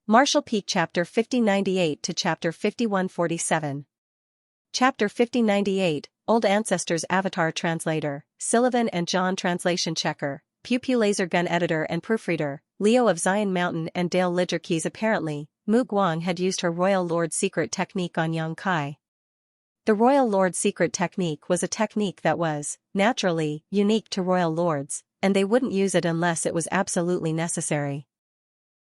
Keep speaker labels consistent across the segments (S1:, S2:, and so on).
S1: Marshall Peak Chapter 5098 to Chapter 5147. Chapter 5098, Old Ancestors Avatar Translator, Sullivan and John Translation Checker, Pew Pew Laser Gun Editor and Proofreader, Leo of Zion Mountain and Dale Lidgerkeys. Apparently, Mu Guang had used her Royal Lord Secret technique on Yang Kai. The Royal Lord Secret technique was a technique that was, naturally, unique to Royal Lords, and they wouldn't use it unless it was absolutely necessary.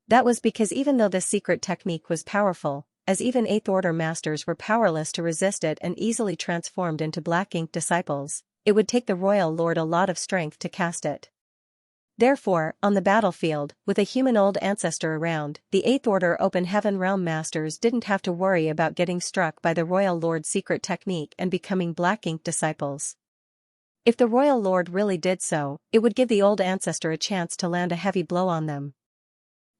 S1: That was because even though this secret technique was powerful, as even 8th Order Masters were powerless to resist it and easily transformed into black ink disciples, it would take the Royal Lord a lot of strength to cast it. Therefore, on the battlefield, with a human old ancestor around, the 8th Order Open Heaven Realm Masters didn't have to worry about getting struck by the Royal Lord's secret technique and becoming black ink disciples. If the Royal Lord really did so, it would give the old ancestor a chance to land a heavy blow on them.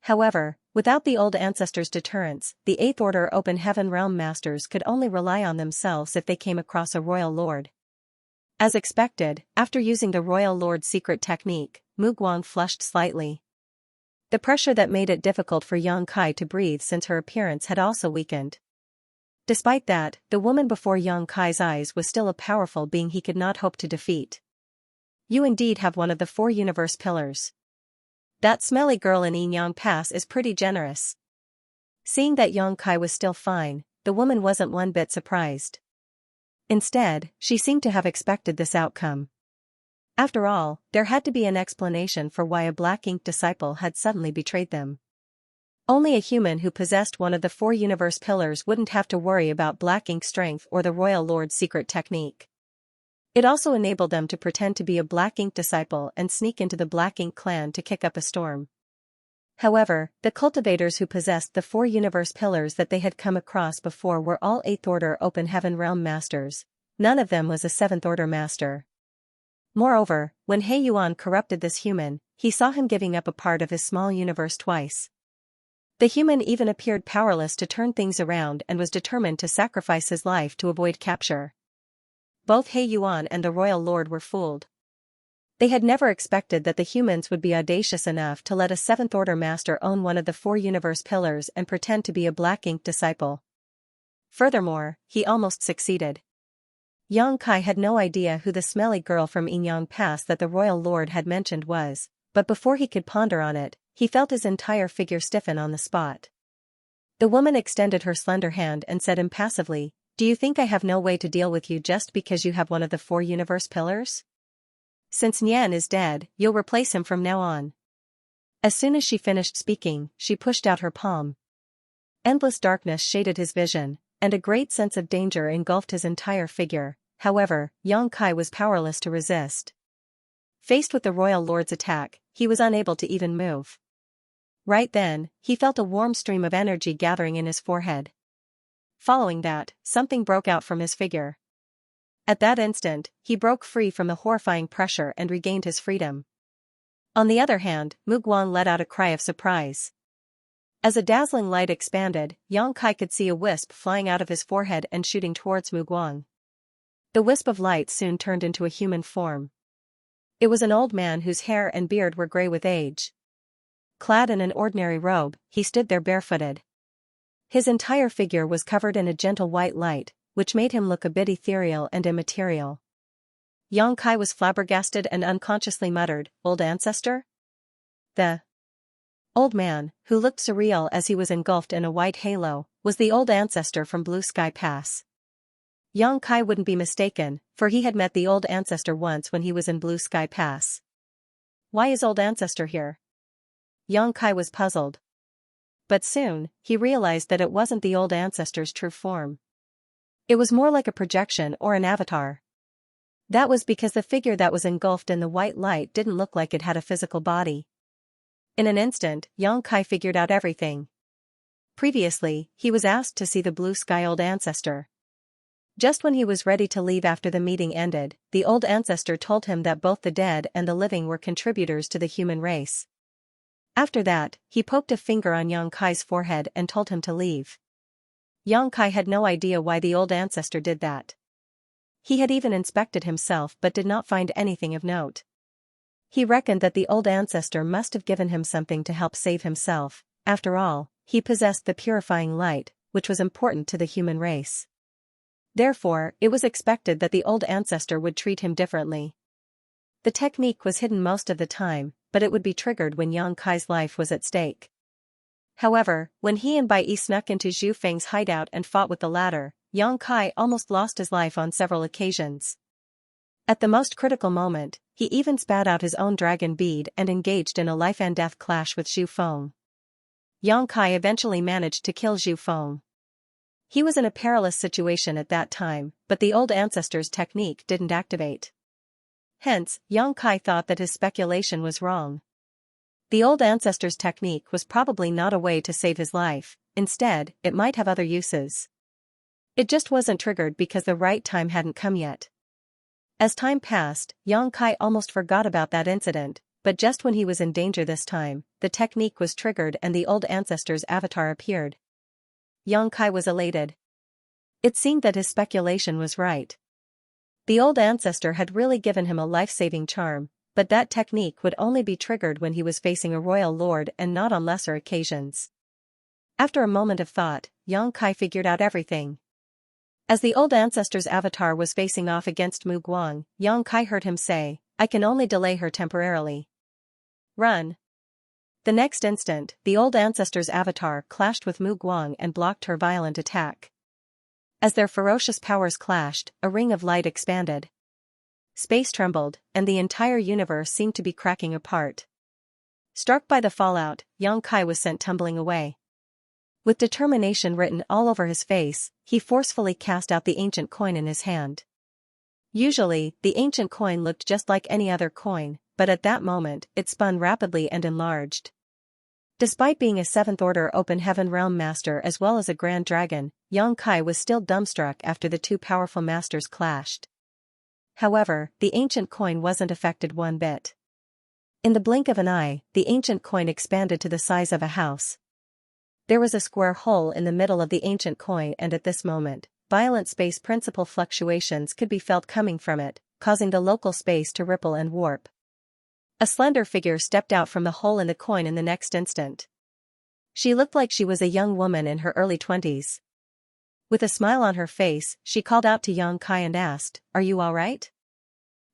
S1: However, without the old ancestor's deterrence, the 8th Order Open Heaven Realm Masters could only rely on themselves if they came across a Royal Lord. As expected, after using the Royal Lord's secret technique, Mu Guang flushed slightly. The pressure that made it difficult for Yang Kai to breathe since her appearance had also weakened. Despite that, the woman before Yang Kai's eyes was still a powerful being he could not hope to defeat. You indeed have one of the 4 universe pillars. That smelly girl in Yin Pass is pretty generous. Seeing that Yang Kai was still fine, the woman wasn't one bit surprised. Instead, she seemed to have expected this outcome. After all, there had to be an explanation for why a black ink disciple had suddenly betrayed them. Only a human who possessed one of the 4 universe pillars wouldn't have to worry about black ink strength or the Royal Lord's secret technique. It also enabled them to pretend to be a black ink disciple and sneak into the black ink clan to kick up a storm. However, the cultivators who possessed the 4 universe pillars that they had come across before were all 8th Order Open Heaven Realm Masters. None of them was a 7th Order Master. Moreover, when He Yuan corrupted this human, he saw him giving up a part of his small universe twice. The human even appeared powerless to turn things around and was determined to sacrifice his life to avoid capture. Both He Yuan and the Royal Lord were fooled. They had never expected that the humans would be audacious enough to let a 7th Order Master own one of the 4 universe pillars and pretend to be a black ink disciple. Furthermore, he almost succeeded. Yang Kai had no idea who the smelly girl from Yin Pass that the Royal Lord had mentioned was, but before he could ponder on it, he felt his entire figure stiffen on the spot. The woman extended her slender hand and said impassively, "Do you think I have no way to deal with you just because you have one of the 4 universe pillars? Since Nian is dead, you'll replace him from now on." As soon as she finished speaking, she pushed out her palm. Endless darkness shaded his vision, and a great sense of danger engulfed his entire figure. However, Yang Kai was powerless to resist. Faced with the Royal Lord's attack, he was unable to even move. Right then, he felt a warm stream of energy gathering in his forehead. Following that, something broke out from his figure. At that instant, he broke free from the horrifying pressure and regained his freedom. On the other hand, Mu Guang let out a cry of surprise. As a dazzling light expanded, Yang Kai could see a wisp flying out of his forehead and shooting towards Mu Guang. The wisp of light soon turned into a human form. It was an old man whose hair and beard were gray with age. Clad in an ordinary robe, he stood there barefooted. His entire figure was covered in a gentle white light, which made him look a bit ethereal and immaterial. Yang Kai was flabbergasted and unconsciously muttered, "Old ancestor?" The old man, who looked surreal as he was engulfed in a white halo, was the old ancestor from Blue Sky Pass. Yang Kai wouldn't be mistaken, for he had met the old ancestor once when he was in Blue Sky Pass. Why is old ancestor here? Yang Kai was puzzled. But soon, he realized that it wasn't the old ancestor's true form. It was more like a projection or an avatar. That was because the figure that was engulfed in the white light didn't look like it had a physical body. In an instant, Yang Kai figured out everything. Previously, he was asked to see the Blue Sky Old Ancestor. Just when he was ready to leave after the meeting ended, the old ancestor told him that both the dead and the living were contributors to the human race. After that, he poked a finger on Yang Kai's forehead and told him to leave. Yang Kai had no idea why the old ancestor did that. He had even inspected himself but did not find anything of note. He reckoned that the old ancestor must have given him something to help save himself. After all, he possessed the purifying light, which was important to the human race. Therefore, it was expected that the old ancestor would treat him differently. The technique was hidden most of the time, but it would be triggered when Yang Kai's life was at stake. However, when he and Bai Yi snuck into Zhu Feng's hideout and fought with the latter, Yang Kai almost lost his life on several occasions. At the most critical moment, he even spat out his own dragon bead and engaged in a life-and-death clash with Zhu Feng. Yang Kai eventually managed to kill Zhu Feng. He was in a perilous situation at that time, but the old ancestor's technique didn't activate. Hence, Yang Kai thought that his speculation was wrong. The old ancestor's technique was probably not a way to save his life, instead, it might have other uses. It just wasn't triggered because the right time hadn't come yet. As time passed, Yang Kai almost forgot about that incident, but just when he was in danger this time, the technique was triggered and the old ancestor's avatar appeared. Yang Kai was elated. It seemed that his speculation was right. The old ancestor had really given him a life-saving charm, but that technique would only be triggered when he was facing a royal lord and not on lesser occasions. After a moment of thought, Yang Kai figured out everything. As the old ancestor's avatar was facing off against Mu Guang, Yang Kai heard him say, "I can only delay her temporarily. Run." The next instant, the old ancestor's avatar clashed with Mu Guang and blocked her violent attack. As their ferocious powers clashed, a ring of light expanded. Space trembled, and the entire universe seemed to be cracking apart. Struck by the fallout, Yang Kai was sent tumbling away. With determination written all over his face, he forcefully cast out the ancient coin in his hand. Usually, the ancient coin looked just like any other coin, but at that moment, it spun rapidly and enlarged. Despite being a 7th Order Open Heaven Realm Master as well as a Grand Dragon, Yang Kai was still dumbstruck after the two powerful masters clashed. However, the ancient coin wasn't affected one bit. In the blink of an eye, the ancient coin expanded to the size of a house. There was a square hole in the middle of the ancient coin, and at this moment, violent space principle fluctuations could be felt coming from it, causing the local space to ripple and warp. A slender figure stepped out from the hole in the coin in the next instant. She looked like she was a young woman in her early 20s. With a smile on her face, she called out to Yang Kai and asked, "Are you all right?"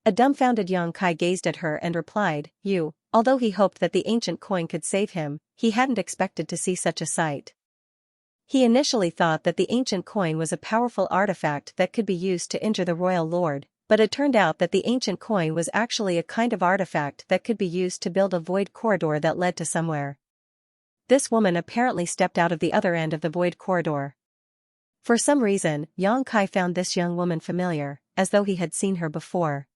S1: A dumbfounded Yang Kai gazed at her and replied, "You." Although he hoped that the ancient coin could save him, he hadn't expected to see such a sight. He initially thought that the ancient coin was a powerful artifact that could be used to injure the royal lord, but it turned out that the ancient coin was actually a kind of artifact that could be used to build a void corridor that led to somewhere. This woman apparently stepped out of the other end of the void corridor. For some reason, Yang Kai found this young woman familiar, as though he had seen her before.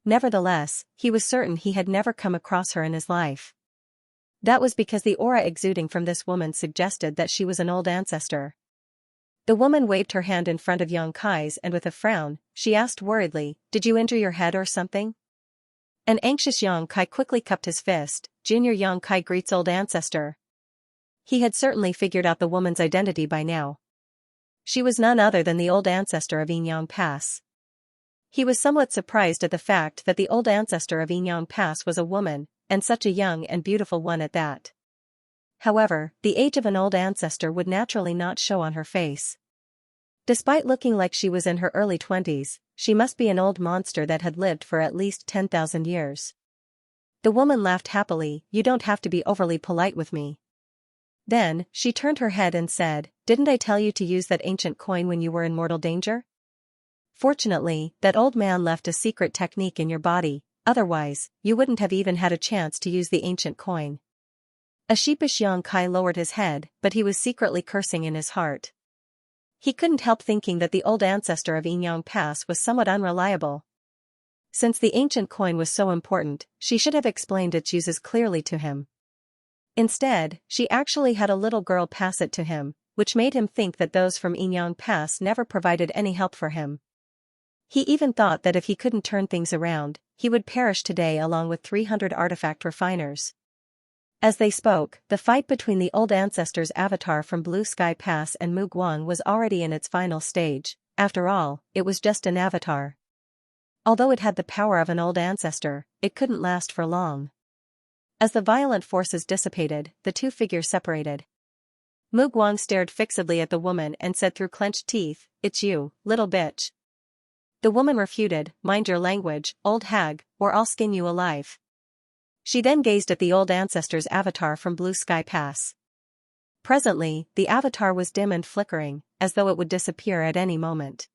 S1: Nevertheless, he was certain he had never come across her in his life. That was because the aura exuding from this woman suggested that she was an old ancestor. The woman waved her hand in front of Yang Kai's and with a frown, she asked worriedly, "Did you injure your head or something?" An anxious Yang Kai quickly cupped his fist. Junior Yang Kai greets old ancestor. He had certainly figured out the woman's identity by now. She was none other than the old ancestor of Yinyang Pass. He was somewhat surprised at the fact that the old ancestor of Yinyang Pass was a woman, and such a young and beautiful one at that. However, the age of an old ancestor would naturally not show on her face. Despite looking like she was in her early 20s, she must be an old monster that had lived for at least 10,000 years. The woman laughed happily, "You don't have to be overly polite with me." Then, she turned her head and said, "Didn't I tell you to use that ancient coin when you were in mortal danger? Fortunately, that old man left a secret technique in your body, otherwise, you wouldn't have even had a chance to use the ancient coin." A sheepish Yang Kai lowered his head, but he was secretly cursing in his heart. He couldn't help thinking that the old ancestor of Yinyang Pass was somewhat unreliable. Since the ancient coin was so important, she should have explained its uses clearly to him. Instead, she actually had a little girl pass it to him, which made him think that those from Yinyang Pass never provided any help for him. He even thought that if he couldn't turn things around, he would perish today along with 300 artifact refiners. As they spoke, the fight between the old ancestor's avatar from Blue Sky Pass and Mu Guang was already in its final stage. After all, it was just an avatar. Although it had the power of an old ancestor, it couldn't last for long. As the violent forces dissipated, the two figures separated. Mu Guang stared fixedly at the woman and said through clenched teeth, "It's you, little bitch." The woman refuted, "Mind your language, old hag, or I'll skin you alive." She then gazed at the old ancestor's avatar from Blue Sky Pass. Presently, the avatar was dim and flickering, as though it would disappear at any moment.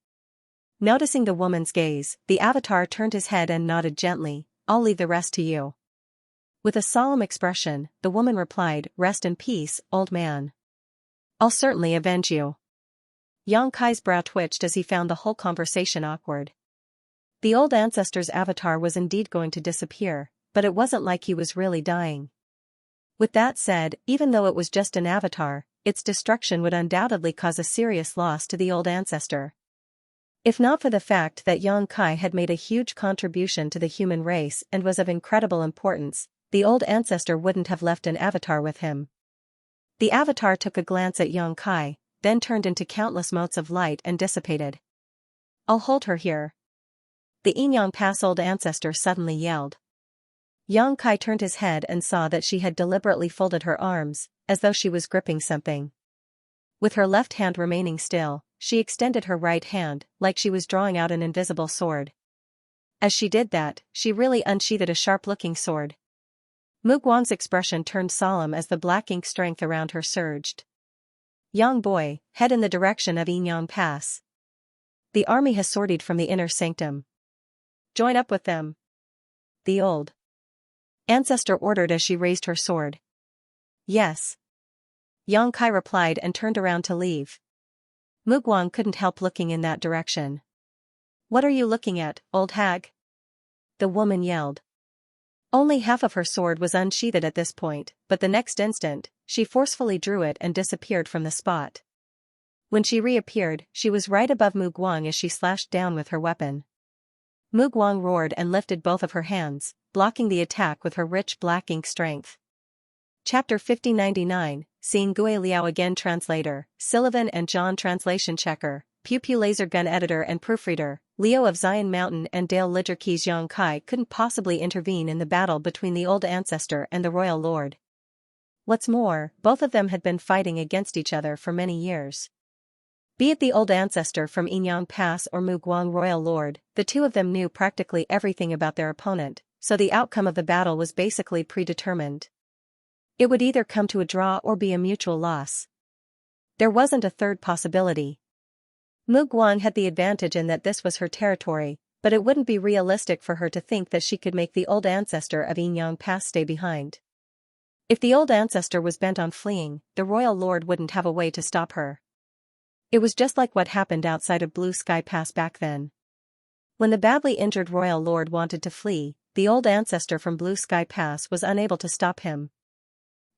S1: Noticing the woman's gaze, the avatar turned his head and nodded gently, "I'll leave the rest to you." With a solemn expression, the woman replied, "Rest in peace, old man. I'll certainly avenge you." Yang Kai's brow twitched as he found the whole conversation awkward. The old ancestor's avatar was indeed going to disappear, but it wasn't like he was really dying. With that said, even though it was just an avatar, its destruction would undoubtedly cause a serious loss to the old ancestor. If not for the fact that Yang Kai had made a huge contribution to the human race and was of incredible importance, the old ancestor wouldn't have left an avatar with him. The avatar took a glance at Yang Kai, then turned into countless motes of light and dissipated. "I'll hold her here," the Yinyang Pass old ancestor suddenly yelled. Yang Kai turned his head and saw that she had deliberately folded her arms, as though she was gripping something. With her left hand remaining still, she extended her right hand, like she was drawing out an invisible sword. As she did that, she really unsheathed a sharp-looking sword. Mu Guang's expression turned solemn as the black ink strength around her surged. "Young boy, head in the direction of Yinyang Pass. The army has sortied from the inner sanctum. Join up with them," the old ancestor ordered as she raised her sword. "Yes," Yang Kai replied and turned around to leave. Mu Guang couldn't help looking in that direction. "What are you looking at, old hag?" the woman yelled. Only half of her sword was unsheathed at this point, but the next instant, she forcefully drew it and disappeared from the spot. When she reappeared, she was right above Mu Guang as she slashed down with her weapon. Mu Guang roared and lifted both of her hands, blocking the attack with her rich black ink strength. Chapter 5099, Seeing Gui Liao Again. Translator, Sullivan and John. Translation checker, Pew Pew laser gun editor and proofreader, Leo of Zion Mountain and Dale Ligerkeys. Yang Kai couldn't possibly intervene in the battle between the old ancestor and the royal lord. What's more, both of them had been fighting against each other for many years. Be it the old ancestor from Yinyang Pass or Mu Guang royal lord, the two of them knew practically everything about their opponent, so the outcome of the battle was basically predetermined. It would either come to a draw or be a mutual loss. There wasn't a third possibility. Mu Guang had the advantage in that this was her territory, but it wouldn't be realistic for her to think that she could make the old ancestor of Yinyang Pass stay behind. If the old ancestor was bent on fleeing, the royal lord wouldn't have a way to stop her. It was just like what happened outside of Blue Sky Pass back then. When the badly injured royal lord wanted to flee, the old ancestor from Blue Sky Pass was unable to stop him.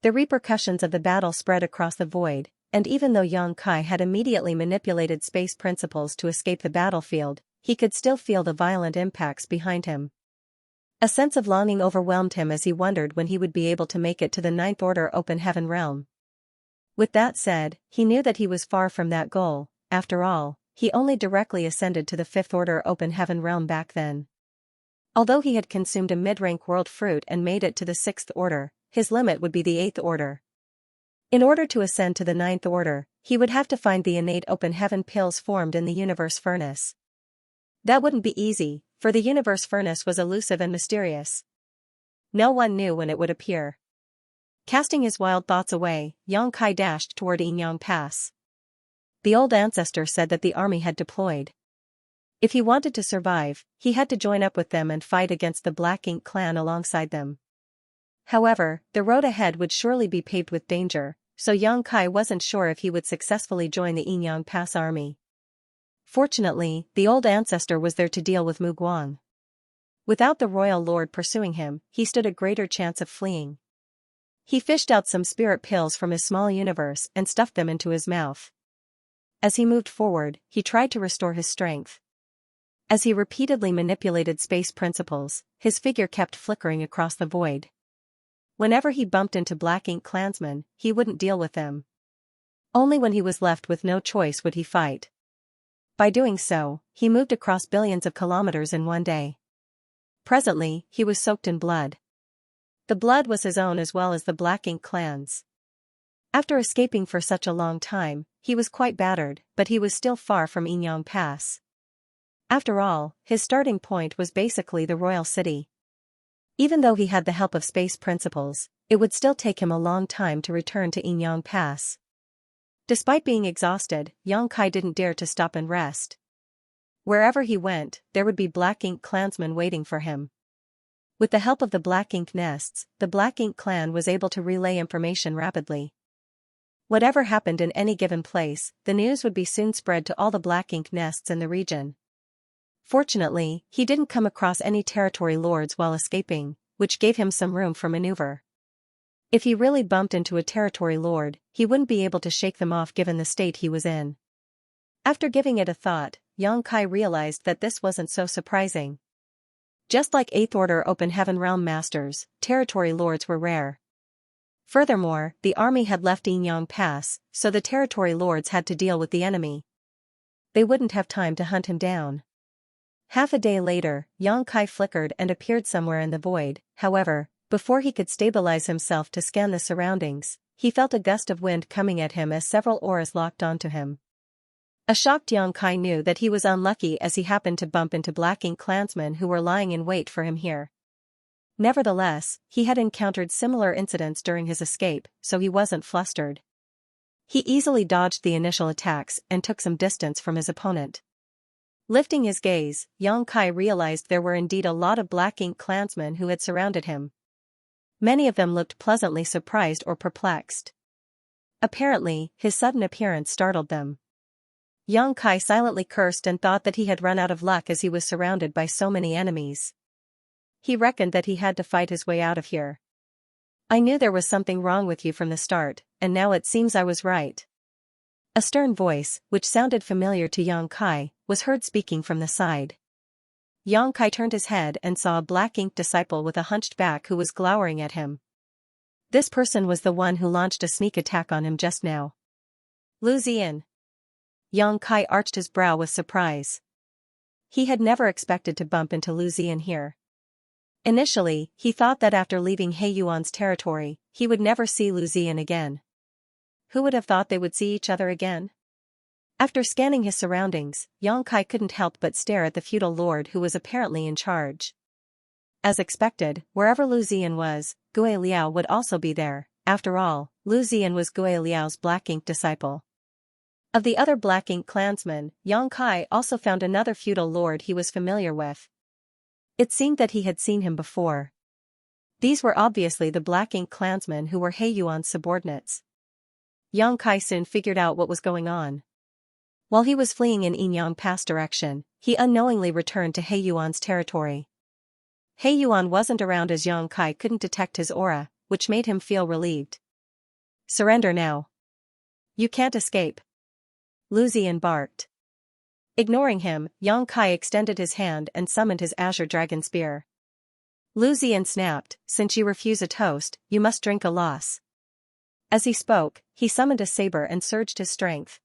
S1: The repercussions of the battle spread across the void, and even though Yang Kai had immediately manipulated space principles to escape the battlefield, he could still feel the violent impacts behind him. A sense of longing overwhelmed him as he wondered when he would be able to make it to the Ninth Order Open Heaven realm. With that said, he knew that he was far from that goal. After all, he only directly ascended to the Fifth Order Open Heaven realm back then. Although he had consumed a mid-rank world fruit and made it to the Sixth Order, his limit would be the Eighth Order. In order to ascend to the Ninth Order, he would have to find the innate open heaven pills formed in the universe furnace. That wouldn't be easy, for the universe furnace was elusive and mysterious. No one knew when it would appear. Casting his wild thoughts away, Yang Kai dashed toward Yinyang Pass. The old ancestor said that the army had deployed. If he wanted to survive, he had to join up with them and fight against the Black Ink clan alongside them. However, the road ahead would surely be paved with danger, so Yang Kai wasn't sure if he would successfully join the Yinyang Pass army. Fortunately, the old ancestor was there to deal with Mu Guang. Without the royal lord pursuing him, he stood a greater chance of fleeing. He fished out some spirit pills from his small universe and stuffed them into his mouth. As he moved forward, he tried to restore his strength. As he repeatedly manipulated space principles, his figure kept flickering across the void. Whenever he bumped into Black Ink clansmen, he wouldn't deal with them. Only when he was left with no choice would he fight. By doing so, he moved across billions of kilometers in one day. Presently, he was soaked in blood. The blood was his own as well as the Black Ink clan's. After escaping for such a long time, he was quite battered, but he was still far from Yinyang Pass. After all, his starting point was basically the royal city. Even though he had the help of space principles, it would still take him a long time to return to Yinyang Pass. Despite being exhausted, Yang Kai didn't dare to stop and rest. Wherever he went, there would be Black Ink clansmen waiting for him. With the help of the Black Ink nests, the Black Ink clan was able to relay information rapidly. Whatever happened in any given place, the news would be soon spread to all the Black Ink nests in the region. Fortunately, he didn't come across any territory lords while escaping, which gave him some room for maneuver. If he really bumped into a territory lord, he wouldn't be able to shake them off given the state he was in. After giving it a thought, Yang Kai realized that this wasn't so surprising. Just like 8th Order Open Heaven Realm Masters, territory lords were rare. Furthermore, the army had left Yinyang Pass, so the territory lords had to deal with the enemy. They wouldn't have time to hunt him down. Half a day later, Yang Kai flickered and appeared somewhere in the void. However, before he could stabilize himself to scan the surroundings, he felt a gust of wind coming at him as several auras locked onto him. A shocked Yang Kai knew that he was unlucky as he happened to bump into Black Ink clansmen who were lying in wait for him here. Nevertheless, he had encountered similar incidents during his escape, so he wasn't flustered. He easily dodged the initial attacks and took some distance from his opponent. Lifting his gaze, Yang Kai realized there were indeed a lot of Black Ink clansmen who had surrounded him. Many of them looked pleasantly surprised or perplexed. Apparently, his sudden appearance startled them. Yang Kai silently cursed and thought that he had run out of luck as he was surrounded by so many enemies. He reckoned that he had to fight his way out of here. I knew there was something wrong with you from the start, and now it seems I was right. A stern voice, which sounded familiar to Yang Kai, was heard speaking from the side. Yang Kai turned his head and saw a Black Ink disciple with a hunched back who was glowering at him. This person was the one who launched a sneak attack on him just now. Lu Ziyan. Yang Kai arched his brow with surprise. He had never expected to bump into Lu Ziyan here. Initially, he thought that after leaving He Yuan's territory, he would never see Lu Ziyan again. Who would have thought they would see each other again? After scanning his surroundings, Yang Kai couldn't help but stare at the feudal lord who was apparently in charge. As expected, wherever Lu Ziyan was, Gui Liao would also be there. After all, Lu Ziyan was Gui Liao's Black Ink disciple. Of the other Black Ink clansmen, Yang Kai also found another feudal lord he was familiar with. It seemed that he had seen him before. These were obviously the Black Ink clansmen who were He Yuan's subordinates. Yang Kai soon figured out what was going on. While he was fleeing in Yinyang Pass direction, he unknowingly returned to He Yuan's territory. He Yuan wasn't around as Yang Kai couldn't detect his aura, which made him feel relieved. Surrender now. You can't escape. Lu Ziyan barked. Ignoring him, Yang Kai extended his hand and summoned his Azure Dragon Spear. Lu Ziyan snapped, since you refuse a toast, you must drink a loss. As he spoke, he summoned a saber and surged his strength.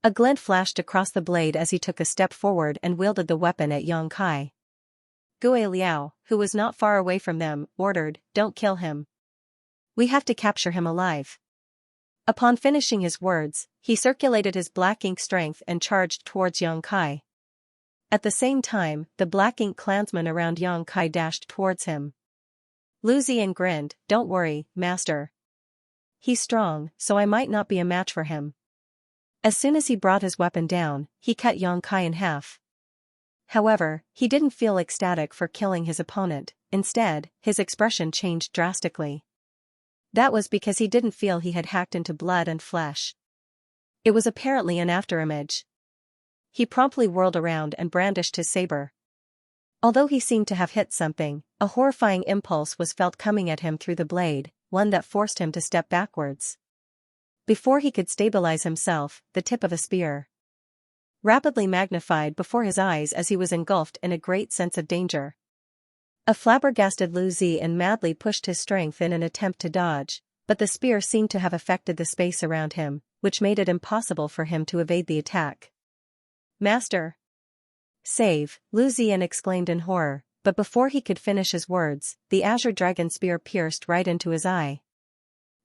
S1: A glint flashed across the blade as he took a step forward and wielded the weapon at Yang Kai. Gui Liao, who was not far away from them, ordered, "Don't kill him. We have to capture him alive." Upon finishing his words, he circulated his Black Ink strength and charged towards Yang Kai. At the same time, the Black Ink clansmen around Yang Kai dashed towards him. Lu Ziyan grinned, "Don't worry, master. He's strong, so I might not be a match for him." As soon as he brought his weapon down, he cut Yang Kai in half. However, he didn't feel ecstatic for killing his opponent. Instead, his expression changed drastically. That was because he didn't feel he had hacked into blood and flesh. It was apparently an afterimage. He promptly whirled around and brandished his saber. Although he seemed to have hit something, a horrifying impulse was felt coming at him through the blade, one that forced him to step backwards. Before he could stabilize himself, the tip of a spear rapidly magnified before his eyes as he was engulfed in a great sense of danger. A flabbergasted Lu Ziyan madly pushed his strength in an attempt to dodge, but the spear seemed to have affected the space around him, which made it impossible for him to evade the attack. "Master! Save!" Lu Ziyan exclaimed in horror, but before he could finish his words, the Azure Dragon Spear pierced right into his eye.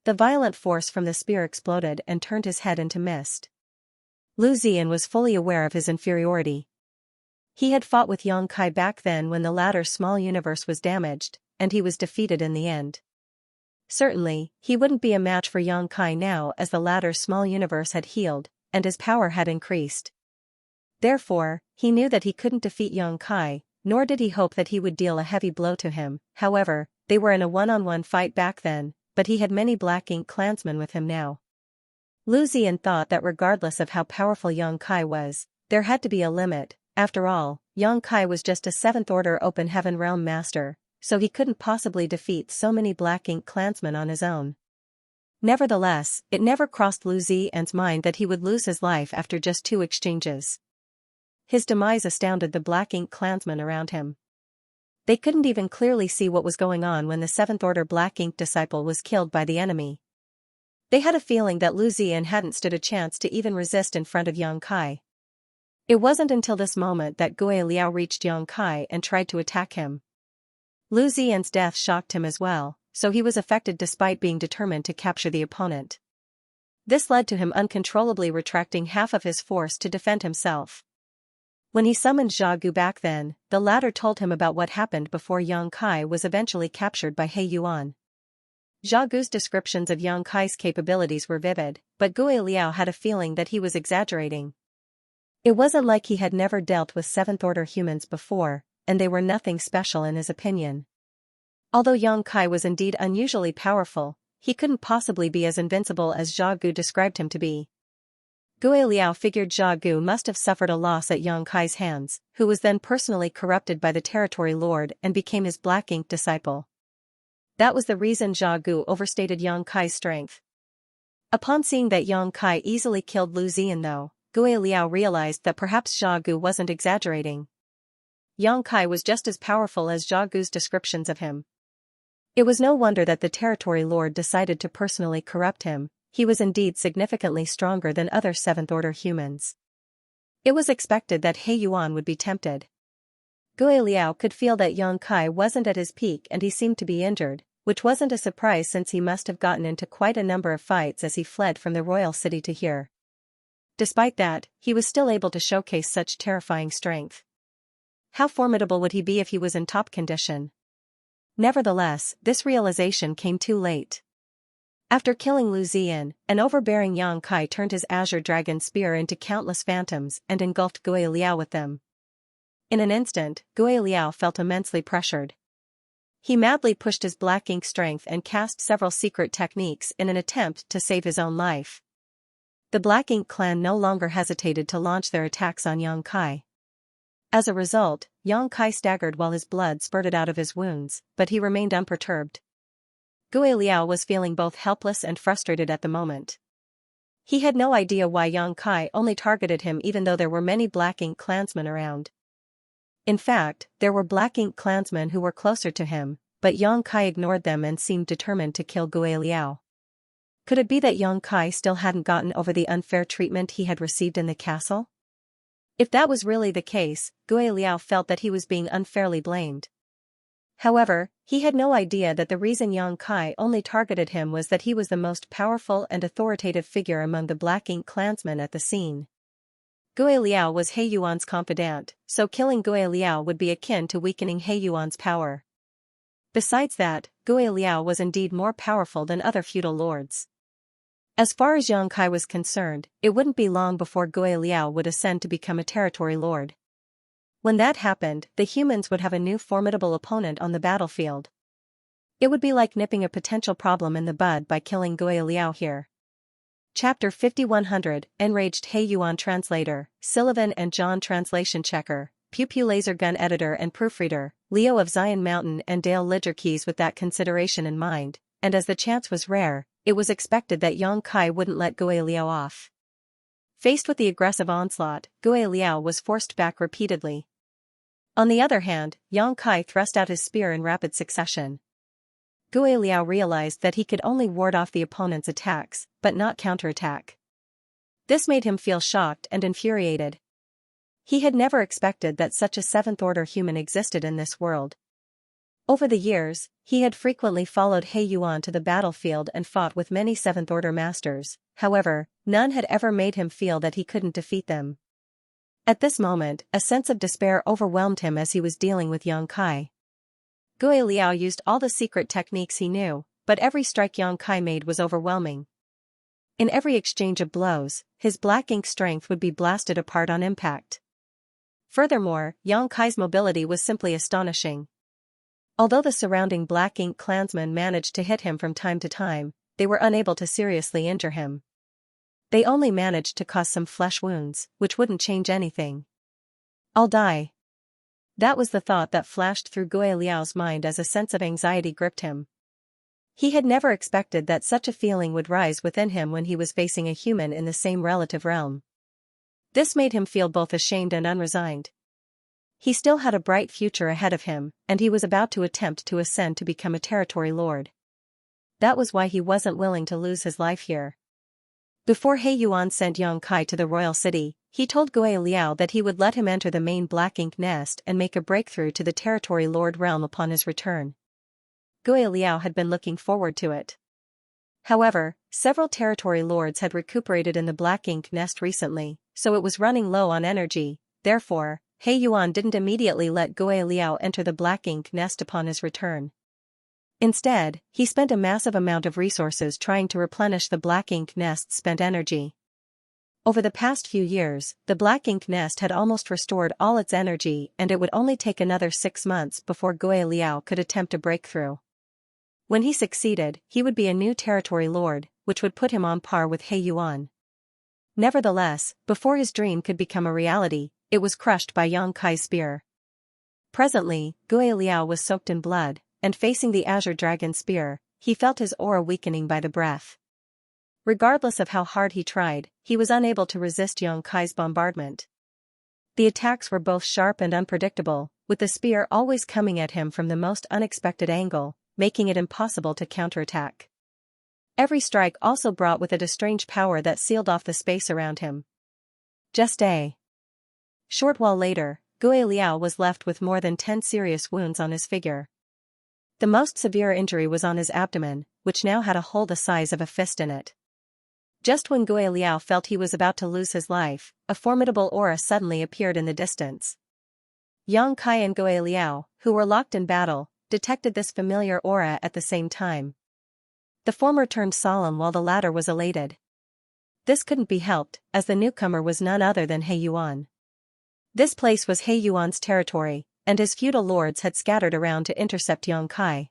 S1: The violent force from the spear exploded and turned his head into mist. Lu Ziyan was fully aware of his inferiority. He had fought with Yang Kai back then when the latter's small universe was damaged, and he was defeated in the end. Certainly, he wouldn't be a match for Yang Kai now as the latter's small universe had healed, and his power had increased. Therefore, he knew that he couldn't defeat Yang Kai, nor did he hope that he would deal a heavy blow to him. However, they were in a one-on-one fight back then, but he had many Black Ink clansmen with him now. Lu Ziyan thought that regardless of how powerful Yang Kai was, there had to be a limit. After all, Yang Kai was just a 7th Order Open Heaven Realm Master, so he couldn't possibly defeat so many Black Ink clansmen on his own. Nevertheless, it never crossed Lu Ziyan's mind that he would lose his life after just 2 exchanges. His demise astounded the Black Ink clansmen around him. They couldn't even clearly see what was going on when the 7th Order Black Ink disciple was killed by the enemy. They had a feeling that Lu Ziyan hadn't stood a chance to even resist in front of Yang Kai. It wasn't until this moment that Gui Liao reached Yang Kai and tried to attack him. Lu Ziyan's death shocked him as well, so he was affected despite being determined to capture the opponent. This led to him uncontrollably retracting half of his force to defend himself. When he summoned Jia Gu back then, the latter told him about what happened before Yang Kai was eventually captured by He Yuan. Jia Gu's descriptions of Yang Kai's capabilities were vivid, but Gui Liao had a feeling that he was exaggerating. It wasn't like he had never dealt with 7th Order humans before, and they were nothing special in his opinion. Although Yang Kai was indeed unusually powerful, he couldn't possibly be as invincible as Jia Gu described him to be. Gui Liao figured Jia Gu must have suffered a loss at Yang Kai's hands, who was then personally corrupted by the Territory Lord and became his Black Ink disciple. That was the reason Jia Gu overstated Yang Kai's strength. Upon seeing that Yang Kai easily killed Lu Ziyan though, Gui Liao realized that perhaps Jia Gu wasn't exaggerating. Yang Kai was just as powerful as Jia Gu's descriptions of him. It was no wonder that the Territory Lord decided to personally corrupt him. He was indeed significantly stronger than other 7th Order humans. It was expected that He Yuan would be tempted. Gui Liao could feel that Yang Kai wasn't at his peak and he seemed to be injured, which wasn't a surprise since he must have gotten into quite a number of fights as he fled from the royal city to here. Despite that, he was still able to showcase such terrifying strength. How formidable would he be if he was in top condition? Nevertheless, this realization came too late. After killing Lu Ziyan, an overbearing Yang Kai turned his Azure Dragon Spear into countless phantoms and engulfed Gui Liao with them. In an instant, Gui Liao felt immensely pressured. He madly pushed his Black Ink strength and cast several secret techniques in an attempt to save his own life. The Black Ink clan no longer hesitated to launch their attacks on Yang Kai. As a result, Yang Kai staggered while his blood spurted out of his wounds, but he remained unperturbed. Gui Liao was feeling both helpless and frustrated at the moment. He had no idea why Yang Kai only targeted him even though there were many Black Ink clansmen around. In fact, there were Black Ink clansmen who were closer to him, but Yang Kai ignored them and seemed determined to kill Gui Liao. Could it be that Yang Kai still hadn't gotten over the unfair treatment he had received in the castle? If that was really the case, Gui Liao felt that he was being unfairly blamed. However, he had no idea that the reason Yang Kai only targeted him was that he was the most powerful and authoritative figure among the Black Ink clansmen at the scene. Gui Liao was He Yuan's confidant, so killing Gui Liao would be akin to weakening He Yuan's power. Besides that, Gui Liao was indeed more powerful than other feudal lords. As far as Yang Kai was concerned, it wouldn't be long before Gui Liao would ascend to become a territory lord. When that happened, the humans would have a new formidable opponent on the battlefield. It would be like nipping a potential problem in the bud by killing Gui Liao here. Chapter 5100, Enraged He Yuan Translator, Sullivan and John Translation Checker, Pew Pew Laser Gun Editor and Proofreader, Leo of Zion Mountain and Dale Ledger Keys. With that consideration in mind, and as the chance was rare, it was expected that Yang Kai wouldn't let Gui Liao off. Faced with the aggressive onslaught, Gui Liao was forced back repeatedly. On the other hand, Yang Kai thrust out his spear in rapid succession. Gui Liao realized that he could only ward off the opponent's attacks, but not counterattack. This made him feel shocked and infuriated. He had never expected that such a 7th Order human existed in this world. Over the years, he had frequently followed He Yuan to the battlefield and fought with many Seventh-order masters, however, none had ever made him feel that he couldn't defeat them. At this moment, a sense of despair overwhelmed him as he was dealing with Yang Kai. Gui Liao used all the secret techniques he knew, but every strike Yang Kai made was overwhelming. In every exchange of blows, his black ink strength would be blasted apart on impact. Furthermore, Yang Kai's mobility was simply astonishing. Although the surrounding black ink clansmen managed to hit him from time to time, they were unable to seriously injure him. They only managed to cause some flesh wounds, which wouldn't change anything. "I'll die." That was the thought that flashed through Gui Liao's mind as a sense of anxiety gripped him. He had never expected that such a feeling would rise within him when he was facing a human in the same relative realm. This made him feel both ashamed and unresigned. He still had a bright future ahead of him, and he was about to attempt to ascend to become a territory lord. That was why he wasn't willing to lose his life here. Before He Yuan sent Yang Kai to the royal city, he told Gui Liao that he would let him enter the main black ink nest and make a breakthrough to the territory lord realm upon his return. Gui Liao had been looking forward to it. However, several territory lords had recuperated in the black ink nest recently, so it was running low on energy. Therefore, He Yuan didn't immediately let Gui Liao enter the black ink nest upon his return. Instead, he spent a massive amount of resources trying to replenish the black ink nest's spent energy. Over the past few years, the black ink nest had almost restored all its energy, and it would only take another 6 months before Gui Liao could attempt a breakthrough. When he succeeded, he would be a new territory lord, which would put him on par with He Yuan. Nevertheless, before his dream could become a reality, it was crushed by Yang Kai's spear. Presently, Gui Liao was soaked in blood, and facing the azure dragon spear, he felt his aura weakening by the breath. Regardless of how hard he tried, he was unable to resist Yang Kai's bombardment. The attacks were both sharp and unpredictable, with the spear always coming at him from the most unexpected angle, making it impossible to counterattack. Every strike also brought with it a strange power that sealed off the space around him. Just a short while later, Gui Liao was left with more than 10 serious wounds on his figure. The most severe injury was on his abdomen, which now had a hole the size of a fist in it. Just when Gui Liao felt he was about to lose his life, a formidable aura suddenly appeared in the distance. Yang Kai and Gui Liao, who were locked in battle, detected this familiar aura at the same time. The former turned solemn while the latter was elated. This couldn't be helped, as the newcomer was none other than He Yuan. This place was He Yuan's territory, and his feudal lords had scattered around to intercept Yang Kai.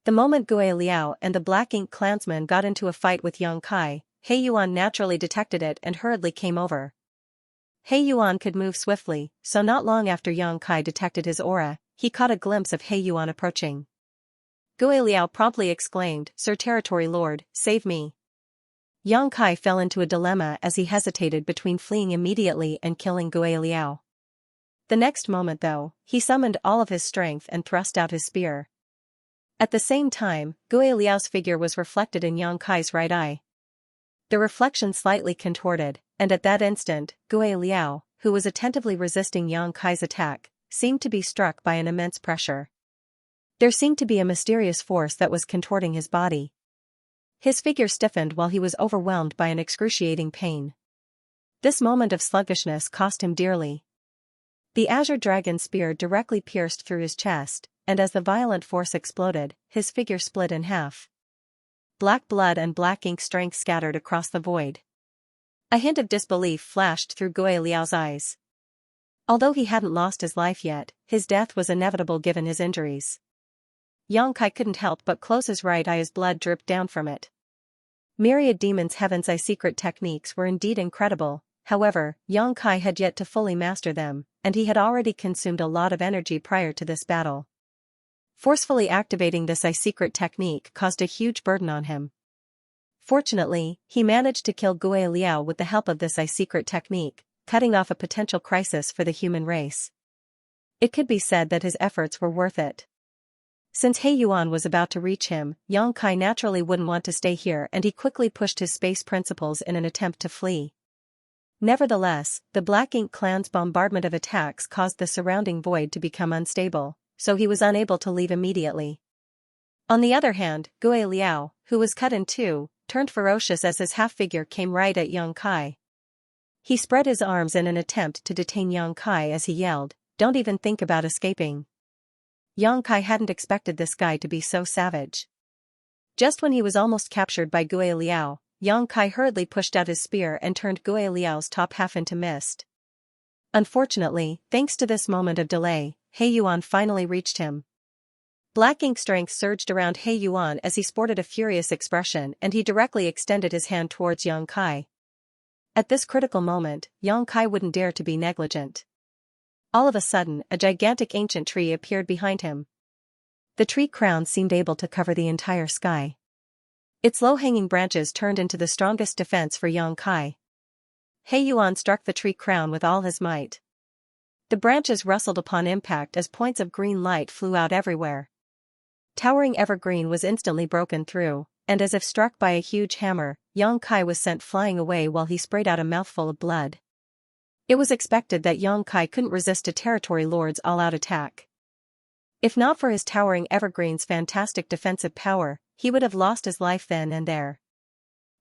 S1: The moment Gui Liao and the black ink clansmen got into a fight with Yang Kai, He Yuan naturally detected it and hurriedly came over. He Yuan could move swiftly, so not long after Yang Kai detected his aura, he caught a glimpse of He Yuan approaching. Gui Liao promptly exclaimed, "Sir Territory Lord, save me." Yang Kai fell into a dilemma as he hesitated between fleeing immediately and killing Gui Liao. The next moment though, he summoned all of his strength and thrust out his spear. At the same time, Gui Liao's figure was reflected in Yang Kai's right eye. The reflection slightly contorted, and at that instant, Gui Liao, who was attentively resisting Yang Kai's attack, seemed to be struck by an immense pressure. There seemed to be a mysterious force that was contorting his body. His figure stiffened while he was overwhelmed by an excruciating pain. This moment of sluggishness cost him dearly. The azure dragon spear directly pierced through his chest, and as the violent force exploded, his figure split in half. Black blood and black ink strength scattered across the void. A hint of disbelief flashed through Gui Liao's eyes. Although he hadn't lost his life yet, his death was inevitable given his injuries. Yang Kai couldn't help but close his right eye as blood dripped down from it. Myriad Demons Heaven's Eye secret techniques were indeed incredible, however, Yang Kai had yet to fully master them, and he had already consumed a lot of energy prior to this battle. Forcefully activating this eye secret technique caused a huge burden on him. Fortunately, he managed to kill Gui Liao with the help of this eye secret technique, cutting off a potential crisis for the human race. It could be said that his efforts were worth it. Since He Yuan was about to reach him, Yang Kai naturally wouldn't want to stay here, and he quickly pushed his space principles in an attempt to flee. Nevertheless, the Black Ink clan's bombardment of attacks caused the surrounding void to become unstable, so he was unable to leave immediately. On the other hand, Gui Liao, who was cut in two, turned ferocious as his half-figure came right at Yang Kai. He spread his arms in an attempt to detain Yang Kai as he yelled, "Don't even think about escaping." Yang Kai hadn't expected this guy to be so savage. Just when he was almost captured by Gui Liao, Yang Kai hurriedly pushed out his spear and turned Gui Liao's top half into mist. Unfortunately, thanks to this moment of delay, He Yuan finally reached him. Black ink strength surged around He Yuan as he sported a furious expression and he directly extended his hand towards Yang Kai. At this critical moment, Yang Kai wouldn't dare to be negligent. All of a sudden, a gigantic ancient tree appeared behind him. The tree crown seemed able to cover the entire sky. Its low-hanging branches turned into the strongest defense for Yang Kai. He Yuan struck the tree crown with all his might. The branches rustled upon impact as points of green light flew out everywhere. Towering evergreen was instantly broken through, and as if struck by a huge hammer, Yang Kai was sent flying away while he sprayed out a mouthful of blood. It was expected that Yang Kai couldn't resist a territory lord's all-out attack. If not for his towering evergreen's fantastic defensive power, he would have lost his life then and there.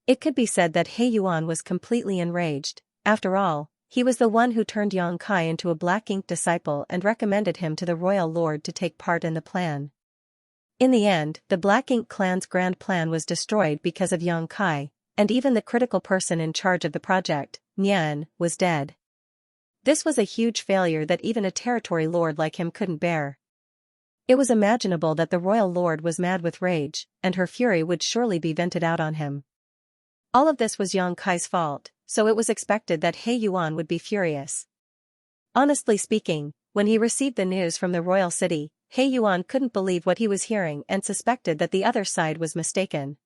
S1: It could be said that He Yuan was completely enraged. After all, he was the one who turned Yang Kai into a black ink disciple and recommended him to the royal lord to take part in the plan. In the end, the Black Ink clan's grand plan was destroyed because of Yang Kai, and even the critical person in charge of the project, Nian, was dead. This was a huge failure that even a territory lord like him couldn't bear. It was imaginable that the royal lord was mad with rage, and her fury would surely be vented out on him. All of this was Yang Kai's fault, so it was expected that He Yuan would be furious. Honestly speaking, when he received the news from the royal city, He Yuan couldn't believe what he was hearing and suspected that the other side was mistaken.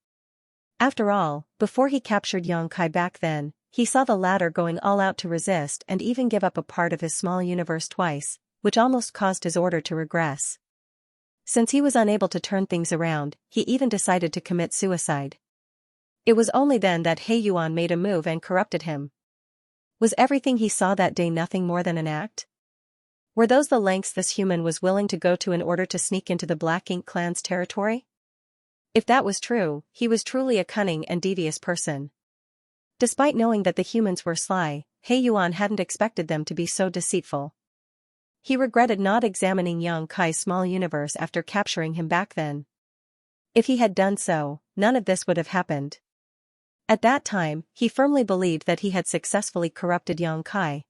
S1: After all, before he captured Yang Kai back then, he saw the latter going all out to resist and even give up a part of his small universe twice, which almost caused his order to regress. Since he was unable to turn things around, he even decided to commit suicide. It was only then that He Yuan made a move and corrupted him. Was everything he saw that day nothing more than an act? Were those the lengths this human was willing to go to in order to sneak into the Black Ink clan's territory? If that was true, he was truly a cunning and devious person. Despite knowing that the humans were sly, He Yuan hadn't expected them to be so deceitful. He regretted not examining Yang Kai's small universe after capturing him back then. If he had done so, none of this would have happened. At that time, he firmly believed that he had successfully corrupted Yang Kai.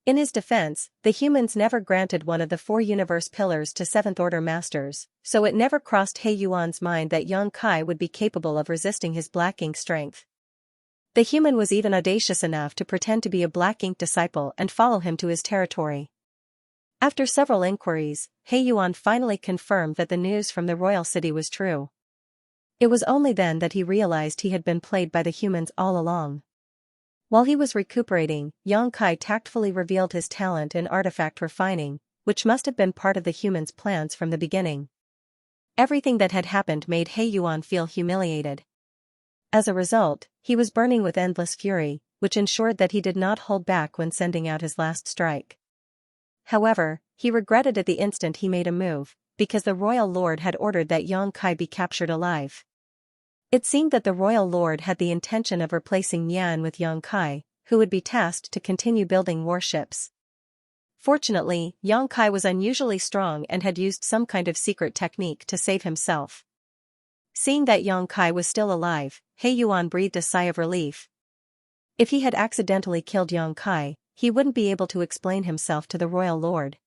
S1: In his defense, the humans never granted one of the 4 universe pillars to 7th Order masters, so it never crossed He Yuan's mind that Yang Kai would be capable of resisting his Black Ink strength. The human was even audacious enough to pretend to be a Black Ink disciple and follow him to his territory. After several inquiries, He Yuan finally confirmed that the news from the royal city was true. It was only then that he realized he had been played by the humans all along. While he was recuperating, Yang Kai tactfully revealed his talent in artifact refining, which must have been part of the humans' plans from the beginning. Everything that had happened made He Yuan feel humiliated. As a result, he was burning with endless fury, which ensured that he did not hold back when sending out his last strike. However, he regretted at the instant he made a move, because the royal lord had ordered that Yang Kai be captured alive. It seemed that the royal lord had the intention of replacing Nian with Yang Kai, who would be tasked to continue building warships. Fortunately, Yang Kai was unusually strong and had used some kind of secret technique to save himself. Seeing that Yang Kai was still alive, He Yuan breathed a sigh of relief. If he had accidentally killed Yang Kai, he wouldn't be able to explain himself to the royal lord.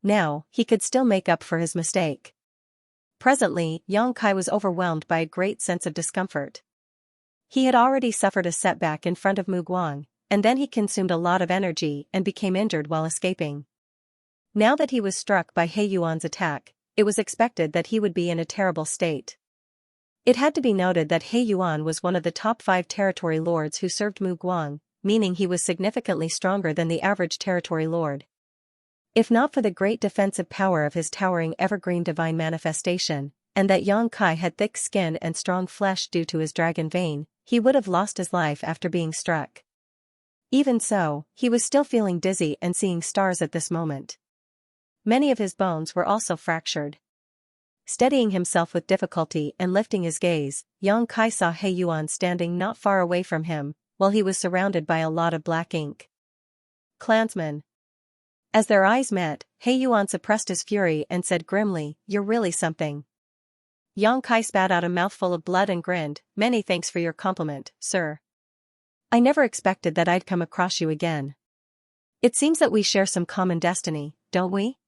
S1: Now, he could still make up for his mistake. Presently, Yang Kai was overwhelmed by a great sense of discomfort. He had already suffered a setback in front of Mu Guang, and then he consumed a lot of energy and became injured while escaping. Now that he was struck by He Yuan's attack, it was expected that he would be in a terrible state. It had to be noted that He Yuan was one of the top 5 territory lords who served Mu Guang, meaning he was significantly stronger than the average territory lord. If not for the great defensive power of his towering evergreen divine manifestation, and that Yang Kai had thick skin and strong flesh due to his dragon vein, he would have lost his life after being struck. Even so, he was still feeling dizzy and seeing stars at this moment. Many of his bones were also fractured. Steadying himself with difficulty and lifting his gaze, Yang Kai saw He Yuan standing not far away from him, while he was surrounded by a lot of black ink. Clansmen. As their eyes met, He Yuan suppressed his fury and said grimly, "You're really something." Yang Kai spat out a mouthful of blood and grinned, "Many thanks for your compliment, sir. I never expected that I'd come across you again. It seems that we share some common destiny, don't we?"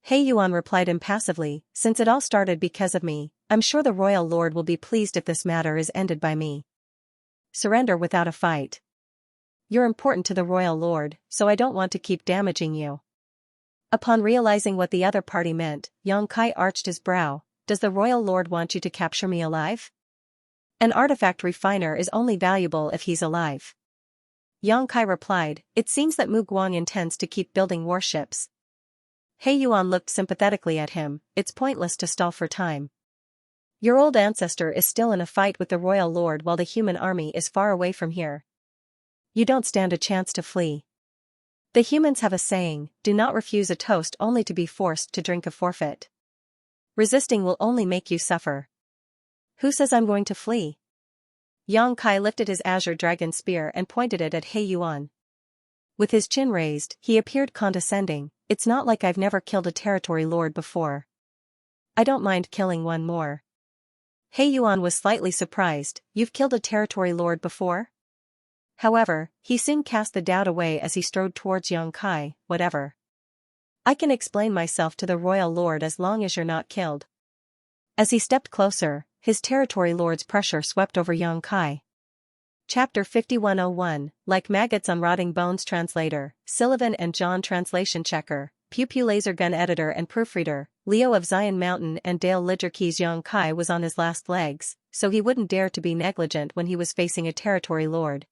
S1: He Yuan replied impassively, "Since it all started because of me, I'm sure the royal lord will be pleased if this matter is ended by me. Surrender without a fight. You're important to the royal lord, so I don't want to keep damaging you." Upon realizing what the other party meant, Yang Kai arched his brow. "Does the royal lord want you to capture me alive? An artifact refiner is only valuable if he's alive." Yang Kai replied, "It seems that Mu Guang intends to keep building warships." He Yuan looked sympathetically at him. "It's pointless to stall for time. Your old ancestor is still in a fight with the royal lord while the human army is far away from here. You don't stand a chance to flee. The humans have a saying, do not refuse a toast only to be forced to drink a forfeit. Resisting will only make you suffer. Who says I'm going to flee?" Yang Kai lifted his azure dragon spear and pointed it at He Yuan. With his chin raised, he appeared condescending. "It's not like I've never killed a territory lord before. I don't mind killing one more." He Yuan was slightly surprised. "You've killed a territory lord before?" However, he soon cast the doubt away as he strode towards Yang Kai. "Whatever. I can explain myself to the royal lord as long as you're not killed." As he stepped closer, his territory lord's pressure swept over Yang Kai. Chapter 5101, Like Maggots on Rotting Bones. Translator, Sullivan and John. Translation checker, Pew Pew laser gun editor and proofreader, Leo of Zion Mountain and Dale Lidgerkeys. Yang Kai was on his last legs, so he wouldn't dare to be negligent when he was facing a territory lord.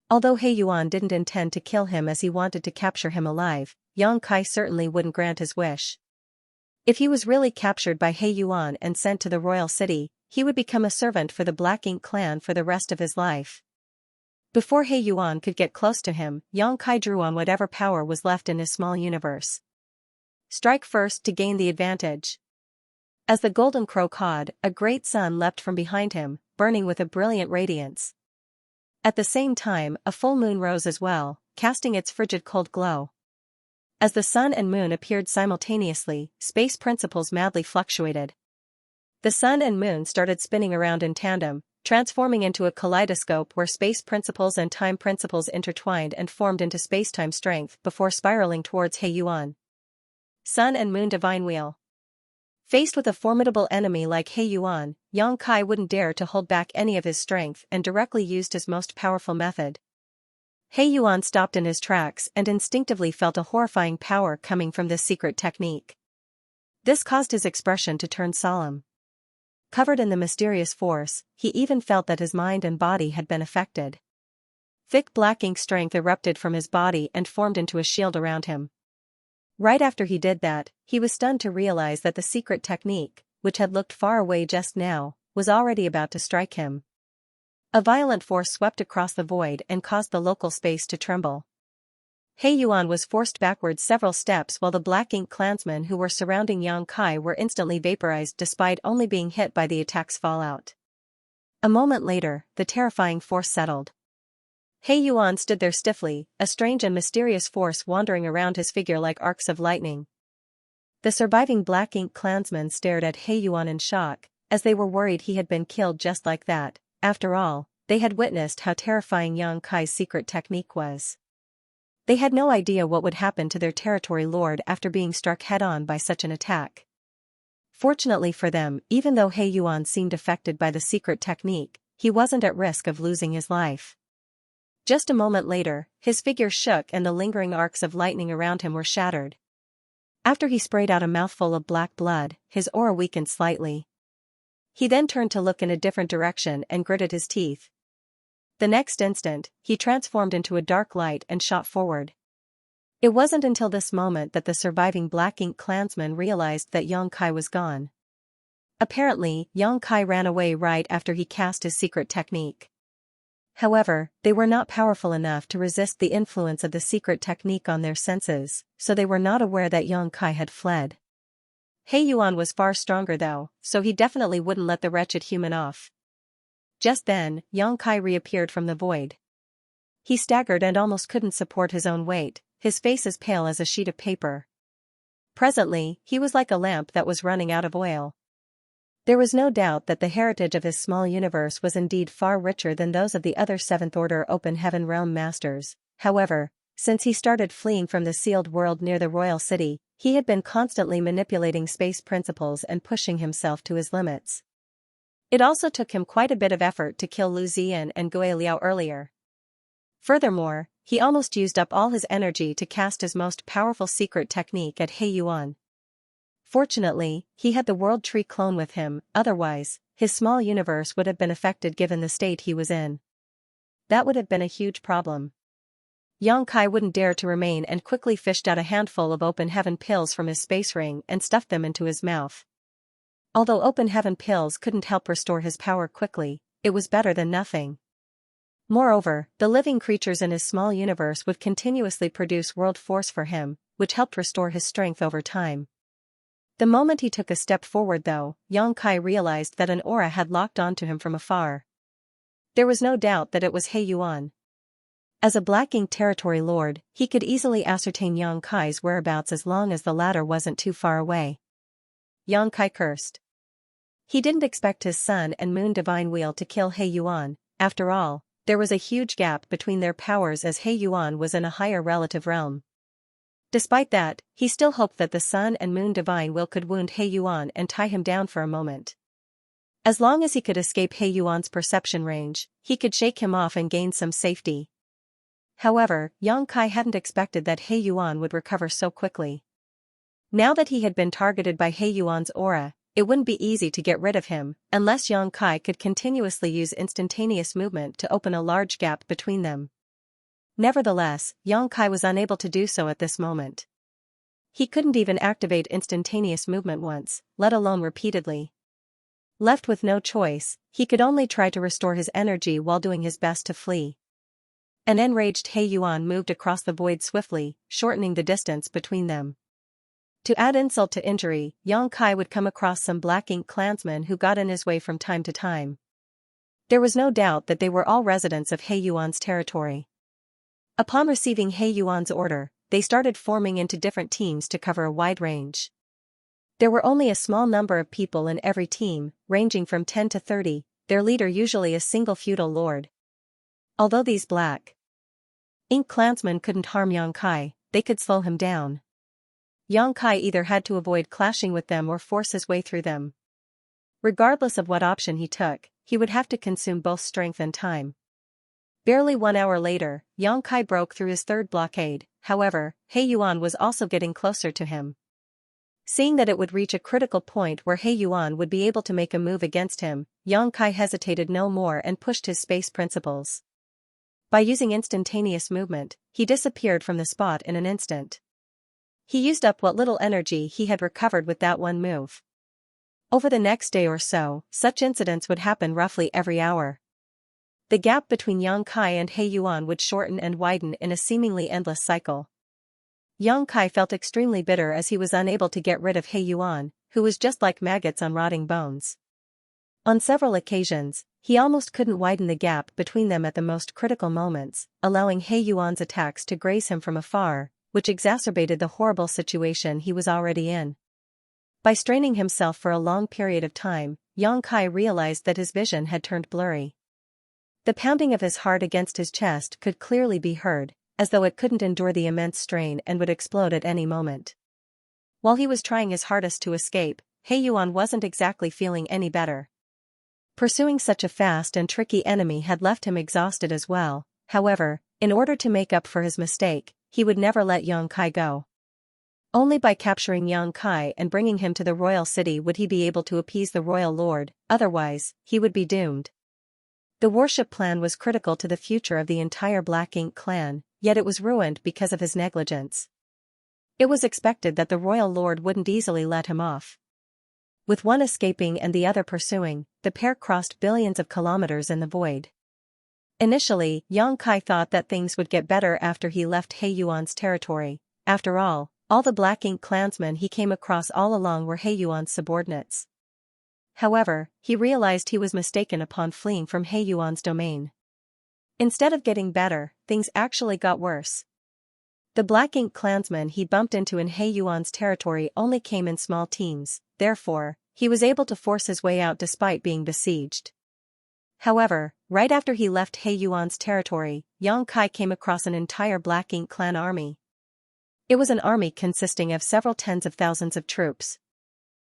S1: Although He Yuan didn't intend to kill him as he wanted to capture him alive, Yang Kai certainly wouldn't grant his wish. If he was really captured by He Yuan and sent to the royal city, he would become a servant for the Black Ink clan for the rest of his life. Before He Yuan could get close to him, Yang Kai drew on whatever power was left in his small universe. Strike first to gain the advantage. As the golden crow cawed, a great sun leapt from behind him, burning with a brilliant radiance. At the same time, a full moon rose as well, casting its frigid cold glow. As the sun and moon appeared simultaneously, space principles madly fluctuated. The sun and moon started spinning around in tandem, transforming into a kaleidoscope where space principles and time principles intertwined and formed into space-time strength before spiraling towards He Yuan. Sun and Moon Divine Wheel. Faced with a formidable enemy like He Yuan, Yang Kai wouldn't dare to hold back any of his strength and directly used his most powerful method. He Yuan stopped in his tracks and instinctively felt a horrifying power coming from this secret technique. This caused his expression to turn solemn. Covered in the mysterious force, he even felt that his mind and body had been affected. Thick black ink strength erupted from his body and formed into a shield around him. Right after he did that, he was stunned to realize that the secret technique, which had looked far away just now, was already about to strike him. A violent force swept across the void and caused the local space to tremble. He Yuan was forced backwards several steps while the Black Ink clansmen who were surrounding Yang Kai were instantly vaporized despite only being hit by the attack's fallout. A moment later, the terrifying force settled. He Yuan stood there stiffly, a strange and mysterious force wandering around his figure like arcs of lightning. The surviving Black Ink clansmen stared at He Yuan in shock, as they were worried he had been killed just like that. After all, they had witnessed how terrifying Yang Kai's secret technique was. They had no idea what would happen to their territory lord after being struck head-on by such an attack. Fortunately for them, even though He Yuan seemed affected by the secret technique, he wasn't at risk of losing his life. Just a moment later, his figure shook and the lingering arcs of lightning around him were shattered. After he sprayed out a mouthful of black blood, his aura weakened slightly. He then turned to look in a different direction and gritted his teeth. The next instant, he transformed into a dark light and shot forward. It wasn't until this moment that the surviving Black Ink clansmen realized that Yang Kai was gone. Apparently, Yang Kai ran away right after he cast his secret technique. However, they were not powerful enough to resist the influence of the secret technique on their senses, so they were not aware that Xianxia had fled. He Yuan was far stronger though, so he definitely wouldn't let the wretched human off. Just then, Xianxia reappeared from the void. He staggered and almost couldn't support his own weight, his face as pale as a sheet of paper. Presently, he was like a lamp that was running out of oil. There was no doubt that the heritage of his small universe was indeed far richer than those of the other Seventh Order Open Heaven Realm Masters. However, since he started fleeing from the sealed world near the royal city, he had been constantly manipulating space principles and pushing himself to his limits. It also took him quite a bit of effort to kill Lu Ziyan and Gui Liao earlier. Furthermore, he almost used up all his energy to cast his most powerful secret technique at He Yuan. Fortunately, he had the World Tree clone with him, otherwise, his small universe would have been affected given the state he was in. That would have been a huge problem. Xianxia wouldn't dare to remain and quickly fished out a handful of open heaven pills from his space ring and stuffed them into his mouth. Although open heaven pills couldn't help restore his power quickly, it was better than nothing. Moreover, the living creatures in his small universe would continuously produce world force for him, which helped restore his strength over time. The moment he took a step forward though, Xianxia realized that an aura had locked onto him from afar. There was no doubt that it was He Yuan. As a Black Ink territory lord, he could easily ascertain Xianxia's whereabouts as long as the latter wasn't too far away. Xianxia cursed. He didn't expect his sun and moon divine wheel to kill He Yuan. After all, there was a huge gap between their powers as He Yuan was in a higher relative realm. Despite that, he still hoped that the Sun and Moon Divine Will could wound He Yuan and tie him down for a moment. As long as he could escape He Yuan's perception range, he could shake him off and gain some safety. However, Xianxia hadn't expected that He Yuan would recover so quickly. Now that he had been targeted by He Yuan's aura, it wouldn't be easy to get rid of him, unless Xianxia could continuously use instantaneous movement to open a large gap between them. Nevertheless, Xianxia was unable to do so at this moment. He couldn't even activate instantaneous movement once, let alone repeatedly. Left with no choice, he could only try to restore his energy while doing his best to flee. An enraged He Yuan moved across the void swiftly, shortening the distance between them. To add insult to injury, Xianxia would come across some Black Ink clansmen who got in his way from time to time. There was no doubt that they were all residents of He Yuan's territory. Upon receiving He Yuan's order, they started forming into different teams to cover a wide range. There were only a small number of people in every team, ranging from 10 to 30, their leader usually a single feudal lord. Although these Black Ink clansmen couldn't harm Xianxia, they could slow him down. Xianxia either had to avoid clashing with them or force his way through them. Regardless of what option he took, he would have to consume both strength and time. Barely 1 hour later, Xianxia broke through his third blockade. However, He Yuan was also getting closer to him. Seeing that it would reach a critical point where He Yuan would be able to make a move against him, Xianxia hesitated no more and pushed his space principles. By using instantaneous movement, he disappeared from the spot in an instant. He used up what little energy he had recovered with that one move. Over the next day or so, such incidents would happen roughly every hour. The gap between Xianxia and He Yuan would shorten and widen in a seemingly endless cycle. Xianxia felt extremely bitter as he was unable to get rid of He Yuan, who was just like maggots on rotting bones. On several occasions, he almost couldn't widen the gap between them at the most critical moments, allowing He Yuan's attacks to graze him from afar, which exacerbated the horrible situation he was already in. By straining himself for a long period of time, Xianxia realized that his vision had turned blurry. The pounding of his heart against his chest could clearly be heard, as though it couldn't endure the immense strain and would explode at any moment. While he was trying his hardest to escape, He Yuan wasn't exactly feeling any better. Pursuing such a fast and tricky enemy had left him exhausted as well. However, in order to make up for his mistake, he would never let Xianxia go. Only by capturing Xianxia and bringing him to the royal city would he be able to appease the royal lord, otherwise, he would be doomed. The worship plan was critical to the future of the entire Black Ink clan, yet it was ruined because of his negligence. It was expected that the royal lord wouldn't easily let him off. With one escaping and the other pursuing, the pair crossed billions of kilometers in the void. Initially, Yang Kai thought that things would get better after he left He Yuan's territory. After all the Black Ink clansmen he came across all along were He Yuan's subordinates. However, he realized he was mistaken upon fleeing from He Yuan's domain. Instead of getting better, things actually got worse. The Black Ink clansmen he bumped into in He Yuan's territory only came in small teams, therefore, he was able to force his way out despite being besieged. However, right after he left He Yuan's territory, Yang Kai came across an entire Black Ink clan army. It was an army consisting of several tens of thousands of troops.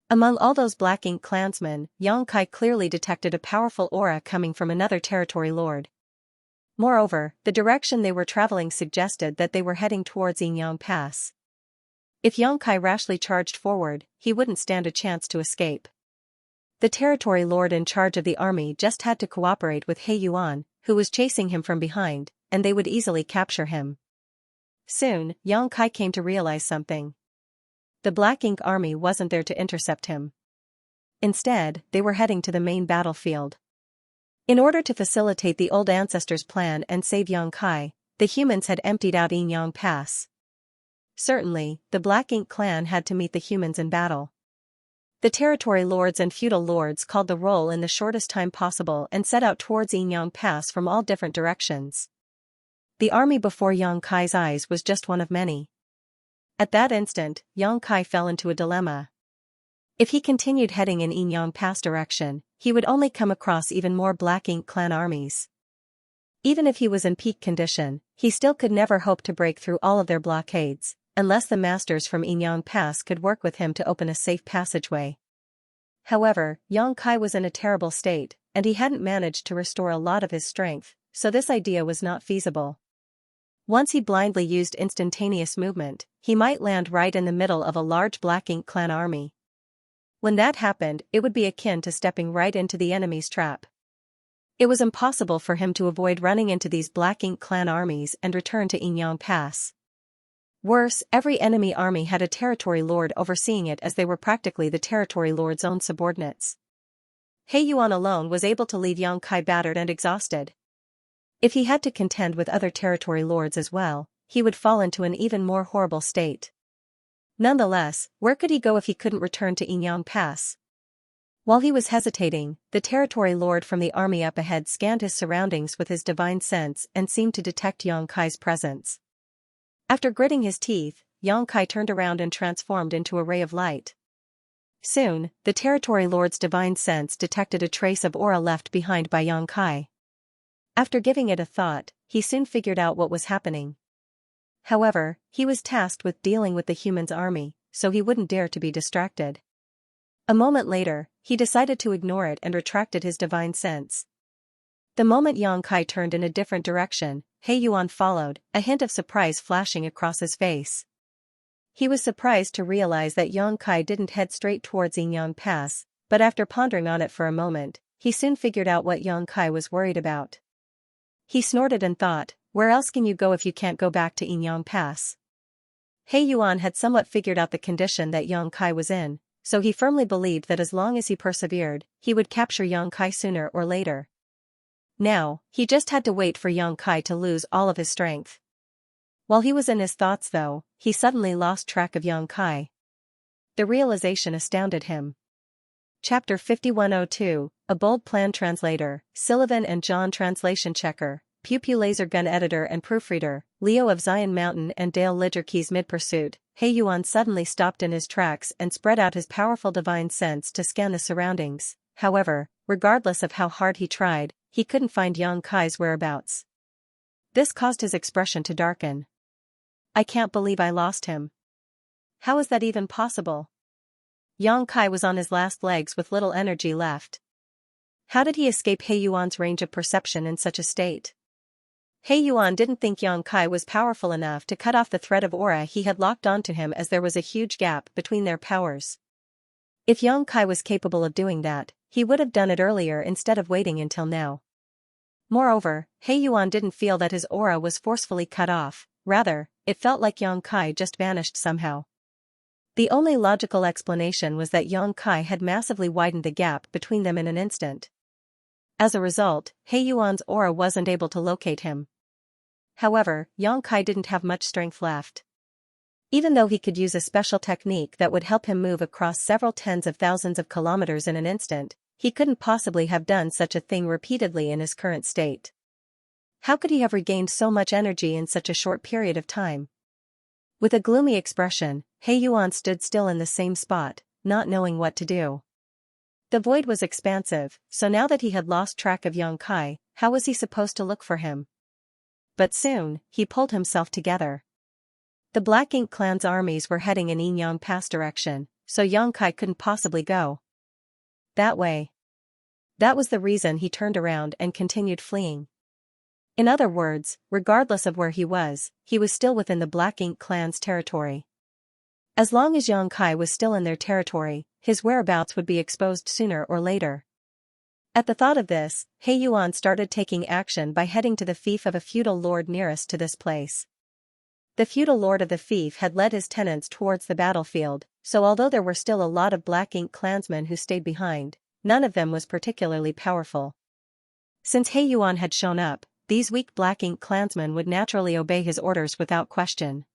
S1: Among all those Black Ink clansmen, Yang Kai clearly detected a powerful aura coming from another territory lord. Moreover, the direction they were traveling suggested that they were heading towards Yinyang Pass. If Yang Kai rashly charged forward, he wouldn't stand a chance to escape. The territory lord in charge of the army just had to cooperate with He Yuan, who was chasing him from behind, and they would easily capture him. Soon, Yang Kai came to realize something. The Black Ink army wasn't there to intercept him. Instead, they were heading to the main battlefield. In order to facilitate the old ancestors' plan and save Yang Kai, the humans had emptied out Yinyang Pass. Certainly, the Black Ink clan had to meet the humans in battle. The territory lords and feudal lords called the roll in the shortest time possible and set out towards Yinyang Pass from all different directions. The army before Yang Kai's eyes was just one of many. At that instant, Yang Kai fell into a dilemma. If he continued heading in Yinyang Pass direction, he would only come across even more Black Ink clan armies. Even if he was in peak condition, he still could never hope to break through all of their blockades, unless the masters from Yinyang Pass could work with him to open a safe passageway. However, Yang Kai was in a terrible state, and he hadn't managed to restore a lot of his strength, so this idea was not feasible. Once he blindly used instantaneous movement, he might land right in the middle of a large Black Ink clan army. When that happened, it would be akin to stepping right into the enemy's trap. It was impossible for him to avoid running into these Black Ink clan armies and return to Yinyang Pass. Worse, every enemy army had a territory lord overseeing it, as they were practically the territory lord's own subordinates. He Yuan alone was able to leave Yang Kai battered and exhausted. If he had to contend with other territory lords as well, he would fall into an even more horrible state. Nonetheless, where could he go if he couldn't return to Yinyang Pass? While he was hesitating, the territory lord from the army up ahead scanned his surroundings with his divine sense and seemed to detect Yang Kai's presence. After gritting his teeth, Yang Kai turned around and transformed into a ray of light. Soon, the territory lord's divine sense detected a trace of aura left behind by Yang Kai. After giving it a thought, he soon figured out what was happening. However, he was tasked with dealing with the humans' army, so he wouldn't dare to be distracted. A moment later, he decided to ignore it and retracted his divine sense. The moment Yang Kai turned in a different direction, He Yuan followed, a hint of surprise flashing across his face. He was surprised to realize that Yang Kai didn't head straight towards Yinyang Pass, but after pondering on it for a moment, he soon figured out what Yang Kai was worried about. He snorted and thought, where else can you go if you can't go back to Yinyang Pass? He Yuan had somewhat figured out the condition that Yang Kai was in, so he firmly believed that as long as he persevered, he would capture Yang Kai sooner or later. Now, he just had to wait for Yang Kai to lose all of his strength. While he was in his thoughts though, he suddenly lost track of Yang Kai. The realization astounded him. Chapter 5102, A Bold Plan Translator, Sullivan and John Translation Checker, Pew Pew Laser Gun Editor and Proofreader, Leo of Zion Mountain and Dale Lidgerkeys mid-pursuit. He Yuan suddenly stopped in his tracks and spread out his powerful divine sense to scan the surroundings. However, regardless of how hard he tried, he couldn't find Yang Kai's whereabouts. This caused his expression to darken. I can't believe I lost him. How is that even possible? Yang Kai was on his last legs with little energy left. How did he escape He Yuan's range of perception in such a state? He Yuan didn't think Yang Kai was powerful enough to cut off the thread of aura he had locked onto him, as there was a huge gap between their powers. If Yang Kai was capable of doing that, he would have done it earlier instead of waiting until now. Moreover, He Yuan didn't feel that his aura was forcefully cut off, rather, it felt like Yang Kai just vanished somehow. The only logical explanation was that Yang Kai had massively widened the gap between them in an instant. As a result, He Yuan's aura wasn't able to locate him. However, Yang Kai didn't have much strength left. Even though he could use a special technique that would help him move across several tens of thousands of kilometers in an instant, he couldn't possibly have done such a thing repeatedly in his current state. How could he have regained so much energy in such a short period of time? With a gloomy expression, He Yuan stood still in the same spot, not knowing what to do. The void was expansive, so now that he had lost track of Yang Kai, how was he supposed to look for him? But soon, he pulled himself together. The Black Ink clan's armies were heading in Yin-Yang Pass direction, so Yang Kai couldn't possibly go that way. That was the reason he turned around and continued fleeing. In other words, regardless of where he was still within the Black Ink clan's territory. As long as Yang Kai was still in their territory, his whereabouts would be exposed sooner or later. At the thought of this, He Yuan started taking action by heading to the fief of a feudal lord nearest to this place. The feudal lord of the fief had led his tenants towards the battlefield, so although there were still a lot of Black Ink clansmen who stayed behind, none of them was particularly powerful. Since He Yuan had shown up, these weak Black Ink clansmen would naturally obey his orders without question.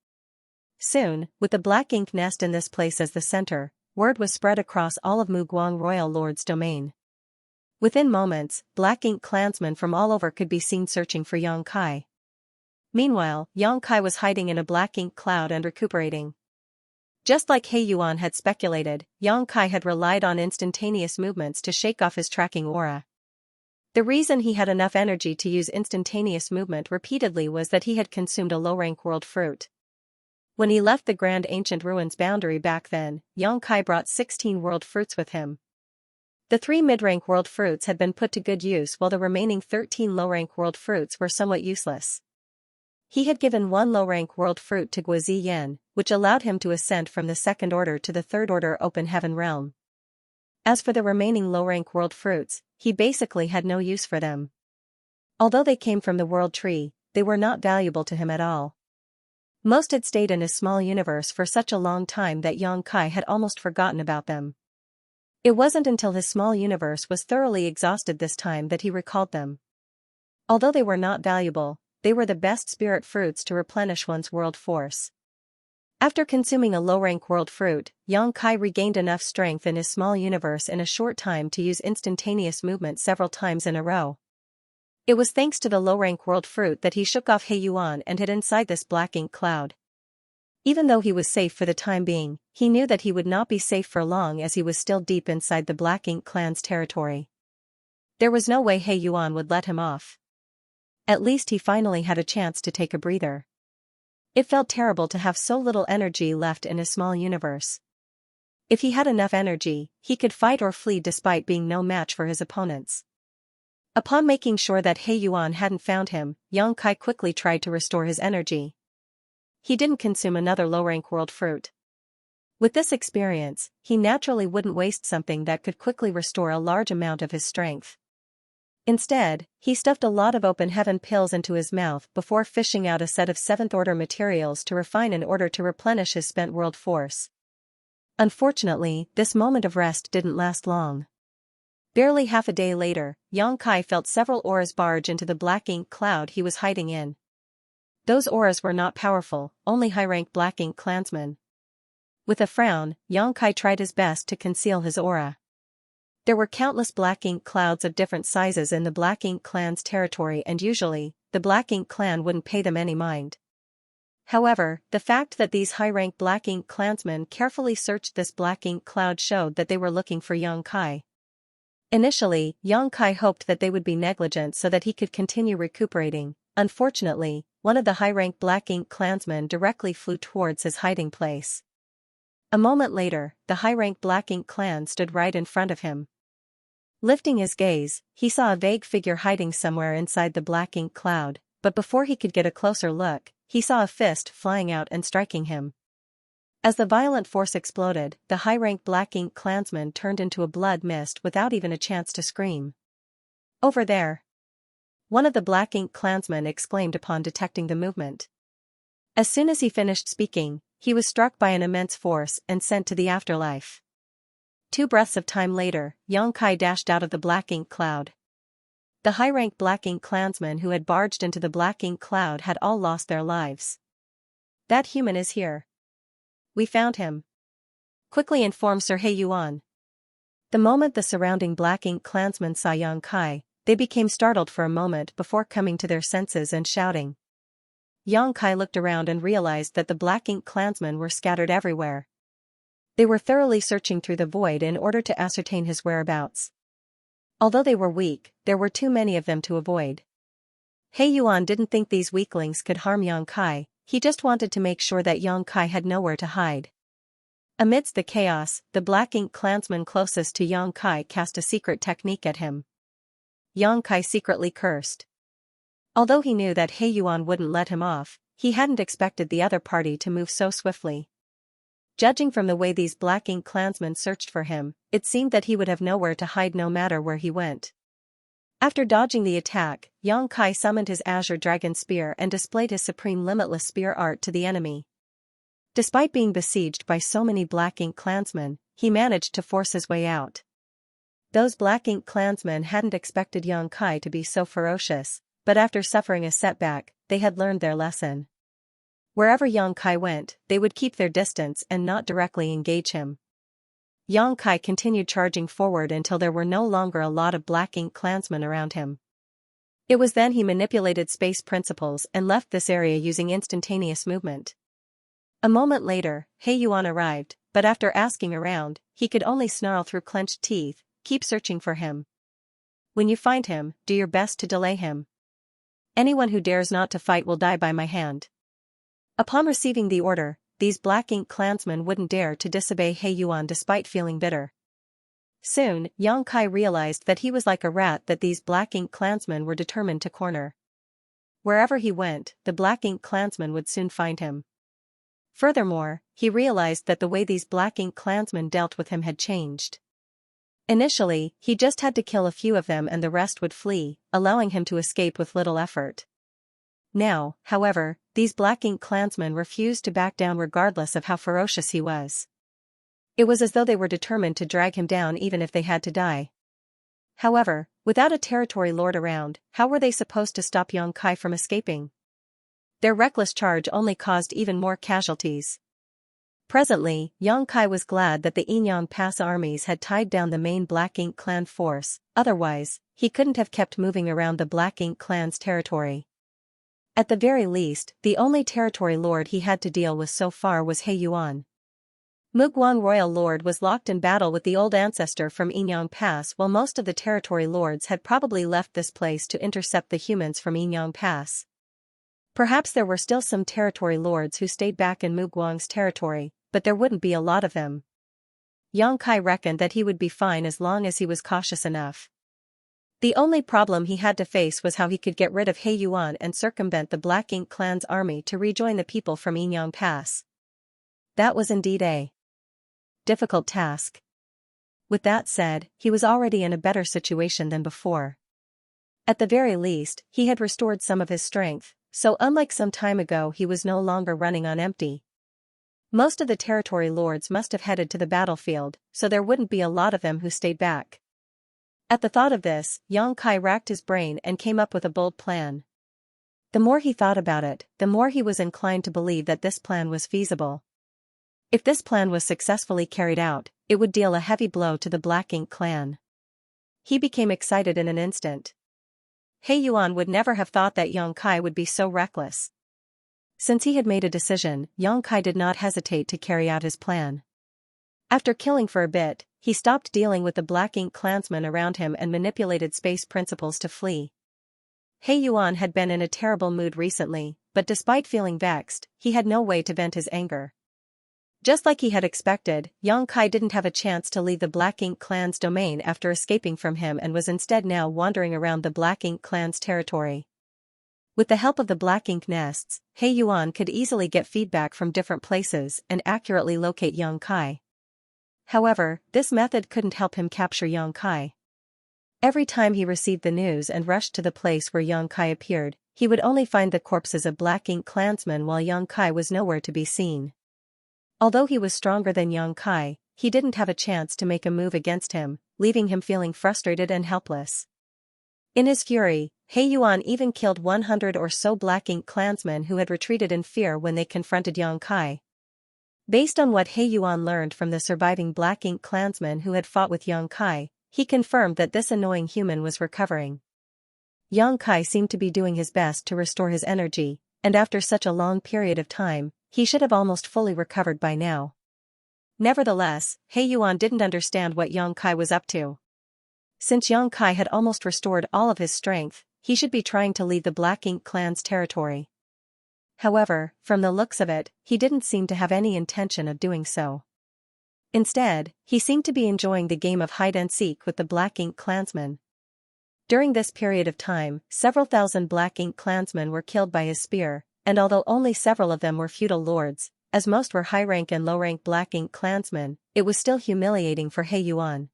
S1: Soon, with the Black Ink nest in this place as the center, word was spread across all of Muguang Royal Lord's domain. Within moments, Black Ink clansmen from all over could be seen searching for Yang Kai. Meanwhile, Yang Kai was hiding in a Black Ink cloud and recuperating. Just like He Yuan had speculated, Yang Kai had relied on instantaneous movements to shake off his tracking aura. The reason he had enough energy to use instantaneous movement repeatedly was that he had consumed a low-rank world fruit. When he left the Grand Ancient Ruins boundary back then, Yang Kai brought 16 world fruits with him. The 3 mid-rank world fruits had been put to good use while the remaining 13 low-rank world fruits were somewhat useless. He had given 1 low-rank world fruit to Guozi Yan, which allowed him to ascend from the second order to the third order open heaven realm. As for the remaining low-rank world fruits, he basically had no use for them. Although they came from the world tree, they were not valuable to him at all. Most had stayed in his small universe for such a long time that Yang Kai had almost forgotten about them. It wasn't until his small universe was thoroughly exhausted this time that he recalled them. Although they were not valuable, they were the best spirit fruits to replenish one's world force. After consuming a low-rank world fruit, Yang Kai regained enough strength in his small universe in a short time to use instantaneous movement several times in a row. It was thanks to the low-rank world fruit that he shook off He Yuan and hid inside this Black Ink cloud. Even though he was safe for the time being, he knew that he would not be safe for long as he was still deep inside the Black Ink clan's territory. There was no way He Yuan would let him off. At least he finally had a chance to take a breather. It felt terrible to have so little energy left in his small universe. If he had enough energy, he could fight or flee despite being no match for his opponents. Upon making sure that He Yuan hadn't found him, Yang Kai quickly tried to restore his energy. He didn't consume another low-rank world fruit. With this experience, he naturally wouldn't waste something that could quickly restore a large amount of his strength. Instead, he stuffed a lot of open heaven pills into his mouth before fishing out a set of 7th-order materials to refine in order to replenish his spent world force. Unfortunately, this moment of rest didn't last long. Barely half a day later, Yang Kai felt several auras barge into the Black Ink cloud he was hiding in. Those auras were not powerful, only high-rank Black Ink clansmen. With a frown, Yang Kai tried his best to conceal his aura. There were countless Black Ink clouds of different sizes in the Black Ink clan's territory, and usually, the Black Ink clan wouldn't pay them any mind. However, the fact that these high-rank Black Ink clansmen carefully searched this Black Ink cloud showed that they were looking for Yang Kai. Initially, Yang Kai hoped that they would be negligent so that he could continue recuperating. Unfortunately, one of the high-rank Black Ink clansmen directly flew towards his hiding place. A moment later, the high-rank Black Ink clan stood right in front of him. Lifting his gaze, he saw a vague figure hiding somewhere inside the Black Ink cloud, but before he could get a closer look, he saw a fist flying out and striking him. As the violent force exploded, the high-rank Black Ink clansman turned into a blood mist without even a chance to scream. "Over there!" one of the Black Ink clansmen exclaimed upon detecting the movement. As soon as he finished speaking, he was struck by an immense force and sent to the afterlife. 2 breaths of time later, Yang Kai dashed out of the Black Ink cloud. The high-rank Black Ink clansmen who had barged into the Black Ink cloud had all lost their lives. "That human is here. We found him," quickly informed Sir He Yuan. The moment the surrounding Black Ink clansmen saw Yang Kai, they became startled for a moment before coming to their senses and shouting. Yang Kai looked around and realized that the Black Ink clansmen were scattered everywhere. They were thoroughly searching through the void in order to ascertain his whereabouts. Although they were weak, there were too many of them to avoid. He Yuan didn't think these weaklings could harm Yang Kai, he just wanted to make sure that Yang Kai had nowhere to hide. Amidst the chaos, the Black Ink clansman closest to Yang Kai cast a secret technique at him. Yang Kai secretly cursed. Although he knew that He Yuan wouldn't let him off, he hadn't expected the other party to move so swiftly. Judging from the way these Black Ink clansmen searched for him, it seemed that he would have nowhere to hide no matter where he went. After dodging the attack, Yang Kai summoned his Azure Dragon Spear and displayed his supreme limitless spear art to the enemy. Despite being besieged by so many Black Ink clansmen, he managed to force his way out. Those Black Ink clansmen hadn't expected Yang Kai to be so ferocious, but after suffering a setback, they had learned their lesson. Wherever Yang Kai went, they would keep their distance and not directly engage him. Yang Kai continued charging forward until there were no longer a lot of Black Ink clansmen around him. It was then he manipulated space principles and left this area using instantaneous movement. A moment later, He Yuan arrived, but after asking around, he could only snarl through clenched teeth, "Keep searching for him. When you find him, do your best to delay him. Anyone who dares not to fight will die by my hand." Upon receiving the order, these Black Ink clansmen wouldn't dare to disobey He Yuan despite feeling bitter. Soon, Yang Kai realized that he was like a rat that these Black Ink clansmen were determined to corner. Wherever he went, the Black Ink clansmen would soon find him. Furthermore, he realized that the way these Black Ink clansmen dealt with him had changed. Initially, he just had to kill a few of them and the rest would flee, allowing him to escape with little effort. Now, however, these Black Ink clansmen refused to back down regardless of how ferocious he was. It was as though they were determined to drag him down even if they had to die. However, without a territory lord around, how were they supposed to stop Yang Kai from escaping? Their reckless charge only caused even more casualties. Presently, Yang Kai was glad that the Yinyang Pass armies had tied down the main Black Ink clan force, otherwise, he couldn't have kept moving around the Black Ink clan's territory. At the very least, the only territory lord he had to deal with so far was He Yuan. Muguan Royal Lord was locked in battle with the old ancestor from Yinyang Pass while most of the territory lords had probably left this place to intercept the humans from Yinyang Pass. Perhaps there were still some territory lords who stayed back in Muguang's territory, but there wouldn't be a lot of them. Yang Kai reckoned that he would be fine as long as he was cautious enough. The only problem he had to face was how he could get rid of He Yuan and circumvent the Black Ink clan's army to rejoin the people from Yinyang Pass. That was indeed a difficult task. With that said, he was already in a better situation than before. At the very least, he had restored some of his strength, so unlike some time ago he was no longer running on empty. Most of the territory lords must have headed to the battlefield, so there wouldn't be a lot of them who stayed back. At the thought of this, Yang Kai racked his brain and came up with a bold plan. The more he thought about it, the more he was inclined to believe that this plan was feasible. If this plan was successfully carried out, it would deal a heavy blow to the Black Ink clan. He became excited in an instant. He Yuan would never have thought that Yang Kai would be so reckless. Since he had made a decision, Yang Kai did not hesitate to carry out his plan. After killing for a bit, he stopped dealing with the Black Ink clansmen around him and manipulated space principles to flee. He Yuan had been in a terrible mood recently, but despite feeling vexed, he had no way to vent his anger. Just like he had expected, Yang Kai didn't have a chance to leave the Black Ink clan's domain after escaping from him and was instead now wandering around the Black Ink clan's territory. With the help of the Black Ink nests, He Yuan could easily get feedback from different places and accurately locate Yang Kai. However, this method couldn't help him capture Yang Kai. Every time he received the news and rushed to the place where Yang Kai appeared, he would only find the corpses of Black Ink clansmen while Yang Kai was nowhere to be seen. Although he was stronger than Yang Kai, he didn't have a chance to make a move against him, leaving him feeling frustrated and helpless. In his fury, He Yuan even killed 100 or so Black Ink clansmen who had retreated in fear when they confronted Yang Kai. Based on what He Yuan learned from the surviving Black Ink clansmen who had fought with Yang Kai, he confirmed that this annoying human was recovering. Yang Kai seemed to be doing his best to restore his energy, and after such a long period of time, he should have almost fully recovered by now. Nevertheless, He Yuan didn't understand what Yang Kai was up to. Since Yang Kai had almost restored all of his strength, he should be trying to leave the Black Ink clan's territory. However, from the looks of it, he didn't seem to have any intention of doing so. Instead, he seemed to be enjoying the game of hide-and-seek with the Black Ink clansmen. During this period of time, several thousand Black Ink clansmen were killed by his spear, and although only several of them were feudal lords, as most were high-rank and low-rank Black Ink clansmen, it was still humiliating for He Yuan.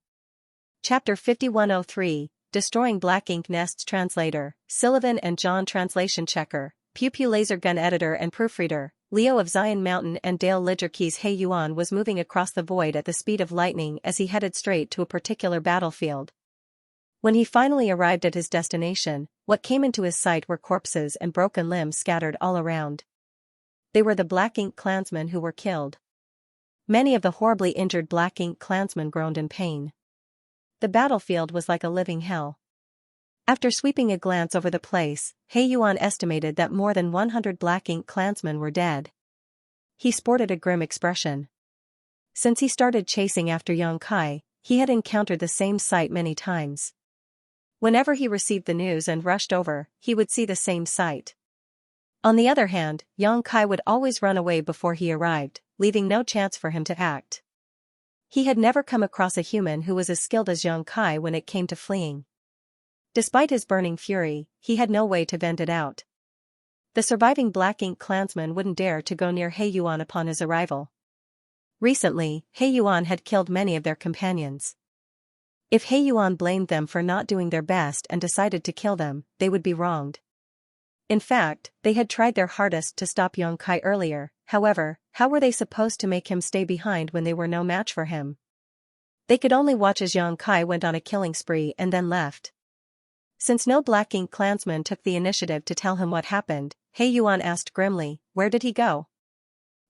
S1: Chapter 5103, Destroying Black Ink Nests. Translator, Sullivan and John. Translation checker, Pew Pew laser gun editor and proofreader, Leo of Zion Mountain and Dale Lidgerkeys. He Yuan was moving across the void at the speed of lightning as he headed straight to a particular battlefield. When he finally arrived at his destination, what came into his sight were corpses and broken limbs scattered all around. They were the Black Ink clansmen who were killed. Many of the horribly injured Black Ink clansmen groaned in pain. The battlefield was like a living hell. After sweeping a glance over the place, He Yuan estimated that more than 100 Black Ink clansmen were dead. He sported a grim expression. Since he started chasing after Yang Kai, he had encountered the same sight many times. Whenever he received the news and rushed over, he would see the same sight. On the other hand, Yang Kai would always run away before he arrived, leaving no chance for him to act. He had never come across a human who was as skilled as Yang Kai when it came to fleeing. Despite his burning fury, he had no way to vent it out. The surviving Black Ink clansmen wouldn't dare to go near He Yuan upon his arrival. Recently, He Yuan had killed many of their companions. If He Yuan blamed them for not doing their best and decided to kill them, they would be wronged. In fact, they had tried their hardest to stop Yang Kai earlier. However, how were they supposed to make him stay behind when they were no match for him? They could only watch as Yang Kai went on a killing spree and then left. Since no Black Ink clansman took the initiative to tell him what happened, He Yuan asked grimly, "Where did he go?"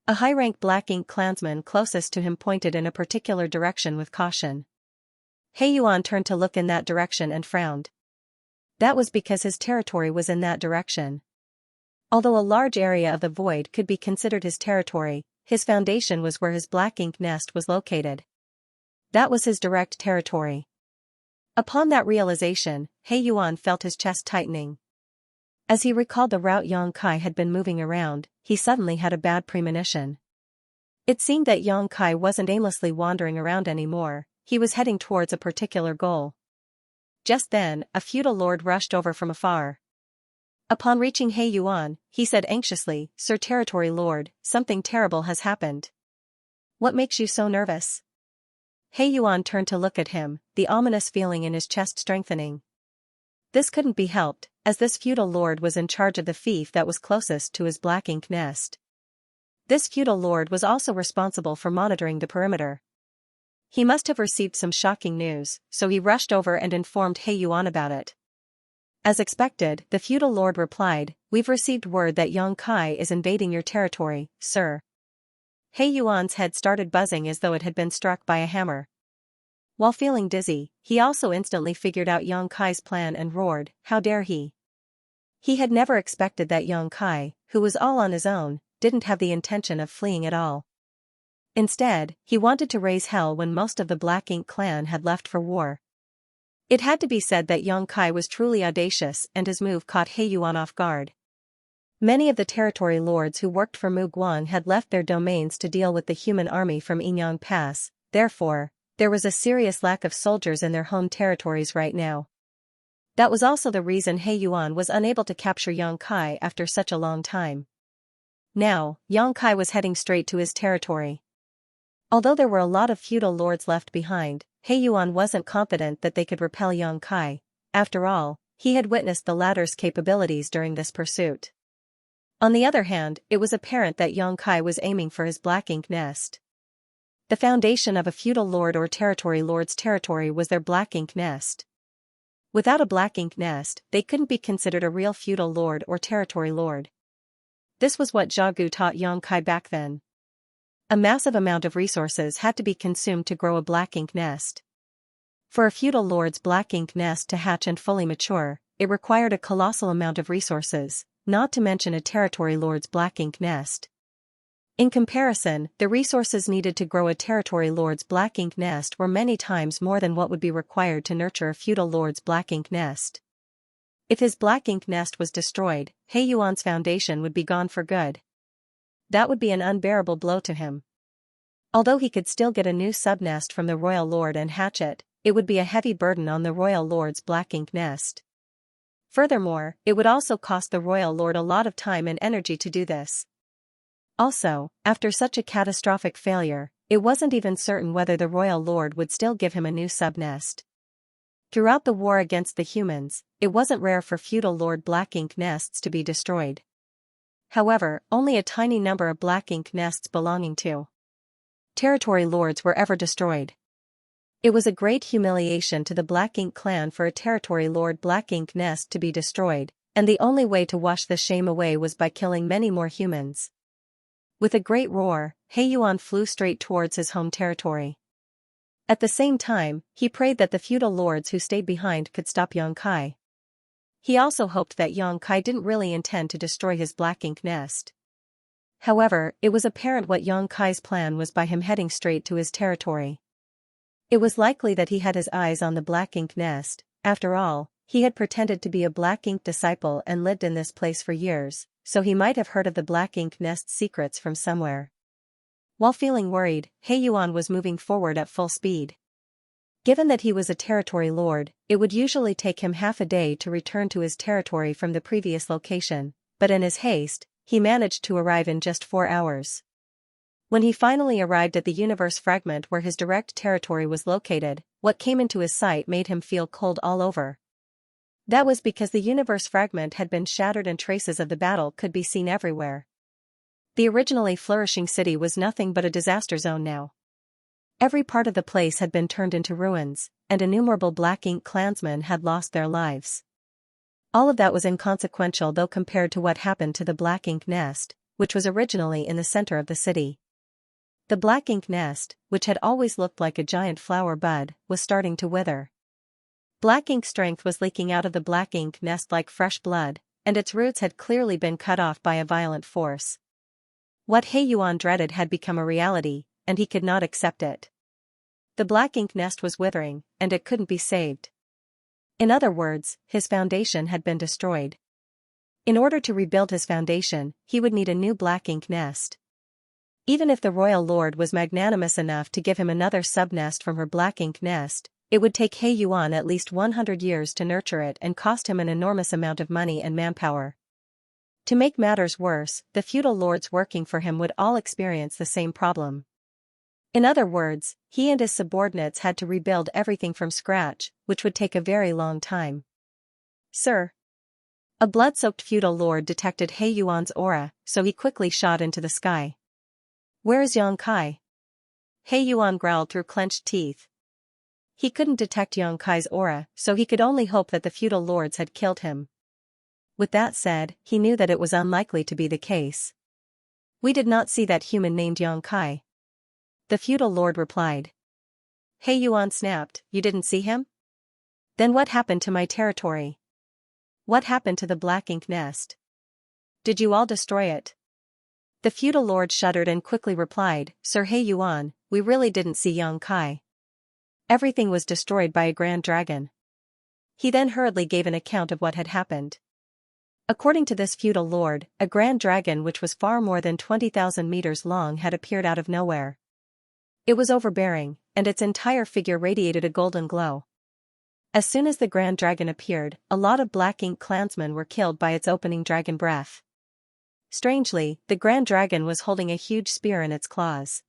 S1: A high-rank Black Ink clansman closest to him pointed in a particular direction with caution. He Yuan turned to look in that direction and frowned. That was because his territory was in that direction. Although a large area of the void could be considered his territory, his foundation was where his Black Ink nest was located. That was his direct territory. Upon that realization, He Yuan felt his chest tightening. As he recalled the route Yang Kai had been moving around, he suddenly had a bad premonition. It seemed that Yang Kai wasn't aimlessly wandering around anymore, he was heading towards a particular goal. Just then, a feudal lord rushed over from afar. Upon reaching He Yuan, he said anxiously, "Sir Territory Lord, something terrible has happened. What makes you so nervous?" He Yuan turned to look at him, the ominous feeling in his chest strengthening. This couldn't be helped, as this feudal lord was in charge of the fief that was closest to his Black Ink nest. This feudal lord was also responsible for monitoring the perimeter. He must have received some shocking news, so he rushed over and informed He Yuan about it. As expected, the feudal lord replied, "We've received word that Yang Kai is invading your territory, sir." He Yuan's head started buzzing as though it had been struck by a hammer. While feeling dizzy, he also instantly figured out Yang Kai's plan and roared, "How dare he!" He had never expected that Yang Kai, who was all on his own, didn't have the intention of fleeing at all. Instead, he wanted to raise hell when most of the Black Ink clan had left for war. It had to be said that Yang Kai was truly audacious and his move caught He Yuan off guard. Many of the territory lords who worked for Mu Guan had left their domains to deal with the human army from Yinyang Pass, therefore, there was a serious lack of soldiers in their home territories right now. That was also the reason He Yuan was unable to capture Yang Kai after such a long time. Now, Yang Kai was heading straight to his territory. Although there were a lot of feudal lords left behind, He Yuan wasn't confident that they could repel Yang Kai. After all, he had witnessed the latter's capabilities during this pursuit. On the other hand, it was apparent that Yang Kai was aiming for his Black Ink nest. The foundation of a feudal lord or territory lord's territory was their Black Ink nest. Without a black ink nest, they couldn't be considered a real feudal lord or territory lord. This was what Xiaogu taught Yongkai back then. A massive amount of resources had to be consumed to grow a black ink nest. For a feudal lord's black ink nest to hatch and fully mature, it required a colossal amount of resources, not to mention a territory lord's black ink nest. In comparison, the resources needed to grow a territory lord's black ink nest were many times more than what would be required to nurture a feudal lord's black ink nest. If his black ink nest was destroyed, He Yuan's foundation would be gone for good. That would be an unbearable blow to him. Although he could still get a new subnest from the royal lord and hatch it, it would be a heavy burden on the royal lord's black ink nest. Furthermore, it would also cost the royal lord a lot of time and energy to do this. Also, after such a catastrophic failure, it wasn't even certain whether the royal lord would still give him a new subnest. Throughout the war against the humans, it wasn't rare for feudal lord black ink nests to be destroyed. However, only a tiny number of black ink nests belonging to territory lords were ever destroyed. It was a great humiliation to the Black Ink clan for a territory lord black ink nest to be destroyed, and the only way to wash the shame away was by killing many more humans. With a great roar, He Yuan flew straight towards his home territory. At the same time, he prayed that the feudal lords who stayed behind could stop Yongkai. He also hoped that Yongkai didn't really intend to destroy his black ink nest. However, it was apparent what Yongkai's plan was by him heading straight to his territory. It was likely that he had his eyes on the black ink nest. After all, he had pretended to be a black ink disciple and lived in this place for years, so he might have heard of the black ink nest's secrets from somewhere. While feeling worried, He Yuan was moving forward at full speed. Given that he was a territory lord, it would usually take him half a day to return to his territory from the previous location, but in his haste, he managed to arrive in just 4 hours. When he finally arrived at the universe fragment where his direct territory was located, what came into his sight made him feel cold all over. That was because the universe fragment had been shattered and traces of the battle could be seen everywhere. The originally flourishing city was nothing but a disaster zone now. Every part of the place had been turned into ruins, and innumerable Black Ink clansmen had lost their lives. All of that was inconsequential though compared to what happened to the Black Ink nest, which was originally in the center of the city. The black ink nest, which had always looked like a giant flower bud, was starting to wither. Black ink strength was leaking out of the black ink nest like fresh blood, and its roots had clearly been cut off by a violent force. What He Yuan dreaded had become a reality, and he could not accept it. The black ink nest was withering, and it couldn't be saved. In other words, his foundation had been destroyed. In order to rebuild his foundation, he would need a new black ink nest. Even if the royal lord was magnanimous enough to give him another subnest from her black ink nest, it would take He Yuan at least 100 years to nurture it and cost him an enormous amount of money and manpower. To make matters worse, the feudal lords working for him would all experience the same problem. In other words, he and his subordinates had to rebuild everything from scratch, which would take a very long time. Sir. A blood-soaked feudal lord detected He Yuan's aura, so he quickly shot into the sky. Where is Yongkai? He Yuan growled through clenched teeth. He couldn't detect Yongkai's aura, so he could only hope that the feudal lords had killed him. With that said, he knew that it was unlikely to be the case. We did not see that human named Yongkai. The feudal lord replied. He Yuan snapped, you didn't see him? Then what happened to my territory? What happened to the black ink nest? Did you all destroy it? The feudal lord shuddered and quickly replied, Sir He Yuan, we really didn't see Yongkai. Everything was destroyed by a grand dragon. He then hurriedly gave an account of what had happened. According to this feudal lord, a grand dragon which was far more than 20,000 meters long had appeared out of nowhere. It was overbearing, and its entire figure radiated a golden glow. As soon as the grand dragon appeared, a lot of black ink clansmen were killed by its opening dragon breath. Strangely, the grand dragon was holding a huge spear in its claws.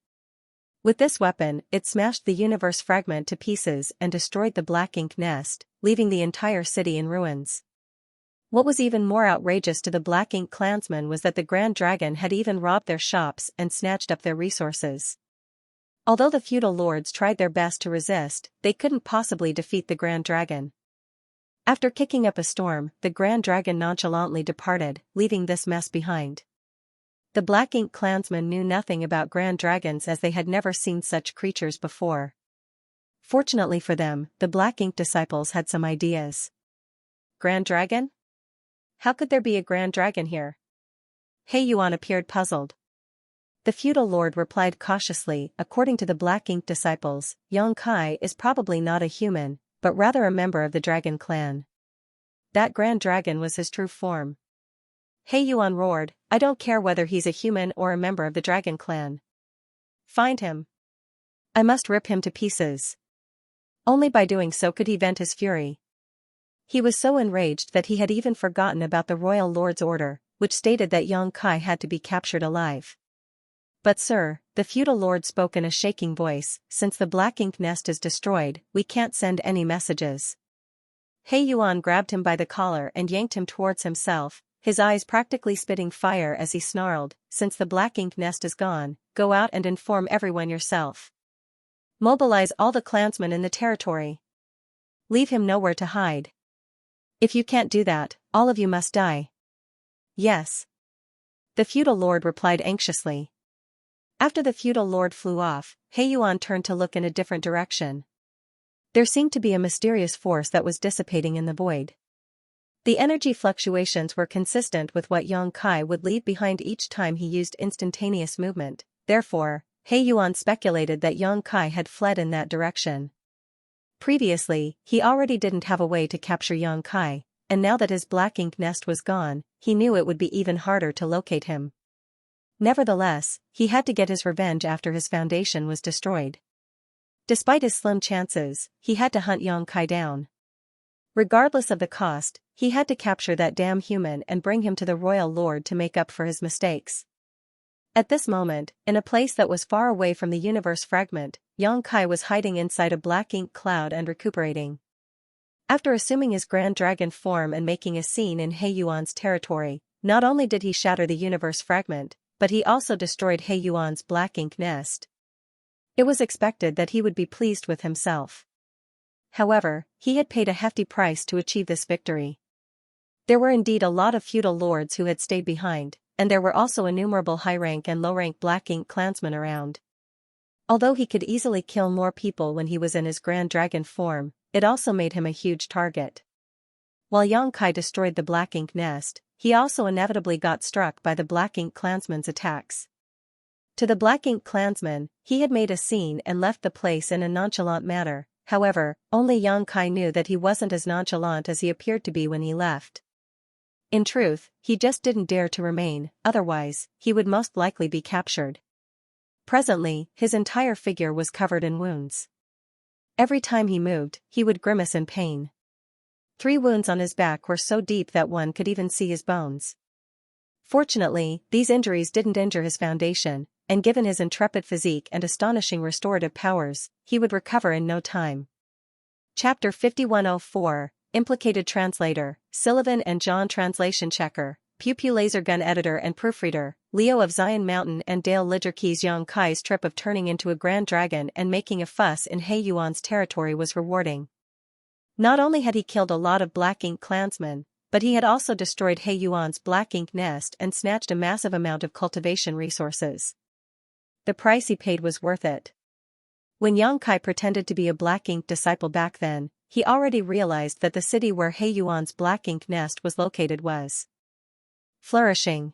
S1: With this weapon, it smashed the universe fragment to pieces and destroyed the black ink nest, leaving the entire city in ruins. What was even more outrageous to the black ink clansmen was that the grand dragon had even robbed their shops and snatched up their resources. Although the feudal lords tried their best to resist, they couldn't possibly defeat the grand dragon. After kicking up a storm, the Grand Dragon nonchalantly departed, leaving this mess behind. The Black Ink clansmen knew nothing about Grand Dragons as they had never seen such creatures before. Fortunately for them, the Black Ink disciples had some ideas. Grand Dragon? How could there be a Grand Dragon here? He Yuan appeared puzzled. The feudal lord replied cautiously, according to the Black Ink disciples, Yang Kai is probably not a human, but rather a member of the dragon clan. That Grand Dragon was his true form. He Yuan roared, I don't care whether he's a human or a member of the dragon clan. Find him. I must rip him to pieces. Only by doing so could he vent his fury. He was so enraged that he had even forgotten about the royal lord's order, which stated that Yang Kai had to be captured alive. But sir, the feudal lord spoke in a shaking voice, since the Black Ink nest is destroyed, we can't send any messages. He Yuan grabbed him by the collar and yanked him towards himself, his eyes practically spitting fire as he snarled, since the Black Ink nest is gone, go out and inform everyone yourself. Mobilize all the clansmen in the territory. Leave him nowhere to hide. If you can't do that, all of you must die. Yes. The feudal lord replied anxiously. After the feudal lord flew off, He Yuan turned to look in a different direction. There seemed to be a mysterious force that was dissipating in the void. The energy fluctuations were consistent with what Yang Kai would leave behind each time he used instantaneous movement, therefore, He Yuan speculated that Yang Kai had fled in that direction. Previously, he already didn't have a way to capture Yang Kai, and now that his Black Ink nest was gone, he knew it would be even harder to locate him. Nevertheless, he had to get his revenge after his foundation was destroyed. Despite his slim chances, he had to hunt Yang Kai down. Regardless of the cost, he had to capture that damn human and bring him to the royal lord to make up for his mistakes. At this moment, in a place that was far away from the universe fragment, Yang Kai was hiding inside a Black Ink cloud and recuperating. After assuming his Grand Dragon form and making a scene in He Yuan's territory, not only did he shatter the universe fragment, but he also destroyed He Yuan's Black Ink nest. It was expected that he would be pleased with himself. However, he had paid a hefty price to achieve this victory. There were indeed a lot of feudal lords who had stayed behind, and there were also innumerable high-rank and low-rank Black Ink clansmen around. Although he could easily kill more people when he was in his Grand Dragon form, it also made him a huge target. While Yang Kai destroyed the Black Ink nest, he also inevitably got struck by the Black Ink clansmen's attacks. To the Black Ink clansmen, he had made a scene and left the place in a nonchalant manner, however, only Yang Kai knew that he wasn't as nonchalant as he appeared to be when he left. In truth, he just didn't dare to remain, otherwise, he would most likely be captured. Presently, his entire figure was covered in wounds. Every time he moved, he would grimace in pain. 3 wounds on his back were so deep that one could even see his bones. Fortunately, these injuries didn't injure his foundation, and given his intrepid physique and astonishing restorative powers, he would recover in no time. Chapter 5104, Implicated Translator, Sullivan and John Translation Checker, Pew Pew Laser Gun Editor and Proofreader, Leo of Zion Mountain and Dale Lidgerkey's Yang Kai's trip of turning into a Grand Dragon and making a fuss in He Yuan's territory was rewarding. Not only had he killed a lot of Black Ink clansmen, but he had also destroyed He Yuan's Black Ink nest and snatched a massive amount of cultivation resources. The price he paid was worth it. When Yang Kai pretended to be a Black Ink disciple back then, he already realized that the city where He Yuan's Black Ink nest was located was flourishing.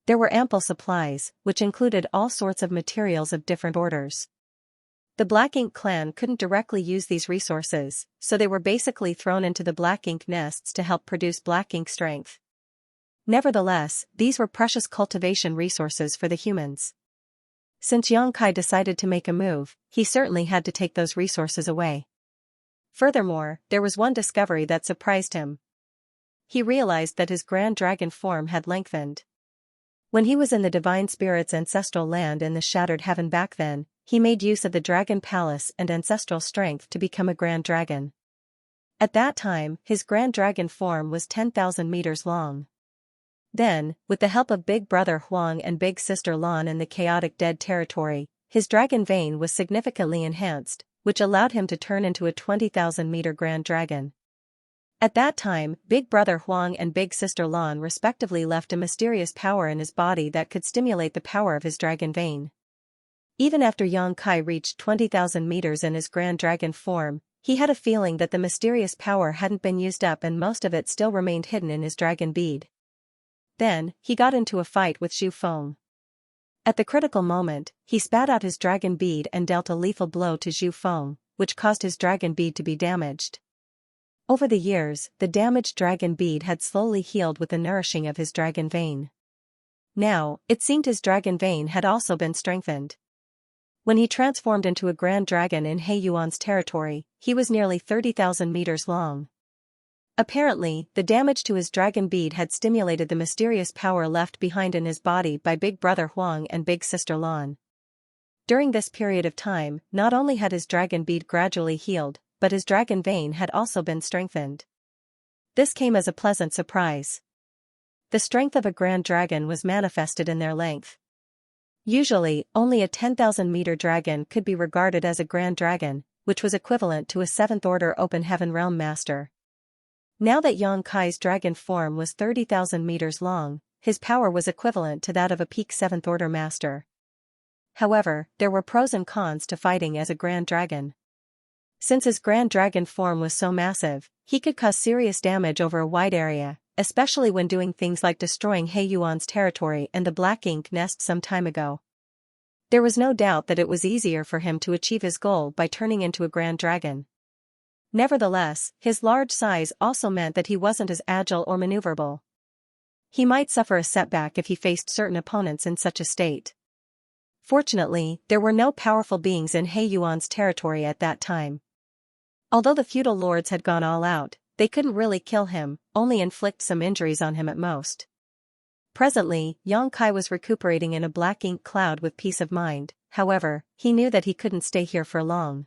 S1: There were ample supplies, which included all sorts of materials of different orders. The Black Ink clan couldn't directly use these resources, so they were basically thrown into the Black Ink nests to help produce Black Ink strength. Nevertheless, these were precious cultivation resources for the humans. Since Yang Kai decided to make a move, he certainly had to take those resources away. Furthermore, there was one discovery that surprised him. He realized that his Grand Dragon form had lengthened. When he was in the Divine Spirit's ancestral land in the Shattered Heaven back then, he made use of the Dragon Palace and ancestral strength to become a Grand Dragon. At that time, his Grand Dragon form was 10,000 meters long. Then, with the help of Big Brother Huang and Big Sister Lan in the chaotic dead territory, his dragon vein was significantly enhanced, which allowed him to turn into a 20,000-meter Grand Dragon. At that time, Big Brother Huang and Big Sister Lan respectively left a mysterious power in his body that could stimulate the power of his dragon vein. Even after Yang Kai reached 20,000 meters in his Grand Dragon form, he had a feeling that the mysterious power hadn't been used up and most of it still remained hidden in his dragon bead. Then, he got into a fight with Xu Feng. At the critical moment, he spat out his dragon bead and dealt a lethal blow to Xu Feng, which caused his dragon bead to be damaged. Over the years, the damaged dragon bead had slowly healed with the nourishing of his dragon vein. Now, it seemed his dragon vein had also been strengthened. When he transformed into a grand dragon in He Yuan's territory, he was nearly 30,000 meters long. Apparently, the damage to his dragon bead had stimulated the mysterious power left behind in his body by Big Brother Huang and Big Sister Lan. During this period of time, not only had his dragon bead gradually healed, but his dragon vein had also been strengthened. This came as a pleasant surprise. The strength of a grand dragon was manifested in their length. Usually, only a 10,000-meter dragon could be regarded as a grand dragon, which was equivalent to a 7th-order open heaven realm master. Now that Yang Kai's dragon form was 30,000 meters long, his power was equivalent to that of a peak 7th-order master. However, there were pros and cons to fighting as a grand dragon. Since his grand dragon form was so massive, he could cause serious damage over a wide area, especially when doing things like destroying He Yuan's territory and the Black Ink Nest some time ago. There was no doubt that it was easier for him to achieve his goal by turning into a grand dragon. Nevertheless, his large size also meant that he wasn't as agile or maneuverable. He might suffer a setback if he faced certain opponents in such a state. Fortunately, there were no powerful beings in He Yuan's territory at that time. Although the feudal lords had gone all out, they couldn't really kill him, only inflict some injuries on him at most. Presently, Yang Kai was recuperating in a black ink cloud with peace of mind. However, he knew that he couldn't stay here for long.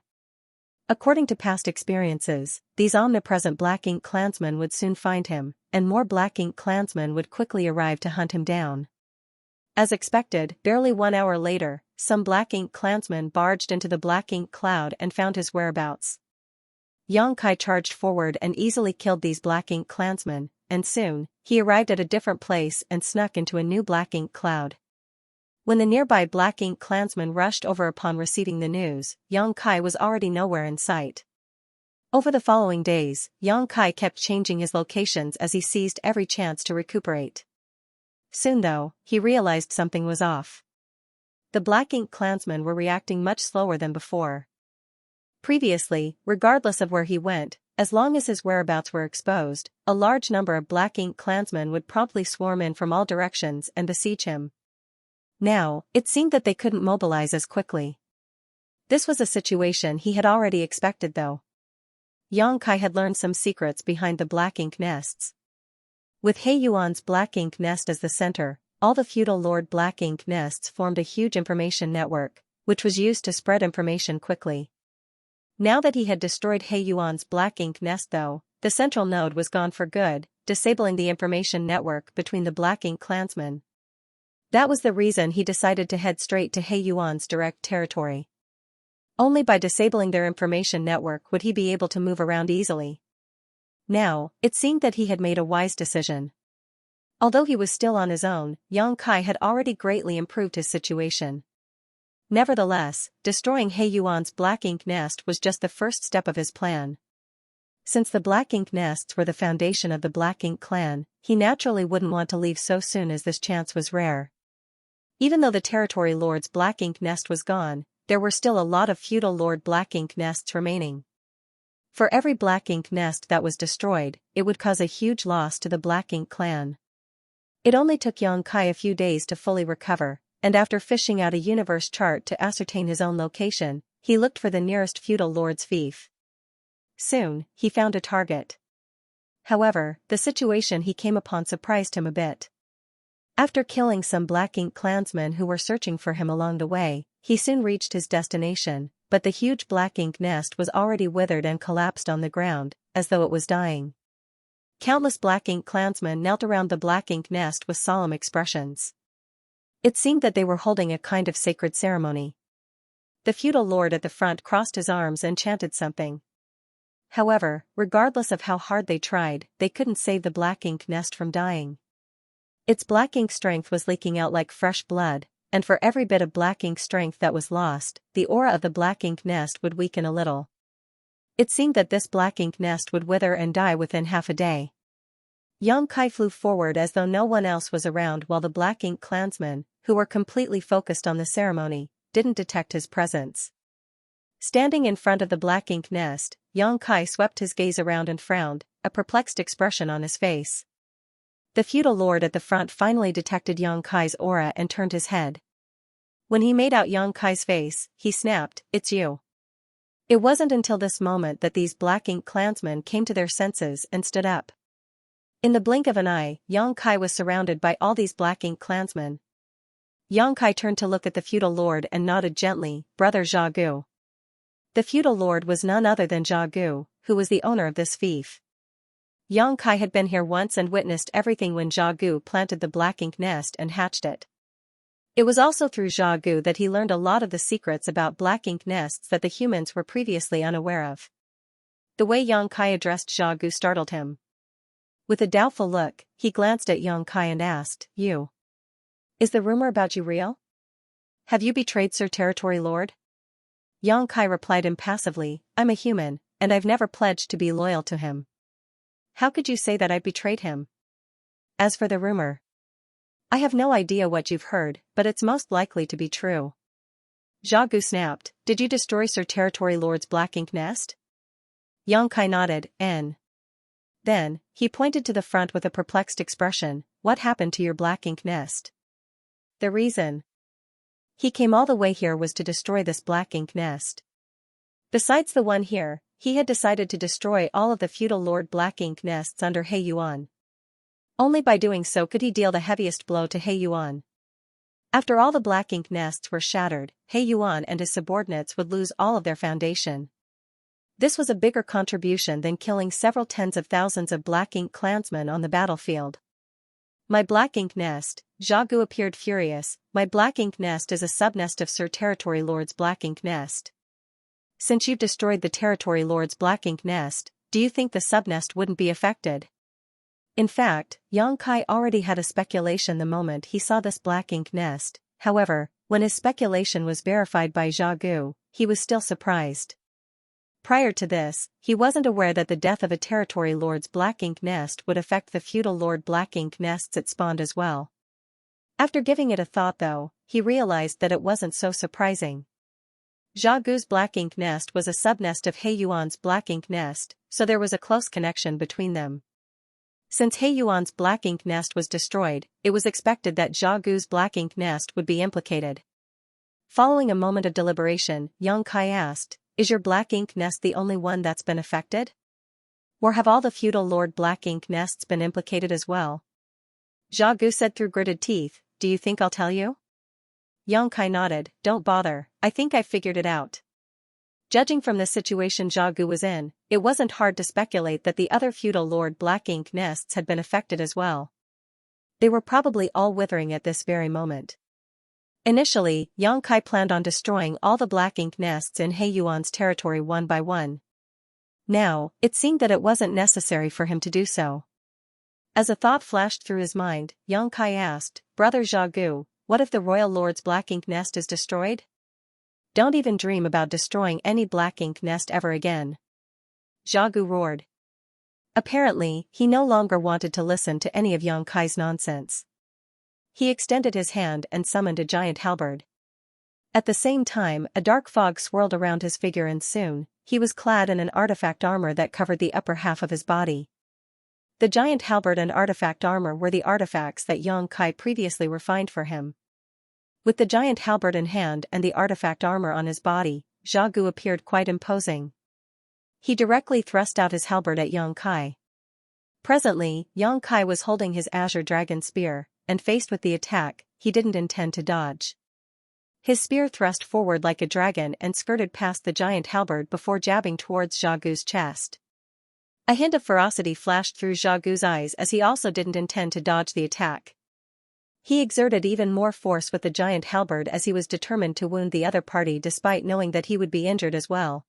S1: According to past experiences, these omnipresent black ink clansmen would soon find him, and more black ink clansmen would quickly arrive to hunt him down. As expected, barely 1 hour later, some black ink clansmen barged into the black ink cloud and found his whereabouts. Yang Kai charged forward and easily killed these black ink clansmen, and soon, he arrived at a different place and snuck into a new black ink cloud. When the nearby black ink clansmen rushed over upon receiving the news, Yang Kai was already nowhere in sight. Over the following days, Yang Kai kept changing his locations as he seized every chance to recuperate. Soon though, he realized something was off. The black ink clansmen were reacting much slower than before. Previously, regardless of where he went, as long as his whereabouts were exposed, a large number of black ink clansmen would promptly swarm in from all directions and besiege him. Now, it seemed that they couldn't mobilize as quickly. This was a situation he had already expected though. Yang Kai had learned some secrets behind the black ink nests. With He Yuan's black ink nest as the center, all the feudal lord black ink nests formed a huge information network, which was used to spread information quickly. Now that he had destroyed He Yuan's black ink nest though, the central node was gone for good, disabling the information network between the black ink clansmen. That was the reason he decided to head straight to He Yuan's direct territory. Only by disabling their information network would he be able to move around easily. Now, it seemed that he had made a wise decision. Although he was still on his own, Yang Kai had already greatly improved his situation. Nevertheless, destroying He Yuan's black ink nest was just the first step of his plan. Since the black ink nests were the foundation of the black ink clan, he naturally wouldn't want to leave so soon as this chance was rare. Even though the territory lord's black ink nest was gone, there were still a lot of feudal lord black ink nests remaining. For every black ink nest that was destroyed, it would cause a huge loss to the black ink clan. It only took Yang Kai a few days to fully recover, and after fishing out a universe chart to ascertain his own location, he looked for the nearest feudal lord's fief. Soon, he found a target. However, the situation he came upon surprised him a bit. After killing some black ink clansmen who were searching for him along the way, he soon reached his destination, but the huge black ink nest was already withered and collapsed on the ground, as though it was dying. Countless black ink clansmen knelt around the black ink nest with solemn expressions. It seemed that they were holding a kind of sacred ceremony. The feudal lord at the front crossed his arms and chanted something. However, regardless of how hard they tried, they couldn't save the black ink nest from dying. Its black ink strength was leaking out like fresh blood, and for every bit of black ink strength that was lost, the aura of the black ink nest would weaken a little. It seemed that this black ink nest would wither and die within half a day. Xianxia flew forward as though no one else was around, while the black ink clansmen, who were completely focused on the ceremony, didn't detect his presence. Standing in front of the black ink nest, Xianxia swept his gaze around and frowned, a perplexed expression on his face. The feudal lord at the front finally detected Xianxia's aura and turned his head. When he made out Xianxia's face, he snapped, "It's you." It wasn't until this moment that these black ink clansmen came to their senses and stood up. In the blink of an eye, Xianxia was surrounded by all these black ink clansmen. Xianxia turned to look at the feudal lord and nodded gently, "Brother Xiaogu." The feudal lord was none other than Xiaogu, who was the owner of this fief. Xianxia had been here once and witnessed everything when Xiaogu planted the black ink nest and hatched it. It was also through Xiaogu that he learned a lot of the secrets about black ink nests that the humans were previously unaware of. The way Xianxia addressed Xiaogu startled him. With a doubtful look, he glanced at Xianxia and asked, "You? Is the rumor about you real? Have you betrayed Sir Territory Lord?" Xianxia replied impassively, "I'm a human, and I've never pledged to be loyal to him. How could you say that I betrayed him? As for the rumor, I have no idea what you've heard, but it's most likely to be true." Xiaogu snapped, "Did you destroy Sir Territory Lord's black ink nest?" Xianxia nodded, "N." Then, he pointed to the front with a perplexed expression, "What happened to your black ink nest?" "The reason he came all the way here was to destroy this black ink nest. Besides the one here, he had decided to destroy all of the feudal lord black ink nests under He Yuan. Only by doing so could he deal the heaviest blow to He Yuan. After all the black ink nests were shattered, He Yuan and his subordinates would lose all of their foundation. This was a bigger contribution than killing several tens of thousands of black ink clansmen on the battlefield. My black ink nest, Xiaogu appeared furious, my black ink nest is a subnest of Sir Territory Lord's black ink nest. Since you've destroyed the Territory Lord's black ink nest, do you think the subnest wouldn't be affected? In fact, Xianxia already had a speculation the moment he saw this black ink nest. However, when his speculation was verified by Xiaogu, he was still surprised. Prior to this, he wasn't aware that the death of a Territory Lord's black ink nest would affect the feudal lord black ink nests it spawned as well. After giving it a thought though, he realized that it wasn't so surprising. Xiaogu's black ink nest was a subnest of He Yuan's black ink nest, so there was a close connection between them. Since He Yuan's black ink nest was destroyed, it was expected that Xiaogu's black ink nest would be implicated. Following a moment of deliberation, Xianxia asked, "Is your black ink nest the only one that's been affected? Or have all the feudal lord black ink nests been implicated as well?" Xiaogu said through gritted teeth, "Do you think I'll tell you?" Xianxia nodded, "Don't bother, I think I figured it out." Judging from the situation Xiaogu was in, it wasn't hard to speculate that the other feudal lord black ink nests had been affected as well. They were probably all withering at this very moment. Initially, Xianxia planned on destroying all the black ink nests in He Yuan's territory one by one. Now, it seemed that it wasn't necessary for him to do so. As a thought flashed through his mind, Xianxia asked, "Brother Xiaogu, what if the royal lord's black ink nest is destroyed?" "Don't even dream about destroying any black ink nest ever again," Xiaogu roared. Apparently, he no longer wanted to listen to any of Xianxia's nonsense. He extended his hand and summoned a giant halberd. At the same time, a dark fog swirled around his figure and soon, he was clad in an artifact armor that covered the upper half of his body. The giant halberd and artifact armor were the artifacts that Xianxia previously refined for him. With the giant halberd in hand and the artifact armor on his body, Xiaogu appeared quite imposing. He directly thrust out his halberd at Xianxia. Presently, Xianxia was holding his azure dragon spear, and faced with the attack, he didn't intend to dodge. His spear thrust forward like a dragon and skirted past the giant halberd before jabbing towards Xiaogu's chest. A hint of ferocity flashed through Xiaogu's eyes as he also didn't intend to dodge the attack. He exerted even more force with the giant halberd as he was determined to wound the other party despite knowing that he would be injured as well.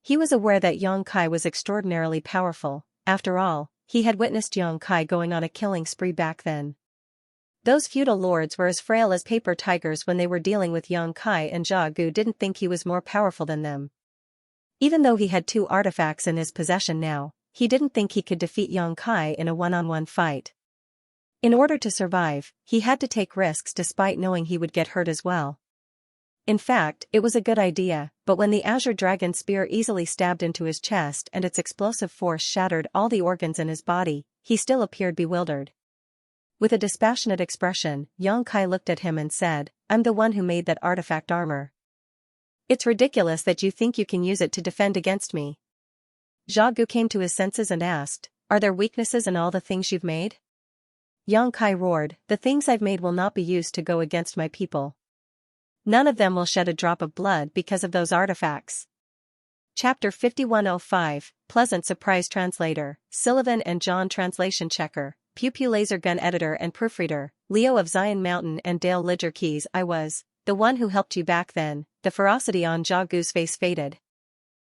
S1: He was aware that Xianxia was extraordinarily powerful. After all, he had witnessed Xianxia going on a killing spree back then. Those feudal lords were as frail as paper tigers when they were dealing with Xianxia, and Zhao Gu didn't think he was more powerful than them. Even though he had 2 artifacts in his possession now, he didn't think he could defeat Xianxia in a one-on-one fight. In order to survive, he had to take risks despite knowing he would get hurt as well. In fact, it was a good idea, but when the Azure Dragon spear easily stabbed into his chest and its explosive force shattered all the organs in his body, he still appeared bewildered. With a dispassionate expression, Xianxia looked at him and said, "I'm the one who made that artifact armor. It's ridiculous that you think you can use it to defend against me." Zhao Gu came to his senses and asked, "Are there weaknesses in all the things you've made?" Xianxia roared, "The things I've made will not be used to go against my people. None of them will shed a drop of blood because of those artifacts." Chapter 5105, Pleasant Surprise. Translator, Sullivan and John. Translation checker, Pew Pew Laser Gun Editor and Proofreader, Leo of Zion Mountain and Dale Lidger Keys. "I was the one who helped you back then." The ferocity on Zhao Gu's face faded.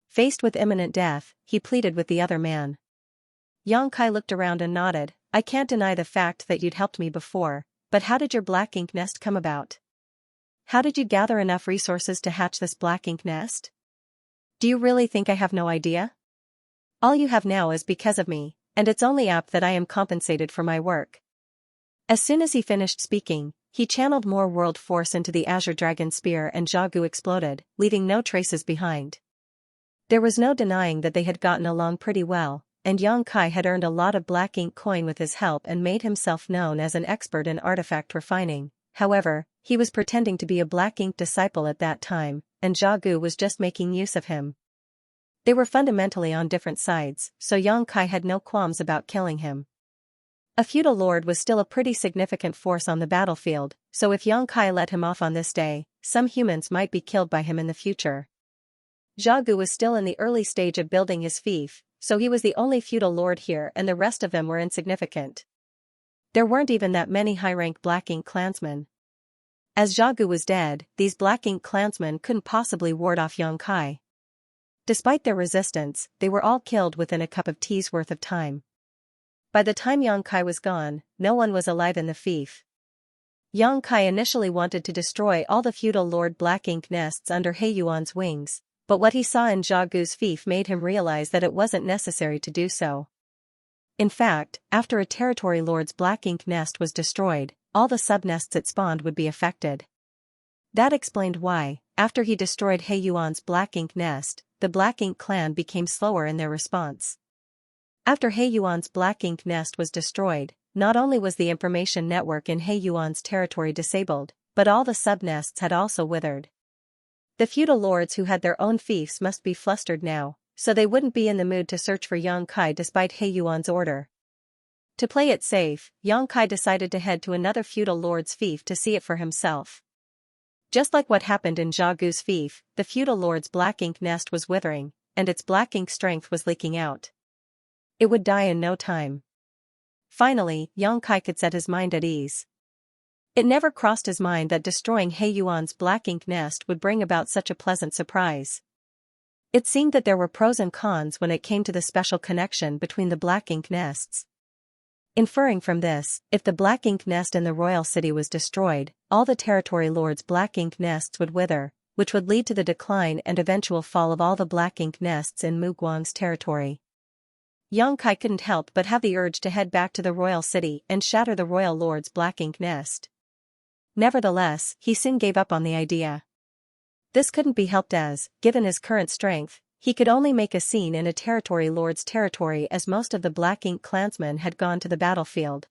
S1: Faced with imminent death, he pleaded with the other man. Xianxia looked around and nodded, "I can't deny the fact that you'd helped me before, but how did your black ink nest come about? How did you gather enough resources to hatch this black ink nest? Do you really think I have no idea? All you have now is because of me, and it's only apt that I am compensated for my work." As soon as he finished speaking, he channeled more world force into the Azure Dragon spear and Zhao Gu exploded, leaving no traces behind. There was no denying that they had gotten along pretty well, and Xianxia had earned a lot of black ink coin with his help and made himself known as an expert in artifact refining. However, he was pretending to be a black ink disciple at that time, and Zhao Gu was just making use of him. They were fundamentally on different sides, so Xianxia had no qualms about killing him. A feudal lord was still a pretty significant force on the battlefield, so if Xianxia let him off on this day, some humans might be killed by him in the future. Zhao Gu was still in the early stage of building his fief, so he was the only feudal lord here and the rest of them were insignificant. There weren't even that many high-rank black ink clansmen. As Zhao Gu was dead, these black ink clansmen couldn't possibly ward off Xianxia. Despite their resistance, they were all killed within a cup of tea's worth of time. By the time Xianxia was gone, no one was alive in the fief. Xianxia initially wanted to destroy all the feudal lord black ink nests under He Yuan's wings, but what he saw in Zhao Gu's fief made him realize that it wasn't necessary to do so. In fact, after a territory lord's black ink nest was destroyed, all the subnests it spawned would be affected. That explained why, after he destroyed He Yuan's black ink nest, the black ink clan became slower in their response. After He Yuan's black ink nest was destroyed, not only was the information network in He Yuan's territory disabled, but all the subnests had also withered. The feudal lords who had their own fiefs must be flustered now, so they wouldn't be in the mood to search for Xianxia despite He Yuan's order. To play it safe, Xianxia decided to head to another feudal lord's fief to see it for himself. Just like what happened in Zhao Gu's fief, the feudal lord's black ink nest was withering, and its black ink strength was leaking out. It would die in no time. Finally, Xianxia could set his mind at ease. It never crossed his mind that destroying He Yuan's black ink nest would bring about such a pleasant surprise. It seemed that there were pros and cons when it came to the special connection between the black ink nests. Inferring from this, if the black ink nest in the royal city was destroyed, all the territory lords' black ink nests would wither, which would lead to the decline and eventual fall of all the black ink nests in Mu Guang's territory. Xianxia couldn't help but have the urge to head back to the royal city and shatter the royal lord's black ink nest. Nevertheless, he soon gave up on the idea. This couldn't be helped as, given his current strength, he could only make a scene in a territory lord's territory as most of the black ink clansmen had gone to the battlefield.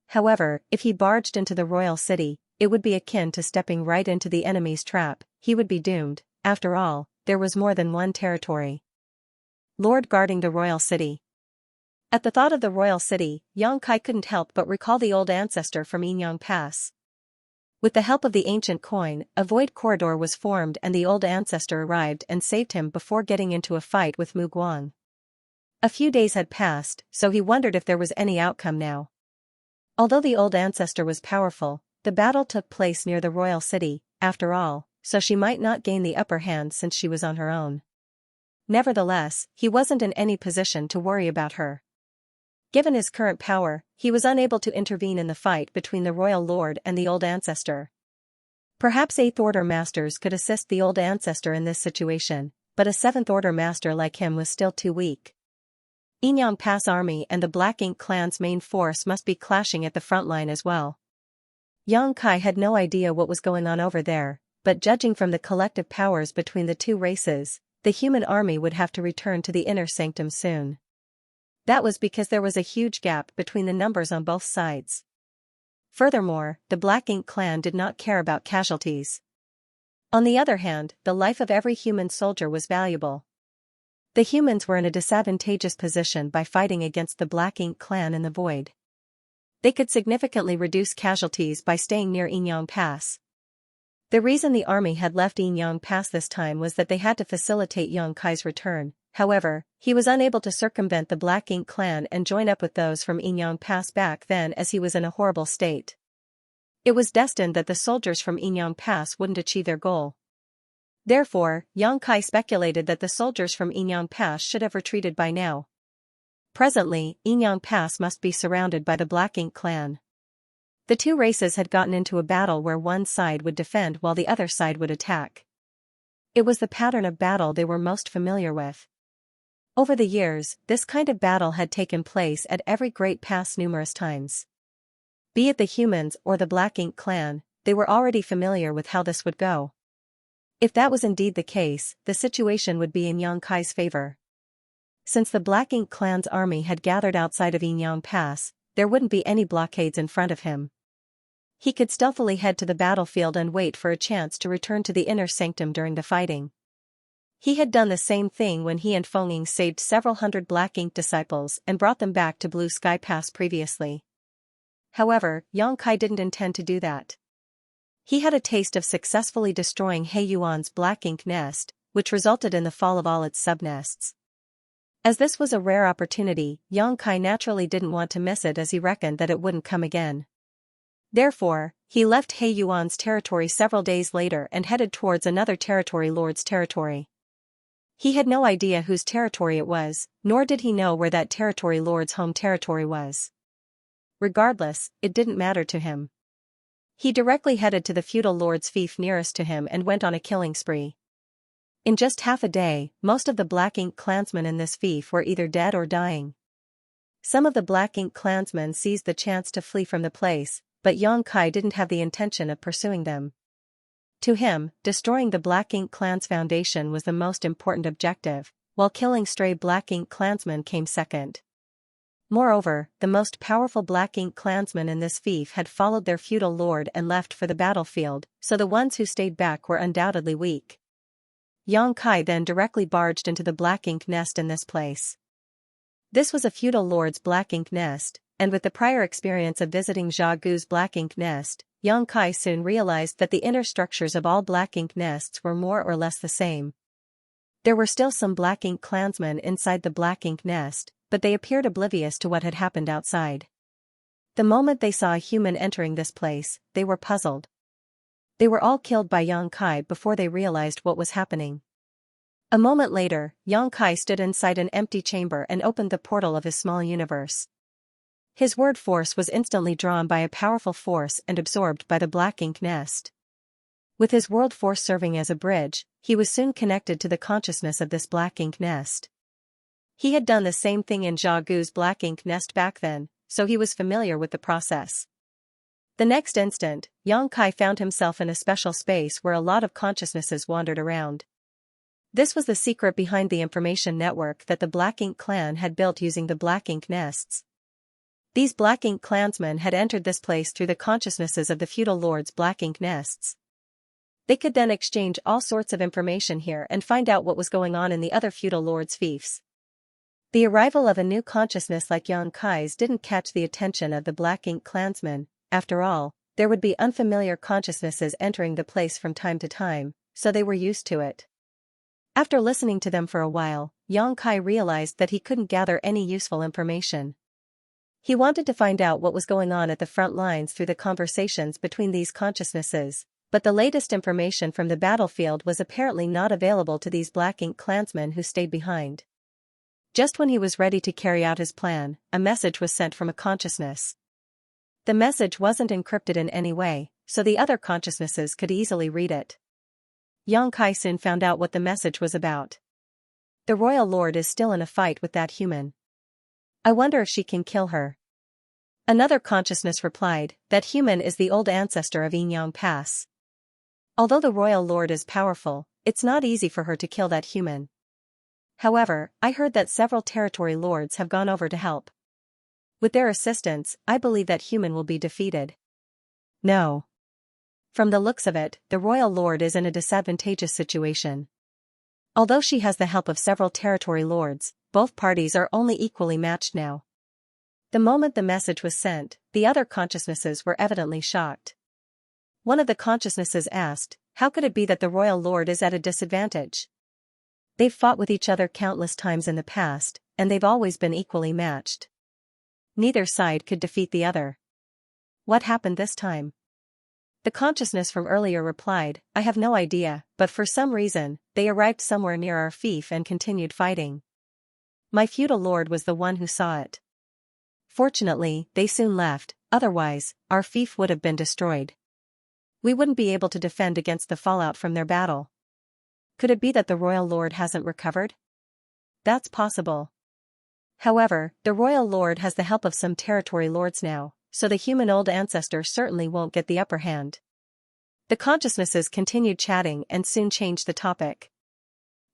S1: However, if he barged into the royal city, it would be akin to stepping right into the enemy's trap. He would be doomed. After all, there was more than one territory lord guarding the royal city. At the thought of the royal city, Xianxia couldn't help but recall the old ancestor from Yinyang Pass. With the help of the ancient coin, a void corridor was formed and the old ancestor arrived and saved him before getting into a fight with Mu Guang. A few days had passed, so he wondered if there was any outcome now. Although the old ancestor was powerful, the battle took place near the royal city, after all, so she might not gain the upper hand since she was on her own. Nevertheless, he wasn't in any position to worry about her. Given his current power, he was unable to intervene in the fight between the royal lord and the old ancestor. Perhaps 8th Order masters could assist the old ancestor in this situation, but a 7th Order master like him was still too weak. Enyang Pass army and the Black Ink clan's main force must be clashing at the front line as well. Yang Kai had no idea what was going on over there, but judging from the collective powers between the two races, the human army would have to return to the inner sanctum soon. That was because there was a huge gap between the numbers on both sides. Furthermore, the Black Ink clan did not care about casualties. On the other hand, the life of every human soldier was valuable. The humans were in a disadvantageous position by fighting against the Black Ink clan in the void. They could significantly reduce casualties by staying near Enyang Pass. The reason the army had left Enyang Pass this time was that they had to facilitate Yang Kai's return. However, he was unable to circumvent the Black Ink clan and join up with those from Enyang Pass back then, as he was in a horrible state. It was destined that the soldiers from Enyang Pass wouldn't achieve their goal. Therefore, Yang Kai speculated that the soldiers from Enyang Pass should have retreated by now. Presently, Enyang Pass must be surrounded by the Black Ink clan. The two races had gotten into a battle where one side would defend while the other side would attack. It was the pattern of battle they were most familiar with. Over the years, this kind of battle had taken place at every great pass numerous times. Be it the humans or the Black Ink clan, they were already familiar with how this would go. If that was indeed the case, the situation would be in Yang Kai's favor. Since the Black Ink clan's army had gathered outside of Enyang Pass, there wouldn't be any blockades in front of him. He could stealthily head to the battlefield and wait for a chance to return to the inner sanctum during the fighting. He had done the same thing when he and Fenging saved several hundred Black Ink disciples and brought them back to Blue Sky Pass previously. However, Yang Kai didn't intend to do that. He had a taste of successfully destroying He Yuan's Black Ink nest, which resulted in the fall of all its subnests. As this was a rare opportunity, Yang Kai naturally didn't want to miss it, as he reckoned that it wouldn't come again. Therefore, he left He Yuan's territory several days later and headed towards another territory lord's territory. He had no idea whose territory it was, nor did he know where that territory lord's home territory was. Regardless, it didn't matter to him. He directly headed to the feudal lord's fief nearest to him and went on a killing spree. In just half a day, most of the Black Ink clansmen in this fief were either dead or dying. Some of the Black Ink clansmen seized the chance to flee from the place, but Yang Kai didn't have the intention of pursuing them. To him, destroying the Black Ink clan's foundation was the most important objective, while killing stray Black Ink clansmen came second. Moreover, the most powerful Black Ink clansmen in this fief had followed their feudal lord and left for the battlefield, so the ones who stayed back were undoubtedly weak. Yang Kai then directly barged into the Black Ink nest in this place. This was a feudal lord's Black Ink nest, and with the prior experience of visiting Jia Gu's Black Ink nest, Yang Kai soon realized that the inner structures of all Black Ink nests were more or less the same. There were still some Black Ink clansmen inside the Black Ink nest, but they appeared oblivious to what had happened outside. The moment they saw a human entering this place, they were puzzled. They were all killed by Yang Kai before they realized what was happening. A moment later, Yang Kai stood inside an empty chamber and opened the portal of his small universe. His word force was instantly drawn by a powerful force and absorbed by the Black Ink nest. With his world force serving as a bridge, he was soon connected to the consciousness of this Black Ink nest. He had done the same thing in Jia Gu's Black Ink nest back then, so he was familiar with the process. The next instant, Yang Kai found himself in a special space where a lot of consciousnesses wandered around. This was the secret behind the information network that the Black Ink clan had built using the Black Ink nests. These Black Ink clansmen had entered this place through the consciousnesses of the feudal lord's Black Ink nests. They could then exchange all sorts of information here and find out what was going on in the other feudal lords' fiefs. The arrival of a new consciousness like Yang Kai's didn't catch the attention of the Black Ink clansmen. After all, there would be unfamiliar consciousnesses entering the place from time to time, so they were used to it. After listening to them for a while, Yang Kai realized that he couldn't gather any useful information. He wanted to find out what was going on at the front lines through the conversations between these consciousnesses, But the latest information from the battlefield was apparently not available to these Black Ink clansmen who stayed behind. Just when he was ready to carry out his plan, a message was sent from a consciousness. The message wasn't encrypted in any way, so the other consciousnesses could easily read it. Xianxia soon found out what the message was about. The royal lord is still in a fight with that human. I wonder if she can kill her. Another consciousness replied, that human is the old ancestor of Yinyang Pass. Although the royal lord is powerful, it's not easy for her to kill that human. However, I heard that several territory lords have gone over to help. With their assistance, I believe that human will be defeated. No. From the looks of it, the royal lord is in a disadvantageous situation. Although she has the help of several territory lords, both parties are only equally matched now. The moment the message was sent, the other consciousnesses were evidently shocked. One of the consciousnesses asked, how could it be that the royal lord is at a disadvantage? They've fought with each other countless times in the past, and they've always been equally matched. Neither side could defeat the other. What happened this time? The consciousness from earlier replied, I have no idea, but for some reason, they arrived somewhere near our fief and continued fighting. My feudal lord was the one who saw it. Fortunately, they soon left, otherwise, our fief would have been destroyed. We wouldn't be able to defend against the fallout from their battle. Could it be that the royal lord hasn't recovered? That's possible. However, the royal lord has the help of some territory lords now, so the human old ancestor certainly won't get the upper hand. The consciousnesses continued chatting and soon changed the topic.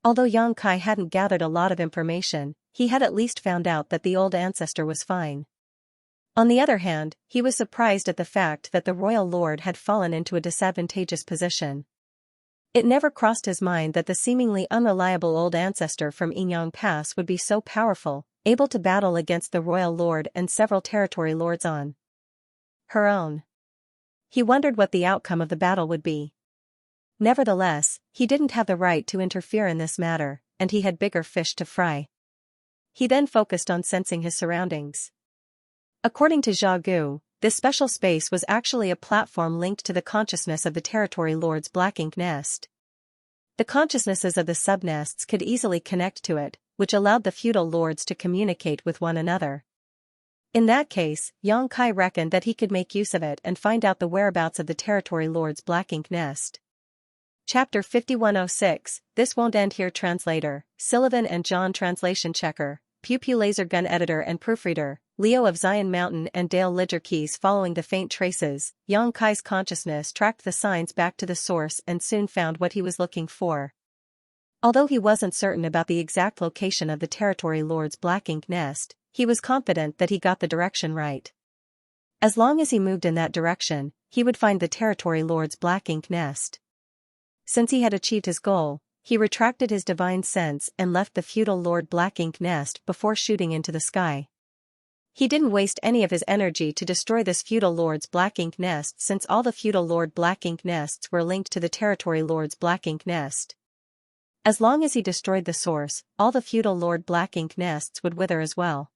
S1: Although Xianxia hadn't gathered a lot of information, he had at least found out that the old ancestor was fine. On the other hand, he was surprised at the fact that the royal lord had fallen into a disadvantageous position. It never crossed his mind that the seemingly unreliable old ancestor from Yinyang Pass would be so powerful, able to battle against the royal lord and several territory lords on her own. He wondered what the outcome of the battle would be. Nevertheless, he didn't have the right to interfere in this matter, and he had bigger fish to fry. He then focused on sensing his surroundings. According to Zhao Gu, this special space was actually a platform linked to the consciousness of the territory lord's Black Ink nest. The consciousnesses of the subnests could easily connect to it, which allowed the feudal lords to communicate with one another. In that case, Xianxia reckoned that he could make use of it and find out the whereabouts of the territory lord's Black Ink nest. Chapter 5106, This Won't End Here. Translator, Sullivan and John. Translation checker, Pew Pew laser gun editor and proofreader, Leo of Zion Mountain and Dale Lidger keys. Following the faint traces, Xianxia's consciousness tracked the signs back to the source and soon found what he was looking for. Although he wasn't certain about the exact location of the territory lord's Black Ink nest, he was confident that he got the direction right. As long as he moved in that direction, he would find the territory lord's Black Ink nest. Since he had achieved his goal, he retracted his divine sense and left the feudal lord Black Ink nest before shooting into the sky. He didn't waste any of his energy to destroy this feudal lord's Black Ink nest since all the feudal lord Black Ink nests were linked to the territory lord's Black Ink nest. As long as he destroyed the source, all the feudal lord Black Ink nests would wither as well.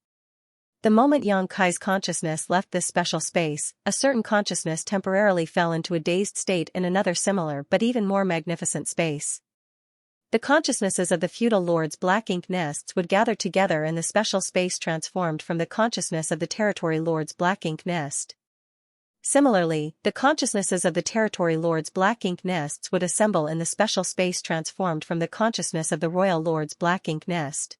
S1: The moment Xianxia's consciousness left this special space, a certain consciousness temporarily fell into a dazed state in another similar but even more magnificent space. The consciousnesses of the feudal lord's Black Ink nests would gather together in the special space transformed from the consciousness of the territory lord's Black Ink nest. Similarly, the consciousnesses of the territory lord's Black Ink nests would assemble in the special space transformed from the consciousness of the royal lord's Black Ink nest.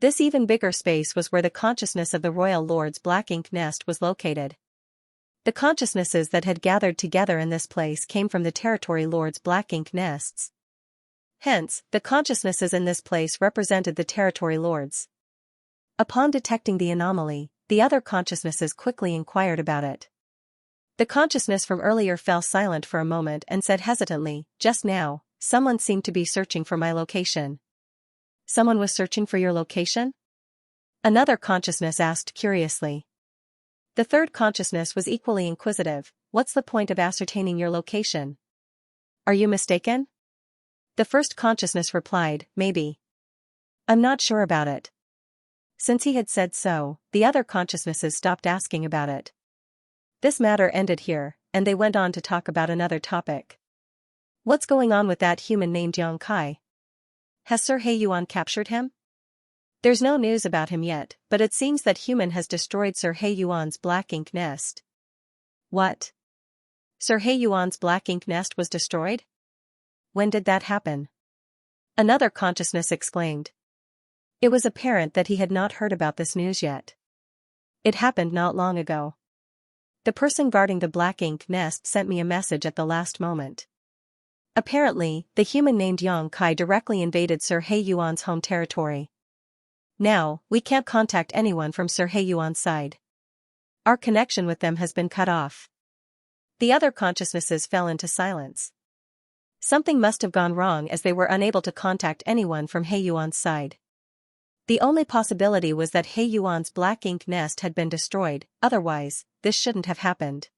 S1: This even bigger space was where the consciousness of the royal lord's Black Ink nest was located. The consciousnesses that had gathered together in this place came from the territory lord's Black Ink nests. Hence, the consciousnesses in this place represented the territory lords. Upon detecting the anomaly, the other consciousnesses quickly inquired about it. The consciousness from earlier fell silent for a moment and said hesitantly, "Just now, someone seemed to be searching for my location." "Someone was searching for your location?" Another consciousness asked curiously. The third consciousness was equally inquisitive. "What's the point of ascertaining your location? Are you mistaken?" The first consciousness replied, "Maybe. I'm not sure about it." Since he had said so, the other consciousnesses stopped asking about it. This matter ended here, and they went on to talk about another topic. What's going on with that human named Xianxia? Has Sir He Yuan captured him? There's no news about him yet, but it seems that human has destroyed Sir He Yuan's black ink nest. What? Sir He Yuan's black ink nest was destroyed? When did that happen? Another consciousness exclaimed. It was apparent that he had not heard about this news yet. It happened not long ago. The person guarding the black ink nest sent me a message at the last moment. Apparently, the human named Xianxia directly invaded Sir He Yuan's home territory. Now, we can't contact anyone from Sir He Yuan's side. Our connection with them has been cut off. The other consciousnesses fell into silence. Something must have gone wrong as they were unable to contact anyone from He Yuan's side. The only possibility was that He Yuan's black ink nest had been destroyed, otherwise, this shouldn't have happened.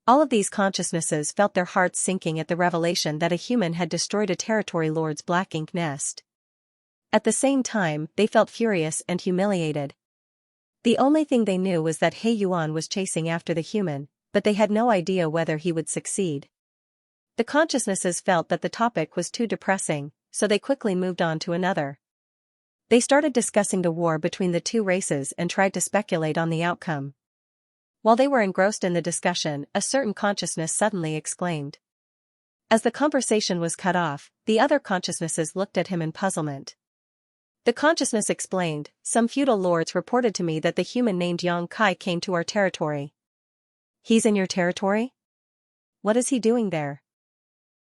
S1: All of these consciousnesses felt their hearts sinking at the revelation that a human had destroyed a territory lord's black ink nest. At the same time, they felt furious and humiliated. The only thing they knew was that He Yuan was chasing after the human, but they had no idea whether he would succeed. The consciousnesses felt that the topic was too depressing, so they quickly moved on to another. They started discussing the war between the two races and tried to speculate on the outcome. While they were engrossed in the discussion, a certain consciousness suddenly exclaimed. As the conversation was cut off, the other consciousnesses looked at him in puzzlement. The consciousness explained, some feudal lords reported to me that the human named Xianxia came to our territory. He's in your territory? What is he doing there?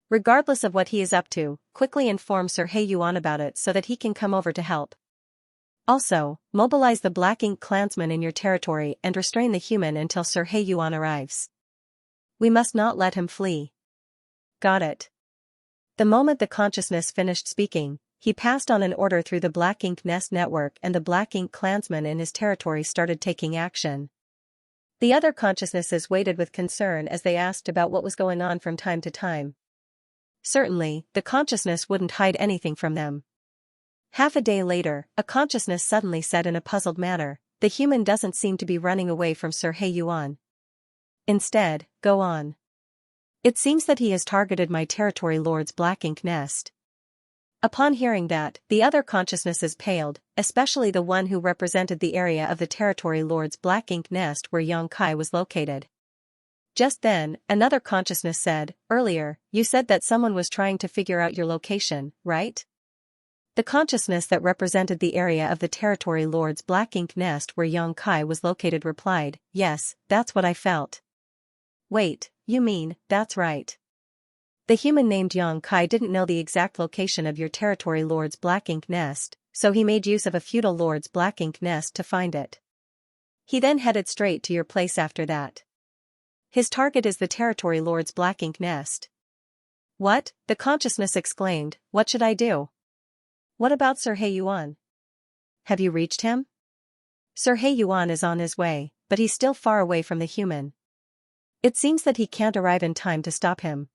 S1: Regardless of what he is up to, quickly inform Sir He Yuan about it so that he can come over to help. Also, mobilize the Black Ink clansmen in your territory and restrain the human until Sir He Yuan arrives. We must not let him flee. Got it. The moment the consciousness finished speaking, he passed on an order through the Black Ink Nest network and the Black Ink clansmen in his territory started taking action. The other consciousnesses waited with concern as they asked about what was going on from time to time. Certainly, the consciousness wouldn't hide anything from them. Half a day later, a consciousness suddenly said in a puzzled manner, the human doesn't seem to be running away from Sir He Yuan. Instead, go on. It seems that he has targeted my territory lord's Black Ink nest. Upon hearing that, the other consciousnesses paled, especially the one who represented the area of the territory lord's Black Ink nest where Xianxia was located. Just then, another consciousness said, earlier, you said that someone was trying to figure out your location, right? The consciousness that represented the area of the territory lord's Black Ink nest where Xianxia was located replied, yes, that's what I felt. Wait, you mean, that's right. The human named Xianxia didn't know the exact location of your territory lord's Black Ink nest, so he made use of a feudal lord's Black Ink nest to find it. He then headed straight to your place after that. His target is the territory lord's Black Ink nest. What? The consciousness exclaimed, what should I do? What about Sir He Yuan? Have you reached him? Sir He Yuan is on his way, but he's still far away from the human. It seems that he can't arrive in time to stop him.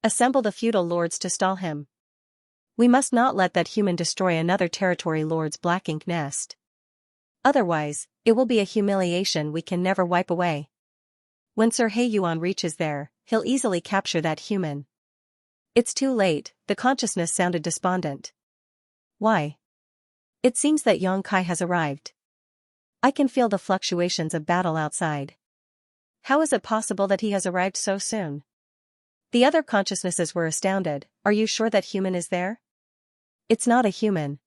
S1: Assemble the feudal lords to stall him. We must not let that human destroy another territory lord's Black Ink nest. Otherwise, it will be a humiliation we can never wipe away. When Sir He Yuan reaches there, he'll easily capture that human. It's too late, the consciousness sounded despondent. Why? It seems that Xianxia has arrived. I can feel the fluctuations of battle outside. How is it possible that he has arrived so soon? The other consciousnesses were astounded. Are you sure that human is there? It's not a human.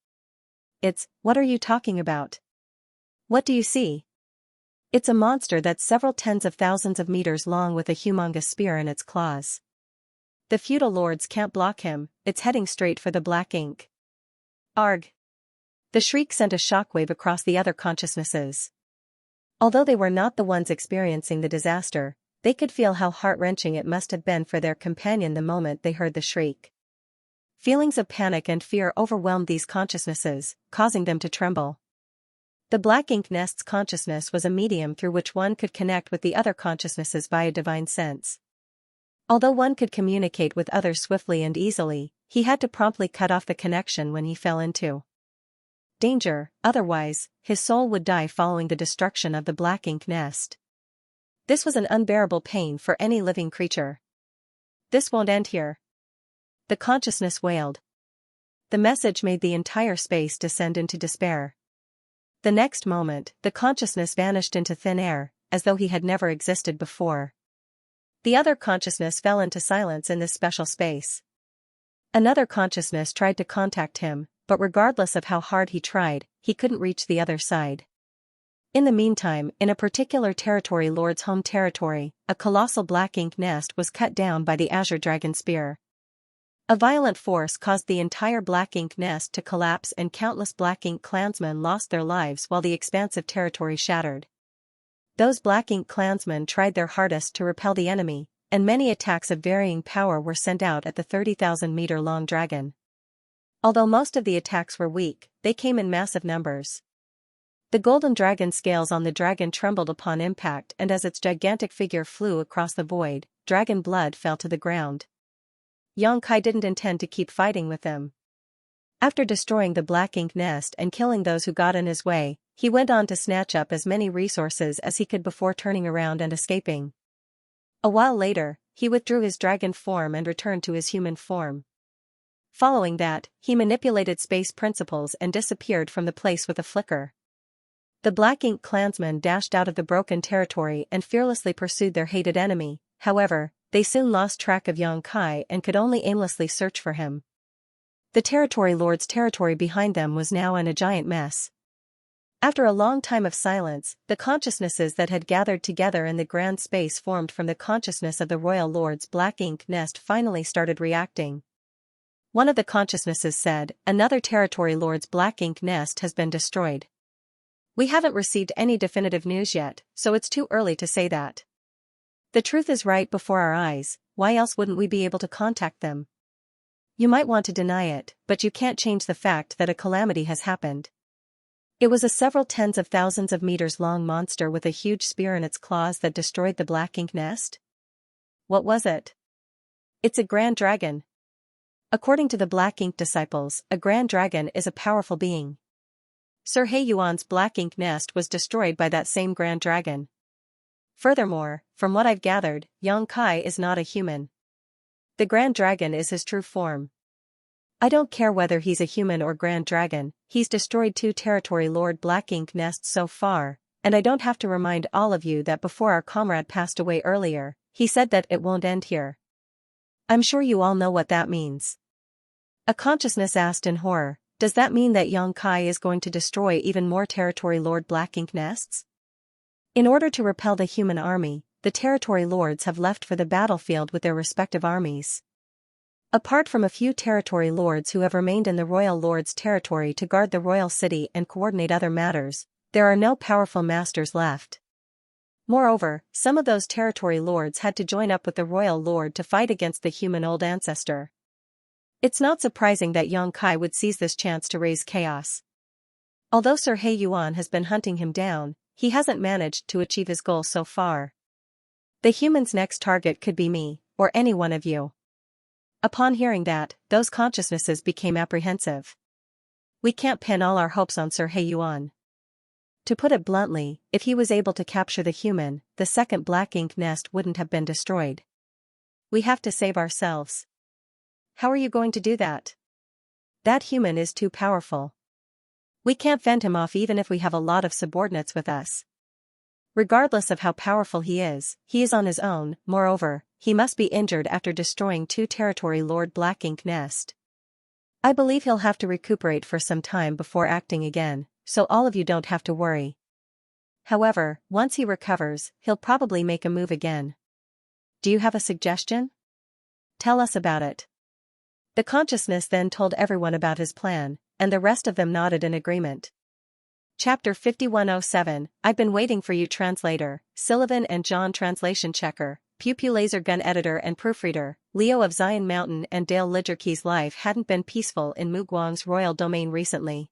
S1: What are you talking about? What do you see? It's a monster that's several tens of thousands of meters long with a humongous spear in its claws. The feudal lords can't block him, it's heading straight for the Black Ink. Arg! The shriek sent a shockwave across the other consciousnesses. Although they were not the ones experiencing the disaster, they could feel how heart-wrenching it must have been for their companion the moment they heard the shriek. Feelings of panic and fear overwhelmed these consciousnesses, causing them to tremble. The Black Ink nest's consciousness was a medium through which one could connect with the other consciousnesses via divine sense. Although one could communicate with others swiftly and easily, he had to promptly cut off the connection when he fell into danger, otherwise, his soul would die following the destruction of the Black Ink nest. This was an unbearable pain for any living creature. This won't end here. The consciousness wailed. The message made the entire space descend into despair. The next moment, the consciousness vanished into thin air, as though he had never existed before. The other consciousness fell into silence in this special space. Another consciousness tried to contact him, but regardless of how hard he tried, he couldn't reach the other side. In the meantime, in a particular territory lord's home territory, a colossal black ink nest was cut down by the azure dragon spear. A violent force caused the entire black ink nest to collapse and countless black ink clansmen lost their lives while the expansive territory shattered. Those black ink clansmen tried their hardest to repel the enemy, and many attacks of varying power were sent out at the 30,000-meter-long dragon. Although most of the attacks were weak, they came in massive numbers. The golden dragon scales on the dragon trembled upon impact, and as its gigantic figure flew across the void, dragon blood fell to the ground. Xianxia didn't intend to keep fighting with them. After destroying the black ink nest and killing those who got in his way, he went on to snatch up as many resources as he could before turning around and escaping. A while later, he withdrew his dragon form and returned to his human form. Following that, he manipulated space principles and disappeared from the place with a flicker. The black ink clansmen dashed out of the broken territory and fearlessly pursued their hated enemy. However, they soon lost track of Xianxia and could only aimlessly search for him. The territory lord's territory behind them was now in a giant mess. After a long time of silence, the consciousnesses that had gathered together in the grand space formed from the consciousness of the royal lord's black ink nest finally started reacting. One of the consciousnesses said, "Another territory lord's black ink nest has been destroyed. We haven't received any definitive news yet, so it's too early to say that. The truth is right before our eyes, why else wouldn't we be able to contact them? You might want to deny it, but you can't change the fact that a calamity has happened." It was a several tens of thousands of meters long monster with a huge spear in its claws that destroyed the black ink nest. What was it? It's a grand dragon. According to the black ink disciples, a grand dragon is a powerful being. Sir He Yuan's black ink nest was destroyed by that same grand dragon. Furthermore, from what I've gathered, Xianxia is not a human. The grand dragon is his true form. I don't care whether he's a human or grand dragon, he's destroyed 2 territory lord black ink nests so far, and I don't have to remind all of you that before our comrade passed away earlier, he said that it won't end here. I'm sure you all know what that means. A consciousness asked in horror, does that mean that Xianxia is going to destroy even more territory lord black ink nests? In order to repel the human army, the territory lords have left for the battlefield with their respective armies. Apart from a few territory lords who have remained in the royal lord's territory to guard the royal city and coordinate other matters, there are no powerful masters left. Moreover, some of those territory lords had to join up with the royal lord to fight against the human old ancestor. It's not surprising that Xianxia would seize this chance to raise chaos. Although Sir He Yuan has been hunting him down, he hasn't managed to achieve his goal so far. The human's next target could be me, or any one of you. Upon hearing that, those consciousnesses became apprehensive. We can't pin all our hopes on Sir He Yuan. To put it bluntly, if he was able to capture the human, the second black ink nest wouldn't have been destroyed. We have to save ourselves. How are you going to do that? That human is too powerful. We can't fend him off even if we have a lot of subordinates with us. Regardless of how powerful he is on his own. Moreover, he must be injured after destroying 2 territory lord black ink nest. I believe he'll have to recuperate for some time before acting again, so all of you don't have to worry. However, once he recovers, he'll probably make a move again. Do you have a suggestion? Tell us about it. The consciousness then told everyone about his plan, and the rest of them nodded in agreement. Chapter 5107, I've been waiting for you. Translator, Sullivan and John. Translation checker, Pew laser gun editor and proofreader. Leo of Zion Mountain and Dale Lidgerkey's life hadn't been peaceful in Muguang's royal domain recently.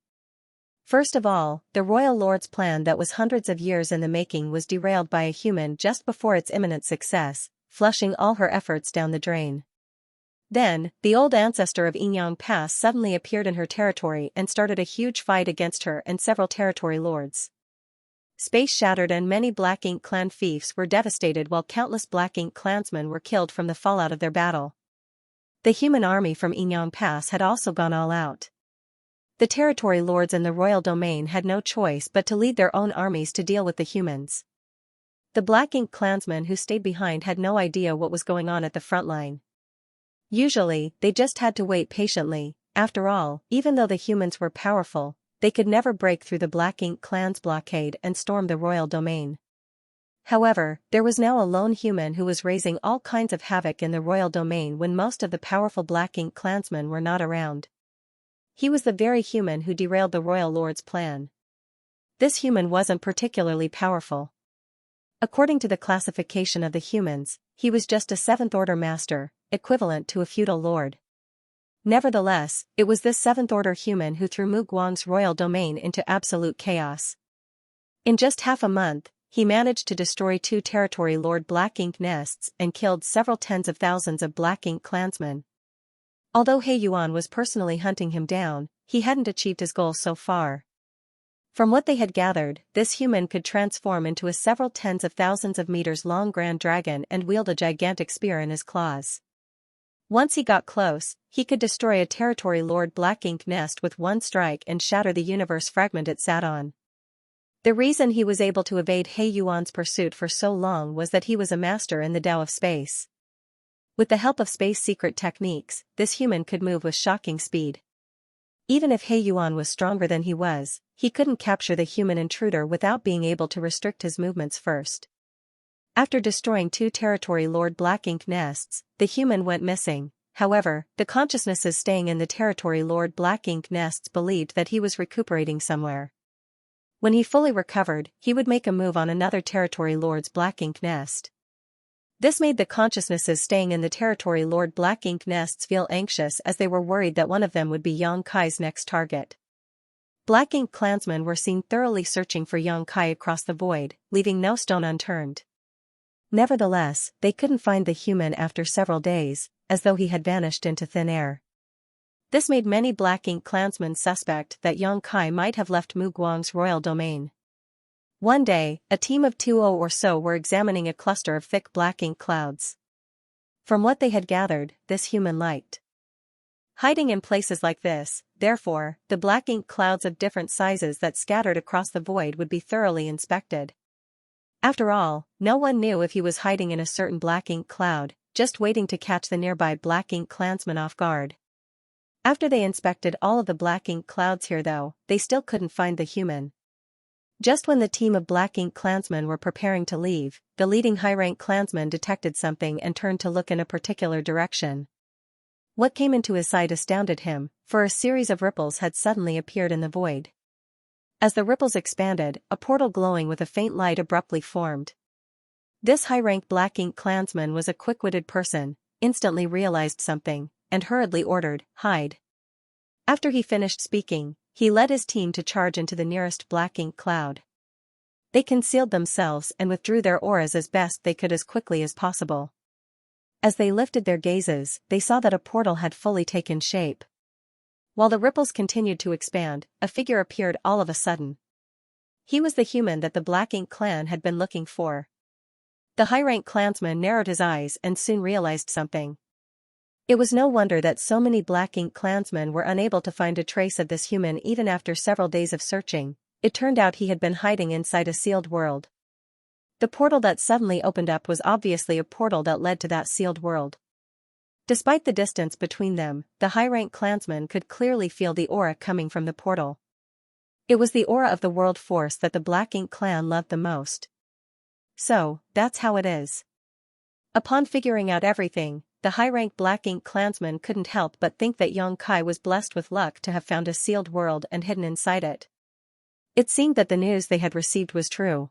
S1: First of all, the royal lord's plan that was hundreds of years in the making was derailed by a human just before its imminent success, flushing all her efforts down the drain. Then, the old ancestor of Yinyang Pass suddenly appeared in her territory and started a huge fight against her and several territory lords. space shattered and many Black Ink Clan fiefs were devastated while countless Black Ink clansmen were killed from the fallout of their battle. The human army from Yinyang Pass had also gone all out. The territory lords in the royal domain had no choice but to lead their own armies to deal with the humans. The Black Ink clansmen who stayed behind had no idea what was going on at the front line. Usually, they just had to wait patiently. After all, even though the humans were powerful, they could never break through the Black Ink clan's blockade and storm the royal domain. However, there was now a lone human who was raising all kinds of havoc in the royal domain when most of the powerful Black Ink clansmen were not around. He was the very human who derailed the royal lord's plan. This human wasn't particularly powerful. According to the classification of the humans, he was just a 7th-order master, equivalent to a feudal lord. Nevertheless, it was this 7th-order human who threw Mu Guang's royal domain into absolute chaos. In just half a month, he managed to destroy 2 territory lord Black Ink nests and killed several tens of thousands of Black Ink clansmen. Although He Yuan was personally hunting him down, he hadn't achieved his goal so far. From what they had gathered, this human could transform into a several tens of thousands of meters long grand dragon and wield a gigantic spear in his claws. Once he got close, he could destroy a territory lord Black Ink nest with one strike and shatter the universe fragment it sat on. The reason he was able to evade He Yuan's pursuit for so long was that he was a master in the Tao of space. With the help of space secret techniques, this human could move with shocking speed. Even if He Yuan was stronger than he was, he couldn't capture the human intruder without being able to restrict his movements first. After destroying 2 territory lord Black Ink nests, the human went missing. However, the consciousnesses staying in the territory lord Black Ink nests believed that he was recuperating somewhere. When he fully recovered, he would make a move on another territory lord's Black Ink nest. This made the consciousnesses staying in the territory lord Black Ink nests feel anxious as they were worried that one of them would be Yang Kai's next target. Black Ink clansmen were seen thoroughly searching for Yang Kai across the void, leaving no stone unturned. Nevertheless, they couldn't find the human after several days, as though he had vanished into thin air. This made many Black Ink clansmen suspect that Yang Kai might have left Mu Guang's royal domain. One day, a team of 20 or so were examining a cluster of thick Black Ink clouds. From what they had gathered, this human liked hiding in places like this. Therefore, the Black Ink clouds of different sizes that scattered across the void would be thoroughly inspected. After all, no one knew if he was hiding in a certain Black Ink cloud, just waiting to catch the nearby Black Ink clansmen off guard. After they inspected all of the Black Ink clouds here though, they still couldn't find the human. Just when the team of Black Ink clansmen were preparing to leave, the leading high-rank clansman detected something and turned to look in a particular direction. What came into his sight astounded him, for a series of ripples had suddenly appeared in the void. As the ripples expanded, a portal glowing with a faint light abruptly formed. This high-rank Black Ink clansman was a quick-witted person, instantly realized something, and hurriedly ordered, "Hide." After he finished speaking, he led his team to charge into the nearest Black Ink cloud. They concealed themselves and withdrew their auras as best they could as quickly as possible. As they lifted their gazes, they saw that a portal had fully taken shape. While the ripples continued to expand, a figure appeared all of a sudden. He was the human that the Black Ink clan had been looking for. The high-rank clansman narrowed his eyes and soon realized something. It was no wonder that so many Black Ink clansmen were unable to find a trace of this human even after several days of searching. It turned out he had been hiding inside a sealed world. The portal that suddenly opened up was obviously a portal that led to that sealed world. Despite the distance between them, the high-rank clansman could clearly feel the aura coming from the portal. It was the aura of the world force that the Black Ink clan loved the most. So, that's how it is. Upon figuring out everything, the high-rank Black Ink clansman couldn't help but think that Yang Kai was blessed with luck to have found a sealed world and hidden inside it. It seemed that the news they had received was true.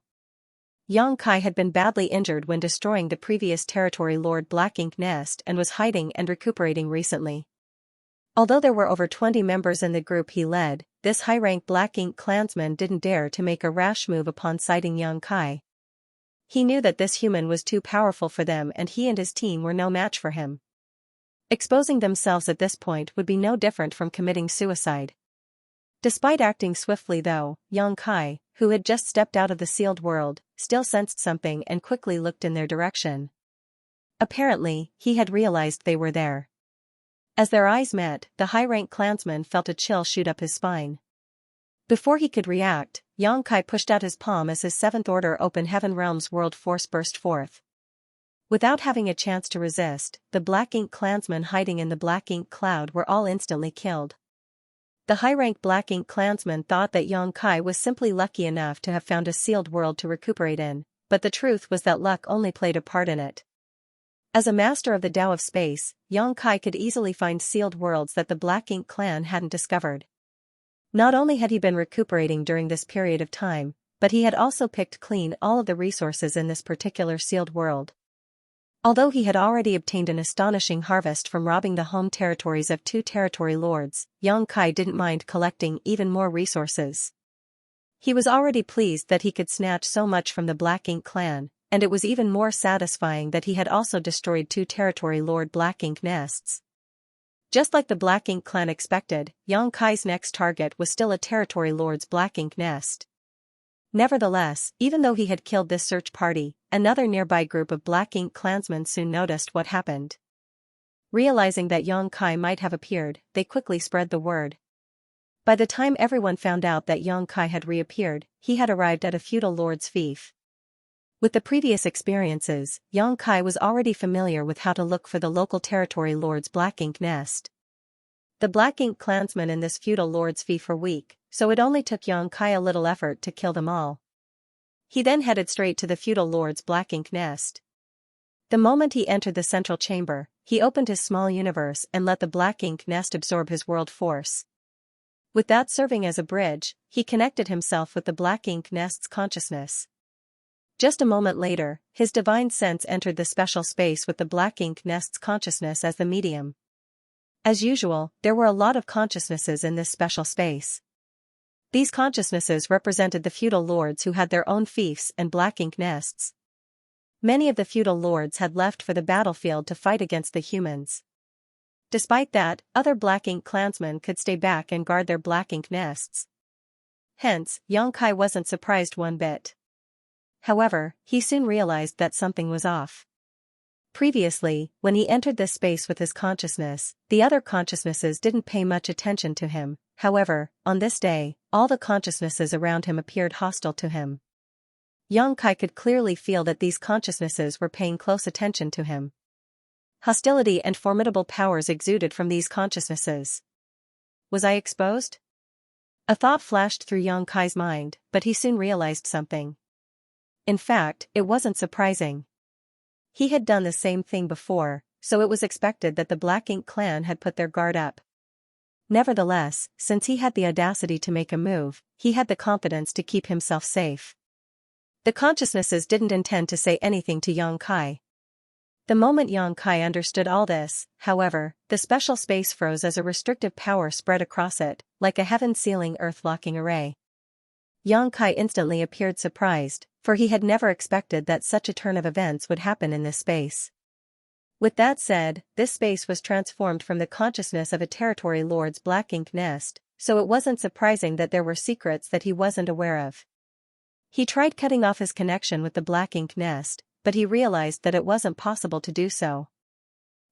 S1: Yang Kai had been badly injured when destroying the previous territory lord Black Ink nest and was hiding and recuperating recently. Although there were over 20 members in the group he led, this high-rank Black Ink clansman didn't dare to make a rash move upon sighting Yang Kai. He knew that this human was too powerful for them and he and his team were no match for him. Exposing themselves at this point would be no different from committing suicide. Despite acting swiftly though, Xianxia, who had just stepped out of the sealed world, still sensed something and quickly looked in their direction. Apparently, he had realized they were there. As their eyes met, the high-rank clansman felt a chill shoot up his spine. Before he could react, Xianxia pushed out his palm as his Seventh Order Open Heaven Realms World Force burst forth. Without having a chance to resist, the Black Ink clansmen hiding in the Black Ink cloud were all instantly killed. The high-rank Black Ink clansman thought that Xianxia was simply lucky enough to have found a sealed world to recuperate in, but the truth was that luck only played a part in it. As a master of the Tao of Space, Xianxia could easily find sealed worlds that the Black Ink clan hadn't discovered. Not only had he been recuperating during this period of time, but he had also picked clean all of the resources in this particular sealed world. Although he had already obtained an astonishing harvest from robbing the home territories of 2 territory lords, Xianxia didn't mind collecting even more resources. He was already pleased that he could snatch so much from the Black Ink clan, and it was even more satisfying that he had also destroyed 2 territory lord Black Ink nests. Just like the Black Ink clan expected, Xianxia's next target was still a territory lord's Black Ink nest. Nevertheless, even though he had killed this search party, another nearby group of Black Ink clansmen soon noticed what happened. Realizing that Xianxia might have appeared, they quickly spread the word. By the time everyone found out that Xianxia had reappeared, he had arrived at a feudal lord's fief. With the previous experiences, Xianxia was already familiar with how to look for the local territory lord's Black Ink nest. The Black Ink clansmen in this feudal lord's fief were weak, so it only took Xianxia little effort to kill them all. He then headed straight to the feudal lord's Black Ink nest. The moment he entered the central chamber, he opened his small universe and let the Black Ink nest absorb his world force. With that serving as a bridge, he connected himself with the Black Ink nest's consciousness. Just a moment later, his divine sense entered the special space with the Black Ink nest's consciousness as the medium. As usual, there were a lot of consciousnesses in this special space. These consciousnesses represented the feudal lords who had their own fiefs and Black Ink nests. Many of the feudal lords had left for the battlefield to fight against the humans. Despite that, other Black Ink clansmen could stay back and guard their Black Ink nests. Hence, Xianxia wasn't surprised one bit. However, he soon realized that something was off. Previously, when he entered this space with his consciousness, the other consciousnesses didn't pay much attention to him. However, on this day, all the consciousnesses around him appeared hostile to him. Xianxia could clearly feel that these consciousnesses were paying close attention to him. Hostility and formidable powers exuded from these consciousnesses. Was I exposed? A thought flashed through Xianxia's mind, but he soon realized something. In fact, it wasn't surprising. He had done the same thing before, so it was expected that the Black Ink clan had put their guard up. Nevertheless, since he had the audacity to make a move, he had the confidence to keep himself safe. The consciousnesses didn't intend to say anything to Xianxia. The moment Xianxia understood all this, however, the special space froze as a restrictive power spread across it, like a heaven-sealing earth-locking array. Xianxia instantly appeared surprised, for he had never expected that such a turn of events would happen in this space. With that said, this space was transformed from the consciousness of a territory lord's Black Ink nest, so it wasn't surprising that there were secrets that he wasn't aware of. He tried cutting off his connection with the Black Ink nest, but he realized that it wasn't possible to do so.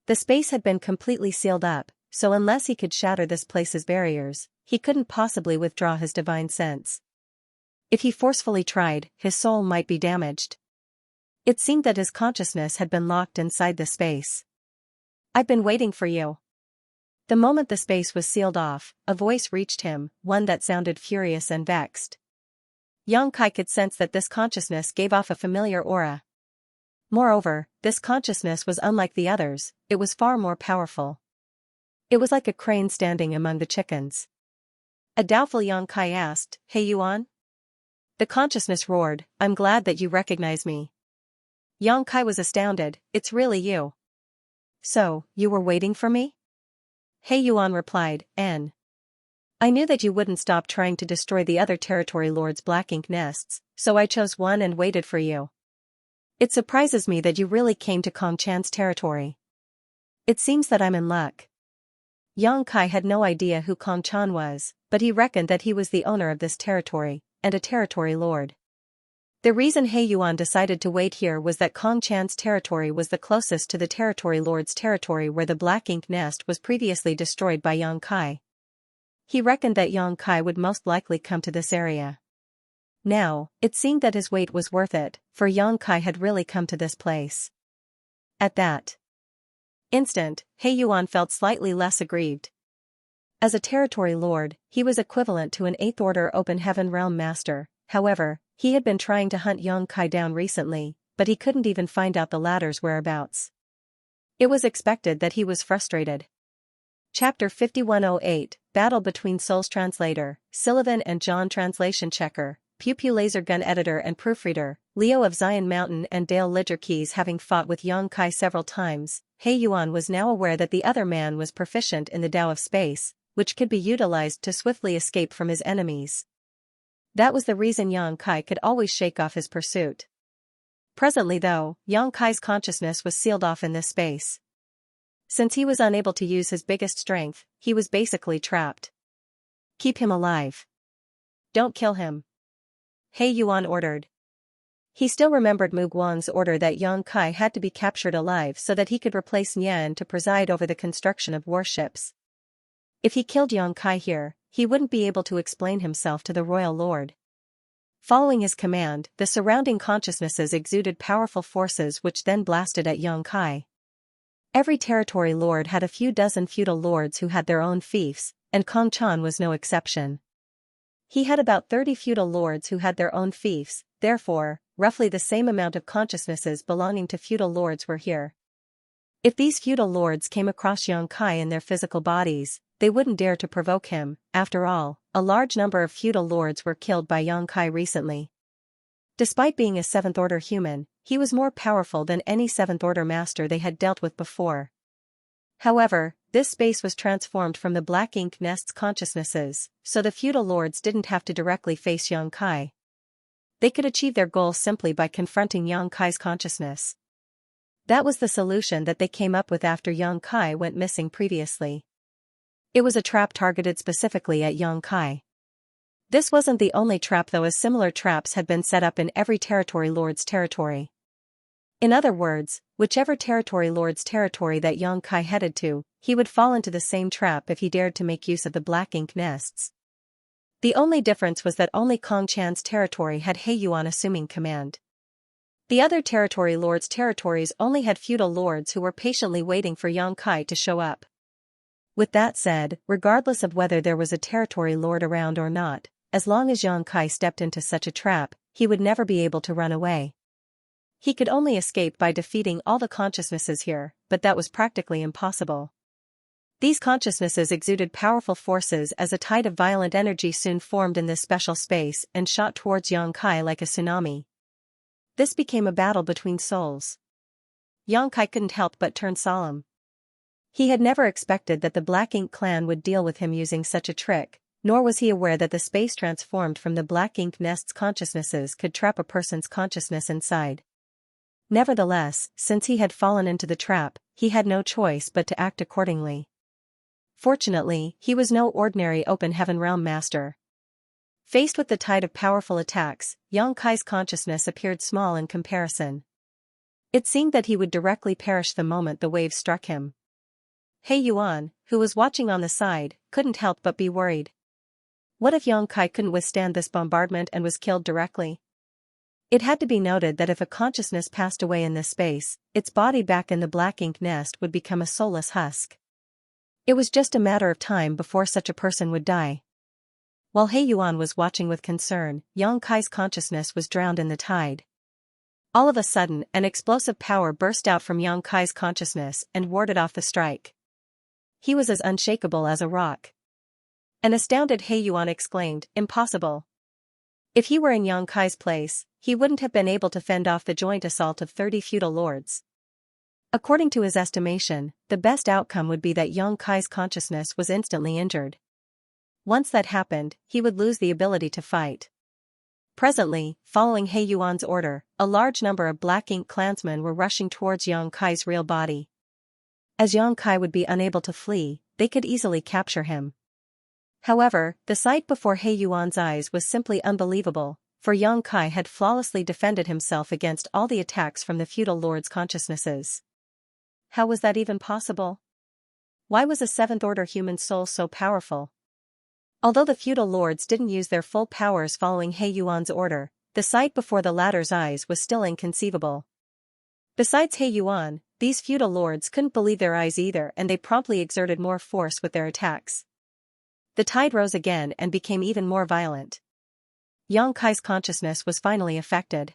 S1: The space had been completely sealed up, so unless he could shatter this place's barriers, he couldn't possibly withdraw his divine sense. If he forcefully tried, his soul might be damaged. It seemed that his consciousness had been locked inside the space. "I've been waiting for you." The moment the space was sealed off, a voice reached him, one that sounded furious and vexed. Xianxia could sense that this consciousness gave off a familiar aura. Moreover, this consciousness was unlike the others, it was far more powerful. It was like a crane standing among the chickens. A doubtful Xianxia asked, "Hey Yuan?" The consciousness roared, "I'm glad that you recognize me." Xianxia was astounded, "It's really you." "So, you were waiting for me?" He Yuan replied, "N. I knew that you wouldn't stop trying to destroy the other territory lord's Black Ink nests, so I chose one and waited for you. It surprises me that you really came to Kong Chan's territory. It seems that I'm in luck." Xianxia had no idea who Kong Chan was, but he reckoned that he was the owner of this territory, and a territory lord. The reason He Yuan decided to wait here was that Kong Chan's territory was the closest to the territory lord's territory where the black ink nest was previously destroyed by Yang Kai. He reckoned that Yang Kai would most likely come to this area. Now, it seemed that his wait was worth it, for Yang Kai had really come to this place. At that instant, He Yuan felt slightly less aggrieved. As a territory lord, he was equivalent to an 8th Order Open Heaven Realm Master. However, he had been trying to hunt Yang Kai down recently, but he couldn't even find out the latter's whereabouts. It was expected that he was frustrated. Chapter 5108, Battle Between Souls. Translator, Sullivan and John. Translation checker, Pew Pew Laser Gun Editor and Proofreader, Leo of Zion Mountain and Dale Ledger Keys. Having fought with Yang Kai several times, He Yuan was now aware that the other man was proficient in the Tao of Space, which could be utilized to swiftly escape from his enemies. That was the reason Yang Kai could always shake off his pursuit. Presently though, Yang Kai's consciousness was sealed off in this space. Since he was unable to use his biggest strength, he was basically trapped. Keep him alive. Don't kill him, He Yuan ordered. He still remembered Mu Guang's order that Yang Kai had to be captured alive so that he could replace Nian to preside over the construction of warships. If he killed Yang Kai here, he wouldn't be able to explain himself to the royal lord. Following his command, the surrounding consciousnesses exuded powerful forces which then blasted at Yang Kai. Every territory lord had a few dozen feudal lords who had their own fiefs, and Kong Chan was no exception. He had about 30 feudal lords who had their own fiefs, therefore, roughly the same amount of consciousnesses belonging to feudal lords were here. If these feudal lords came across Yang Kai in their physical bodies, they wouldn't dare to provoke him. After all, a large number of feudal lords were killed by Yang Kai recently. Despite being a 7th Order human, he was more powerful than any 7th Order master they had dealt with before. However, this space was transformed from the black ink nest's consciousnesses, so the feudal lords didn't have to directly face Yang Kai. They could achieve their goal simply by confronting Yang Kai's consciousness. That was the solution that they came up with after Yang Kai went missing previously. It was a trap targeted specifically at Yang Kai. This wasn't the only trap though, as similar traps had been set up in every territory lord's territory. In other words, whichever territory lord's territory that Yang Kai headed to, he would fall into the same trap if he dared to make use of the black ink nests. The only difference was that only Kong Chan's territory had He Yuan assuming command. The other territory lords' territories only had feudal lords who were patiently waiting for Yang Kai to show up. With that said, regardless of whether there was a territory lord around or not, as long as Yang Kai stepped into such a trap, he would never be able to run away. He could only escape by defeating all the consciousnesses here, but that was practically impossible. These consciousnesses exuded powerful forces as a tide of violent energy soon formed in this special space and shot towards Yang Kai like a tsunami. This became a battle between souls. Yang Kai couldn't help but turn solemn. He had never expected that the Black Ink clan would deal with him using such a trick, nor was he aware that the space transformed from the Black Ink nest's consciousnesses could trap a person's consciousness inside. Nevertheless, since he had fallen into the trap, he had no choice but to act accordingly. Fortunately, he was no ordinary Open Heaven Realm Master. Faced with the tide of powerful attacks, Yang Kai's consciousness appeared small in comparison. It seemed that he would directly perish the moment the wave struck him. He Yuan, who was watching on the side, couldn't help but be worried. What if Yang Kai couldn't withstand this bombardment and was killed directly? It had to be noted that if a consciousness passed away in this space, its body back in the black ink nest would become a soulless husk. It was just a matter of time before such a person would die. While He Yuan was watching with concern, Yang Kai's consciousness was drowned in the tide. All of a sudden, an explosive power burst out from Yang Kai's consciousness and warded off the strike. He was as unshakable as a rock. An astounded He Yuan exclaimed, "Impossible." If he were in Yang Kai's place, he wouldn't have been able to fend off the joint assault of 30 feudal lords. According to his estimation, the best outcome would be that Yang Kai's consciousness was instantly injured. Once that happened, he would lose the ability to fight. Presently, following He Yuan's order, a large number of Black Ink clansmen were rushing towards Yang Kai's real body. As Yang Kai would be unable to flee, they could easily capture him. However, the sight before He Yuan's eyes was simply unbelievable, for Yang Kai had flawlessly defended himself against all the attacks from the feudal lord's consciousnesses. How was that even possible? Why was a seventh-order human soul so powerful? Although the feudal lords didn't use their full powers following He Yuan's order, the sight before the latter's eyes was still inconceivable. Besides He Yuan, these feudal lords couldn't believe their eyes either, and they promptly exerted more force with their attacks. The tide rose again and became even more violent. Yang Kai's consciousness was finally affected.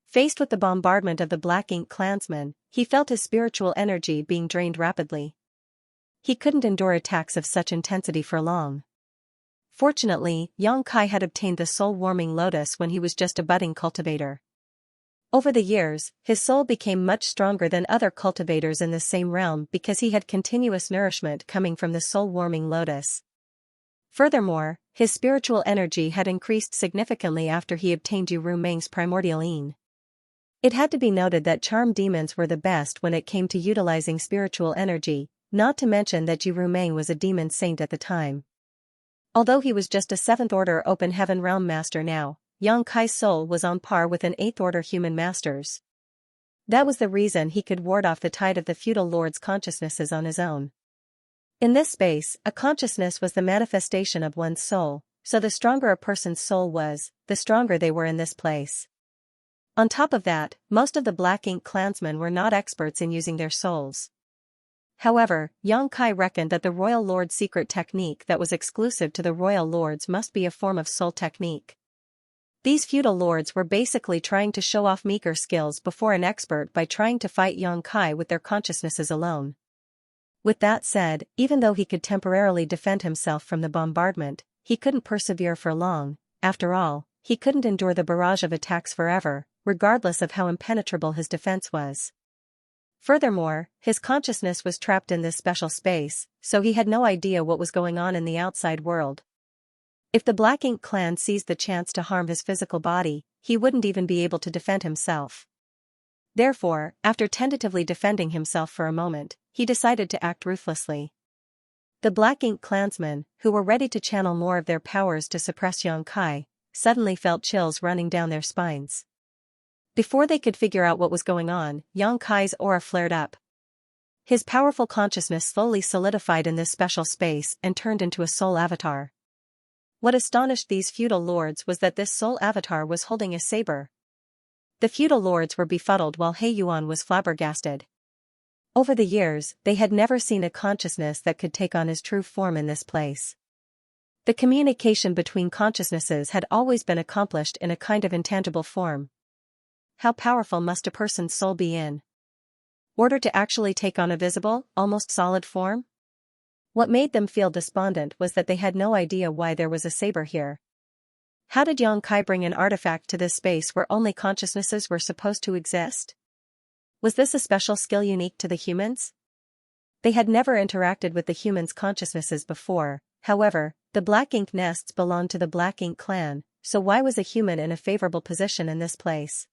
S1: Faced with the bombardment of the Black Ink clansmen, he felt his spiritual energy being drained rapidly. He couldn't endure attacks of such intensity for long. Fortunately, Yang Kai had obtained the soul-warming lotus when he was just a budding cultivator. Over the years, his soul became much stronger than other cultivators in the same realm because he had continuous nourishment coming from the soul-warming lotus. Furthermore, his spiritual energy had increased significantly after he obtained Yu Rumeng's primordial yin. It had to be noted that charm demons were the best when it came to utilizing spiritual energy, not to mention that Yu Rumeng was a demon saint at the time. Although he was just a 7th-order open heaven realm master now, Yang Kai's soul was on par with an 8th-order human master's. That was the reason he could ward off the tide of the feudal lord's consciousnesses on his own. In this space, a consciousness was the manifestation of one's soul, so the stronger a person's soul was, the stronger they were in this place. On top of that, most of the Black Ink clansmen were not experts in using their souls. However, Yang Kai reckoned that the royal lord's secret technique that was exclusive to the royal lords must be a form of soul technique. These feudal lords were basically trying to show off meager skills before an expert by trying to fight Yang Kai with their consciousnesses alone. With that said, even though he could temporarily defend himself from the bombardment, he couldn't persevere for long. After all, he couldn't endure the barrage of attacks forever, regardless of how impenetrable his defense was. Furthermore, his consciousness was trapped in this special space, so he had no idea what was going on in the outside world. If the Black Ink clan seized the chance to harm his physical body, he wouldn't even be able to defend himself. Therefore, after tentatively defending himself for a moment, he decided to act ruthlessly. The Black Ink clansmen, who were ready to channel more of their powers to suppress Yang Kai, suddenly felt chills running down their spines. Before they could figure out what was going on, Yang Kai's aura flared up. His powerful consciousness slowly solidified in this special space and turned into a soul avatar. What astonished these feudal lords was that this soul avatar was holding a saber. The feudal lords were befuddled while He Yuan was flabbergasted. Over the years, they had never seen a consciousness that could take on his true form in this place. The communication between consciousnesses had always been accomplished in a kind of intangible form. How powerful must a person's soul be in order to actually take on a visible, almost solid form? What made them feel despondent was that they had no idea why there was a saber here. How did Yang Kai bring an artifact to this space where only consciousnesses were supposed to exist? Was this a special skill unique to the humans? They had never interacted with the humans' consciousnesses before. However, the Black Ink nests belonged to the Black Ink clan, so why was a human in a favorable position in this place?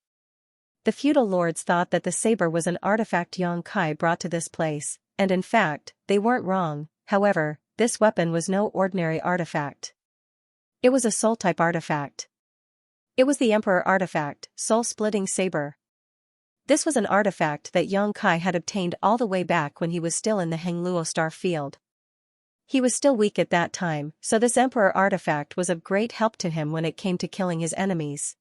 S1: The feudal lords thought that the saber was an artifact Yang Kai brought to this place, and in fact, they weren't wrong. However, this weapon was no ordinary artifact. It was a soul-type artifact. It was the Emperor artifact, Soul-Splitting Saber. This was an artifact that Yang Kai had obtained all the way back when he was still in the Hengluo star field. He was still weak at that time, so this Emperor artifact was of great help to him when it came to killing his enemies.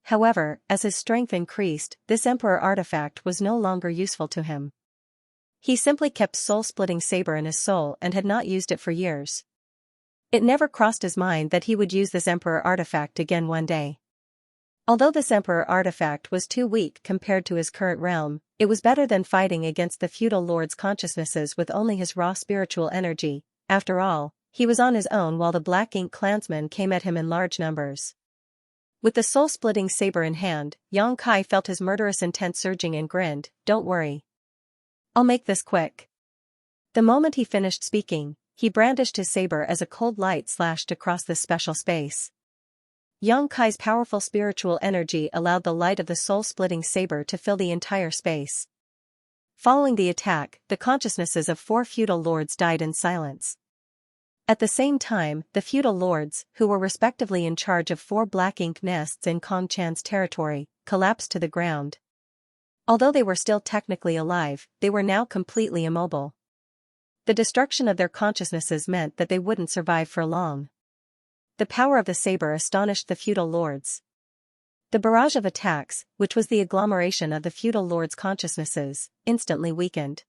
S1: However, as his strength increased, this Emperor artifact was no longer useful to him. He simply kept Soul-Splitting Saber in his soul and had not used it for years. It never crossed his mind that he would use this Emperor artifact again one day. Although this Emperor artifact was too weak compared to his current realm, it was better than fighting against the feudal lord's consciousnesses with only his raw spiritual energy. After all, he was on his own while the Black Ink clansmen came at him in large numbers. With the soul-splitting saber in hand, Yang Kai felt his murderous intent surging and grinned, "Don't worry. I'll make this quick." The moment he finished speaking, he brandished his saber as a cold light slashed across this special space. Yang Kai's powerful spiritual energy allowed the light of the soul-splitting saber to fill the entire space. Following the attack, the consciousnesses of 4 feudal lords died in silence. At the same time, the feudal lords, who were respectively in charge of 4 black ink nests in Kong Chan's territory, collapsed to the ground. Although they were still technically alive, they were now completely immobile. The destruction of their consciousnesses meant that they wouldn't survive for long. The power of the saber astonished the feudal lords. The barrage of attacks, which was the agglomeration of the feudal lords' consciousnesses, instantly weakened.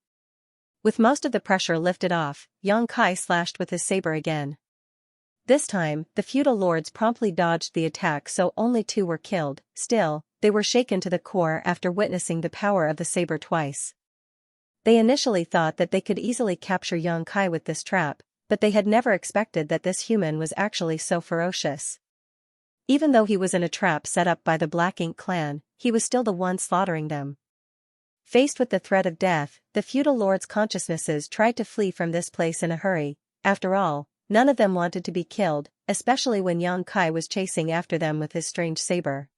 S1: With most of the pressure lifted off, Yang Kai slashed with his saber again. This time, the feudal lords promptly dodged the attack, so only 2 were killed. Still, they were shaken to the core after witnessing the power of the saber twice. They initially thought that they could easily capture Yang Kai with this trap, but they had never expected that this human was actually so ferocious. Even though he was in a trap set up by the Black Ink clan, he was still the one slaughtering them. Faced with the threat of death, the feudal lords' consciousnesses tried to flee from this place in a hurry. After all, none of them wanted to be killed, especially when Yang Kai was chasing after them with his strange saber.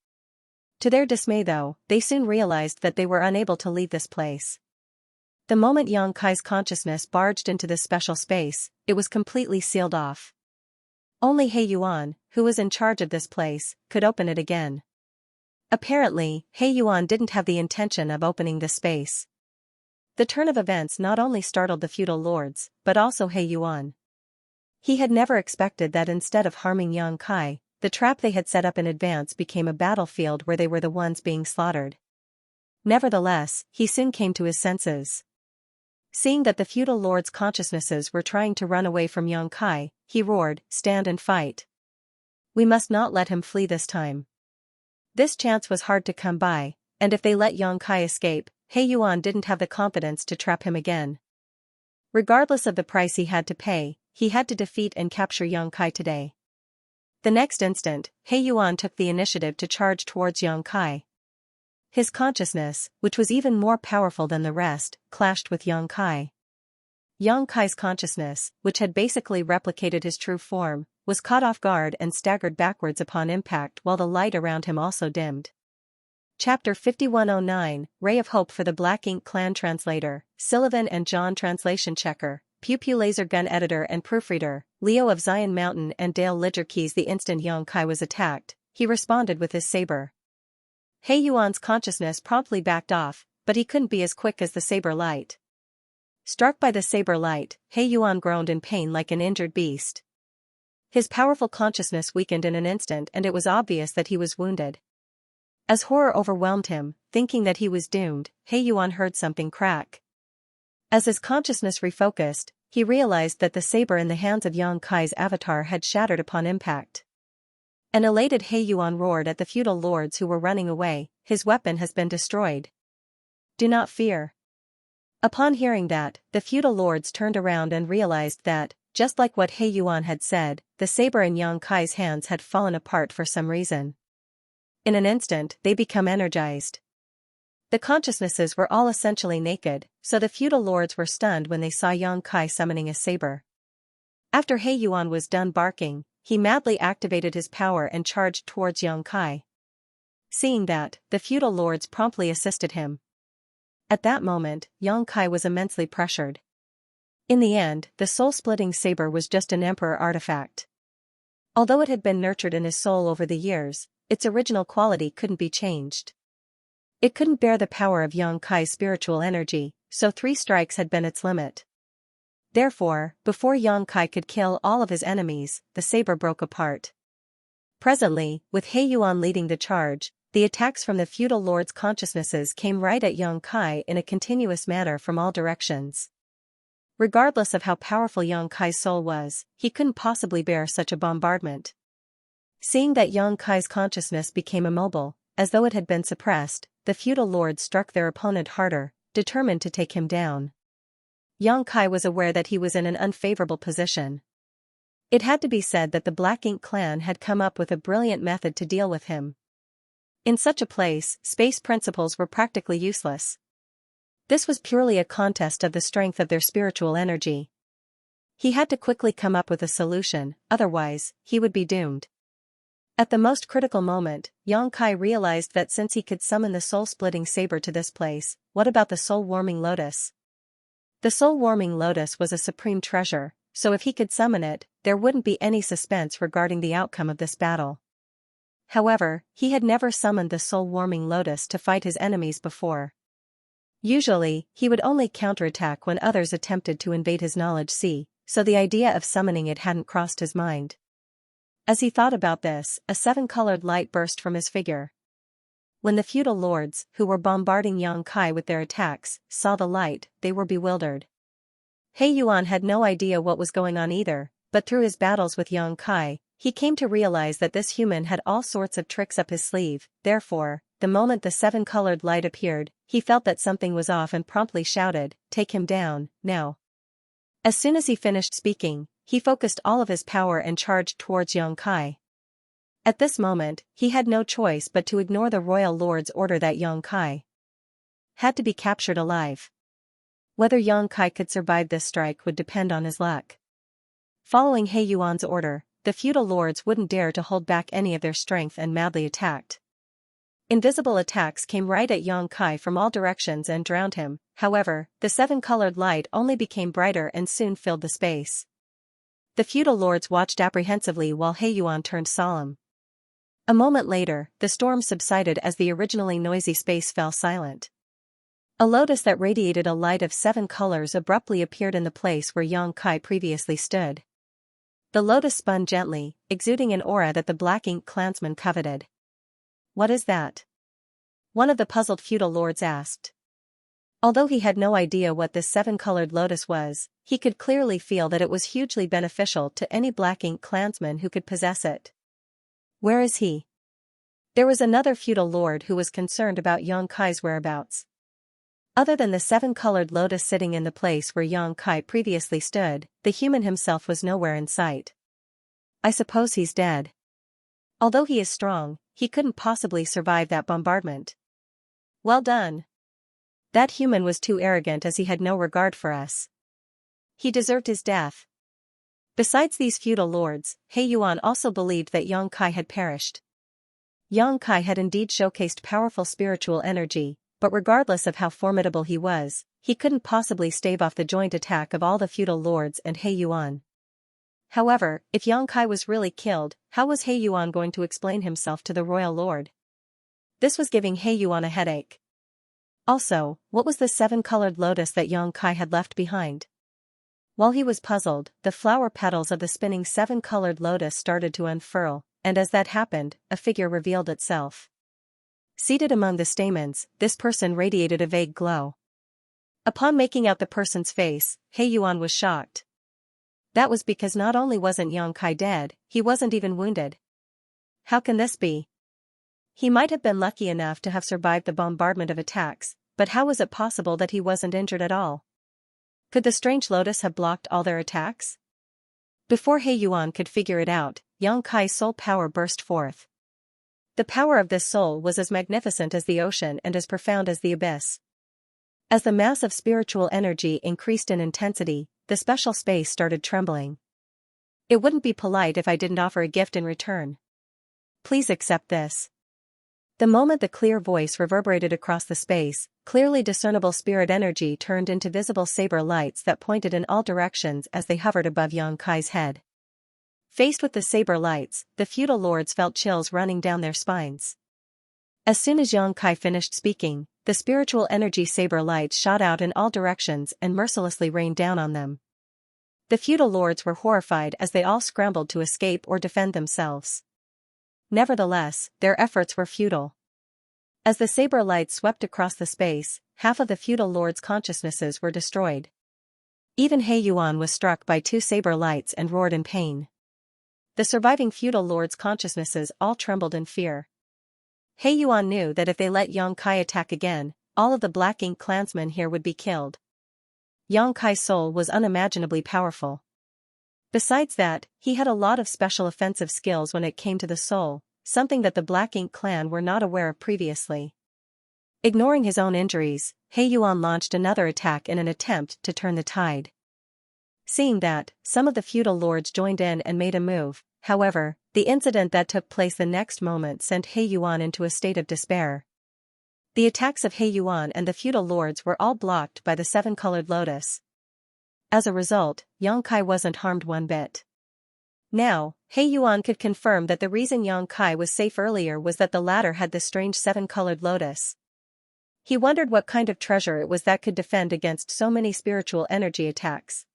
S1: To their dismay though, they soon realized that they were unable to leave this place. The moment Yang Kai's consciousness barged into this special space, it was completely sealed off. Only He Yuan, who was in charge of this place, could open it again. Apparently, He Yuan didn't have the intention of opening the space. The turn of events not only startled the feudal lords, but also He Yuan. He had never expected that instead of harming Yang Kai, the trap they had set up in advance became a battlefield where they were the ones being slaughtered. Nevertheless, he soon came to his senses. Seeing that the feudal lords' consciousnesses were trying to run away from Yang Kai, he roared, "Stand and fight. We must not let him flee this time." This chance was hard to come by, and if they let Yang Kai escape, He Yuan didn't have the confidence to trap him again. Regardless of the price he had to pay, he had to defeat and capture Yang Kai today. The next instant, He Yuan took the initiative to charge towards Yang Kai. His consciousness, which was even more powerful than the rest, clashed with Yang Kai. Yang Kai's consciousness, which had basically replicated his true form, was caught off guard and staggered backwards upon impact while the light around him also dimmed. Chapter 5109, Ray of Hope for the Black Ink Clan Translator, Sullivan and John Translation Checker, Pew Pew Laser Gun Editor and Proofreader, Leo of Zion Mountain and Dale Ledger Keys. The instant Yang Kai was attacked, he responded with his saber. He Yuan's consciousness promptly backed off, but he couldn't be as quick as the saber light. Struck by the saber light, He Yuan groaned in pain like an injured beast. His powerful consciousness weakened in an instant and it was obvious that he was wounded. As horror overwhelmed him, thinking that he was doomed, He Yuan heard something crack. As his consciousness refocused, he realized that the saber in the hands of Yang Kai's avatar had shattered upon impact. An elated He Yuan roared at the feudal lords who were running away, "His weapon has been destroyed. Do not fear." Upon hearing that, the feudal lords turned around and realized that, just like what He Yuan had said, the saber in Yang Kai's hands had fallen apart for some reason. In an instant, they became energized. The consciousnesses were all essentially naked, so the feudal lords were stunned when they saw Yang Kai summoning a saber. After He Yuan was done barking, he madly activated his power and charged towards Yang Kai. Seeing that, the feudal lords promptly assisted him. At that moment, Yang Kai was immensely pressured. In the end, the soul-splitting saber was just an emperor artifact. Although it had been nurtured in his soul over the years, its original quality couldn't be changed. It couldn't bear the power of Yang Kai's spiritual energy, so 3 strikes had been its limit. Therefore, before Yang Kai could kill all of his enemies, the saber broke apart. Presently, with He Yuan leading the charge, the attacks from the feudal lords' consciousnesses came right at Yang Kai in a continuous manner from all directions. Regardless of how powerful Yang Kai's soul was, he couldn't possibly bear such a bombardment. Seeing that Yang Kai's consciousness became immobile, as though it had been suppressed, the feudal lords struck their opponent harder, determined to take him down. Yang Kai was aware that he was in an unfavorable position. It had to be said that the Black Ink clan had come up with a brilliant method to deal with him. In such a place, space principles were practically useless. This was purely a contest of the strength of their spiritual energy. He had to quickly come up with a solution, otherwise, he would be doomed. At the most critical moment, Yang Kai realized that since he could summon the soul-splitting saber to this place, what about the soul-warming lotus? The soul-warming lotus was a supreme treasure, so if he could summon it, there wouldn't be any suspense regarding the outcome of this battle. However, he had never summoned the soul-warming lotus to fight his enemies before. Usually, he would only counterattack when others attempted to invade his knowledge sea, so the idea of summoning it hadn't crossed his mind. As he thought about this, a seven-colored light burst from his figure. When the feudal lords, who were bombarding Yang Kai with their attacks, saw the light, they were bewildered. He Yuan had no idea what was going on either, but through his battles with Yang Kai, he came to realize that this human had all sorts of tricks up his sleeve. Therefore, the moment the seven-colored light appeared, he felt that something was off and promptly shouted, "Take him down, now." As soon as he finished speaking, he focused all of his power and charged towards Yang Kai. At this moment, he had no choice but to ignore the royal lord's order that Yang Kai had to be captured alive. Whether Yang Kai could survive this strike would depend on his luck. Following He Yuan's order, the feudal lords wouldn't dare to hold back any of their strength and madly attacked. Invisible attacks came right at Yang Kai from all directions and drowned him. However, the seven-colored light only became brighter and soon filled the space. The feudal lords watched apprehensively while He Yuan turned solemn. A moment later, the storm subsided as the originally noisy space fell silent. A lotus that radiated a light of 7 colors abruptly appeared in the place where Yang Kai previously stood. The lotus spun gently, exuding an aura that the Black Ink clansman coveted. "What is that?" one of the puzzled feudal lords asked. Although he had no idea what this 7-colored lotus was, he could clearly feel that it was hugely beneficial to any Black Ink clansman who could possess it. "Where is he?" There was another feudal lord who was concerned about Yang Kai's whereabouts. Other than the 7-colored lotus sitting in the place where Yang Kai previously stood, the human himself was nowhere in sight. "I suppose he's dead. Although he is strong, he couldn't possibly survive that bombardment." "Well done. That human was too arrogant as he had no regard for us. He deserved his death." Besides these feudal lords, He Yuan also believed that Yang Kai had perished. Yang Kai had indeed showcased powerful spiritual energy, but regardless of how formidable he was, he couldn't possibly stave off the joint attack of all the feudal lords and He Yuan. However, if Yang Kai was really killed, how was He Yuan going to explain himself to the royal lord? This was giving He Yuan a headache. Also, what was the 7-colored lotus that Yang Kai had left behind? While he was puzzled, the flower petals of the spinning 7-colored lotus started to unfurl, and as that happened, a figure revealed itself. Seated among the stamens, this person radiated a vague glow. Upon making out the person's face, He Yuan was shocked. That was because not only wasn't Yang Kai dead, he wasn't even wounded. How can this be? He might have been lucky enough to have survived the bombardment of attacks, but how was it possible that he wasn't injured at all? Could the strange lotus have blocked all their attacks? Before He Yuan could figure it out, Yang Kai's soul power burst forth. The power of this soul was as magnificent as the ocean and as profound as the abyss. As the mass of spiritual energy increased in intensity, the special space started trembling. "It wouldn't be polite if I didn't offer a gift in return. Please accept this." The moment the clear voice reverberated across the space, clearly discernible spirit energy turned into visible saber lights that pointed in all directions as they hovered above Yang Kai's head. Faced with the saber lights, the feudal lords felt chills running down their spines. As soon as Yang Kai finished speaking, the spiritual energy saber lights shot out in all directions and mercilessly rained down on them. The feudal lords were horrified as they all scrambled to escape or defend themselves. Nevertheless, their efforts were futile. As the saber lights swept across the space, half of the feudal lords' consciousnesses were destroyed. Even He Yuan was struck by 2 saber lights and roared in pain. The surviving feudal lords' consciousnesses all trembled in fear. He Yuan knew that if they let Yang Kai attack again, all of the Black Ink clansmen here would be killed. Yang Kai's soul was unimaginably powerful. Besides that, he had a lot of special offensive skills when it came to the soul, something that the Black Ink clan were not aware of previously. Ignoring his own injuries, He Yuan launched another attack in an attempt to turn the tide. Seeing that, some of the feudal lords joined in and made a move. However, the incident that took place the next moment sent He Yuan into a state of despair. The attacks of He Yuan and the feudal lords were all blocked by the 7-colored lotus. As a result, Yang Kai wasn't harmed one bit. Now, He Yuan could confirm that the reason Yang Kai was safe earlier was that the latter had the strange seven-colored lotus. He wondered what kind of treasure it was that could defend against so many spiritual energy attacks.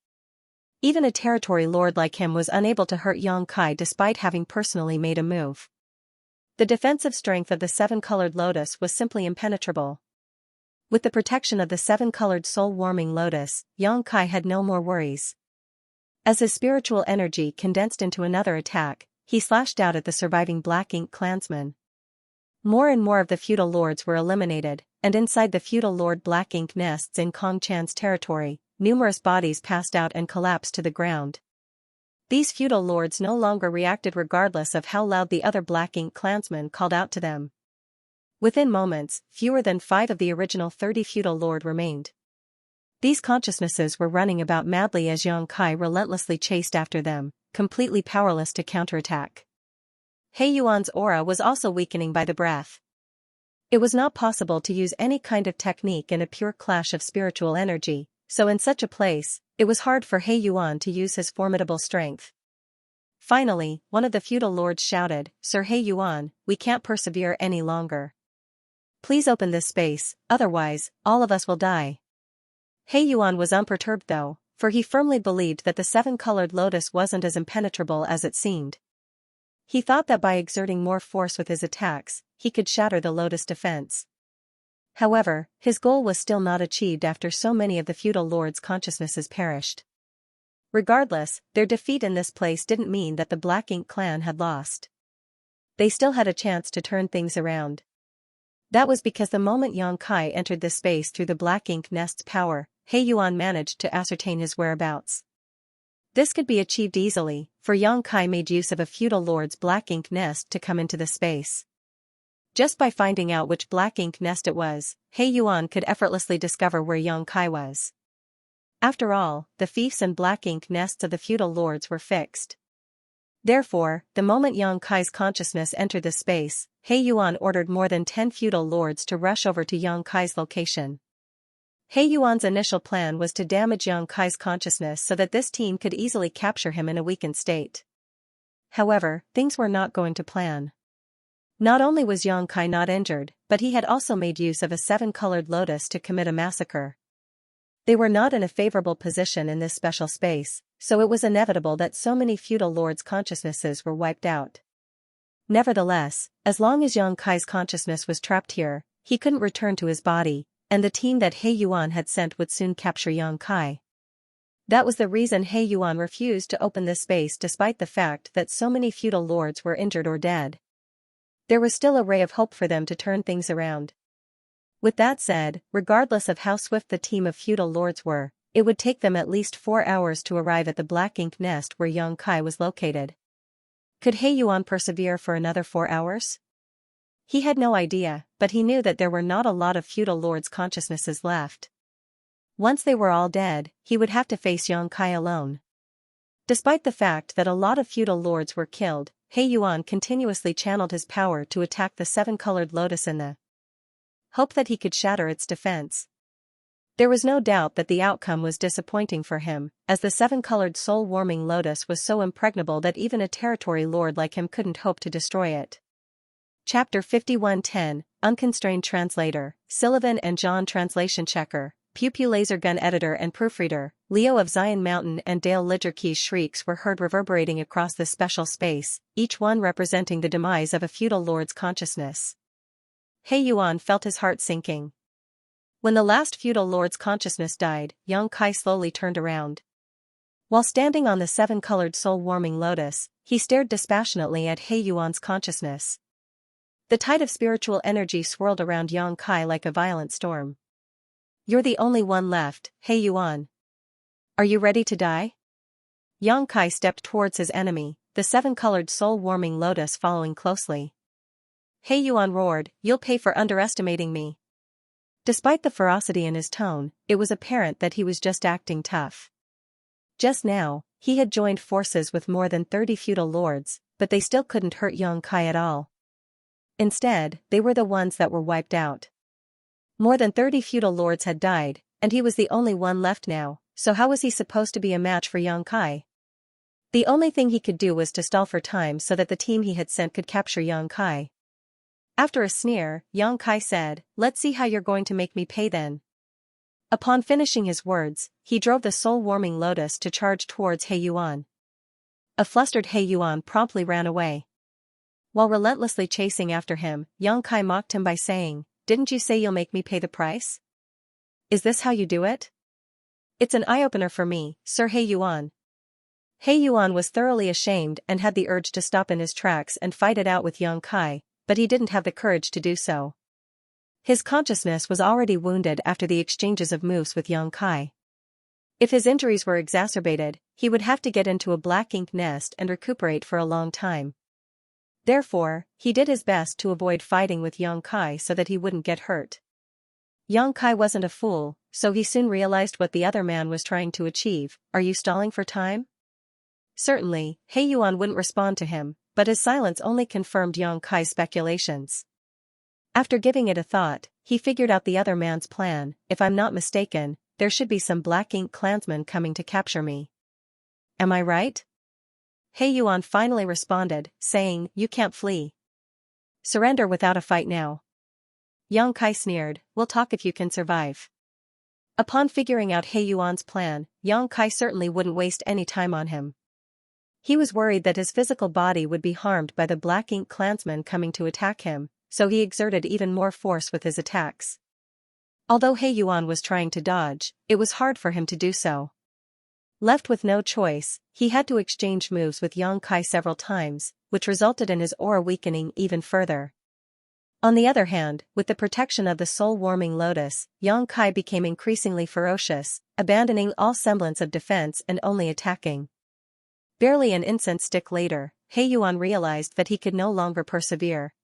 S1: Even a territory lord like him was unable to hurt Yang Kai despite having personally made a move. The defensive strength of the seven-colored lotus was simply impenetrable. With the protection of the seven-colored soul-warming lotus, Yang Kai had no more worries. As his spiritual energy condensed into another attack, he slashed out at the surviving Black Ink clansmen. More and more of the feudal lords were eliminated, and inside the feudal lord Black Ink nests in Kong Chan's territory, numerous bodies passed out and collapsed to the ground. These feudal lords no longer reacted regardless of how loud the other Black Ink clansmen called out to them. Within moments, fewer than 5 of the original 30 feudal lord remained. These consciousnesses were running about madly as Yang Kai relentlessly chased after them, completely powerless to counterattack. He Yuan's aura was also weakening by the breath. It was not possible to use any kind of technique in a pure clash of spiritual energy, so in such a place, it was hard for He Yuan to use his formidable strength. Finally, one of the feudal lords shouted, "Sir He Yuan, we can't persevere any longer. Please open this space, otherwise, all of us will die." He Yuan was unperturbed though, for he firmly believed that the seven-colored lotus wasn't as impenetrable as it seemed. He thought that by exerting more force with his attacks, he could shatter the lotus defense. However, his goal was still not achieved after so many of the feudal lords' consciousnesses perished. Regardless, their defeat in this place didn't mean that the Black Ink clan had lost. They still had a chance to turn things around. That was because the moment Yang Kai entered this space through the Black Ink nest's power, He Yuan managed to ascertain his whereabouts. This could be achieved easily, for Yang Kai made use of a feudal lord's Black Ink nest to come into the space. Just by finding out which Black Ink nest it was, He Yuan could effortlessly discover where Yang Kai was. After all, the fiefs and Black Ink nests of the feudal lords were fixed. Therefore, the moment Yang Kai's consciousness entered the space, He Yuan ordered more than 10 feudal lords to rush over to Yang Kai's location. He Yuan's initial plan was to damage Yang Kai's consciousness so that this team could easily capture him in a weakened state. However, things were not going to plan. Not only was Yang Kai not injured, but he had also made use of a seven-colored lotus to commit a massacre. They were not in a favorable position in this special space, so it was inevitable that so many feudal lords' consciousnesses were wiped out. Nevertheless, as long as Yang Kai's consciousness was trapped here, he couldn't return to his body, and the team that He Yuan had sent would soon capture Yang Kai. That was the reason He Yuan refused to open this space despite the fact that so many feudal lords were injured or dead. There was still a ray of hope for them to turn things around. With that said, regardless of how swift the team of feudal lords were, it would take them at least 4 hours to arrive at the Black Ink nest where Yang Kai was located. Could He Yuan persevere for another 4 hours? He had no idea, but he knew that there were not a lot of feudal lords' consciousnesses left. Once they were all dead, he would have to face Yang Kai alone. Despite the fact that a lot of feudal lords were killed, He Yuan continuously channeled his power to attack the seven-colored lotus in the hope that he could shatter its defense. There was no doubt that the outcome was disappointing for him, as the seven-colored soul-warming lotus was so impregnable that even a territory lord like him couldn't hope to destroy it. Chapter 5110, Unconstrained Translator, Sullivan and John Translation Checker, Pew Pew Laser Gun Editor and Proofreader, Leo of Zion Mountain and Dale Lidgerkey's shrieks were heard reverberating across this special space, each one representing the demise of a feudal lord's consciousness. He Yuan felt his heart sinking. When the last feudal lord's consciousness died, Yang Kai slowly turned around. While standing on the seven-colored soul-warming lotus, he stared dispassionately at He Yuan's consciousness. The tide of spiritual energy swirled around Yang Kai like a violent storm. "You're the only one left, He Yuan. Are you ready to die?" Yang Kai stepped towards his enemy, the seven-colored soul-warming lotus following closely. He Yuan roared, "You'll pay for underestimating me." Despite the ferocity in his tone, it was apparent that he was just acting tough. Just now, he had joined forces with more than 30 feudal lords, but they still couldn't hurt Yang Kai at all. Instead, they were the ones that were wiped out. More than 30 feudal lords had died, and he was the only one left now, so how was he supposed to be a match for Yang Kai? The only thing he could do was to stall for time so that the team he had sent could capture Yang Kai. After a sneer, Yang Kai said, "Let's see how you're going to make me pay then." Upon finishing his words, he drove the soul-warming lotus to charge towards He Yuan. A flustered He Yuan promptly ran away. While relentlessly chasing after him, Yang Kai mocked him by saying, "Didn't you say you'll make me pay the price? Is this how you do it? It's an eye-opener for me, Sir He Yuan." He Yuan was thoroughly ashamed and had the urge to stop in his tracks and fight it out with Yang Kai, but he didn't have the courage to do so. His consciousness was already wounded after the exchanges of moves with Yang Kai. If his injuries were exacerbated, he would have to get into a black ink nest and recuperate for a long time. Therefore, he did his best to avoid fighting with Yang Kai so that he wouldn't get hurt. Yang Kai wasn't a fool, so he soon realized what the other man was trying to achieve. "Are you stalling for time?" Certainly, He Yuan wouldn't respond to him, but his silence only confirmed Yang Kai's speculations. After giving it a thought, he figured out the other man's plan. "If I'm not mistaken, there should be some black ink clansmen coming to capture me. Am I right?" He Yuan finally responded, saying, "You can't flee. Surrender without a fight now." Yang Kai sneered, "We'll talk if you can survive." Upon figuring out He Yuan's plan, Yang Kai certainly wouldn't waste any time on him. He was worried that his physical body would be harmed by the black ink clansmen coming to attack him, so he exerted even more force with his attacks. Although He Yuan was trying to dodge, it was hard for him to do so. Left with no choice, he had to exchange moves with Yang Kai several times, which resulted in his aura weakening even further. On the other hand, with the protection of the soul-warming lotus, Yang Kai became increasingly ferocious, abandoning all semblance of defense and only attacking. Barely an incense stick later, He Yuan realized that he could no longer persevere.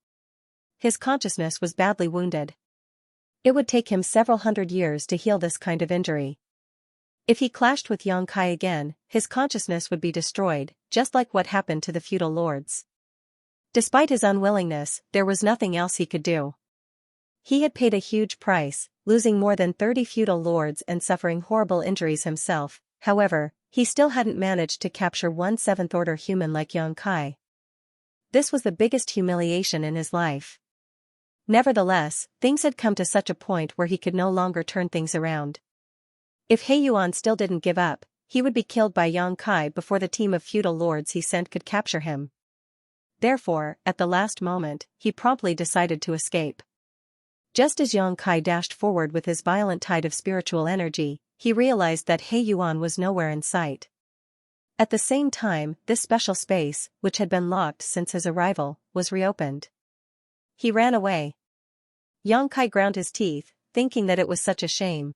S1: His consciousness was badly wounded. It would take him several hundred years to heal this kind of injury. If he clashed with Yang Kai again, his consciousness would be destroyed, just like what happened to the feudal lords. Despite his unwillingness, there was nothing else he could do. He had paid a huge price, losing more than 30 feudal lords and suffering horrible injuries himself. However, he still hadn't managed to capture one seventh-order human like Yang Kai. This was the biggest humiliation in his life. Nevertheless, things had come to such a point where he could no longer turn things around. If He Yuan still didn't give up, he would be killed by Yang Kai before the team of feudal lords he sent could capture him. Therefore, at the last moment, he promptly decided to escape. Just as Yang Kai dashed forward with his violent tide of spiritual energy, he realized that He Yuan was nowhere in sight. At the same time, this special space, which had been locked since his arrival, was reopened. He ran away. Yang Kai ground his teeth, thinking that it was such a shame.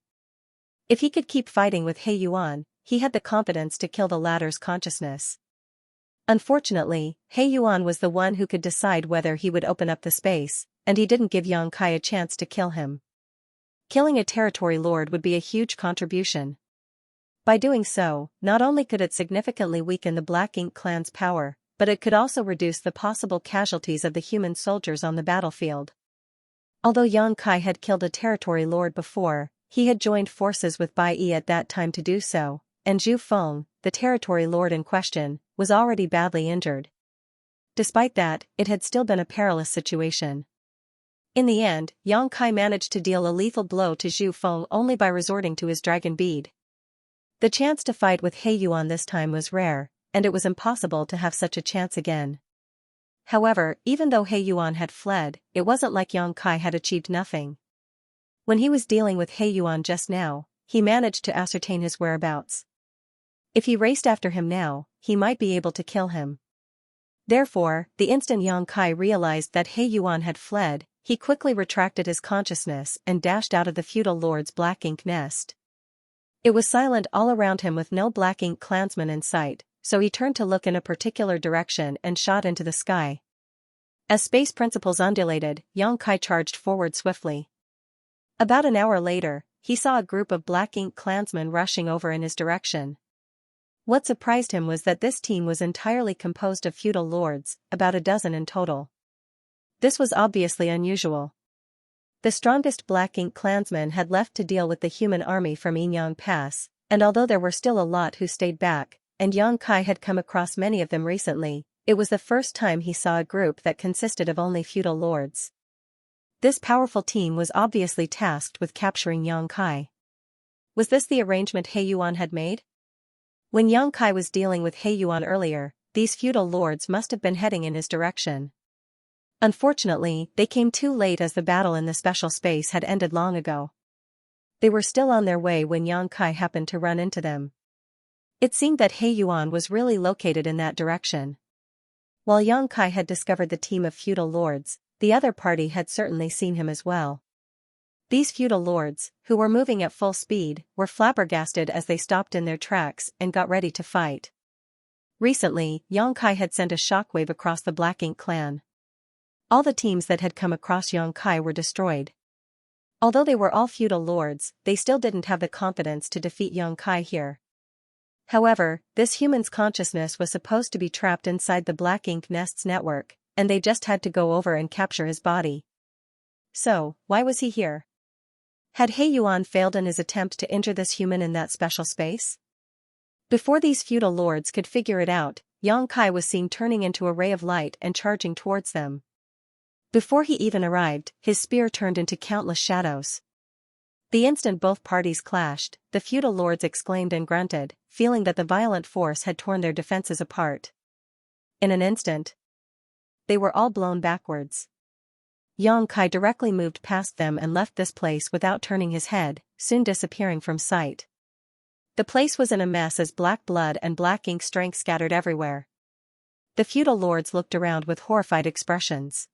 S1: If he could keep fighting with He Yuan, he had the confidence to kill the latter's consciousness. Unfortunately, He Yuan was the one who could decide whether he would open up the space, and he didn't give Yang Kai a chance to kill him. Killing a territory lord would be a huge contribution. By doing so, not only could it significantly weaken the Black Ink clan's power, but it could also reduce the possible casualties of the human soldiers on the battlefield. Although Yang Kai had killed a territory lord before, he had joined forces with Bai Yi at that time to do so, and Zhu Feng, the territory lord in question, was already badly injured. Despite that, it had still been a perilous situation. In the end, Yang Kai managed to deal a lethal blow to Zhu Feng only by resorting to his dragon bead. The chance to fight with He Yuan this time was rare, and it was impossible to have such a chance again. However, even though He Yuan had fled, it wasn't like Yang Kai had achieved nothing. When he was dealing with He Yuan just now, he managed to ascertain his whereabouts. If he raced after him now, he might be able to kill him. Therefore, the instant Yang Kai realized that He Yuan had fled, he quickly retracted his consciousness and dashed out of the feudal lord's black ink nest. It was silent all around him with no black ink clansmen in sight, so he turned to look in a particular direction and shot into the sky. As space principles undulated, Yang Kai charged forward swiftly. About an hour later, he saw a group of black ink clansmen rushing over in his direction. What surprised him was that this team was entirely composed of feudal lords, about a dozen in total. This was obviously unusual. The strongest black ink clansmen had left to deal with the human army from Yinyang Pass, And although there were still a lot who stayed back, and Yang Kai had come across many of them recently, it was the first time he saw a group that consisted of only feudal lords. This powerful team was obviously tasked with capturing Yang Kai. Was this the arrangement He Yuan had made? When Yang Kai was dealing with He Yuan earlier, these feudal lords must have been heading in his direction. Unfortunately, they came too late as the battle in the special space had ended long ago. They were still on their way when Yang Kai happened to run into them. It seemed that He Yuan was really located in that direction. While Yang Kai had discovered the team of feudal lords, the other party had certainly seen him as well. These feudal lords, who were moving at full speed, were flabbergasted as they stopped in their tracks and got ready to fight. Recently, Yang Kai had sent a shockwave across the Black Ink clan. All the teams that had come across Yang Kai were destroyed. Although they were all feudal lords, they still didn't have the confidence to defeat Yang Kai here. However, this human's consciousness was supposed to be trapped inside the Black Ink Nest's network, and they just had to go over and capture his body. So, why was he here? Had He Yuan failed in his attempt to injure this human in that special space? Before these feudal lords could figure it out, Yang Kai was seen turning into a ray of light and charging towards them. Before he even arrived, his spear turned into countless shadows. The instant both parties clashed, the feudal lords exclaimed and grunted, feeling that the violent force had torn their defenses apart. In an instant, they were all blown backwards. Yang Kai directly moved past them and left this place without turning his head, soon disappearing from sight. The place was in a mess as black blood and black ink strength scattered everywhere. The feudal lords looked around with horrified expressions.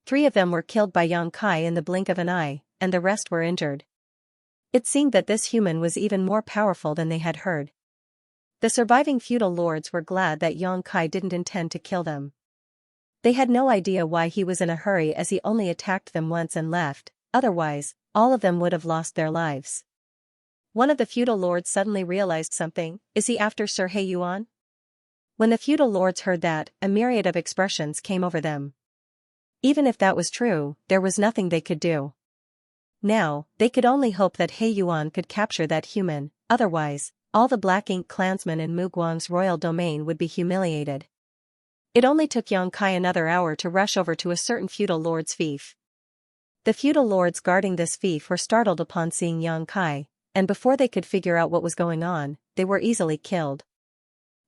S1: 3 of them were killed by Yang Kai in the blink of an eye, and the rest were injured. It seemed that this human was even more powerful than they had heard. The surviving feudal lords were glad that Yang Kai didn't intend to kill them. They had no idea why he was in a hurry, as he only attacked them once and left, otherwise, all of them would have lost their lives. One of the feudal lords suddenly realized something. Is he after Sir He Yuan? When the feudal lords heard that, a myriad of expressions came over them. Even if that was true, there was nothing they could do. Now, they could only hope that He Yuan could capture that human, otherwise, all the Black Ink clansmen in Muguang's royal domain would be humiliated. It only took Yang Kai another hour to rush over to a certain feudal lord's fief. The feudal lords guarding this fief were startled upon seeing Yang Kai, and before they could figure out what was going on, they were easily killed.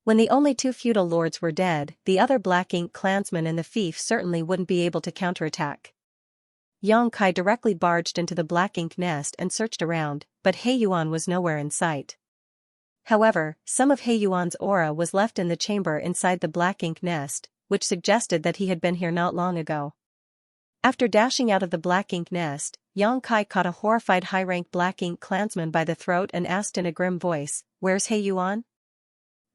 S1: When the only 2 feudal lords were dead, the other Black Ink clansmen in the fief certainly wouldn't be able to counterattack. Yang Kai directly barged into the Black Ink nest and searched around, but He Yuan was nowhere in sight. However, some of He Yuan's aura was left in the chamber inside the Black Ink nest, which suggested that he had been here not long ago. After dashing out of the Black Ink nest, Yang Kai caught a horrified high-rank Black Ink clansman by the throat and asked in a grim voice, "Where's He Yuan?"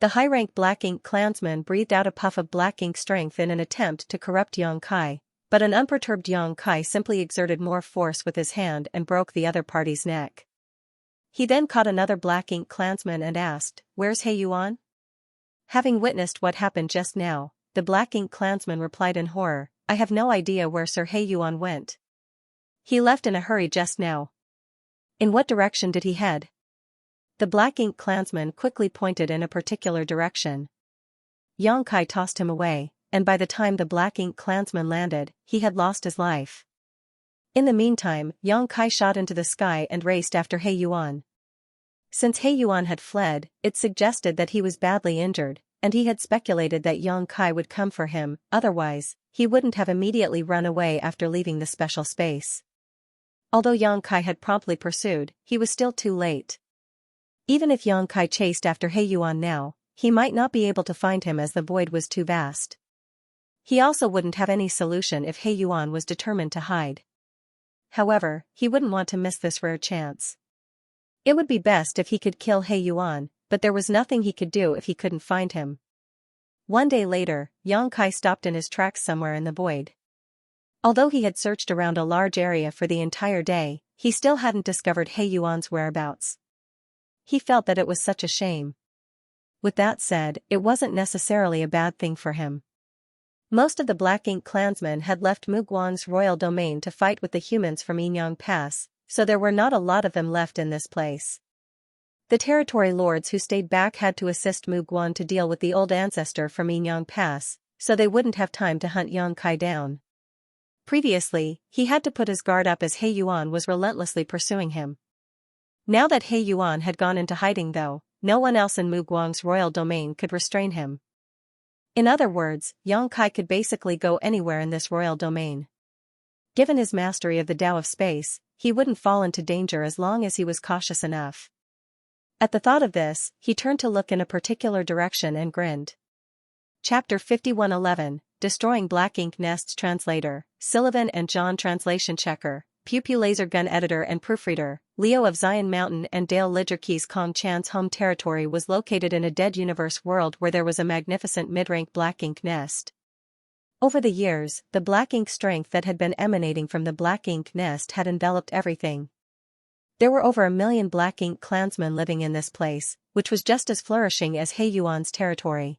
S1: The high-rank Black Ink clansman breathed out a puff of Black Ink strength in an attempt to corrupt Yang Kai, but an unperturbed Yang Kai simply exerted more force with his hand and broke the other party's neck. He then caught another Black Ink clansman and asked, "Where's He Yuan?" Having witnessed what happened just now, the Black Ink clansman replied in horror, "I have no idea where Sir He Yuan went. He left in a hurry just now." "In what direction did he head?" The Black Ink clansman quickly pointed in a particular direction. Yang Kai tossed him away, and by the time the Black Ink clansman landed, he had lost his life. In the meantime, Yang Kai shot into the sky and raced after He Yuan. Since He Yuan had fled, it suggested that he was badly injured, and he had speculated that Yang Kai would come for him, otherwise, he wouldn't have immediately run away after leaving the special space. Although Yang Kai had promptly pursued, he was still too late. Even if Yang Kai chased after He Yuan now, he might not be able to find him as the void was too vast. He also wouldn't have any solution if He Yuan was determined to hide. However, he wouldn't want to miss this rare chance. It would be best if he could kill He Yuan, but there was nothing he could do if he couldn't find him. One day later, Yang Kai stopped in his tracks somewhere in the void. Although he had searched around a large area for the entire day, he still hadn't discovered He Yuan's whereabouts. He felt that it was such a shame. With that said, it wasn't necessarily a bad thing for him. Most of the Black Ink clansmen had left Muguang's royal domain to fight with the humans from Yinyang Pass, so there were not a lot of them left in this place. The territory lords who stayed back had to assist Mu Guan to deal with the old ancestor from Yinyang Pass, so they wouldn't have time to hunt Yang Kai down. Previously, he had to put his guard up as He Yuan was relentlessly pursuing him. Now that He Yuan had gone into hiding though, no one else in Mu Guang's royal domain could restrain him. In other words, Yang Kai could basically go anywhere in this royal domain. Given his mastery of the Tao of space, he wouldn't fall into danger as long as he was cautious enough. At the thought of this, he turned to look in a particular direction and grinned. Chapter 5111, Destroying Black Ink Nests. Translator, Sullivan and John. Translation checker, Pew Pew laser gun editor and proofreader, Leo of Zion Mountain and Dale Lidgerke's Kong Chan's home territory was located in a dead universe world where there was a magnificent mid-rank black ink nest. Over the years, the black ink strength that had been emanating from the black ink nest had enveloped everything. There were over 1 million black ink clansmen living in this place, which was just as flourishing as He Yuan's territory.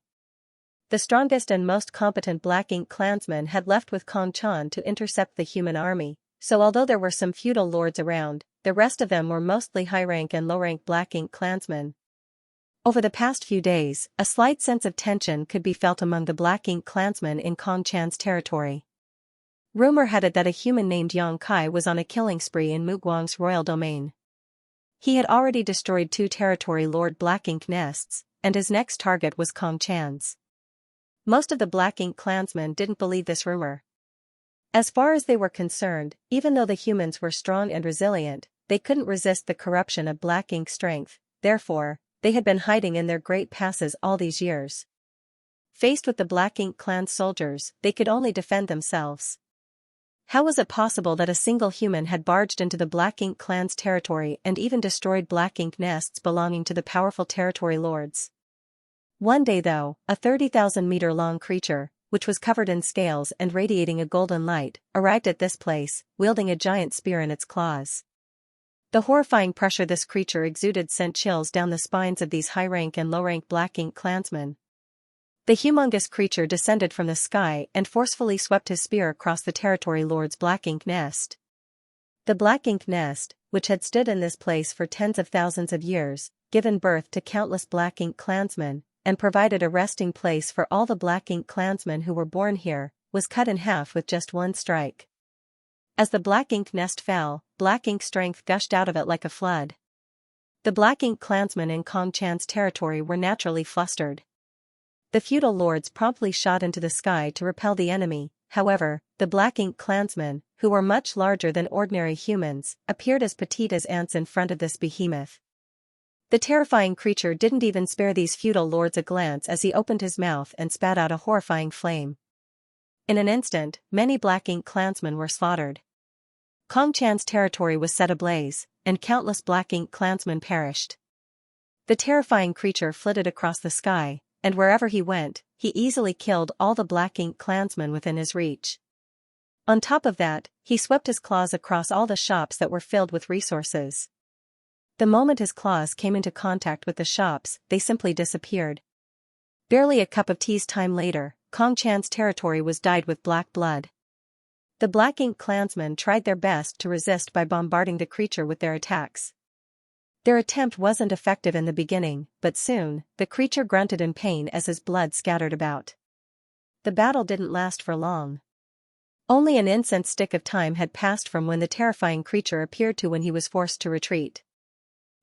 S1: The strongest and most competent black ink clansmen had left with Kong Chan to intercept the human army, so although there were some feudal lords around, the rest of them were mostly high-rank and low-rank black ink clansmen. Over the past few days, a slight sense of tension could be felt among the black ink clansmen in Kong Chan's territory. Rumor had it that a human named Yang Kai was on a killing spree in Mu Guang's royal domain. He had already destroyed 2 territory lord black ink nests, and his next target was Kong Chan's. Most of the black ink clansmen didn't believe this rumor. As far as they were concerned, even though the humans were strong and resilient, they couldn't resist the corruption of black ink strength, therefore, they had been hiding in their great passes all these years. Faced with the black ink clan soldiers, they could only defend themselves. How was it possible that a single human had barged into the black ink clan's territory and even destroyed black ink nests belonging to the powerful territory lords? One day though, a 30,000-meter-long creature, which was covered in scales and radiating a golden light, arrived at this place, wielding a giant spear in its claws. The horrifying pressure this creature exuded sent chills down the spines of these high-rank and low-rank black ink clansmen. The humongous creature descended from the sky and forcefully swept his spear across the territory lord's black ink nest. The black ink nest, which had stood in this place for tens of thousands of years, given birth to countless black ink clansmen, and provided a resting place for all the black ink clansmen who were born here, was cut in half with just one strike. As the black ink nest fell, black ink strength gushed out of it like a flood. The black ink clansmen in Kong Chan's territory were naturally flustered. The feudal lords promptly shot into the sky to repel the enemy, however, the black ink clansmen, who were much larger than ordinary humans, appeared as petite as ants in front of this behemoth. The terrifying creature didn't even spare these feudal lords a glance as he opened his mouth and spat out a horrifying flame. In an instant, many black ink clansmen were slaughtered. Kong Chan's territory was set ablaze, and countless black ink clansmen perished. The terrifying creature flitted across the sky, and wherever he went, he easily killed all the black ink clansmen within his reach. On top of that, he swept his claws across all the shops that were filled with resources. The moment his claws came into contact with the shops, they simply disappeared. Barely a cup of tea's time later, Kong Chan's territory was dyed with black blood. The black ink clansmen tried their best to resist by bombarding the creature with their attacks. Their attempt wasn't effective in the beginning, but soon, the creature grunted in pain as his blood scattered about. The battle didn't last for long. Only an incense stick of time had passed from when the terrifying creature appeared to when he was forced to retreat.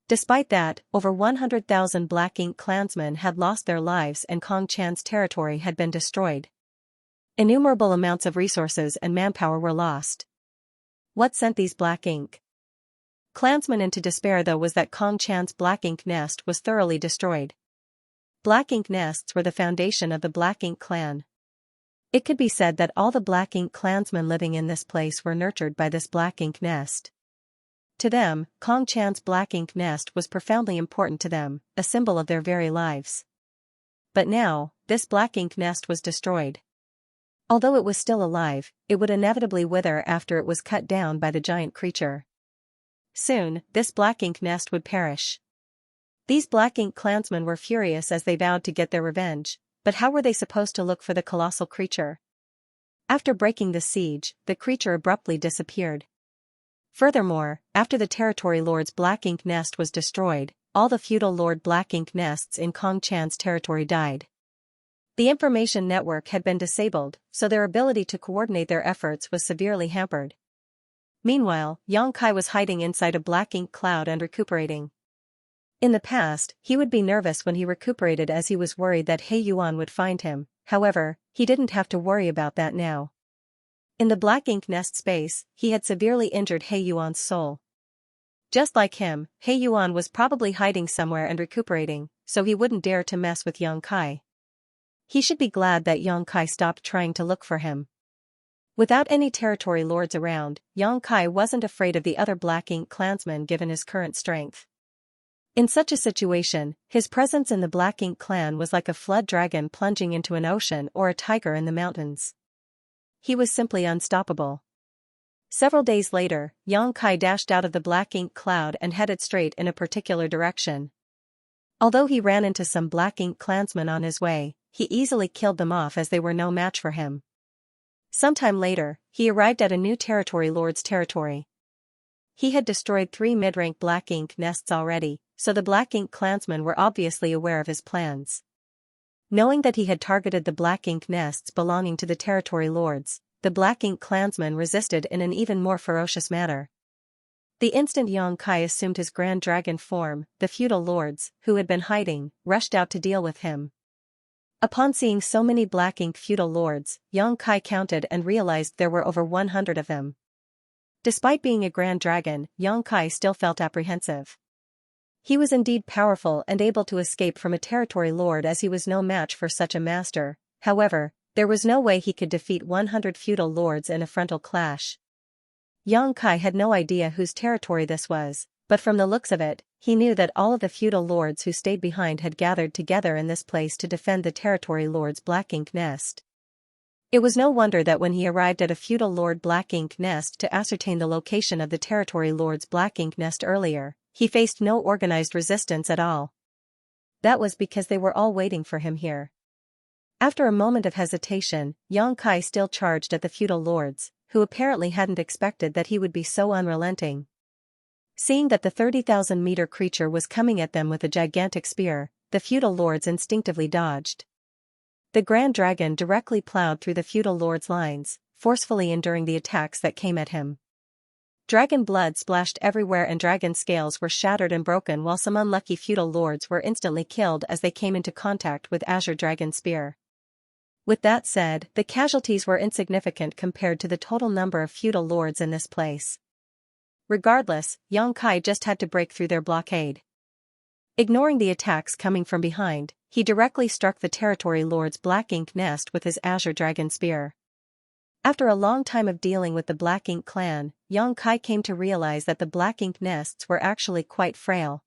S1: Despite that, over 100,000 black ink clansmen had lost their lives and Kong Chan's territory had been destroyed. Innumerable amounts of resources and manpower were lost. What sent these black ink clansmen into despair though was that Kong Chan's black ink nest was thoroughly destroyed. Black ink nests were the foundation of the black ink clan. It could be said that all the black ink clansmen living in this place were nurtured by this black ink nest. To them, Kong Chan's black ink nest was profoundly important to them, a symbol of their very lives. But now, this black ink nest was destroyed. Although it was still alive, it would inevitably wither after it was cut down by the giant creature. Soon, this black ink nest would perish. These black ink clansmen were furious as they vowed to get their revenge, but how were they supposed to look for the colossal creature? After breaking the siege, the creature abruptly disappeared. Furthermore, after the territory lord's black ink nest was destroyed, all the feudal lord black ink nests in Kong Chan's territory died. The information network had been disabled, so their ability to coordinate their efforts was severely hampered. Meanwhile, Yang Kai was hiding inside a black ink cloud and recuperating. In the past, he would be nervous when he recuperated as he was worried that He Yuan would find him. However, he didn't have to worry about that now. In the black ink nest space, he had severely injured He Yuan's soul. Just like him, He Yuan was probably hiding somewhere and recuperating, so he wouldn't dare to mess with Yang Kai. He should be glad that Yang Kai stopped trying to look for him. Without any territory lords around, Yang Kai wasn't afraid of the other black ink clansmen given his current strength. In such a situation, his presence in the black ink clan was like a flood dragon plunging into an ocean or a tiger in the mountains. He was simply unstoppable. Several days later, Yang Kai dashed out of the black ink cloud and headed straight in a particular direction. Although he ran into some black ink clansmen on his way, he easily killed them off as they were no match for him. Sometime later, he arrived at a new territory lord's territory. He had destroyed 3 mid-rank black ink nests already, so the black ink clansmen were obviously aware of his plans. Knowing that he had targeted the black ink nests belonging to the territory lords, the black ink clansmen resisted in an even more ferocious manner. The instant Yang Kai assumed his grand dragon form, the feudal lords, who had been hiding, rushed out to deal with him. Upon seeing so many black ink feudal lords, Yang Kai counted and realized there were over 100 of them. Despite being a grand dragon, Yang Kai still felt apprehensive. He was indeed powerful and able to escape from a territory lord as he was no match for such a master. However, there was no way he could defeat 100 feudal lords in a frontal clash. Yang Kai had no idea whose territory this was, but from the looks of it, he knew that all of the feudal lords who stayed behind had gathered together in this place to defend the territory lord's black ink nest. It was no wonder that when he arrived at a feudal lord black ink nest to ascertain the location of the territory lord's black ink nest earlier, he faced no organized resistance at all. That was because they were all waiting for him here. After a moment of hesitation, Yang Kai still charged at the feudal lords, who apparently hadn't expected that he would be so unrelenting. Seeing that the 30,000-meter creature was coming at them with a gigantic spear, the feudal lords instinctively dodged. The Grand Dragon directly plowed through the feudal lord's lines, forcefully enduring the attacks that came at him. Dragon blood splashed everywhere and dragon scales were shattered and broken, while some unlucky feudal lords were instantly killed as they came into contact with Azure Dragon's spear. With that said, the casualties were insignificant compared to the total number of feudal lords in this place. Regardless, Yang Kai just had to break through their blockade. Ignoring the attacks coming from behind, he directly struck the territory lord's black ink nest with his Azure Dragon spear. After a long time of dealing with the black ink clan, Yang Kai came to realize that the black ink nests were actually quite frail.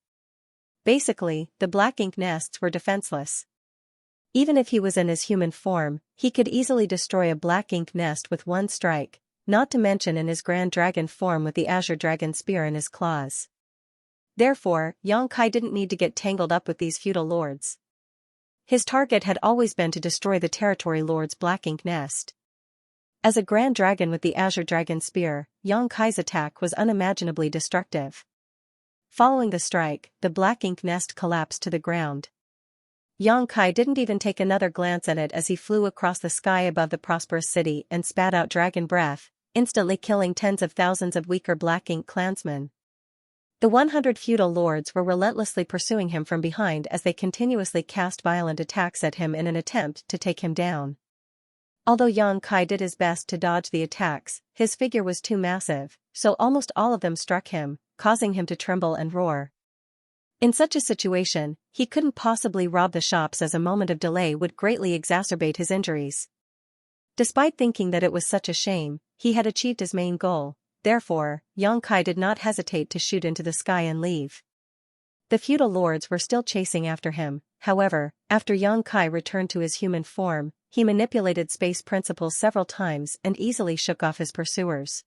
S1: Basically, the black ink nests were defenseless. Even if he was in his human form, he could easily destroy a black ink nest with one strike, not to mention in his grand dragon form with the Azure Dragon spear in his claws. Therefore, Yang Kai didn't need to get tangled up with these feudal lords. His target had always been to destroy the territory lord's black ink nest. As a grand dragon with the Azure Dragon spear, Yang Kai's attack was unimaginably destructive. Following the strike, the black ink nest collapsed to the ground. Yang Kai didn't even take another glance at it as he flew across the sky above the prosperous city and spat out dragon breath, instantly killing tens of thousands of weaker black ink clansmen. The 100 feudal lords were relentlessly pursuing him from behind as they continuously cast violent attacks at him in an attempt to take him down. Although Yang Kai did his best to dodge the attacks, his figure was too massive, so almost all of them struck him, causing him to tremble and roar. In such a situation, he couldn't possibly rob the shops as a moment of delay would greatly exacerbate his injuries. Despite thinking that it was such a shame, he had achieved his main goal, therefore, Yang Kai did not hesitate to shoot into the sky and leave. The feudal lords were still chasing after him, however, after Yang Kai returned to his human form, he manipulated space principles several times and easily shook off his pursuers.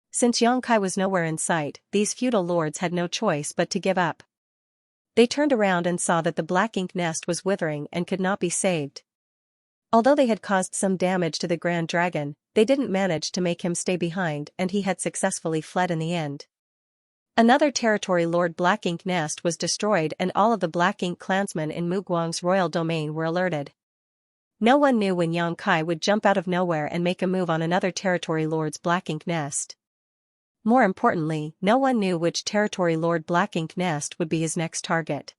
S1: Since Yang Kai was nowhere in sight, these feudal lords had no choice but to give up. They turned around and saw that the black ink nest was withering and could not be saved. Although they had caused some damage to the Grand Dragon, they didn't manage to make him stay behind and he had successfully fled in the end. Another territory Lord Black Ink nest was destroyed and all of the Black Ink clansmen in Mugwang's royal domain were alerted. No one knew when Yang Kai would jump out of nowhere and make a move on another territory lord's Black Ink nest. More importantly, no one knew which territory Lord Black Ink nest would be his next target.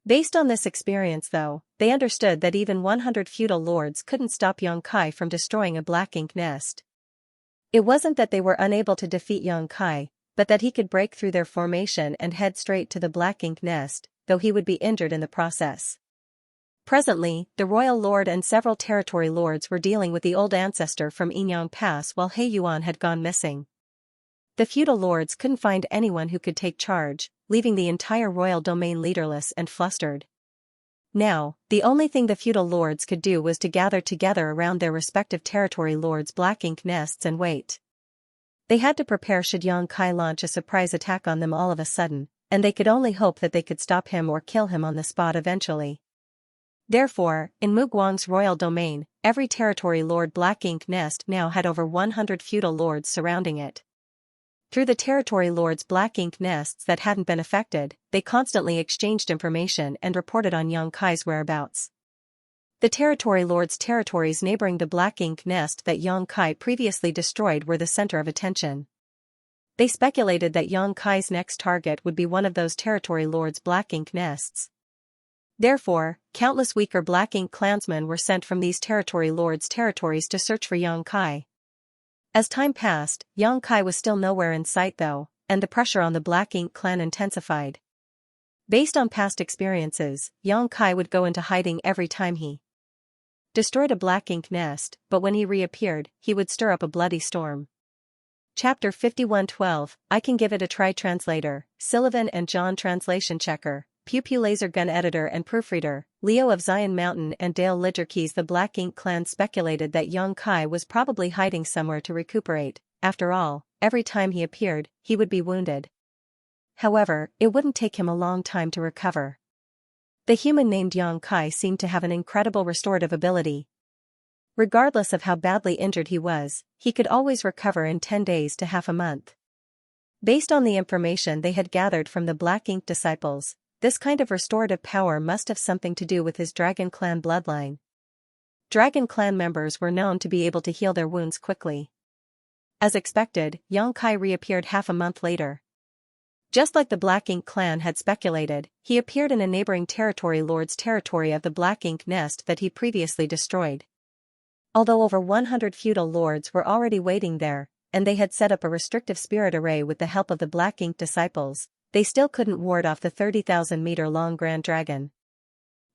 S1: Based on this experience though, they understood that even 100 feudal lords couldn't stop Yang Kai from destroying a Black Ink nest. It wasn't that they were unable to defeat Yang Kai, but that he could break through their formation and head straight to the Black Ink nest, though he would be injured in the process. Presently, the royal lord and several territory lords were dealing with the old ancestor from Yinyang Pass while He Yuan had gone missing. The feudal lords couldn't find anyone who could take charge, leaving the entire royal domain leaderless and flustered. Now, the only thing the feudal lords could do was to gather together around their respective territory lords' Black Ink nests and wait. They had to prepare should Yang Kai launch a surprise attack on them all of a sudden, and they could only hope that they could stop him or kill him on the spot eventually. Therefore, in Mugwang's royal domain, every territory lord Black Ink nest now had over 100 feudal lords surrounding it. Through the territory lords' Black Ink nests that hadn't been affected, they constantly exchanged information and reported on Yang Kai's whereabouts. The territory lords' territories neighboring the Black Ink nest that Yang Kai previously destroyed were the center of attention. They speculated that Yang Kai's next target would be one of those territory lords' Black Ink nests. Therefore, countless weaker Black Ink clansmen were sent from these territory lords' territories to search for Yang Kai. As time passed, Yang Kai was still nowhere in sight though, and the pressure on the Black Ink clan intensified. Based on past experiences, Yang Kai would go into hiding every time he destroyed a Black Ink nest, but when he reappeared, he would stir up a bloody storm. Chapter 51:12, I Can Give It a Try. Translator, Sullivan and John. Translation checker, Pew Pew Laser Gun Editor and Proofreader, Leo of Zion Mountain and Dale Lidgerkeys. The Black Ink clan speculated that Yang Kai was probably hiding somewhere to recuperate. After all, every time he appeared, he would be wounded. However, it wouldn't take him a long time to recover. The human named Yang Kai seemed to have an incredible restorative ability. Regardless of how badly injured he was, he could always recover in 10 days to half a month. Based on the information they had gathered from the Black Ink disciples, this kind of restorative power must have something to do with his Dragon Clan bloodline. Dragon Clan members were known to be able to heal their wounds quickly. As expected, Yang Kai reappeared half a month later. Just like the Black Ink clan had speculated, he appeared in a neighboring territory lord's territory of the Black Ink nest that he previously destroyed. Although over 100 feudal lords were already waiting there, and they had set up a restrictive spirit array with the help of the Black Ink disciples, they still couldn't ward off the 30,000-meter-long Grand Dragon.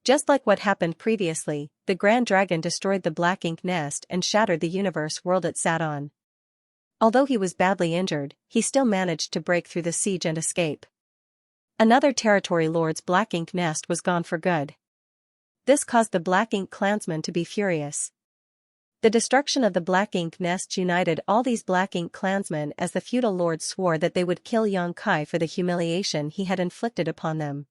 S1: Just like what happened previously, the Grand Dragon destroyed the Black Ink nest and shattered the universe world it sat on. Although he was badly injured, he still managed to break through the siege and escape. Another territory lord's Black Ink nest was gone for good. This caused the Black Ink clansmen to be furious. The destruction of the Black Ink nest united all these Black Ink clansmen as the feudal lords swore that they would kill Yang Kai for the humiliation he had inflicted upon them.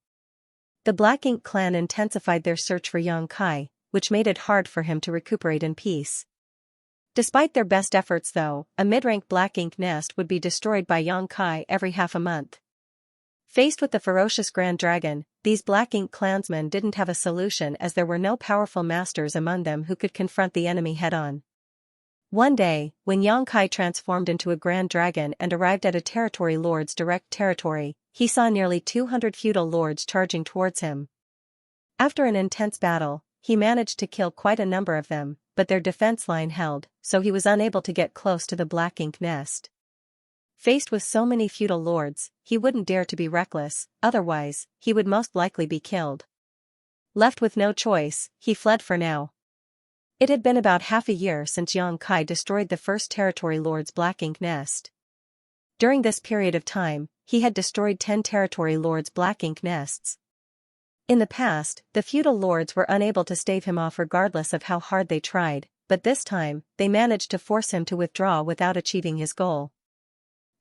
S1: The Black Ink clan intensified their search for Yang Kai, which made it hard for him to recuperate in peace. Despite their best efforts though, a mid-rank Black Ink nest would be destroyed by Yang Kai every half a month. Faced with the ferocious Grand Dragon, these Black Ink clansmen didn't have a solution as there were no powerful masters among them who could confront the enemy head-on. One day, when Yang Kai transformed into a Grand Dragon and arrived at a territory lord's direct territory, he saw nearly 200 feudal lords charging towards him. After an intense battle, he managed to kill quite a number of them, but their defense line held, so he was unable to get close to the Black Ink nest. Faced with so many feudal lords, he wouldn't dare to be reckless, otherwise, he would most likely be killed. Left with no choice, he fled for now. It had been about half a year since Yang Kai destroyed the first territory lord's Black Ink nest. During this period of time, he had destroyed 10 territory lords' Black Ink nests. In the past, the feudal lords were unable to stave him off regardless of how hard they tried, but this time, they managed to force him to withdraw without achieving his goal.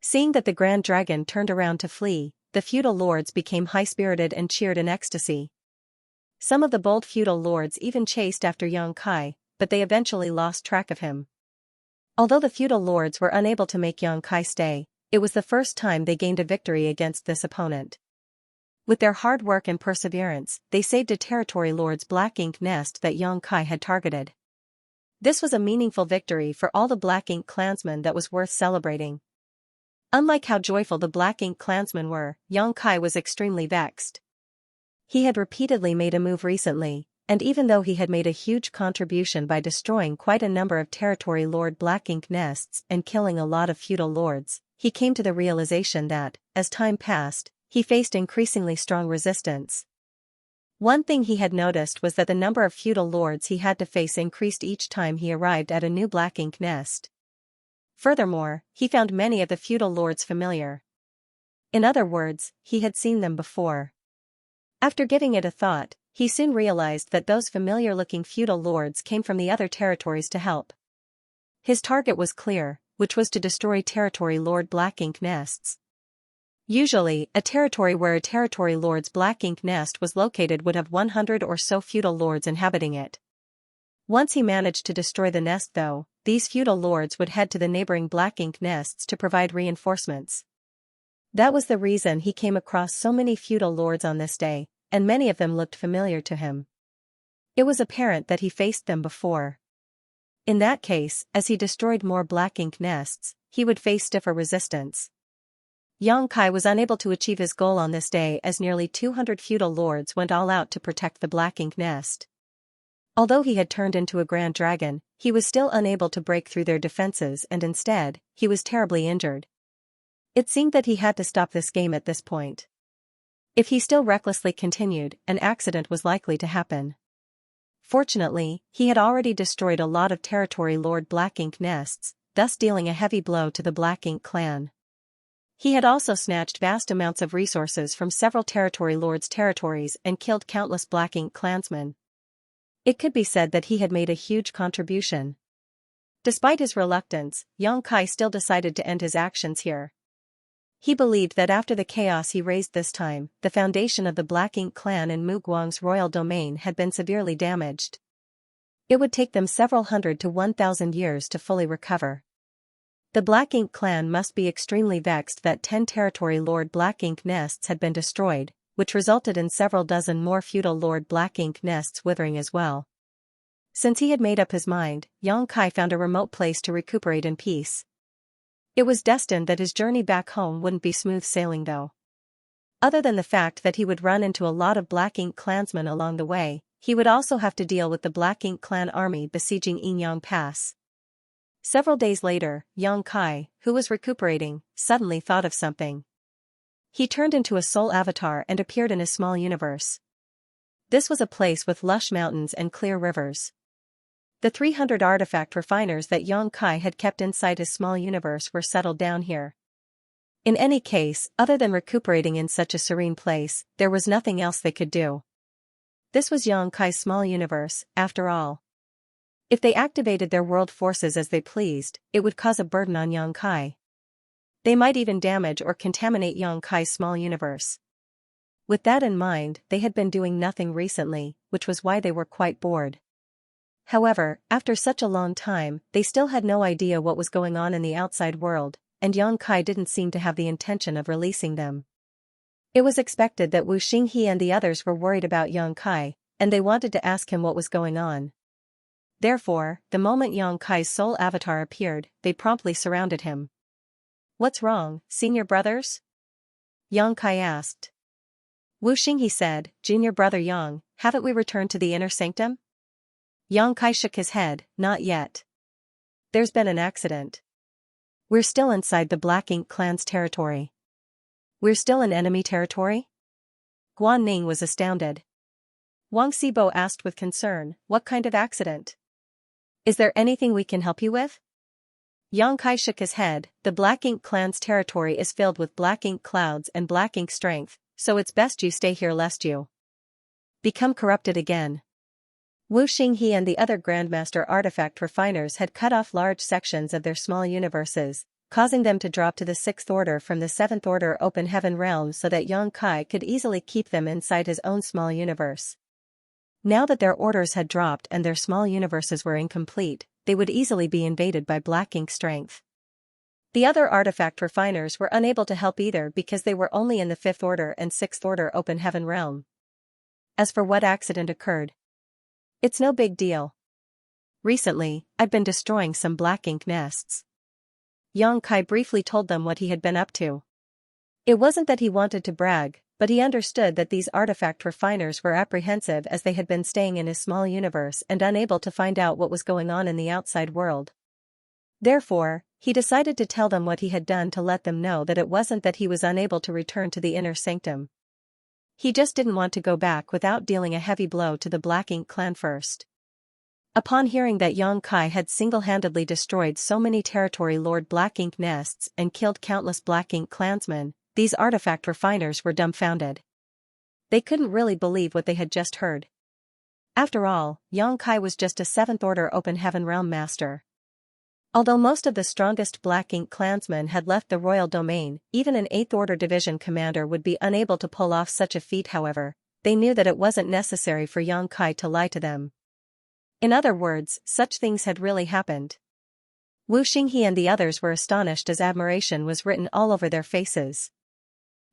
S1: Seeing that the Grand Dragon turned around to flee, the feudal lords became high-spirited and cheered in ecstasy. Some of the bold feudal lords even chased after Yang Kai, but they eventually lost track of him. Although the feudal lords were unable to make Yang Kai stay, It was the first time they gained a victory against this opponent. With their hard work and perseverance, they saved a territory lord's black ink nest that Xianxia had targeted. This was a meaningful victory for all the Black Ink clansmen that was worth celebrating. Unlike how joyful the Black Ink clansmen were, Xianxia was extremely vexed. He had repeatedly made a move recently, and even though he had made a huge contribution by destroying quite a number of territory lord Black Ink nests and killing a lot of feudal lords, he came to the realization that, as time passed, he faced increasingly strong resistance. One thing he had noticed was that the number of feudal lords he had to face increased each time he arrived at a new Black Ink nest. Furthermore, he found many of the feudal lords familiar. In other words, he had seen them before. After giving it a thought, he soon realized that those familiar-looking feudal lords came from the other territories to help. His target was clear, which was to destroy territory lord Black Ink nests. Usually, a territory where a territory lord's Black Ink nest was located would have 100 or so feudal lords inhabiting it. Once he managed to destroy the nest though, these feudal lords would head to the neighboring Black Ink nests to provide reinforcements. That was the reason he came across so many feudal lords on this day, and many of them looked familiar to him. It was apparent that he faced them before. In that case, as he destroyed more Black Ink nests, he would face stiffer resistance. Xianxia was unable to achieve his goal on this day as nearly 200 feudal lords went all out to protect the Black Ink nest. Although he had turned into a grand dragon, he was still unable to break through their defenses and instead, he was terribly injured. It seemed that he had to stop this game at this point. If he still recklessly continued, an accident was likely to happen. Fortunately, he had already destroyed a lot of territory lord Black Ink nests, thus dealing a heavy blow to the Black Ink clan. He had also snatched vast amounts of resources from several territory lords' territories and killed countless Black Ink clansmen. It could be said that he had made a huge contribution. Despite his reluctance, Xianxia still decided to end his actions here. He believed that after the chaos he raised this time, the foundation of the Black Ink clan in Mu Guang's royal domain had been severely damaged. It would take them several hundred to 1,000 years to fully recover. The Black Ink clan must be extremely vexed that 10 territory lord Black Ink nests had been destroyed, which resulted in several dozen more feudal lord Black Ink nests withering as well. Since he had made up his mind, Xianxia found a remote place to recuperate in peace. It was destined that his journey back home wouldn't be smooth sailing though. Other than the fact that he would run into a lot of Black Ink clansmen along the way, he would also have to deal with the Black Ink clan army besieging Yinyang Pass. Several days later, Xianxia, who was recuperating, suddenly thought of something. He turned into a soul avatar and appeared in his small universe. This was a place with lush mountains and clear rivers. The 300 artifact refiners that Xianxia had kept inside his small universe were settled down here. In any case, other than recuperating in such a serene place, there was nothing else they could do. This was Xianxia's small universe, after all. If they activated their world forces as they pleased, it would cause a burden on Xianxia. They might even damage or contaminate Xianxia's small universe. With that in mind, they had been doing nothing recently, which was why they were quite bored. However, after such a long time, they still had no idea what was going on in the outside world, and Xianxia didn't seem to have the intention of releasing them. It was expected that Wu Xinghe and the others were worried about Xianxia, and they wanted to ask him what was going on. Therefore, the moment Xianxia's soul avatar appeared, they promptly surrounded him. "What's wrong, senior brothers?" Xianxia asked. Wu Xinghe said, "Junior brother Yang, haven't we returned to the inner sanctum?" Xianxia shook his head, "Not yet. There's been an accident. We're still inside the Black Ink clan's territory." "We're still in enemy territory?" Guan Ning was astounded. Wang Xibo asked with concern, "What kind of accident? Is there anything we can help you with?" Xianxia shook his head, "The Black Ink clan's territory is filled with Black Ink clouds and Black Ink strength, so it's best you stay here lest you become corrupted again." Wu Xinghe and the other Grandmaster artifact refiners had cut off large sections of their small universes, causing them to drop to the 6th order from the 7th order open heaven realm so that Xianxia could easily keep them inside his own small universe. Now that their orders had dropped and their small universes were incomplete, they would easily be invaded by Black Ink strength. The other artifact refiners were unable to help either because they were only in the 5th order and 6th order open heaven realm. As for what accident occurred, it's no big deal. Recently, I've been destroying some black ink nests. Xianxia briefly told them what he had been up to. It wasn't that he wanted to brag, but he understood that these artifact refiners were apprehensive as they had been staying in his small universe and unable to find out what was going on in the outside world. Therefore, he decided to tell them what he had done to let them know that it wasn't that he was unable to return to the inner sanctum. He just didn't want to go back without dealing a heavy blow to the Black Ink clan first. Upon hearing that Xianxia had single-handedly destroyed so many Territory Lord Black Ink nests and killed countless Black Ink clansmen, these artifact refiners were dumbfounded. They couldn't really believe what they had just heard. After all, Xianxia was just a 7th order open heaven realm master. Although most of the strongest Black Ink clansmen had left the royal domain, even an 8th order division commander would be unable to pull off such a feat. However, they knew that it wasn't necessary for Xianxia to lie to them. In other words, such things had really happened. Wu Xinghe and the others were astonished as admiration was written all over their faces.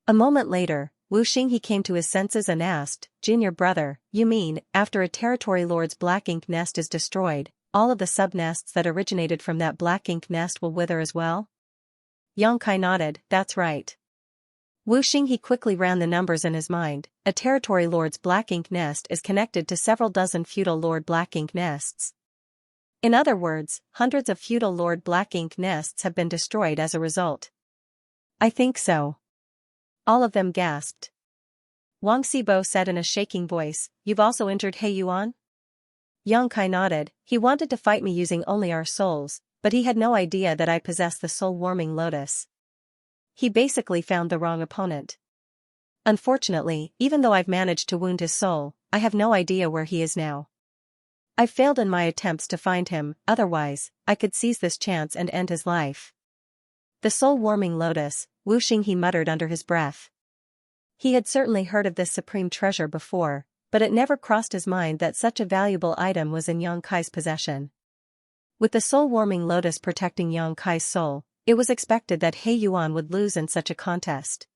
S1: A moment later, Wu Xinghe came to his senses and asked, "Junior brother, you mean, after a territory lord's black ink nest is destroyed, all of the sub-nests that originated from that black ink nest will wither as well?" Xianxia nodded, "That's right." Wu Xinghe quickly ran the numbers in his mind. A territory lord's black ink nest is connected to several dozen feudal lord black ink nests. In other words, hundreds of feudal lord black ink nests have been destroyed as a result. "I think so." All of them gasped. Wang Xibo said in a shaking voice, "You've also injured He Yuan?" Xianxia nodded. "He wanted to fight me using only our souls, but he had no idea that I possess the soul-warming lotus. He basically found the wrong opponent. Unfortunately, even though I've managed to wound his soul, I have no idea where he is now. I've failed in my attempts to find him, otherwise, I could seize this chance and end his life." The soul-warming lotus, Wu Xinghe muttered under his breath. He had certainly heard of this supreme treasure before, but it never crossed his mind that such a valuable item was in Xianxia's possession. With the soul-warming lotus protecting Xianxia's soul, it was expected that He Yuan would lose in such a contest.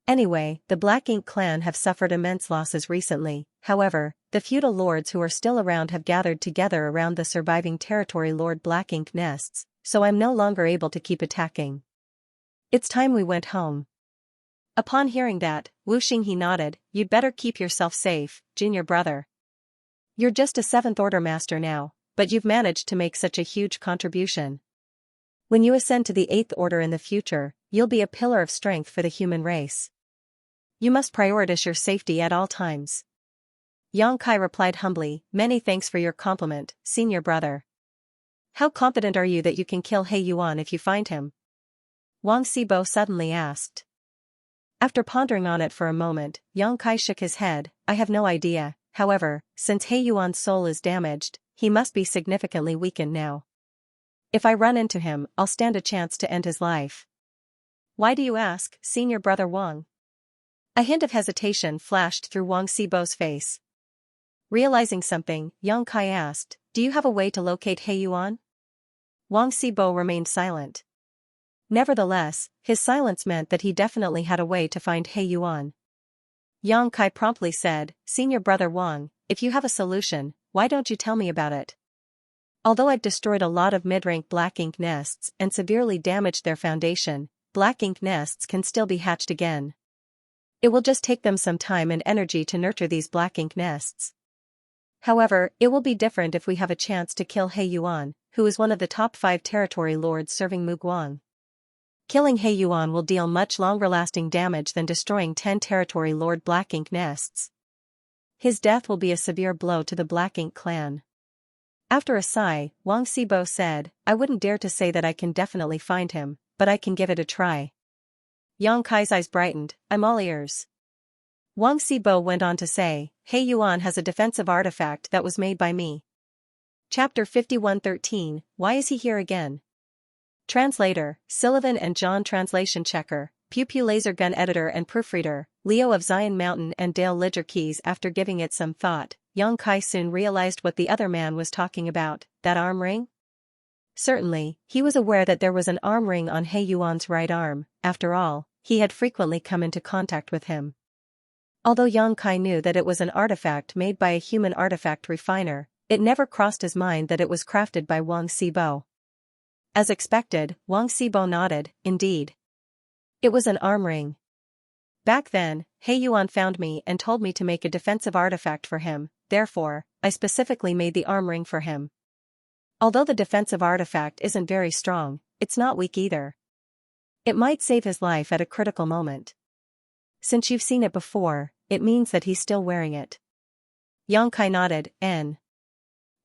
S1: Anyway, the Black Ink clan have suffered immense losses recently. However, the feudal lords who are still around have gathered together around the surviving territory lord Black Ink nests, so I'm no longer able to keep attacking. It's time we went home." Upon hearing that, Wu Xinghe nodded. "You'd better keep yourself safe, junior brother. You're just a 7th order master now, but you've managed to make such a huge contribution. When you ascend to the 8th order in the future, you'll be a pillar of strength for the human race. You must prioritize your safety at all times." Xianxia replied humbly, "Many thanks for your compliment, senior brother. How confident are you that you can kill He Yuan if you find him?" Wang Xibo suddenly asked. After pondering on it for a moment, Xianxia shook his head. "I have no idea. However, since He Yuan's soul is damaged, he must be significantly weakened now. If I run into him, I'll stand a chance to end his life." "Why do you ask, senior brother Wang?" A hint of hesitation flashed through Wang Xibo's face. Realizing something, Xianxia asked, "Do you have a way to locate He Yuan?" Wang Xibo remained silent. Nevertheless, his silence meant that he definitely had a way to find He Yuan. Xianxia promptly said, "Senior brother Wang, if you have a solution, why don't you tell me about it? Although I've destroyed a lot of mid-rank black ink nests and severely damaged their foundation, black ink nests can still be hatched again. It will just take them some time and energy to nurture these black ink nests. However, it will be different if we have a chance to kill He Yuan, who is one of the top 5 territory lords serving Muguang. Killing He Yuan will deal much longer-lasting damage than destroying 10 territory lord black ink nests. His death will be a severe blow to the Black Ink clan." After a sigh, Wang Xibo said, "I wouldn't dare to say that I can definitely find him, but I can give it a try." Xianxia's eyes brightened. "I'm all ears." Wang Xibo went on to say, "He Yuan has a defensive artifact that was made by me." Chapter 5113, Why is he here again? Translator, Sullivan and John. Translation checker, Pew Pew laser gun editor and proofreader, Leo of Zion Mountain and Dale Lidger Keys. After giving it some thought, Xianxia soon realized what the other man was talking about. That arm ring? Certainly, he was aware that there was an arm ring on He Yuan's right arm. After all, he had frequently come into contact with him. Although Yang Kai knew that it was an artifact made by a human artifact refiner, it never crossed his mind that it was crafted by Wang Xibo. As expected, Wang Xibo nodded. Indeed. It was an arm ring. Back then, He Yuan found me and told me to make a defensive artifact for him, therefore, I specifically made the arm ring for him. Although the defensive artifact isn't very strong, it's not weak either. It might save his life at a critical moment. Since you've seen it before, it means that he's still wearing it. Yang Kai nodded.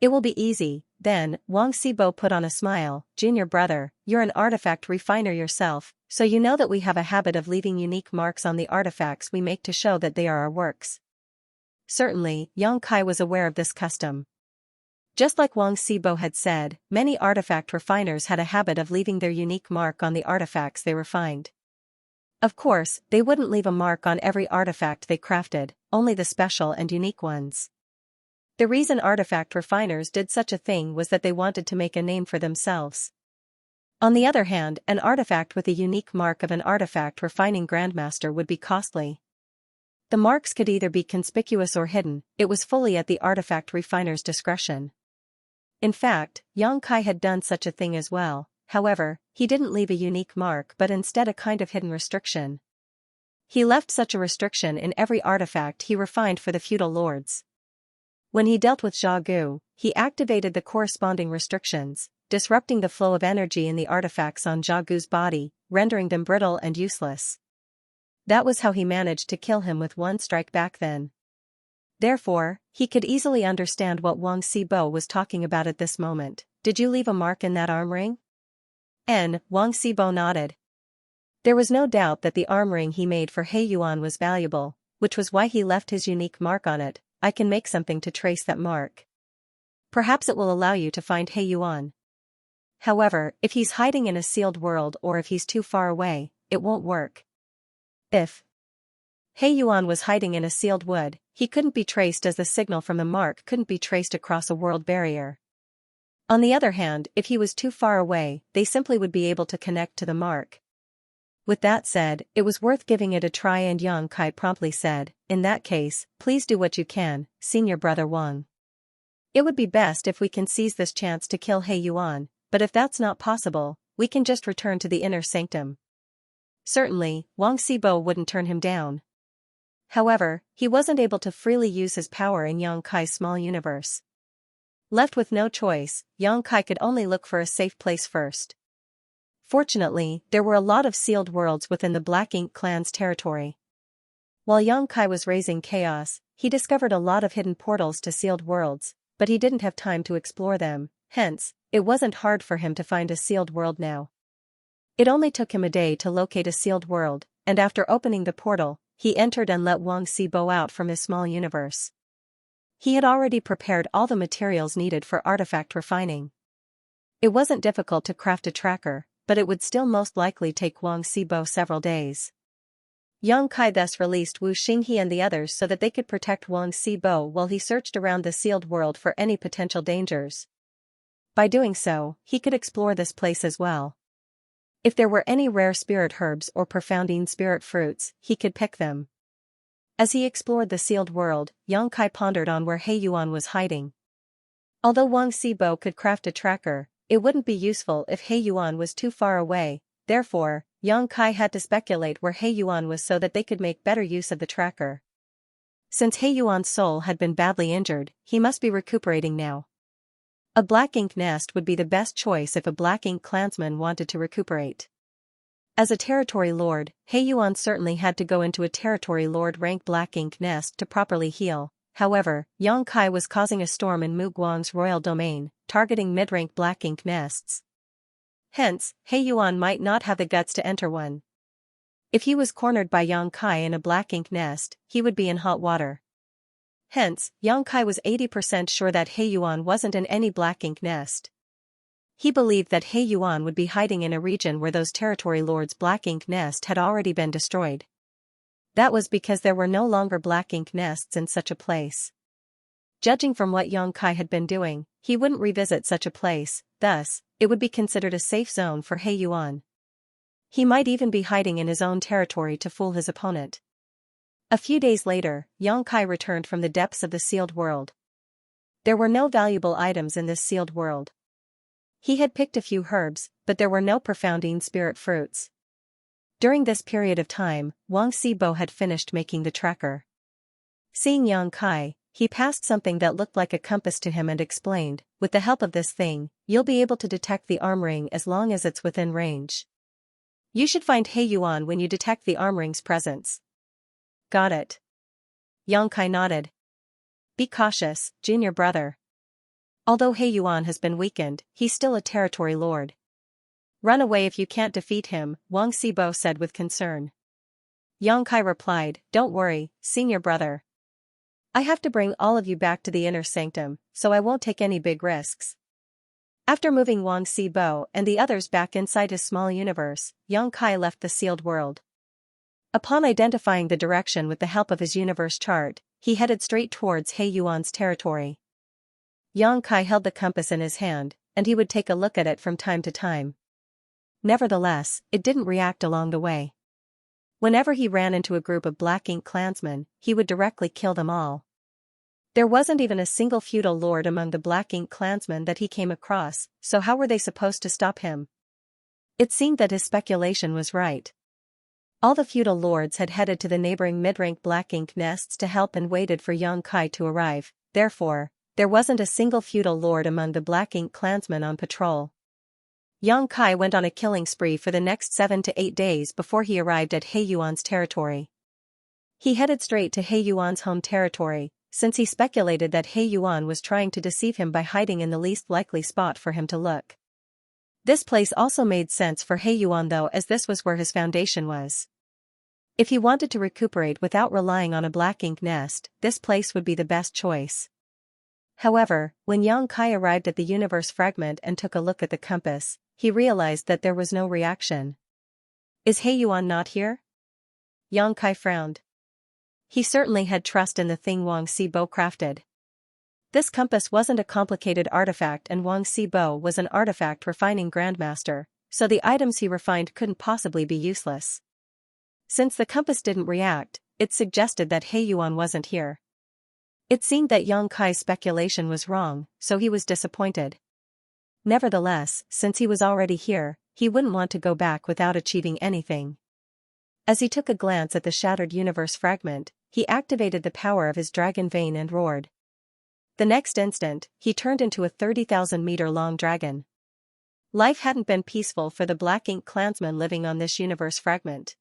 S1: It will be easy, then. Wang Xibo put on a smile. Junior brother, you're an artifact refiner yourself, so you know that we have a habit of leaving unique marks on the artifacts we make to show that they are our works. Certainly, Yang Kai was aware of this custom. Just like Wang Xibo had said, many artifact refiners had a habit of leaving their unique mark on the artifacts they refined. Of course, they wouldn't leave a mark on every artifact they crafted, only the special and unique ones. The reason artifact refiners did such a thing was that they wanted to make a name for themselves. On the other hand, an artifact with a unique mark of an artifact refining grandmaster would be costly. The marks could either be conspicuous or hidden, it was fully at the artifact refiner's discretion. In fact, Yang Kai had done such a thing as well, however, he didn't leave a unique mark but instead a kind of hidden restriction. He left such a restriction in every artifact he refined for the feudal lords. When he dealt with Jia Gu, he activated the corresponding restrictions, disrupting the flow of energy in the artifacts on Jia Gu's body, rendering them brittle and useless. That was how he managed to kill him with one strike back then. Therefore, he could easily understand what Wang Xibo was talking about at this moment. Did you leave a mark in that arm ring? Wang Xibo nodded. There was no doubt that the arm ring he made for He Yuan was valuable, which was why he left his unique mark on it. I can make something to trace that mark. Perhaps it will allow you to find He Yuan. However, if he's hiding in a sealed world or if he's too far away, it won't work. If He Yuan was hiding in a sealed wood, he couldn't be traced as the signal from the mark couldn't be traced across a world barrier. On the other hand, if he was too far away, they simply would be able to connect to the mark. With that said, it was worth giving it a try, and Yang Kai promptly said, in that case, please do what you can, Senior Brother Wang. It would be best if we can seize this chance to kill He Yuan, but if that's not possible, we can just return to the inner sanctum. Certainly, Wang Xibo wouldn't turn him down. However, he wasn't able to freely use his power in Yang Kai's small universe. Left with no choice, Yang Kai could only look for a safe place first. Fortunately, there were a lot of sealed worlds within the Black Ink clan's territory. While Yang Kai was raising chaos, he discovered a lot of hidden portals to sealed worlds, but he didn't have time to explore them, hence, it wasn't hard for him to find a sealed world now. It only took him a day to locate a sealed world, and after opening the portal, he entered and let Wang Xibo out from his small universe. He had already prepared all the materials needed for artifact refining. It wasn't difficult to craft a tracker, but it would still most likely take Wang Xibo several days. Yang Kai thus released Wu Xinghe and the others so that they could protect Wang Xibo while he searched around the sealed world for any potential dangers. By doing so, he could explore this place as well. If there were any rare spirit herbs or profounding spirit fruits, he could pick them. As he explored the sealed world, Yang Kai pondered on where He Yuan was hiding. Although Wang Xibo could craft a tracker, it wouldn't be useful if He Yuan was too far away, therefore, Yang Kai had to speculate where He Yuan was so that they could make better use of the tracker. Since He Yuan's soul had been badly injured, he must be recuperating now. A black ink nest would be the best choice if a black ink clansman wanted to recuperate. As a territory lord, He Yuan certainly had to go into a territory lord rank black ink nest to properly heal. However, Yang Kai was causing a storm in Mu Guang's royal domain, targeting mid-rank black ink nests. Hence, He Yuan might not have the guts to enter one. If he was cornered by Yang Kai in a black ink nest, he would be in hot water. Hence, Yang Kai was 80% sure that He Yuan wasn't in any black ink nest. He believed that He Yuan would be hiding in a region where those territory lords' black ink nest had already been destroyed. That was because there were no longer black ink nests in such a place. Judging from what Yang Kai had been doing, he wouldn't revisit such a place, thus, it would be considered a safe zone for He Yuan. He might even be hiding in his own territory to fool his opponent. A few days later, Yang Kai returned from the depths of the sealed world. There were no valuable items in this sealed world. He had picked a few herbs, but there were no profounding spirit fruits. During this period of time, Wang Xibo had finished making the tracker. Seeing Yang Kai, he passed something that looked like a compass to him and explained, "With the help of this thing, you'll be able to detect the arm ring as long as it's within range. You should find He Yuan when you detect the arm ring's presence." "Got it." Yang Kai nodded. "Be cautious, junior brother. Although He Yuan has been weakened, he's still a territory lord. Run away if you can't defeat him," Wang Xibo said with concern. Yang Kai replied, "Don't worry, senior brother. I have to bring all of you back to the inner sanctum, so I won't take any big risks." After moving Wang Xibo and the others back inside his small universe, Yang Kai left the sealed world. Upon identifying the direction with the help of his universe chart, he headed straight towards He Yuan's territory. Yang Kai held the compass in his hand, and he would take a look at it from time to time. Nevertheless, it didn't react along the way. Whenever he ran into a group of Black Ink clansmen, he would directly kill them all. There wasn't even a single feudal lord among the Black Ink clansmen that he came across, so how were they supposed to stop him? It seemed that his speculation was right. All the feudal lords had headed to the neighboring mid-rank Black Ink nests to help and waited for Yang Kai to arrive, therefore, there wasn't a single feudal lord among the Black Ink clansmen on patrol. Yang Kai went on a killing spree for the next 7 to 8 days before he arrived at He Yuan's territory. He headed straight to He Yuan's home territory, since he speculated that He Yuan was trying to deceive him by hiding in the least likely spot for him to look. This place also made sense for He Yuan though, as this was where his foundation was. If he wanted to recuperate without relying on a Black Ink nest, this place would be the best choice. However, when Yang Kai arrived at the universe fragment and took a look at the compass, he realized that there was no reaction. "Is He Yuan not here?" Yang Kai frowned. He certainly had trust in the thing Wang Xibo crafted. This compass wasn't a complicated artifact, and Wang Xibo was an artifact refining grandmaster, so the items he refined couldn't possibly be useless. Since the compass didn't react, it suggested that He Yuan wasn't here. It seemed that Yang Kai's speculation was wrong, so he was disappointed. Nevertheless, since he was already here, he wouldn't want to go back without achieving anything. As he took a glance at the shattered universe fragment, he activated the power of his dragon vein and roared. The next instant, he turned into a 30,000-meter-long dragon. Life hadn't been peaceful for the Black Ink clansmen living on this universe fragment.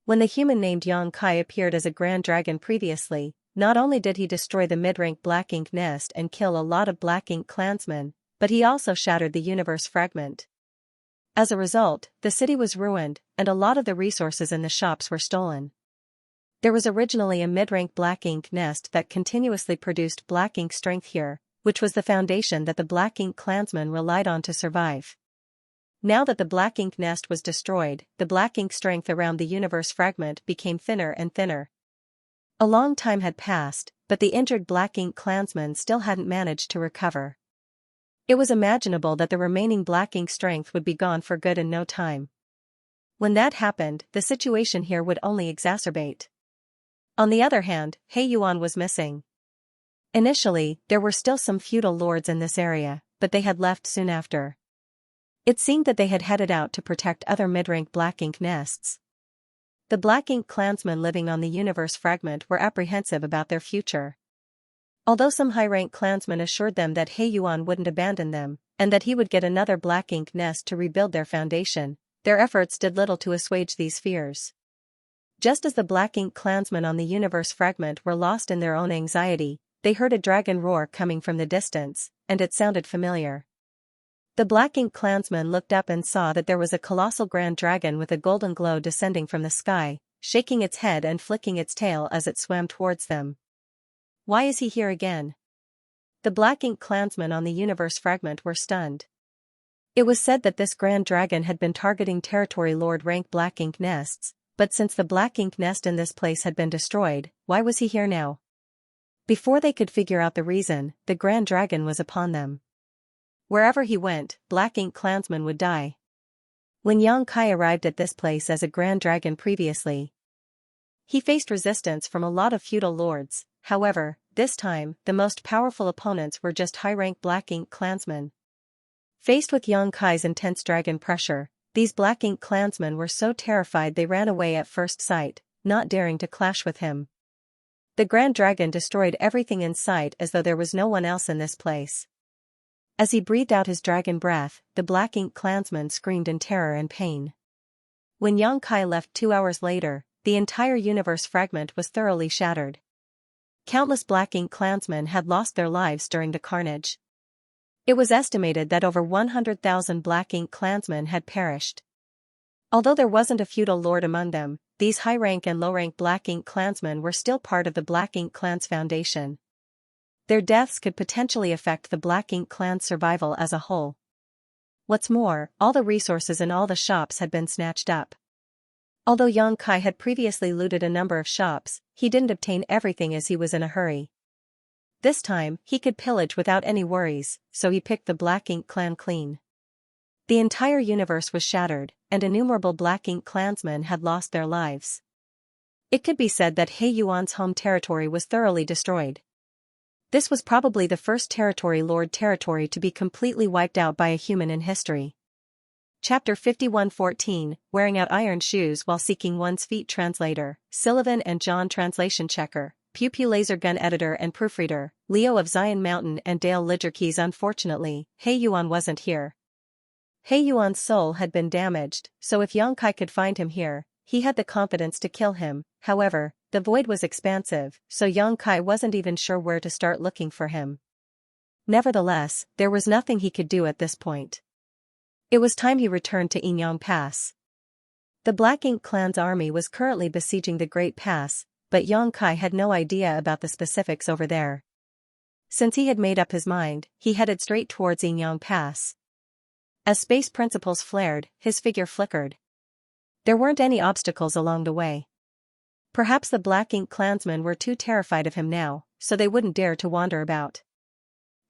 S1: When the human named Yang Kai appeared as a grand dragon previously, not only did he destroy the mid-rank Black Ink nest and kill a lot of Black Ink clansmen, but he also shattered the universe fragment. As a result, the city was ruined, and a lot of the resources in the shops were stolen. There was originally a mid-rank Black Ink nest that continuously produced Black Ink strength here, which was the foundation that the Black Ink clansmen relied on to survive. Now that the Black Ink nest was destroyed, the Black Ink strength around the universe fragment became thinner and thinner. A long time had passed, but the injured Black Ink clansmen still hadn't managed to recover. It was imaginable that the remaining Black Ink strength would be gone for good in no time. When that happened, the situation here would only exacerbate. On the other hand, He Yuan was missing. Initially, there were still some feudal lords in this area, but they had left soon after. It seemed that they had headed out to protect other mid-rank Black Ink nests. The Black Ink clansmen living on the universe fragment were apprehensive about their future. Although some high-rank clansmen assured them that He Yuan wouldn't abandon them, and that he would get another Black Ink nest to rebuild their foundation, their efforts did little to assuage these fears. Just as the Black Ink clansmen on the universe fragment were lost in their own anxiety, they heard a dragon roar coming from the distance, and it sounded familiar. The Black Ink clansmen looked up and saw that there was a colossal grand dragon with a golden glow descending from the sky, shaking its head and flicking its tail as it swam towards them. Why is he here again? The Black Ink clansmen on the universe fragment were stunned. It was said that this grand dragon had been targeting territory lord rank Black Ink nests, but since the Black Ink nest in this place had been destroyed, why was he here now? Before they could figure out the reason, the grand dragon was upon them. Wherever he went, Black Ink clansmen would die. When Yang Kai arrived at this place as a Grand Dragon previously, he faced resistance from a lot of feudal lords. However, this time, the most powerful opponents were just high-rank Black Ink clansmen. Faced with Yang Kai's intense dragon pressure, these Black Ink clansmen were so terrified they ran away at first sight, not daring to clash with him. The Grand Dragon destroyed everything in sight as though there was no one else in this place. As he breathed out his dragon breath, the Black Ink clansmen screamed in terror and pain. When Yang Kai left 2 hours later, the entire universe fragment was thoroughly shattered. Countless Black Ink clansmen had lost their lives during the carnage. It was estimated that over 100,000 Black Ink clansmen had perished. Although there wasn't a feudal lord among them, these high-rank and low-rank Black Ink clansmen were still part of the Black Ink clan's foundation. Their deaths could potentially affect the Black Ink clan's survival as a whole. What's more, all the resources in all the shops had been snatched up. Although Yang Kai had previously looted a number of shops, he didn't obtain everything as he was in a hurry. This time, he could pillage without any worries, so he picked the Black Ink clan clean. The entire universe was shattered, and innumerable Black Ink clansmen had lost their lives. It could be said that He Yuan's home territory was thoroughly destroyed. This was probably the first territory lord territory to be completely wiped out by a human in history. Chapter 51:14, Wearing Out Iron Shoes While Seeking One's Feet. Translator, Sullivan and John. Translation checker, Pew Pew Laser Gun editor and proofreader, Leo of Zion Mountain and Dale Lidgerkeys. Unfortunately, He Yuan wasn't here. He Yuan's soul had been damaged, so if Yang Kai could find him here, he had the confidence to kill him. However, the void was expansive, so Yang Kai wasn't even sure where to start looking for him. Nevertheless, there was nothing he could do at this point. It was time he returned to Yinyang Pass. The Black Ink clan's army was currently besieging the Great Pass, but Yang Kai had no idea about the specifics over there. Since he had made up his mind, he headed straight towards Yinyang Pass. As space principles flared, his figure flickered. There weren't any obstacles along the way. Perhaps the Black Ink clansmen were too terrified of him now, so they wouldn't dare to wander about.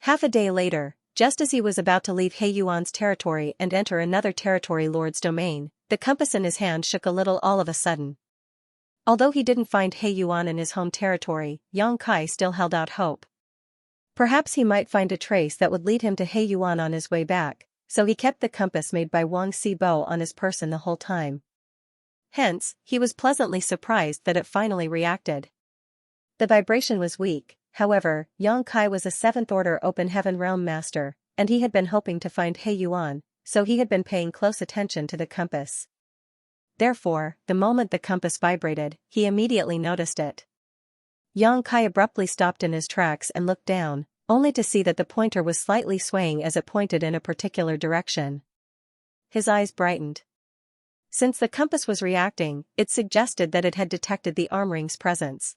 S1: Half a day later, just as he was about to leave He Yuan's territory and enter another territory lord's domain, the compass in his hand shook a little all of a sudden. Although he didn't find He Yuan in his home territory, Yang Kai still held out hope. Perhaps he might find a trace that would lead him to He Yuan on his way back, so he kept the compass made by Wang Sibo on his person the whole time. Hence, he was pleasantly surprised that it finally reacted. The vibration was weak. However, Yang Kai was a 7th Order Open Heaven Realm Master, and he had been hoping to find He Yuan, so he had been paying close attention to the compass. Therefore, the moment the compass vibrated, he immediately noticed it. Yang Kai abruptly stopped in his tracks and looked down, only to see that the pointer was slightly swaying as it pointed in a particular direction. His eyes brightened. Since the compass was reacting, it suggested that it had detected the arm ring's presence.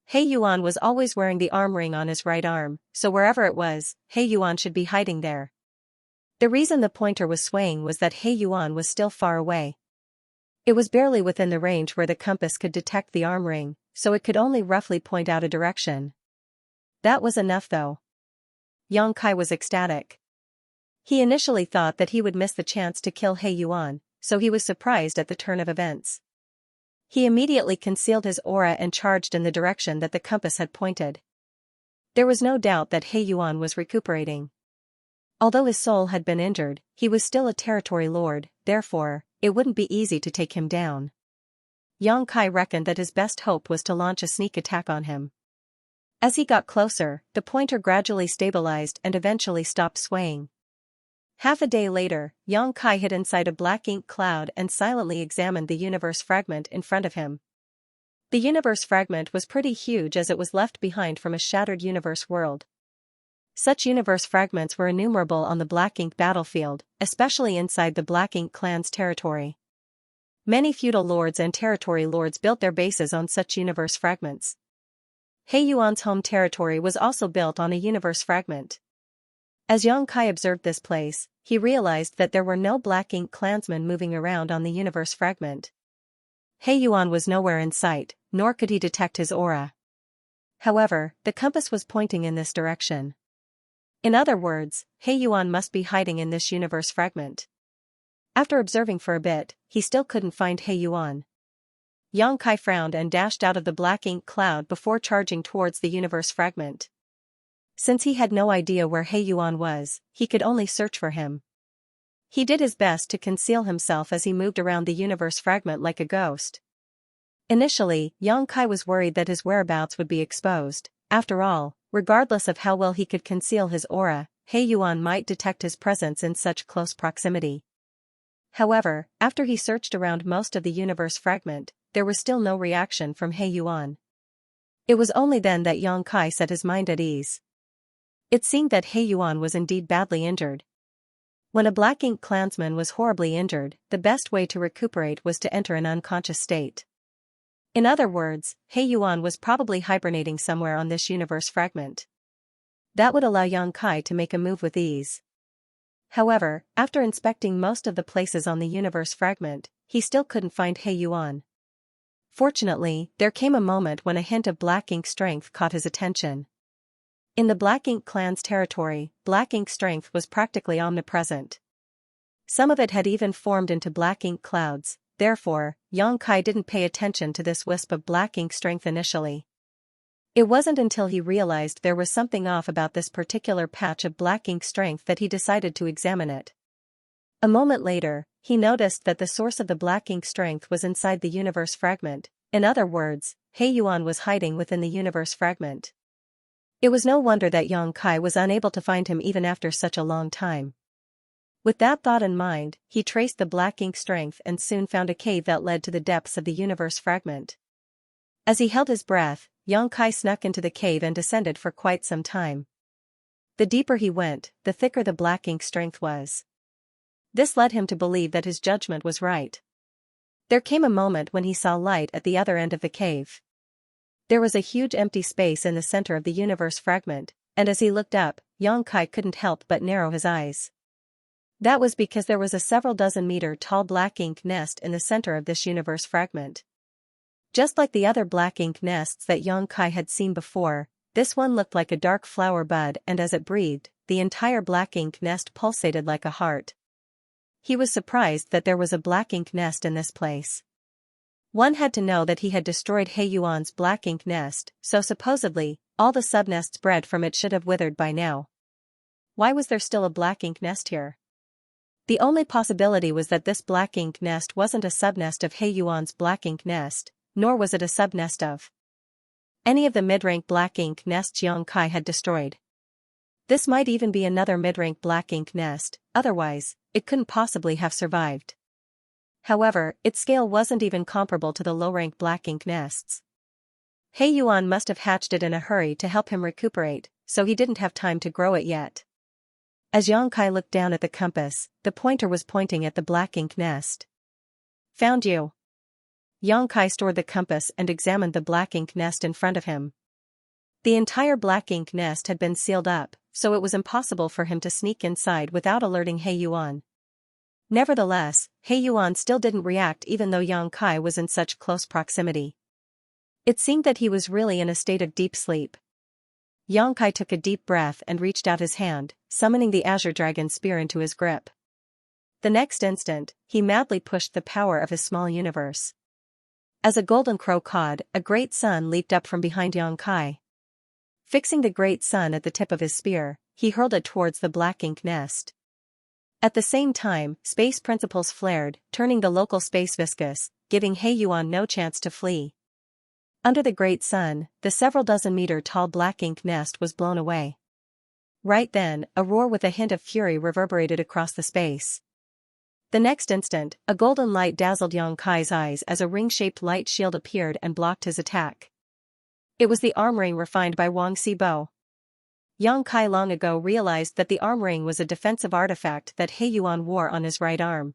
S1: He Yuan was always wearing the arm ring on his right arm, so wherever it was, He Yuan should be hiding there. The reason the pointer was swaying was that He Yuan was still far away. It was barely within the range where the compass could detect the arm ring, so it could only roughly point out a direction. That was enough though. Yang Kai was ecstatic. He initially thought that he would miss the chance to kill He Yuan, so he was surprised at the turn of events. He immediately concealed his aura and charged in the direction that the compass had pointed. There was no doubt that He Yuan was recuperating. Although his soul had been injured, he was still a territory lord, therefore, it wouldn't be easy to take him down. Yang Kai reckoned that his best hope was to launch a sneak attack on him. As he got closer, the pointer gradually stabilized and eventually stopped swaying. Half a day later, Yang Kai hid inside a Black Ink cloud and silently examined the universe fragment in front of him. The universe fragment was pretty huge as it was left behind from a shattered universe world. Such universe fragments were innumerable on the Black Ink battlefield, especially inside the Black Ink clan's territory. Many feudal lords and territory lords built their bases on such universe fragments. He Yuan's home territory was also built on a universe fragment. As Yang Kai observed this place, he realized that there were no Black Ink clansmen moving around on the universe fragment. He Yuan was nowhere in sight, nor could he detect his aura. However, the compass was pointing in this direction. In other words, He Yuan must be hiding in this universe fragment. After observing for a bit, he still couldn't find He Yuan. Yang Kai frowned and dashed out of the black ink cloud before charging towards the universe fragment. Since he had no idea where He Yuan was, he could only search for him. He did his best to conceal himself as he moved around the universe fragment like a ghost. Initially, Yang Kai was worried that his whereabouts would be exposed. After all, regardless of how well he could conceal his aura, He Yuan might detect his presence in such close proximity. However, after he searched around most of the universe fragment, there was still no reaction from He Yuan. It was only then that Yang Kai set his mind at ease. It seemed that He Yuan was indeed badly injured. When a Black Ink clansman was horribly injured, the best way to recuperate was to enter an unconscious state. In other words, He Yuan was probably hibernating somewhere on this universe fragment. That would allow Yang Kai to make a move with ease. However, after inspecting most of the places on the universe fragment, he still couldn't find He Yuan. Fortunately, there came a moment when a hint of Black Ink strength caught his attention. In the Black Ink clan's territory, Black Ink strength was practically omnipresent. Some of it had even formed into Black Ink clouds, therefore, Yang Kai didn't pay attention to this wisp of Black Ink strength initially. It wasn't until he realized there was something off about this particular patch of Black Ink strength that he decided to examine it. A moment later, he noticed that the source of the Black Ink strength was inside the universe fragment. In other words, He Yuan was hiding within the universe fragment. It was no wonder that Yang Kai was unable to find him even after such a long time. With that thought in mind, he traced the Black Ink strength and soon found a cave that led to the depths of the universe fragment. As he held his breath, Yang Kai snuck into the cave and descended for quite some time. The deeper he went, the thicker the Black Ink strength was. This led him to believe that his judgment was right. There came a moment when he saw light at the other end of the cave. There was a huge empty space in the center of the universe fragment, and as he looked up, Yang Kai couldn't help but narrow his eyes. That was because there was a several dozen meter tall Black Ink nest in the center of this universe fragment. Just like the other Black Ink nests that Yang Kai had seen before, this one looked like a dark flower bud, and as it breathed, the entire Black Ink nest pulsated like a heart. He was surprised that there was a Black Ink nest in this place. One had to know that he had destroyed He Yuan's Black Ink nest, so supposedly, all the subnests bred from it should have withered by now. Why was there still a Black Ink nest here? The only possibility was that this Black Ink nest wasn't a subnest of He Yuan's Black Ink nest, nor was it a subnest of any of the mid-rank Black Ink nests Yang Kai had destroyed. This might even be another mid-rank Black Ink nest, otherwise, it couldn't possibly have survived. However, its scale wasn't even comparable to the low-rank Black Ink nests. He Yuan must have hatched it in a hurry to help him recuperate, so he didn't have time to grow it yet. As Yang Kai looked down at the compass, the pointer was pointing at the Black Ink nest. Found you. Yang Kai stored the compass and examined the Black Ink nest in front of him. The entire Black Ink nest had been sealed up, so it was impossible for him to sneak inside without alerting He Yuan. Nevertheless, He Yuan still didn't react even though Yang Kai was in such close proximity. It seemed that he was really in a state of deep sleep. Yang Kai took a deep breath and reached out his hand, summoning the Azure Dragon spear into his grip. The next instant, he madly pushed the power of his small universe. As a golden crow cawed, a great sun leaped up from behind Yang Kai. Fixing the great sun at the tip of his spear, he hurled it towards the Black Ink nest. At the same time, space principles flared, turning the local space viscous, giving He Yuan no chance to flee. Under the great sun, the several dozen meter tall Black Ink nest was blown away. Right then, a roar with a hint of fury reverberated across the space. The next instant, a golden light dazzled Yang Kai's eyes as a ring-shaped light shield appeared and blocked his attack. It was the arm ring refined by Wang Xibo. Yang Kai long ago realized that the arm ring was a defensive artifact that He Yuan wore on his right arm.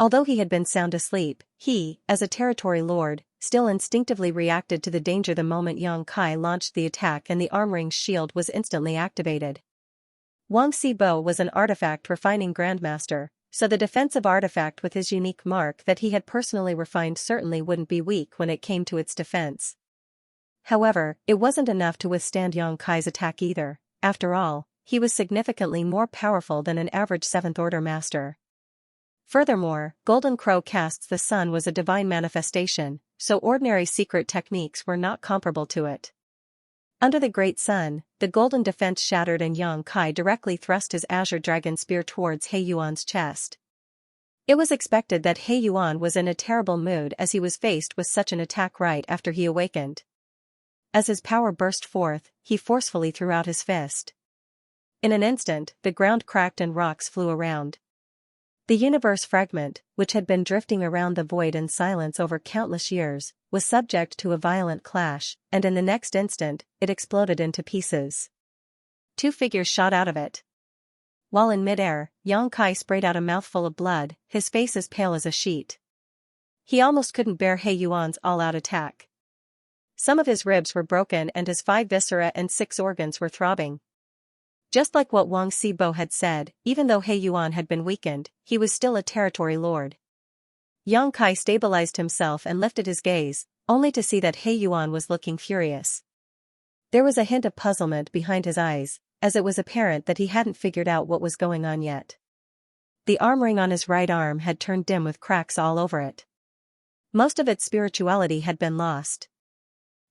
S1: Although he had been sound asleep, he, as a territory lord, still instinctively reacted to the danger the moment Yang Kai launched the attack and the arm ring's shield was instantly activated. Wang Xibo was an artifact refining grandmaster, so the defensive artifact with his unique mark that he had personally refined certainly wouldn't be weak when it came to its defense. However, it wasn't enough to withstand Yang Kai's attack either. After all, he was significantly more powerful than an average 7th Order master. Furthermore, Golden Crow casts the sun was a divine manifestation, so ordinary secret techniques were not comparable to it. Under the Great Sun, the golden defense shattered and Yang Kai directly thrust his azure dragon spear towards He Yuan's chest. It was expected that He Yuan was in a terrible mood as he was faced with such an attack right after he awakened. As his power burst forth, he forcefully threw out his fist. In an instant, the ground cracked and rocks flew around. The universe fragment, which had been drifting around the void in silence over countless years, was subject to a violent clash, and in the next instant, it exploded into pieces. 2 figures shot out of it. While in midair, Yang Kai sprayed out a mouthful of blood, his face as pale as a sheet. He almost couldn't bear He Yuan's all-out attack. Some of his ribs were broken and his 5 viscera and 6 organs were throbbing. Just like what Wang Xibo had said, even though He Yuan had been weakened, he was still a territory lord. Yang Kai stabilized himself and lifted his gaze, only to see that He Yuan was looking furious. There was a hint of puzzlement behind his eyes, as it was apparent that he hadn't figured out what was going on yet. The arm ring on his right arm had turned dim with cracks all over it. Most of its spirituality had been lost.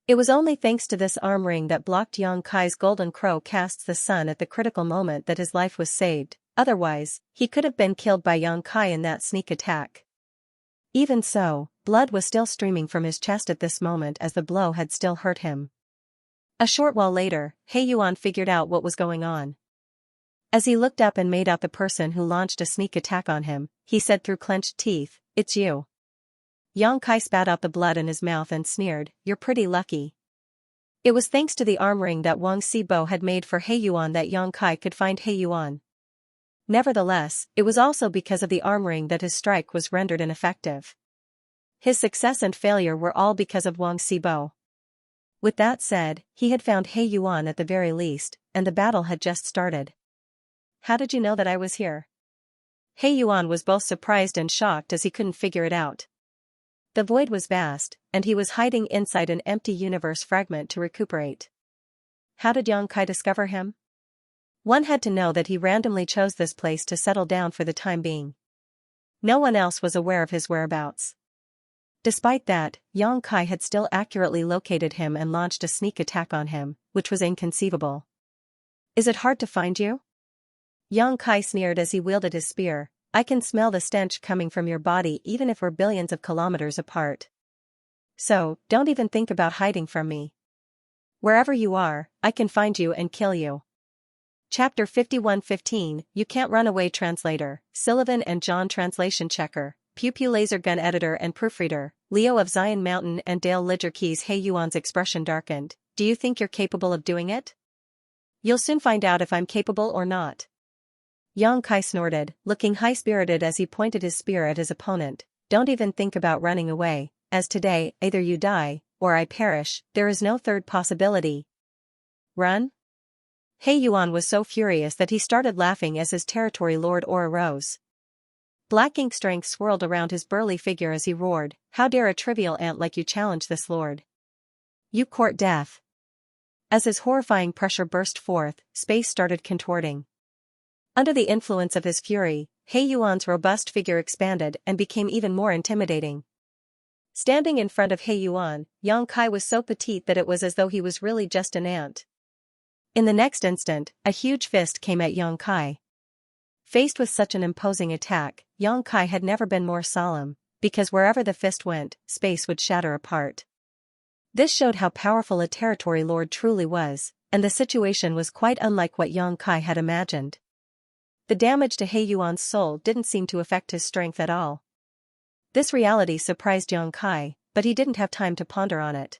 S1: It was only thanks to this arm ring that blocked Yang Kai's Golden Crow casts the sun at the critical moment that his life was saved, otherwise, he could have been killed by Yang Kai in that sneak attack. Even so, blood was still streaming from his chest at this moment as the blow had still hurt him. A short while later, He Yuan figured out what was going on. As he looked up and made out the person who launched a sneak attack on him, he said through clenched teeth, "It's you." Yang Kai spat out the blood in his mouth and sneered, "You're pretty lucky." It was thanks to the arm ring that Wang Xibo had made for He Yuan that Yang Kai could find He Yuan. Nevertheless, it was also because of the arm ring that his strike was rendered ineffective. His success and failure were all because of Wang Xibo. With that said, he had found He Yuan at the very least, and the battle had just started. "How did you know that I was here?" He Yuan was both surprised and shocked as he couldn't figure it out. The void was vast, and he was hiding inside an empty universe fragment to recuperate. How did Yang Kai discover him? One had to know that he randomly chose this place to settle down for the time being. No one else was aware of his whereabouts. Despite that, Yang Kai had still accurately located him and launched a sneak attack on him, which was inconceivable. "Is it hard to find you?" Yang Kai sneered as he wielded his spear. "I can smell the stench coming from your body even if we're billions of kilometers apart. So, don't even think about hiding from me. Wherever you are, I can find you and kill you." Chapter 51:15, You Can't Run Away. Translator, Sullivan and John. Translation checker, Pew Pew laser gun editor and proofreader, Leo of Zion Mountain and Dale Lidger Keys. He Yuan's expression darkened. "Do you think you're capable of doing it? You'll soon find out if I'm capable or not." Yang Kai snorted, looking high-spirited as he pointed his spear at his opponent. "Don't even think about running away, as today, either you die, or I perish, there is no third possibility." "Run?" He Yuan was so furious that he started laughing as his territory lord aura rose. Black ink strength swirled around his burly figure as he roared, "How dare a trivial ant like you challenge this lord? You court death." As his horrifying pressure burst forth, space started contorting. Under the influence of his fury, He Yuan's robust figure expanded and became even more intimidating. Standing in front of He Yuan, Yang Kai was so petite that it was as though he was really just an ant. In the next instant, a huge fist came at Yang Kai. Faced with such an imposing attack, Yang Kai had never been more solemn, because wherever the fist went, space would shatter apart. This showed how powerful a territory lord truly was, and the situation was quite unlike what Yang Kai had imagined. The damage to He Yuan's soul didn't seem to affect his strength at all. This reality surprised Yang Kai, but he didn't have time to ponder on it.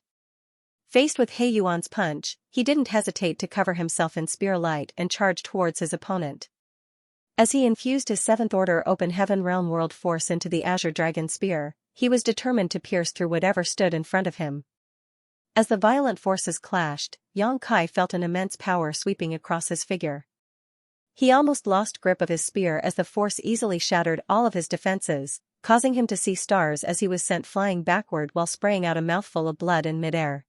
S1: Faced with He Yuan's punch, he didn't hesitate to cover himself in spear light and charge towards his opponent. As he infused his 7th Order Open Heaven Realm World Force into the Azure Dragon Spear, he was determined to pierce through whatever stood in front of him. As the violent forces clashed, Yang Kai felt an immense power sweeping across his figure. He almost lost grip of his spear as the force easily shattered all of his defenses, causing him to see stars as he was sent flying backward while spraying out a mouthful of blood in midair.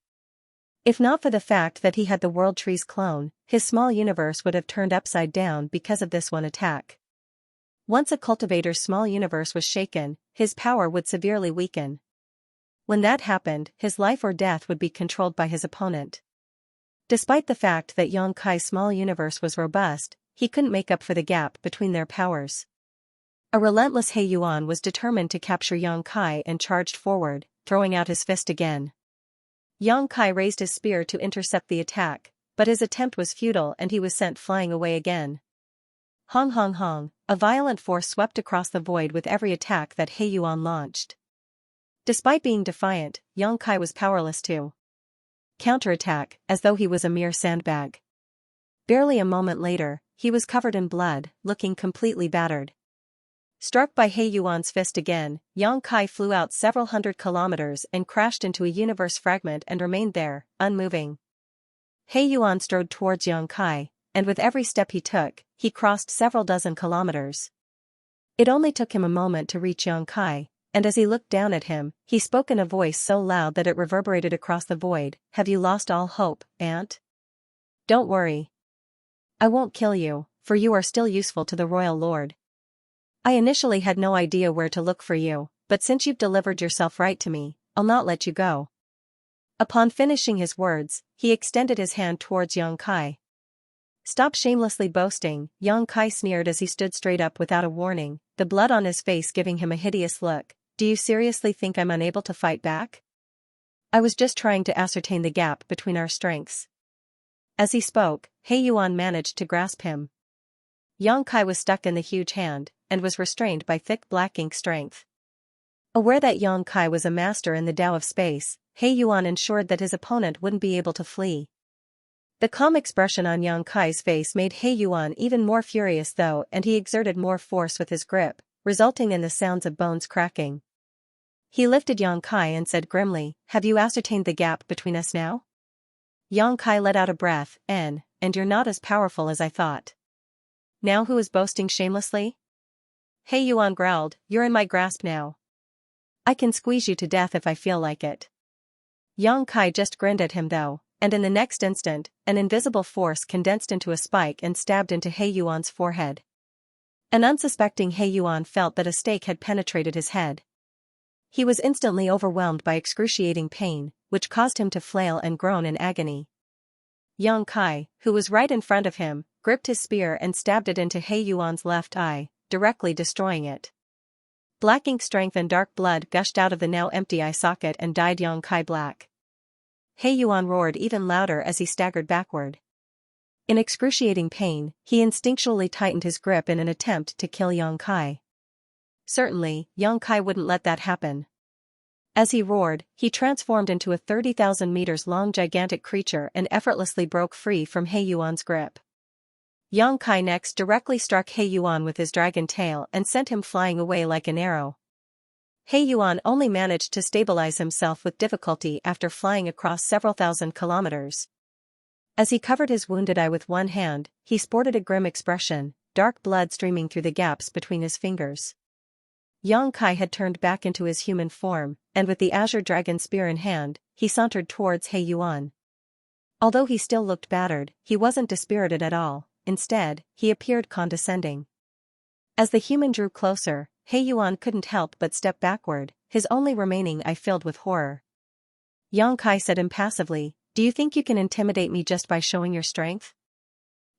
S1: If not for the fact that he had the World Tree's clone, his small universe would have turned upside down because of this one attack. Once a cultivator's small universe was shaken, his power would severely weaken. When that happened, his life or death would be controlled by his opponent. Despite the fact that Yang Kai's small universe was robust, he couldn't make up for the gap between their powers. A relentless He Yuan was determined to capture Yang Kai and charged forward, throwing out his fist again. Yang Kai raised his spear to intercept the attack, but his attempt was futile and he was sent flying away again. Hong hong hong, a violent force swept across the void with every attack that He Yuan launched. Despite being defiant, Yang Kai was powerless to counterattack, as though he was a mere sandbag. Barely a moment later, he was covered in blood, looking completely battered. Struck by He Yuan's fist again, Yang Kai flew out several hundred kilometers and crashed into a universe fragment and remained there, unmoving. He Yuan strode towards Yang Kai, and with every step he took, he crossed several dozen kilometers. It only took him a moment to reach Yang Kai, and as he looked down at him, he spoke in a voice so loud that it reverberated across the void. Have you lost all hope, Aunt? Don't worry. I won't kill you, for you are still useful to the royal lord. I initially had no idea where to look for you, but since you've delivered yourself right to me, I'll not let you go. Upon finishing his words, he extended his hand towards Yang Kai. Stop shamelessly boasting, Yang Kai sneered as he stood straight up without a warning, the blood on his face giving him a hideous look. Do you seriously think I'm unable to fight back? I was just trying to ascertain the gap between our strengths. As he spoke, He Yuan managed to grasp him. Yang Kai was stuck in the huge hand, and was restrained by thick black ink strength. Aware that Yang Kai was a master in the Tao of space, He Yuan ensured that his opponent wouldn't be able to flee. The calm expression on Yang Kai's face made He Yuan even more furious though, and he exerted more force with his grip, resulting in the sounds of bones cracking. He lifted Yang Kai and said grimly, have you ascertained the gap between us now? Yang Kai let out a breath, and you're not as powerful as I thought. Now who is boasting shamelessly? He Yuan growled, you're in my grasp now. I can squeeze you to death if I feel like it. Yang Kai just grinned at him though, and in the next instant, an invisible force condensed into a spike and stabbed into He Yuan's forehead. An unsuspecting He Yuan felt that a stake had penetrated his head. He was instantly overwhelmed by excruciating pain, which caused him to flail and groan in agony. Yang Kai, who was right in front of him, gripped his spear and stabbed it into He Yuan's left eye, directly destroying it. Black ink strength and dark blood gushed out of the now empty eye socket and dyed Yang Kai black. He Yuan roared even louder as he staggered backward. In excruciating pain, he instinctually tightened his grip in an attempt to kill Yang Kai. Certainly, Yang Kai wouldn't let that happen. As he roared, he transformed into a 30,000 meters long gigantic creature and effortlessly broke free from He Yuan's grip. Yang Kai next directly struck He Yuan with his dragon tail and sent him flying away like an arrow. He Yuan only managed to stabilize himself with difficulty after flying across several thousand kilometers. As he covered his wounded eye with one hand, he sported a grim expression, dark blood streaming through the gaps between his fingers. Yang Kai had turned back into his human form, and with the azure dragon spear in hand, he sauntered towards He Yuan. Although he still looked battered, he wasn't dispirited at all, instead, he appeared condescending. As the human drew closer, He Yuan couldn't help but step backward, his only remaining eye filled with horror. Yang Kai said impassively, do you think you can intimidate me just by showing your strength?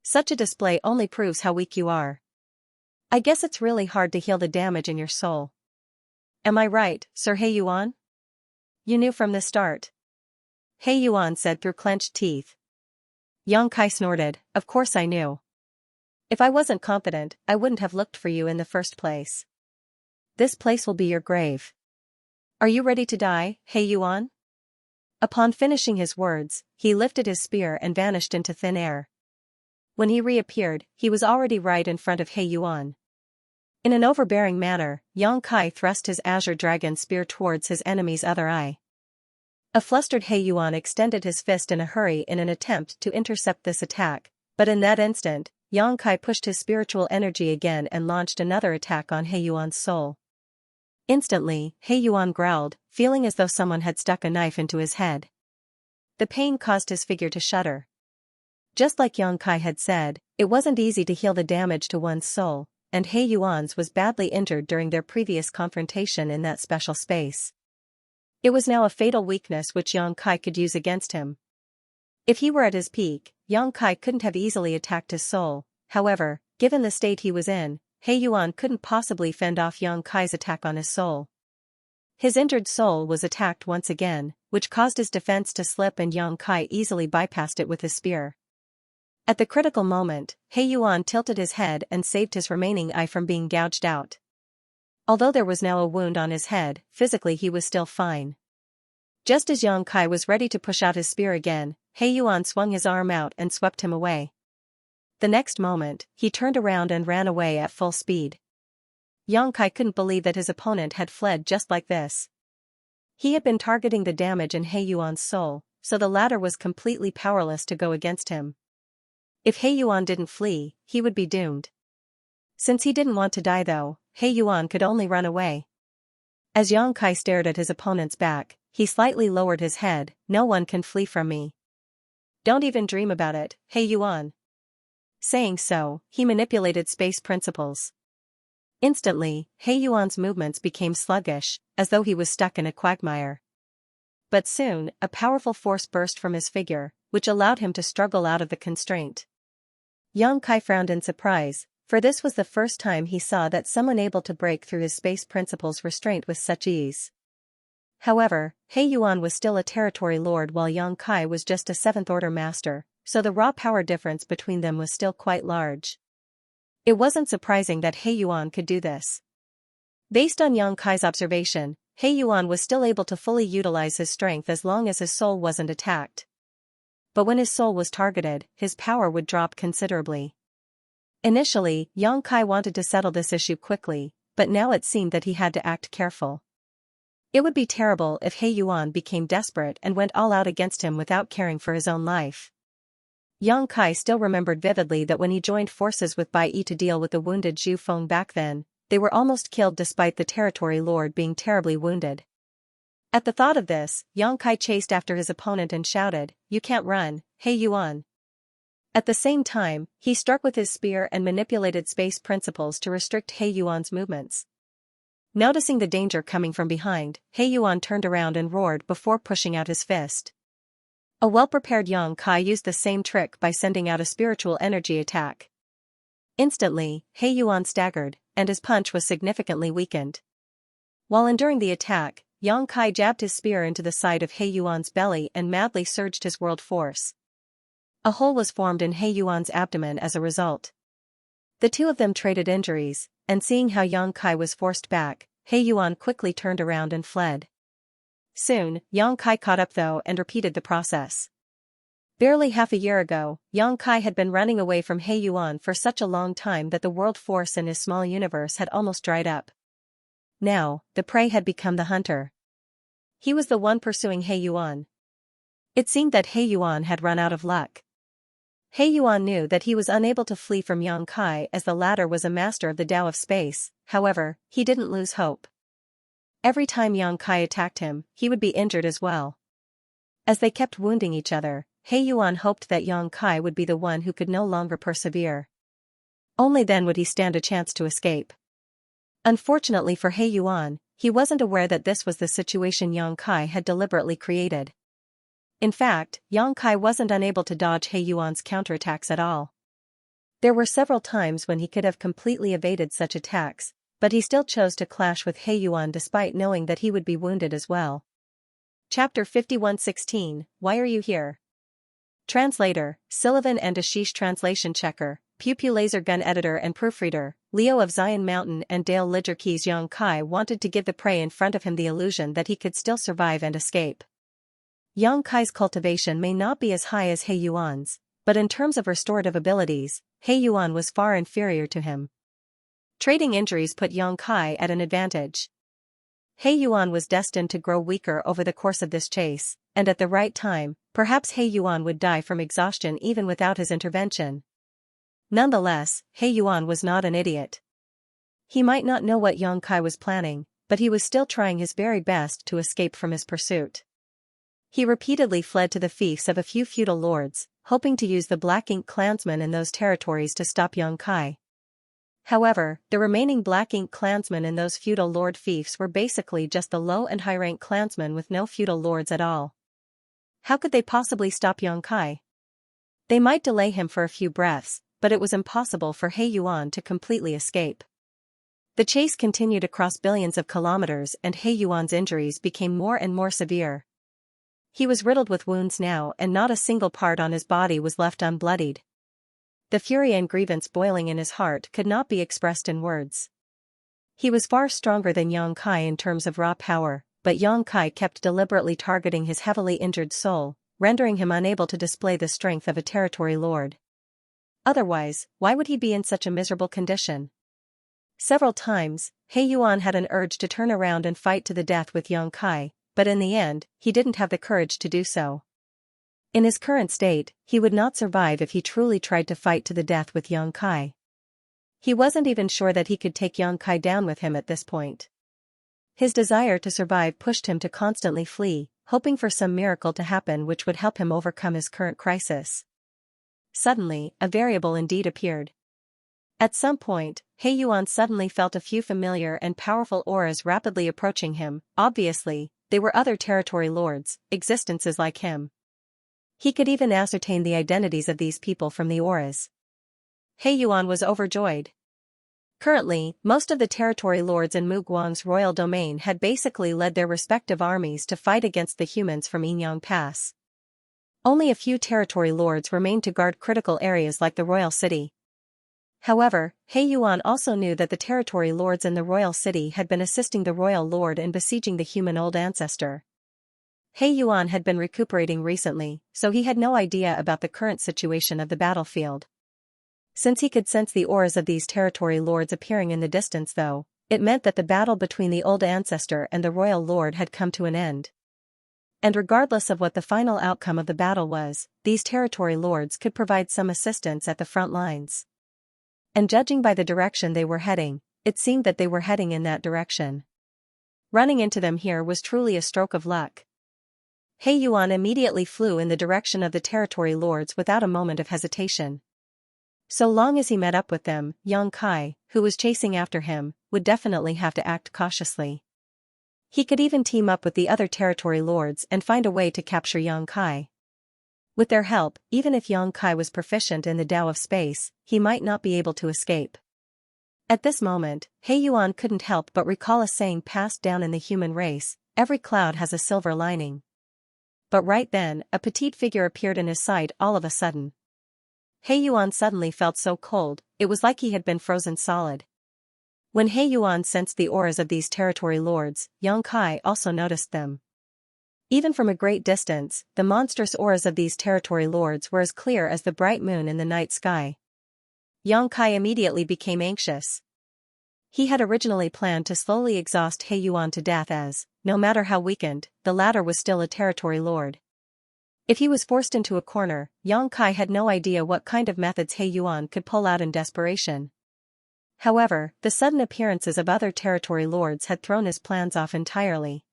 S1: Such a display only proves how weak you are. I guess it's really hard to heal the damage in your soul. Am I right, Sir He Yuan? You knew from the start. He Yuan said through clenched teeth. Yang Kai snorted, of course I knew. If I wasn't confident, I wouldn't have looked for you in the first place. This place will be your grave. Are you ready to die, He Yuan? Upon finishing his words, he lifted his spear and vanished into thin air. When he reappeared, he was already right in front of He Yuan. In an overbearing manner, Yang Kai thrust his azure dragon spear towards his enemy's other eye. A flustered He Yuan extended his fist in a hurry in an attempt to intercept this attack, but in that instant, Yang Kai pushed his spiritual energy again and launched another attack on He Yuan's soul. Instantly, He Yuan growled, feeling as though someone had stuck a knife into his head. The pain caused his figure to shudder. Just like Yang Kai had said, it wasn't easy to heal the damage to one's soul, and He Yuan's was badly injured during their previous confrontation in that special space. It was now a fatal weakness which Yang Kai could use against him. If he were at his peak, Yang Kai couldn't have easily attacked his soul. However, given the state he was in, He Yuan couldn't possibly fend off Yang Kai's attack on his soul. His injured soul was attacked once again, which caused his defense to slip and Yang Kai easily bypassed it with his spear. At the critical moment, He Yuan tilted his head and saved his remaining eye from being gouged out. Although there was now a wound on his head, physically he was still fine. Just as Yang Kai was ready to push out his spear again, He Yuan swung his arm out and swept him away. The next moment, he turned around and ran away at full speed. Yang Kai couldn't believe that his opponent had fled just like this. He had been targeting the damage in He Yuan's soul, so the latter was completely powerless to go against him. If He Yuan didn't flee, he would be doomed. Since he didn't want to die though, He Yuan could only run away. As Yang Kai stared at his opponent's back, he slightly lowered his head. "No one can flee from me. Don't even dream about it, He Yuan." Saying so, he manipulated space principles. Instantly, He Yuan's movements became sluggish, as though he was stuck in a quagmire. But soon, a powerful force burst from his figure, which allowed him to struggle out of the constraint. Yang Kai frowned in surprise, for this was the first time he saw that someone able to break through his space principles restraint with such ease. However, He Yuan was still a territory lord while Yang Kai was just a seventh-order master, so the raw power difference between them was still quite large. It wasn't surprising that He Yuan could do this. Based on Yang Kai's observation, He Yuan was still able to fully utilize his strength as long as his soul wasn't attacked. But when his soul was targeted, his power would drop considerably. Initially, Yang Kai wanted to settle this issue quickly, but now it seemed that he had to act careful. It would be terrible if He Yuan became desperate and went all out against him without caring for his own life. Yang Kai still remembered vividly that when he joined forces with Bai Yi to deal with the wounded Zhu Feng back then, they were almost killed despite the territory lord being terribly wounded. At the thought of this, Yang Kai chased after his opponent and shouted, "You can't run, He Yuan." At the same time, he struck with his spear and manipulated space principles to restrict He Yuan's movements. Noticing the danger coming from behind, He Yuan turned around and roared before pushing out his fist. A well-prepared Yang Kai used the same trick by sending out a spiritual energy attack. Instantly, He Yuan staggered, and his punch was significantly weakened. While enduring the attack, Yang Kai jabbed his spear into the side of He Yuan's belly and madly surged his world force. A hole was formed in He Yuan's abdomen as a result. The two of them traded injuries, and seeing how Yang Kai was forced back, He Yuan quickly turned around and fled. Soon, Yang Kai caught up though and repeated the process. Barely half a year ago, Yang Kai had been running away from He Yuan for such a long time that the world force in his small universe had almost dried up. Now, the prey had become the hunter. He was the one pursuing He Yuan. It seemed that He Yuan had run out of luck. He Yuan knew that he was unable to flee from Yang Kai as the latter was a master of the Tao of space. However, he didn't lose hope. Every time Yang Kai attacked him, he would be injured as well. As they kept wounding each other, He Yuan hoped that Yang Kai would be the one who could no longer persevere. Only then would he stand a chance to escape. Unfortunately for He Yuan, he wasn't aware that this was the situation Yang Kai had deliberately created. In fact, Yang Kai wasn't unable to dodge He Yuan's counterattacks at all. There were several times when he could have completely evaded such attacks, but he still chose to clash with He Yuan despite knowing that he would be wounded as well. Chapter 51:16, Why Are You Here? Translator, Sullivan and Ashish. Translation checker, Pew Pew Laser Gun Editor and Proofreader, Leo of Zion Mountain and Dale Lidgerkeys. Yang Kai wanted to give the prey in front of him the illusion that he could still survive and escape. Yang Kai's cultivation may not be as high as He Yuan's, but in terms of restorative abilities, He Yuan was far inferior to him. Trading injuries put Yang Kai at an advantage. He Yuan was destined to grow weaker over the course of this chase, and at the right time, perhaps He Yuan would die from exhaustion even without his intervention. Nonetheless, He Yuan was not an idiot. He might not know what Yang Kai was planning, but he was still trying his very best to escape from his pursuit. He repeatedly fled to the fiefs of a few feudal lords, hoping to use the Black Ink clansmen in those territories to stop young Kai. However, the remaining Black Ink clansmen in those feudal lord fiefs were basically just the low and high-rank clansmen with no feudal lords at all. How could they possibly stop young Kai? They might delay him for a few breaths, but it was impossible for He Yuan to completely escape. The chase continued across billions of kilometers and He Yuan's injuries became more and more severe. He was riddled with wounds now and not a single part on his body was left unbloodied. The fury and grievance boiling in his heart could not be expressed in words. He was far stronger than Yang Kai in terms of raw power, but Yang Kai kept deliberately targeting his heavily injured soul, rendering him unable to display the strength of a territory lord. Otherwise, why would he be in such a miserable condition? Several times, He Yuan had an urge to turn around and fight to the death with Yang Kai, but in the end, he didn't have the courage to do so. In his current state, he would not survive if he truly tried to fight to the death with Yang Kai. He wasn't even sure that he could take Yang Kai down with him at this point. His desire to survive pushed him to constantly flee, hoping for some miracle to happen which would help him overcome his current crisis. Suddenly, a variable indeed appeared. At some point, He Yuan suddenly felt a few familiar and powerful auras rapidly approaching him. Obviously, they were other territory lords, existences like him. He could even ascertain the identities of these people from the auras. He Yuan was overjoyed. Currently, most of the territory lords in Mu Guang's royal domain had basically led their respective armies to fight against the humans from Yinyang Pass. Only a few territory lords remained to guard critical areas like the royal city. However, He Yuan also knew that the territory lords in the royal city had been assisting the royal lord in besieging the human old ancestor. He Yuan had been recuperating recently, so he had no idea about the current situation of the battlefield. Since he could sense the auras of these territory lords appearing in the distance though, it meant that the battle between the old ancestor and the royal lord had come to an end. And regardless of what the final outcome of the battle was, these territory lords could provide some assistance at the front lines. And judging by the direction they were heading, it seemed that they were heading in that direction. Running into them here was truly a stroke of luck. He Yuan immediately flew in the direction of the territory lords without a moment of hesitation. So long as he met up with them, Yang Kai, who was chasing after him, would definitely have to act cautiously. He could even team up with the other territory lords and find a way to capture Yang Kai. With their help, even if Yang Kai was proficient in the Tao of space, he might not be able to escape. At this moment, He Yuan couldn't help but recall a saying passed down in the human race: every cloud has a silver lining. But right then, a petite figure appeared in his sight all of a sudden. He Yuan suddenly felt so cold, it was like he had been frozen solid. When He Yuan sensed the auras of these territory lords, Yang Kai also noticed them. Even from a great distance, the monstrous auras of these territory lords were as clear as the bright moon in the night sky. Yang Kai immediately became anxious. He had originally planned to slowly exhaust He Yuan to death as, no matter how weakened, the latter was still a territory lord. If he was forced into a corner, Yang Kai had no idea what kind of methods He Yuan could pull out in desperation. However, the sudden appearances of other territory lords had thrown his plans off entirely.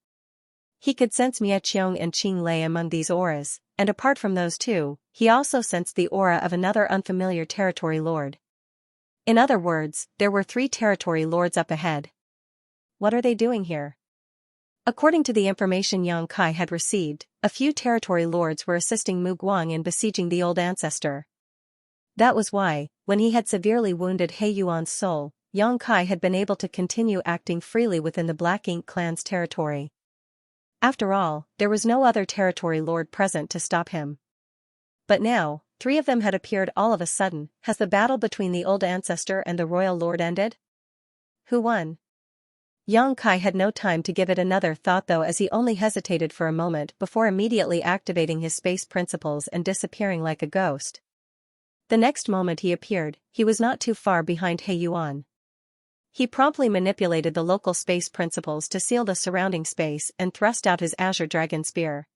S1: He could sense Miaqiong and Qing Lei among these auras, and apart from those two, he also sensed the aura of another unfamiliar territory lord. In other words, there were 3 territory lords up ahead. What are they doing here? According to the information Yang Kai had received, a few territory lords were assisting Mu Guang in besieging the old ancestor. That was why, when he had severely wounded He Yuan's soul, Yang Kai had been able to continue acting freely within the Black Ink clan's territory. After all, there was no other territory lord present to stop him. But now, 3 of them had appeared all of a sudden. Has the battle between the old ancestor and the royal lord ended? Who won? Yang Kai had no time to give it another thought though, as he only hesitated for a moment before immediately activating his space principles and disappearing like a ghost. The next moment he appeared, he was not too far behind He Yuan. He promptly manipulated the local space principles to seal the surrounding space and thrust out his azure dragon spear.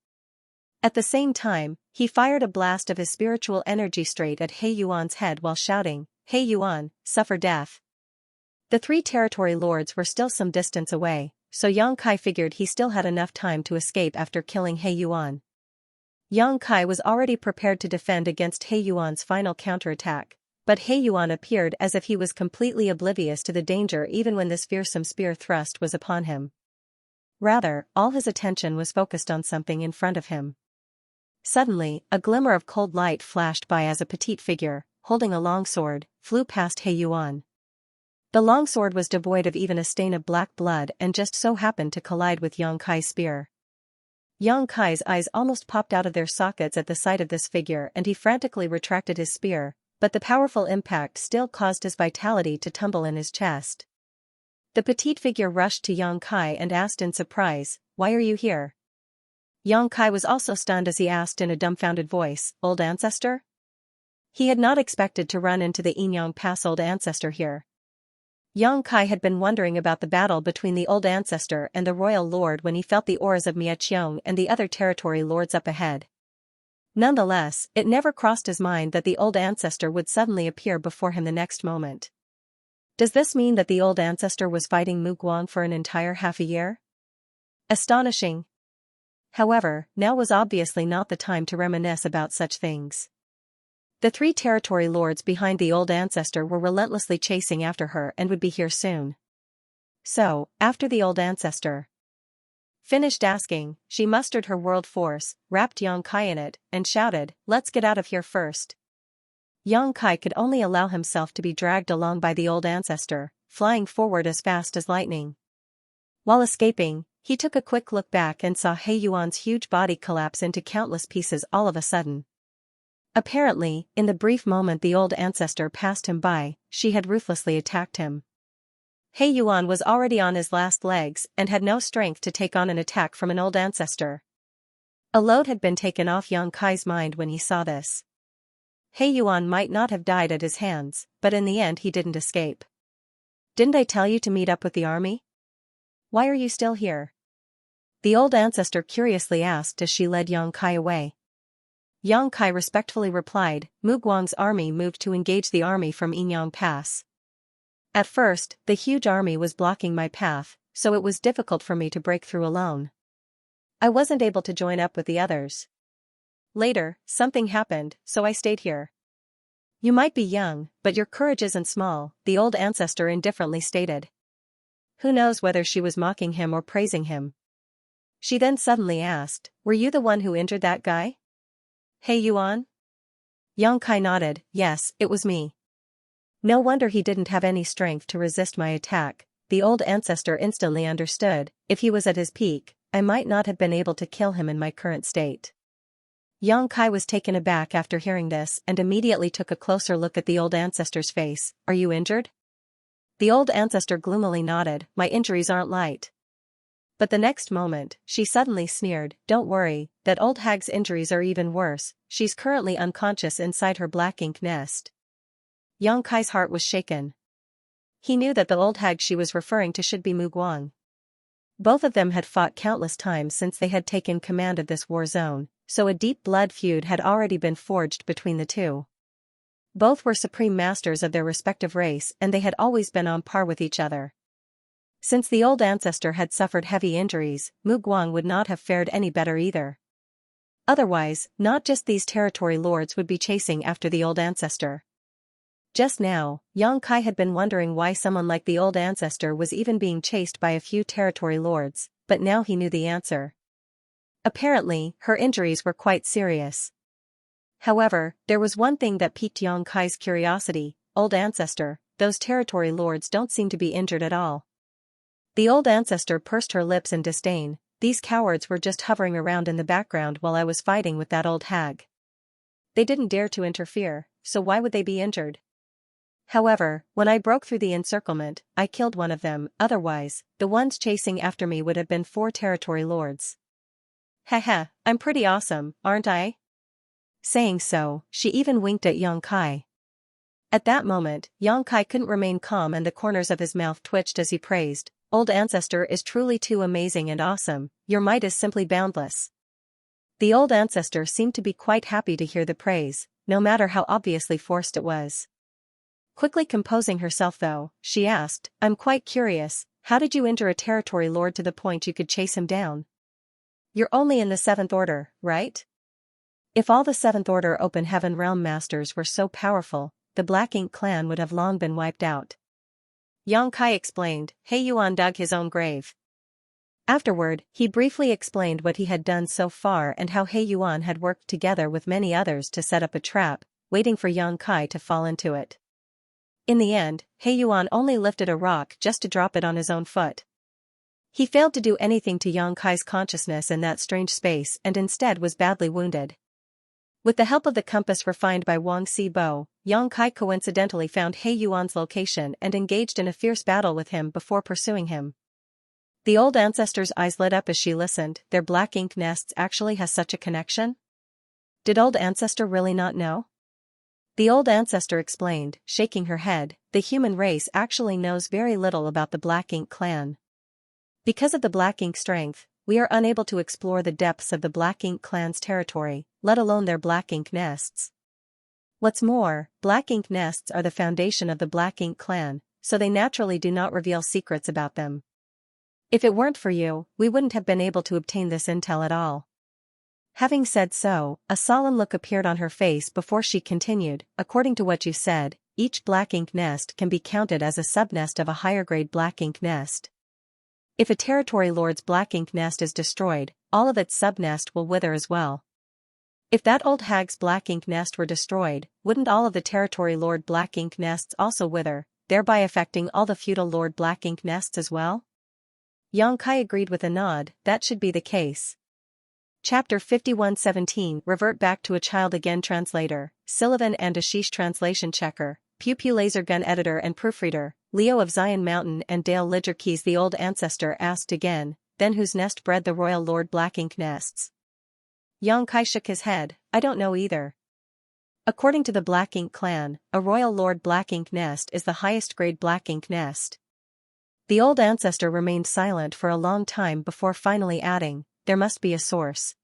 S1: At the same time, he fired a blast of his spiritual energy straight at He Yuan's head while shouting, "He Yuan, suffer death." The 3 territory lords were still some distance away, so Yang Kai figured he still had enough time to escape after killing He Yuan. Yang Kai was already prepared to defend against He Yuan's final counterattack, but He Yuan appeared as if he was completely oblivious to the danger even when this fearsome spear thrust was upon him. Rather, all his attention was focused on something in front of him. Suddenly, a glimmer of cold light flashed by as a petite figure, holding a long sword, flew past He Yuan. The long sword was devoid of even a stain of black blood and just so happened to collide with Yang Kai's spear. Yang Kai's eyes almost popped out of their sockets at the sight of this figure and he frantically retracted his spear, but the powerful impact still caused his vitality to tumble in his chest. The petite figure rushed to Yang Kai and asked in surprise, "Why are you here?" Yang Kai was also stunned as he asked in a dumbfounded voice, "Old ancestor?" He had not expected to run into the Yinyang Pass old ancestor here. Yang Kai had been wondering about the battle between the old ancestor and the royal lord when he felt the auras of Miaqiong and the other territory lords up ahead. Nonetheless, it never crossed his mind that the old ancestor would suddenly appear before him the next moment. Does this mean that the old ancestor was fighting Mu Guang for an entire half a year? Astonishing. However, now was obviously not the time to reminisce about such things. The three territory lords behind the old ancestor were relentlessly chasing after her and would be here soon. So, after the old ancestor finished asking, she mustered her world force, wrapped Yang Kai in it, and shouted, "Let's get out of here first." Yang Kai could only allow himself to be dragged along by the old ancestor, flying forward as fast as lightning. While escaping, he took a quick look back and saw He Yuan's huge body collapse into countless pieces all of a sudden. Apparently, in the brief moment the old ancestor passed him by, she had ruthlessly attacked him. He Yuan was already on his last legs and had no strength to take on an attack from an old ancestor. A load had been taken off Yang Kai's mind when he saw this. He Yuan might not have died at his hands, but in the end he didn't escape. "Didn't I tell you to meet up with the army? Why are you still here?" The old ancestor curiously asked as she led Yang Kai away. Yang Kai respectfully replied, "Mu Guang's army moved to engage the army from Yinyang Pass. At first, the huge army was blocking my path, so it was difficult for me to break through alone. I wasn't able to join up with the others. Later, something happened, so I stayed here." "You might be young, but your courage isn't small," the old ancestor indifferently stated. Who knows whether she was mocking him or praising him. She then suddenly asked, "Were you the one who injured that guy?" "He Yuan?" Yang Kai nodded, "Yes, it was me." No wonder he didn't have any strength to resist my attack. The old ancestor instantly understood, if he was at his peak, I might not have been able to kill him in my current state. Yang Kai was taken aback after hearing this and immediately took a closer look at the old ancestor's face. "Are you injured?" The old ancestor gloomily nodded, "My injuries aren't light." But the next moment, she suddenly sneered, "Don't worry, that old hag's injuries are even worse, she's currently unconscious inside her black ink nest." Yang Kai's heart was shaken. He knew that the old hag she was referring to should be Mu Guang. Both of them had fought countless times since they had taken command of this war zone, so a deep blood feud had already been forged between the two. Both were supreme masters of their respective race and they had always been on par with each other. Since the old ancestor had suffered heavy injuries, Mu Guang would not have fared any better either. Otherwise, not just these territory lords would be chasing after the old ancestor. Just now, Yang Kai had been wondering why someone like the old ancestor was even being chased by a few territory lords, but now he knew the answer. Apparently, her injuries were quite serious. However, there was one thing that piqued Yang Kai's curiosity. "Old ancestor, those territory lords don't seem to be injured at all." The old ancestor pursed her lips in disdain. "These cowards were just hovering around in the background while I was fighting with that old hag. They didn't dare to interfere, so why would they be injured? However, when I broke through the encirclement, I killed one of them, otherwise, the ones chasing after me would have been 4 territory lords. Haha, I'm pretty awesome, aren't I?" Saying so, she even winked at Yang Kai. At that moment, Yang Kai couldn't remain calm and the corners of his mouth twitched as he praised, "Old ancestor is truly too amazing and awesome, your might is simply boundless." The old ancestor seemed to be quite happy to hear the praise, no matter how obviously forced it was. Quickly composing herself though, she asked, "I'm quite curious, how did you injure a territory lord to the point you could chase him down? You're only in the 7th order, right?" If all the Seventh Order Open Heaven Realm Masters were so powerful, the Black Ink clan would have long been wiped out. Xianxia explained, He Yuan dug his own grave. Afterward, he briefly explained what he had done so far and how He Yuan had worked together with many others to set up a trap, waiting for Xianxia to fall into it. In the end, He Yuan only lifted a rock just to drop it on his own foot. He failed to do anything to Xianxia's consciousness in that strange space and instead was badly wounded. With the help of the compass refined by Wang Xibo, Xianxia coincidentally found He Yuan's location and engaged in a fierce battle with him before pursuing him. The old ancestor's eyes lit up as she listened. Their black ink nests actually has such a connection? Did old ancestor really not know? The old ancestor explained, shaking her head, the human race actually knows very little about the Black Ink clan. Because of the Black Ink strength, we are unable to explore the depths of the Black Ink clan's territory, let alone their Black Ink nests. What's more, Black Ink nests are the foundation of the Black Ink clan, so they naturally do not reveal secrets about them. If it weren't for you, we wouldn't have been able to obtain this intel at all. Having said so, a solemn look appeared on her face before she continued, according to what you said, each Black Ink nest can be counted as a subnest of a higher-grade Black Ink nest. If a territory lord's Black Ink nest is destroyed, all of its subnest will wither as well. If that old hag's Black Ink nest were destroyed, wouldn't all of the territory lord Black Ink nests also wither, thereby affecting all the feudal lord Black Ink nests as well? Xianxia agreed with a nod, that should be the case. Chapter 51:17 Revert back to a child again. Translator, Sullivan and Ashish. Translation checker, Pew Pew laser gun editor and proofreader, Leo of Zion Mountain and Dale Lidger Keys. The old ancestor asked again, then whose nest bred the royal lord Black Ink nests? Xianxia shook his head, I don't know either. According to the Black Ink clan, a royal lord Black Ink nest is the highest grade Black Ink nest. The old ancestor remained silent for a long time before finally adding, there must be a source.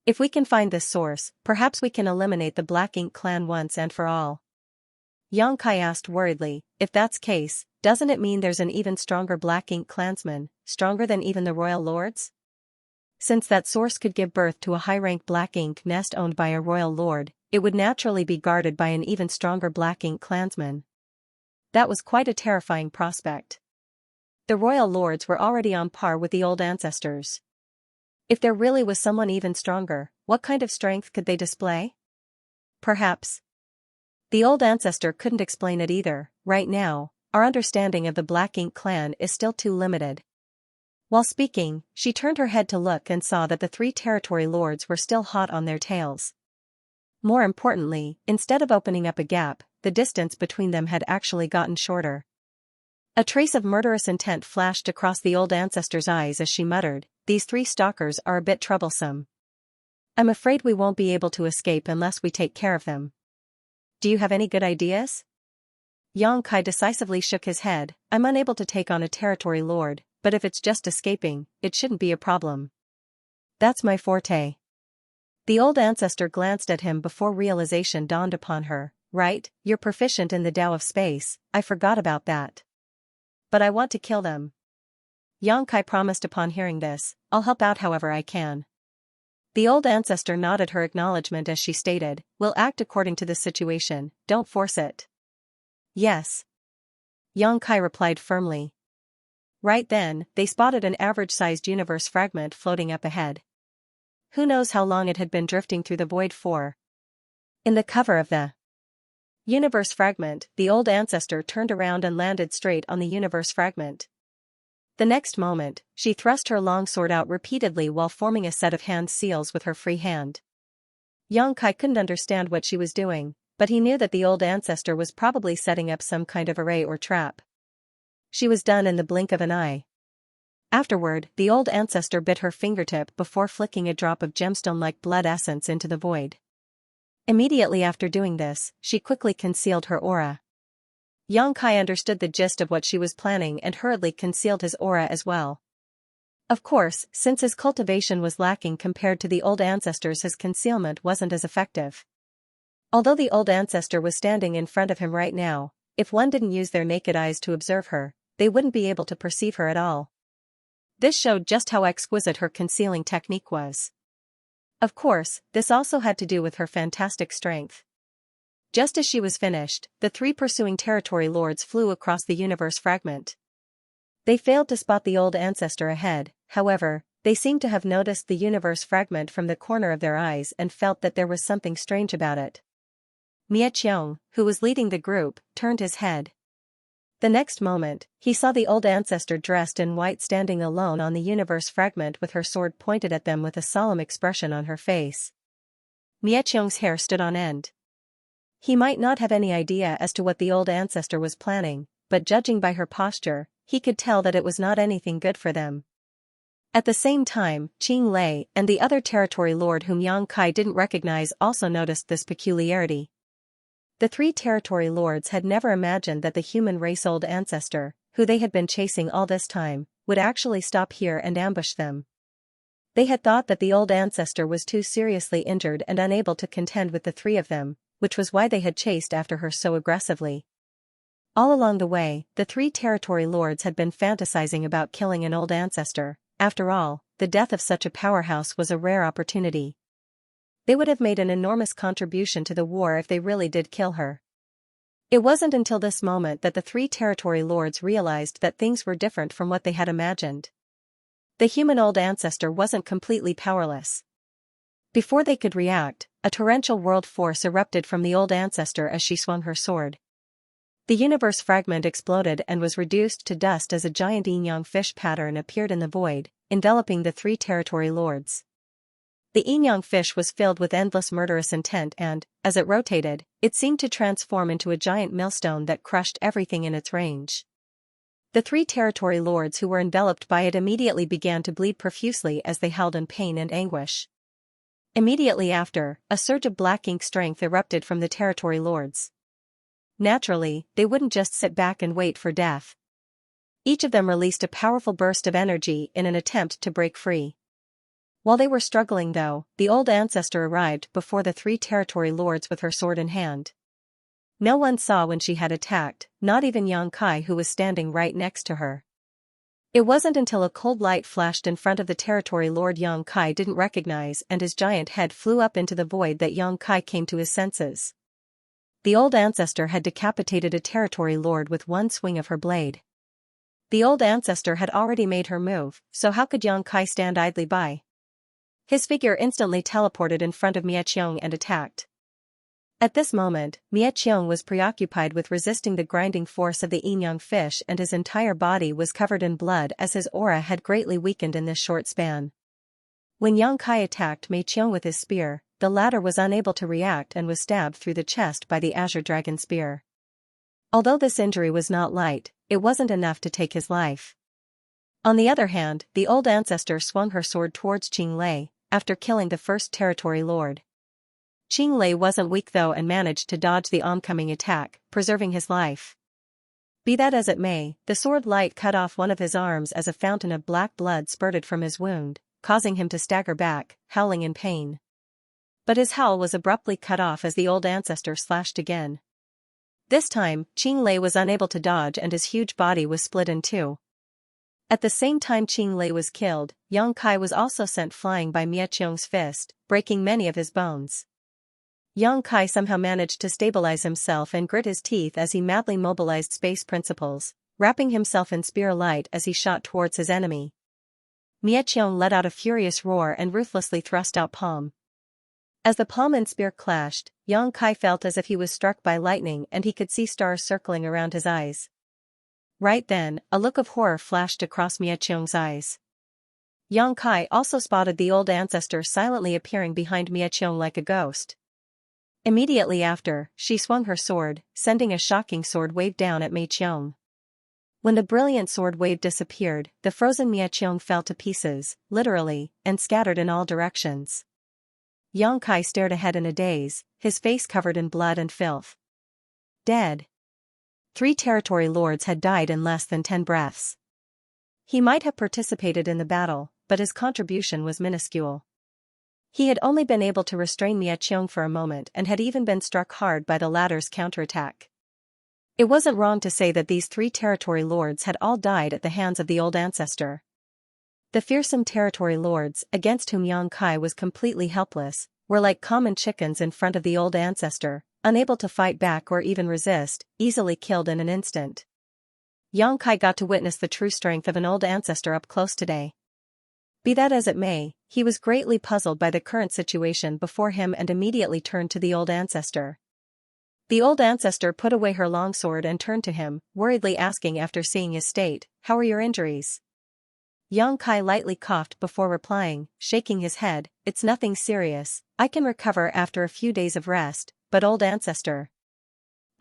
S1: If we can find this source, perhaps we can eliminate the Black Ink clan once and for all. Xianxia asked worriedly, if that's case, doesn't it mean there's an even stronger Black Ink clansman, stronger than even the royal lords? Since that source could give birth to a high-rank Black Ink nest owned by a royal lord, it would naturally be guarded by an even stronger Black Ink clansman. That was quite a terrifying prospect. The royal lords were already on par with the old ancestors. If there really was someone even stronger, what kind of strength could they display? Perhaps. The old ancestor couldn't explain it either. Right now, our understanding of the Black Ink clan is still too limited. While speaking, she turned her head to look and saw that the three territory lords were still hot on their tails. More importantly, instead of opening up a gap, the distance between them had actually gotten shorter. A trace of murderous intent flashed across the old ancestor's eyes as she muttered, these three stalkers are a bit troublesome. I'm afraid we won't be able to escape unless we take care of them. Do you have any good ideas? Xianxia decisively shook his head, I'm unable to take on a territory lord, but if it's just escaping, it shouldn't be a problem. That's my forte. The old ancestor glanced at him before realization dawned upon her, right, you're proficient in the Tao of space, I forgot about that. But I want to kill them. Xianxia promised upon hearing this, I'll help out however I can. The old ancestor nodded her acknowledgement as she stated, we'll act according to the situation, don't force it. Yes. Xianxia replied firmly. Right then, they spotted an average-sized universe fragment floating up ahead. Who knows how long it had been drifting through the void for? In the cover of the universe fragment, the old ancestor turned around and landed straight on the universe fragment. The next moment, she thrust her long sword out repeatedly while forming a set of hand seals with her free hand. Xianxia couldn't understand what she was doing, but he knew that the old ancestor was probably setting up some kind of array or trap. She was done in the blink of an eye. Afterward, the old ancestor bit her fingertip before flicking a drop of gemstone-like blood essence into the void. Immediately after doing this, she quickly concealed her aura. Xianxia understood the gist of what she was planning and hurriedly concealed his aura as well. Of course, since his cultivation was lacking compared to the old ancestors, his concealment wasn't as effective. Although the old ancestor was standing in front of him right now, if one didn't use their naked eyes to observe her, they wouldn't be able to perceive her at all. This showed just how exquisite her concealing technique was. Of course, this also had to do with her fantastic strength. Just as she was finished, the three pursuing territory lords flew across the universe fragment. They failed to spot the old ancestor ahead, however, they seemed to have noticed the universe fragment from the corner of their eyes and felt that there was something strange about it. Miaqiong, who was leading the group, turned his head. The next moment, he saw the old ancestor dressed in white standing alone on the universe fragment with her sword pointed at them with a solemn expression on her face. Miaqiong's hair stood on end. He might not have any idea as to what the old ancestor was planning, but judging by her posture, he could tell that it was not anything good for them. At the same time, Qing Lei and the other territory lord whom Yang Kai didn't recognize also noticed this peculiarity. The three territory lords had never imagined that the human race old ancestor, who they had been chasing all this time, would actually stop here and ambush them. They had thought that the old ancestor was too seriously injured and unable to contend with the three of them, which was why they had chased after her so aggressively. All along the way, the three territory lords had been fantasizing about killing an old ancestor. After all, the death of such a powerhouse was a rare opportunity. They would have made an enormous contribution to the war if they really did kill her. It wasn't until this moment that the three territory lords realized that things were different from what they had imagined. The human old ancestor wasn't completely powerless. Before they could react, a torrential world force erupted from the old ancestor as she swung her sword. The universe fragment exploded and was reduced to dust as a giant yin-yang fish pattern appeared in the void, enveloping the three territory lords. The yin-yang fish was filled with endless murderous intent and, as it rotated, it seemed to transform into a giant millstone that crushed everything in its range. The three territory lords who were enveloped by it immediately began to bleed profusely as they howled in pain and anguish. Immediately after, a surge of black ink strength erupted from the territory lords. Naturally, they wouldn't just sit back and wait for death. Each of them released a powerful burst of energy in an attempt to break free. While they were struggling though, the old ancestor arrived before the three territory lords with her sword in hand. No one saw when she had attacked, not even Yang Kai who was standing right next to her. It wasn't until a cold light flashed in front of the territory lord Yang Kai didn't recognize and his giant head flew up into the void that Yang Kai came to his senses. The old ancestor had decapitated a territory lord with one swing of her blade. The old ancestor had already made her move, so how could Yang Kai stand idly by? His figure instantly teleported in front of Miaqiong and attacked. At this moment, Miaqiong was preoccupied with resisting the grinding force of the yin-yang fish and his entire body was covered in blood as his aura had greatly weakened in this short span. When Yang Kai attacked Miaqiong with his spear, the latter was unable to react and was stabbed through the chest by the azure dragon spear. Although this injury was not light, it wasn't enough to take his life. On the other hand, the old ancestor swung her sword towards Qing Lei, after killing the first territory lord. Qing Lei wasn't weak though and managed to dodge the oncoming attack, preserving his life. Be that as it may, the sword light cut off one of his arms as a fountain of black blood spurted from his wound, causing him to stagger back, howling in pain. But his howl was abruptly cut off as the old ancestor slashed again. This time, Qing Lei was unable to dodge and his huge body was split in two. At the same time Qing Lei was killed, Yang Kai was also sent flying by Miaqiong's fist, breaking many of his bones. Yang Kai somehow managed to stabilize himself and grit his teeth as he madly mobilized space principles, wrapping himself in spear light as he shot towards his enemy. Miaqiong let out a furious roar and ruthlessly thrust out palm. As the palm and spear clashed, Yang Kai felt as if he was struck by lightning and he could see stars circling around his eyes. Right then, a look of horror flashed across Miaqiong's eyes. Yang Kai also spotted the old ancestor silently appearing behind Miaqiong like a ghost. Immediately after, she swung her sword, sending a shocking sword wave down at Miaqiong. When the brilliant sword wave disappeared, the frozen Miaqiong fell to pieces, literally, and scattered in all directions. Yang Kai stared ahead in a daze, his face covered in blood and filth. Dead. 3 territory lords had died in less than 10 breaths. He might have participated in the battle, but his contribution was minuscule. He had only been able to restrain Miaqiong for a moment and had even been struck hard by the latter's counterattack. It wasn't wrong to say that these 3 territory lords had all died at the hands of the old ancestor. The fearsome territory lords, against whom Xianxia was completely helpless, were like common chickens in front of the old ancestor, unable to fight back or even resist, easily killed in an instant. Xianxia got to witness the true strength of an old ancestor up close today. Be that as it may, he was greatly puzzled by the current situation before him and immediately turned to the old ancestor. The old ancestor put away her longsword and turned to him, worriedly asking after seeing his state, "How are your injuries?" Xianxia lightly coughed before replying, shaking his head, "It's nothing serious, I can recover after a few days of rest, but old ancestor,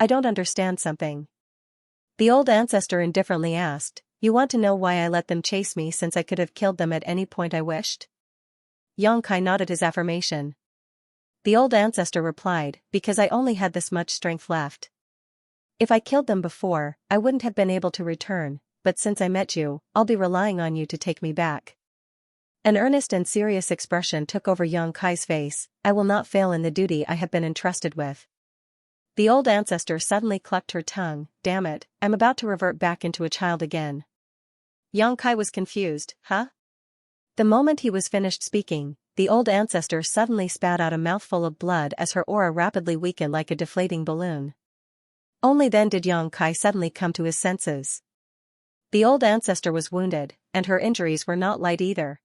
S1: I don't understand something." The old ancestor indifferently asked, "You want to know why I let them chase me since I could have killed them at any point I wished?" Xianxia nodded his affirmation. The old ancestor replied, "Because I only had this much strength left. If I killed them before, I wouldn't have been able to return, but since I met you, I'll be relying on you to take me back." An earnest and serious expression took over Xianxia's face. "I will not fail in the duty I have been entrusted with." The old ancestor suddenly clucked her tongue, "Damn it, I'm about to revert back into a child again." Xianxia was confused, "Huh?" The moment he was finished speaking, the old ancestor suddenly spat out a mouthful of blood as her aura rapidly weakened like a deflating balloon. Only then did Xianxia suddenly come to his senses. The old ancestor was wounded, and her injuries were not light either.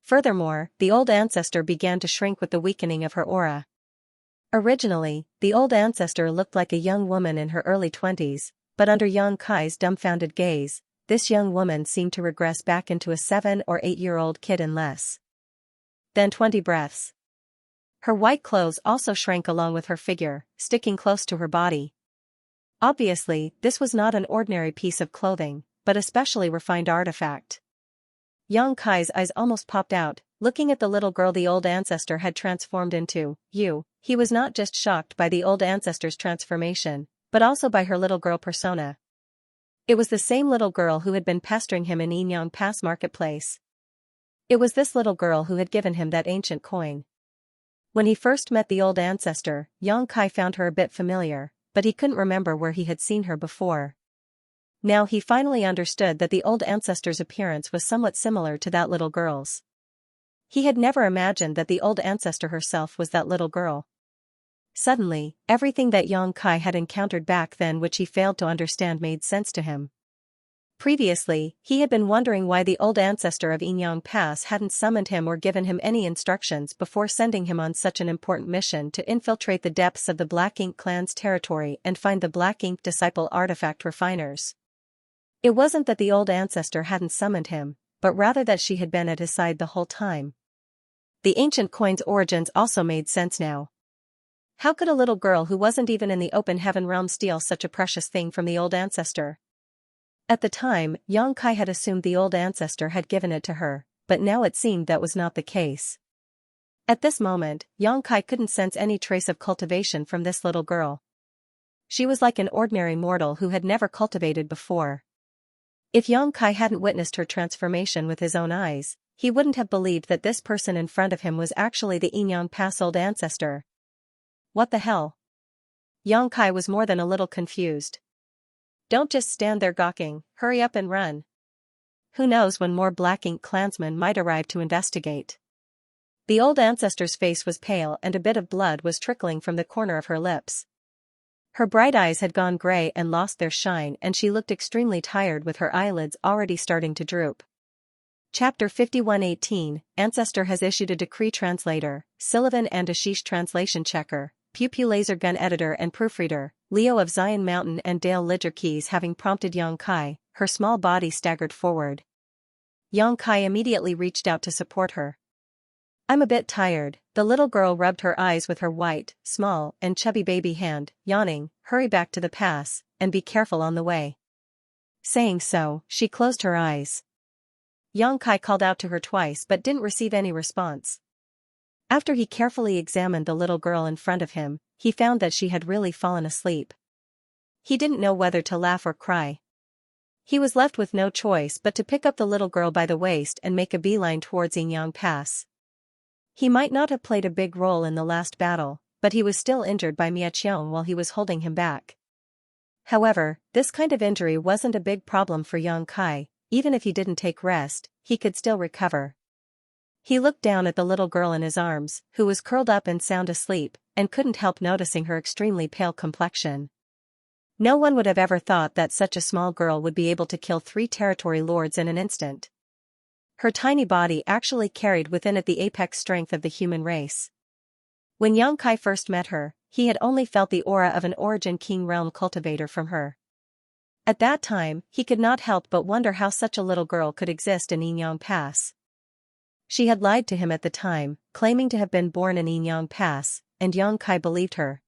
S1: Furthermore, the old ancestor began to shrink with the weakening of her aura. Originally, the old ancestor looked like a young woman in her early 20s, but under Xianxia's dumbfounded gaze, this young woman seemed to regress back into a 7 or 8-year-old kid in less than 20 breaths. Her white clothes also shrank along with her figure, sticking close to her body. Obviously, this was not an ordinary piece of clothing, but a specially refined artifact. Xianxia's eyes almost popped out, looking at the little girl the old ancestor had transformed into. He was not just shocked by the old ancestor's transformation, but also by her little girl persona. It was the same little girl who had been pestering him in Yinyang Pass marketplace. It was this little girl who had given him that ancient coin. When he first met the old ancestor, Xianxia found her a bit familiar, but he couldn't remember where he had seen her before. Now he finally understood that the old ancestor's appearance was somewhat similar to that little girl's. He had never imagined that the old ancestor herself was that little girl. Suddenly, everything that Xianxia had encountered back then which he failed to understand made sense to him. Previously, he had been wondering why the old ancestor of Yinyang Pass hadn't summoned him or given him any instructions before sending him on such an important mission to infiltrate the depths of the Black Ink clan's territory and find the Black Ink disciple artifact refiners. It wasn't that the old ancestor hadn't summoned him, but rather that she had been at his side the whole time. The ancient coin's origins also made sense now. How could a little girl who wasn't even in the open heaven realm steal such a precious thing from the old ancestor? At the time, Xianxia had assumed the old ancestor had given it to her, but now it seemed that was not the case. At this moment, Xianxia couldn't sense any trace of cultivation from this little girl. She was like an ordinary mortal who had never cultivated before. If Xianxia hadn't witnessed her transformation with his own eyes, he wouldn't have believed that this person in front of him was actually the Yinyang Pass old ancestor. What the hell? Xianxia was more than a little confused. Don't just stand there gawking, hurry up and run. Who knows when more Black Ink clansmen might arrive to investigate. The old ancestor's face was pale and a bit of blood was trickling from the corner of her lips. Her bright eyes had gone gray and lost their shine and she looked extremely tired with her eyelids already starting to droop. Chapter 51:18, Ancestor has issued a decree. Translator, Sullivan and Ashish. Translation checker, Pew laser gun editor and proofreader, Leo of Zion Mountain and Dale Lidger keys. Having prompted Xianxia, her small body staggered forward. Xianxia immediately reached out to support her. "I'm a bit tired," the little girl rubbed her eyes with her white, small, and chubby baby hand, yawning. "Hurry back to the pass, and be careful on the way." Saying so, she closed her eyes. Xianxia called out to her twice but didn't receive any response. After he carefully examined the little girl in front of him, he found that she had really fallen asleep. He didn't know whether to laugh or cry. He was left with no choice but to pick up the little girl by the waist and make a beeline towards Yinyang Pass. He might not have played a big role in the last battle, but he was still injured by Miaqiong while he was holding him back. However, this kind of injury wasn't a big problem for Xianxia, even if he didn't take rest, he could still recover. He looked down at the little girl in his arms, who was curled up and sound asleep, and couldn't help noticing her extremely pale complexion. No one would have ever thought that such a small girl would be able to kill 3 territory lords in an instant. Her tiny body actually carried within it the apex strength of the human race. When Xianxia first met her, he had only felt the aura of an Origin King realm cultivator from her. At that time, he could not help but wonder how such a little girl could exist in Yinyang Pass. She had lied to him at the time, claiming to have been born in Yinyang Pass, and Xianxia believed her.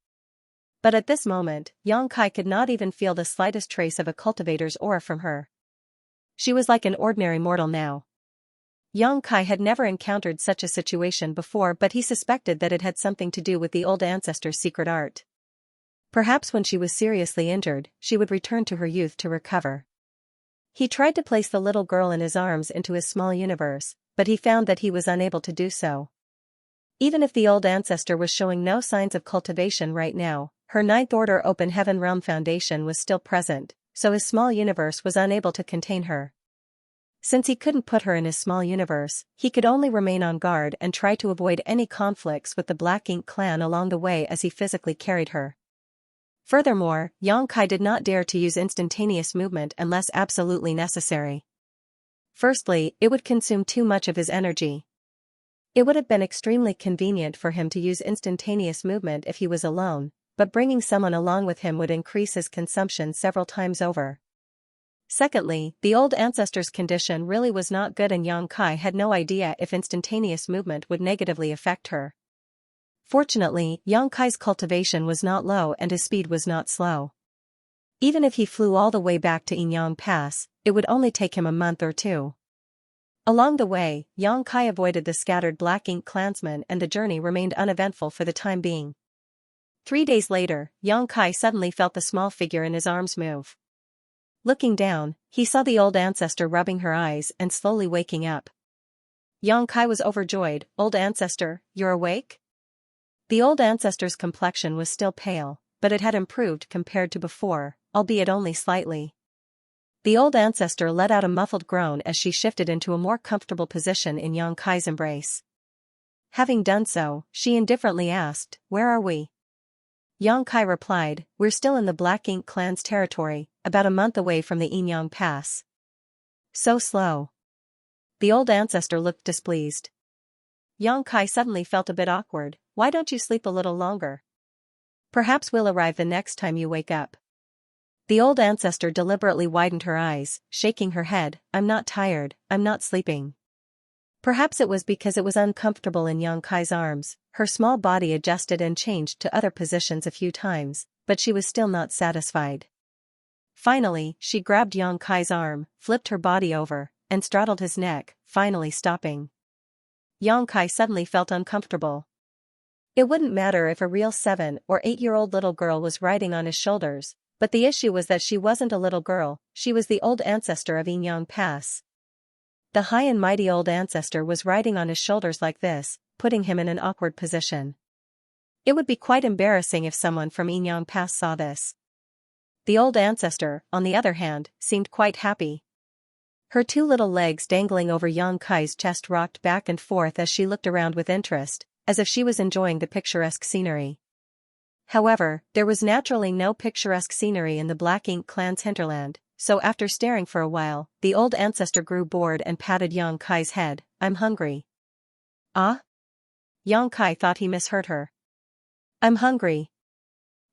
S1: But at this moment, Xianxia could not even feel the slightest trace of a cultivator's aura from her. She was like an ordinary mortal now. Xianxia had never encountered such a situation before, but he suspected that it had something to do with the old ancestor's secret art. Perhaps when she was seriously injured, she would return to her youth to recover. He tried to place the little girl in his arms into his small universe, but he found that he was unable to do so. Even if the old ancestor was showing no signs of cultivation right now, her Ninth Order Open Heaven Realm Foundation was still present, so his small universe was unable to contain her. Since he couldn't put her in his small universe, he could only remain on guard and try to avoid any conflicts with the Black Ink clan along the way as he physically carried her. Furthermore, Xianxia did not dare to use instantaneous movement unless absolutely necessary. Firstly, it would consume too much of his energy. It would have been extremely convenient for him to use instantaneous movement if he was alone, but bringing someone along with him would increase his consumption several times over. Secondly, the old ancestor's condition really was not good and Xianxia had no idea if instantaneous movement would negatively affect her. Fortunately, Xianxia's cultivation was not low and his speed was not slow. Even if he flew all the way back to Yinyang Pass, it would only take him a month or 2. Along the way, Xianxia avoided the scattered Black Ink clansmen and the journey remained uneventful for the time being. 3 days later, Xianxia suddenly felt the small figure in his arms move. Looking down, he saw the old ancestor rubbing her eyes and slowly waking up. Xianxia was overjoyed. "Old ancestor, you're awake?" The old ancestor's complexion was still pale, but it had improved compared to before, albeit only slightly. The old ancestor let out a muffled groan as she shifted into a more comfortable position in Xianxia's embrace. Having done so, she indifferently asked, "Where are we?" Xianxia replied, "We're still in the Black Ink clan's territory, about a month away from the Yinyang Pass." "So slow." The old ancestor looked displeased. Xianxia suddenly felt a bit awkward. "Why don't you sleep a little longer? Perhaps we'll arrive the next time you wake up." The old ancestor deliberately widened her eyes, shaking her head. "I'm not tired, I'm not sleeping." Perhaps it was because it was uncomfortable in Xianxia's arms, her small body adjusted and changed to other positions a few times, but she was still not satisfied. Finally, she grabbed Xianxia's arm, flipped her body over, and straddled his neck, finally stopping. Xianxia suddenly felt uncomfortable. It wouldn't matter if a real 7 or 8-year-old little girl was riding on his shoulders, but the issue was that she wasn't a little girl, she was the old ancestor of Yinyang Pass. The high and mighty old ancestor was riding on his shoulders like this, putting him in an awkward position. It would be quite embarrassing if someone from Yinyang Pass saw this. The old ancestor, on the other hand, seemed quite happy. Her 2 little legs dangling over Xianxia's chest rocked back and forth as she looked around with interest, as if she was enjoying the picturesque scenery. However, there was naturally no picturesque scenery in the Black Ink clan's hinterland, so after staring for a while, the old ancestor grew bored and patted Xianxia's head. "I'm hungry." "Ah?" Xianxia thought he misheard her. "I'm hungry."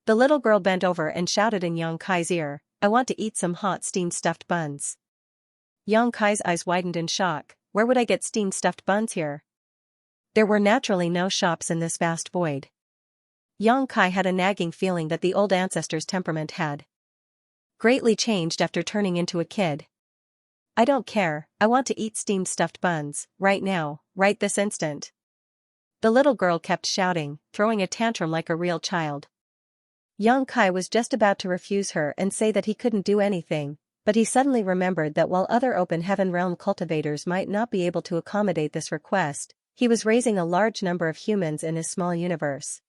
S1: The little girl bent over and shouted in Xianxia's ear, "I want to eat some hot steamed stuffed buns." Xianxia's eyes widened in shock. Where would I get steamed stuffed buns here? There were naturally no shops in this vast void. Xianxia had a nagging feeling that the old ancestor's temperament had greatly changed after turning into a kid. "I don't care, I want to eat steamed stuffed buns, right now, right this instant." The little girl kept shouting, throwing a tantrum like a real child. Xianxia was just about to refuse her and say that he couldn't do anything, but he suddenly remembered that while other Open Heaven Realm cultivators might not be able to accommodate this request, he was raising a large number of humans in his small universe.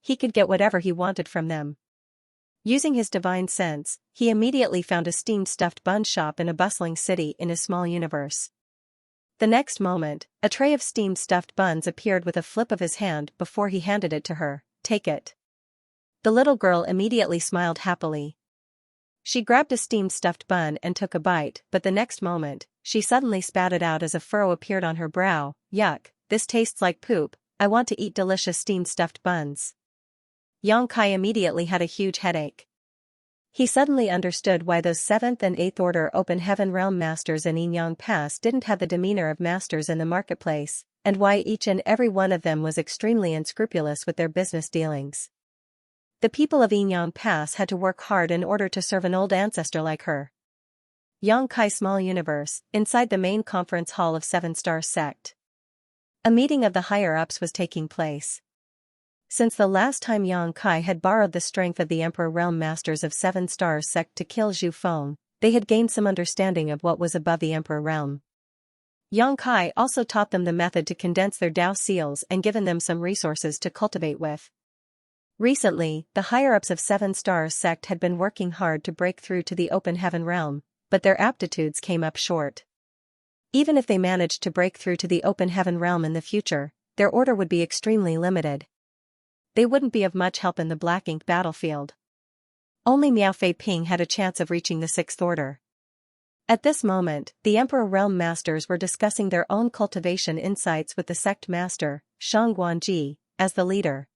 S1: He could get whatever he wanted from them. Using his divine sense, he immediately found a steamed stuffed bun shop in a bustling city in his small universe. The next moment, a tray of steamed stuffed buns appeared with a flip of his hand before he handed it to her. "Take it." The little girl immediately smiled happily. She grabbed a steamed stuffed bun and took a bite, but the next moment, she suddenly spat it out as a furrow appeared on her brow. "Yuck, this tastes like poop, I want to eat delicious steamed stuffed buns." Xianxia immediately had a huge headache. He suddenly understood why those 7th and 8th order open heaven realm masters in Yinyang Pass didn't have the demeanor of masters in the marketplace, and why each and every one of them was extremely unscrupulous with their business dealings. The people of Yinyang Pass had to work hard in order to serve an old ancestor like her. Xianxia's small universe, inside the main conference hall of 7-Star Sect. A meeting of the higher-ups was taking place. Since the last time Xianxia had borrowed the strength of the Emperor Realm Masters of 7-Star Sect to kill Zhu Feng, they had gained some understanding of what was above the Emperor Realm. Xianxia also taught them the method to condense their Dao seals and given them some resources to cultivate with. Recently, the higher-ups of 7-Star Sect had been working hard to break through to the Open Heaven Realm, but their aptitudes came up short. Even if they managed to break through to the Open Heaven Realm in the future, their order would be extremely limited. They wouldn't be of much help in the Black Ink battlefield. Only Miao Fei Ping had a chance of reaching the 6th order. At this moment, the Emperor Realm Masters were discussing their own cultivation insights with the sect master, Shang Guanji, as the leader.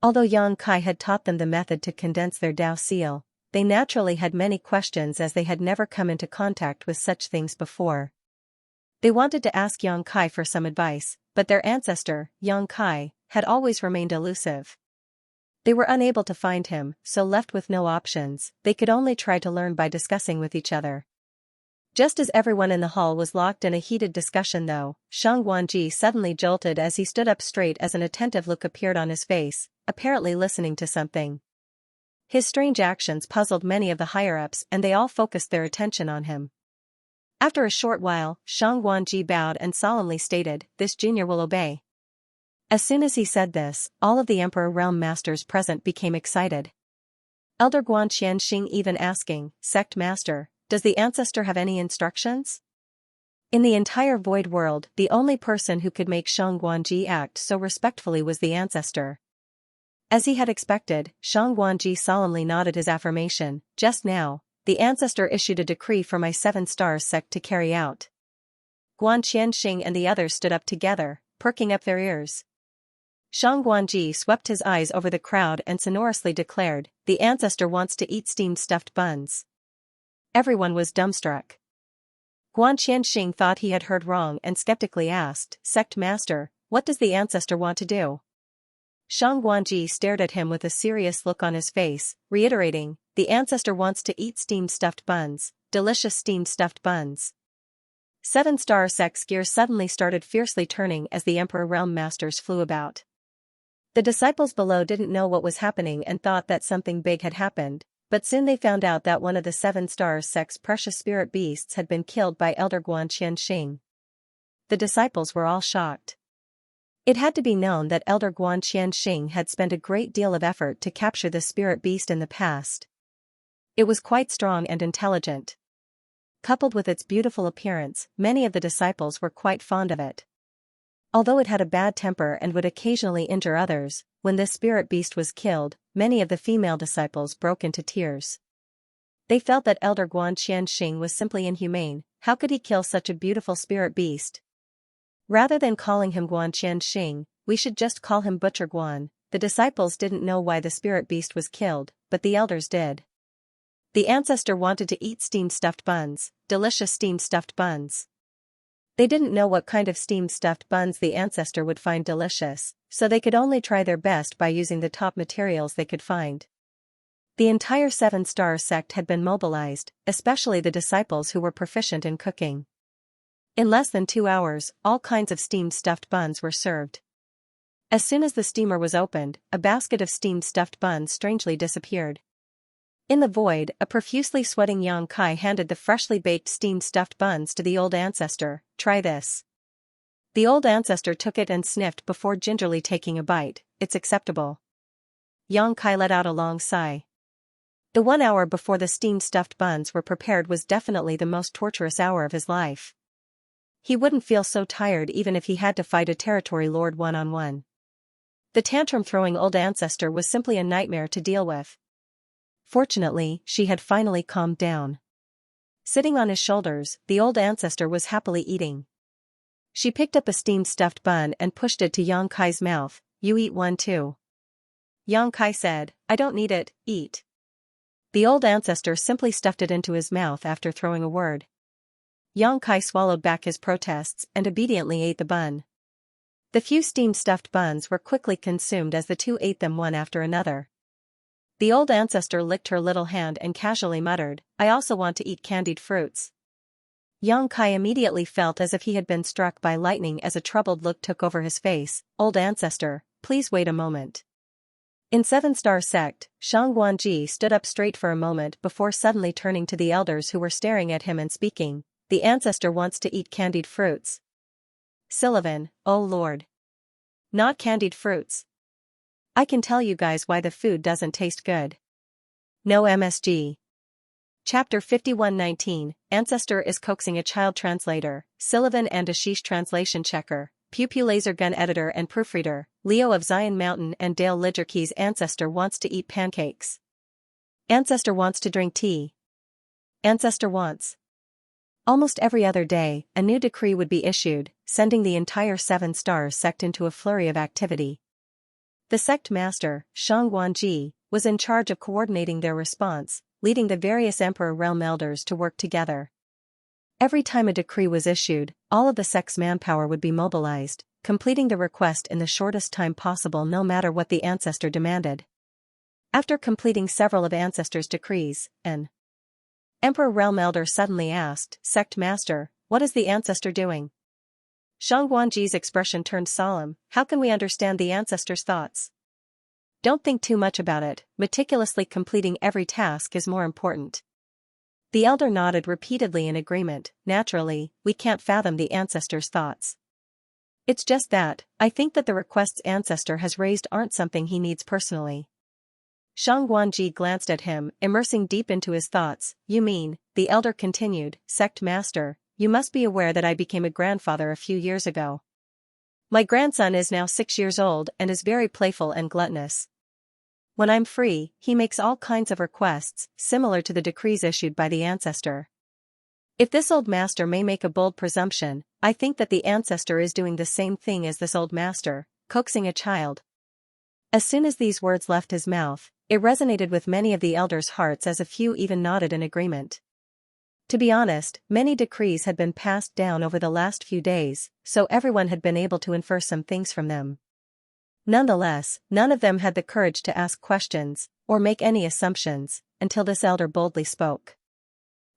S1: Although Xianxia had taught them the method to condense their Dao seal, they naturally had many questions as they had never come into contact with such things before. They wanted to ask Xianxia for some advice, but their ancestor, Xianxia, had always remained elusive. They were unable to find him, so left with no options, they could only try to learn by discussing with each other. Just as everyone in the hall was locked in a heated discussion though, Shang Guanji suddenly jolted as he stood up straight as an attentive look appeared on his face, apparently listening to something. His strange actions puzzled many of the higher-ups and they all focused their attention on him. After a short while, Shang Guanji bowed and solemnly stated, "This junior will obey." As soon as he said this, all of the Emperor Realm Masters present became excited. Elder Guan Xianxing even asking, "Sect Master, does the ancestor have any instructions?" In the entire void world, the only person who could make Shang Guanji act so respectfully was the ancestor. As he had expected, Shang Guanji solemnly nodded his affirmation. "Just now, the ancestor issued a decree for my 7-Star Sect to carry out." Guan Qianxing and the others stood up together, perking up their ears. Shang Guanji swept his eyes over the crowd and sonorously declared, "The ancestor wants to eat steamed stuffed buns." Everyone was dumbstruck. Guan Qianxing thought he had heard wrong and skeptically asked, "Sect Master, what does the ancestor want to do?" Shang Guanji stared at him with a serious look on his face, reiterating, "The ancestor wants to eat steamed stuffed buns, delicious steamed stuffed buns." 7-Star Sect's gears suddenly started fiercely turning as the Emperor Realm Masters flew about. The disciples below didn't know what was happening and thought that something big had happened, but soon they found out that one of the 7-Star Sect's precious spirit beasts had been killed by Elder Guan Qianxing. The disciples were all shocked. It had to be known that Elder Guan Qianxing had spent a great deal of effort to capture the spirit beast in the past. It was quite strong and intelligent. Coupled with its beautiful appearance, many of the disciples were quite fond of it. Although it had a bad temper and would occasionally injure others, when this spirit beast was killed, many of the female disciples broke into tears. They felt that Elder Guan Qianxing was simply inhumane. How could he kill such a beautiful spirit beast? Rather than calling him Guan Qianxing, we should just call him Butcher Guan. The disciples didn't know why the spirit beast was killed, but the elders did. The ancestor wanted to eat steamed stuffed buns, delicious steamed stuffed buns. They didn't know what kind of steamed stuffed buns the ancestor would find delicious, so they could only try their best by using the top materials they could find. The entire 7-Star Sect had been mobilized, especially the disciples who were proficient in cooking. In less than 2 hours, all kinds of steamed stuffed buns were served. As soon as the steamer was opened, a basket of steamed stuffed buns strangely disappeared. In the void, a profusely sweating Xianxia handed the freshly baked steamed stuffed buns to the old ancestor. "Try this." The old ancestor took it and sniffed before gingerly taking a bite. "It's acceptable." Xianxia let out a long sigh. The 1 hour before the steamed stuffed buns were prepared was definitely the most torturous hour of his life. He wouldn't feel so tired even if he had to fight a territory lord one-on-one. The tantrum-throwing old ancestor was simply a nightmare to deal with. Fortunately, she had finally calmed down. Sitting on his shoulders, the old ancestor was happily eating. She picked up a steamed stuffed bun and pushed it to Xianxia's mouth. "You eat one too." Xianxia said, "I don't need it, eat." The old ancestor simply stuffed it into his mouth after throwing a word. Xianxia swallowed back his protests and obediently ate the bun. The few steamed stuffed buns were quickly consumed as the two ate them one after another. The old ancestor licked her little hand and casually muttered, "I also want to eat candied fruits." Xianxia immediately felt as if he had been struck by lightning as a troubled look took over his face. "Old ancestor, please wait a moment." In Seven-Star Sect, Shangguanji stood up straight for a moment before suddenly turning to the elders who were staring at him and speaking. "The ancestor wants to eat candied fruits." Sullivan, "Oh Lord. Not candied fruits. I can tell you guys why the food doesn't taste good. No MSG. Chapter 5119, Ancestor is coaxing a child. Translator, Sullivan and Ashish. Translation checker, Pew Pew laser gun editor and proofreader, Leo of Zion Mountain and Dale Lidgerkey's ancestor wants to eat pancakes. Ancestor wants to drink tea. Ancestor wants. Almost every other day, a new decree would be issued, sending the entire Seven Stars sect into a flurry of activity. The sect master, Shangguanji, was in charge of coordinating their response, leading the various Emperor realm elders to work together. Every time a decree was issued, all of the sect's manpower would be mobilized, completing the request in the shortest time possible no matter what the ancestor demanded. After completing several of Ancestor's decrees, an Emperor realm elder suddenly asked, "Sect master, what is the ancestor doing?" Shangguanji's expression turned solemn. "How can we understand the ancestor's thoughts? Don't think too much about it, meticulously completing every task is more important." The elder nodded repeatedly in agreement. "Naturally, we can't fathom the ancestor's thoughts. It's just that, I think that the requests ancestor has raised aren't something he needs personally." Shangguanji glanced at him, immersing deep into his thoughts. "You mean," the elder continued, "Sect master, you must be aware that I became a grandfather a few years ago. My grandson is now 6 years old and is very playful and gluttonous. When I'm free, he makes all kinds of requests, similar to the decrees issued by the ancestor. If this old master may make a bold presumption, I think that the ancestor is doing the same thing as this old master, coaxing a child." As soon as these words left his mouth, it resonated with many of the elders' hearts as a few even nodded in agreement. To be honest, many decrees had been passed down over the last few days, so everyone had been able to infer some things from them. Nonetheless, none of them had the courage to ask questions, or make any assumptions, until this elder boldly spoke.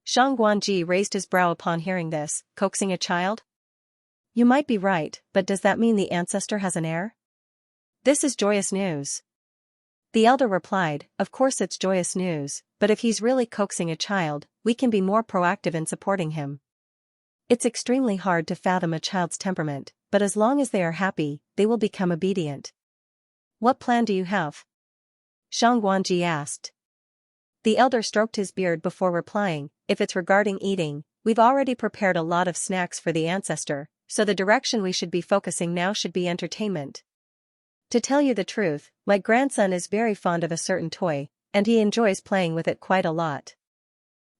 S1: Shangguanji raised his brow upon hearing this. "Coaxing a child? You might be right, but does that mean the ancestor has an heir? This is joyous news." The elder replied, "Of course it's joyous news, but if he's really coaxing a child, we can be more proactive in supporting him. It's extremely hard to fathom a child's temperament, but as long as they are happy, they will become obedient." "What plan do you have?" Shangguanji asked. The elder stroked his beard before replying, "If it's regarding eating, we've already prepared a lot of snacks for the ancestor, so the direction we should be focusing now should be entertainment. To tell you the truth, my grandson is very fond of a certain toy, and he enjoys playing with it quite a lot.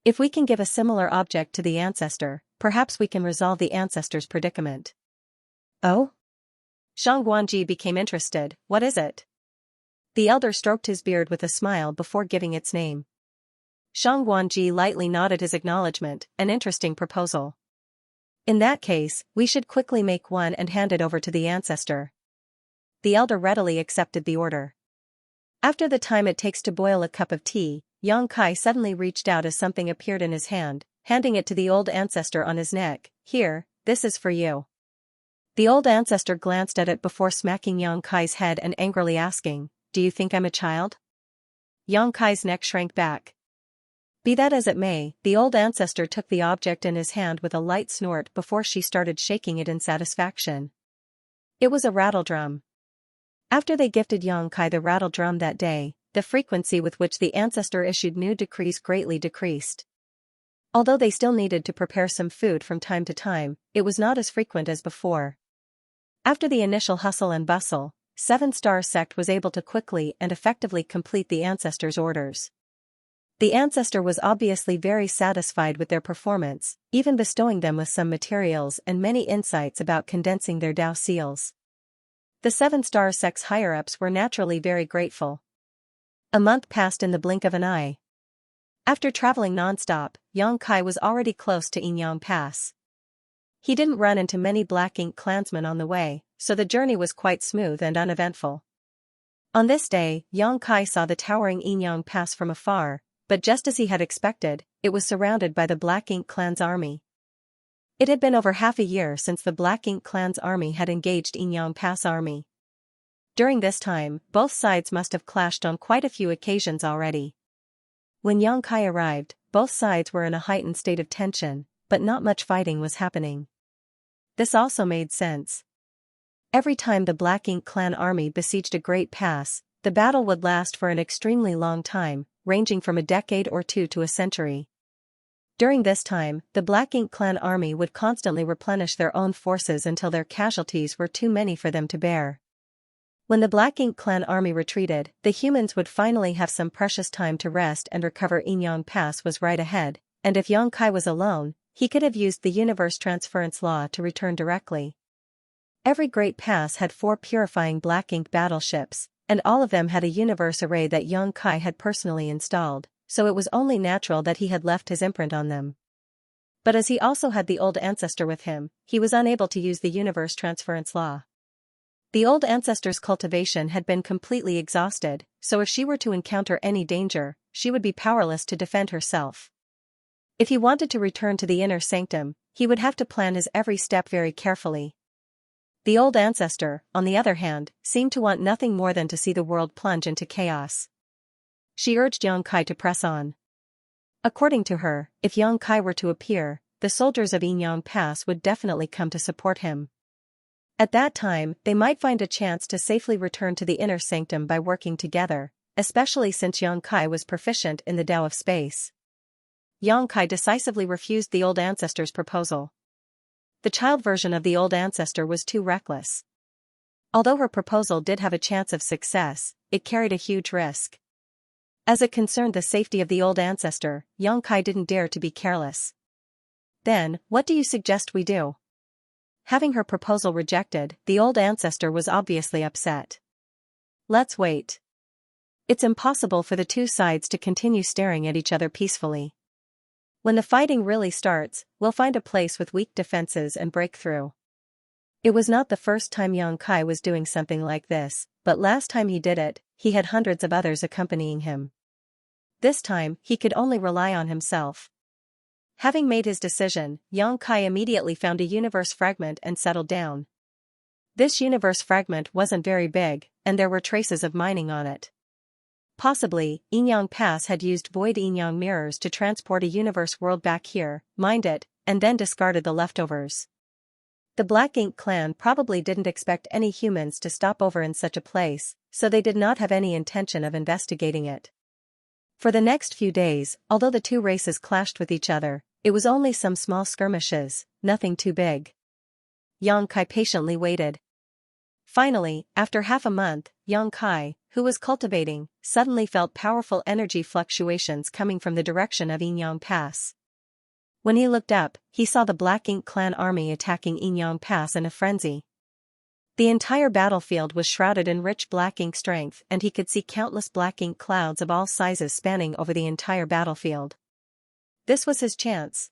S1: If we can give a similar object to the ancestor, perhaps we can resolve the ancestor's predicament." "Oh?" Shangguanji became interested. "What is it?" The elder stroked his beard with a smile before giving its name. Shangguanji lightly nodded his acknowledgement. "An interesting proposal. In that case, we should quickly make one and hand it over to the ancestor." The elder readily accepted the order. After the time it takes to boil a cup of tea, Xianxia suddenly reached out as something appeared in his hand, handing it to the old ancestor on his neck. "Here, this is for you." The old ancestor glanced at it before smacking Xianxia's head and angrily asking, "Do you think I'm a child?" Xianxia's neck shrank back. Be that as it may, the old ancestor took the object in his hand with a light snort before she started shaking it in satisfaction. It was a rattledrum. After they gifted Xianxia the rattle drum that day, the frequency with which the ancestor issued new decrees greatly decreased. Although they still needed to prepare some food from time to time, it was not as frequent as before. After the initial hustle and bustle, 7-star sect was able to quickly and effectively complete the ancestor's orders. The ancestor was obviously very satisfied with their performance, even bestowing them with some materials and many insights about condensing their Tao seals. The 7-star sect's higher-ups were naturally very grateful. A month passed in the blink of an eye. After traveling non-stop, Yang Kai was already close to Yinyang Pass. He didn't run into many Black Ink clansmen on the way, so the journey was quite smooth and uneventful. On this day, Yang Kai saw the towering Yinyang Pass from afar, but just as he had expected, it was surrounded by the Black Ink clan's army. It had been over half a year since the Black Ink clan's army had engaged Yinyang Pass army. During this time, both sides must have clashed on quite a few occasions already. When Yang Kai arrived, both sides were in a heightened state of tension, but not much fighting was happening. This also made sense. Every time the Black Ink clan army besieged a great pass, the battle would last for an extremely long time, ranging from a decade or two to a century. During this time, the Black Ink clan army would constantly replenish their own forces until their casualties were too many for them to bear. When the Black Ink clan army retreated, the humans would finally have some precious time to rest and recover. Yinyang Pass was right ahead, and if Yang Kai was alone, he could have used the universe transference law to return directly. Every great pass had 4 purifying Black Ink battleships, and all of them had a universe array that Yang Kai had personally installed, so it was only natural that he had left his imprint on them. But as he also had the old ancestor with him, he was unable to use the universe transference law. The old ancestor's cultivation had been completely exhausted, so if she were to encounter any danger, she would be powerless to defend herself. If he wanted to return to the inner sanctum, he would have to plan his every step very carefully. The old ancestor, on the other hand, seemed to want nothing more than to see the world plunge into chaos. She urged Yang Kai to press on. According to her, if Yang Kai were to appear, the soldiers of Yinyang Pass would definitely come to support him. At that time, they might find a chance to safely return to the inner sanctum by working together, especially since Yang Kai was proficient in the Tao of space. Yang Kai decisively refused the old ancestor's proposal. The child version of the old ancestor was too reckless. Although her proposal did have a chance of success, it carried a huge risk. As it concerned the safety of the old ancestor, Yang Kai didn't dare to be careless. Then, what do you suggest we do? Having her proposal rejected, the old ancestor was obviously upset. Let's wait. It's impossible for the two sides to continue staring at each other peacefully. When the fighting really starts, we'll find a place with weak defenses and break through. It was not the first time Yang Kai was doing something like this, but last time he did it, he had hundreds of others accompanying him. This time, he could only rely on himself. Having made his decision, Yang Kai immediately found a universe fragment and settled down. This universe fragment wasn't very big, and there were traces of mining on it. Possibly, Yinyang Pass had used void Yinyang mirrors to transport a universe world back here, mined it, and then discarded the leftovers. The Black Ink clan probably didn't expect any humans to stop over in such a place, so they did not have any intention of investigating it. For the next few days, although the two races clashed with each other, it was only some small skirmishes, nothing too big. Yang Kai patiently waited. Finally, after half a month, Yang Kai, who was cultivating, suddenly felt powerful energy fluctuations coming from the direction of Yinyang Pass. When he looked up, he saw the Black Ink clan army attacking Yinyang Pass in a frenzy. The entire battlefield was shrouded in rich Black Ink strength, and he could see countless Black Ink clouds of all sizes spanning over the entire battlefield. This was his chance.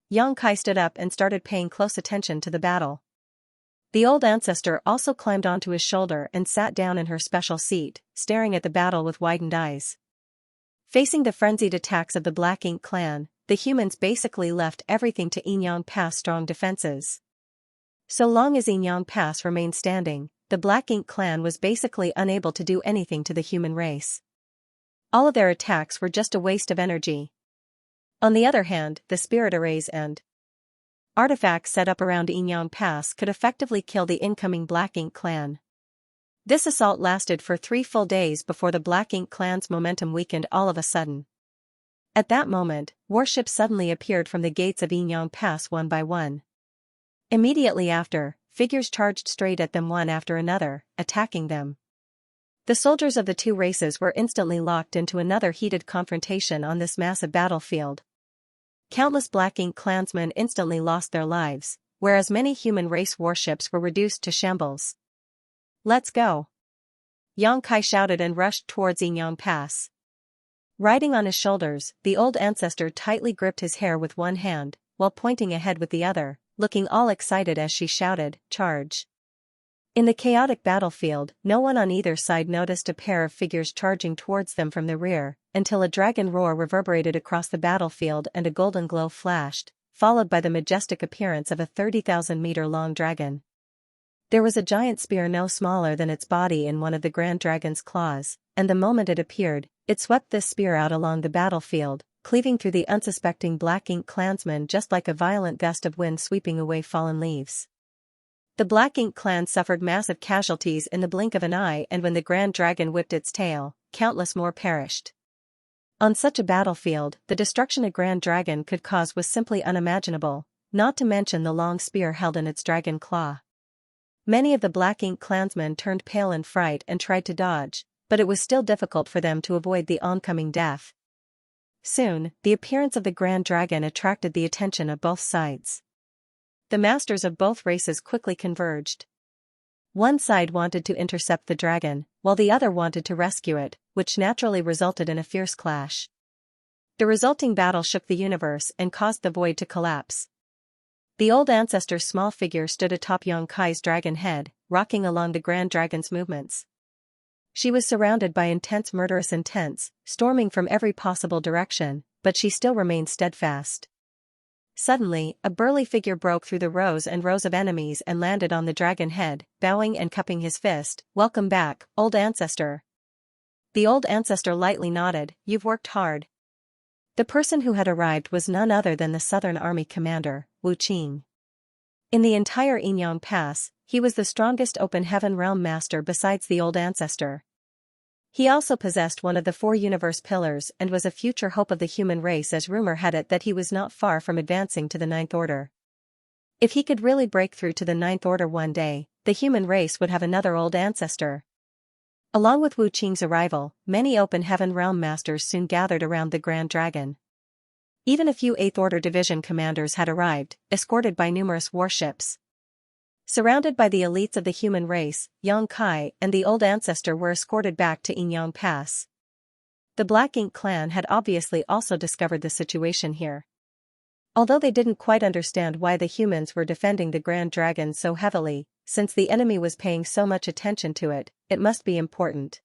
S1: Yang Kai stood up and started paying close attention to the battle. The old ancestor also climbed onto his shoulder and sat down in her special seat, staring at the battle with widened eyes. Facing the frenzied attacks of the Black Ink clan, the humans basically left everything to Yinyang Pass' strong defenses. So long as Yinyang Pass remained standing, the Black Ink clan was basically unable to do anything to the human race. All of their attacks were just a waste of energy. On the other hand, the spirit arrays and artifacts set up around Yinyang Pass could effectively kill the incoming Black Ink clan. This assault lasted for 3 full days before the Black Ink clan's momentum weakened all of a sudden. At that moment, warships suddenly appeared from the gates of Yinyang Pass one by one. Immediately after, figures charged straight at them one after another, attacking them. The soldiers of the two races were instantly locked into another heated confrontation on this massive battlefield. Countless Black Ink clansmen instantly lost their lives, whereas many human race warships were reduced to shambles. "Let's go!" Yang Kai shouted and rushed towards Yinyang Pass. Riding on his shoulders, the old ancestor tightly gripped his hair with one hand, while pointing ahead with the other, looking all excited as she shouted, "Charge!" In the chaotic battlefield, no one on either side noticed a pair of figures charging towards them from the rear, until a dragon roar reverberated across the battlefield and a golden glow flashed, followed by the majestic appearance of a 30,000-meter-long dragon. There was a giant spear no smaller than its body in one of the Grand Dragon's claws, and the moment it appeared, it swept this spear out along the battlefield, cleaving through the unsuspecting Black Ink clansmen just like a violent gust of wind sweeping away fallen leaves. The Black Ink clan suffered massive casualties in the blink of an eye, and when the Grand Dragon whipped its tail, countless more perished. On such a battlefield, the destruction a Grand Dragon could cause was simply unimaginable, not to mention the long spear held in its dragon claw. Many of the Black Ink clansmen turned pale in fright and tried to dodge, but it was still difficult for them to avoid the oncoming death. Soon, the appearance of the Grand Dragon attracted the attention of both sides. The masters of both races quickly converged. One side wanted to intercept the dragon, while the other wanted to rescue it, which naturally resulted in a fierce clash. The resulting battle shook the universe and caused the void to collapse. The old ancestor's small figure stood atop Yang Kai's dragon head, rocking along the Grand Dragon's movements. She was surrounded by intense murderous intents, storming from every possible direction, but she still remained steadfast. Suddenly, a burly figure broke through the rows and rows of enemies and landed on the dragon head, bowing and cupping his fist. "Welcome back, old ancestor." The old ancestor lightly nodded, "You've worked hard." The person who had arrived was none other than the Southern Army commander, Wu Qing. In the entire Yinyang Pass, he was the strongest open heaven realm master besides the old ancestor. He also possessed one of the 4 universe pillars and was a future hope of the human race, as rumor had it that he was not far from advancing to the Ninth Order. If he could really break through to the Ninth Order one day, the human race would have another old ancestor. Along with Wu Qing's arrival, many open heaven realm masters soon gathered around the Grand Dragon. Even a few 8th Order Division commanders had arrived, escorted by numerous warships. Surrounded by the elites of the human race, Yang Kai and the old ancestor were escorted back to Yinyang Pass. The Black Ink clan had obviously also discovered the situation here. Although they didn't quite understand why the humans were defending the Grand Dragon so heavily, since the enemy was paying so much attention to it, it must be important.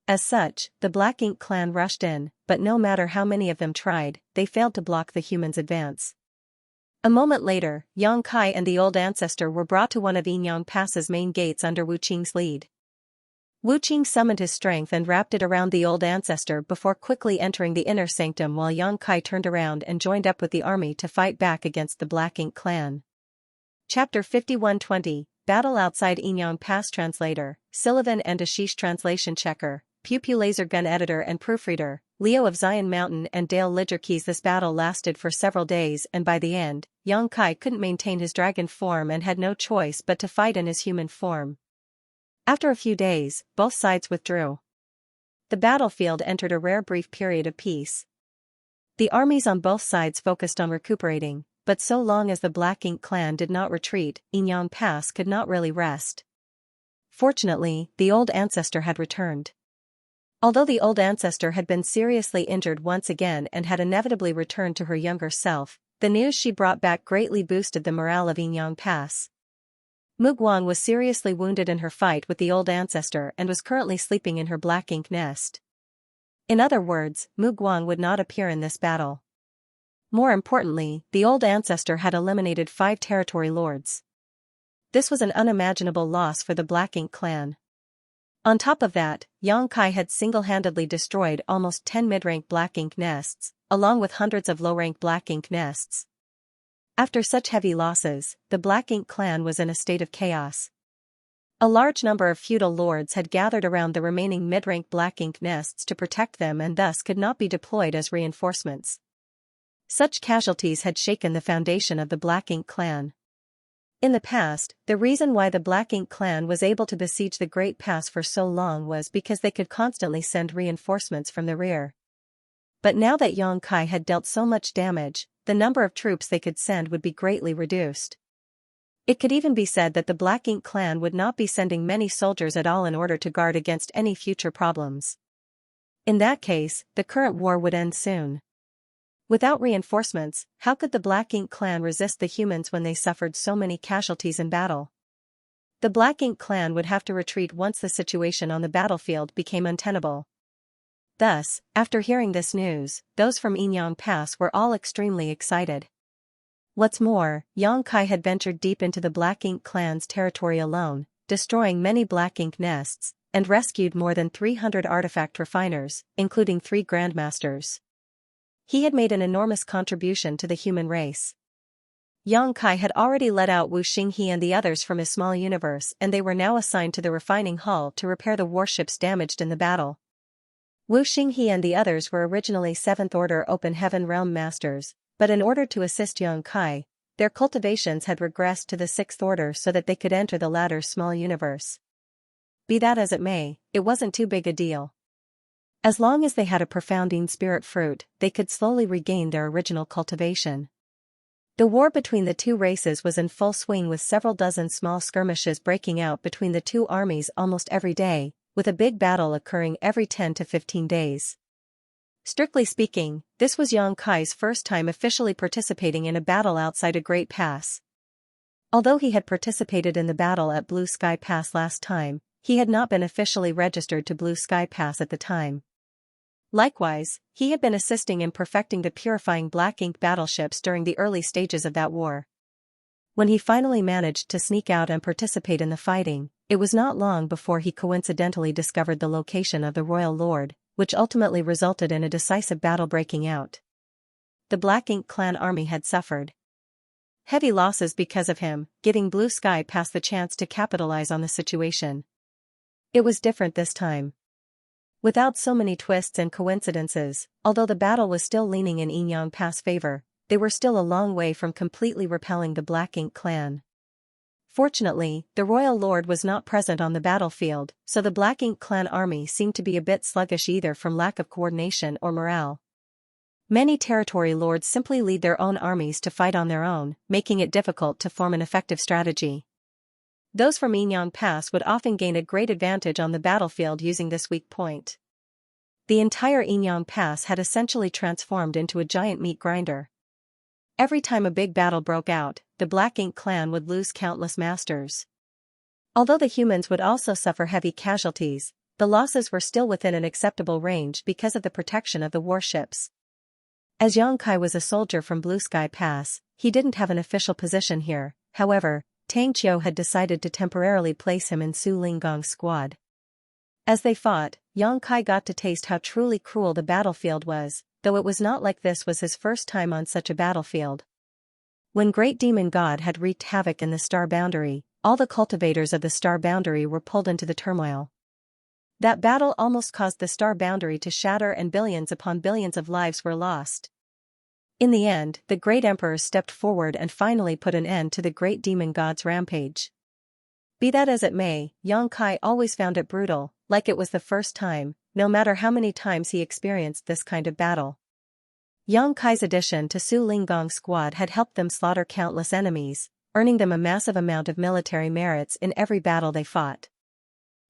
S1: As such, the Black Ink clan rushed in, but no matter how many of them tried, they failed to block the humans' advance. A moment later, Yang Kai and the old ancestor were brought to one of Yinyang Pass's main gates under Wu Qing's lead. Wu Qing summoned his strength and wrapped it around the old ancestor before quickly entering the inner sanctum, while Yang Kai turned around and joined up with the army to fight back against the Black Ink clan. Chapter 5120, Battle Outside Yinyang Pass. Translator, Sullivan and Ashish. Translation checker, Pew Pew Laser Gun Editor and Proofreader, Leo of Zion Mountain and Dale Lidgerkeys. This battle lasted for several days, and by the end, Yang Kai couldn't maintain his dragon form and had no choice but to fight in his human form. After a few days, both sides withdrew. The battlefield entered a rare brief period of peace. The armies on both sides focused on recuperating, but so long as the Black Ink clan did not retreat, Yinyang Pass could not really rest. Fortunately, the old ancestor had returned. Although the old ancestor had been seriously injured once again and had inevitably returned to her younger self, the news she brought back greatly boosted the morale of Yinyang Pass. Mu Guang was seriously wounded in her fight with the old ancestor and was currently sleeping in her Black Ink nest. In other words, Mu Guang would not appear in this battle. More importantly, the old ancestor had eliminated 5 territory lords. This was an unimaginable loss for the Black Ink clan. On top of that, Yang Kai had single-handedly destroyed almost 10 mid-rank Black Ink nests, along with hundreds of low-rank Black Ink nests. After such heavy losses, the Black Ink clan was in a state of chaos. A large number of feudal lords had gathered around the remaining mid-rank black ink nests to protect them and thus could not be deployed as reinforcements. Such casualties had shaken the foundation of the Black Ink clan. In the past, the reason why the Black Ink clan was able to besiege the Great Pass for so long was because they could constantly send reinforcements from the rear. But now that Xianxia had dealt so much damage, the number of troops they could send would be greatly reduced. It could even be said that the Black Ink clan would not be sending many soldiers at all in order to guard against any future problems. In that case, the current war would end soon. Without reinforcements, how could the Black Ink clan resist the humans when they suffered so many casualties in battle? The Black Ink clan would have to retreat once the situation on the battlefield became untenable. Thus, after hearing this news, those from Yinyang Pass were all extremely excited. What's more, Xianxia had ventured deep into the Black Ink clan's territory alone, destroying many Black Ink nests, and rescued more than 300 artifact refiners, including 3 grandmasters. He had made an enormous contribution to the human race. Xianxia had already let out Wu Xinghe and the others from his small universe, and they were now assigned to the refining hull to repair the warships damaged in the battle. Wu Xinghe and the others were originally 7th Order Open Heaven Realm Masters, but in order to assist Xianxia, their cultivations had regressed to the 6th Order so that they could enter the latter's small universe. Be that as it may, it wasn't too big a deal. As long as they had a profounding spirit fruit, they could slowly regain their original cultivation. The war between the two races was in full swing, with several dozen small skirmishes breaking out between the two armies almost every day, with a big battle occurring every 10 to 15 days. Strictly speaking, this was Xianxia's first time officially participating in a battle outside a Great Pass. Although he had participated in the battle at Blue Sky Pass last time, he had not been officially registered to Blue Sky Pass at the time. Likewise, he had been assisting in perfecting the purifying Black Ink battleships during the early stages of that war. When he finally managed to sneak out and participate in the fighting, it was not long before he coincidentally discovered the location of the Royal Lord, which ultimately resulted in a decisive battle breaking out. The Black Ink clan army had suffered heavy losses because of him, giving Blue Sky Pass the chance to capitalize on the situation. It was different this time. Without so many twists and coincidences, although the battle was still leaning in Yinyang Pass' favor, they were still a long way from completely repelling the Black Ink clan. Fortunately, the Royal Lord was not present on the battlefield, so the Black Ink clan army seemed to be a bit sluggish either from lack of coordination or morale. Many territory lords simply lead their own armies to fight on their own, making it difficult to form an effective strategy. Those from Yinyang Pass would often gain a great advantage on the battlefield using this weak point. The entire Yinyang Pass had essentially transformed into a giant meat grinder. Every time a big battle broke out, the Black Ink clan would lose countless masters. Although the humans would also suffer heavy casualties, the losses were still within an acceptable range because of the protection of the warships. As Xianxia was a soldier from Blue Sky Pass, he didn't have an official position here. However, Tang Qiu had decided to temporarily place him in Su Linggong's squad. As they fought, Xianxia got to taste how truly cruel the battlefield was, though it was not like this was his first time on such a battlefield. When Great Demon God had wreaked havoc in the Star Boundary, all the cultivators of the Star Boundary were pulled into the turmoil. That battle almost caused the Star Boundary to shatter and billions upon billions of lives were lost. In the end, the Great Emperor stepped forward and finally put an end to the Great Demon God's rampage. Be that as it may, Xianxia always found it brutal, like it was the first time, no matter how many times he experienced this kind of battle. Xianxia's addition to Su Linggong's squad had helped them slaughter countless enemies, earning them a massive amount of military merits in every battle they fought.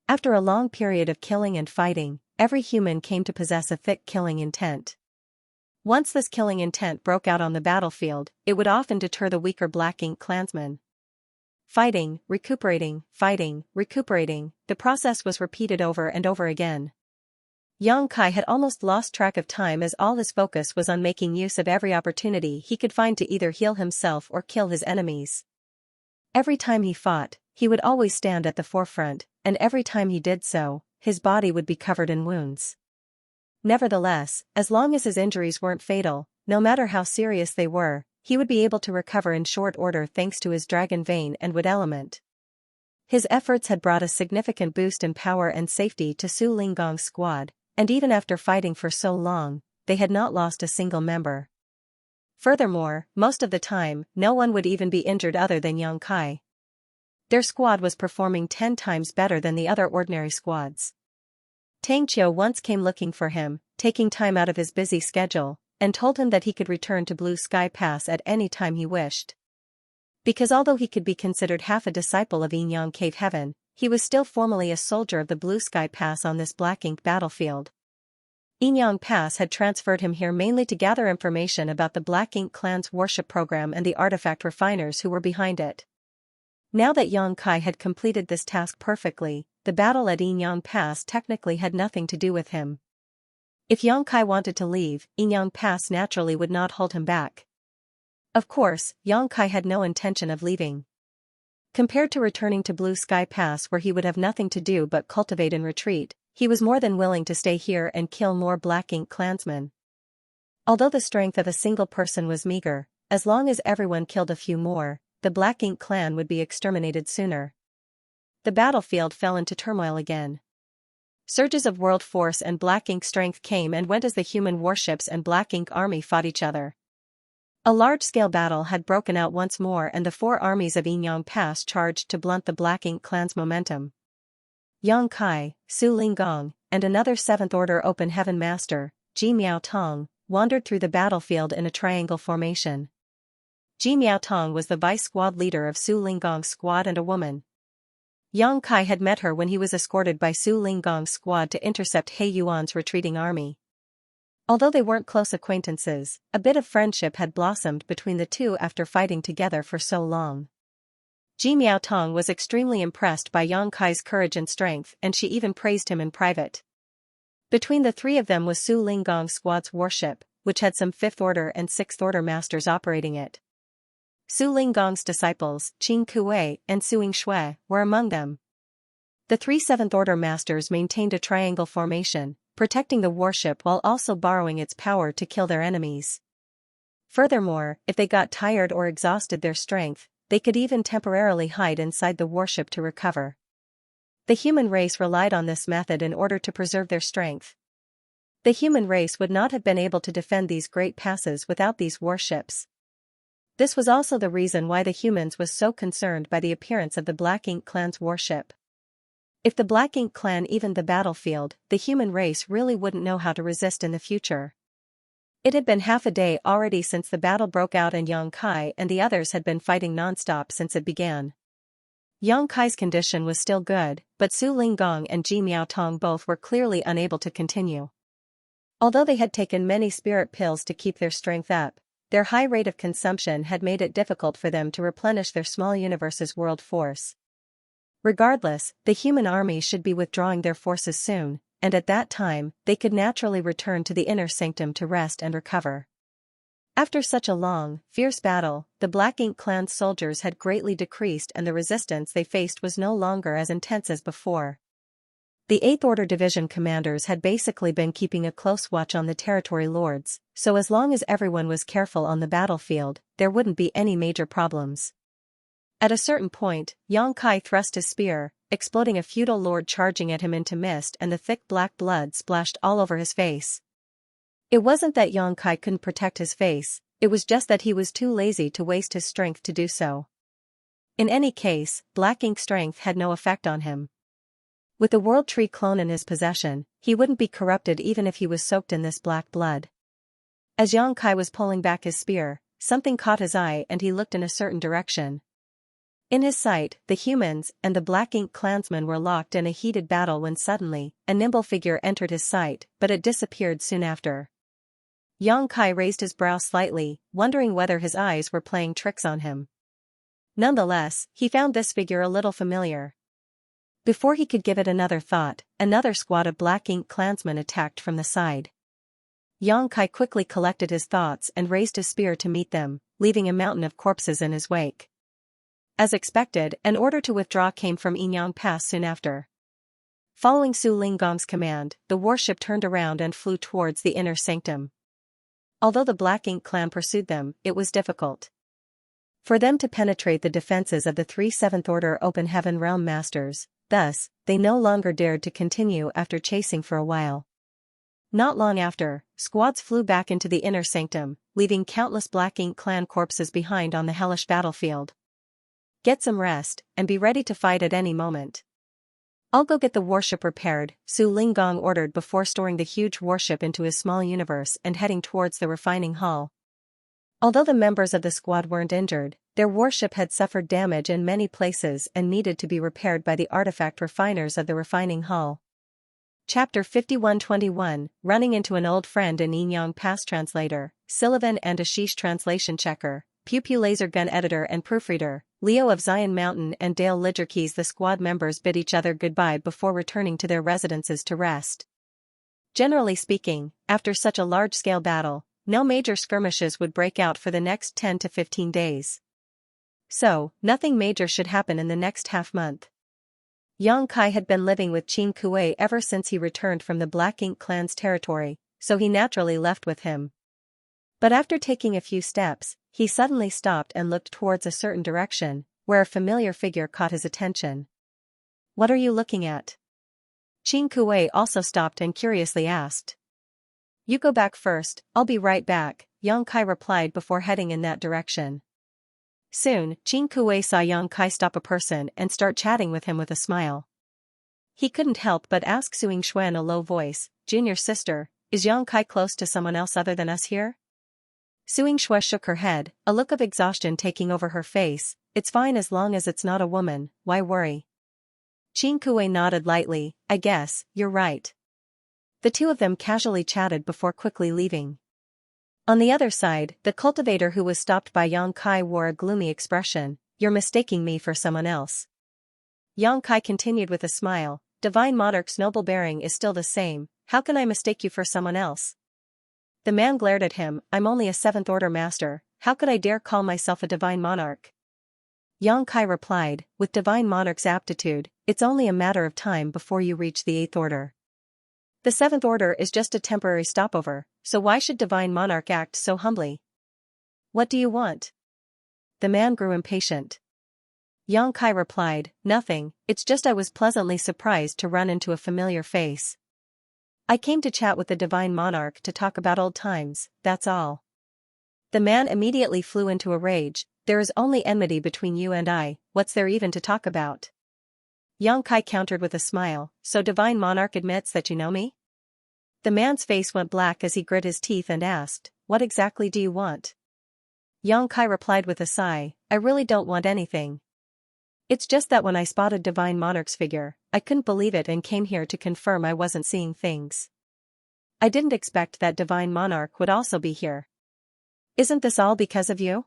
S1: After a long period of killing and fighting, every human came to possess a thick killing intent. Once this killing intent broke out on the battlefield, it would often deter the weaker Black Ink clansmen. Fighting, recuperating, the process was repeated over and over again. Xianxia had almost lost track of time as all his focus was on making use of every opportunity he could find to either heal himself or kill his enemies. Every time he fought, he would always stand at the forefront, and every time he did so, his body would be covered in wounds. Nevertheless, as long as his injuries weren't fatal, no matter how serious they were, he would be able to recover in short order thanks to his dragon vein and wood element. His efforts had brought a significant boost in power and safety to Su Linggong's squad, and even after fighting for so long, they had not lost a single member. Furthermore, most of the time, no one would even be injured other than Yang Kai. Their squad was performing 10 times better than the other ordinary squads. Tang Qiu once came looking for him, taking time out of his busy schedule, and told him that he could return to Blue Sky Pass at any time he wished. Because although he could be considered half a disciple of Yin Yang Cave Heaven, he was still formally a soldier of the Blue Sky Pass on this black ink battlefield. Yin Yang Pass had transferred him here mainly to gather information about the Black Ink clan's worship program and the artifact refiners who were behind it. Now that Yang Kai had completed this task perfectly, the battle at Yin Yang Pass technically had nothing to do with him. If Yang Kai wanted to leave, Yin Yang Pass naturally would not hold him back. Of course, Yang Kai had no intention of leaving. Compared to returning to Blue Sky Pass where he would have nothing to do but cultivate and retreat, he was more than willing to stay here and kill more Black Ink clansmen. Although the strength of a single person was meager, as long as everyone killed a few more, the Black Ink clan would be exterminated sooner. The battlefield fell into turmoil again. Surges of world force and Black Ink strength came and went as the human warships and Black Ink army fought each other. A large-scale battle had broken out once more and the 4 armies of Yin Yang Pass charged to blunt the Black Ink clan's momentum. Yang Kai, Su Linggong, and another 7th Order Open Heaven Master, Ji Miaotong, wandered through the battlefield in a triangle formation. Ji Miaotong was the vice squad leader of Su Linggong's squad and a woman. Yang Kai had met her when he was escorted by Su Linggong's squad to intercept He Yuan's retreating army. Although they weren't close acquaintances, a bit of friendship had blossomed between the two after fighting together for so long. Ji Miaotong was extremely impressed by Yang Kai's courage and strength and she even praised him in private. Between the 3 of them was Su Linggong's squad's warship, which had some 5th Order and 6th Order masters operating it. Su Linggong's disciples, Qing Kuei and Suing Shui, were among them. The 3 7th Order masters maintained a triangle formation, protecting the warship while also borrowing its power to kill their enemies. Furthermore, if they got tired or exhausted their strength, they could even temporarily hide inside the warship to recover. The human race relied on this method in order to preserve their strength. The human race would not have been able to defend these great passes without these warships. This was also the reason why the humans was so concerned by the appearance of the Black Ink clan's warship. If the Black Ink clan evened the battlefield, the human race really wouldn't know how to resist in the future. It had been half a day already since the battle broke out and Yang Kai and the others had been fighting non-stop since it began. Yang Kai's condition was still good, but Su Linggong and Ji Miaotong both were clearly unable to continue. Although they had taken many spirit pills to keep their strength up, their high rate of consumption had made it difficult for them to replenish their small universe's world force. Regardless, the human army should be withdrawing their forces soon, and at that time, they could naturally return to the inner sanctum to rest and recover. After such a long, fierce battle, the Black Ink clan's soldiers had greatly decreased and the resistance they faced was no longer as intense as before. The 8th Order Division commanders had basically been keeping a close watch on the territory lords, so as long as everyone was careful on the battlefield, there wouldn't be any major problems. At a certain point, Yang Kai thrust his spear, exploding a feudal lord charging at him into mist and the thick black blood splashed all over his face. It wasn't that Yang Kai couldn't protect his face, it was just that he was too lazy to waste his strength to do so. In any case, Black Ink strength had no effect on him. With the World Tree clone in his possession, he wouldn't be corrupted even if he was soaked in this black blood. As Yang Kai was pulling back his spear, something caught his eye and he looked in a certain direction. In his sight, the humans and the Black Ink clansmen were locked in a heated battle when suddenly, a nimble figure entered his sight, but it disappeared soon after. Yang Kai raised his brow slightly, wondering whether his eyes were playing tricks on him. Nonetheless, he found this figure a little familiar. Before he could give it another thought, another squad of Black Ink clansmen attacked from the side. Yang Kai quickly collected his thoughts and raised his spear to meet them, leaving a mountain of corpses in his wake. As expected, an order to withdraw came from Yin Yang Pass soon after. Following Su Linggong's command, the warship turned around and flew towards the inner sanctum. Although the Black Ink clan pursued them, it was difficult. for them to penetrate the defenses of the 3 Seventh Order Open Heaven Realm Masters. Thus, they no longer dared to continue after chasing for a while. Not long after, squads flew back into the inner sanctum, leaving countless Black Ink clan corpses behind on the hellish battlefield. Get some rest, and be ready to fight at any moment. I'll go get the warship repaired, Su Linggong ordered before storing the huge warship into his small universe and heading towards the refining hull. Although the members of the squad weren't injured, their warship had suffered damage in many places and needed to be repaired by the artifact refiners of the refining hull. Chapter 5121, Running into an Old Friend in Yinyang Pass Translator, Sullivan and Ashish Translation Checker, Pew Pew Laser Gun Editor and Proofreader, Leo of Zion Mountain and Dale Lidgerkeys. The squad members bid each other goodbye before returning to their residences to rest. Generally speaking, after such a large-scale battle, no major skirmishes would break out for the next 10 to 15 days. So, nothing major should happen in the next half-month. Yang Kai had been living with Qin Kuei ever since he returned from the Black Ink clan's territory, so he naturally left with him. But after taking a few steps, he suddenly stopped and looked towards a certain direction, where a familiar figure caught his attention. "What are you looking at?" Qin Kuei also stopped and curiously asked. "You go back first, I'll be right back," Yang Kai replied before heading in that direction. Soon, Qin Kuei saw Yang Kai stop a person and start chatting with him with a smile. He couldn't help but ask Suing Xue in a low voice, "Junior sister, is Yang Kai close to someone else other than us here?" Suing Xue shook her head, a look of exhaustion taking over her face. "It's fine as long as it's not a woman, why worry?" Qin Kuei nodded lightly, "I guess, you're right." The two of them casually chatted before quickly leaving. On the other side, the cultivator who was stopped by Yang Kai wore a gloomy expression. "You're mistaking me for someone else." Yang Kai continued with a smile, "Divine Monarch's noble bearing is still the same, how can I mistake you for someone else?" The man glared at him, "I'm only a 7th Order Master, how could I dare call myself a Divine Monarch?" Yang Kai replied, "With Divine Monarch's aptitude, it's only a matter of time before you reach the 8th Order. The 7th Order is just a temporary stopover, so why should Divine Monarch act so humbly?" "What do you want?" The man grew impatient. Yang Kai replied, "Nothing, it's just I was pleasantly surprised to run into a familiar face. I came to chat with the Divine Monarch to talk about old times, that's all." The man immediately flew into a rage. "There is only enmity between you and I, what's there even to talk about?" Yang Kai countered with a smile, "So Divine Monarch admits that you know me?" The man's face went black as he grit his teeth and asked, "What exactly do you want?" Yang Kai replied with a sigh, "I really don't want anything. It's just that when I spotted Divine Monarch's figure, I couldn't believe it and came here to confirm I wasn't seeing things. I didn't expect that Divine Monarch would also be here. Isn't this all because of you?"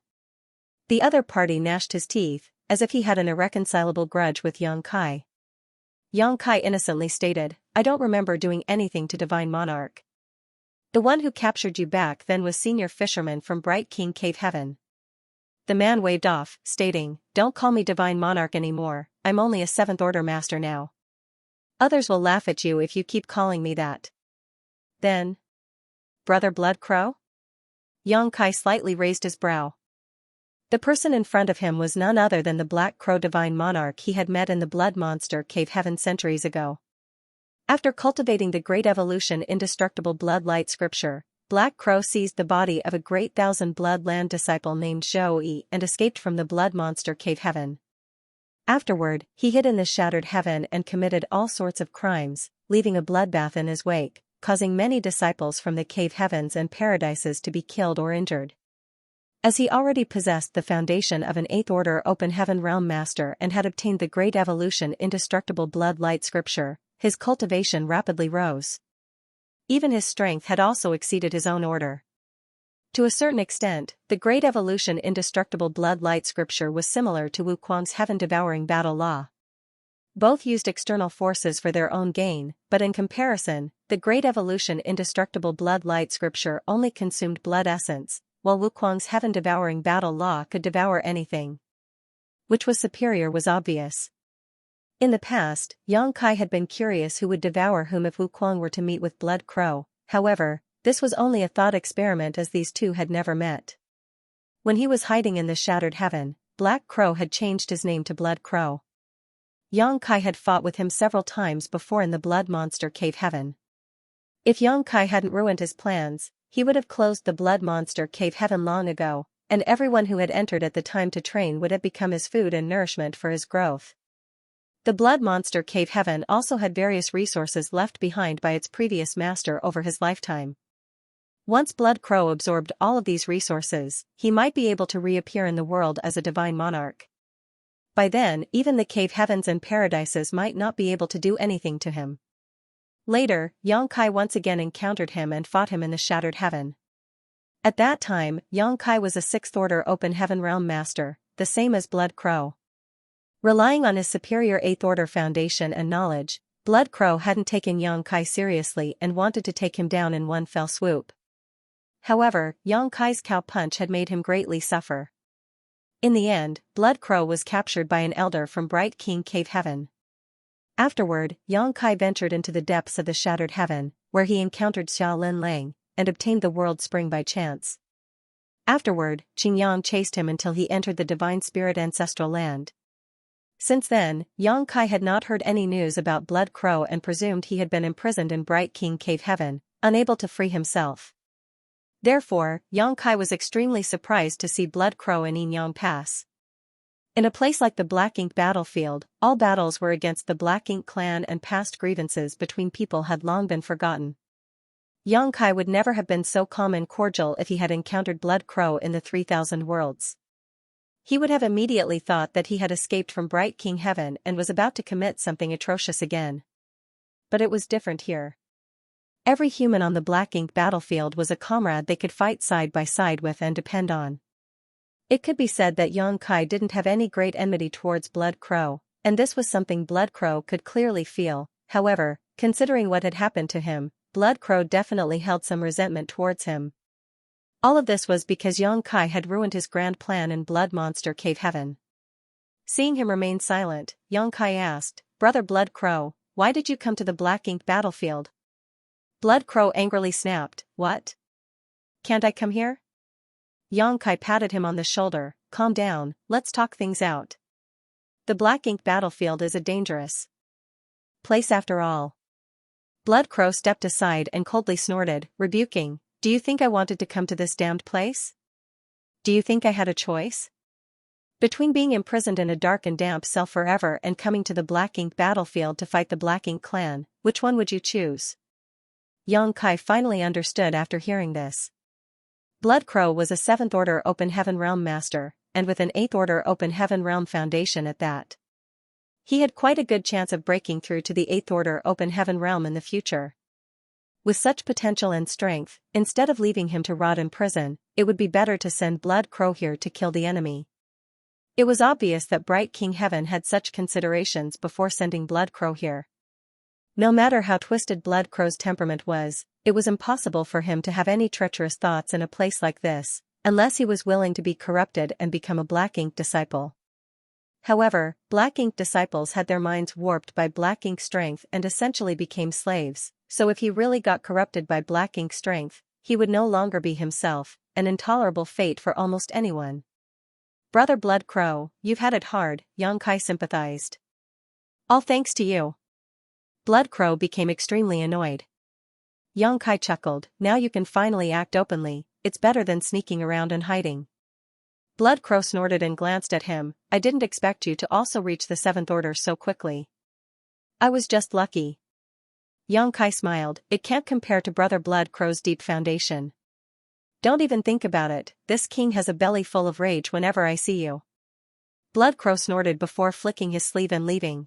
S1: The other party gnashed his teeth, as if he had an irreconcilable grudge with Yang Kai. Yang Kai innocently stated, "I don't remember doing anything to Divine Monarch. The one who captured you back then was Senior Fisherman from Bright King Cave Heaven." The man waved off, stating, "Don't call me Divine Monarch anymore, I'm only a 7th Order Master now. Others will laugh at you if you keep calling me that." "Then, Brother Blood Crow?" Yang Kai slightly raised his brow. The person in front of him was none other than the Black Crow Divine Monarch he had met in the Blood Monster Cave Heaven centuries ago. After cultivating the Great Evolution Indestructible Blood Light Scripture, Black Crow seized the body of a great Thousand Blood Land disciple named Zhou Yi and escaped from the Blood Monster Cave Heaven. Afterward, he hid in the Shattered Heaven and committed all sorts of crimes, leaving a bloodbath in his wake, causing many disciples from the Cave Heavens and Paradises to be killed or injured. As he already possessed the foundation of an 8th Order Open Heaven Realm Master and had obtained the Great Evolution Indestructible Blood Light Scripture, his cultivation rapidly rose. Even his strength had also exceeded his own order. To a certain extent, the Great Evolution Indestructible Blood Light Scripture was similar to Wukwang's Heaven-Devouring Battle Law. Both used external forces for their own gain, but in comparison, the Great Evolution Indestructible Blood Light Scripture only consumed blood essence, while Wukwang's Heaven-Devouring Battle Law could devour anything. Which was superior was obvious. In the past, Yang Kai had been curious who would devour whom if Wukwang were to meet with Blood Crow, however, this was only a thought experiment as these two had never met. When he was hiding in the shattered heaven, Black Crow had changed his name to Blood Crow. Xianxia had fought with him several times before in the Blood Monster Cave Heaven. If Xianxia hadn't ruined his plans, he would have closed the Blood Monster Cave Heaven long ago, and everyone who had entered at the time to train would have become his food and nourishment for his growth. The Blood Monster Cave Heaven also had various resources left behind by its previous master over his lifetime. Once Blood Crow absorbed all of these resources, he might be able to reappear in the world as a divine monarch. By then, even the cave heavens and paradises might not be able to do anything to him. Later, Xianxia once again encountered him and fought him in the shattered heaven. At that time, Xianxia was a 6th Order Open Heaven Realm Master, the same as Blood Crow. Relying on his superior 8th Order foundation and knowledge, Blood Crow hadn't taken Xianxia seriously and wanted to take him down in one fell swoop. However, Xianxia's cow punch had made him greatly suffer. In the end, Blood Crow was captured by an elder from Bright King Cave Heaven. Afterward, Xianxia ventured into the depths of the shattered heaven, where he encountered Xia Lin Lang, and obtained the world spring by chance. Afterward, Qingyang chased him until he entered the Divine Spirit ancestral land. Since then, Xianxia had not heard any news about Blood Crow and presumed he had been imprisoned in Bright King Cave Heaven, unable to free himself. Therefore, Xianxia was extremely surprised to see Blood Crow in Yinyang Pass. In a place like the Black Ink battlefield, all battles were against the Black Ink clan and past grievances between people had long been forgotten. Xianxia would never have been so calm and cordial if he had encountered Blood Crow in the 3000 worlds. He would have immediately thought that he had escaped from Bright King Heaven and was about to commit something atrocious again. But it was different here. Every human on the Black Ink battlefield was a comrade they could fight side by side with and depend on. It could be said that Xianxia didn't have any great enmity towards Blood Crow, and this was something Blood Crow could clearly feel. However, considering what had happened to him, Blood Crow definitely held some resentment towards him. All of this was because Xianxia had ruined his grand plan in Blood Monster Cave Heaven. Seeing him remain silent, Xianxia asked, "Brother Blood Crow, why did you come to the Black Ink battlefield?" Blood Crow angrily snapped, "What? Can't I come here?" Xianxia patted him on the shoulder, "Calm down, let's talk things out. The Black Ink battlefield is a dangerous place after all." Blood Crow stepped aside and coldly snorted, rebuking, "Do you think I wanted to come to this damned place? Do you think I had a choice? Between being imprisoned in a dark and damp cell forever and coming to the Black Ink battlefield to fight the Black Ink clan, which one would you choose?" Xianxia finally understood after hearing this. Blood Crow was a 7th Order Open Heaven Realm Master, and with an 8th Order Open Heaven Realm Foundation at that. He had quite a good chance of breaking through to the 8th Order Open Heaven Realm in the future. With such potential and strength, instead of leaving him to rot in prison, it would be better to send Blood Crow here to kill the enemy. It was obvious that Bright King Heaven had such considerations before sending Blood Crow here. No matter how twisted Blood Crow's temperament was, it was impossible for him to have any treacherous thoughts in a place like this, unless he was willing to be corrupted and become a Black Ink disciple. However, Black Ink disciples had their minds warped by Black Ink strength and essentially became slaves, so if he really got corrupted by Black Ink strength, he would no longer be himself, an intolerable fate for almost anyone. "Brother Blood Crow, you've had it hard," Xianxia sympathized. "All thanks to you." Blood Crow became extremely annoyed. Xianxia chuckled, "Now you can finally act openly, it's better than sneaking around and hiding." Blood Crow snorted and glanced at him, "I didn't expect you to also reach the 7th Order so quickly. I was just lucky." Xianxia smiled, "It can't compare to Brother Blood Crow's deep foundation. Don't even think about it, this king has a belly full of rage whenever I see you." Blood Crow snorted before flicking his sleeve and leaving.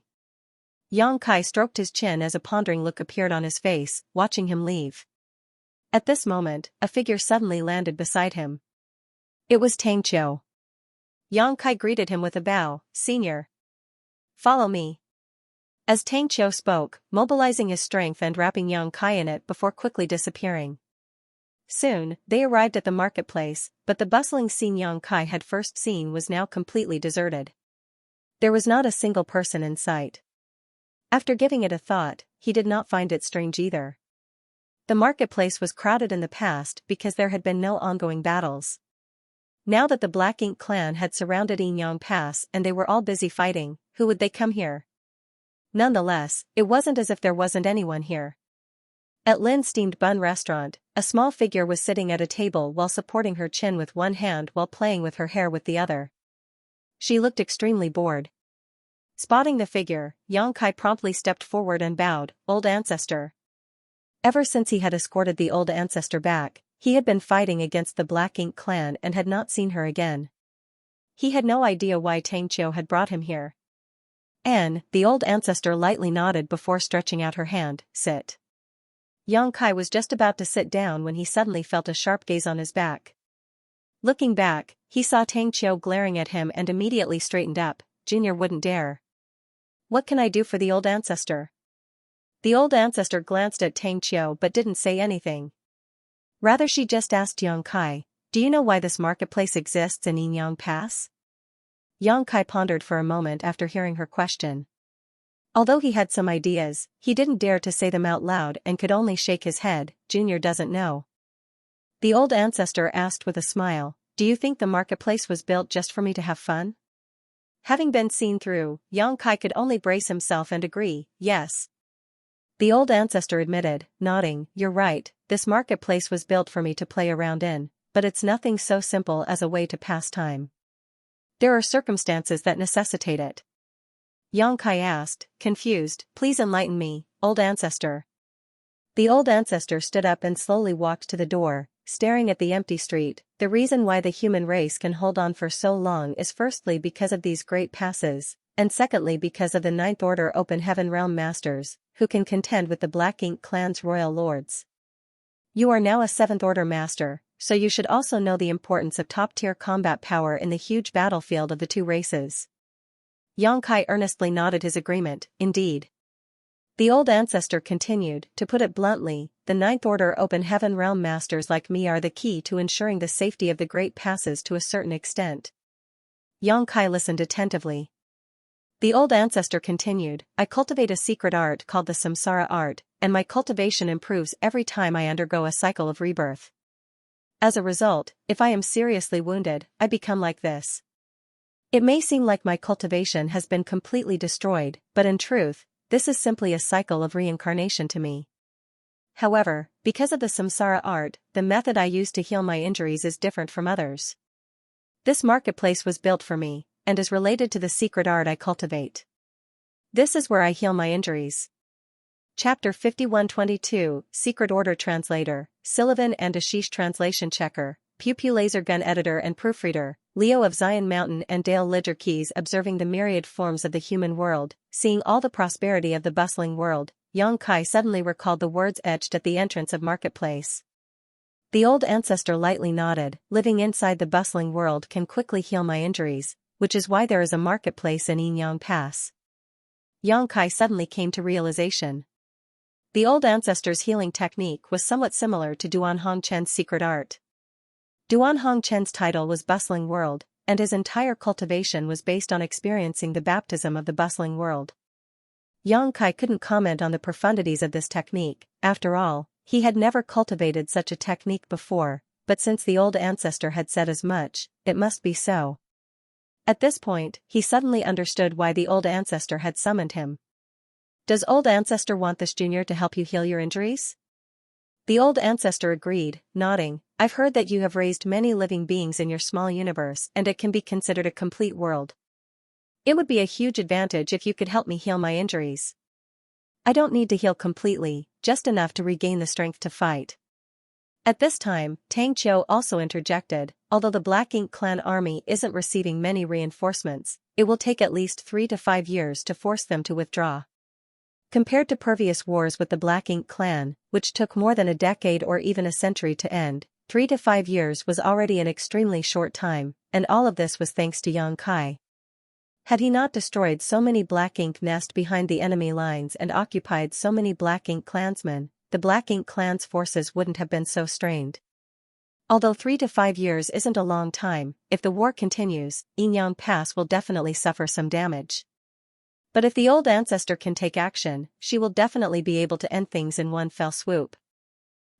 S1: Xianxia stroked his chin as a pondering look appeared on his face, watching him leave. At this moment, a figure suddenly landed beside him. It was Xianxia. Xianxia greeted him with a bow, "Senior. Follow me." As Xianxia spoke, mobilizing his strength and wrapping Xianxia in it before quickly disappearing. Soon, they arrived at the marketplace, but the bustling scene Xianxia had first seen was now completely deserted. There was not a single person in sight. After giving it a thought, he did not find it strange either. The marketplace was crowded in the past because there had been no ongoing battles. Now that the Black Ink clan had surrounded Yinyang Pass and they were all busy fighting, who would they come here? Nonetheless, it wasn't as if there wasn't anyone here. At Lin's Steamed Bun restaurant, a small figure was sitting at a table while supporting her chin with one hand while playing with her hair with the other. She looked extremely bored. Spotting the figure, Yang Kai promptly stepped forward and bowed, "Old ancestor." Ever since he had escorted the old ancestor back, he had been fighting against the Black Ink clan and had not seen her again. He had no idea why Xianxia had brought him here. The old ancestor lightly nodded before stretching out her hand, "Sit." Yang Kai was just about to sit down when he suddenly felt a sharp gaze on his back. Looking back, he saw Xianxia glaring at him and immediately straightened up. Junior wouldn't dare. "What can I do for the old ancestor?" The old ancestor glanced at Xianxia but didn't say anything. Rather, she just asked Yang Kai, "Do you know why this marketplace exists in Yinyang Pass?" Yang Kai pondered for a moment after hearing her question. Although he had some ideas, he didn't dare to say them out loud and could only shake his head. "Junior doesn't know." The old ancestor asked with a smile, "Do you think the marketplace was built just for me to have fun?" Having been seen through, Yang Kai could only brace himself and agree, "Yes." The old ancestor admitted, nodding, "You're right, this marketplace was built for me to play around in, but it's nothing so simple as a way to pass time. There are circumstances that necessitate it." Yang Kai asked, confused, "Please enlighten me, old ancestor." The old ancestor stood up and slowly walked to the door, staring at the empty street. "The reason why the human race can hold on for so long is firstly because of these great passes, and secondly because of the Ninth Order Open Heaven Realm Masters, who can contend with the Black Ink clan's royal lords. You are now a Seventh Order Master, so you should also know the importance of top-tier combat power in the huge battlefield of the two races." Yang Kai earnestly nodded his agreement, "Indeed." The old ancestor continued, "To put it bluntly, the Ninth Order Open Heaven Realm Masters like me are the key to ensuring the safety of the Great Passes to a certain extent." Yang Kai listened attentively. The old ancestor continued, "I cultivate a secret art called the Samsara art, and my cultivation improves every time I undergo a cycle of rebirth. As a result, if I am seriously wounded, I become like this. It may seem like my cultivation has been completely destroyed, but in truth, this is simply a cycle of reincarnation to me. However, because of the Samsara art, the method I use to heal my injuries is different from others. This marketplace was built for me, and is related to the secret art I cultivate. This is where I heal my injuries." Chapter 5122, Secret Order Translator, Sullivan and Ashish Translation Checker, Pew Pew Laser Gun Editor and Proofreader, Leo of Zion Mountain and Dale Lidger Keys. Observing the myriad forms of the human world, seeing all the prosperity of the bustling world, Yang Kai suddenly recalled the words etched at the entrance of marketplace. The old ancestor lightly nodded, "Living inside the bustling world can quickly heal my injuries, which is why there is a marketplace in Yinyang Pass." Yang Kai suddenly came to realization. The old ancestor's healing technique was somewhat similar to Duan Hongchen's secret art. Duan Hongchen's title was Bustling World, and his entire cultivation was based on experiencing the baptism of the bustling world. Yang Kai couldn't comment on the profundities of this technique. After all, he had never cultivated such a technique before, but since the old ancestor had said as much, it must be so. At this point, he suddenly understood why the old ancestor had summoned him. "Does old ancestor want this junior to help you heal your injuries?" The old ancestor agreed, nodding, "I've heard that you have raised many living beings in your small universe and it can be considered a complete world. It would be a huge advantage if you could help me heal my injuries. I don't need to heal completely, just enough to regain the strength to fight." At this time, Tang Qiu also interjected, "Although the Black Ink clan army isn't receiving many reinforcements, it will take at least 3 to 5 years to force them to withdraw. Compared to previous wars with the Black Ink clan, which took more than a decade or even a century to end, 3 to 5 years was already an extremely short time, and all of this was thanks to Yang Kai. Had he not destroyed so many Black Ink nests behind the enemy lines and occupied so many Black Ink clansmen, the Black Ink clan's forces wouldn't have been so strained. Although 3 to 5 years isn't a long time, if the war continues, Yinyang Pass will definitely suffer some damage. But if the old ancestor can take action, she will definitely be able to end things in one fell swoop."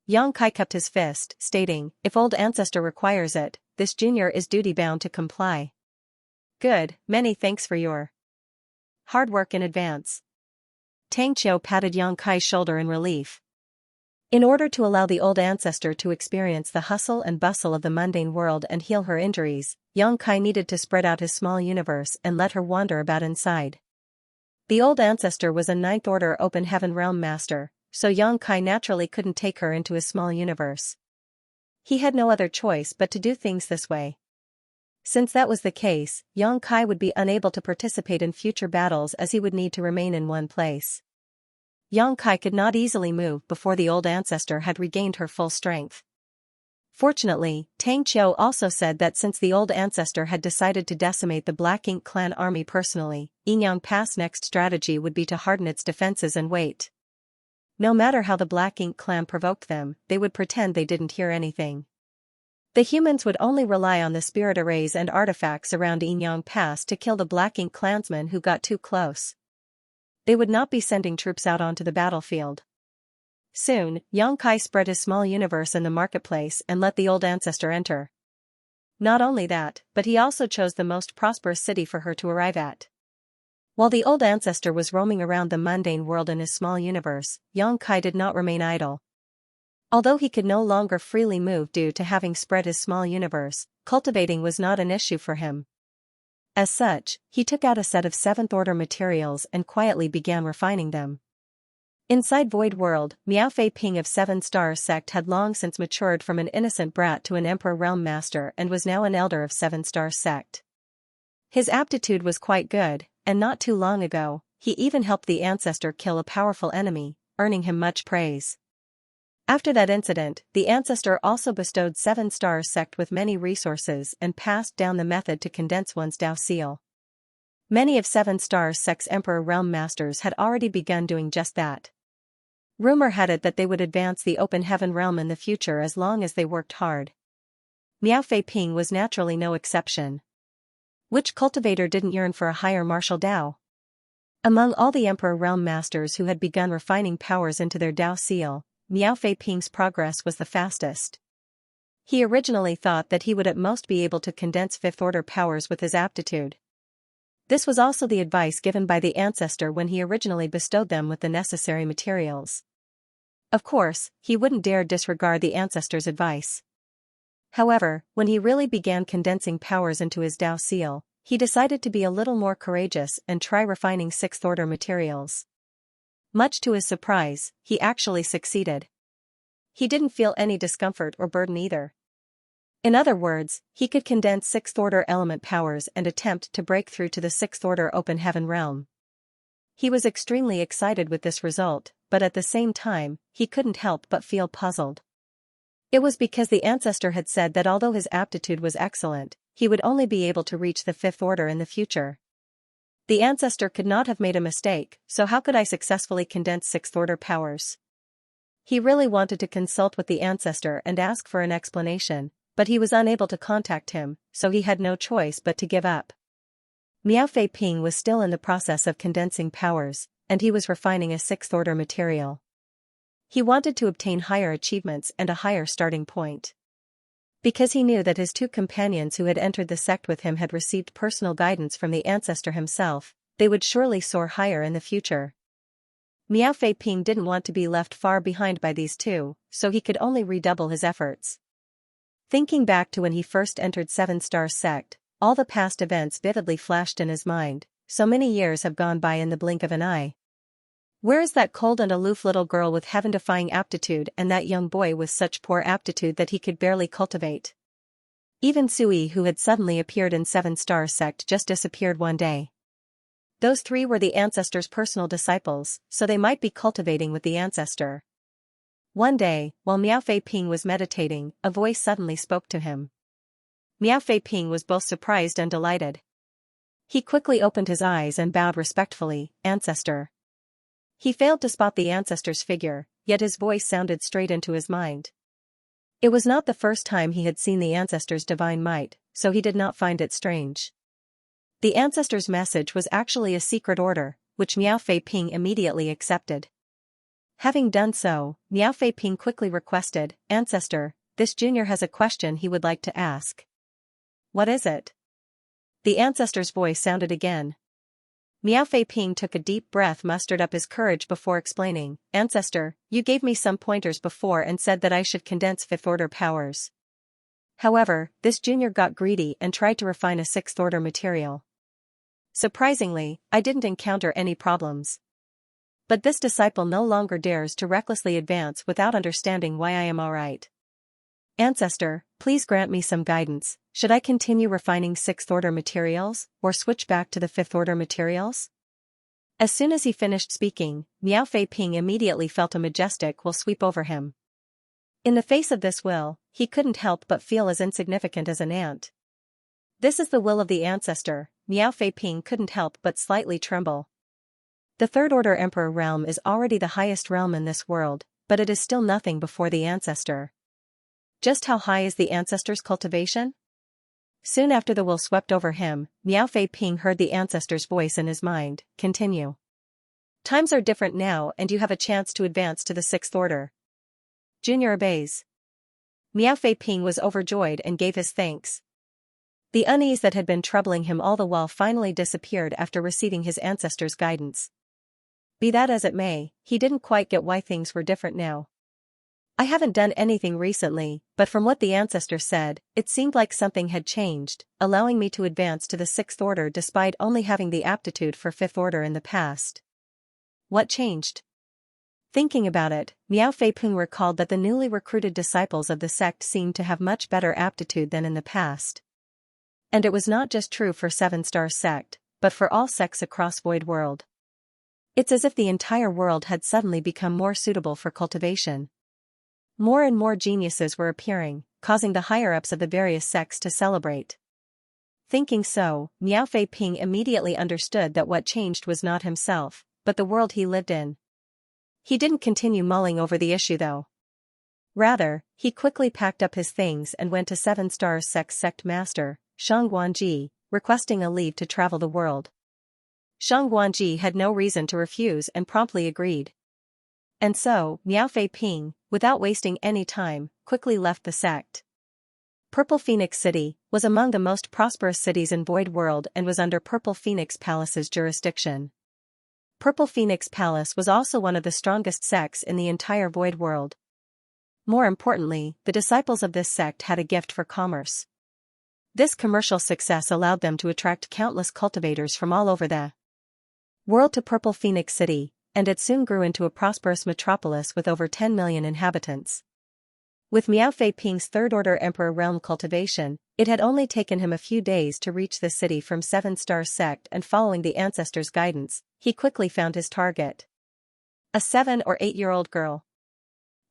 S1: Yang Kai cupped his fist, stating, "If old ancestor requires it, this junior is duty-bound to comply. Good, many thanks for your hard work in advance. Tang Qiu patted Yang Kai's shoulder in relief. In order to allow the old ancestor to experience the hustle and bustle of the mundane world and heal her injuries, Yang Kai needed to spread out his small universe and let her wander about inside. The old ancestor was a Ninth Order Open Heaven Realm Master, so Yang Kai naturally couldn't take her into his small universe. He had no other choice but to do things this way. Since that was the case, Yang Kai would be unable to participate in future battles as he would need to remain in one place. Yang Kai could not easily move before the old ancestor had regained her full strength. Fortunately, Tang Qiu also said that since the old ancestor had decided to decimate the Black Ink clan army personally, Yinyang Pass' next strategy would be to harden its defenses and wait. No matter how the Black Ink clan provoked them, they would pretend they didn't hear anything. The humans would only rely on the spirit arrays and artifacts around Yinyang Pass to kill the Black Ink clansmen who got too close. They would not be sending troops out onto the battlefield. Soon, Yang Kai spread his small universe in the marketplace and let the old ancestor enter. Not only that, but he also chose the most prosperous city for her to arrive at. While the old ancestor was roaming around the mundane world in his small universe, Yang Kai did not remain idle. Although he could no longer freely move due to having spread his small universe, cultivating was not an issue for him. As such, he took out a set of 7th Order materials and quietly began refining them. Inside Void World, Miao Fei Ping of 7 Stars sect had long since matured from an innocent brat to an Emperor Realm Master and was now an elder of 7 Stars sect. His aptitude was quite good, and not too long ago, he even helped the ancestor kill a powerful enemy, earning him much praise. After that incident, the ancestor also bestowed 7 Stars sect with many resources and passed down the method to condense one's Dao seal. Many of 7 Stars sect's Emperor Realm Masters had already begun doing just that. Rumor had it that they would advance the Open Heaven realm in the future as long as they worked hard. Miao Fei Ping was naturally no exception. Which cultivator didn't yearn for a higher martial Dao? Among all the Emperor Realm Masters who had begun refining powers into their Dao seal, Miao Fei Ping's progress was the fastest. He originally thought that he would at most be able to condense 5th Order powers with his aptitude. This was also the advice given by the ancestor when he originally bestowed them with the necessary materials. Of course, he wouldn't dare disregard the ancestor's advice. However, when he really began condensing powers into his Dao seal, he decided to be a little more courageous and try refining 6th Order materials. Much to his surprise, he actually succeeded. He didn't feel any discomfort or burden either. In other words, he could condense 6th Order element powers and attempt to break through to the 6th Order Open Heaven realm. He was extremely excited with this result, but at the same time, he couldn't help but feel puzzled. It was because the ancestor had said that although his aptitude was excellent, he would only be able to reach the 5th Order in the future. The ancestor could not have made a mistake, so how could I successfully condense 6th Order powers? He really wanted to consult with the ancestor and ask for an explanation, but he was unable to contact him, so he had no choice but to give up. Miao Fei Ping was still in the process of condensing powers, and he was refining a 6th Order material. He wanted to obtain higher achievements and a higher starting point. Because he knew that his 2 companions who had entered the sect with him had received personal guidance from the ancestor himself, they would surely soar higher in the future. Miao Fei Ping didn't want to be left far behind by these 2, so he could only redouble his efforts. Thinking back to when he first entered 7 Stars sect, all the past events vividly flashed in his mind. So many years have gone by in the blink of an eye. Where is that cold and aloof little girl with heaven-defying aptitude and that young boy with such poor aptitude that he could barely cultivate? Even Sui, who had suddenly appeared in 7 Stars sect, just disappeared one day. Those 3 were the ancestor's personal disciples, so they might be cultivating with the ancestor. One day, while Miao Fei Ping was meditating, a voice suddenly spoke to him. Miao Fei Ping was both surprised and delighted. He quickly opened his eyes and bowed respectfully, "Ancestor." He failed to spot the ancestor's figure, yet his voice sounded straight into his mind. It was not the first time he had seen the ancestor's divine might, so he did not find it strange. The ancestor's message was actually a secret order, which Miao Fei Ping immediately accepted. Having done so, Miao Fei Ping quickly requested, "Ancestor, this junior has a question he would like to ask." What is it? The ancestor's voice sounded again. Miao Fei-ping took a deep breath, mustered up his courage before explaining. Ancestor, you gave me some pointers before and said that I should condense fifth-order powers. However, this junior got greedy and tried to refine a sixth-order material. Surprisingly, I didn't encounter any problems. But this disciple no longer dares to recklessly advance without understanding why I am alright. Ancestor, please grant me some guidance. Should I continue refining sixth-order materials, or switch back to the fifth-order materials? As soon as he finished speaking, Miao Fei-ping immediately felt a majestic will sweep over him. In the face of this will, he couldn't help but feel as insignificant as an ant. This is the will of the ancestor. Miao Fei-ping couldn't help but slightly tremble. The third-order emperor realm is already the highest realm in this world, but it is still nothing before the ancestor. Just how high is the ancestor's cultivation? Soon after the will swept over him, Miao Fei-ping heard the ancestor's voice in his mind. Continue. Times are different now and you have a chance to advance to the sixth order. Junior obeys. Miao Fei-ping was overjoyed and gave his thanks. The unease that had been troubling him all the while finally disappeared after receiving his ancestor's guidance. Be that as it may, he didn't quite get why things were different now. I haven't done anything recently, but from what the ancestor said, it seemed like something had changed, allowing me to advance to the sixth order despite only having the aptitude for fifth order in the past. What changed? Thinking about it, Miao Fei-ping recalled that the newly recruited disciples of the sect seemed to have much better aptitude than in the past. And it was not just true for Seven Star Sect, but for all sects across Void World. It's as if the entire world had suddenly become more suitable for cultivation. More and more geniuses were appearing, causing the higher-ups of the various sects to celebrate. Thinking so, Miao Fei-ping immediately understood that what changed was not himself, but the world he lived in. He didn't continue mulling over the issue though. Rather, he quickly packed up his things and went to Seven Stars sect master, Shang Guanji, requesting a leave to travel the world. Shang Guanji had no reason to refuse and promptly agreed. And so, Miao Fei-ping, without wasting any time, quickly left the sect. Purple Phoenix City was among the most prosperous cities in Void World and was under Purple Phoenix Palace's jurisdiction. Purple Phoenix Palace was also one of the strongest sects in the entire Void World. More importantly, the disciples of this sect had a gift for commerce. This commercial success allowed them to attract countless cultivators from all over the world to Purple Phoenix City, and it soon grew into a prosperous metropolis with over 10 million inhabitants. With Miao Fei-ping's third-order emperor realm cultivation, it had only taken him a few days to reach the city from Seven Star Sect, and following the ancestor's guidance, he quickly found his target. A 7- or 8-year-old girl.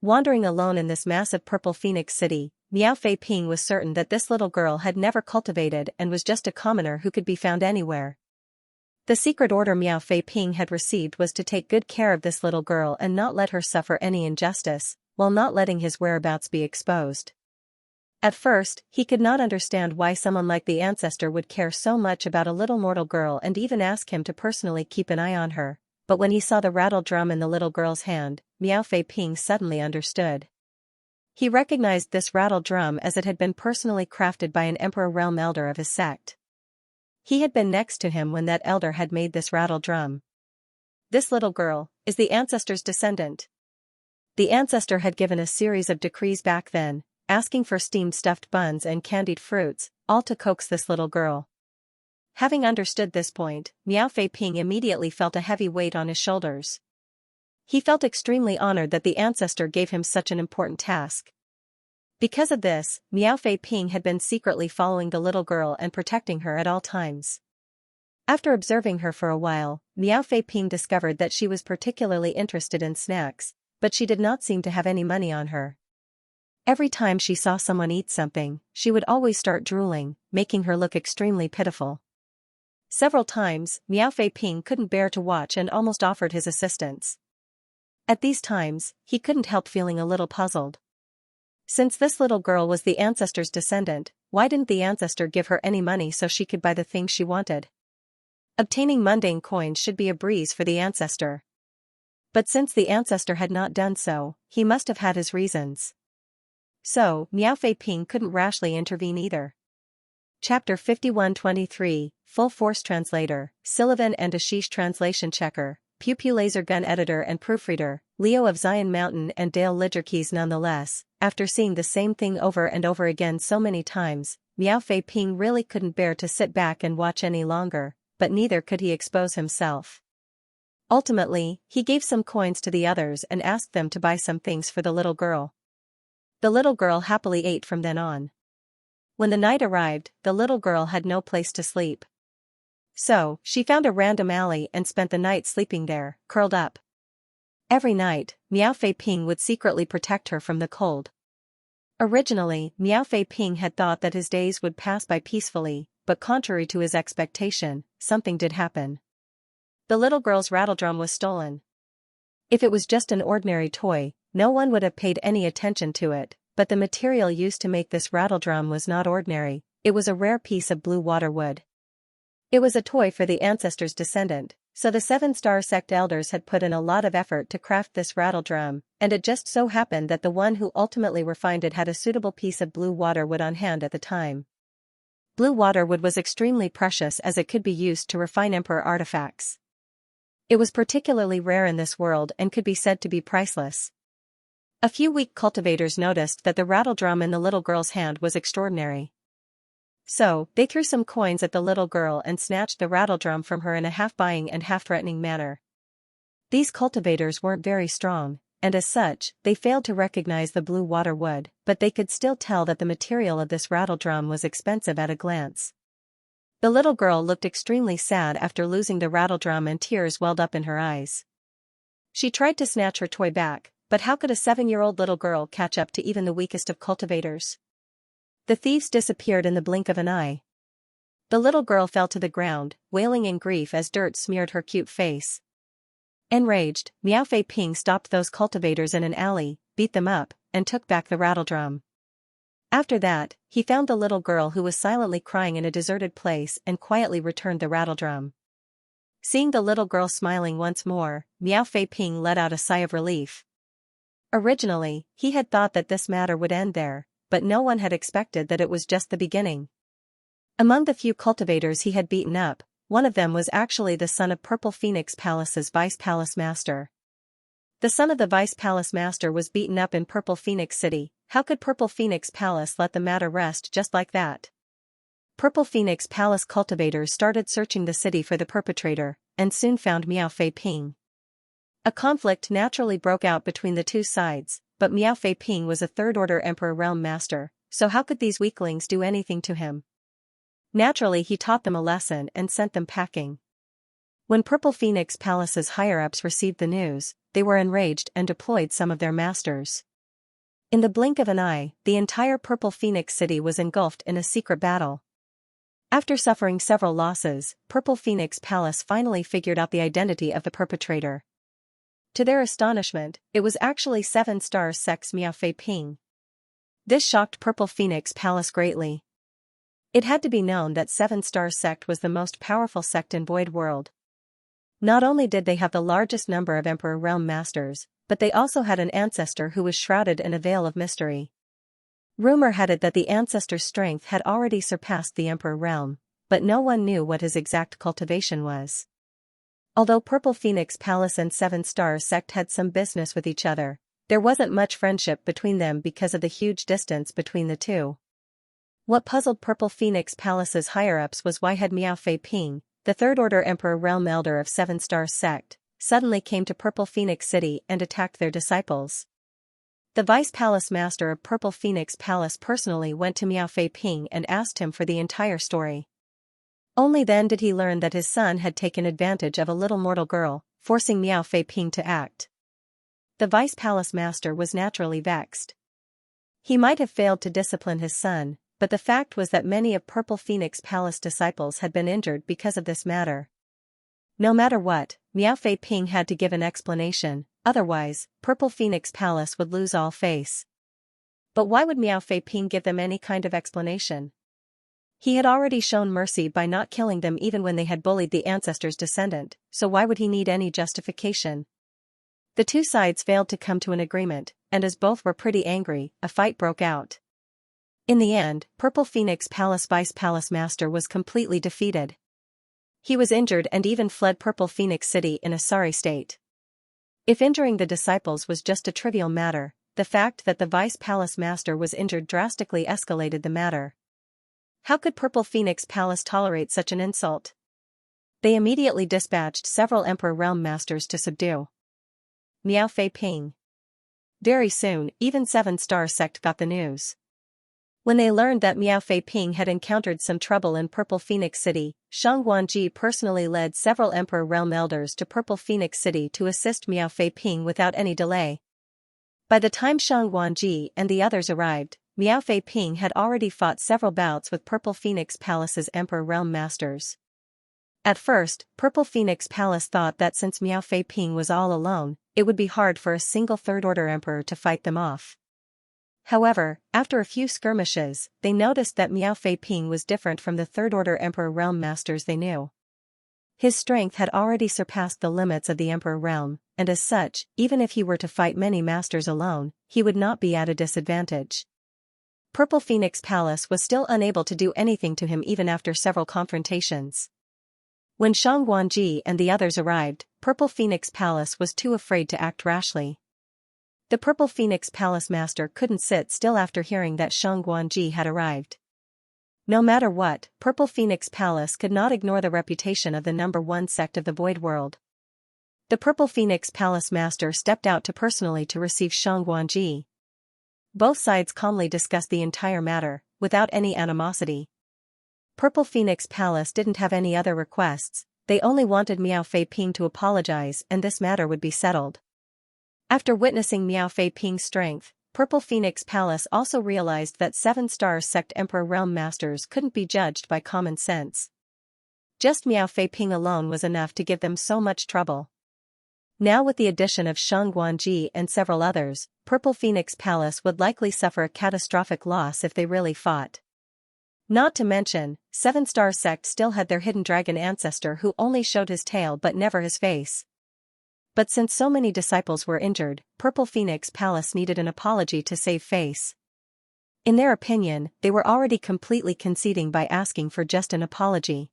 S1: Wandering alone in this massive Purple Phoenix City, Miao Fei-ping was certain that this little girl had never cultivated and was just a commoner who could be found anywhere. The secret order Miao Fei-ping had received was to take good care of this little girl and not let her suffer any injustice, while not letting his whereabouts be exposed. At first, he could not understand why someone like the ancestor would care so much about a little mortal girl and even ask him to personally keep an eye on her, but when he saw the rattle drum in the little girl's hand, Miao Fei-ping suddenly understood. He recognized this rattle drum as it had been personally crafted by an Emperor Realm elder of his sect. He had been next to him when that elder had made this rattle drum. This little girl is the ancestor's descendant. The ancestor had given a series of decrees back then, asking for steamed stuffed buns and candied fruits, all to coax this little girl. Having understood this point, Miao Fei-ping immediately felt a heavy weight on his shoulders. He felt extremely honored that the ancestor gave him such an important task. Because of this, Miao Fei-ping had been secretly following the little girl and protecting her at all times. After observing her for a while, Miao Fei-ping discovered that she was particularly interested in snacks, but she did not seem to have any money on her. Every time she saw someone eat something, she would always start drooling, making her look extremely pitiful. Several times, Miao Fei-ping couldn't bear to watch and almost offered his assistance. At these times, he couldn't help feeling a little puzzled. Since this little girl was the ancestor's descendant, why didn't the ancestor give her any money so she could buy the things she wanted? Obtaining mundane coins should be a breeze for the ancestor. But since the ancestor had not done so, he must have had his reasons. So, Miao Fei-ping couldn't rashly intervene either. Chapter 5123, Full Force Translator, Sullivan and Ashish Translation Checker, Pew Pew Laser Gun Editor and Proofreader, Leo of Zion Mountain and Dale Lidgerkeys. Nonetheless, after seeing the same thing over and over again so many times, Miao Fei Ping really couldn't bear to sit back and watch any longer, but neither could he expose himself. Ultimately, he gave some coins to the others and asked them to buy some things for the little girl. The little girl happily ate from then on. When the night arrived, the little girl had no place to sleep. So, she found a random alley and spent the night sleeping there, curled up. Every night, Miao Fei Ping would secretly protect her from the cold. Originally, Miao Fei Ping had thought that his days would pass by peacefully, but contrary to his expectation, something did happen. The little girl's rattledrum was stolen. If it was just an ordinary toy, no one would have paid any attention to it, but the material used to make this rattledrum was not ordinary. It was a rare piece of blue water wood. It was a toy for the ancestor's descendant, so the Seven-Star Sect elders had put in a lot of effort to craft this rattledrum, and it just so happened that the one who ultimately refined it had a suitable piece of blue water wood on hand at the time. Blue water wood was extremely precious as it could be used to refine emperor artifacts. It was particularly rare in this world and could be said to be priceless. A few weak cultivators noticed that the rattledrum in the little girl's hand was extraordinary. So, they threw some coins at the little girl and snatched the rattledrum from her in a half-buying and half-threatening manner. These cultivators weren't very strong, and as such, they failed to recognize the blue water wood, but they could still tell that the material of this rattledrum was expensive at a glance. The little girl looked extremely sad after losing the rattledrum and tears welled up in her eyes. She tried to snatch her toy back, but how could a 7-year-old little girl catch up to even the weakest of cultivators? The thieves disappeared in the blink of an eye. The little girl fell to the ground, wailing in grief as dirt smeared her cute face. Enraged, Miao Fei Ping stopped those cultivators in an alley, beat them up, and took back the rattledrum. After that, he found the little girl who was silently crying in a deserted place and quietly returned the rattledrum. Seeing the little girl smiling once more, Miao Fei Ping let out a sigh of relief. Originally, he had thought that this matter would end there, but no one had expected that it was just the beginning. Among the few cultivators he had beaten up, one of them was actually the son of Purple Phoenix Palace's Vice Palace Master. The son of the Vice Palace Master was beaten up in Purple Phoenix City. How could Purple Phoenix Palace let the matter rest just like that? Purple Phoenix Palace cultivators started searching the city for the perpetrator, and soon found Miao Fei Ping. A conflict naturally broke out between the two sides, but Miao Fei Ping was a third-order Emperor Realm Master, so how could these weaklings do anything to him? Naturally he taught them a lesson and sent them packing. When Purple Phoenix Palace's higher-ups received the news, they were enraged and deployed some of their masters. In the blink of an eye, the entire Purple Phoenix City was engulfed in a secret battle. After suffering several losses, Purple Phoenix Palace finally figured out the identity of the perpetrator. To their astonishment, it was actually Seven-Star Sect's Miao Fei Ping. This shocked Purple Phoenix Palace greatly. It had to be known that Seven-Star Sect was the most powerful sect in Void World. Not only did they have the largest number of Emperor Realm Masters, but they also had an ancestor who was shrouded in a veil of mystery. Rumor had it that the ancestor's strength had already surpassed the Emperor Realm, but no one knew what his exact cultivation was. Although Purple Phoenix Palace and Seven-Star Sect had some business with each other, there wasn't much friendship between them because of the huge distance between the two. What puzzled Purple Phoenix Palace's higher-ups was why had Miao Fei Ping, the third-order Emperor Realm Elder of Seven-Star Sect, suddenly came to Purple Phoenix City and attacked their disciples. The Vice Palace Master of Purple Phoenix Palace personally went to Miao Fei Ping and asked him for the entire story. Only then did he learn that his son had taken advantage of a little mortal girl, forcing Miao Fei Ping to act. The Vice Palace Master was naturally vexed. He might have failed to discipline his son, but the fact was that many of Purple Phoenix Palace disciples had been injured because of this matter. No matter what, Miao Fei Ping had to give an explanation, otherwise, Purple Phoenix Palace would lose all face. But why would Miao Fei Ping give them any kind of explanation? He had already shown mercy by not killing them even when they had bullied the ancestor's descendant, so why would he need any justification? The two sides failed to come to an agreement, and as both were pretty angry, a fight broke out. In the end, Purple Phoenix Palace Vice Palace Master was completely defeated. He was injured and even fled Purple Phoenix City in a sorry state. If injuring the disciples was just a trivial matter, the fact that the Vice Palace Master was injured drastically escalated the matter. How could Purple Phoenix Palace tolerate such an insult? They immediately dispatched several Emperor Realm Masters to subdue Miao Fei Ping. Very soon, even 7-Star Sect got the news. When they learned that Miao Fei Ping had encountered some trouble in Purple Phoenix City, Shang Guanji personally led several Emperor Realm Elders to Purple Phoenix City to assist Miao Fei Ping without any delay. By the time Shang Guanji and the others arrived, Miao Fei Ping had already fought several bouts with Purple Phoenix Palace's Emperor Realm Masters. At first, Purple Phoenix Palace thought that since Miao Fei Ping was all alone, it would be hard for a single Third-Order Emperor to fight them off. However, after a few skirmishes, they noticed that Miao Fei Ping was different from the Third-Order Emperor Realm Masters they knew. His strength had already surpassed the limits of the Emperor Realm, and as such, even if he were to fight many masters alone, he would not be at a disadvantage. Purple Phoenix Palace was still unable to do anything to him even after several confrontations. When Shang Guanji and the others arrived, Purple Phoenix Palace was too afraid to act rashly. The Purple Phoenix Palace Master couldn't sit still after hearing that Shang Guanji had arrived. No matter what, Purple Phoenix Palace could not ignore the reputation of the #1 sect of the Void World. The Purple Phoenix Palace Master stepped out personally to receive Shang Guanji. Both sides calmly discussed the entire matter, without any animosity. Purple Phoenix Palace didn't have any other requests, they only wanted Miao Fei Ping to apologize and this matter would be settled. After witnessing Miao Fei Ping's strength, Purple Phoenix Palace also realized that 7-Star Sect Emperor Realm Masters couldn't be judged by common sense. Just Miao Fei Ping alone was enough to give them so much trouble. Now with the addition of Shang Guanji and several others, Purple Phoenix Palace would likely suffer a catastrophic loss if they really fought. Not to mention, 7-Star Sect still had their hidden dragon ancestor who only showed his tail but never his face. But since so many disciples were injured, Purple Phoenix Palace needed an apology to save face. In their opinion, they were already completely conceding by asking for just an apology.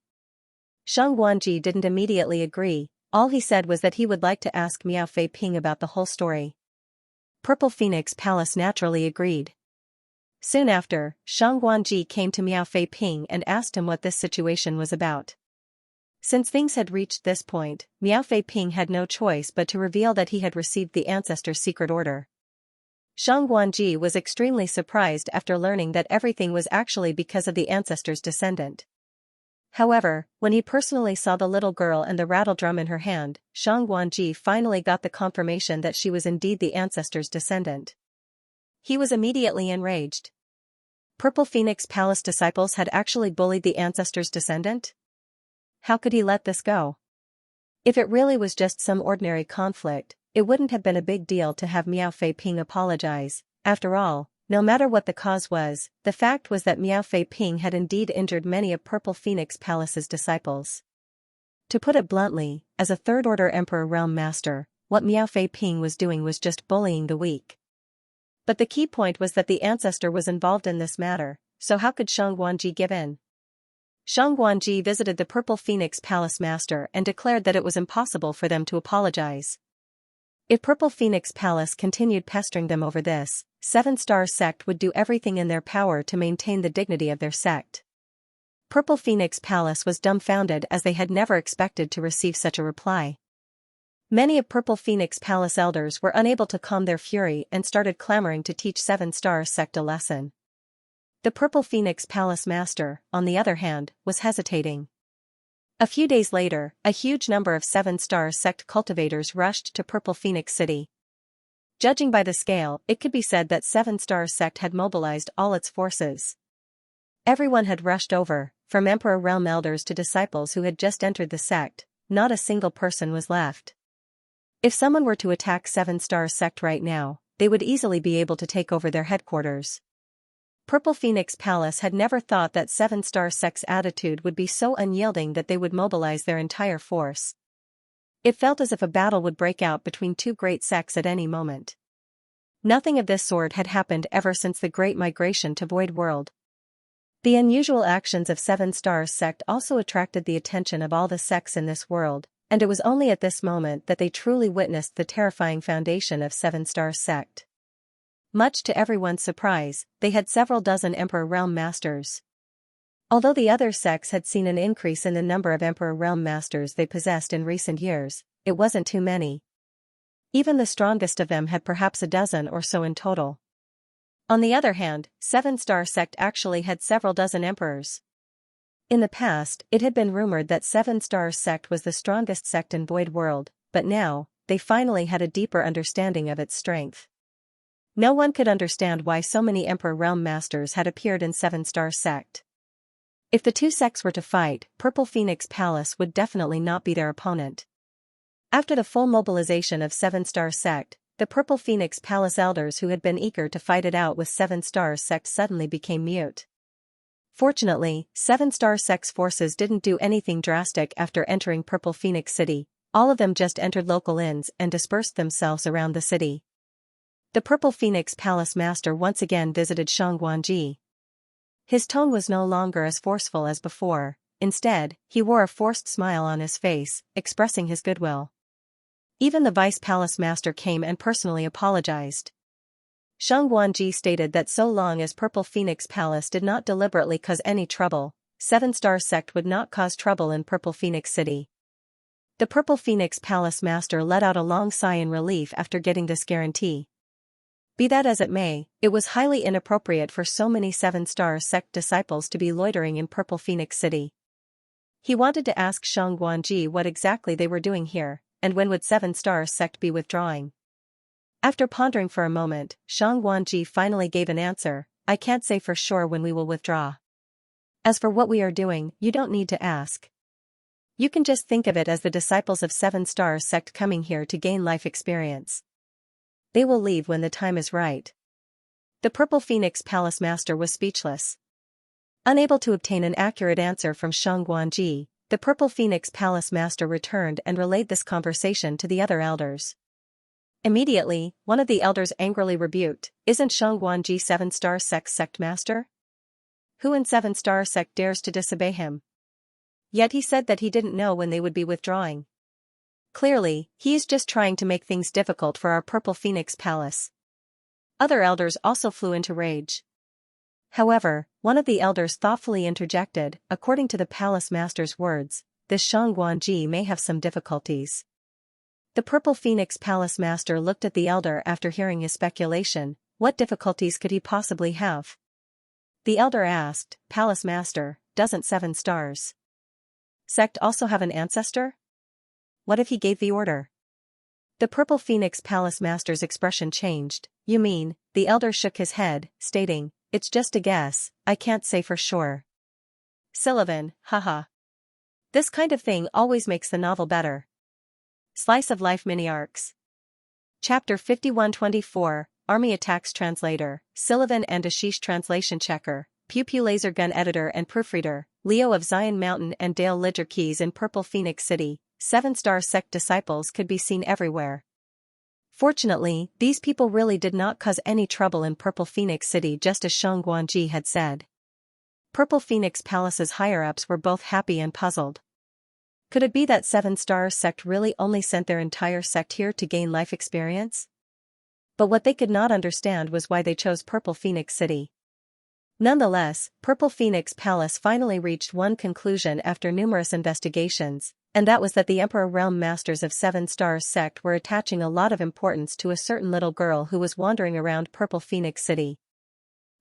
S1: Shang Guanji didn't immediately agree, all he said was that he would like to ask Miao Fei Ping about the whole story. Purple Phoenix Palace naturally agreed. Soon after, Shang Guanji came to Miao Fei Ping and asked him what this situation was about. Since things had reached this point, Miao Fei Ping had no choice but to reveal that he had received the ancestor's secret order. Shang Guanji was extremely surprised after learning that everything was actually because of the ancestor's descendant. However, when he personally saw the little girl and the rattledrum in her hand, Shang Guanji finally got the confirmation that she was indeed the ancestor's descendant. He was immediately enraged. Purple Phoenix Palace disciples had actually bullied the ancestor's descendant? How could he let this go? If it really was just some ordinary conflict, it wouldn't have been a big deal to have Miao Fei Ping apologize. After all, no matter what the cause was, the fact was that Miao Fei Ping had indeed injured many of Purple Phoenix Palace's disciples. To put it bluntly, as a Third-Order Emperor Realm Master, what Miao Fei Ping was doing was just bullying the weak. But the key point was that the ancestor was involved in this matter, so how could Shang Guanji give in? Shang Guanji visited the Purple Phoenix Palace Master and declared that it was impossible for them to apologize. If Purple Phoenix Palace continued pestering them over this, 7-Star Sect would do everything in their power to maintain the dignity of their sect. Purple Phoenix Palace was dumbfounded as they had never expected to receive such a reply. Many of Purple Phoenix Palace elders were unable to calm their fury and started clamoring to teach 7-Star Sect a lesson. The Purple Phoenix Palace Master, on the other hand, was hesitating. A few days later, a huge number of 7-Star Sect cultivators rushed to Purple Phoenix City. Judging by the scale, it could be said that 7-Star Sect had mobilized all its forces. Everyone had rushed over, from Emperor Realm Elders to disciples who had just entered the sect, not a single person was left. If someone were to attack 7-Star Sect right now, they would easily be able to take over their headquarters. Purple Phoenix Palace had never thought that 7-Star Sect's attitude would be so unyielding that they would mobilize their entire force. It felt as if a battle would break out between two great sects at any moment. Nothing of this sort had happened ever since the Great Migration to Void World. The unusual actions of Seven Stars sect also attracted the attention of all the sects in this world, and it was only at this moment that they truly witnessed the terrifying foundation of Seven Stars sect. Much to everyone's surprise, they had several dozen Emperor Realm Masters. Although the other sects had seen an increase in the number of Emperor Realm Masters they possessed in recent years, it wasn't too many. Even the strongest of them had perhaps a dozen or so in total. On the other hand, Seven Star sect actually had several dozen emperors. In the past, it had been rumored that Seven Stars sect was the strongest sect in Void World, but now, they finally had a deeper understanding of its strength. No one could understand why so many Emperor Realm Masters had appeared in Seven Stars sect. If the two sects were to fight, Purple Phoenix Palace would definitely not be their opponent. After the full mobilization of Seven Stars sect, the Purple Phoenix Palace elders who had been eager to fight it out with Seven Stars sect suddenly became mute. Fortunately, Seven Stars sect's forces didn't do anything drastic after entering Purple Phoenix City. All of them just entered local inns and dispersed themselves around the city. The Purple Phoenix Palace Master once again visited Xianxia. His tone was no longer as forceful as before. Instead, he wore a forced smile on his face, expressing his goodwill. Even the Vice Palace Master came and personally apologized. Xianxia stated that so long as Purple Phoenix Palace did not deliberately cause any trouble, Seven Stars sect would not cause trouble in Purple Phoenix City. The Purple Phoenix Palace Master let out a long sigh in relief after getting this guarantee. Be that as it may, it was highly inappropriate for so many Seven Stars sect disciples to be loitering in Purple Phoenix City. He wanted to ask Xianxia what exactly they were doing here, and when would Seven Stars sect be withdrawing. After pondering for a moment, Xianxia finally gave an answer. I can't say for sure when we will withdraw. As for what we are doing, you don't need to ask. You can just think of it as the disciples of Seven Stars sect coming here to gain life experience. They will leave when the time is right. The Purple Phoenix Palace Master was speechless. Unable to obtain an accurate answer from Xianxia, the Purple Phoenix Palace Master returned and relayed this conversation to the other elders. Immediately, one of the elders angrily rebuked, "Isn't Xianxia Seven Stars sect master? Who in Seven Stars sect dares to disobey him? Yet he said that he didn't know when they would be withdrawing. Clearly, he is just trying to make things difficult for our Purple Phoenix Palace." Other elders also flew into rage. However, one of the elders thoughtfully interjected, "According to the Palace Master's words, this Xianxia may have some difficulties." The Purple Phoenix Palace Master looked at the elder after hearing his speculation. What difficulties could he possibly have? The elder asked, "Palace Master, doesn't Seven Stars sect also have an ancestor? What if he gave the order?" The Purple Phoenix Palace Master's expression changed. "You mean?" The elder shook his head, stating, "It's just a guess, I can't say for sure." Sullivan, haha. This kind of thing always makes the novel better. Slice of Life Mini-Arcs. Chapter 5124, Army Attacks Translator, Sullivan and Ashish Translation Checker, Pew Pew Laser Gun Editor and Proofreader, Leo of Zion Mountain and Dale Ledger Keys in Purple Phoenix City. Seven Star sect disciples could be seen everywhere. Fortunately, these people really did not cause any trouble in Purple Phoenix City, just as Xianxia had said. Purple Phoenix Palace's higher-ups were both happy and puzzled. Could it be that Seven Stars sect really only sent their entire sect here to gain life experience? But what they could not understand was why they chose Purple Phoenix City. Nonetheless, Purple Phoenix Palace finally reached one conclusion after numerous investigations, and that was that the Emperor Realm Masters of Seven Stars sect were attaching a lot of importance to a certain little girl who was wandering around Purple Phoenix City.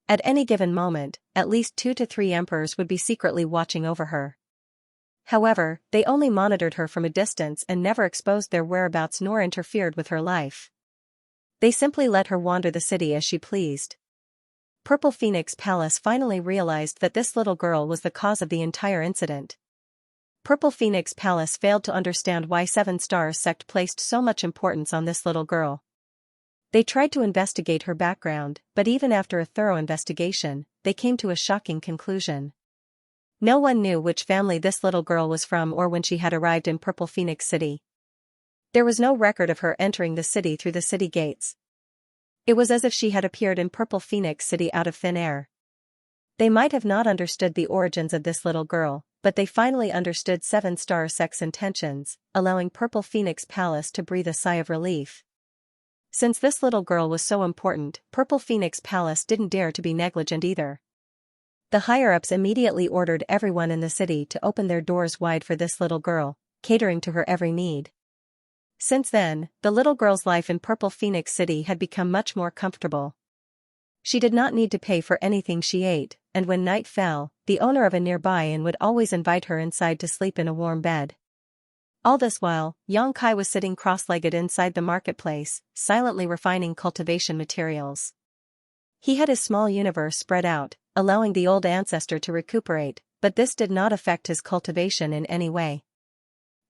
S1: At any given moment, at least 2 to 3 emperors would be secretly watching over her. However, they only monitored her from a distance and never exposed their whereabouts nor interfered with her life. They simply let her wander the city as she pleased. Purple Phoenix Palace finally realized that this little girl was the cause of the entire incident. Purple Phoenix Palace failed to understand why Seven Stars sect placed so much importance on this little girl. They tried to investigate her background, but even after a thorough investigation, they came to a shocking conclusion. No one knew which family this little girl was from or when she had arrived in Purple Phoenix City. There was no record of her entering the city through the city gates. It was as if she had appeared in Purple Phoenix City out of thin air. They might have not understood the origins of this little girl, but they finally understood Seven Star Sect's intentions, allowing Purple Phoenix Palace to breathe a sigh of relief. Since this little girl was so important, Purple Phoenix Palace didn't dare to be negligent either. The higher-ups immediately ordered everyone in the city to open their doors wide for this little girl, catering to her every need. Since then, the little girl's life in Purple Phoenix City had become much more comfortable. She did not need to pay for anything she ate, and when night fell, the owner of a nearby inn would always invite her inside to sleep in a warm bed. All this while, Xianxia was sitting cross-legged inside the marketplace, silently refining cultivation materials. He had his small universe spread out, allowing the old ancestor to recuperate, but this did not affect his cultivation in any way.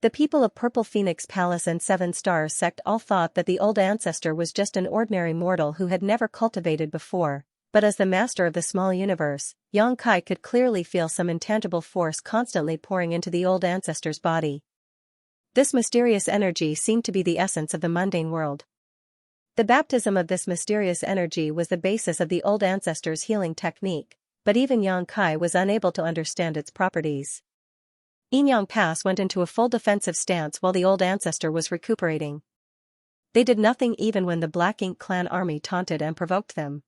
S1: The people of Purple Phoenix Palace and Seven Stars Sect all thought that the old ancestor was just an ordinary mortal who had never cultivated before, but as the master of the small universe, Xianxia could clearly feel some intangible force constantly pouring into the old ancestor's body. This mysterious energy seemed to be the essence of the mundane world. The baptism of this mysterious energy was the basis of the old ancestor's healing technique, but even Xianxia was unable to understand its properties. Xianxia Pass went into a full defensive stance while the old ancestor was recuperating. They did nothing even when the Black Ink Clan army taunted and provoked them.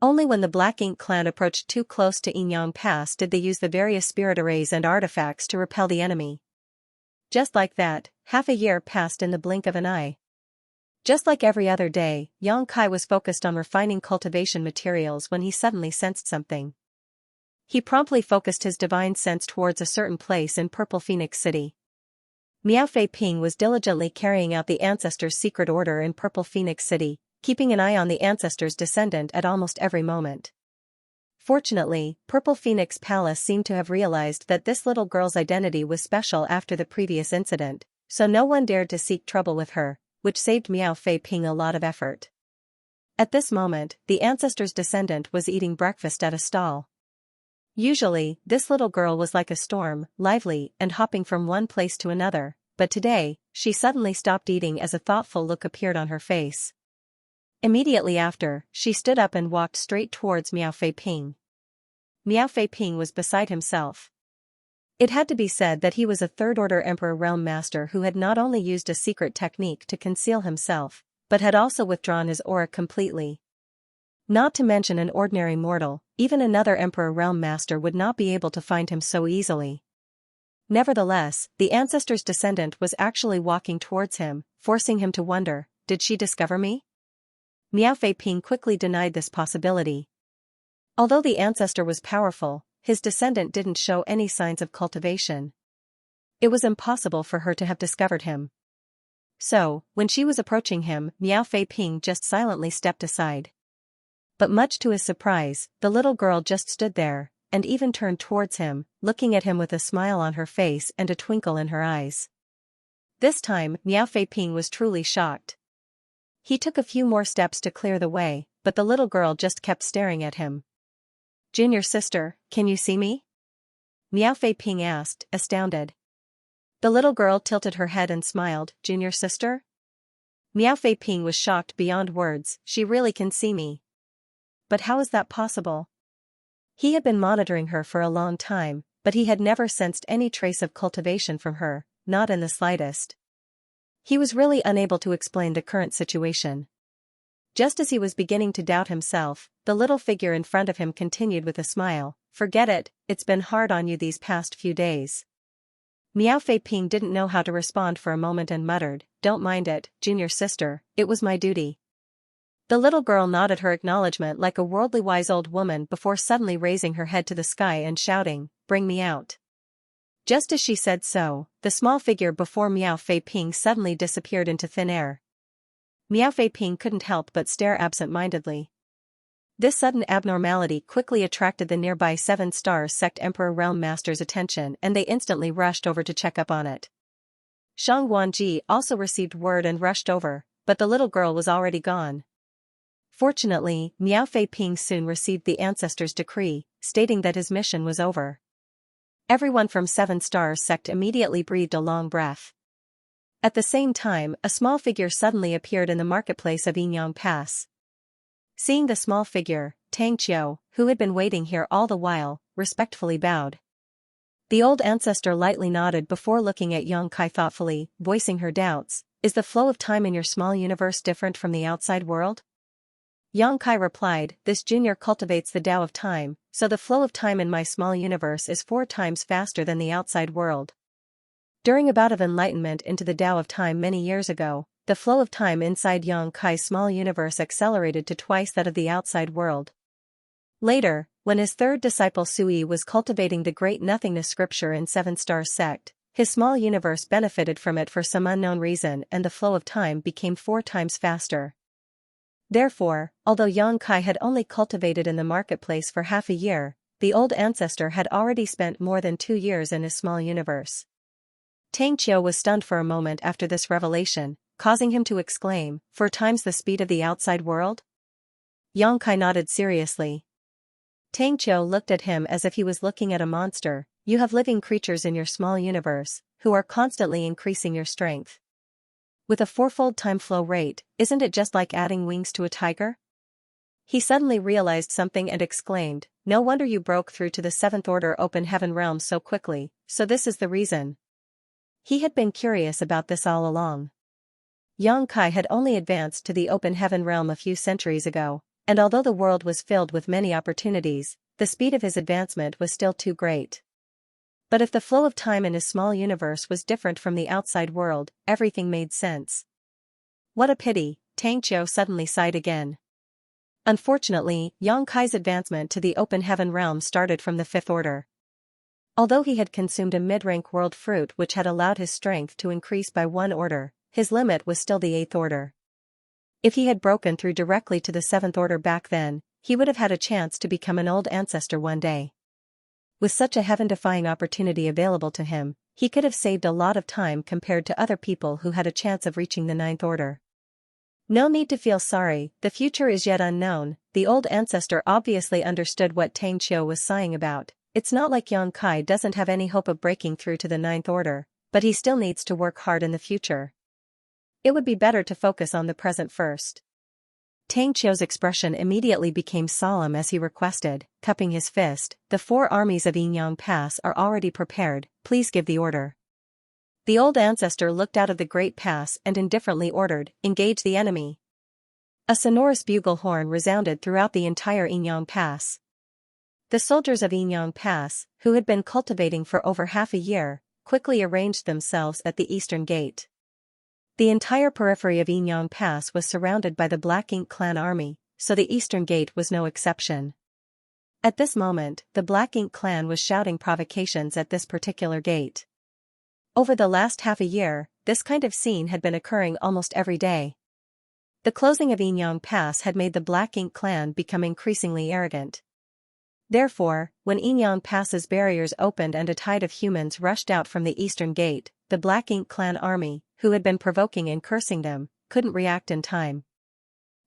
S1: Only when the Black Ink Clan approached too close to Xianxia Pass did they use the various spirit arrays and artifacts to repel the enemy. Just like that, half a year passed in the blink of an eye. Just like every other day, Xianxia was focused on refining cultivation materials when he suddenly sensed something. He promptly focused his divine sense towards a certain place in Purple Phoenix City. Miao Fei Ping was diligently carrying out the ancestor's secret order in Purple Phoenix City, keeping an eye on the ancestor's descendant at almost every moment. Fortunately, Purple Phoenix Palace seemed to have realized that this little girl's identity was special after the previous incident, so no one dared to seek trouble with her, which saved Miao Fei Ping a lot of effort. At this moment, the ancestor's descendant was eating breakfast at a stall. Usually, this little girl was like a storm, lively and hopping from one place to another, but today, she suddenly stopped eating as a thoughtful look appeared on her face. Immediately after, she stood up and walked straight towards Miao Fei Ping. Miao Fei Ping was beside himself. It had to be said that he was a third-order Emperor Realm Master who had not only used a secret technique to conceal himself, but had also withdrawn his aura completely. Not to mention an ordinary mortal, even another Emperor Realm Master would not be able to find him so easily. Nevertheless, the ancestor's descendant was actually walking towards him, forcing him to wonder, did she discover me? Miao Fei Ping quickly denied this possibility. Although the ancestor was powerful, his descendant didn't show any signs of cultivation. It was impossible for her to have discovered him. So, when she was approaching him, Miao Fei Ping just silently stepped aside. But much to his surprise, the little girl just stood there, and even turned towards him, looking at him with a smile on her face and a twinkle in her eyes. This time, Miao Fei Ping was truly shocked. He took a few more steps to clear the way, but the little girl just kept staring at him. "Junior sister, can you see me?" Miao Fei Ping asked, astounded. The little girl tilted her head and smiled, "Junior sister?" Miao Fei Ping was shocked beyond words, "She really can see me. But how is that possible?" He had been monitoring her for a long time, but he had never sensed any trace of cultivation from her, not in the slightest. He was really unable to explain the current situation. Just as he was beginning to doubt himself, the little figure in front of him continued with a smile, "Forget it, it's been hard on you these past few days." Miao Fei Ping didn't know how to respond for a moment and muttered, "Don't mind it, junior sister, it was my duty." The little girl nodded her acknowledgement like a worldly wise old woman before suddenly raising her head to the sky and shouting, "Bring me out." Just as she said so, the small figure before Miao Fei Ping suddenly disappeared into thin air. Miao Fei Ping couldn't help but stare absent-mindedly. This sudden abnormality quickly attracted the nearby Seven Stars Sect Emperor Realm Master's attention and they instantly rushed over to check up on it. Shang Guanji also received word and rushed over, but the little girl was already gone. Fortunately, Miao Fei Ping soon received the ancestor's decree, stating that his mission was over. Everyone from Seven Stars Sect immediately breathed a long breath. At the same time, a small figure suddenly appeared in the marketplace of Xianxia Pass. Seeing the small figure, Xianxia, who had been waiting here all the while, respectfully bowed. The old ancestor lightly nodded before looking at Xianxia thoughtfully, voicing her doubts. Is the flow of time in your small universe different from the outside world? Xianxia replied, this junior cultivates the Tao of time, so the flow of time in my small universe is 4 times faster than the outside world. During a bout of enlightenment into the Tao of time many years ago, the flow of time inside Xianxia's small universe accelerated to twice that of the outside world. Later, when his third disciple Sui was cultivating the Great Nothingness scripture in Seven Stars sect, his small universe benefited from it for some unknown reason and the flow of time became 4 times faster. Therefore, although Xianxia had only cultivated in the marketplace for half a year, the old ancestor had already spent more than 2 years in his small universe. Xianxia was stunned for a moment after this revelation, causing him to exclaim, 4 times the speed of the outside world? Xianxia nodded seriously. Xianxia looked at him as if he was looking at a monster. You have living creatures in your small universe, who are constantly increasing your strength. With a 4-fold time flow rate, isn't it just like adding wings to a tiger? He suddenly realized something and exclaimed, no wonder you broke through to the 7th order open heaven realm so quickly, so this is the reason. He had been curious about this all along. Xianxia had only advanced to the open heaven realm a few centuries ago, and although the world was filled with many opportunities, the speed of his advancement was still too great. But if the flow of time in his small universe was different from the outside world, everything made sense. What a pity, Xianxia suddenly sighed again. Unfortunately, Xianxia's advancement to the open heaven realm started from the 5th order. Although he had consumed a mid-rank world fruit which had allowed his strength to increase by 1 order, his limit was still the 8th order. If he had broken through directly to the 7th order back then, he would have had a chance to become an old ancestor one day. With such a heaven-defying opportunity available to him, he could have saved a lot of time compared to other people who had a chance of reaching the 9th order. No need to feel sorry, the future is yet unknown. The old ancestor obviously understood what Xianxia was sighing about. It's not like Xianxia doesn't have any hope of breaking through to the 9th order, but he still needs to work hard in the future. It would be better to focus on the present first. Xianxia's expression immediately became solemn as he requested, cupping his fist, the 4 armies of Yin Pass are already prepared, please give the order. The old ancestor looked out of the great pass and indifferently ordered, engage the enemy. A sonorous bugle horn resounded throughout the entire Yin Pass. The soldiers of Yin Pass, who had been cultivating for over half a year, quickly arranged themselves at the eastern gate. The entire periphery of Yin Pass was surrounded by the Black Ink clan army, so the eastern gate was no exception. At this moment, the Black Ink clan was shouting provocations at this particular gate. Over the last half a year, this kind of scene had been occurring almost every day. The closing of Yin Pass had made the Black Ink clan become increasingly arrogant. Therefore, when Yin Pass's barriers opened and a tide of humans rushed out from the eastern gate, the Black Ink clan army, who had been provoking and cursing them, couldn't react in time.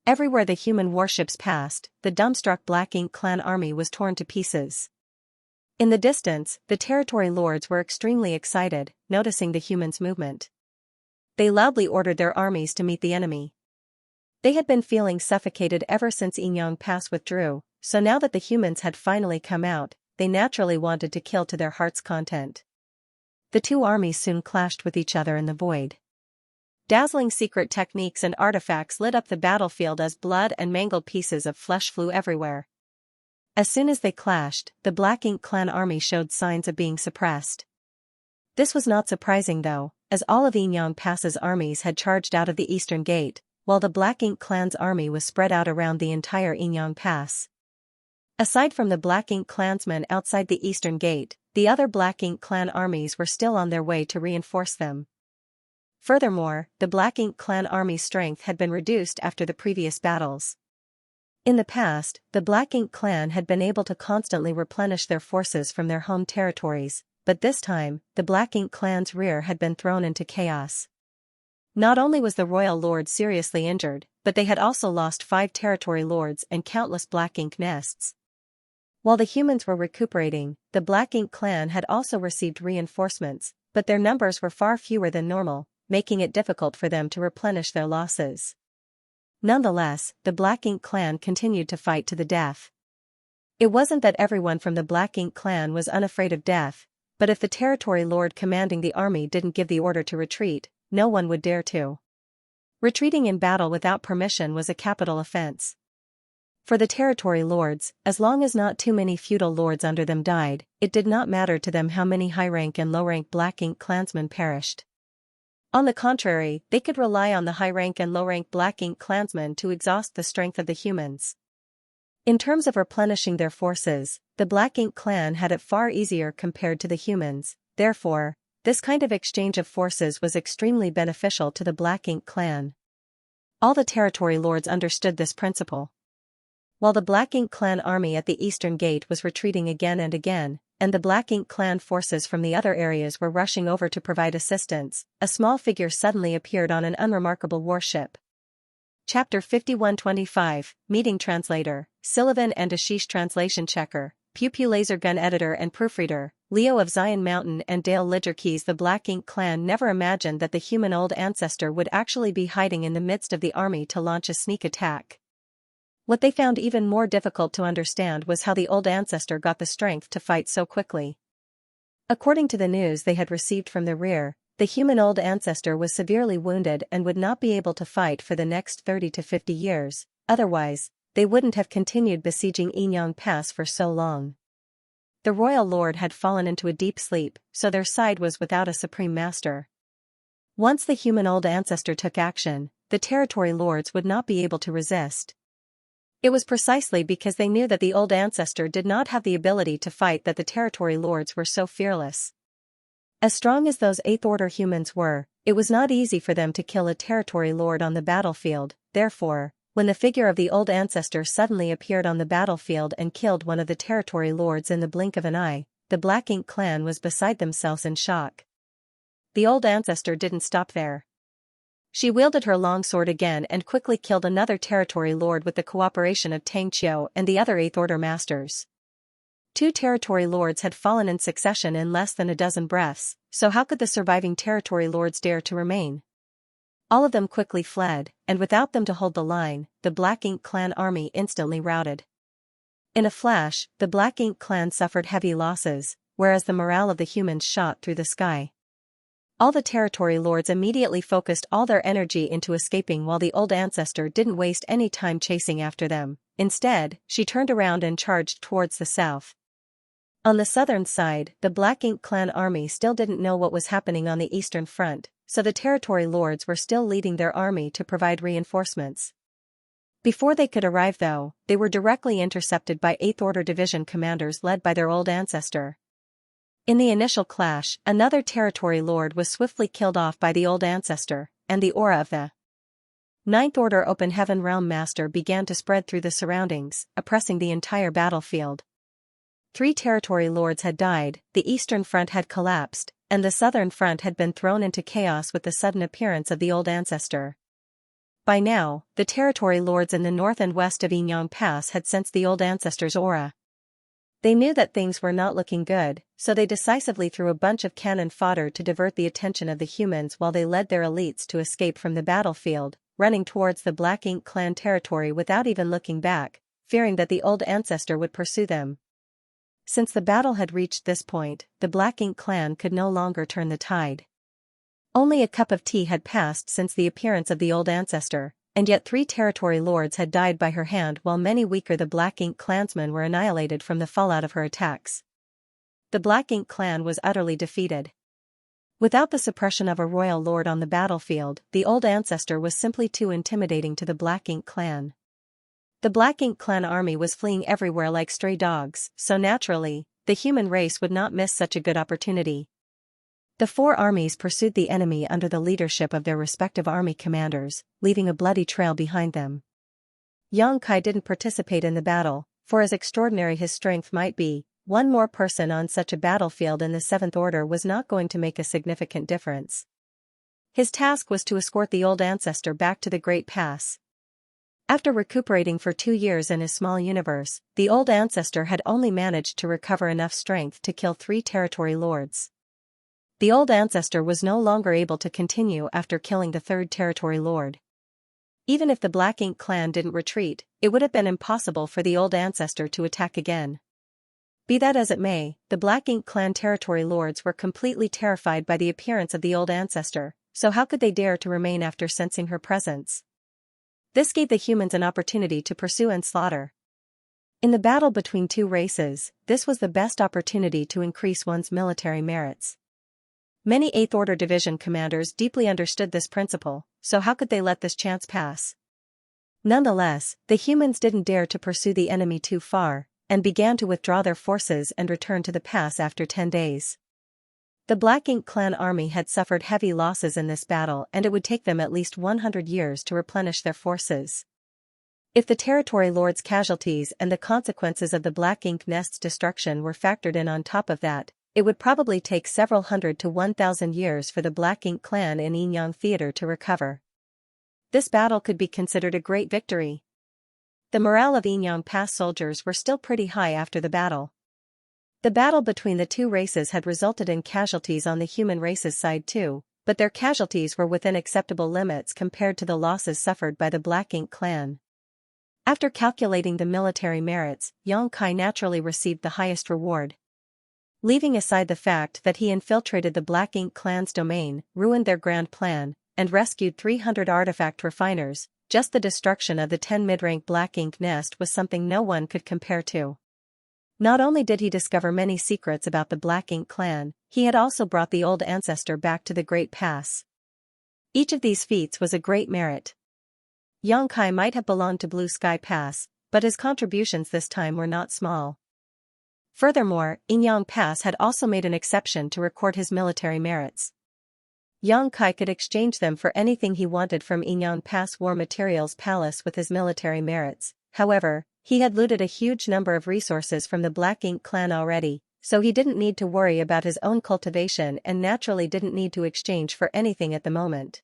S1: Everywhere the human warships passed, the dumbstruck Black Ink clan army was torn to pieces. In the distance, the territory lords were extremely excited, noticing the humans' movement. They loudly ordered their armies to meet the enemy. They had been feeling suffocated ever since Yin Pass withdrew, so now that the humans had finally come out, they naturally wanted to kill to their heart's content. The 2 armies soon clashed with each other in the void. Dazzling secret techniques and artifacts lit up the battlefield as blood and mangled pieces of flesh flew everywhere. As soon as they clashed, the Black Ink clan army showed signs of being suppressed. This was not surprising though, as all of Yin Pass's armies had charged out of the eastern gate, while the Black Ink clan's army was spread out around the entire Yin Pass. Aside from the Black Ink clansmen outside the eastern gate, the other Black Ink clan armies were still on their way to reinforce them. Furthermore, the Black Ink clan army's strength had been reduced after the previous battles. In the past, the Black Ink clan had been able to constantly replenish their forces from their home territories, but this time, the Black Ink clan's rear had been thrown into chaos. Not only was the royal lord seriously injured, but they had also lost 5 territory lords and countless Black Ink nests. While the humans were recuperating, the Black Ink clan had also received reinforcements, but their numbers were far fewer than normal, making it difficult for them to replenish their losses. Nonetheless, the Black Ink clan continued to fight to the death. It wasn't that everyone from the Black Ink clan was unafraid of death, but if the territory lord commanding the army didn't give the order to retreat, no one would dare to. Retreating in battle without permission was a capital offense. For the territory lords, as long as not too many feudal lords under them died, it did not matter to them how many high-rank and low-rank Black Ink clansmen perished. On the contrary, they could rely on the high-rank and low-rank Black Ink clansmen to exhaust the strength of the humans. In terms of replenishing their forces, the Black Ink clan had it far easier compared to the humans, therefore, this kind of exchange of forces was extremely beneficial to the Black Ink clan. All the territory lords understood this principle. While the Black Ink clan army at the eastern gate was retreating again and again, and the Black Ink clan forces from the other areas were rushing over to provide assistance, a small figure suddenly appeared on an unremarkable warship. Chapter 5125, Meeting Translator, Sullivan and Ashish Translation Checker, Pew Pew Laser Gun Editor and Proofreader, Leo of Zion Mountain and Dale Lidgerkeys. The Black Ink clan never imagined that the human old ancestor would actually be hiding in the midst of the army to launch a sneak attack. What they found even more difficult to understand was how the old ancestor got the strength to fight so quickly. According to the news they had received from the rear, the human old ancestor was severely wounded and would not be able to fight for the next 30 to 50 years, otherwise, they wouldn't have continued besieging Yinyang Pass for so long. The royal lord had fallen into a deep sleep, so their side was without a supreme master. Once the human old ancestor took action, the territory lords would not be able to resist. It was precisely because they knew that the old ancestor did not have the ability to fight that the territory lords were so fearless. As strong as those 8th Order humans were, it was not easy for them to kill a territory lord on the battlefield, therefore, when the figure of the old ancestor suddenly appeared on the battlefield and killed one of the territory lords in the blink of an eye, the Black Ink clan was beside themselves in shock. The old ancestor didn't stop there. She wielded her long sword again and quickly killed another territory lord with the cooperation of Tang Qiu and the other 8th Order masters. 2 territory lords had fallen in succession in less than a dozen breaths, so how could the surviving territory lords dare to remain? All of them quickly fled, and without them to hold the line, the Black Ink clan army instantly routed. In a flash, the Black Ink clan suffered heavy losses, whereas the morale of the humans shot through the sky. All the territory lords immediately focused all their energy into escaping while the old ancestor didn't waste any time chasing after them. Instead, she turned around and charged towards the south. On the southern side, the Black Ink clan army still didn't know what was happening on the eastern front, so the territory lords were still leading their army to provide reinforcements. Before they could arrive though, they were directly intercepted by 8th Order division commanders led by their old ancestor. In the initial clash, another territory lord was swiftly killed off by the old ancestor, and the aura of the 9th Order Open Heaven Realm Master began to spread through the surroundings, oppressing the entire battlefield. 3 territory lords had died, the eastern front had collapsed, and the southern front had been thrown into chaos with the sudden appearance of the old ancestor. By now, the territory lords in the north and west of Yinyang Pass had sensed the old ancestor's aura. They knew that things were not looking good, so they decisively threw a bunch of cannon fodder to divert the attention of the humans while they led their elites to escape from the battlefield, running towards the Black Ink clan territory without even looking back, fearing that the old ancestor would pursue them. Since the battle had reached this point, the Black Ink clan could no longer turn the tide. Only a cup of tea had passed since the appearance of the old ancestor, and yet 3 territory lords had died by her hand while many weaker the Black Ink clansmen were annihilated from the fallout of her attacks. The Black Ink clan was utterly defeated. Without the suppression of a royal lord on the battlefield, the old ancestor was simply too intimidating to the Black Ink clan. The Black Ink clan army was fleeing everywhere like stray dogs, so naturally, the human race would not miss such a good opportunity. The 4 armies pursued the enemy under the leadership of their respective army commanders, leaving a bloody trail behind them. Yang Kai didn't participate in the battle, for as extraordinary his strength might be, one more person on such a battlefield in the 7th Order was not going to make a significant difference. His task was to escort the old ancestor back to the Great Pass. After recuperating for 2 years in his small universe, the old ancestor had only managed to recover enough strength to kill 3 territory lords. The old ancestor was no longer able to continue after killing the 3rd territory lord. Even if the Black Ink clan didn't retreat, it would have been impossible for the old ancestor to attack again. Be that as it may, the Black Ink clan territory lords were completely terrified by the appearance of the old ancestor, so how could they dare to remain after sensing her presence? This gave the humans an opportunity to pursue and slaughter. In the battle between two races, this was the best opportunity to increase one's military merits. Many 8th Order Division commanders deeply understood this principle, so how could they let this chance pass? Nonetheless, the humans didn't dare to pursue the enemy too far, and began to withdraw their forces and return to the pass after 10 days. The Black Ink clan army had suffered heavy losses in this battle, and it would take them at least 100 years to replenish their forces. If the territory lords' casualties and the consequences of the Black Ink nest's destruction were factored in on top of that, it would probably take several hundred to 1,000 years for the Black Ink clan in Yinyang Theater to recover. This battle could be considered a great victory. The morale of Yinyang Pass soldiers were still pretty high after the battle. The battle between the two races had resulted in casualties on the human race's side too, but their casualties were within acceptable limits compared to the losses suffered by the Black Ink clan. After calculating the military merits, Yang Kai naturally received the highest reward. Leaving aside the fact that he infiltrated the Black Ink clan's domain, ruined their grand plan, and rescued 300 artifact refiners, just the destruction of the 10 mid-rank Black Ink nest was something no one could compare to. Not only did he discover many secrets about the Black Ink clan, he had also brought the old ancestor back to the Great Pass. Each of these feats was a great merit. Yang Kai might have belonged to Blue Sky Pass, but his contributions this time were not small. Furthermore, Yinyang Pass had also made an exception to record his military merits. Yang Kai could exchange them for anything he wanted from Yinyang Pass War Materials Palace with his military merits. However, he had looted a huge number of resources from the Black Ink clan already, so he didn't need to worry about his own cultivation and naturally didn't need to exchange for anything at the moment.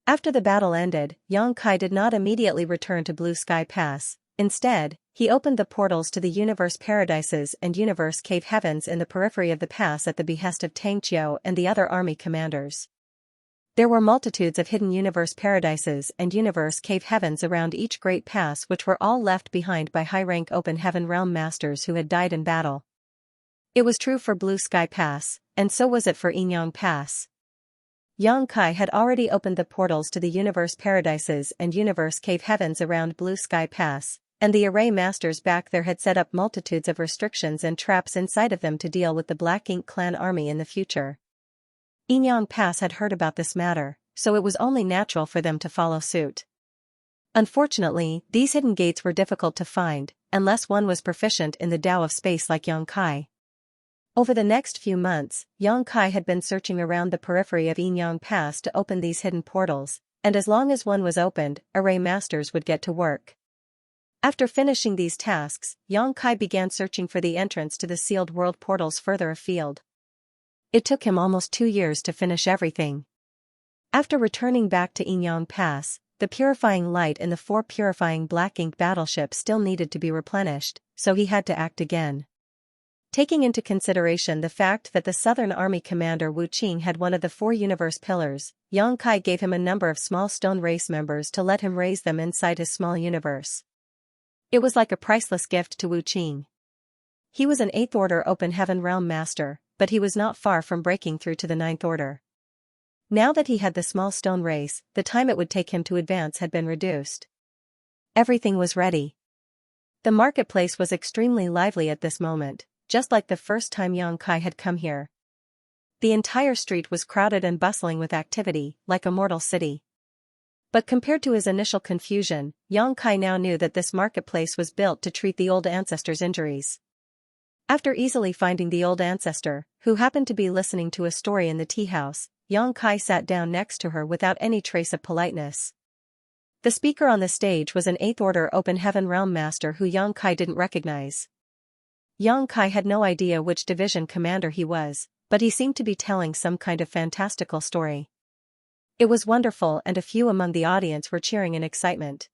S1: After the battle ended, Yang Kai did not immediately return to Blue Sky Pass. Instead, he opened the portals to the Universe Paradises and Universe Cave Heavens in the periphery of the pass at the behest of Tang Qiu and the other army commanders. There were multitudes of hidden Universe Paradises and Universe Cave Heavens around each great pass, which were all left behind by high-rank Open Heaven Realm Masters who had died in battle. It was true for Blue Sky Pass, and so was it for Yinyang Pass. Yang Kai had already opened the portals to the Universe Paradises and Universe Cave Heavens around Blue Sky Pass, and the array masters back there had set up multitudes of restrictions and traps inside of them to deal with the Black Ink clan army in the future. Yinyang Pass had heard about this matter, so it was only natural for them to follow suit. Unfortunately, these hidden gates were difficult to find, unless one was proficient in the Tao of space like Yang Kai. Over the next few months, Yang Kai had been searching around the periphery of Yinyang Pass to open these hidden portals, and as long as one was opened, array masters would get to work. After finishing these tasks, Yang Kai began searching for the entrance to the sealed world portals further afield. It took him almost 2 years to finish everything. After returning back to Yinyang Pass, the purifying light in the 4 purifying Black Ink battleships still needed to be replenished, so he had to act again. Taking into consideration the fact that the Southern Army commander Wu Qing had one of the 4 universe pillars, Yang Kai gave him a number of small stone race members to let him raise them inside his small universe. It was like a priceless gift to Wu Qing. He was an 8th Order Open Heaven Realm Master, but he was not far from breaking through to the 9th Order. Now that he had the small stone race, the time it would take him to advance had been reduced. Everything was ready. The marketplace was extremely lively at this moment, just like the first time Yang Kai had come here. The entire street was crowded and bustling with activity, like a mortal city. But compared to his initial confusion, Yang Kai now knew that this marketplace was built to treat the old ancestor's injuries. After easily finding the old ancestor, who happened to be listening to a story in the tea house, Yang Kai sat down next to her without any trace of politeness. The speaker on the stage was an 8th Order Open Heaven Realm Master who Yang Kai didn't recognize. Yang Kai had no idea which division commander he was, but he seemed to be telling some kind of fantastical story. It was wonderful, and a few among the audience were cheering in excitement.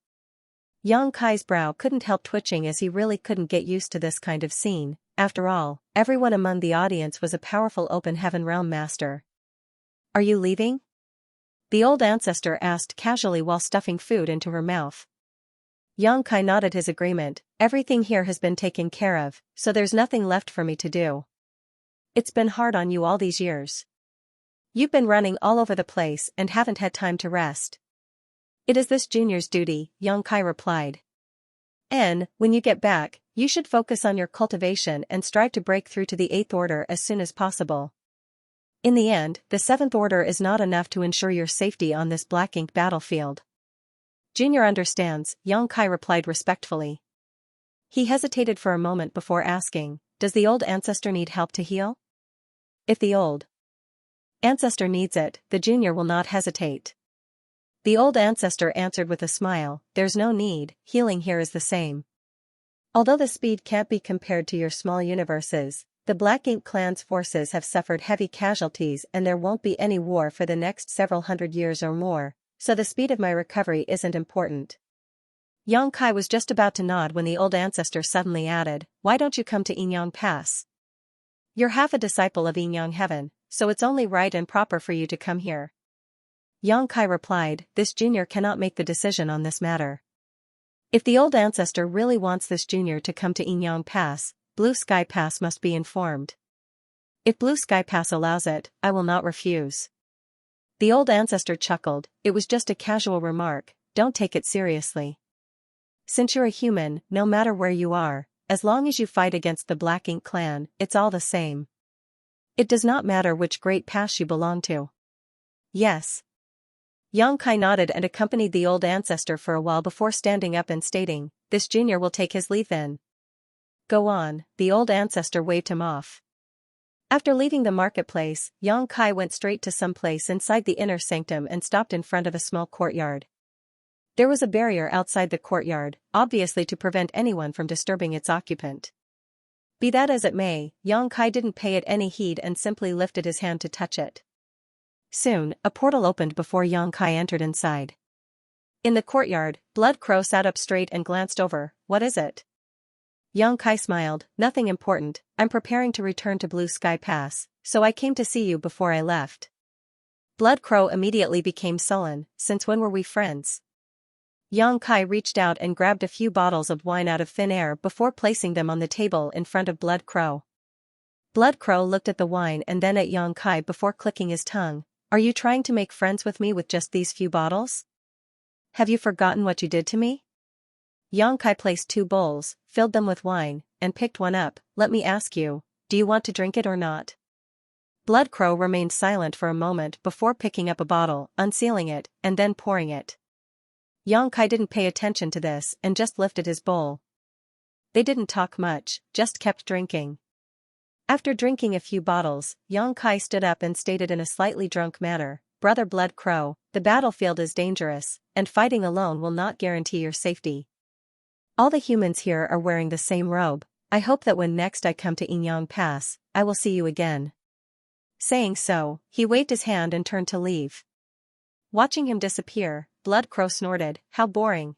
S1: Yang Kai's brow couldn't help twitching as he really couldn't get used to this kind of scene. After all, everyone among the audience was a powerful Open Heaven Realm Master. "Are you leaving?" the old ancestor asked casually while stuffing food into her mouth. Yang Kai nodded his agreement. Everything here has been taken care of, so there's nothing left for me to do. It's been hard on you all these years. You've been running all over the place and haven't had time to rest. It is this junior's duty, Yang Kai replied. And, when you get back, you should focus on your cultivation and strive to break through to the 8th order as soon as possible. In the end, the 7th order is not enough to ensure your safety on this black ink battlefield. Junior understands, Yang Kai replied respectfully. He hesitated for a moment before asking, does the old ancestor need help to heal? If the old ancestor needs it, the junior will not hesitate. The old ancestor answered with a smile, there's no need, healing here is the same. Although the speed can't be compared to your small universes, the Black Ink clan's forces have suffered heavy casualties and there won't be any war for the next several hundred years or more, so the speed of my recovery isn't important. Yang Kai was just about to nod when the old ancestor suddenly added, why don't you come to Yinyang Pass? You're half a disciple of Yinyang Heaven, so it's only right and proper for you to come here. Yang Kai replied, this junior cannot make the decision on this matter. If the old ancestor really wants this junior to come to Yinyang Pass, Blue Sky Pass must be informed. If Blue Sky Pass allows it, I will not refuse. The old ancestor chuckled, it was just a casual remark, don't take it seriously. Since you're a human, no matter where you are, as long as you fight against the Black Ink clan, it's all the same. It does not matter which great pass you belong to. Yes. Yang Kai nodded and accompanied the old ancestor for a while before standing up and stating, this junior will take his leave then. Go on, the old ancestor waved him off. After leaving the marketplace, Yang Kai went straight to some place inside the inner sanctum and stopped in front of a small courtyard. There was a barrier outside the courtyard, obviously to prevent anyone from disturbing its occupant. Be that as it may, Yang Kai didn't pay it any heed and simply lifted his hand to touch it. Soon, a portal opened before Yang Kai entered inside. In the courtyard, Blood Crow sat up straight and glanced over, what is it? Yang Kai smiled, nothing important, I'm preparing to return to Blue Sky Pass, so I came to see you before I left. Blood Crow immediately became sullen, since when were we friends? Yang Kai reached out and grabbed a few bottles of wine out of thin air before placing them on the table in front of Blood Crow. Blood Crow looked at the wine and then at Yang Kai before clicking his tongue, are you trying to make friends with me with just these few bottles? Have you forgotten what you did to me? Yang Kai placed 2 bowls, filled them with wine, and picked one up, let me ask you, do you want to drink it or not? Blood Crow remained silent for a moment before picking up a bottle, unsealing it, and then pouring it. Yang Kai didn't pay attention to this and just lifted his bowl. They didn't talk much, just kept drinking. After drinking a few bottles, Yang Kai stood up and stated in a slightly drunk manner, Brother Blood Crow, the battlefield is dangerous, and fighting alone will not guarantee your safety. All the humans here are wearing the same robe, I hope that when next I come to Yinyang Pass, I will see you again. Saying so, he waved his hand and turned to leave. Watching him disappear, Blood Crow snorted, how boring.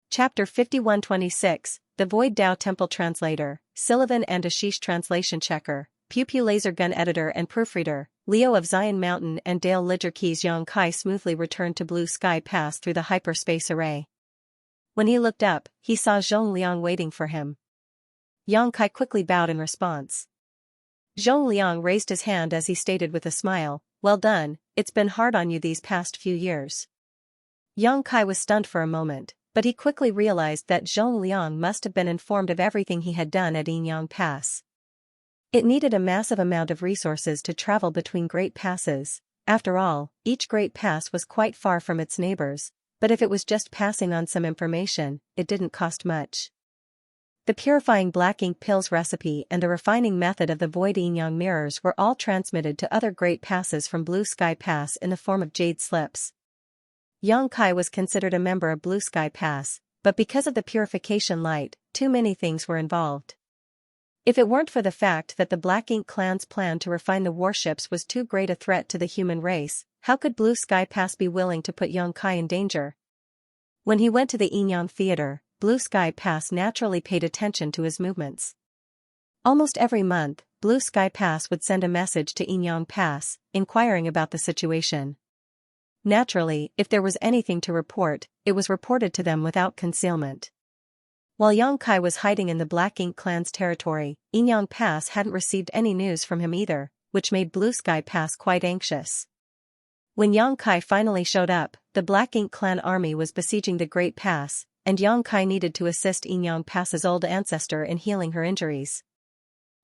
S1: Chapter 5126, The Void Dao Temple Translator, Sullivan and Ashish Translation Checker, Pew Pew Laser Gun Editor and Proofreader, Leo of Zion Mountain and Dale Ledger Keys. Yang Kai smoothly returned to Blue Sky Pass through the hyperspace array. When he looked up, he saw Zhong Liang waiting for him. Yang Kai quickly bowed in response. Zhong Liang raised his hand as he stated with a smile, well done, it's been hard on you these past few years. Yang Kai was stunned for a moment, but he quickly realized that Zhong Liang must have been informed of everything he had done at Yinyang Pass. It needed a massive amount of resources to travel between great passes. After all, each great pass was quite far from its neighbors, but if it was just passing on some information, it didn't cost much. The purifying black ink pills recipe and the refining method of the void Yinyang mirrors were all transmitted to other great passes from Blue Sky Pass in the form of jade slips. Yang Kai was considered a member of Blue Sky Pass, but because of the purification light, too many things were involved. If it weren't for the fact that the Black Ink clan's plan to refine the warships was too great a threat to the human race, how could Blue Sky Pass be willing to put Yang Kai in danger? When he went to the Yinyang Theater, Blue Sky Pass naturally paid attention to his movements. Almost every month, Blue Sky Pass would send a message to Yinyang Pass, inquiring about the situation. Naturally, if there was anything to report, it was reported to them without concealment. While Yang Kai was hiding in the Black Ink clan's territory, Enyang Pass hadn't received any news from him either, which made Blue Sky Pass quite anxious. When Yang Kai finally showed up, the Black Ink clan army was besieging the Great Pass, and Yang Kai needed to assist Enyang Pass's old ancestor in healing her injuries.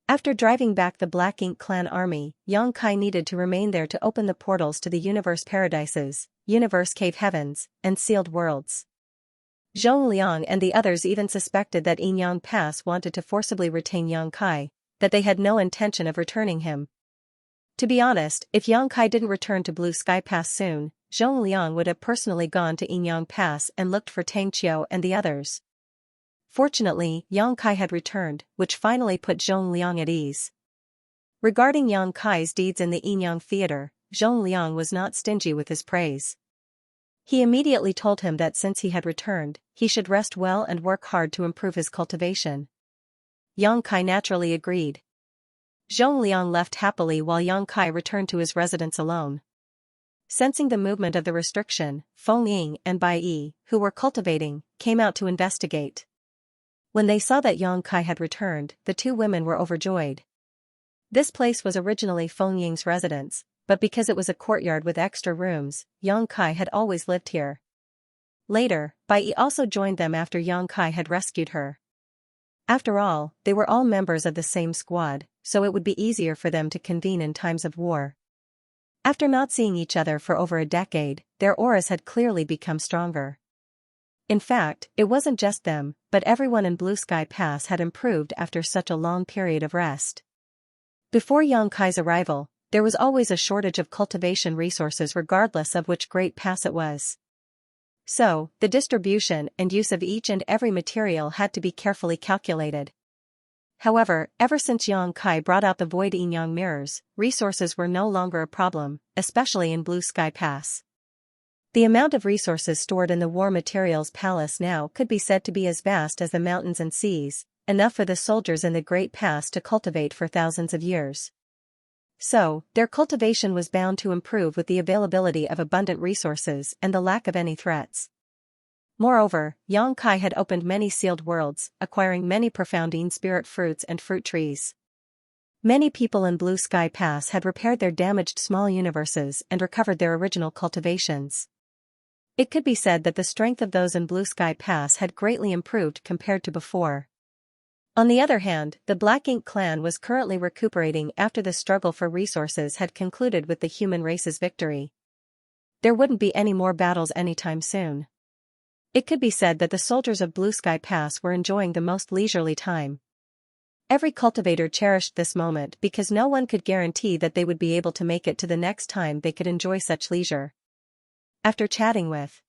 S1: After driving back the Black Ink clan army, Yang Kai needed to remain there to open the portals to the Universe Paradises, Universe Cave Heavens, and Sealed Worlds. Zhong Liang and the others even suspected that Enyang Pass wanted to forcibly retain Yang Kai, that they had no intention of returning him. To be honest, if Yang Kai didn't return to Blue Sky Pass soon, Zhong Liang would have personally gone to Enyang Pass and looked for Tang Qiu and the others. Fortunately, Yang Kai had returned, which finally put Zhong Liang at ease. Regarding Yang Kai's deeds in the Enyang Theater, Zhong Liang was not stingy with his praise. He immediately told him that since he had returned, he should rest well and work hard to improve his cultivation. Yang Kai naturally agreed. Zhong Liang left happily while Yang Kai returned to his residence alone. Sensing the movement of the restriction, Feng Ying and Bai Yi, who were cultivating, came out to investigate. When they saw that Yang Kai had returned, the two women were overjoyed. This place was originally Feng Ying's residence, but because it was a courtyard with extra rooms, Yang Kai had always lived here. Later, Bai Yi also joined them after Yang Kai had rescued her. After all, they were all members of the same squad, so it would be easier for them to convene in times of war. After not seeing each other for over a decade, their auras had clearly become stronger. In fact, it wasn't just them, but everyone in Blue Sky Pass had improved after such a long period of rest. Before Yang Kai's arrival, there was always a shortage of cultivation resources regardless of which great pass it was. So, the distribution and use of each and every material had to be carefully calculated. However, ever since Yang Kai brought out the Void Enyang mirrors, resources were no longer a problem, especially in Blue Sky Pass. The amount of resources stored in the War Materials Palace now could be said to be as vast as the mountains and seas, enough for the soldiers in the Great Pass to cultivate for thousands of years. So, their cultivation was bound to improve with the availability of abundant resources and the lack of any threats. Moreover, Yang Kai had opened many sealed worlds, acquiring many profoundine spirit fruits and fruit trees. Many people in Blue Sky Pass had repaired their damaged small universes and recovered their original cultivations. It could be said that the strength of those in Blue Sky Pass had greatly improved compared to before. On the other hand, the Black Ink clan was currently recuperating after the struggle for resources had concluded with the human race's victory. There wouldn't be any more battles anytime soon. It could be said that the soldiers of Blue Sky Pass were enjoying the most leisurely time. Every cultivator cherished this moment because no one could guarantee that they would be able to make it to the next time they could enjoy such leisure. After chatting with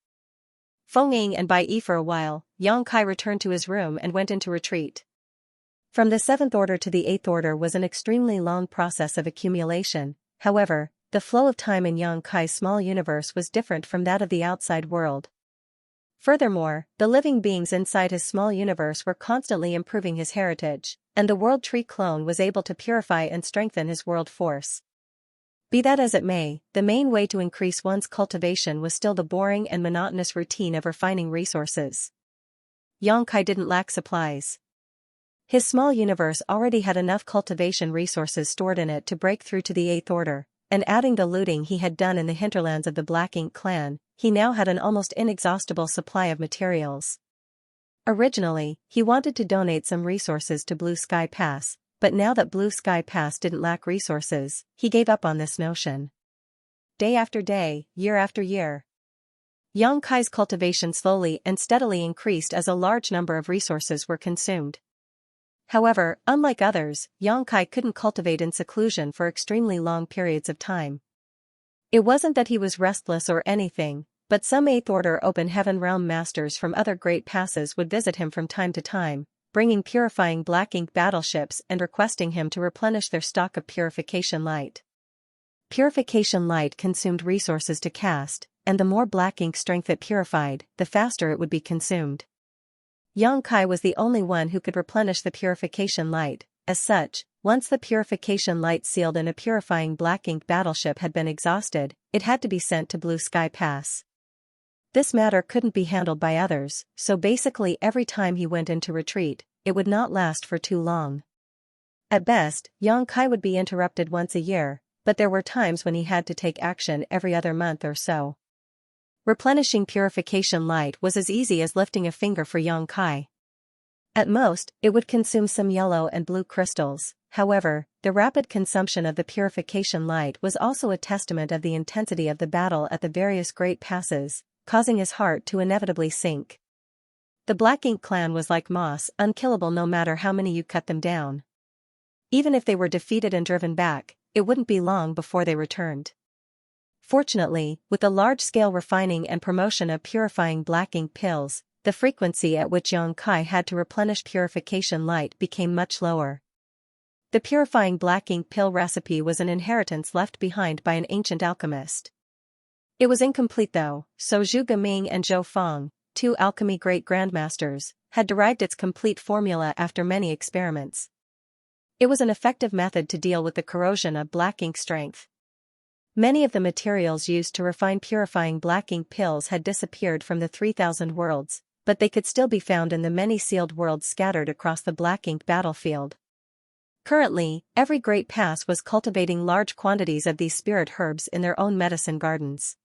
S1: Feng Ying and Bai Yi for a while, Yang Kai returned to his room and went into retreat. From the 7th order to the 8th order was an extremely long process of accumulation. However, the flow of time in Yang Kai's small universe was different from that of the outside world. Furthermore, the living beings inside his small universe were constantly improving his heritage, and the World Tree clone was able to purify and strengthen his world force. Be that as it may, the main way to increase one's cultivation was still the boring and monotonous routine of refining resources. Yang Kai didn't lack supplies. His small universe already had enough cultivation resources stored in it to break through to the 8th order, and adding the looting he had done in the hinterlands of the Black Ink clan, he now had an almost inexhaustible supply of materials. Originally, he wanted to donate some resources to Blue Sky Pass, but now that Blue Sky Pass didn't lack resources, he gave up on this notion. Day after day, year after year, Yang Kai's cultivation slowly and steadily increased as a large number of resources were consumed. However, unlike others, Yang Kai couldn't cultivate in seclusion for extremely long periods of time. It wasn't that he was restless or anything, but some 8th Order Open Heaven Realm masters from other great passes would visit him from time to time, bringing purifying Black Ink battleships and requesting him to replenish their stock of Purification Light. Purification Light consumed resources to cast, and the more Black Ink strength it purified, the faster it would be consumed. Yang Kai was the only one who could replenish the Purification Light. As such, once the Purification Light sealed in a purifying Black Ink battleship had been exhausted, it had to be sent to Blue Sky Pass. This matter couldn't be handled by others, so basically every time he went into retreat, it would not last for too long. At best, Xianxia would be interrupted once a year, but there were times when he had to take action every other month or so. Replenishing purification light was as easy as lifting a finger for Xianxia. At most, it would consume some yellow and blue crystals. However, the rapid consumption of the purification light was also a testament of the intensity of the battle at the various great passes, causing his heart to inevitably sink. The Black Ink clan was like moss, unkillable no matter how many you cut them down. Even if they were defeated and driven back, it wouldn't be long before they returned. Fortunately, with the large-scale refining and promotion of purifying black ink pills, the frequency at which Xianxia had to replenish purification light became much lower. The purifying black ink pill recipe was an inheritance left behind by an ancient alchemist. It was incomplete though, so Zhu Gaming and Zhou Feng, two alchemy great-grandmasters, had derived its complete formula after many experiments. It was an effective method to deal with the corrosion of black ink strength. Many of the materials used to refine purifying black ink pills had disappeared from the 3,000 worlds, but they could still be found in the many sealed worlds scattered across the black ink battlefield. Currently, every great pass was cultivating large quantities of these spirit herbs in their own medicine gardens.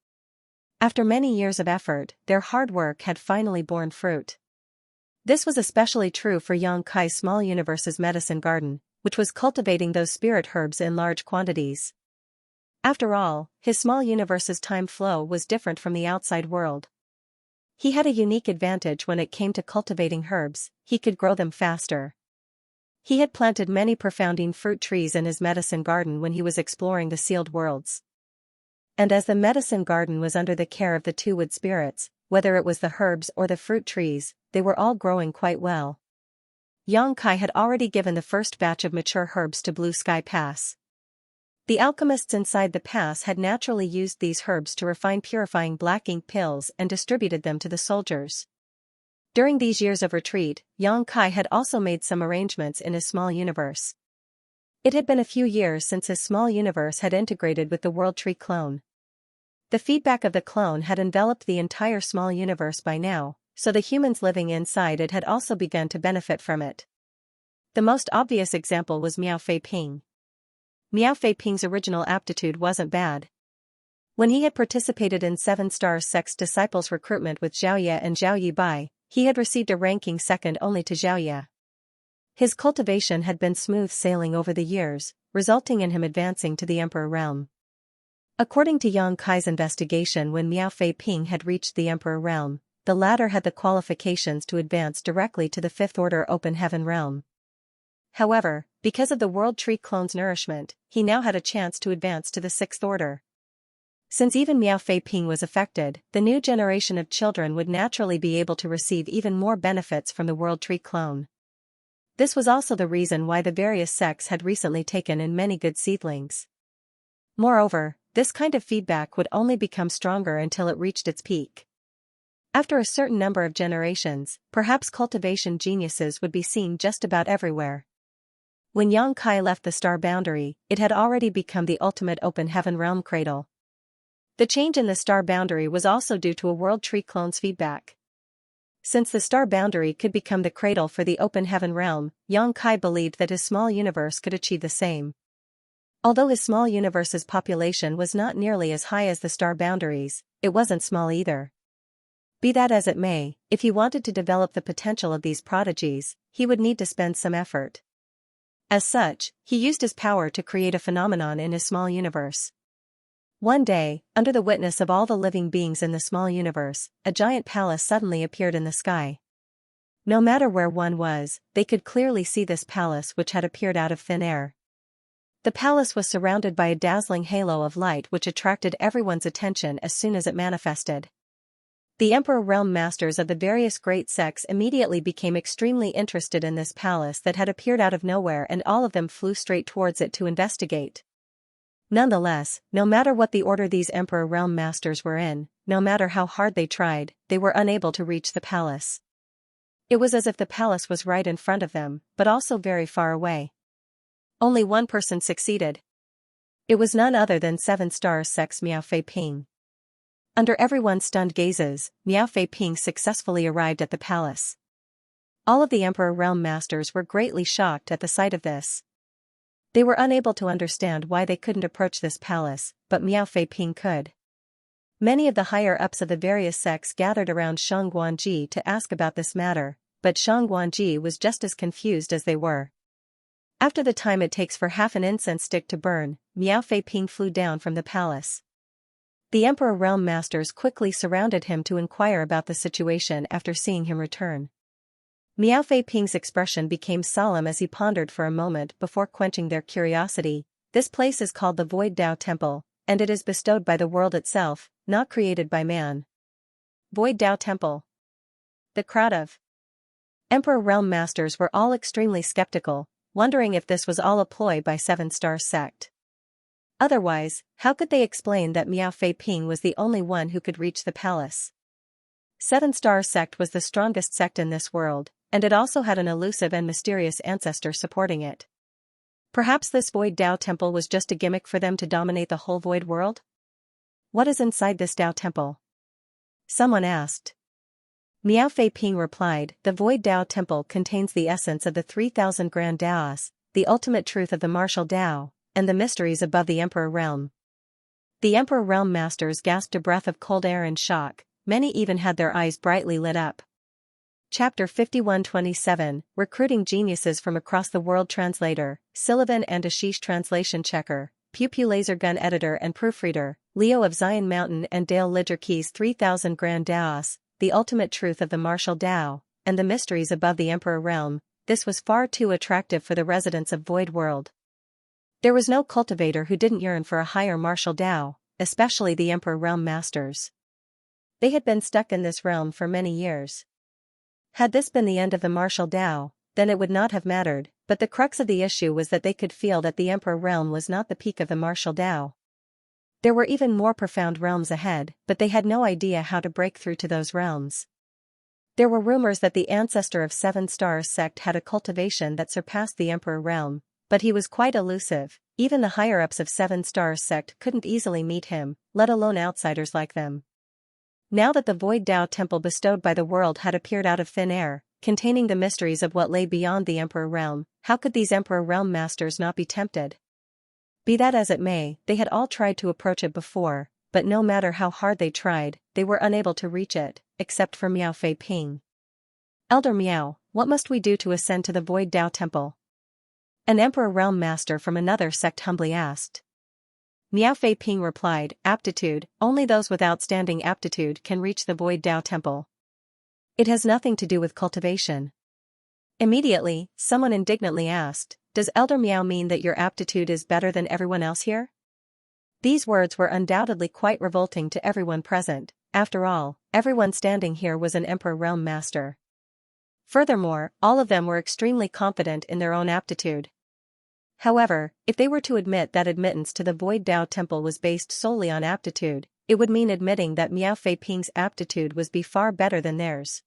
S1: After many years of effort, their hard work had finally borne fruit. This was especially true for Xianxia's small universe's medicine garden, which was cultivating those spirit herbs in large quantities. After all, his small universe's time flow was different from the outside world. He had a unique advantage when it came to cultivating herbs: he could grow them faster. He had planted many profounding fruit trees in his medicine garden when he was exploring the sealed worlds. And as the medicine garden was under the care of the two wood spirits, whether it was the herbs or the fruit trees, they were all growing quite well. Xianxia had already given the first batch of mature herbs to Blue Sky Pass. The alchemists inside the pass had naturally used these herbs to refine purifying black ink pills and distributed them to the soldiers. During these years of retreat, Xianxia had also made some arrangements in his small universe. It had been a few years since his small universe had integrated with the World Tree clone. The feedback of the clone had enveloped the entire small universe by now, so the humans living inside it had also begun to benefit from it. The most obvious example was Miao Fei Ping. Miao Fei Ping's original aptitude wasn't bad. When he had participated in 7-Star Sect's disciples' recruitment with Xiaoye and Zhao Yibai, he had received a ranking second only to Xiaoye. His cultivation had been smooth sailing over the years, resulting in him advancing to the Emperor realm. According to Xianxia's investigation, when Miao Fei Ping had reached the Emperor realm, the latter had the qualifications to advance directly to the Fifth Order Open Heaven realm. However, because of the World Tree clone's nourishment, he now had a chance to advance to the Sixth Order. Since even Miao Fei Ping was affected, the new generation of children would naturally be able to receive even more benefits from the World Tree clone. This was also the reason why the various sects had recently taken in many good seedlings. Moreover, this kind of feedback would only become stronger until it reached its peak. After a certain number of generations, perhaps cultivation geniuses would be seen just about everywhere. When Xianxia left the star boundary, it had already become the ultimate open heaven realm cradle. The change in the star boundary was also due to a World Tree clone's feedback. Since the star boundary could become the cradle for the open heaven realm, Xianxia believed that his small universe could achieve the same. Although his small universe's population was not nearly as high as the star boundaries, it wasn't small either. Be that as it may, if he wanted to develop the potential of these prodigies, he would need to spend some effort. As such, he used his power to create a phenomenon in his small universe. One day, under the witness of all the living beings in the small universe, a giant palace suddenly appeared in the sky. No matter where one was, they could clearly see this palace, which had appeared out of thin air. The palace was surrounded by a dazzling halo of light which attracted everyone's attention as soon as it manifested. The Emperor Realm Masters of the various great sects immediately became extremely interested in this palace that had appeared out of nowhere, and all of them flew straight towards it to investigate. Nonetheless, no matter what the order these Emperor Realm Masters were in, no matter how hard they tried, they were unable to reach the palace. It was as if the palace was right in front of them, but also very far away. Only one person succeeded. It was none other than 7-star sect's Miao Fei Ping. Under everyone's stunned gazes, Miao Fei Ping successfully arrived at the palace. All of the Emperor Realm Masters were greatly shocked at the sight of this. They were unable to understand why they couldn't approach this palace, but Miao Fei Ping could. Many of the higher-ups of the various sects gathered around Shang Guanji to ask about this matter, but Shang Guanji was just as confused as they were. After the time it takes for half an incense stick to burn, Miao Fei Ping flew down from the palace. The Emperor Realm Masters quickly surrounded him to inquire about the situation after seeing him return. Miao Fei Ping's expression became solemn as he pondered for a moment before quenching their curiosity. This place is called the Void Dao Temple, and it is bestowed by the world itself, not created by man. Void Dao Temple. The crowd of Emperor Realm Masters were all extremely skeptical, wondering if this was all a ploy by 7-star sect. Otherwise, how could they explain that Miao Fei Ping was the only one who could reach the palace? 7-star sect was the strongest sect in this world, and it also had an elusive and mysterious ancestor supporting it. Perhaps this Void Dao Temple was just a gimmick for them to dominate the whole Void world? What is inside this Dao Temple? Someone asked. Miao Fei Ping replied, the Void Dao Temple contains the essence of the 3,000 Grand Daos, the ultimate truth of the martial Dao, and the mysteries above the Emperor Realm. The Emperor Realm Masters gasped a breath of cold air in shock, many even had their eyes brightly lit up. Chapter 5127, Recruiting Geniuses from Across the World. Translator, Sullivan and Ashish. Translation Checker, Pew Pew Laser Gun Editor and Proofreader, Leo of Zion Mountain and Dale Lidger Keys. 3,000 Grand Daos, the ultimate truth of the martial Dao, and the mysteries above the Emperor Realm. This was far too attractive for the residents of Void World. There was no cultivator who didn't yearn for a higher martial Dao, especially the Emperor Realm Masters. They had been stuck in this realm for many years. Had this been the end of the martial Dao, then it would not have mattered, but the crux of the issue was that they could feel that the Emperor Realm was not the peak of the martial Dao. There were even more profound realms ahead, but they had no idea how to break through to those realms. There were rumors that the ancestor of 7-star sect had a cultivation that surpassed the Emperor Realm, but he was quite elusive. Even the higher-ups of 7-star sect couldn't easily meet him, let alone outsiders like them. Now that the Void Dao Temple bestowed by the world had appeared out of thin air, containing the mysteries of what lay beyond the Emperor Realm, how could these Emperor Realm Masters not be tempted? Be that as it may, they had all tried to approach it before, but no matter how hard they tried, they were unable to reach it, except for Miao Fei Ping. Elder Miao, what must we do to ascend to the Void Dao Temple? An Emperor Realm Master from another sect humbly asked. Miao Fei Ping replied, aptitude, only those with outstanding aptitude can reach the Void Dao Temple. It has nothing to do with cultivation. Immediately, someone indignantly asked, does Elder Miao mean that your aptitude is better than everyone else here? These words were undoubtedly quite revolting to everyone present. After all, everyone standing here was an Emperor Realm Master. Furthermore, all of them were extremely confident in their own aptitude. However, if they were to admit that admittance to the Void Dao Temple was based solely on aptitude, it would mean admitting that Miao Fei Ping's aptitude was far better than theirs.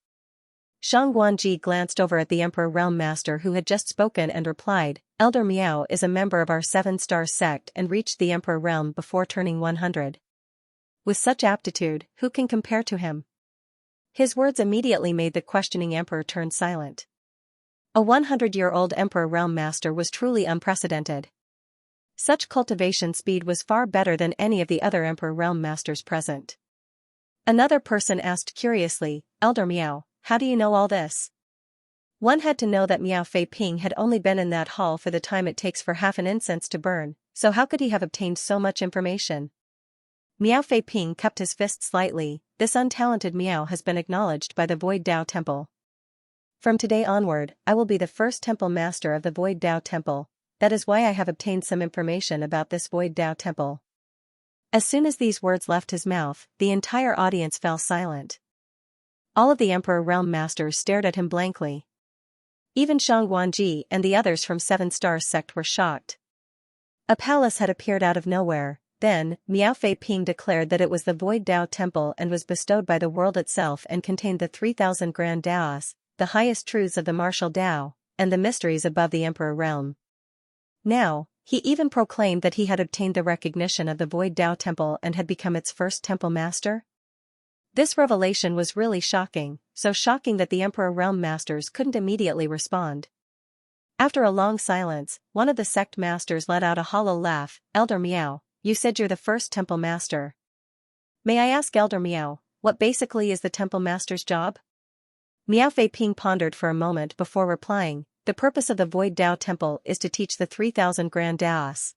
S1: Shang Guanji glanced over at the Emperor Realm Master who had just spoken and replied, Elder Miao is a member of our 7-star sect and reached the Emperor Realm before turning 100. With such aptitude, who can compare to him? His words immediately made the questioning emperor turn silent. A 100-year-old Emperor Realm Master was truly unprecedented. Such cultivation speed was far better than any of the other Emperor Realm Masters present. Another person asked curiously, Elder Miao, how do you know all this? One had to know that Miao Fei Ping had only been in that hall for the time it takes for half an incense to burn, so how could he have obtained so much information? Miao Fei Ping cupped his fist slightly. This untalented Miao has been acknowledged by the Void Dao Temple. From today onward, I will be the first temple master of the Void Dao Temple. That is why I have obtained some information about this Void Dao Temple. As soon as these words left his mouth, the entire audience fell silent. All of the Emperor Realm Masters stared at him blankly. Even Shang Guanji and the others from 7-star sect were shocked. A palace had appeared out of nowhere. Then, Miao Fei Ping declared that it was the Void Dao Temple and was bestowed by the world itself and contained the 3,000 Grand Daos, the highest truths of the martial Dao, and the mysteries above the Emperor Realm. Now, He even proclaimed that he had obtained the recognition of the Void Dao Temple and had become its first temple master. This revelation was really shocking, so shocking that the Emperor Realm Masters couldn't immediately respond. After a long silence, one of the sect masters let out a hollow laugh. "Elder Miao, you said you're the first temple master. May I ask, Elder Miao, what basically is the temple master's job?" Miao Fei Ping pondered for a moment before replying, "The purpose of the Void Dao Temple is to teach the 3,000 Grand Daos.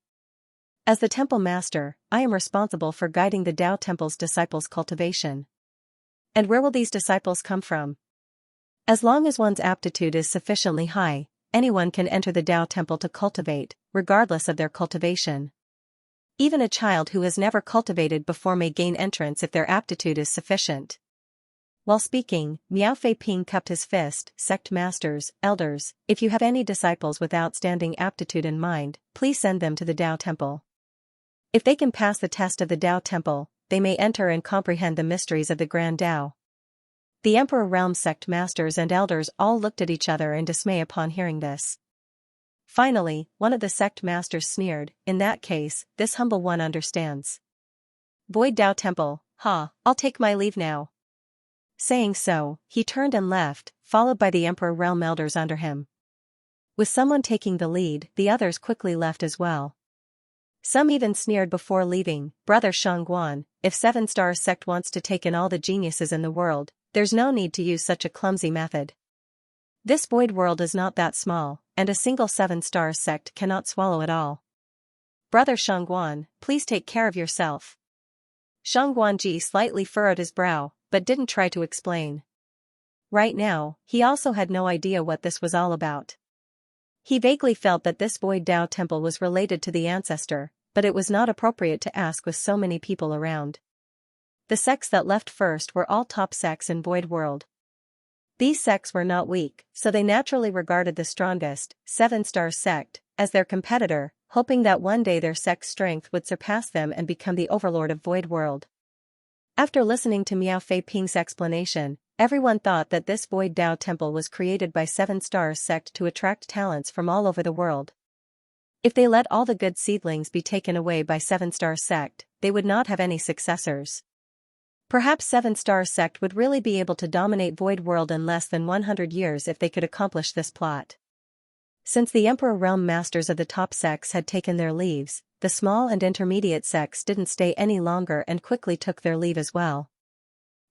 S1: As the temple master, I am responsible for guiding the Dao Temple's disciples' cultivation." "And where will these disciples come from?" "As long as one's aptitude is sufficiently high, anyone can enter the Dao Temple to cultivate, regardless of their cultivation. Even a child who has never cultivated before may gain entrance if their aptitude is sufficient." While speaking, Miao Fei Ping cupped his fist. "Sect masters, elders, if you have any disciples with outstanding aptitude in mind, please send them to the Dao Temple. If they can pass the test of the Dao Temple, they may enter and comprehend the mysteries of the Grand Dao." The Emperor Realm sect masters and elders all looked at each other in dismay upon hearing this. Finally, one of the sect masters sneered, "In that case, this humble one understands. Void Dao Temple, I'll take my leave now." Saying so, he turned and left, followed by the Emperor Realm elders under him. With someone taking the lead, the others quickly left as well. Some even sneered before leaving, "Brother Shangguan, if 7-Star Sect wants to take in all the geniuses in the world, there's no need to use such a clumsy method. This void world is not that small, and a single 7-Star Sect cannot swallow it all. Brother Shangguan, please take care of yourself." Shangguanji slightly furrowed his brow, but didn't try to explain. Right now, he also had no idea what this was all about. He vaguely felt that this Void Dao Temple was related to the ancestor, but it was not appropriate to ask with so many people around. The sects that left first were all top sects in Void World. These sects were not weak, so they naturally regarded the strongest, 7-Star Sect, as their competitor, hoping that one day their sect's strength would surpass them and become the overlord of Void World. After listening to Miao Fei Ping's explanation, everyone thought that this Void Dao Temple was created by 7-Star Sect to attract talents from all over the world. If they let all the good seedlings be taken away by 7-Star Sect, they would not have any successors. Perhaps 7-Star Sect would really be able to dominate Void World in less than 100 years if they could accomplish this plot. Since the Emperor Realm Masters of the top sects had taken their leaves, the small and intermediate sects didn't stay any longer and quickly took their leave as well.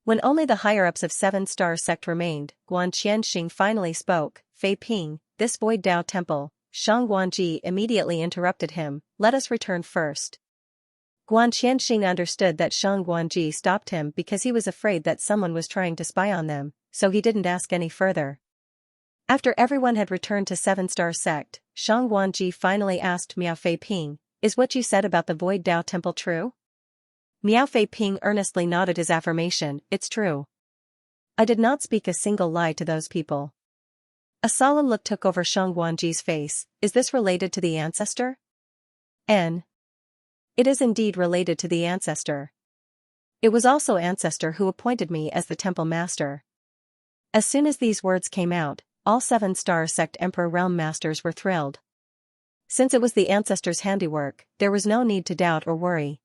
S1: When only the higher-ups of 7-Star Sect remained, Guan Qianxing finally spoke. "Fei Ping, this Void Dao Temple." Shangguanji immediately interrupted him, "Let us return first." Guan Qianxing understood that Shangguanji stopped him because he was afraid that someone was trying to spy on them, so he didn't ask any further. After everyone had returned to 7-Star Sect, Shangguanji finally asked Miao Fei Ping, "Is what you said about the Void Dao Temple true?" Miao Fei Ping earnestly nodded his affirmation, "It's true. I did not speak a single lie to those people." A solemn look took over Shangguanji's face. "Is this related to the ancestor?" N. It is indeed related to the ancestor. It was also ancestor who appointed me as the temple master. As soon as these words came out, all 7-Star Sect Emperor Realm Masters were thrilled. Since it was the ancestor's handiwork, there was no need to doubt or worry.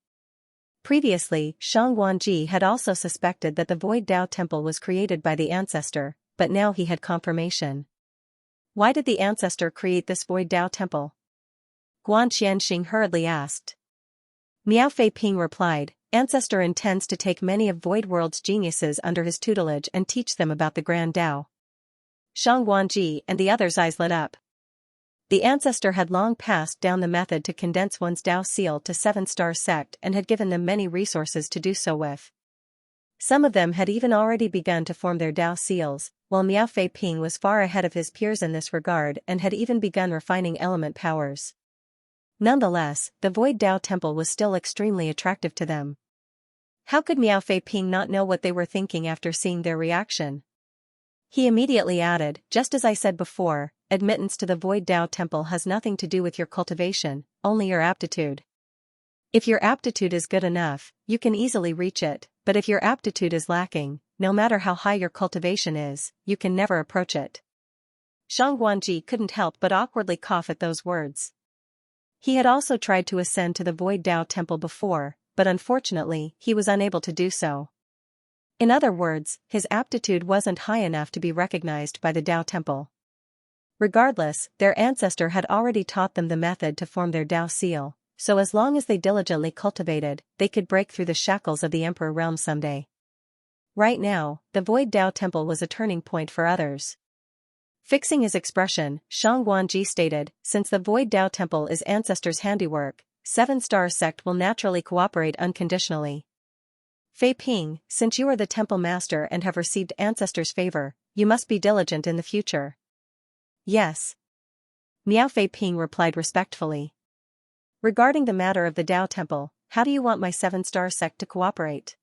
S1: Previously, Shangguanji had also suspected that the Void Dao Temple was created by the ancestor, but now he had confirmation. Why did the ancestor create this Void Dao Temple? Guan Qianxing hurriedly asked. Miao Fei Ping replied, "Ancestor intends to take many of Void World's geniuses under his tutelage and teach them about the Grand Dao." Shangguanji and the others' eyes lit up. The ancestor had long passed down the method to condense one's Dao seal to 7-Star Sect and had given them many resources to do so with. Some of them had even already begun to form their Dao seals, while Miao Fei Ping was far ahead of his peers in this regard and had even begun refining element powers. Nonetheless, the Void Dao Temple was still extremely attractive to them. How could Miao Fei Ping not know what they were thinking after seeing their reaction? He immediately added, "Just as I said before, admittance to the Void Dao Temple has nothing to do with your cultivation, only your aptitude. If your aptitude is good enough, you can easily reach it, but if your aptitude is lacking, no matter how high your cultivation is, you can never approach it." Shangguanji couldn't help but awkwardly cough at those words. He had also tried to ascend to the Void Dao Temple before, but unfortunately, he was unable to do so. In other words, his aptitude wasn't high enough to be recognized by the Dao Temple. Regardless, their ancestor had already taught them the method to form their Dao seal, so as long as they diligently cultivated, they could break through the shackles of the Emperor realm someday. Right now, the Void Dao Temple was a turning point for others. Fixing his expression, Xianxia stated, since the Void Dao Temple is ancestors' handiwork, 7-star sect will naturally cooperate unconditionally. Fei Ping, since you are the temple master and have received ancestors' favor, you must be diligent in the future. Yes. Miao Fei Ping replied respectfully. Regarding the matter of the Dao Temple, how do you want my 7-star sect to cooperate?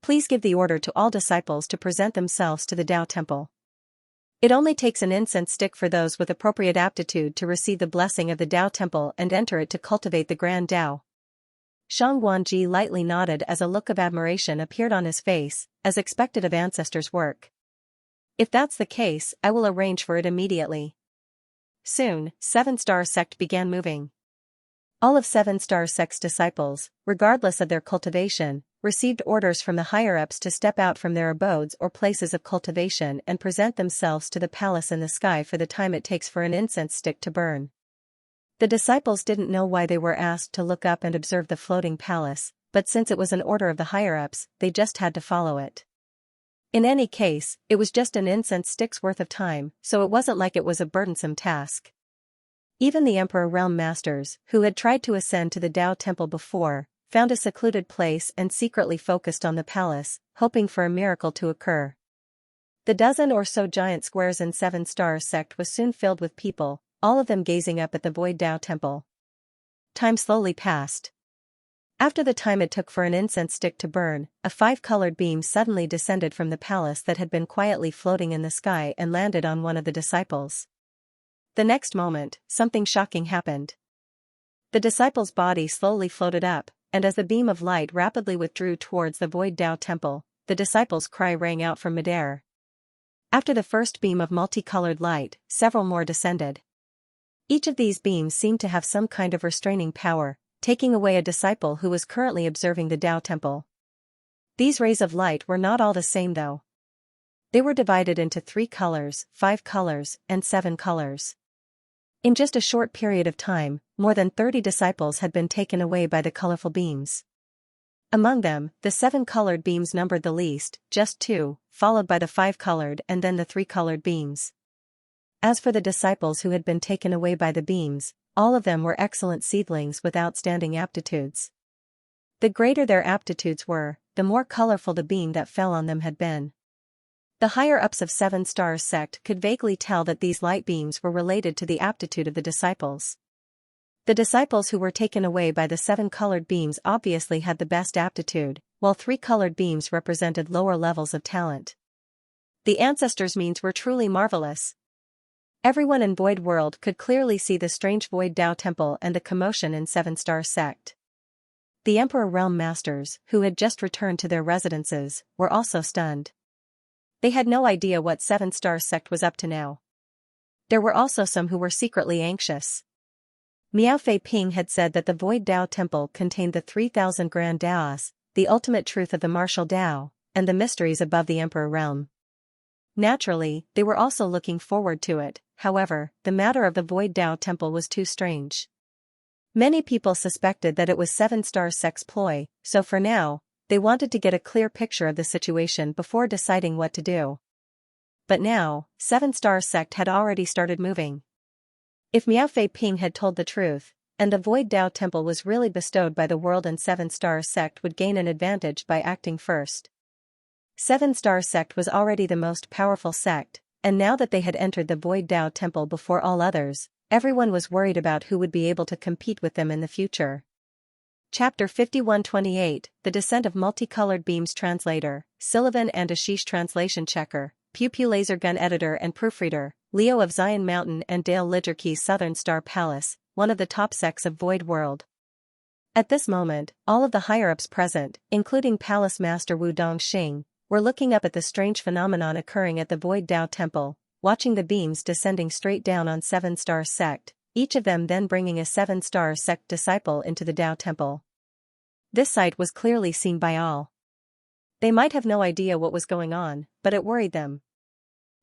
S1: Please give the order to all disciples to present themselves to the Dao Temple. It only takes an incense stick for those with appropriate aptitude to receive the blessing of the Dao Temple and enter it to cultivate the Grand Dao. Shang Guanji lightly nodded as a look of admiration appeared on his face, as expected of ancestors' work. If that's the case, I will arrange for it immediately. Soon, 7-star sect began moving. All of 7-star sect's disciples, regardless of their cultivation, received orders from the higher-ups to step out from their abodes or places of cultivation and present themselves to the palace in the sky for the time it takes for an incense stick to burn. The disciples didn't know why they were asked to look up and observe the floating palace, but since it was an order of the higher-ups, they just had to follow it. In any case, it was just an incense stick's worth of time, so it wasn't like it was a burdensome task. Even the Emperor Realm Masters, who had tried to ascend to the Dao Temple before, found a secluded place and secretly focused on the palace, hoping for a miracle to occur. The dozen or so giant squares in 7-star sect was soon filled with people, all of them gazing up at the Void Dao Temple. Time slowly passed. After the time it took for an incense stick to burn, a 5-colored beam suddenly descended from the palace that had been quietly floating in the sky and landed on one of the disciples. The next moment, something shocking happened. The disciple's body slowly floated up, and as the beam of light rapidly withdrew towards the Void Dao Temple, the disciple's cry rang out from midair. After the first beam of multicolored light, several more descended. Each of these beams seemed to have some kind of restraining power, taking away a disciple who was currently observing the Dao Temple. These rays of light were not all the same though. They were divided into 3 colors, 5 colors, and 7 colors. In just a short period of time, more than 30 disciples had been taken away by the colorful beams. Among them, the 7-colored beams numbered the least, just 2, followed by the 5-colored and then the 3-colored beams. As for the disciples who had been taken away by the beams, all of them were excellent seedlings with outstanding aptitudes. The greater their aptitudes were, the more colorful the beam that fell on them had been. The higher-ups of 7-star sect could vaguely tell that these light beams were related to the aptitude of the disciples. The disciples who were taken away by the 7-colored beams obviously had the best aptitude, while 3-colored beams represented lower levels of talent. The ancestors' means were truly marvelous. Everyone in Void World could clearly see the strange Void Dao Temple and the commotion in 7-star sect. The Emperor Realm Masters, who had just returned to their residences, were also stunned. They had no idea what 7-star sect was up to now. There were also some who were secretly anxious. Miao Fei Ping had said that the Void Dao Temple contained the 3,000 Grand Daos, the ultimate truth of the martial Dao, and the mysteries above the Emperor Realm. Naturally, they were also looking forward to it. However, the matter of the Void Dao Temple was too strange. Many people suspected that it was 7-star sect's ploy, so for now, they wanted to get a clear picture of the situation before deciding what to do. But now, 7-star sect had already started moving. If Miao Fei Ping had told the truth, and the Void Dao Temple was really bestowed by the world, and 7-star sect would gain an advantage by acting first. 7-star sect was already the most powerful sect, and now that they had entered the Void Dao Temple before all others, everyone was worried about who would be able to compete with them in the future. Chapter 5128, The Descent of Multicolored Beams. Translator, Sullivan and Ashish. Translation checker, Pew Pew Laser Gun Editor and Proofreader, Leo of Zion Mountain and Dale Ligerkey's Southern Star Palace, one of the top sects of Void World. At this moment, all of the higher-ups present, including Palace Master Wu Dongxing, were looking up at the strange phenomenon occurring at the Void Dao Temple, watching the beams descending straight down on 7-star sect, each of them then bringing a 7-star sect disciple into the Tao temple. This sight was clearly seen by all. They might have no idea what was going on, but it worried them.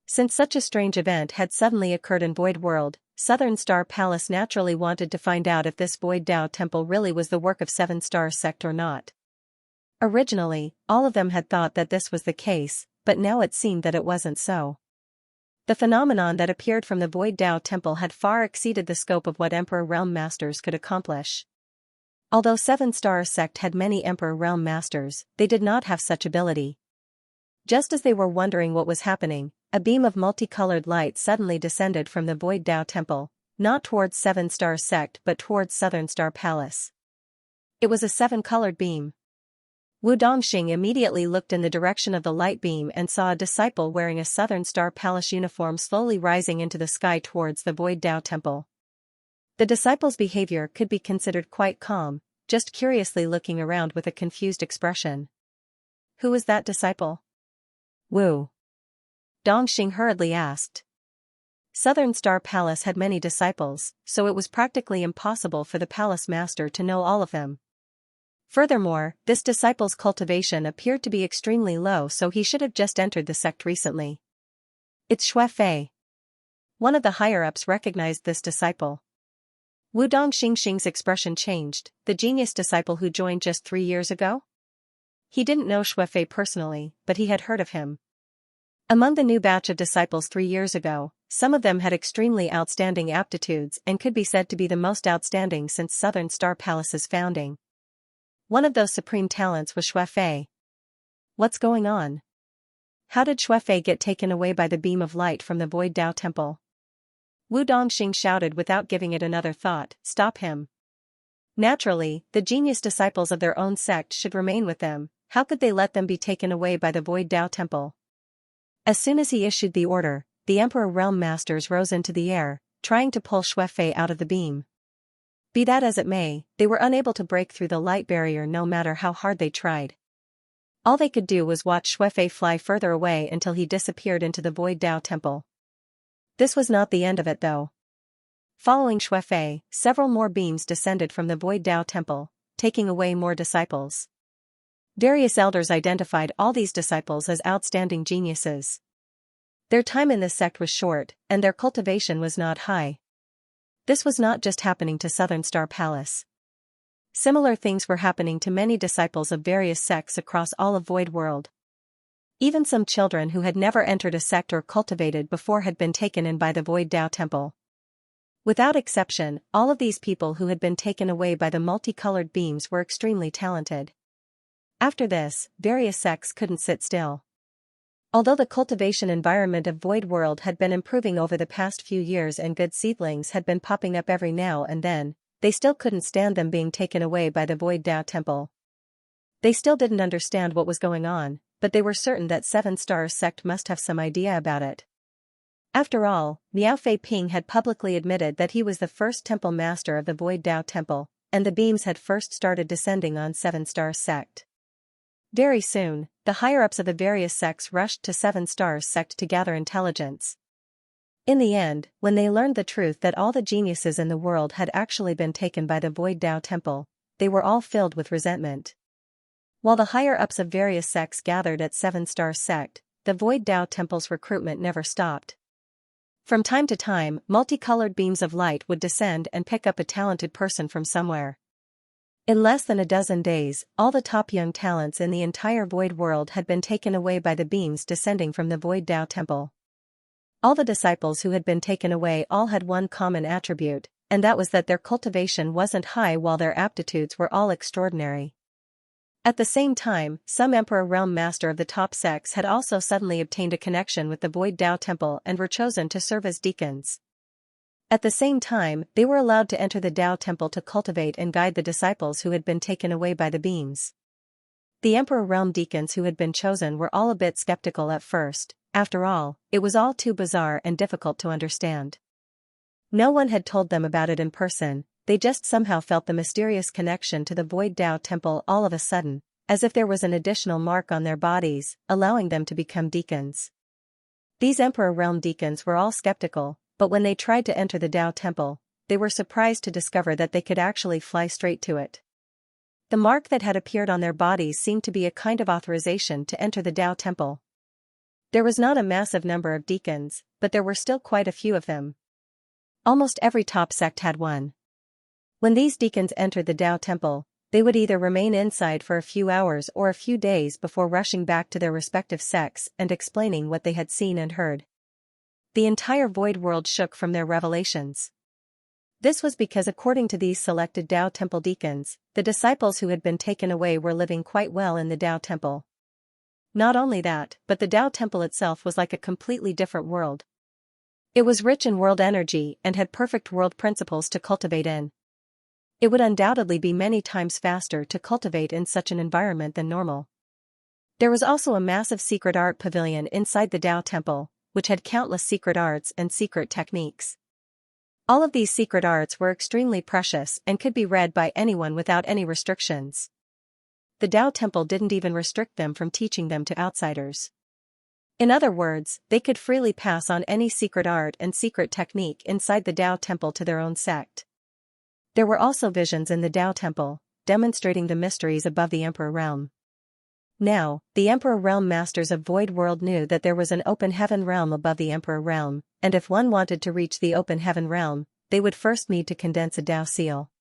S1: Since such a strange event had suddenly occurred in Void World, Southern Star Palace naturally wanted to find out if this Void Tao temple really was the work of 7-star sect or not. Originally, all of them had thought that this was the case, but now it seemed that it wasn't so. The phenomenon that appeared from the Void Tao temple had far exceeded the scope of what Emperor Realm Masters could accomplish. Although 7-star sect had many Emperor Realm Masters, they did not have such ability. Just as they were wondering what was happening, a beam of multicolored light suddenly descended from the Void Tao temple, not towards 7-star sect but towards Southern Star Palace. It was a 7-colored beam. Wu Dongxing immediately looked in the direction of the light beam and saw a disciple wearing a Southern Star Palace uniform slowly rising into the sky towards the Void Tao temple. The disciple's behavior could be considered quite calm, just curiously looking around with a confused expression. Who was that disciple? Wu Dongxing hurriedly asked. Southern Star Palace had many disciples, so it was practically impossible for the palace master to know all of them. Furthermore, this disciple's cultivation appeared to be extremely low, so he should have just entered the sect recently. It's Xue Fei. One of the higher-ups recognized this disciple. Wu Dongxing's expression changed. The genius disciple who joined just 3 years ago? He didn't know Xue Fei personally, but he had heard of him. Among the new batch of disciples 3 years ago, some of them had extremely outstanding aptitudes and could be said to be the most outstanding since Southern Star Palace's founding. One of those supreme talents was Xue Fei. What's going on? How did Xue Fei get taken away by the beam of light from the Void Tao temple? Wu Dongxing shouted without giving it another thought, "Stop him." Naturally, the genius disciples of their own sect should remain with them. How could they let them be taken away by the Void Tao temple? As soon as he issued the order, the Emperor Realm Masters rose into the air, trying to pull Xue Fei out of the beam. Be that as it may, they were unable to break through the light barrier no matter how hard they tried. All they could do was watch Xue Fei fly further away until he disappeared into the Void Tao temple. This was not the end of it though. Following Xue Fei, several more beams descended from the Void Tao temple, taking away more disciples. Various elders identified all these disciples as outstanding geniuses. Their time in this sect was short, and their cultivation was not high. This was not just happening to Southern Star Palace. Similar things were happening to many disciples of various sects across all of Void World. Even some children who had never entered a sect or cultivated before had been taken in by the Void Tao temple. Without exception, all of these people who had been taken away by the multicolored beams were extremely talented. After this, various sects couldn't sit still. Although the cultivation environment of Void World had been improving over the past few years and good seedlings had been popping up every now and then, they still couldn't stand them being taken away by the Void Tao temple. They still didn't understand what was going on, but they were certain that 7-star sect must have some idea about it. After all, Miao Fei Ping had publicly admitted that he was the first temple master of the Void Tao temple, and the beams had first started descending on 7-star sect. Very soon, the higher-ups of the various sects rushed to 7-star sect to gather intelligence. In the end, when they learned the truth that all the geniuses in the world had actually been taken by the Void Tao temple, they were all filled with resentment. While the higher-ups of various sects gathered at 7-star sect, the Void Tao temple's recruitment never stopped. From time to time, multicolored beams of light would descend and pick up a talented person from somewhere. In less than a dozen days, all the top young talents in the entire Void World had been taken away by the beams descending from the Void Tao temple. All the disciples who had been taken away all had one common attribute, and that was that their cultivation wasn't high while their aptitudes were all extraordinary. At the same time, some Emperor Realm Master of the top sects had also suddenly obtained a connection with the Void Tao temple and were chosen to serve as deacons. At the same time, they were allowed to enter the Tao temple to cultivate and guide the disciples who had been taken away by the beams. The Emperor Realm deacons who had been chosen were all a bit skeptical at first. After all, it was all too bizarre and difficult to understand. No one had told them about it in person, they just somehow felt the mysterious connection to the Void Tao temple all of a sudden, as if there was an additional mark on their bodies, allowing them to become deacons. These Emperor Realm deacons were all skeptical, but when they tried to enter the Tao temple, they were surprised to discover that they could actually fly straight to it. The mark that had appeared on their bodies seemed to be a kind of authorization to enter the Tao temple. There was not a massive number of deacons, but there were still quite a few of them. Almost every top sect had one. When these deacons entered the Tao temple, they would either remain inside for a few hours or a few days before rushing back to their respective sects and explaining what they had seen and heard. The entire void world shook from their revelations. This was because according to these selected Tao temple deacons, the disciples who had been taken away were living quite well in the Tao temple. Not only that, but the Tao temple itself was like a completely different world. It was rich in world energy and had perfect world principles to cultivate in. It would undoubtedly be many times faster to cultivate in such an environment than normal. There was also a massive secret art pavilion inside the Tao temple, which had countless secret arts and secret techniques. All of these secret arts were extremely precious and could be read by anyone without any restrictions. The Tao temple didn't even restrict them from teaching them to outsiders. In other words, they could freely pass on any secret art and secret technique inside the Tao temple to their own sect. There were also visions in the Tao temple, demonstrating the mysteries above the Emperor realm. Now, the Emperor realm masters of Void World knew that there was an open heaven realm above the Emperor realm, and if one wanted to reach the open heaven realm, they would first need to condense a Tao seal.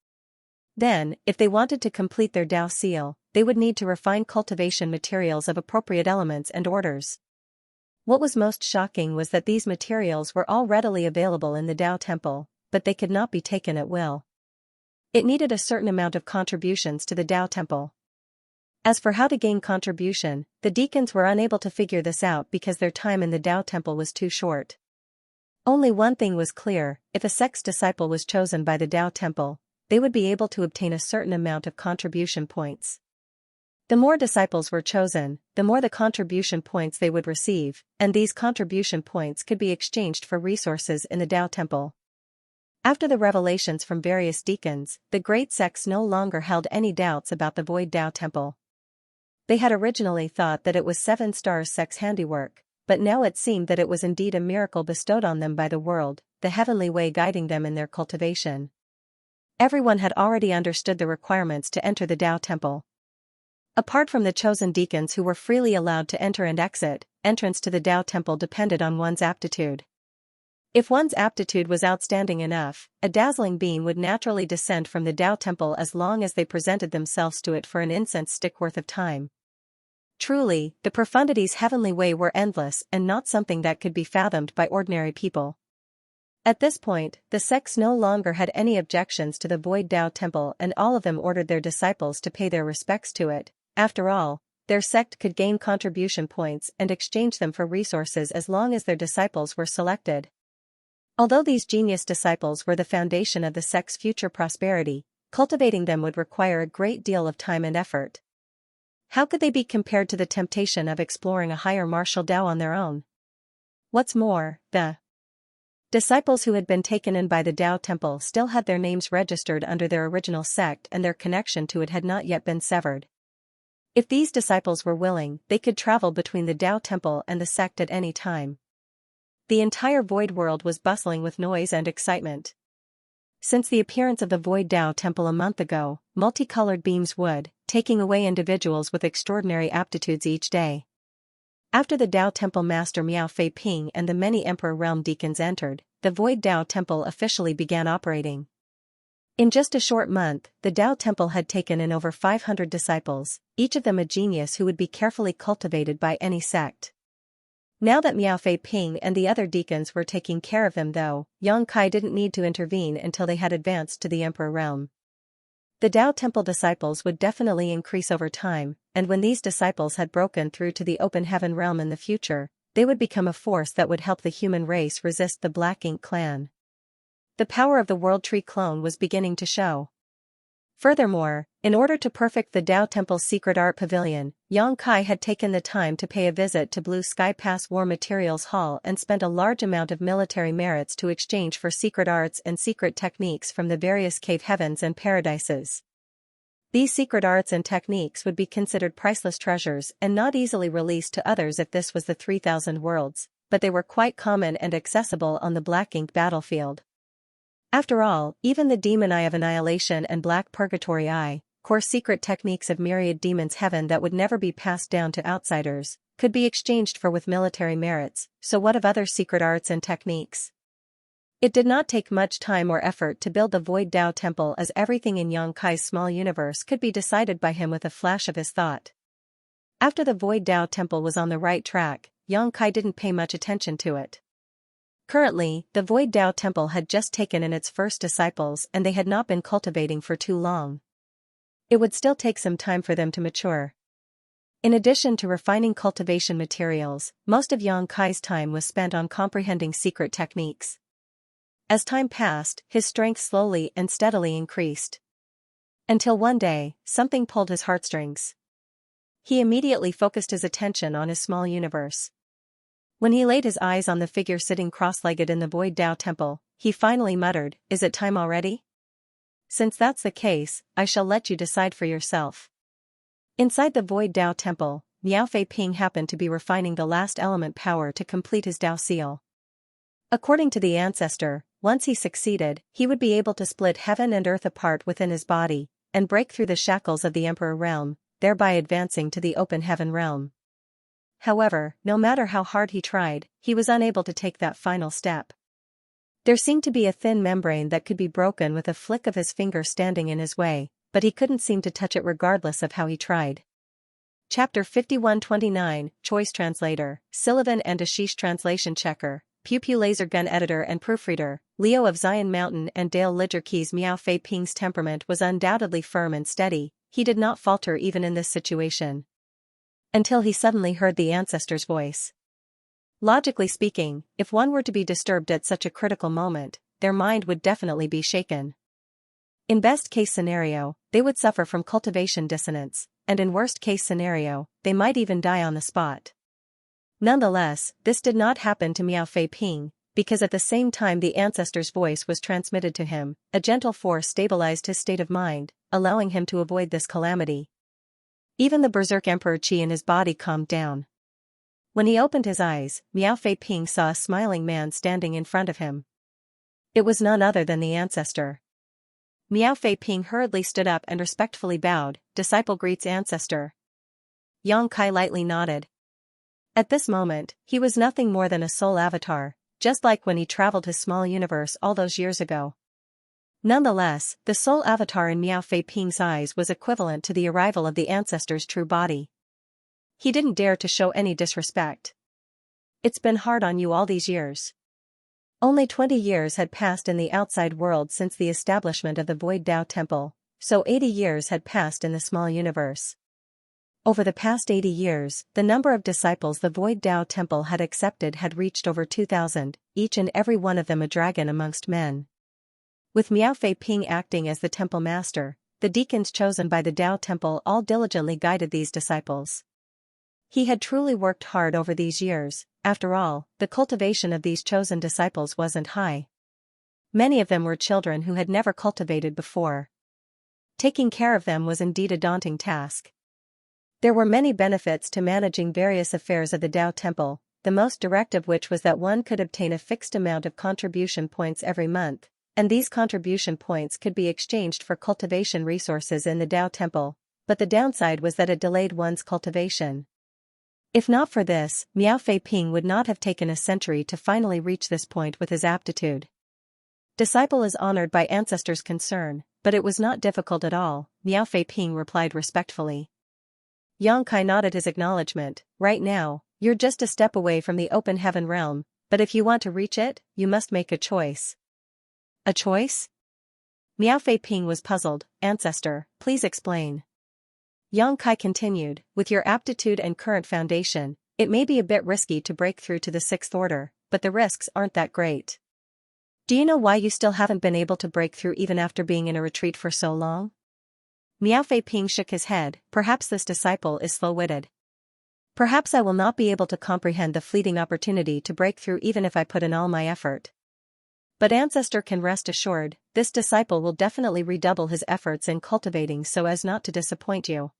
S1: Then, if they wanted to complete their Tao seal, they would need to refine cultivation materials of appropriate elements and orders. What was most shocking was that these materials were all readily available in the Tao temple, but they could not be taken at will. It needed a certain amount of contributions to the Tao temple. As for how to gain contribution, the deacons were unable to figure this out because their time in the Tao temple was too short. Only one thing was clear: if a sect's disciple was chosen by the Tao temple, they would be able to obtain a certain amount of contribution points. The more disciples were chosen, the more the contribution points they would receive, and these contribution points could be exchanged for resources in the Tao temple. After the revelations from various deacons, the great sects no longer held any doubts about the Void Tao temple. They had originally thought that it was Seven Stars sect's handiwork, but now it seemed that it was indeed a miracle bestowed on them by the world, the heavenly way guiding them in their cultivation. Everyone had already understood the requirements to enter the Tao temple. Apart from the chosen deacons who were freely allowed to enter and exit, entrance to the Tao temple depended on one's aptitude. If one's aptitude was outstanding enough, a dazzling beam would naturally descend from the Tao temple as long as they presented themselves to it for an incense stick worth of time. Truly, the profundities heavenly way were endless and not something that could be fathomed by ordinary people. At this point, the sects no longer had any objections to the Void Tao temple, and all of them ordered their disciples to pay their respects to it. After all, their sect could gain contribution points and exchange them for resources as long as their disciples were selected. Although these genius disciples were the foundation of the sect's future prosperity, cultivating them would require a great deal of time and effort. How could they be compared to the temptation of exploring a higher martial Tao on their own? What's more, the disciples who had been taken in by the Tao temple still had their names registered under their original sect, and their connection to it had not yet been severed. If these disciples were willing, they could travel between the Tao temple and the sect at any time. The entire void world was bustling with noise and excitement. Since the appearance of the Void Tao temple a month ago, multicolored beams would, taking away individuals with extraordinary aptitudes each day. After the Tao temple master Miao Fei Ping and the many Emperor realm deacons entered, the Void Tao temple officially began operating. In just a short month, the Tao temple had taken in over 500 disciples, each of them a genius who would be carefully cultivated by any sect. Now that Miao Fei Ping and the other deacons were taking care of them though, Xianxia didn't need to intervene until they had advanced to the Emperor realm. The Tao temple disciples would definitely increase over time, and when these disciples had broken through to the open heaven realm in the future, they would become a force that would help the human race resist the Black Ink clan. The power of the World Tree clone was beginning to show. Furthermore, in order to perfect the Tao Temple's secret art pavilion, Xianxia had taken the time to pay a visit to Blue Sky Pass War Materials Hall and spent a large amount of military merits to exchange for secret arts and secret techniques from the various cave heavens and paradises. These secret arts and techniques would be considered priceless treasures and not easily released to others if this was the 3000 worlds, but they were quite common and accessible on the Black Ink battlefield. After all, even the demon eye of annihilation and black purgatory eye, core secret techniques of myriad demons' heaven that would never be passed down to outsiders, could be exchanged for with military merits, so what of other secret arts and techniques? It did not take much time or effort to build the Void Dao Temple, as everything in Xianxia's small universe could be decided by him with a flash of his thought. After the Void Dao Temple was on the right track, Xianxia didn't pay much attention to it. Currently, the Void Dao Temple had just taken in its first disciples and they had not been cultivating for too long. It would still take some time for them to mature. In addition to refining cultivation materials, most of Xianxia's time was spent on comprehending secret techniques. As time passed, his strength slowly and steadily increased. Until one day, something pulled his heartstrings. He immediately focused his attention on his small universe. When he laid his eyes on the figure sitting cross-legged in the Void Dao Temple, he finally muttered, "Is it time already? Since that's the case, I shall let you decide for yourself." Inside the Void Dao Temple, Miao Fei Ping happened to be refining the last element power to complete his Dao seal. According to the ancestor, once he succeeded, he would be able to split heaven and earth apart within his body, and break through the shackles of the Emperor realm, thereby advancing to the open heaven realm. However, no matter how hard he tried, he was unable to take that final step. There seemed to be a thin membrane that could be broken with a flick of his finger standing in his way, but he couldn't seem to touch it regardless of how he tried. Chapter 5129, Choice Translator, Sullivan and Ashish Translation Checker, Pew Pew Laser Gun Editor and Proofreader, Leo of Zion Mountain and Dale Lidgerkeys. Miao Fei Ping's temperament was undoubtedly firm and steady, he did not falter even in this situation. Until he suddenly heard the ancestor's voice. Logically speaking, if one were to be disturbed at such a critical moment, their mind would definitely be shaken. In best-case scenario, they would suffer from cultivation dissonance, and in worst-case scenario, they might even die on the spot. Nonetheless, this did not happen to Miao Fei Ping, because at the same time the ancestor's voice was transmitted to him, a gentle force stabilized his state of mind, allowing him to avoid this calamity. Even the berserk Emperor Qi in his body calmed down. When he opened his eyes, Miao Fei Ping saw a smiling man standing in front of him. It was none other than the ancestor. Miao Fei Ping hurriedly stood up and respectfully bowed. "Disciple greets ancestor." Xianxia lightly nodded. At this moment, he was nothing more than a soul avatar, just like when he traveled his small universe all those years ago. Nonetheless, the soul avatar in Miao Fei Ping's eyes was equivalent to the arrival of the ancestor's true body. He didn't dare to show any disrespect. "It's been hard on you all these years." Only 20 years had passed in the outside world since the establishment of the Void Dao Temple, so 80 years had passed in the small universe. Over the past 80 years, the number of disciples the Void Dao Temple had accepted had reached over 2,000, each and every one of them a dragon amongst men. With Miao Fei Ping acting as the temple master, the deacons chosen by the Dao Temple all diligently guided these disciples. He had truly worked hard over these years. After all, the cultivation of these chosen disciples wasn't high. Many of them were children who had never cultivated before. Taking care of them was indeed a daunting task. There were many benefits to managing various affairs of the Dao Temple, the most direct of which was that one could obtain a fixed amount of contribution points every month, and these contribution points could be exchanged for cultivation resources in the Dao Temple, but the downside was that it delayed one's cultivation. If not for this, Miao Fei Ping would not have taken a century to finally reach this point with his aptitude. "Disciple is honored by ancestors' concern, but it was not difficult at all," Miao Fei Ping replied respectfully. Xianxia nodded his acknowledgement. "Right now, you're just a step away from the open heaven realm, but if you want to reach it, you must make a choice." "A choice?" Miao Fei Ping was puzzled. "Ancestor, please explain." Xianxia continued, "With your aptitude and current foundation, it may be a bit risky to break through to the sixth order, but the risks aren't that great. Do you know why you still haven't been able to break through even after being in a retreat for so long?" Miao Fei Ping shook his head. "Perhaps this disciple is slow-witted. Perhaps I will not be able to comprehend the fleeting opportunity to break through even if I put in all my effort. But ancestor can rest assured, this disciple will definitely redouble his efforts in cultivating so as not to disappoint you."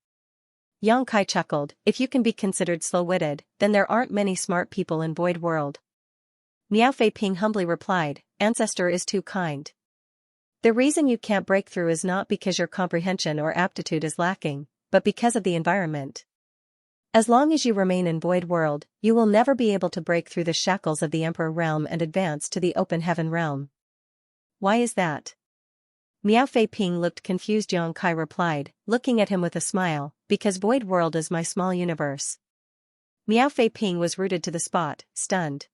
S1: Xianxia chuckled. "If you can be considered slow-witted, then there aren't many smart people in Void World." Miao Fei Ping humbly replied, "Ancestor is too kind. The reason you can't break through is not because your comprehension or aptitude is lacking, but because of the environment. As long as you remain in Void World, you will never be able to break through the shackles of the Emperor Realm and advance to the Open Heaven Realm. Why is that? Miao Fei Ping looked confused. Yang Kai replied, looking at him with a smile, because Void World is my small universe. Miao Fei Ping was rooted to the spot, stunned.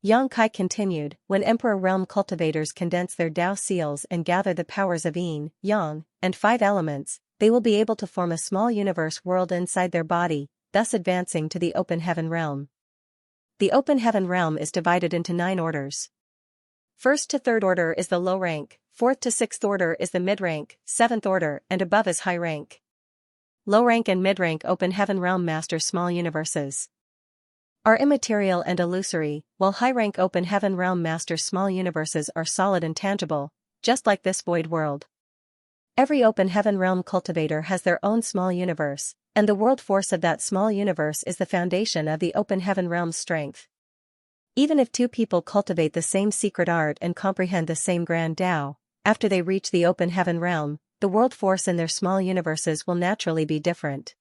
S1: Yang Kai continued, when Emperor Realm cultivators condense their Dao seals and gather the powers of Yin, Yang, and 5 elements, they will be able to form a small universe world inside their body, thus advancing to the Open Heaven Realm. The Open Heaven Realm is divided into 9 orders. 1st to 3rd order is the low rank, 4th to 6th order is the mid rank, 7th order and above is high rank. Low rank and mid rank Open Heaven Realm master small universes are immaterial and illusory, while high rank Open Heaven Realm master small universes are solid and tangible, just like this Void World. Every Open Heaven Realm cultivator has their own small universe, and the world force of that small universe is the foundation of the Open Heaven Realm's strength. Even if 2 people cultivate the same secret art and comprehend the same grand Tao, after they reach the Open Heaven Realm, the world force in their small universes will naturally be different.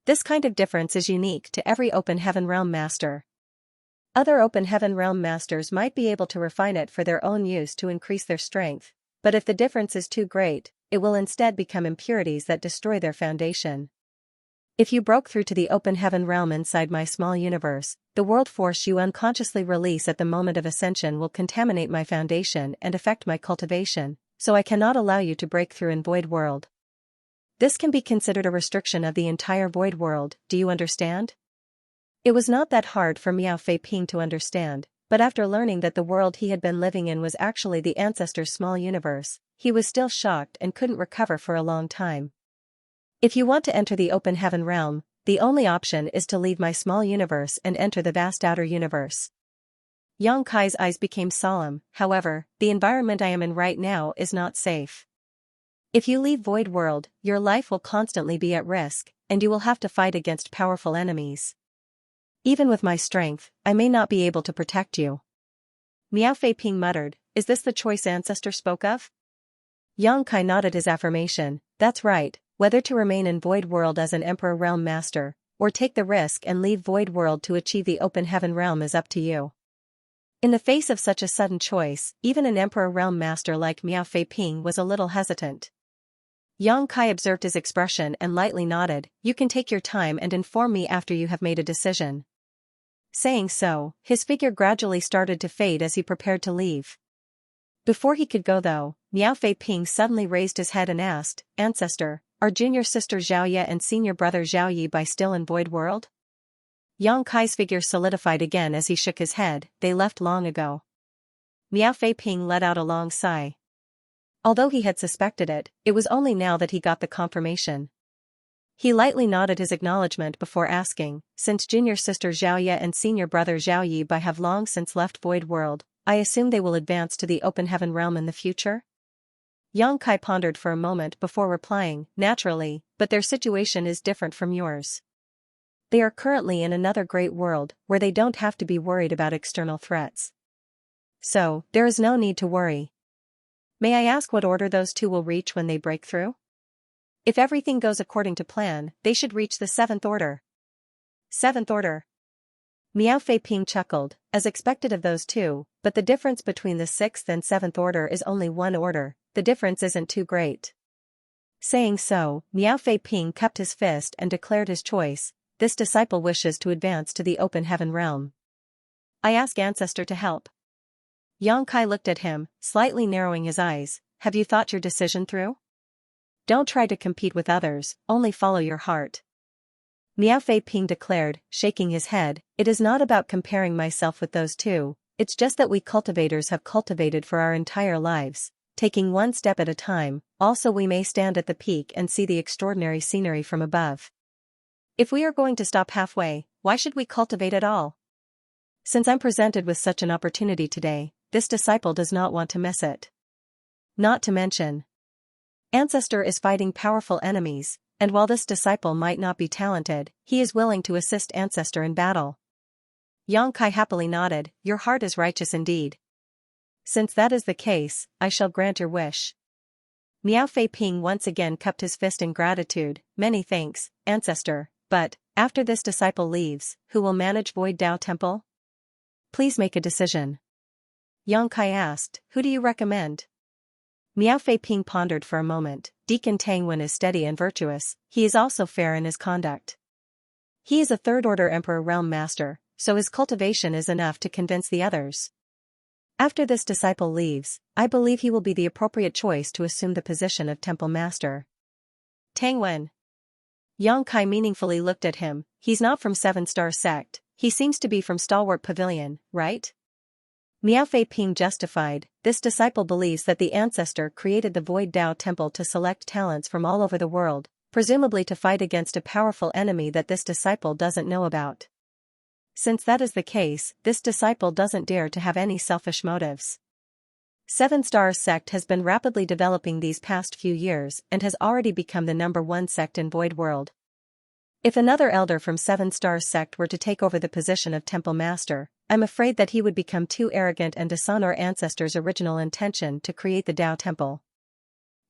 S1: This kind of difference is unique to every Open Heaven Realm master. Other Open Heaven Realm masters might be able to refine it for their own use to increase their strength, but if the difference is too great, it will instead become impurities that destroy their foundation. If you broke through to the Open Heaven Realm inside my small universe, the world force you unconsciously release at the moment of ascension will contaminate my foundation and affect my cultivation, so I cannot allow you to break through in Void World. This can be considered a restriction of the entire Void World, do you understand? It was not that hard for Miao Fei Ping to understand, but after learning that the world he had been living in was actually the ancestor's small universe, he was still shocked and couldn't recover for a long time. If you want to enter the Open Heaven Realm, the only option is to leave my small universe and enter the vast outer universe. Yang Kai's eyes became solemn. However, the environment I am in right now is not safe. If you leave Void World, your life will constantly be at risk, and you will have to fight against powerful enemies. Even with my strength, I may not be able to protect you. Miao Fei Ping muttered, is this the choice ancestor spoke of? Yang Kai nodded his affirmation, that's right, whether to remain in Void World as an Emperor Realm master, or take the risk and leave Void World to achieve the Open Heaven Realm is up to you. In the face of such a sudden choice, even an Emperor Realm master like Miao Fei Ping was a little hesitant. Yang Kai observed his expression and lightly nodded, you can take your time and inform me after you have made a decision. Saying so, his figure gradually started to fade as he prepared to leave. Before he could go though, Miao Fei Ping suddenly raised his head and asked, Ancestor, are junior sister Xiaoye and senior brother Zhao Yi by still in Void World? Yang Kai's figure solidified again as he shook his head, they left long ago. Miao Fei Ping let out a long sigh. Although he had suspected it, it was only now that he got the confirmation. He lightly nodded his acknowledgement before asking, since junior sister Xiaoye and senior brother Zhao Yi by have long since left Void World, I assume they will advance to the Open Heaven Realm in the future? Yang Kai pondered for a moment before replying, naturally, but their situation is different from yours. They are currently in another great world, where they don't have to be worried about external threats. So, there is no need to worry. May I ask what order those 2 will reach when they break through? If everything goes according to plan, they should reach the 7th order. 7th order. Miao Fei Ping chuckled, as expected of those 2, but the difference between the 6th and 7th order is only 1 order, the difference isn't too great. Saying so, Miao Fei Ping cupped his fist and declared his choice, this disciple wishes to advance to the Open Heaven Realm. I ask Ancestor to help. Yang Kai looked at him, slightly narrowing his eyes, have you thought your decision through? Don't try to compete with others, only follow your heart. Miao Fei Ping declared, shaking his head, it is not about comparing myself with those 2, it's just that we cultivators have cultivated for our entire lives, taking one step at a time, also we may stand at the peak and see the extraordinary scenery from above. If we are going to stop halfway, why should we cultivate at all? Since I'm presented with such an opportunity today, this disciple does not want to miss it. Not to mention, Ancestor is fighting powerful enemies, and while this disciple might not be talented, he is willing to assist Ancestor in battle. Yang Kai happily nodded, your heart is righteous indeed. Since that is the case, I shall grant your wish. Miao Fei Ping once again cupped his fist in gratitude. Many thanks, ancestor, but, after this disciple leaves, who will manage Void Dao Temple? Please make a decision. Yang Kai asked, who do you recommend? Miao Fei Ping pondered for a moment. Deacon Tang Wen is steady and virtuous, he is also fair in his conduct. He is a third-order Emperor Realm Master, so his cultivation is enough to convince the others. After this disciple leaves, I believe he will be the appropriate choice to assume the position of Temple Master. Tang Wen. Yang Kai meaningfully looked at him. He's not from Seven Star Sect, he seems to be from Stalwart Pavilion, right? Miao Fei Ping justified, this disciple believes that the ancestor created the Void Dao Temple to select talents from all over the world, presumably to fight against a powerful enemy that this disciple doesn't know about. Since that is the case, this disciple doesn't dare to have any selfish motives. Seven Star Sect has been rapidly developing these past few years and has already become the #1 sect in Void World. If another elder from Seven Star Sect were to take over the position of Temple Master, I'm afraid that he would become too arrogant and dishonor ancestors' original intention to create the Dao Temple.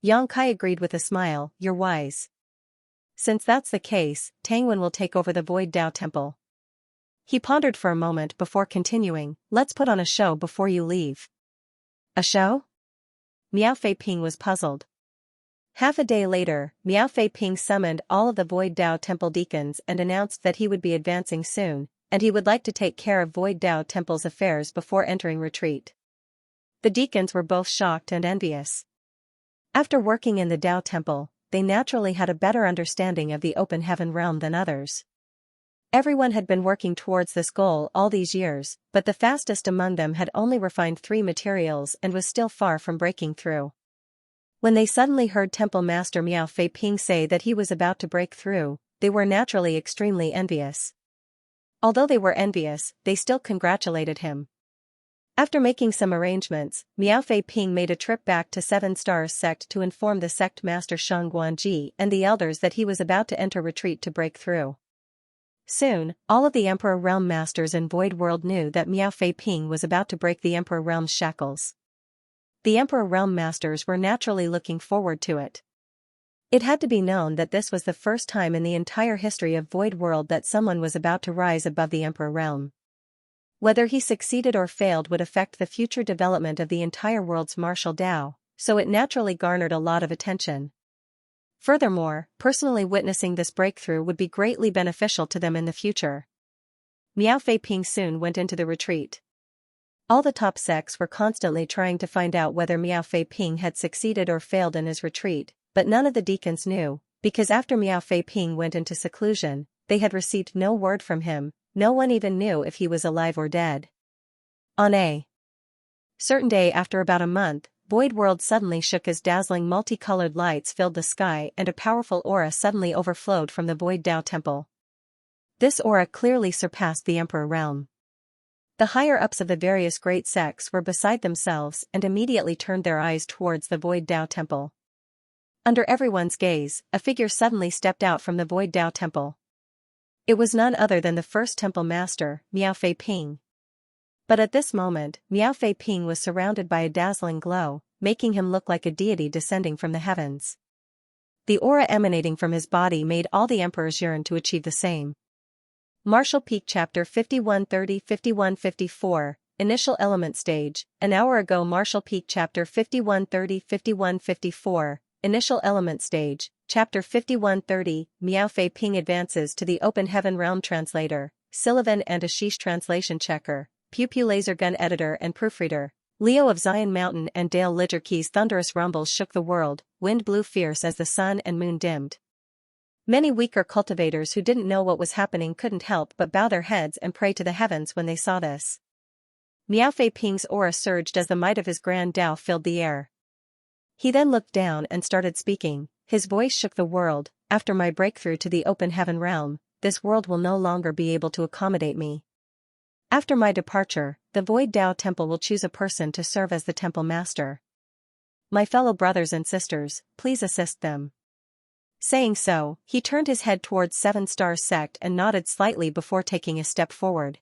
S1: Yang Kai agreed with a smile, you're wise. Since that's the case, Tang Wen will take over the Void Dao Temple. He pondered for a moment before continuing, let's put on a show before you leave. A show? Miao Fei Ping was puzzled. Half a day later, Miao Fei Ping summoned all of the Void Dao Temple deacons and announced that he would be advancing soon, and he would like to take care of Void Dao Temple's affairs before entering retreat. The deacons were both shocked and envious. After working in the Dao Temple, they naturally had a better understanding of the open heaven realm than others. Everyone had been working towards this goal all these years, but the fastest among them had only refined 3 materials and was still far from breaking through. When they suddenly heard Temple Master Miao Fei Ping say that he was about to break through, they were naturally extremely envious. Although they were envious, they still congratulated him. After making some arrangements, Miao Fei Ping made a trip back to Seven Stars Sect to inform the sect master Shang Guanji and the elders that he was about to enter retreat to break through. Soon, all of the Emperor Realm Masters in Void World knew that Miao Fei Ping was about to break the Emperor Realm's shackles. The Emperor Realm Masters were naturally looking forward to it. It had to be known that this was the first time in the entire history of Void World that someone was about to rise above the Emperor Realm. Whether he succeeded or failed would affect the future development of the entire world's martial Dao, so it naturally garnered a lot of attention. Furthermore, personally witnessing this breakthrough would be greatly beneficial to them in the future. Miao Fei Ping soon went into the retreat. All the top sects were constantly trying to find out whether Miao Fei Ping had succeeded or failed in his retreat, but none of the deacons knew, because after Miao Fei Ping went into seclusion, they had received no word from him, no one even knew if he was alive or dead. On a certain day after about a month, Void World suddenly shook as dazzling multicolored lights filled the sky and a powerful aura suddenly overflowed from the Void Dao Temple. This aura clearly surpassed the Emperor Realm. The higher-ups of the various great sects were beside themselves and immediately turned their eyes towards the Void Dao Temple. Under everyone's gaze, a figure suddenly stepped out from the Void Dao Temple. It was none other than the first Temple Master, Miao Fei Ping. But at this moment, Miao Fei Ping was surrounded by a dazzling glow, making him look like a deity descending from the heavens. The aura emanating from his body made all the emperors yearn to achieve the same. Martial Peak Chapter 5130-5154, Initial Element Stage. An hour ago Martial Peak Chapter 5130-5154, Initial Element Stage. Chapter 5130, Miao Fei Ping advances to the Open Heaven Realm Translator, Sullivan and Ashish Translation Checker, Pew Pew Laser Gun Editor and Proofreader. Leo of Zion Mountain and Dale Ligerkey's thunderous rumbles shook the world, wind blew fierce as the sun and moon dimmed. Many weaker cultivators who didn't know what was happening couldn't help but bow their heads and pray to the heavens when they saw this. Miao Fei Ping's aura surged as the might of his grand Dao filled the air. He then looked down and started speaking. His voice shook the world. After my breakthrough to the Open Heaven Realm, this world will no longer be able to accommodate me. After my departure, the Void Dao Temple will choose a person to serve as the Temple Master. My fellow brothers and sisters, please assist them. Saying so, he turned his head towards Seven Stars Sect and nodded slightly before taking a step forward.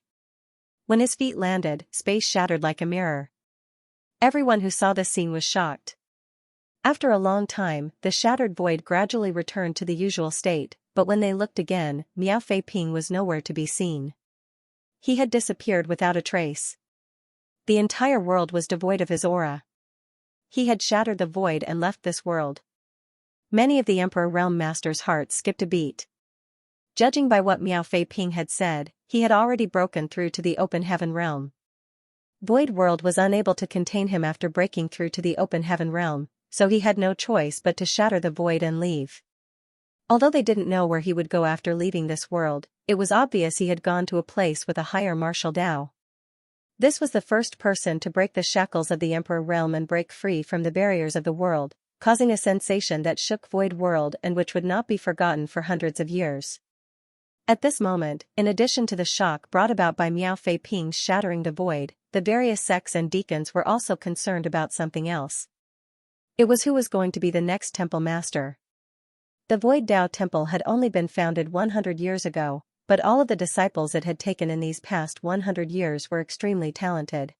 S1: When his feet landed, space shattered like a mirror. Everyone who saw this scene was shocked. After a long time, the shattered void gradually returned to the usual state, but when they looked again, Miao Fei Ping was nowhere to be seen. He had disappeared without a trace. The entire world was devoid of his aura. He had shattered the void and left this world. Many of the Emperor Realm Master's hearts skipped a beat. Judging by what Miao Fei Ping had said, he had already broken through to the open heaven realm. Void World was unable to contain him after breaking through to the open heaven realm, so he had no choice but to shatter the void and leave. Although they didn't know where he would go after leaving this world, it was obvious he had gone to a place with a higher martial Dao. This was the first person to break the shackles of the Emperor Realm and break free from the barriers of the world, causing a sensation that shook Void World and which would not be forgotten for hundreds of years. At this moment, in addition to the shock brought about by Miao Fei Ping's shattering the void, the various sects and deacons were also concerned about something else. It was who was going to be the next temple master. The Void Dao Temple had only been founded 100 years ago, but all of the disciples it had taken in these past 100 years were extremely talented.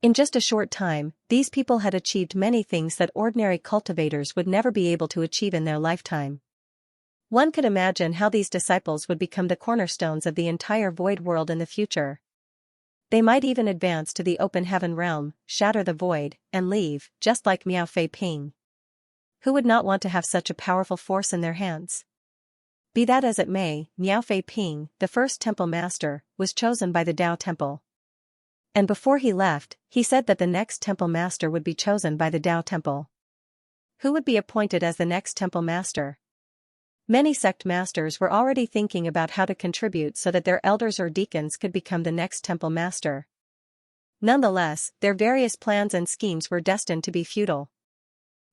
S1: In just a short time, these people had achieved many things that ordinary cultivators would never be able to achieve in their lifetime. One could imagine how these disciples would become the cornerstones of the entire Void World in the future. They might even advance to the open heaven realm, shatter the void, and leave, just like Miao Fei Ping. Who would not want to have such a powerful force in their hands? Be that as it may, Miao Fei Ping, the first temple master, was chosen by the Dao Temple. And before he left, he said that the next temple master would be chosen by the Dao Temple. Who would be appointed as the next temple master? Many sect masters were already thinking about how to contribute so that their elders or deacons could become the next temple master. Nonetheless, their various plans and schemes were destined to be futile.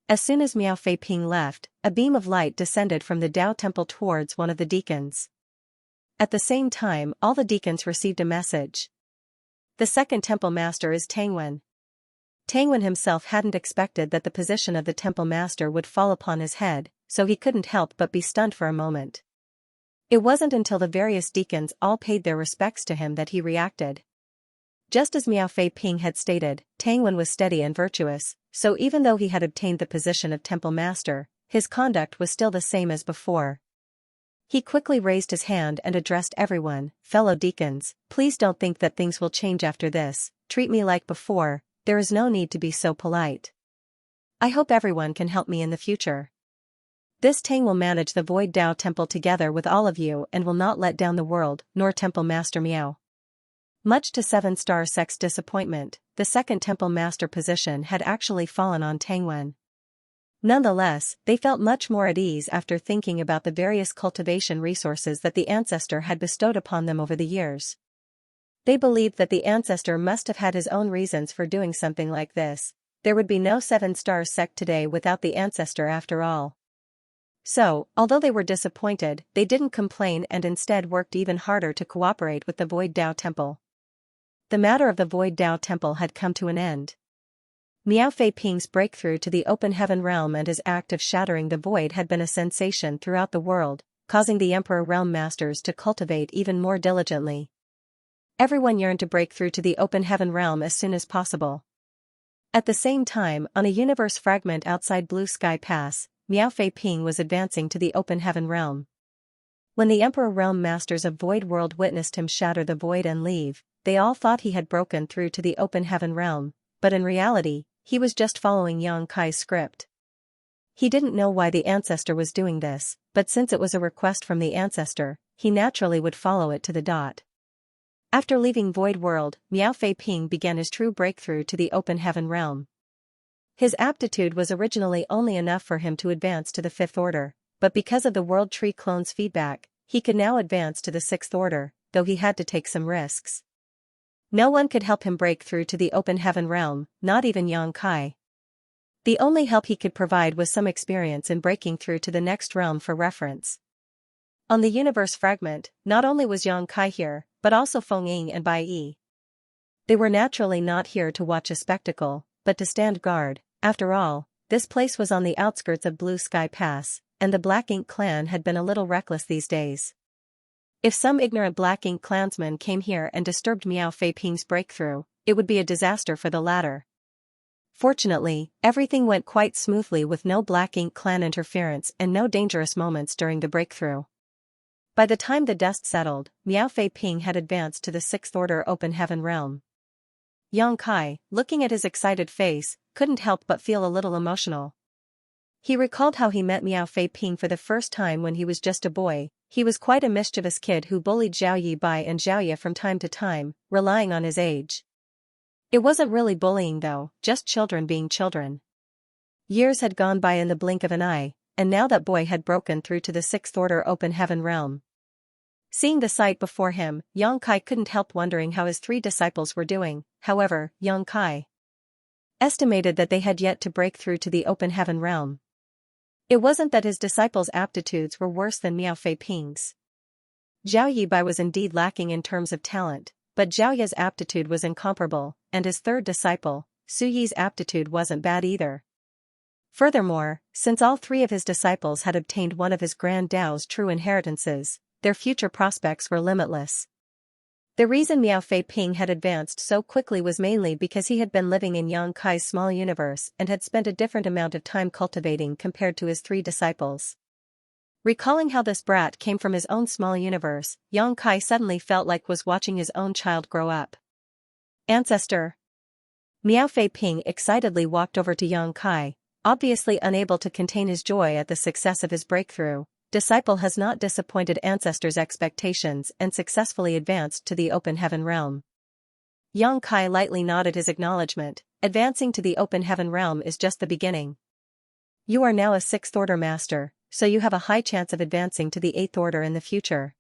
S1: As soon as Miao Fei Ping left, a beam of light descended from the Dao Temple towards one of the deacons. At the same time, all the deacons received a message. The second temple master is Tangwen. Tangwen himself hadn't expected that the position of the temple master would fall upon his head, so he couldn't help but be stunned for a moment. It wasn't until the various deacons all paid their respects to him that he reacted. Just as Miao Fei Ping had stated, Tangwen was steady and virtuous, so even though he had obtained the position of temple master, his conduct was still the same as before. He quickly raised his hand and addressed everyone, "Fellow deacons, please don't think that things will change after this, treat me like before, there is no need to be so polite. I hope everyone can help me in the future. This Tang will manage the Void Dao Temple together with all of you and will not let down the world, nor Temple Master Miao." Much to 7-Star Sect's disappointment, the second Temple Master position had actually fallen on Tangwen. Nonetheless, they felt much more at ease after thinking about the various cultivation resources that the ancestor had bestowed upon them over the years. They believed that the ancestor must have had his own reasons for doing something like this. There would be no 7-Star Sect today without the ancestor after all. So, although they were disappointed, they didn't complain and instead worked even harder to cooperate with the Void Dao Temple. The matter of the Void Dao Temple had come to an end. Miao Fei Ping's breakthrough to the open heaven realm and his act of shattering the void had been a sensation throughout the world, causing the Emperor Realm Masters to cultivate even more diligently. Everyone yearned to break through to the open heaven realm as soon as possible. At the same time, on a universe fragment outside Blue Sky Pass, Miao Fei Ping was advancing to the open heaven realm. When the Emperor Realm Masters of Void World witnessed him shatter the void and leave, they all thought he had broken through to the open heaven realm, but in reality, he was just following Yang Kai's script. He didn't know why the ancestor was doing this, but since it was a request from the ancestor, he naturally would follow it to the dot. After leaving Void World, Miao Fei Ping began his true breakthrough to the open heaven realm. His aptitude was originally only enough for him to advance to the 5th order, but because of the World Tree clone's feedback, he could now advance to the 6th order, though he had to take some risks. No one could help him break through to the open heaven realm, not even Yang Kai. The only help he could provide was some experience in breaking through to the next realm for reference. On the universe fragment, not only was Yang Kai here, but also Feng Ying and Bai Yi. They were naturally not here to watch a spectacle, but to stand guard. After all, this place was on the outskirts of Blue Sky Pass, and the Black Ink clan had been a little reckless these days. If some ignorant Black Ink clansman came here and disturbed Miao Fei Ping's breakthrough, it would be a disaster for the latter. Fortunately, everything went quite smoothly with no Black Ink clan interference and no dangerous moments during the breakthrough. By the time the dust settled, Miao Fei Ping had advanced to the Sixth Order Open Heaven realm. Yang Kai, looking at his excited face, couldn't help but feel a little emotional. He recalled how he met Miao Fei Ping for the first time when he was just a boy. He was quite a mischievous kid who bullied Zhao Yibai and Xiaoya from time to time, relying on his age. It wasn't really bullying though, just children being children. Years had gone by in the blink of an eye, and now that boy had broken through to the Sixth Order Open Heaven realm. Seeing the sight before him, Yang Kai couldn't help wondering how his three disciples were doing. However, Yang Kai estimated that they had yet to break through to the Open Heaven realm. It wasn't that his disciples' aptitudes were worse than Miao Fei Ping's. Zhao Yibai was indeed lacking in terms of talent, but Zhao Ya's aptitude was incomparable, and his third disciple, Su Yi's aptitude wasn't bad either. Furthermore, since all three of his disciples had obtained one of his Grand Dao's true inheritances, their future prospects were limitless. The reason Miao Fei Ping had advanced so quickly was mainly because he had been living in Yang Kai's small universe and had spent a different amount of time cultivating compared to his three disciples. Recalling how this brat came from his own small universe, Yang Kai suddenly felt like was watching his own child grow up. Ancestor. Miao Fei Ping excitedly walked over to Yang Kai, obviously unable to contain his joy at the success of his breakthrough. Disciple has not disappointed ancestors' expectations and successfully advanced to the Open Heaven realm. Yang Kai lightly nodded his acknowledgement. Advancing to the Open Heaven realm is just the beginning. You are now a Sixth Order Master, so you have a high chance of advancing to the Eighth Order in the future.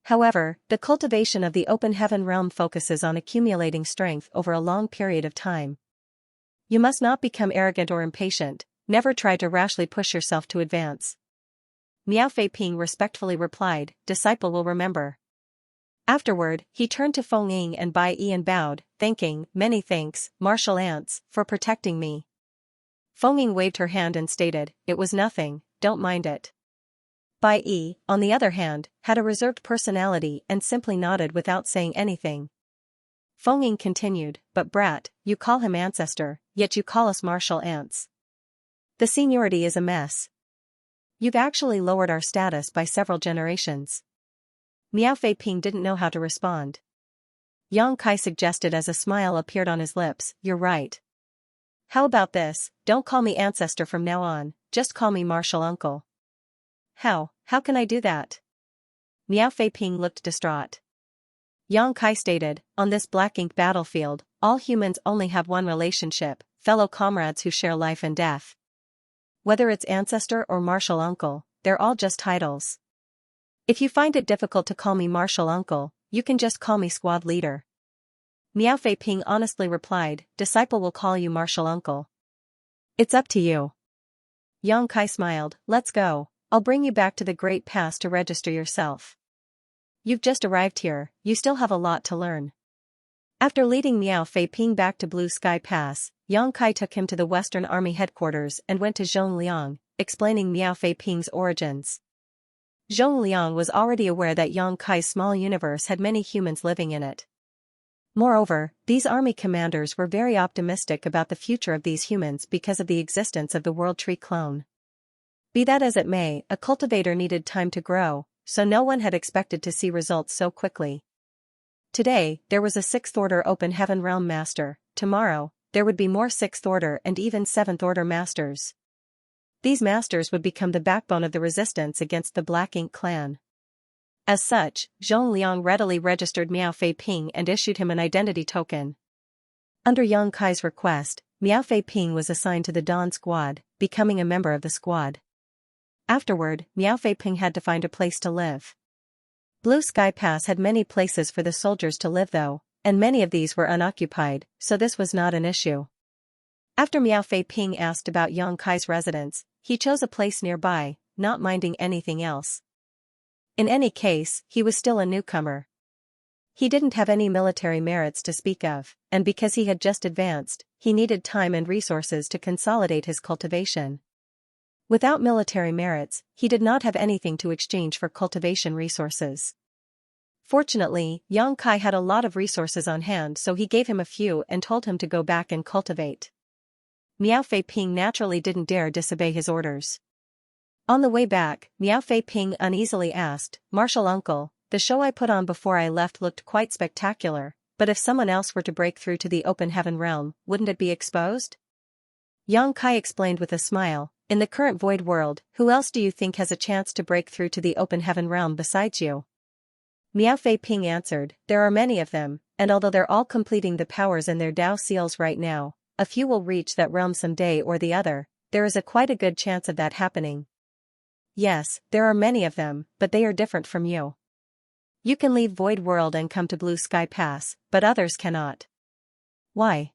S1: However, the cultivation of the Open Heaven realm focuses on accumulating strength over a long period of time. You must not become arrogant or impatient, never try to rashly push yourself to advance. Miao Fei Ping respectfully replied, "Disciple will remember." Afterward, he turned to Feng Ying and Bai Yi and bowed, thanking, "Many thanks, martial ants, for protecting me." Feng Ying waved her hand and stated, "It was nothing, don't mind it." Bai Yi, on the other hand, had a reserved personality and simply nodded without saying anything. Feng Ying continued, "But brat, you call him ancestor, yet you call us martial ants. The seniority is a mess. You've actually lowered our status by several generations." Miao Fei Ping didn't know how to respond. Yang Kai suggested as a smile appeared on his lips, "You're right. How about this, don't call me ancestor from now on, just call me martial uncle." How can I do that?" Miao Fei Ping looked distraught. Yang Kai stated, "On this Black Ink battlefield, all humans only have one relationship, fellow comrades who share life and death. Whether it's ancestor or martial uncle, they're all just titles. If you find it difficult to call me martial uncle, you can just call me squad leader." Miao Fei Ping honestly replied, "Disciple will call you martial uncle. It's up to you." Yang Kai smiled, "Let's go, I'll bring you back to the Great Pass to register yourself. You've just arrived here, you still have a lot to learn." After leading Miao Fei Ping back to Blue Sky Pass, Yang Kai took him to the Western Army headquarters and went to Zhongliang, explaining Miao Fei Ping's origins. Zhongliang was already aware that Yang Kai's small universe had many humans living in it. Moreover, these army commanders were very optimistic about the future of these humans because of the existence of the World Tree clone. Be that as it may, a cultivator needed time to grow, so no one had expected to see results so quickly. Today, there was a Sixth Order Open Heaven Realm Master. Tomorrow, there would be more Sixth Order and even Seventh Order Masters. These masters would become the backbone of the resistance against the Black Ink clan. As such, Zhongliang readily registered Miao Fei Ping and issued him an identity token. Under Yang Kai's request, Miao Fei Ping was assigned to the Dawn Squad, becoming a member of the squad. Afterward, Miao Fei Ping had to find a place to live. Blue Sky Pass had many places for the soldiers to live though, and many of these were unoccupied, so this was not an issue. After Miao Fei Ping asked about Yang Kai's residence, he chose a place nearby, not minding anything else. In any case, he was still a newcomer. He didn't have any military merits to speak of, and because he had just advanced, he needed time and resources to consolidate his cultivation. Without military merits, he did not have anything to exchange for cultivation resources. Fortunately, Yang Kai had a lot of resources on hand, so he gave him a few and told him to go back and cultivate. Miao Fei Ping naturally didn't dare disobey his orders. On the way back, Miao Fei Ping uneasily asked, "Martial uncle, the show I put on before I left looked quite spectacular, but if someone else were to break through to the open heaven realm, wouldn't it be exposed?" Yang Kai explained with a smile, "In the current void world, who else do you think has a chance to break through to the open heaven realm besides you?" Miao Fei Ping answered, "There are many of them, and although they're all completing the powers in their Dao seals right now, a few will reach that realm someday or the other. There is quite a good chance of that happening." "Yes, there are many of them, but they are different from you. You can leave Void World and come to Blue Sky Pass, but others cannot." "Why?"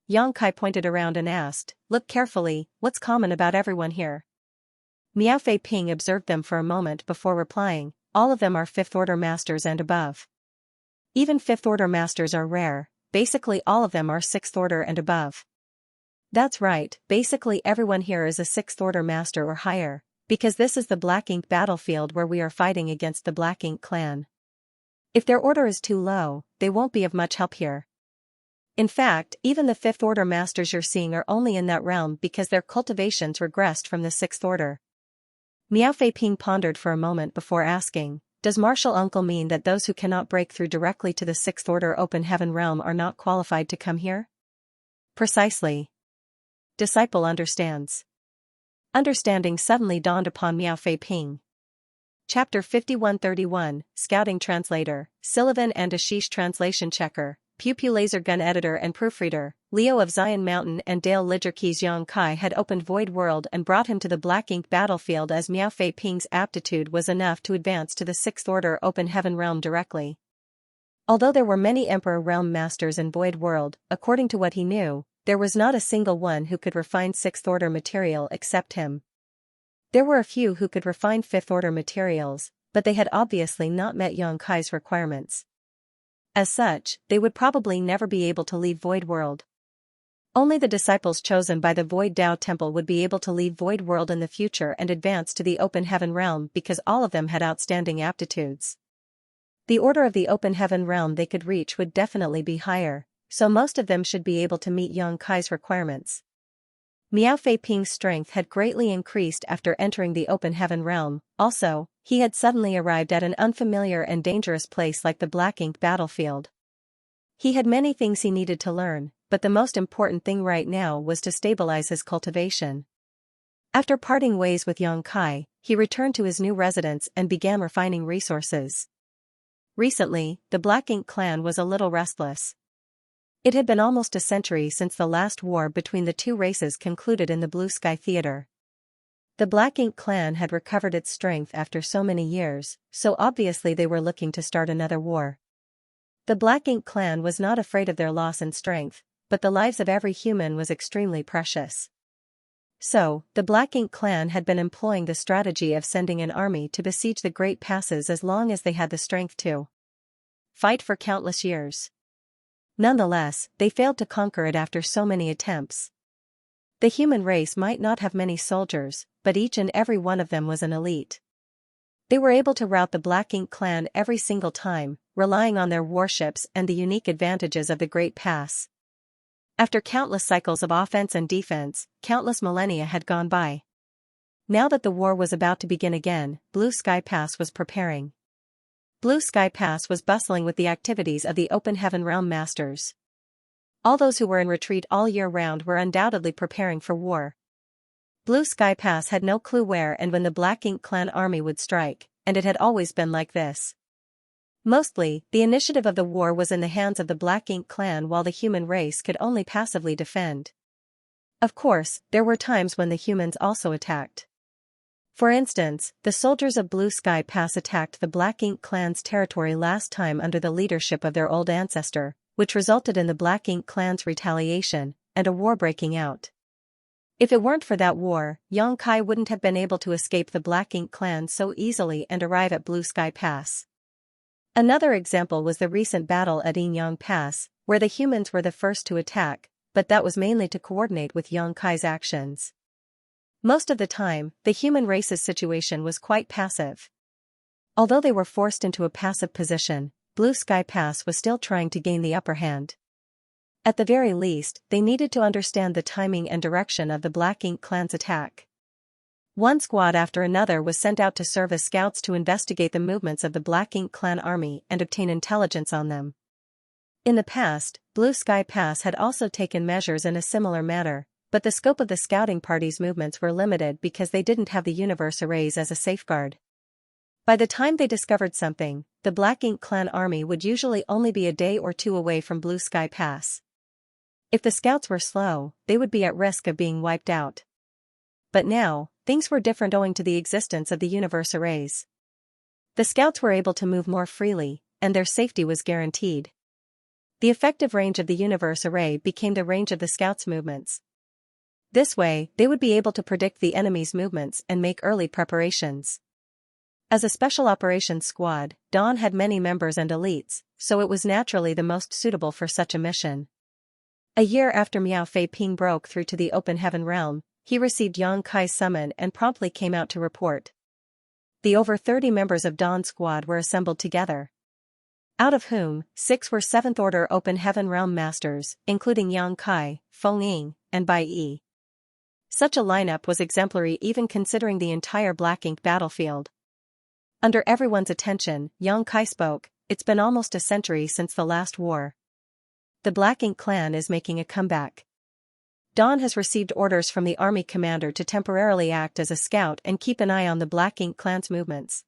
S1: Yang Kai pointed around and asked, "Look carefully, what's common about everyone here?" Miao Fei Ping observed them for a moment before replying, "All of them are fifth-order masters and above. Even fifth-order masters are rare, basically all of them are sixth-order and above." "That's right, basically everyone here is a sixth-order master or higher, because this is the Black Ink battlefield where we are fighting against the Black Ink clan. If their order is too low, they won't be of much help here. In fact, even the fifth-order masters you're seeing are only in that realm because their cultivations regressed from the sixth order." Miao Fei Ping pondered for a moment before asking, "Does Martial Uncle mean that those who cannot break through directly to the sixth order open heaven realm are not qualified to come here?" "Precisely." Disciple understands. Understanding suddenly dawned upon Miao Fei Ping. Chapter 5131, Scouting Translator, Sullivan and Ashish Translation Checker, Pew Pew Laser Gun Editor and Proofreader, Leo of Zion Mountain and Dale Lidgerke's Yang Kai had opened Void World and brought him to the Black Ink battlefield as Miao Fei Ping's aptitude was enough to advance to the sixth order open heaven realm directly. Although there were many Emperor Realm Masters in Void World, according to what he knew, there was not a single one who could refine sixth-order material except him. There were a few who could refine fifth-order materials, but they had obviously not met Yang Kai's requirements. As such, they would probably never be able to leave Void World. Only the disciples chosen by the Void Dao Temple would be able to leave Void World in the future and advance to the Open Heaven realm because all of them had outstanding aptitudes. The order of the Open Heaven realm they could reach would definitely be higher, so most of them should be able to meet Yang Kai's requirements. Miao Fei Ping's strength had greatly increased after entering the Open Heaven realm. Also, he had suddenly arrived at an unfamiliar and dangerous place like the Black Ink battlefield. He had many things he needed to learn, but the most important thing right now was to stabilize his cultivation. After parting ways with Yang Kai, he returned to his new residence and began refining resources. Recently, the Black Ink clan was a little restless. It had been almost a century since the last war between the two races concluded in the Blue Sky Theater. The Black Ink clan had recovered its strength after so many years, so obviously they were looking to start another war. The Black Ink clan was not afraid of their loss in strength, but the lives of every human was extremely precious. So, the Black Ink clan had been employing the strategy of sending an army to besiege the Great Passes as long as they had the strength to fight for countless years. Nonetheless, they failed to conquer it after so many attempts. The human race might not have many soldiers, but each and every one of them was an elite. They were able to rout the Black Ink clan every single time, relying on their warships and the unique advantages of the Great Pass. After countless cycles of offense and defense, countless millennia had gone by. Now that the war was about to begin again, Blue Sky Pass was preparing. Blue Sky Pass was bustling with the activities of the Open Heaven Realm Masters. All those who were in retreat all year round were undoubtedly preparing for war. Blue Sky Pass had no clue where and when the Black Ink clan army would strike, and it had always been like this. Mostly, the initiative of the war was in the hands of the Black Ink clan while the human race could only passively defend. Of course, there were times when the humans also attacked. For instance, the soldiers of Blue Sky Pass attacked the Black Ink clan's territory last time under the leadership of their old ancestor, which resulted in the Black Ink clan's retaliation, and a war breaking out. If it weren't for that war, Yang Kai wouldn't have been able to escape the Black Ink clan so easily and arrive at Blue Sky Pass. Another example was the recent battle at Yin Yang Pass, where the humans were the first to attack, but that was mainly to coordinate with Yang Kai's actions. Most of the time, the human race's situation was quite passive. Although they were forced into a passive position, Blue Sky Pass was still trying to gain the upper hand. At the very least, they needed to understand the timing and direction of the Black Ink Clan's attack. One squad after another was sent out to serve as scouts to investigate the movements of the Black Ink Clan army and obtain intelligence on them. In the past, Blue Sky Pass had also taken measures in a similar manner, but the scope of the scouting party's movements were limited because they didn't have the universe arrays as a safeguard. By the time they discovered something, the Black Ink Clan army would usually only be a day or two away from Blue Sky Pass. If the scouts were slow, they would be at risk of being wiped out. But now, things were different owing to the existence of the universe arrays. The scouts were able to move more freely, and their safety was guaranteed. The effective range of the universe array became the range of the scouts' movements. This way, they would be able to predict the enemy's movements and make early preparations. As a special operations squad, Dawn had many members and elites, so it was naturally the most suitable for such a mission. A year after Miao Fei Ping broke through to the open heaven realm, he received Yang Kai's summon and promptly came out to report. The over 30 members of Dawn's squad were assembled together, out of whom 6 were 7th Order Open Heaven Realm Masters, including Yang Kai, Feng Ying, and Bai Yi. Such a lineup was exemplary even considering the entire Black Ink battlefield. Under everyone's attention, Yang Kai spoke, "It's been almost a century since the last war. The Black Ink Clan is making a comeback. Dawn has received orders from the army commander to temporarily act as a scout and keep an eye on the Black Ink Clan's movements.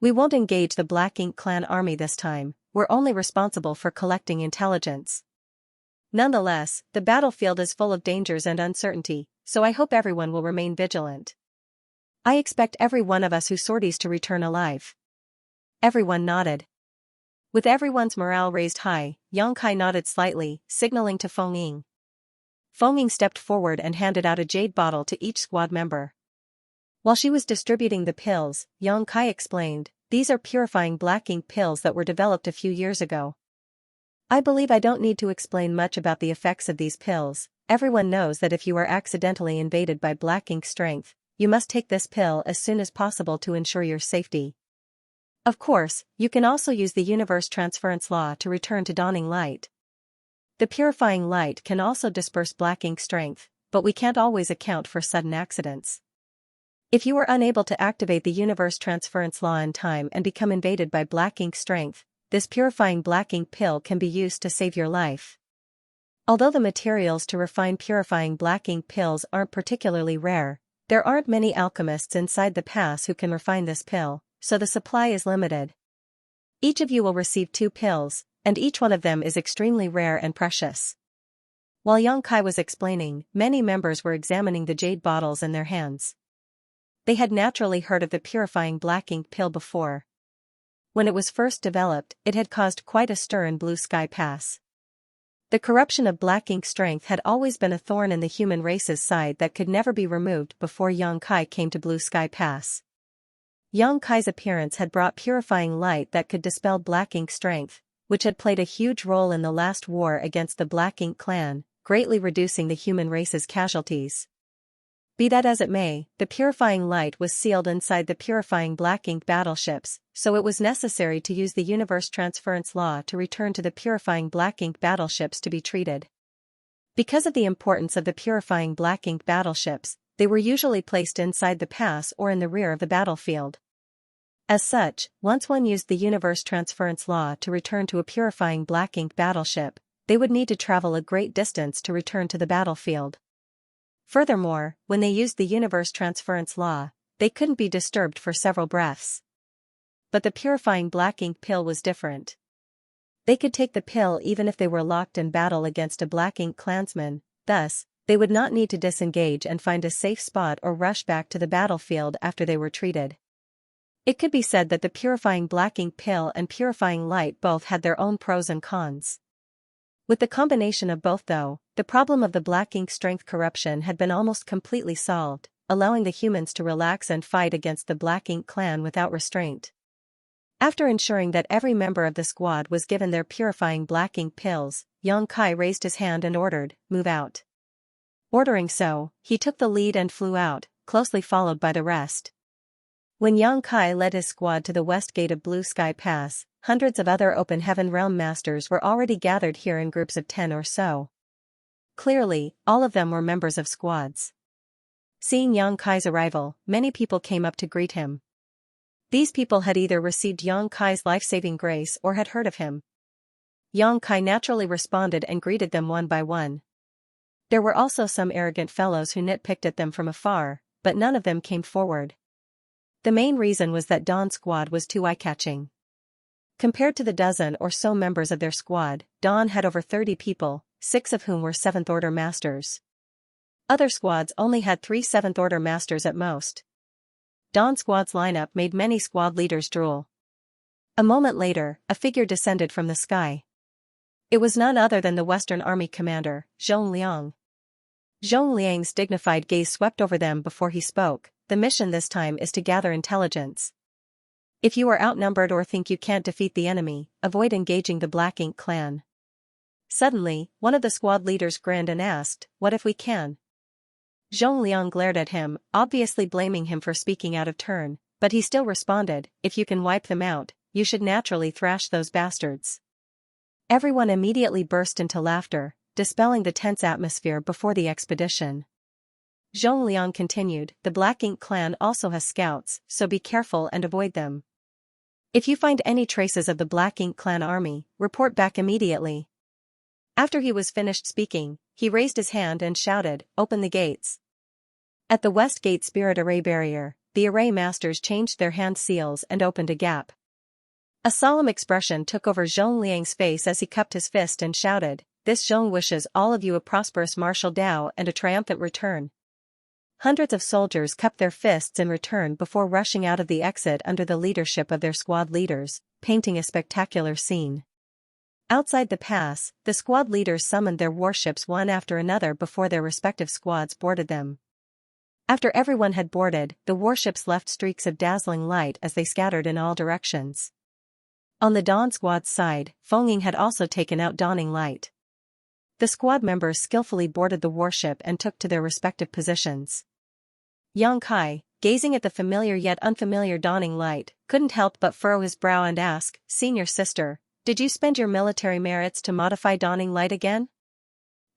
S1: We won't engage the Black Ink Clan army this time, we're only responsible for collecting intelligence. Nonetheless, the battlefield is full of dangers and uncertainty, so I hope everyone will remain vigilant. I expect every one of us who sorties to return alive." Everyone nodded. With everyone's morale raised high, Yang Kai nodded slightly, signaling to Feng Ying. Feng Ying stepped forward and handed out a jade bottle to each squad member. While she was distributing the pills, Yang Kai explained, "These are purifying Black Ink pills that were developed a few years ago. I believe I don't need to explain much about the effects of these pills. Everyone knows that if you are accidentally invaded by Black Ink strength, you must take this pill as soon as possible to ensure your safety. Of course, you can also use the universe transference law to return to dawning light. The purifying light can also disperse Black Ink strength, but we can't always account for sudden accidents. If you are unable to activate the universe transference law in time and become invaded by Black Ink strength, this purifying Black Ink pill can be used to save your life. Although the materials to refine purifying Black Ink pills aren't particularly rare, there aren't many alchemists inside the pass who can refine this pill, so the supply is limited. Each of you will receive 2 pills, and each one of them is extremely rare and precious." While Yang Kai was explaining, many members were examining the jade bottles in their hands. They had naturally heard of the purifying Black Ink pill before. When it was first developed, it had caused quite a stir in Blue Sky Pass. The corruption of Black Ink strength had always been a thorn in the human race's side that could never be removed before Yang Kai came to Blue Sky Pass. Yang Kai's appearance had brought purifying light that could dispel Black Ink strength, which had played a huge role in the last war against the Black Ink Clan, greatly reducing the human race's casualties. Be that as it may, the purifying light was sealed inside the purifying Black Ink battleships, so it was necessary to use the universe transference law to return to the purifying Black Ink battleships to be treated. Because of the importance of the purifying Black Ink battleships, they were usually placed inside the pass or in the rear of the battlefield. As such, once one used the universe transference law to return to a purifying Black Ink battleship, they would need to travel a great distance to return to the battlefield. Furthermore, when they used the universe transference law, they couldn't be disturbed for several breaths. But the purifying Black Ink pill was different. They could take the pill even if they were locked in battle against a Black Ink clansman, thus, they would not need to disengage and find a safe spot or rush back to the battlefield after they were treated. It could be said that the purifying Black Ink pill and purifying light both had their own pros and cons. With the combination of both though, the problem of the Black Ink strength corruption had been almost completely solved, allowing the humans to relax and fight against the Black Ink clan without restraint. After ensuring that every member of the squad was given their purifying Black Ink pills, Yang Kai raised his hand and ordered, "Move out." Ordering so, he took the lead and flew out, closely followed by the rest. When Yang Kai led his squad to the west gate of Blue Sky Pass, hundreds of other Open Heaven Realm masters were already gathered here in groups of 10 or so. Clearly, all of them were members of squads. Seeing Yang Kai's arrival, many people came up to greet him. These people had either received Yang Kai's life-saving grace or had heard of him. Yang Kai naturally responded and greeted them one by one. There were also some arrogant fellows who nitpicked at them from afar, but none of them came forward. The main reason was that Dawn's squad was too eye-catching. Compared to the dozen or so members of their squad, Dawn had over 30 people, 6 of whom were 7th Order Masters. Other squads only had 3 7th Order Masters at most. Dawn's squad's lineup made many squad leaders drool. A moment later, a figure descended from the sky. It was none other than the Western Army commander, Zhong Liang. Zhong Liang's dignified gaze swept over them before he spoke. The mission this time is to gather intelligence. If you are outnumbered or think you can't defeat the enemy, avoid engaging the Black Ink clan. Suddenly, one of the squad leaders grinned and asked, "What if we can?" Zhong Liang glared at him, obviously blaming him for speaking out of turn, but he still responded, "If you can wipe them out, you should naturally thrash those bastards." Everyone immediately burst into laughter, dispelling the tense atmosphere before the expedition. Zhong Liang continued, "The Black Ink clan also has scouts, so be careful and avoid them. If you find any traces of the Black Ink clan army, report back immediately." After he was finished speaking, he raised his hand and shouted, "Open the gates." At the West Gate Spirit Array barrier, the Array Masters changed their hand seals and opened a gap. A solemn expression took over Zhong Liang's face as he cupped his fist and shouted, "This Zhong wishes all of you a prosperous martial Dao and a triumphant return." Hundreds of soldiers cupped their fists in return before rushing out of the exit under the leadership of their squad leaders, painting a spectacular scene. Outside the pass, the squad leaders summoned their warships one after another before their respective squads boarded them. After everyone had boarded, the warships left streaks of dazzling light as they scattered in all directions. On the Dawn squad's side, Fengying had also taken out Dawning Light. The squad members skillfully boarded the warship and took to their respective positions. Yang Kai, gazing at the familiar yet unfamiliar Dawning Light, couldn't help but furrow his brow and ask, "Senior sister, did you spend your military merits to modify Dawning Light again?"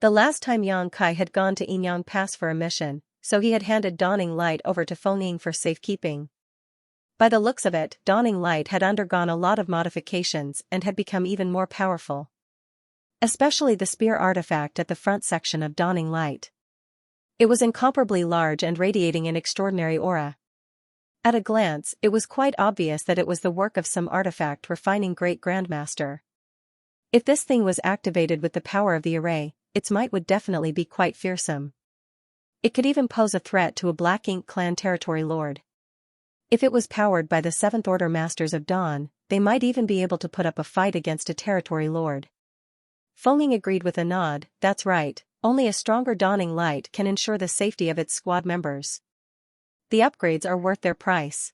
S1: The last time Yang Kai had gone to Yinyang Pass for a mission, so he had handed Dawning Light over to Fengying for safekeeping. By the looks of it, Dawning Light had undergone a lot of modifications and had become even more powerful. Especially the spear artifact at the front section of Dawning Light. It was incomparably large and radiating an extraordinary aura. At a glance, it was quite obvious that it was the work of some artifact refining great grandmaster. If this thing was activated with the power of the array, its might would definitely be quite fearsome. It could even pose a threat to a Black Ink clan territory lord. If it was powered by the 7th Order Masters of Dawn, they might even be able to put up a fight against a territory lord. Fengying agreed with a nod, "That's right, only a stronger Dawning Light can ensure the safety of its squad members. The upgrades are worth their price."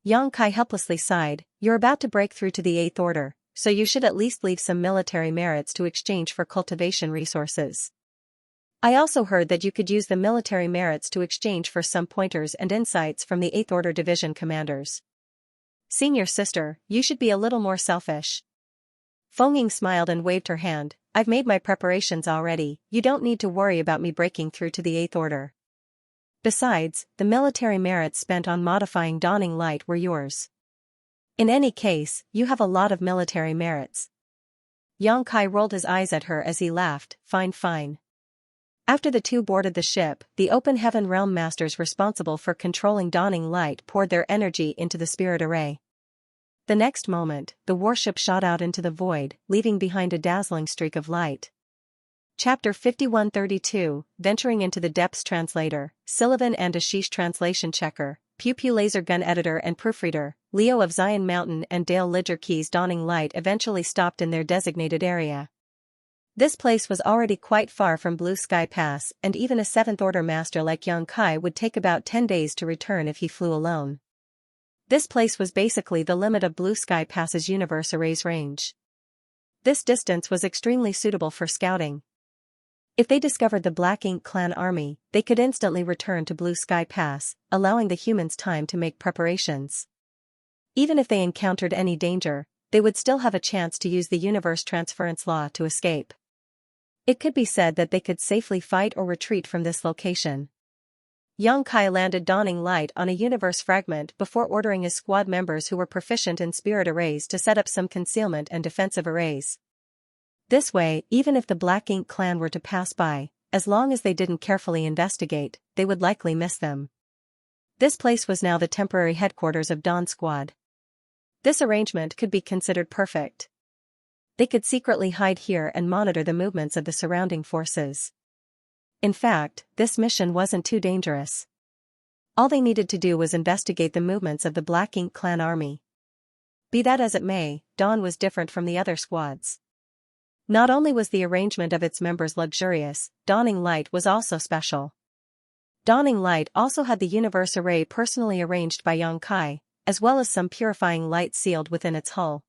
S1: Yang Kai helplessly sighed, "You're about to break through to the 8th Order, so you should at least leave some military merits to exchange for cultivation resources. I also heard that you could use the military merits to exchange for some pointers and insights from the 8th Order Division commanders. Senior sister, you should be a little more selfish." Fengying smiled and waved her hand, "I've made my preparations already, you don't need to worry about me breaking through to the 8th Order. Besides, the military merits spent on modifying Dawning Light were yours. In any case, you have a lot of military merits." Yang Kai rolled his eyes at her as he laughed, "Fine fine." After the two boarded the ship, the Open Heaven Realm Masters responsible for controlling Dawning Light poured their energy into the spirit array. The next moment, the warship shot out into the void, leaving behind a dazzling streak of light. Chapter 5132, Venturing into the Depths. Translator, Sullivan and Ashish. Translation checker, Pew Pew Laser Gun Editor and Proofreader, Leo of Zion Mountain and Dale Lidger Keys. Dawning Light eventually stopped in their designated area. This place was already quite far from Blue Sky Pass, and even a 7th Order Master like Yang Kai would take about 10 days to return if he flew alone. This place was basically the limit of Blue Sky Pass's universe array's range. This distance was extremely suitable for scouting. If they discovered the Black Ink clan army, they could instantly return to Blue Sky Pass, allowing the humans time to make preparations. Even if they encountered any danger, they would still have a chance to use the universe transference law to escape. It could be said that they could safely fight or retreat from this location. Xianxia landed Dawning Light on a universe fragment before ordering his squad members who were proficient in spirit arrays to set up some concealment and defensive arrays. This way, even if the Black Ink clan were to pass by, as long as they didn't carefully investigate, they would likely miss them. This place was now the temporary headquarters of Dawn Squad. This arrangement could be considered perfect. They could secretly hide here and monitor the movements of the surrounding forces. In fact, this mission wasn't too dangerous. All they needed to do was investigate the movements of the Black Ink clan army. Be that as it may, Dawn was different from the other squads. Not only was the arrangement of its members luxurious, Dawning Light was also special. Dawning Light also had the universe array personally arranged by Xianxia, as well as some purifying light sealed within its hull.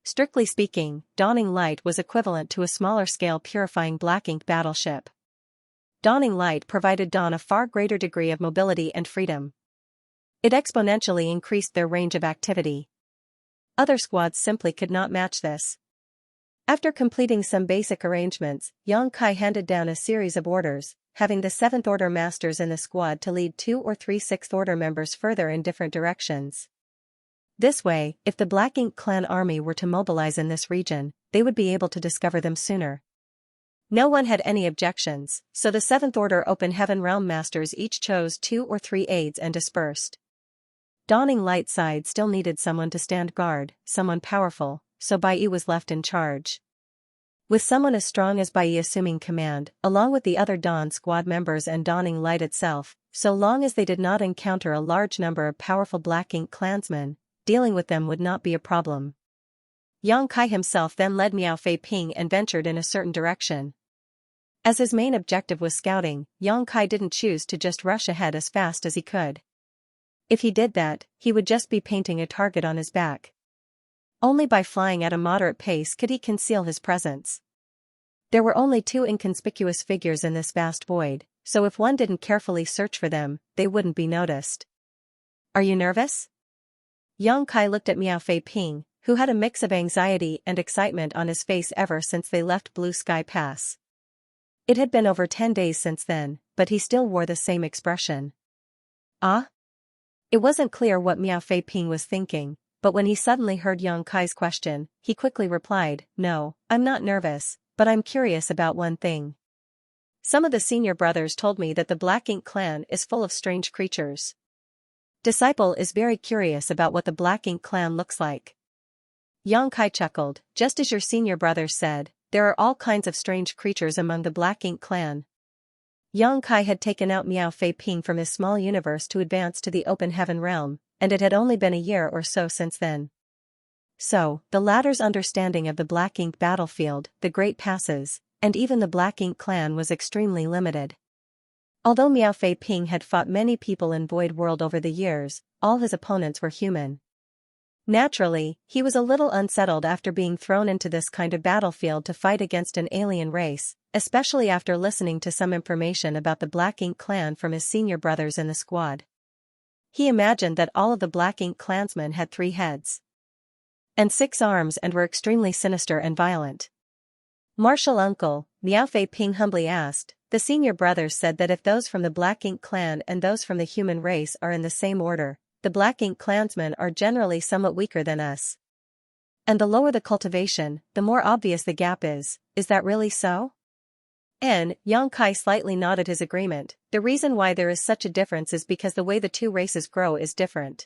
S1: Strictly speaking, Dawning Light was equivalent to a smaller-scale purifying Black Ink battleship. Dawning Light provided Dawn a far greater degree of mobility and freedom. It exponentially increased their range of activity. Other squads simply could not match this. After completing some basic arrangements, Xianxia handed down a series of orders, having the 7th Order Masters in the squad to lead 2 or 3 6th Order members further in different directions. This way, if the Black Ink clan army were to mobilize in this region, they would be able to discover them sooner. No one had any objections, so the 7th Order Open Heaven Realm Masters each chose 2 or 3 aides and dispersed. Dawning Light side still needed someone to stand guard, someone powerful, so Bai was left in charge. With someone as strong as Bai assuming command, along with the other Dawn Squad members and Dawning Light itself, so long as they did not encounter a large number of powerful Black Ink clansmen, dealing with them would not be a problem. Xianxia himself then led Miao Fei Ping and ventured in a certain direction. As his main objective was scouting, Xianxia didn't choose to just rush ahead as fast as he could. If he did that, he would just be painting a target on his back. Only by flying at a moderate pace could he conceal his presence. There were only 2 inconspicuous figures in this vast void, so if one didn't carefully search for them, they wouldn't be noticed. Are you nervous? Xianxia looked at Miao Fei Ping, who had a mix of anxiety and excitement on his face ever since they left Blue Sky Pass. It had been over 10 days since then, but he still wore the same expression. Ah? It wasn't clear what Miao Fei Ping was thinking, but when he suddenly heard Xianxia's question, he quickly replied, "No, I'm not nervous, but I'm curious about one thing. Some of the senior brothers told me that the Black Ink clan is full of strange creatures. Disciple is very curious about what the Black Ink clan looks like." Xianxia chuckled, "Just as your senior brothers said, there are all kinds of strange creatures among the Black Ink clan." Xianxia had taken out Miao Fei Ping from his small universe to advance to the Open Heaven realm, and it had only been a year or so since then. So, the latter's understanding of the Black Ink battlefield, the Great Passes, and even the Black Ink clan was extremely limited. Although Miao Fei Ping had fought many people in Void World over the years, all his opponents were human. Naturally, he was a little unsettled after being thrown into this kind of battlefield to fight against an alien race, especially after listening to some information about the Black Ink clan from his senior brothers in the squad. He imagined that all of the Black Ink clansmen had 3 heads and 6 arms and were extremely sinister and violent. "Martial uncle," Miao Fei Ping humbly asked, "the senior brothers said that if those from the Black Ink clan and those from the human race are in the same order, the Black Ink clansmen are generally somewhat weaker than us. And the lower the cultivation, the more obvious the gap is that really so?" Xianxia slightly nodded his agreement. "The reason why there is such a difference is because the way the 2 races grow is different.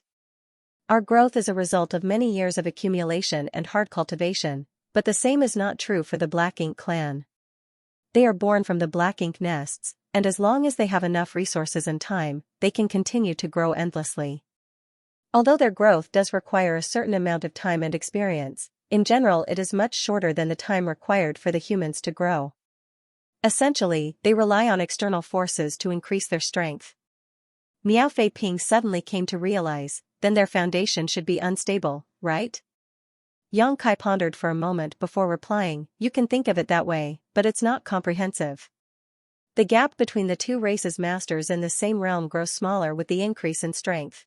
S1: Our growth is a result of many years of accumulation and hard cultivation, but the same is not true for the Black Ink clan. They are born from the Black Ink nests, and as long as they have enough resources and time, they can continue to grow endlessly. Although their growth does require a certain amount of time and experience, in general it is much shorter than the time required for the humans to grow. Essentially, they rely on external forces to increase their strength." Miao Fei Ping suddenly came to realize, then their foundation should be unstable, right? Xianxia pondered for a moment before replying, "You can think of it that way, but it's not comprehensive. The gap between the 2 races' masters in the same realm grows smaller with the increase in strength.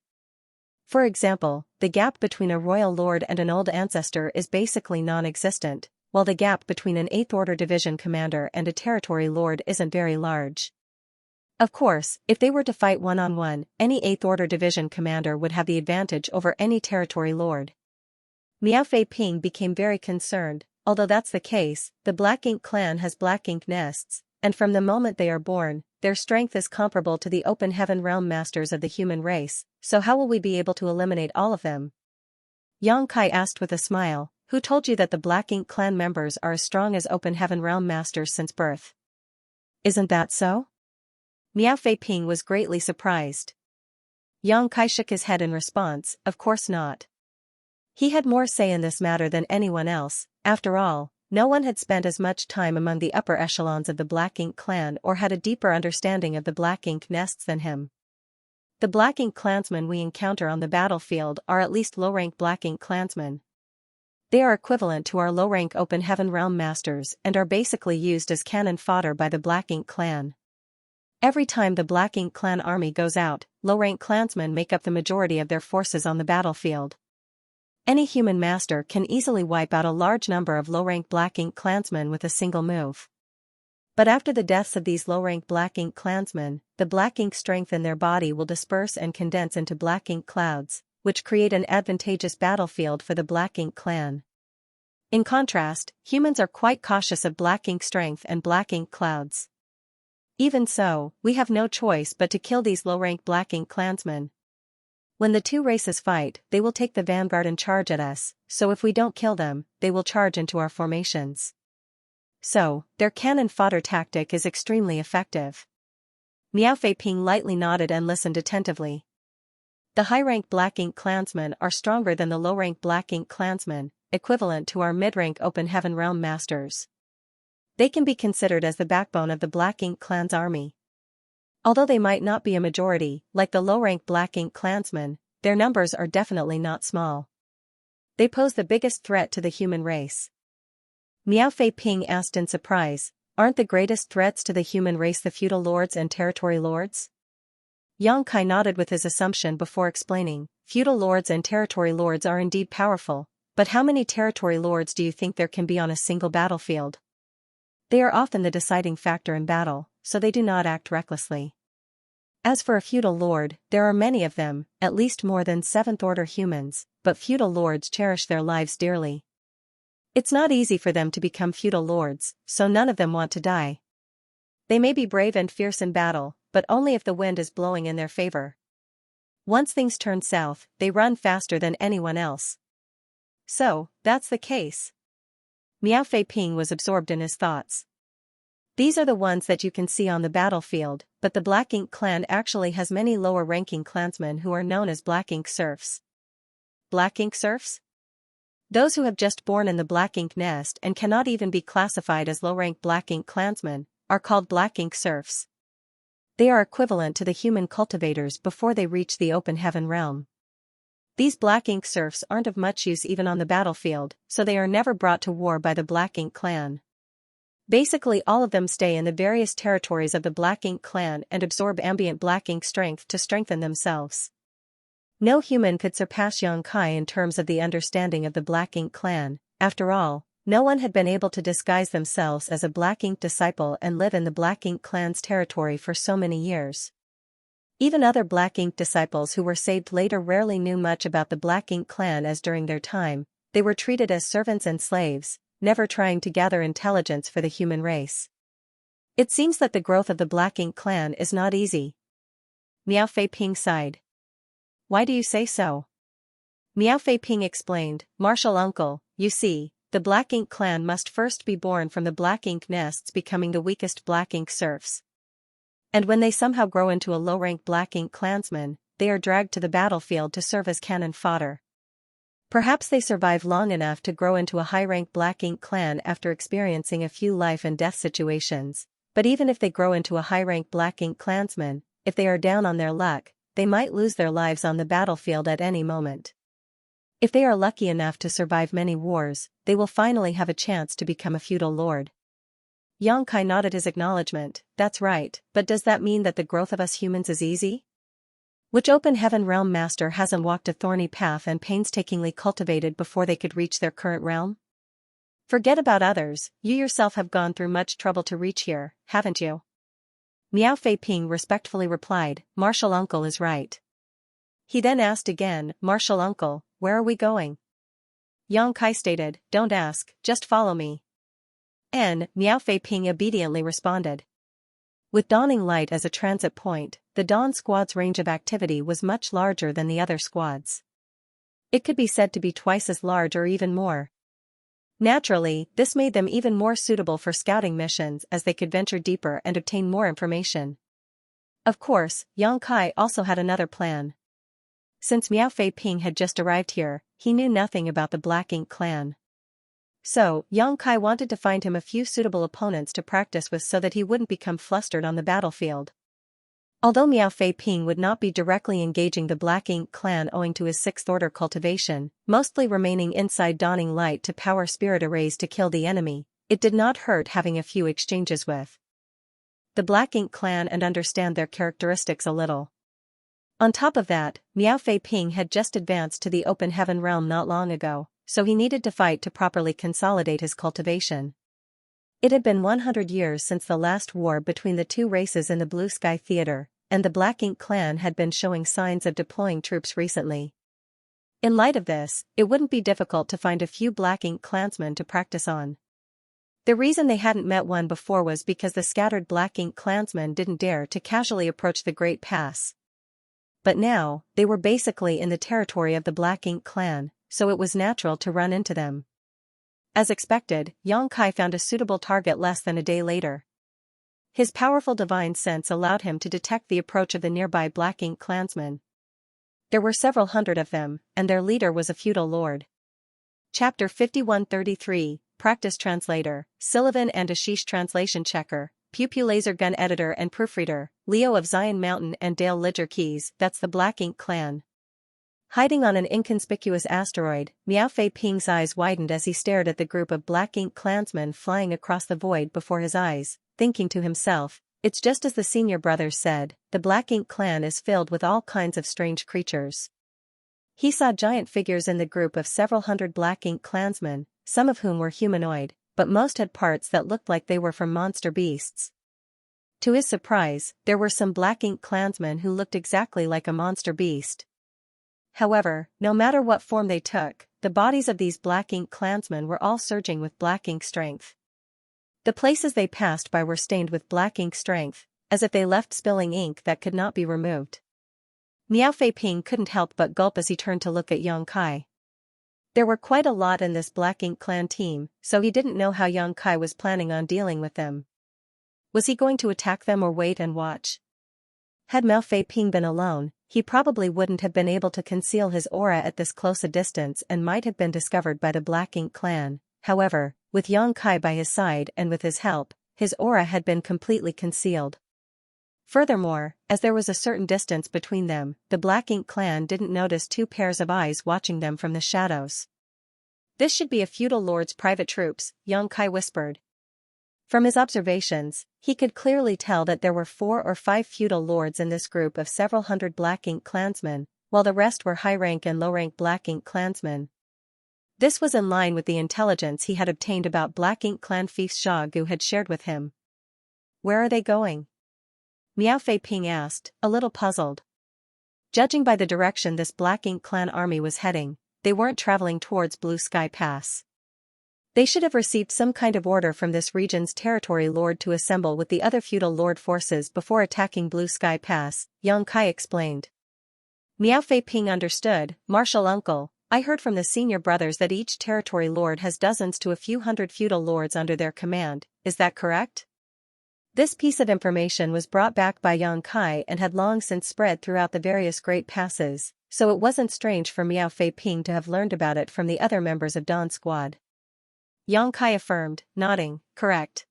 S1: For example, the gap between a royal lord and an old ancestor is basically non-existent, while the gap between an 8th Order Division commander and a territory lord isn't very large. Of course, if they were to fight one-on-one, any 8th Order Division commander would have the advantage over any territory lord. Miao Fei Ping became very concerned. Although that's the case, the Black Ink clan has black ink nests, and from the moment they are born, their strength is comparable to the open heaven realm masters of the human race, so how will we be able to eliminate all of them? Yang Kai asked with a smile, who told you that the Black Ink clan members are as strong as open heaven realm masters since birth? Isn't that so? Miao Fei Ping was greatly surprised. Yang Kai shook his head in response, of course not. He had more say in this matter than anyone else. After all, no one had spent as much time among the upper echelons of the Black Ink clan or had a deeper understanding of the Black Ink nests than him. The Black Ink clansmen we encounter on the battlefield are at least low-rank Black Ink clansmen. They are equivalent to our low-rank Open Heaven Realm Masters and are basically used as cannon fodder by the Black Ink clan. Every time the Black Ink clan army goes out, low-rank clansmen make up the majority of their forces on the battlefield. Any human master can easily wipe out a large number of low-rank Black Ink clansmen with a single move. But after the deaths of these low-rank Black Ink clansmen, the Black Ink strength in their body will disperse and condense into Black Ink clouds, which create an advantageous battlefield for the Black Ink clan. In contrast, humans are quite cautious of Black Ink strength and Black Ink clouds. Even so, we have no choice but to kill these low-rank Black Ink clansmen. When the two races fight, they will take the vanguard and charge at us, so if we don't kill them, they will charge into our formations. So, their cannon fodder tactic is extremely effective. Miao Fei Ping lightly nodded and listened attentively. The high-rank Black Ink clansmen are stronger than the low-rank Black Ink clansmen, equivalent to our mid-rank Open Heaven Realm Masters. They can be considered as the backbone of the Black Ink clan's army. Although they might not be a majority, like the low-rank Black Ink clansmen, their numbers are definitely not small. They pose the biggest threat to the human race. Miao Fei Ping asked in surprise, aren't the greatest threats to the human race the feudal lords and territory lords? Yang Kai nodded with his assumption before explaining, feudal lords and territory lords are indeed powerful, but how many territory lords do you think there can be on a single battlefield? They are often the deciding factor in battle, so they do not act recklessly. As for a feudal lord, there are many of them, at least more than 7th Order humans, but feudal lords cherish their lives dearly. It's not easy for them to become feudal lords, so none of them want to die. They may be brave and fierce in battle, but only if the wind is blowing in their favor. Once things turn south, they run faster than anyone else. So, that's the case. Miao Fei Ping was absorbed in his thoughts. These are the ones that you can see on the battlefield, but the Black Ink clan actually has many lower-ranking clansmen who are known as Black Ink serfs. Black Ink serfs? Those who have just born in the Black Ink nest and cannot even be classified as low-rank Black Ink clansmen, are called Black Ink serfs. They are equivalent to the human cultivators before they reach the Open Heaven realm. These Black Ink serfs aren't of much use even on the battlefield, so they are never brought to war by the Black Ink clan. Basically all of them stay in the various territories of the Black Ink clan and absorb ambient Black Ink strength to strengthen themselves. No human could surpass Yang Kai in terms of the understanding of the Black Ink clan. After all, no one had been able to disguise themselves as a Black Ink disciple and live in the Black Ink clan's territory for so many years. Even other Black Ink disciples who were saved later rarely knew much about the Black Ink clan, as during their time, they were treated as servants and slaves, never trying to gather intelligence for the human race. It seems that the growth of the Black Ink clan is not easy. Miao Fei Ping sighed. Why do you say so? Miao Fei Ping explained, Martial uncle, you see, the Black Ink clan must first be born from the Black Ink nests, becoming the weakest Black Ink serfs. And when they somehow grow into a low-rank Black Ink clansman, they are dragged to the battlefield to serve as cannon fodder. Perhaps they survive long enough to grow into a high-rank Black Ink clan after experiencing a few life and death situations, but even if they grow into a high-rank Black Ink clansman, if they are down on their luck, they might lose their lives on the battlefield at any moment. If they are lucky enough to survive many wars, they will finally have a chance to become a feudal lord. Yang Kai nodded his acknowledgement. That's right, but does that mean that the growth of us humans is easy? Which open heaven realm master hasn't walked a thorny path and painstakingly cultivated before they could reach their current realm? Forget about others, you yourself have gone through much trouble to reach here, haven't you? Miao Fei Ping respectfully replied, Martial Uncle is right. He then asked again, Martial Uncle, where are we going? Yang Kai stated, don't ask, just follow me. Miao Fei Ping obediently responded. With dawning light as a transit point, the Dawn Squad's range of activity was much larger than the other squads. It could be said to be twice as large or even more. Naturally, this made them even more suitable for scouting missions as they could venture deeper and obtain more information. Of course, Yang Kai also had another plan. Since Miao Fei Ping had just arrived here, he knew nothing about the Black Ink clan. So, Yang Kai wanted to find him a few suitable opponents to practice with so that he wouldn't become flustered on the battlefield. Although Miao Fei Ping would not be directly engaging the Black Ink clan owing to his 6th order cultivation, mostly remaining inside Dawning Light to power spirit arrays to kill the enemy, it did not hurt having a few exchanges with the Black Ink clan and understand their characteristics a little. On top of that, Miao Fei Ping had just advanced to the open heaven realm not long ago, so he needed to fight to properly consolidate his cultivation. It had been 100 years since the last war between the two races in the Blue Sky Theater, and the Black Ink clan had been showing signs of deploying troops recently. In light of this, it wouldn't be difficult to find a few Black Ink clansmen to practice on. The reason they hadn't met one before was because the scattered Black Ink clansmen didn't dare to casually approach the Great Pass. But now, they were basically in the territory of the Black Ink clan, so it was natural to run into them. As expected, Yang Kai found a suitable target less than a day later. His powerful divine sense allowed him to detect the approach of the nearby Black Ink clansmen. There were several hundred of them, and their leader was a feudal lord. Chapter 5133, Practice Translator, Sullivan and Ashish Translation Checker, Pew Pew Laser Gun Editor and Proofreader, Leo of Zion Mountain and Dale Ledger Keys, that's the Black Ink clan. Hiding on an inconspicuous asteroid, Miao Fei Ping's eyes widened as he stared at the group of Black Ink clansmen flying across the void before his eyes, thinking to himself, it's just as the senior brothers said, the Black Ink clan is filled with all kinds of strange creatures. He saw giant figures in the group of several hundred Black Ink clansmen, some of whom were humanoid, but most had parts that looked like they were from monster beasts. To his surprise, there were some Black Ink clansmen who looked exactly like a monster beast. However, no matter what form they took, the bodies of these Black Ink clansmen were all surging with Black Ink strength. The places they passed by were stained with Black Ink strength, as if they left spilling ink that could not be removed. Miao Fei Ping couldn't help but gulp as he turned to look at Yang Kai. There were quite a lot in this Black Ink clan team, so he didn't know how Yang Kai was planning on dealing with them. Was he going to attack them or wait and watch? Had Miao Fei Ping been alone, he probably wouldn't have been able to conceal his aura at this close a distance and might have been discovered by the Black Ink clan. However, with Yang Kai by his side and with his help, his aura had been completely concealed. Furthermore, as there was a certain distance between them, the Black Ink clan didn't notice two pairs of eyes watching them from the shadows. This should be a feudal lord's private troops, Yang Kai whispered. From his observations, he could clearly tell that there were 4 or 5 feudal lords in this group of several hundred Black Ink clansmen, while the rest were high-rank and low-rank Black Ink clansmen. This was in line with the intelligence he had obtained about Black Ink clan fiefs Xia Gu had shared with him. Where are they going? Miao Fei Ping asked, a little puzzled. Judging by the direction this Black Ink clan army was heading, they weren't traveling towards Blue Sky Pass. They should have received some kind of order from this region's territory lord to assemble with the other feudal lord forces before attacking Blue Sky Pass, Yang Kai explained. Miao Fei Ping understood, Martial Uncle, I heard from the senior brothers that each territory lord has dozens to a few hundred feudal lords under their command, is that correct? This piece of information was brought back by Yang Kai and had long since spread throughout the various great passes, so it wasn't strange for Miao Fei Ping to have learned about it from the other members of Dawn Squad. Yang Kai affirmed, nodding, correct.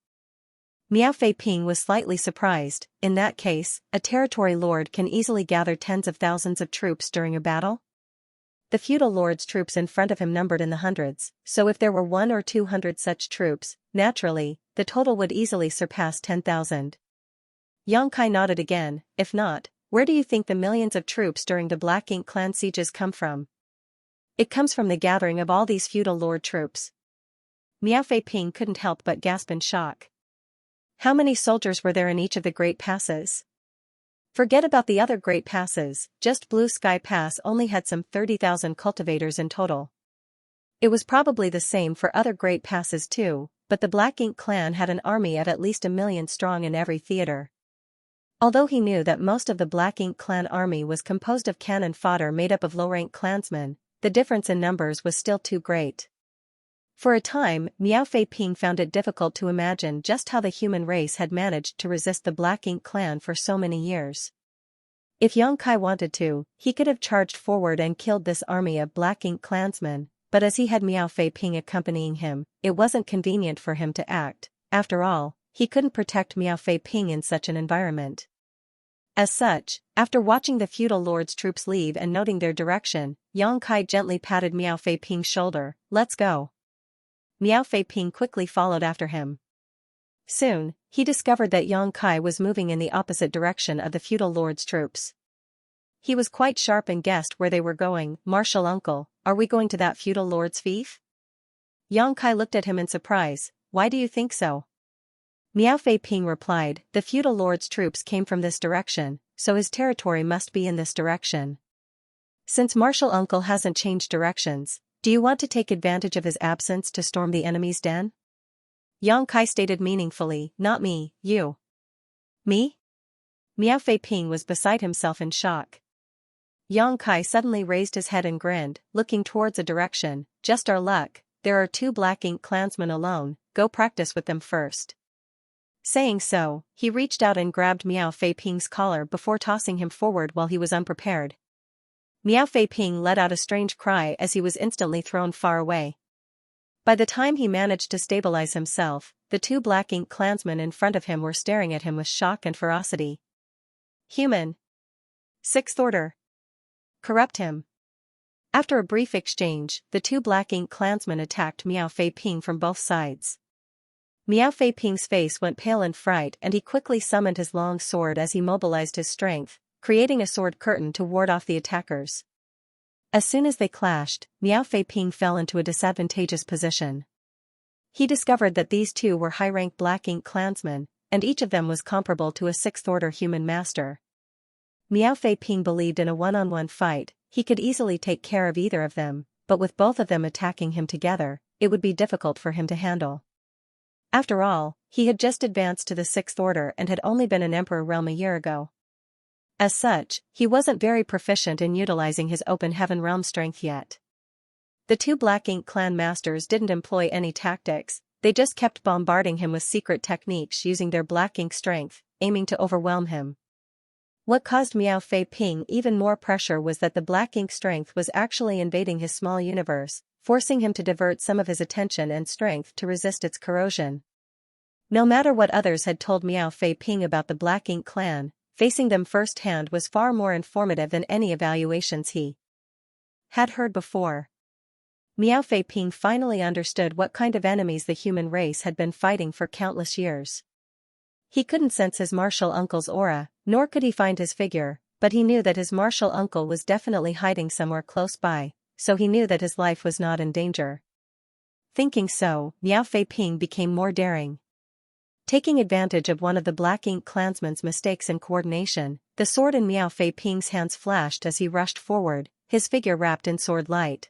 S1: Miao Fei Ping was slightly surprised. In that case, a territory lord can easily gather tens of thousands of troops during a battle? The feudal lord's troops in front of him numbered in the hundreds, so if there were 100 or 200 such troops, naturally, the total would easily surpass 10,000. Yang Kai nodded again, if not, Where do you think the millions of troops during the Black Ink clan sieges come from? It comes from the gathering of all these feudal lord troops. Miao Fei Ping couldn't help but gasp in shock. How many soldiers were there in each of the great passes? Forget about the other great passes, just Blue Sky Pass only had some 30,000 cultivators in total. It was probably the same for other great passes too, but the Black Ink clan had an army of at least 1 million strong in every theater. Although he knew that most of the Black Ink clan army was composed of cannon fodder made up of low-rank clansmen, the difference in numbers was still too great. For a time, Miao Fei Ping found it difficult to imagine just how the human race had managed to resist the Black Ink clan for so many years. If Xianxia wanted to, he could have charged forward and killed this army of Black Ink clansmen, but as he had Miao Fei Ping accompanying him, it wasn't convenient for him to act. After all, he couldn't protect Miao Fei Ping in such an environment. As such, after watching the feudal lord's troops leave and noting their direction, Xianxia gently patted Miao Fei Ping's shoulder. "Let's go." Miao Fei Ping quickly followed after him. Soon, he discovered that Xianxia was moving in the opposite direction of the feudal lord's troops. He was quite sharp and guessed where they were going. "Martial uncle, are we going to that feudal lord's fief?" Xianxia looked at him in surprise. "Why do you think so?" Miao Fei Ping replied, "The feudal lord's troops came from this direction, so his territory must be in this direction. Since martial uncle hasn't changed directions, do you want to take advantage of his absence to storm the enemy's den?" Xianxia stated meaningfully, "Not me, you." "Me?" Miao Fei Ping was beside himself in shock. Xianxia suddenly raised his head and grinned, looking towards a direction. "Just our luck, there are 2 Black Ink clansmen alone, go practice with them first." Saying so, he reached out and grabbed Miao Fei Ping's collar before tossing him forward while he was unprepared. Miao Fei Ping let out a strange cry as he was instantly thrown far away. By the time he managed to stabilize himself, the 2 Black Ink clansmen in front of him were staring at him with shock and ferocity. "Human. 6th Order. Corrupt him." After a brief exchange, the 2 Black Ink clansmen attacked Miao Fei Ping from both sides. Miao Fei Ping's face went pale in fright and he quickly summoned his long sword as he mobilized his strength, creating a sword curtain to ward off the attackers. As soon as they clashed, Miao Fei Ping fell into a disadvantageous position. He discovered that these 2 were high-rank Black Ink clansmen, and each of them was comparable to a 6th-order human master. Miao Fei Ping believed in a one-on-one fight, he could easily take care of either of them, but with both of them attacking him together, it would be difficult for him to handle. After all, he had just advanced to the 6th Order and had only been in Emperor realm a year ago. As such, he wasn't very proficient in utilizing his open heaven realm strength yet. The 2 Black Ink clan masters didn't employ any tactics, they just kept bombarding him with secret techniques using their Black Ink strength, aiming to overwhelm him. What caused Miao Fei Ping even more pressure was that the Black Ink strength was actually invading his small universe, forcing him to divert some of his attention and strength to resist its corrosion. No matter what others had told Miao Fei Ping about the Black Ink clan, facing them firsthand was far more informative than any evaluations he had heard before. Miao Fei Ping finally understood what kind of enemies the human race had been fighting for countless years. He couldn't sense his martial uncle's aura, nor could he find his figure, but he knew that his martial uncle was definitely hiding somewhere close by, so he knew that his life was not in danger. Thinking so, Miao Fei Ping became more daring. Taking advantage of one of the Black Ink clansmen's mistakes in coordination, the sword in Miao Fei Ping's hands flashed as he rushed forward, his figure wrapped in sword light.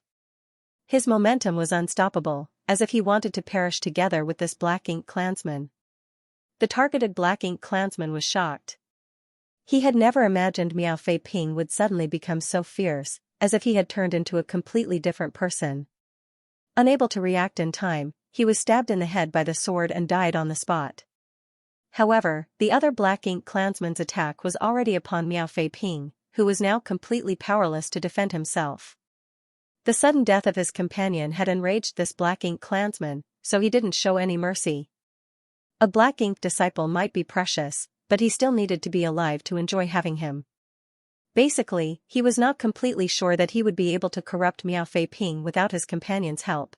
S1: His momentum was unstoppable, as if he wanted to perish together with this Black Ink clansman. The targeted Black Ink clansman was shocked. He had never imagined Miao Fei Ping would suddenly become so fierce, as if he had turned into a completely different person. Unable to react in time, he was stabbed in the head by the sword and died on the spot. However, the other Black Ink clansman's attack was already upon Miao Fei Ping, who was now completely powerless to defend himself. The sudden death of his companion had enraged this Black Ink clansman, so he didn't show any mercy. A Black Ink disciple might be precious, but he still needed to be alive to enjoy having him. Basically, he was not completely sure that he would be able to corrupt Miao Fei Ping without his companion's help.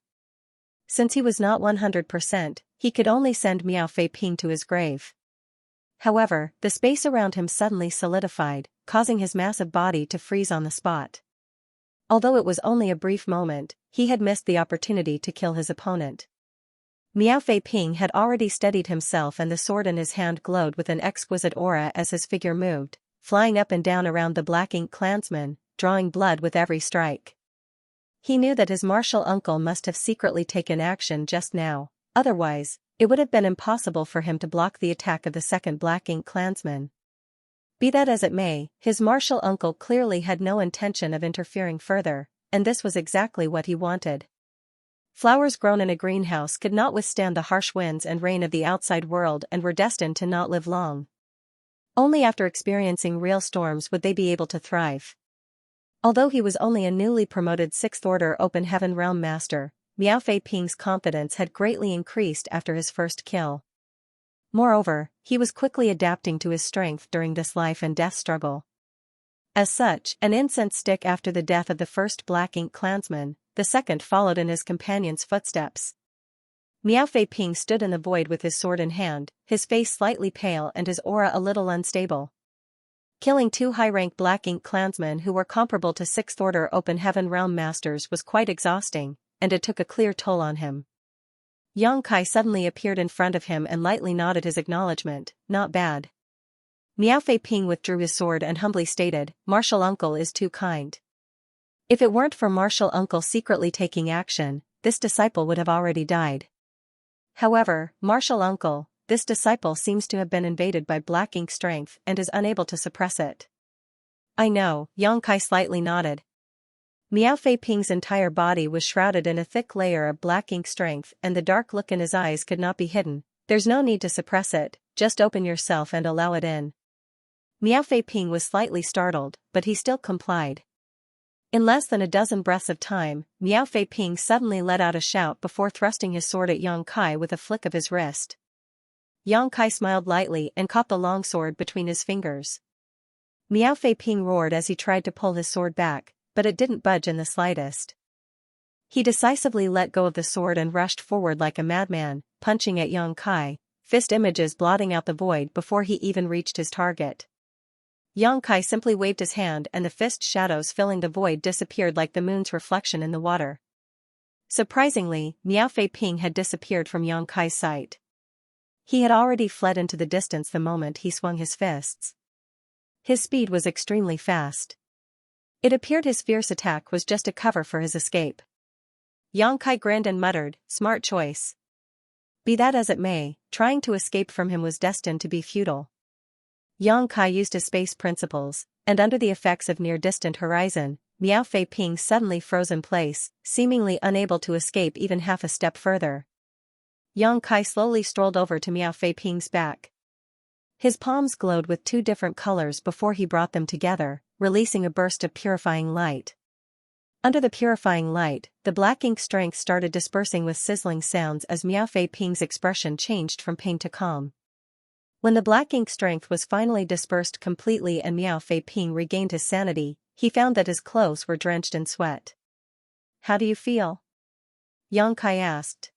S1: Since he was not 100%, he could only send Miao Fei Ping to his grave. However, the space around him suddenly solidified, causing his massive body to freeze on the spot. Although it was only a brief moment, he had missed the opportunity to kill his opponent. Miao Fei Ping had already steadied himself, and the sword in his hand glowed with an exquisite aura as his figure moved, flying up and down around the Black Ink clansman, drawing blood with every strike. He knew that his martial uncle must have secretly taken action just now, otherwise, it would have been impossible for him to block the attack of the second Black Ink clansman. Be that as it may, his martial uncle clearly had no intention of interfering further, and this was exactly what he wanted. Flowers grown in a greenhouse could not withstand the harsh winds and rain of the outside world and were destined to not live long. Only after experiencing real storms would they be able to thrive. Although he was only a newly promoted 6th Order Open Heaven Realm Master, Miao Fei Ping's confidence had greatly increased after his first kill. Moreover, he was quickly adapting to his strength during this life and death struggle. As such, an incense stick after the death of the first Black Ink clansman, the second followed in his companion's footsteps. Miao Fei Ping stood in the void with his sword in hand, his face slightly pale and his aura a little unstable. Killing 2 high-rank Black Ink clansmen who were comparable to 6th Order Open Heaven Realm Masters was quite exhausting, and it took a clear toll on him. Yang Kai suddenly appeared in front of him and lightly nodded his acknowledgement. Not bad. Miao Fei Ping withdrew his sword and humbly stated, "Martial uncle is too kind." If it weren't for martial uncle secretly taking action, this disciple would have already died. However, martial uncle, this disciple seems to have been invaded by Black Ink strength and is unable to suppress it. I know, Yang Kai slightly nodded. Miao Fei Ping's entire body was shrouded in a thick layer of Black Ink strength, and the dark look in his eyes could not be hidden. There's no need to suppress it, just open yourself and allow it in. Miao Fei Ping was slightly startled, but he still complied. In less than a dozen breaths of time, Miao Fei Ping suddenly let out a shout before thrusting his sword at Yang Kai with a flick of his wrist. Yang Kai smiled lightly and caught the long sword between his fingers. Miao Fei Ping roared as he tried to pull his sword back, but it didn't budge in the slightest. He decisively let go of the sword and rushed forward like a madman, punching at Yang Kai, fist images blotting out the void before he even reached his target. Yang Kai simply waved his hand and the fist shadows filling the void disappeared like the moon's reflection in the water. Surprisingly, Miao Fei Ping had disappeared from Yang Kai's sight. He had already fled into the distance the moment he swung his fists. His speed was extremely fast. It appeared his fierce attack was just a cover for his escape. Yang Kai grinned and muttered, "Smart choice." Be that as it may, trying to escape from him was destined to be futile. Yang Kai used his space principles, and under the effects of near-distant horizon, Miao Fei Ping suddenly froze in place, seemingly unable to escape even half a step further. Yang Kai slowly strolled over to Miao Fei Ping's back. His palms glowed with 2 different colors before he brought them together, releasing a burst of purifying light. Under the purifying light, the Black Ink strength started dispersing with sizzling sounds as Miao Fei Ping's expression changed from pain to calm. When the Black Ink strength was finally dispersed completely and Miao Fei Ping regained his sanity, he found that his clothes were drenched in sweat. "How do you feel?" Yang Kai asked.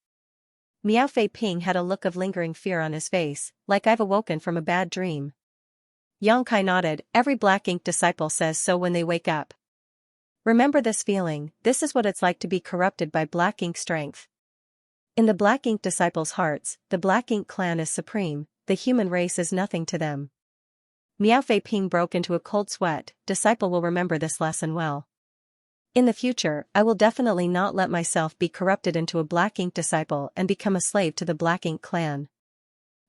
S1: Miao Fei Ping had a look of lingering fear on his face, like I've awoken from a bad dream. Yang Kai nodded, every Black Ink disciple says so when they wake up. Remember this feeling, this is what it's like to be corrupted by Black Ink strength. In the Black Ink disciples' hearts, the Black Ink clan is supreme, the human race is nothing to them. Miao Fei Ping broke into a cold sweat, disciple will remember this lesson well. In the future, I will definitely not let myself be corrupted into a Black Ink disciple and become a slave to the Black Ink clan.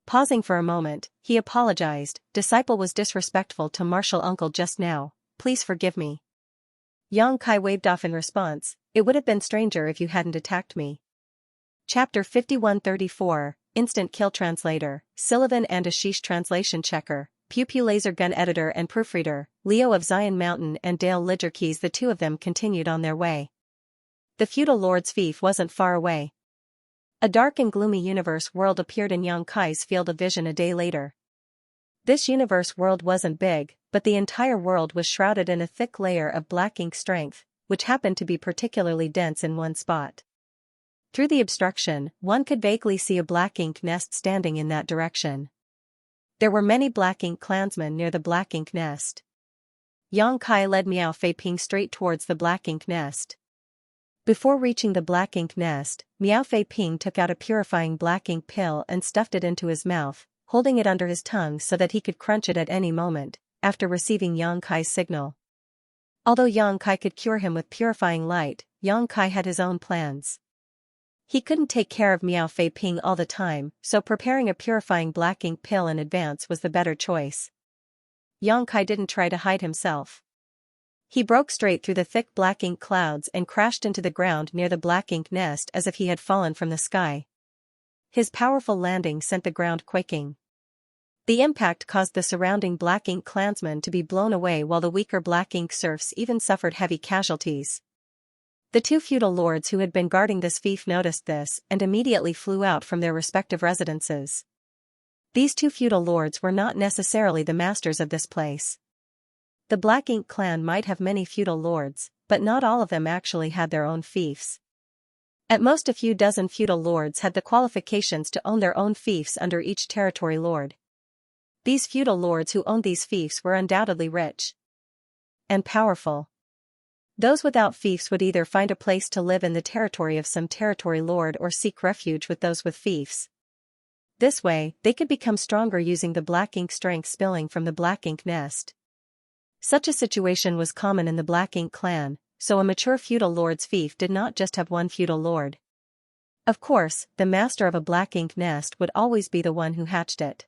S1: Pausing for a moment, he apologized, disciple was disrespectful to martial uncle just now, please forgive me. Yang Kai waved off in response, it would have been stranger if you hadn't attacked me. Chapter 5134, Instant Kill Translator, Sullivan and Ashish Translation Checker, Pew Pew Laser Gun Editor and Proofreader, Leo of Zion Mountain and Dale Lidgerkeys. The 2 of them continued on their way. The feudal lord's fief wasn't far away. A dark and gloomy universe world appeared in Yang Kai's field of vision a day later. This universe world wasn't big, but the entire world was shrouded in a thick layer of Black Ink strength, which happened to be particularly dense in one spot. Through the obstruction, one could vaguely see a Black Ink nest standing in that direction. There were many black ink clansmen near the black ink nest. Yang Kai led Miao Fei Ping straight towards the black ink nest. Before reaching the black ink nest, Miao Fei Ping took out a purifying black ink pill and stuffed it into his mouth, holding it under his tongue so that he could crunch it at any moment, after receiving Yang Kai's signal. Although Yang Kai could cure him with purifying light, Yang Kai had his own plans. He couldn't take care of Miao Fei Ping all the time, so preparing a purifying black ink pill in advance was the better choice. Yang Kai didn't try to hide himself. He broke straight through the thick black ink clouds and crashed into the ground near the black ink nest as if he had fallen from the sky. His powerful landing sent the ground quaking. The impact caused the surrounding black ink clansmen to be blown away, while the weaker black ink serfs even suffered heavy casualties. The two feudal lords who had been guarding this fief noticed this and immediately flew out from their respective residences. These two feudal lords were not necessarily the masters of this place. The Black Ink clan might have many feudal lords, but not all of them actually had their own fiefs. At most a few dozen feudal lords had the qualifications to own their own fiefs under each territory lord. These feudal lords who owned these fiefs were undoubtedly rich and powerful. Those without fiefs would either find a place to live in the territory of some territory lord or seek refuge with those with fiefs. This way, they could become stronger using the black ink strength spilling from the black ink nest. Such a situation was common in the Black Ink clan, so a mature feudal lord's fief did not just have one feudal lord. Of course, the master of a black ink nest would always be the one who hatched it.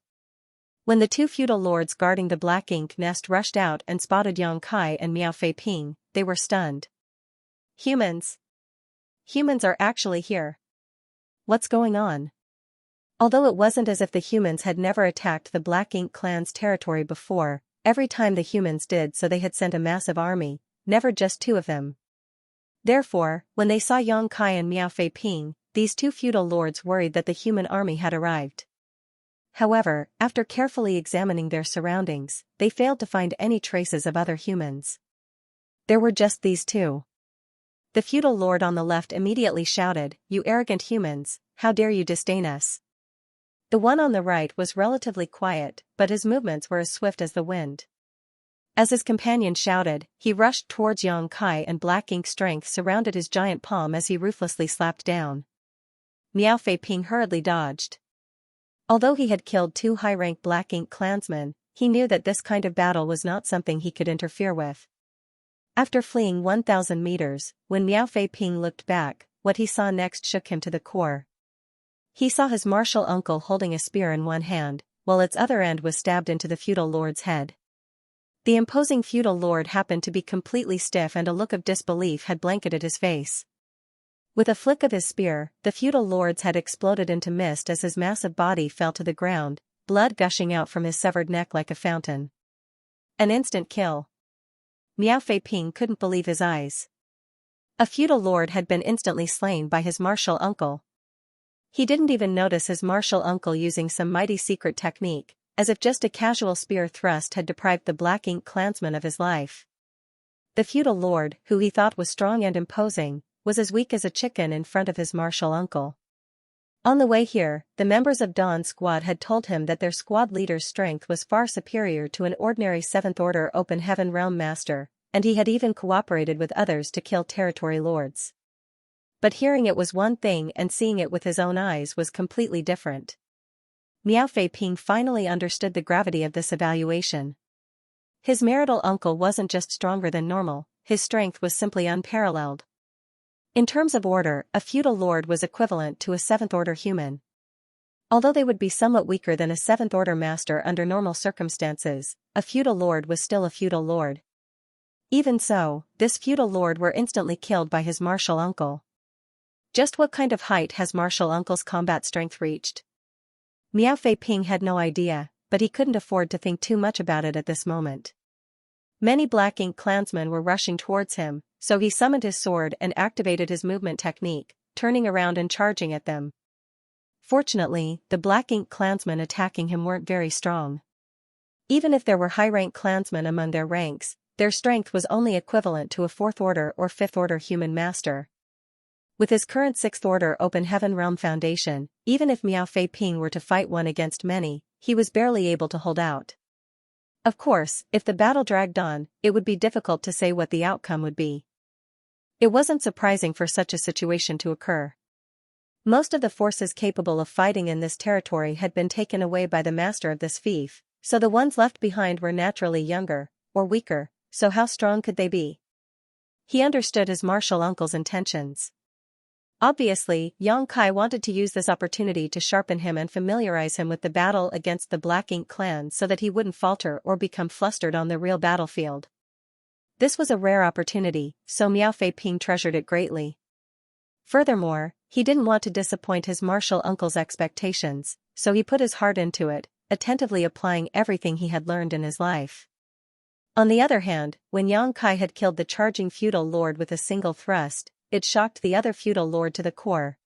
S1: When the two feudal lords guarding the black ink nest rushed out and spotted Yang Kai and Miao Fei Ping, they were stunned. Humans! Humans are actually here. What's going on? Although it wasn't as if the humans had never attacked the Black Ink clan's territory before, every time the humans did so they had sent a massive army, never just two of them. Therefore, when they saw Yang Kai and Miao Fei Ping, these two feudal lords worried that the human army had arrived. However, after carefully examining their surroundings, they failed to find any traces of other humans. There were just these two. The feudal lord on the left immediately shouted, "You arrogant humans, how dare you disdain us?" The one on the right was relatively quiet, but his movements were as swift as the wind. As his companion shouted, he rushed towards Yang Kai and black ink strength surrounded his giant palm as he ruthlessly slapped down. Miao Fei Ping hurriedly dodged. Although he had killed two high-rank black ink clansmen, he knew that this kind of battle was not something he could interfere with. After fleeing 1,000 meters, when Miao Fei Ping looked back, what he saw next shook him to the core. He saw his martial uncle holding a spear in one hand, while its other end was stabbed into the feudal lord's head. The imposing feudal lord happened to be completely stiff and a look of disbelief had blanketed his face. With a flick of his spear, the feudal lord's head exploded into mist as his massive body fell to the ground, blood gushing out from his severed neck like a fountain. An instant kill. Miao Fei Ping couldn't believe his eyes. A feudal lord had been instantly slain by his martial uncle. He didn't even notice his martial uncle using some mighty secret technique, as if just a casual spear thrust had deprived the Black Ink clansman of his life. The feudal lord, who he thought was strong and imposing, was as weak as a chicken in front of his martial uncle. On the way here, the members of Dawn's squad had told him that their squad leader's strength was far superior to an ordinary 7th Order Open Heaven Realm Master, and he had even cooperated with others to kill territory lords. But hearing it was one thing and seeing it with his own eyes was completely different. Miao Fei Ping finally understood the gravity of this evaluation. His marital uncle wasn't just stronger than normal, his strength was simply unparalleled. In terms of order, a feudal lord was equivalent to a 7th Order human. Although they would be somewhat weaker than a 7th Order master under normal circumstances, a feudal lord was still a feudal lord. Even so, this feudal lord were instantly killed by his martial uncle. Just what kind of height has martial uncle's combat strength reached? Miao Fei Ping had no idea, but he couldn't afford to think too much about it at this moment. Many Black Ink clansmen were rushing towards him, so he summoned his sword and activated his movement technique, turning around and charging at them. Fortunately, the Black Ink clansmen attacking him weren't very strong. Even if there were high-rank clansmen among their ranks, their strength was only equivalent to a 4th Order or 5th Order human master. With his current 6th Order Open Heaven Realm Foundation, even if Miao Fei Ping were to fight one against many, he was barely able to hold out. Of course, if the battle dragged on, it would be difficult to say what the outcome would be. It wasn't surprising for such a situation to occur. Most of the forces capable of fighting in this territory had been taken away by the master of this fief, so the ones left behind were naturally younger, or weaker, so how strong could they be? He understood his martial uncle's intentions. Obviously, Xianxia wanted to use this opportunity to sharpen him and familiarize him with the battle against the Black Ink clan so that he wouldn't falter or become flustered on the real battlefield. This was a rare opportunity, so Miao Fei-ping treasured it greatly. Furthermore, he didn't want to disappoint his martial uncle's expectations, so he put his heart into it, attentively applying everything he had learned in his life. On the other hand, when Xianxia had killed the charging feudal lord with a single thrust, it shocked the other feudal lord to the core.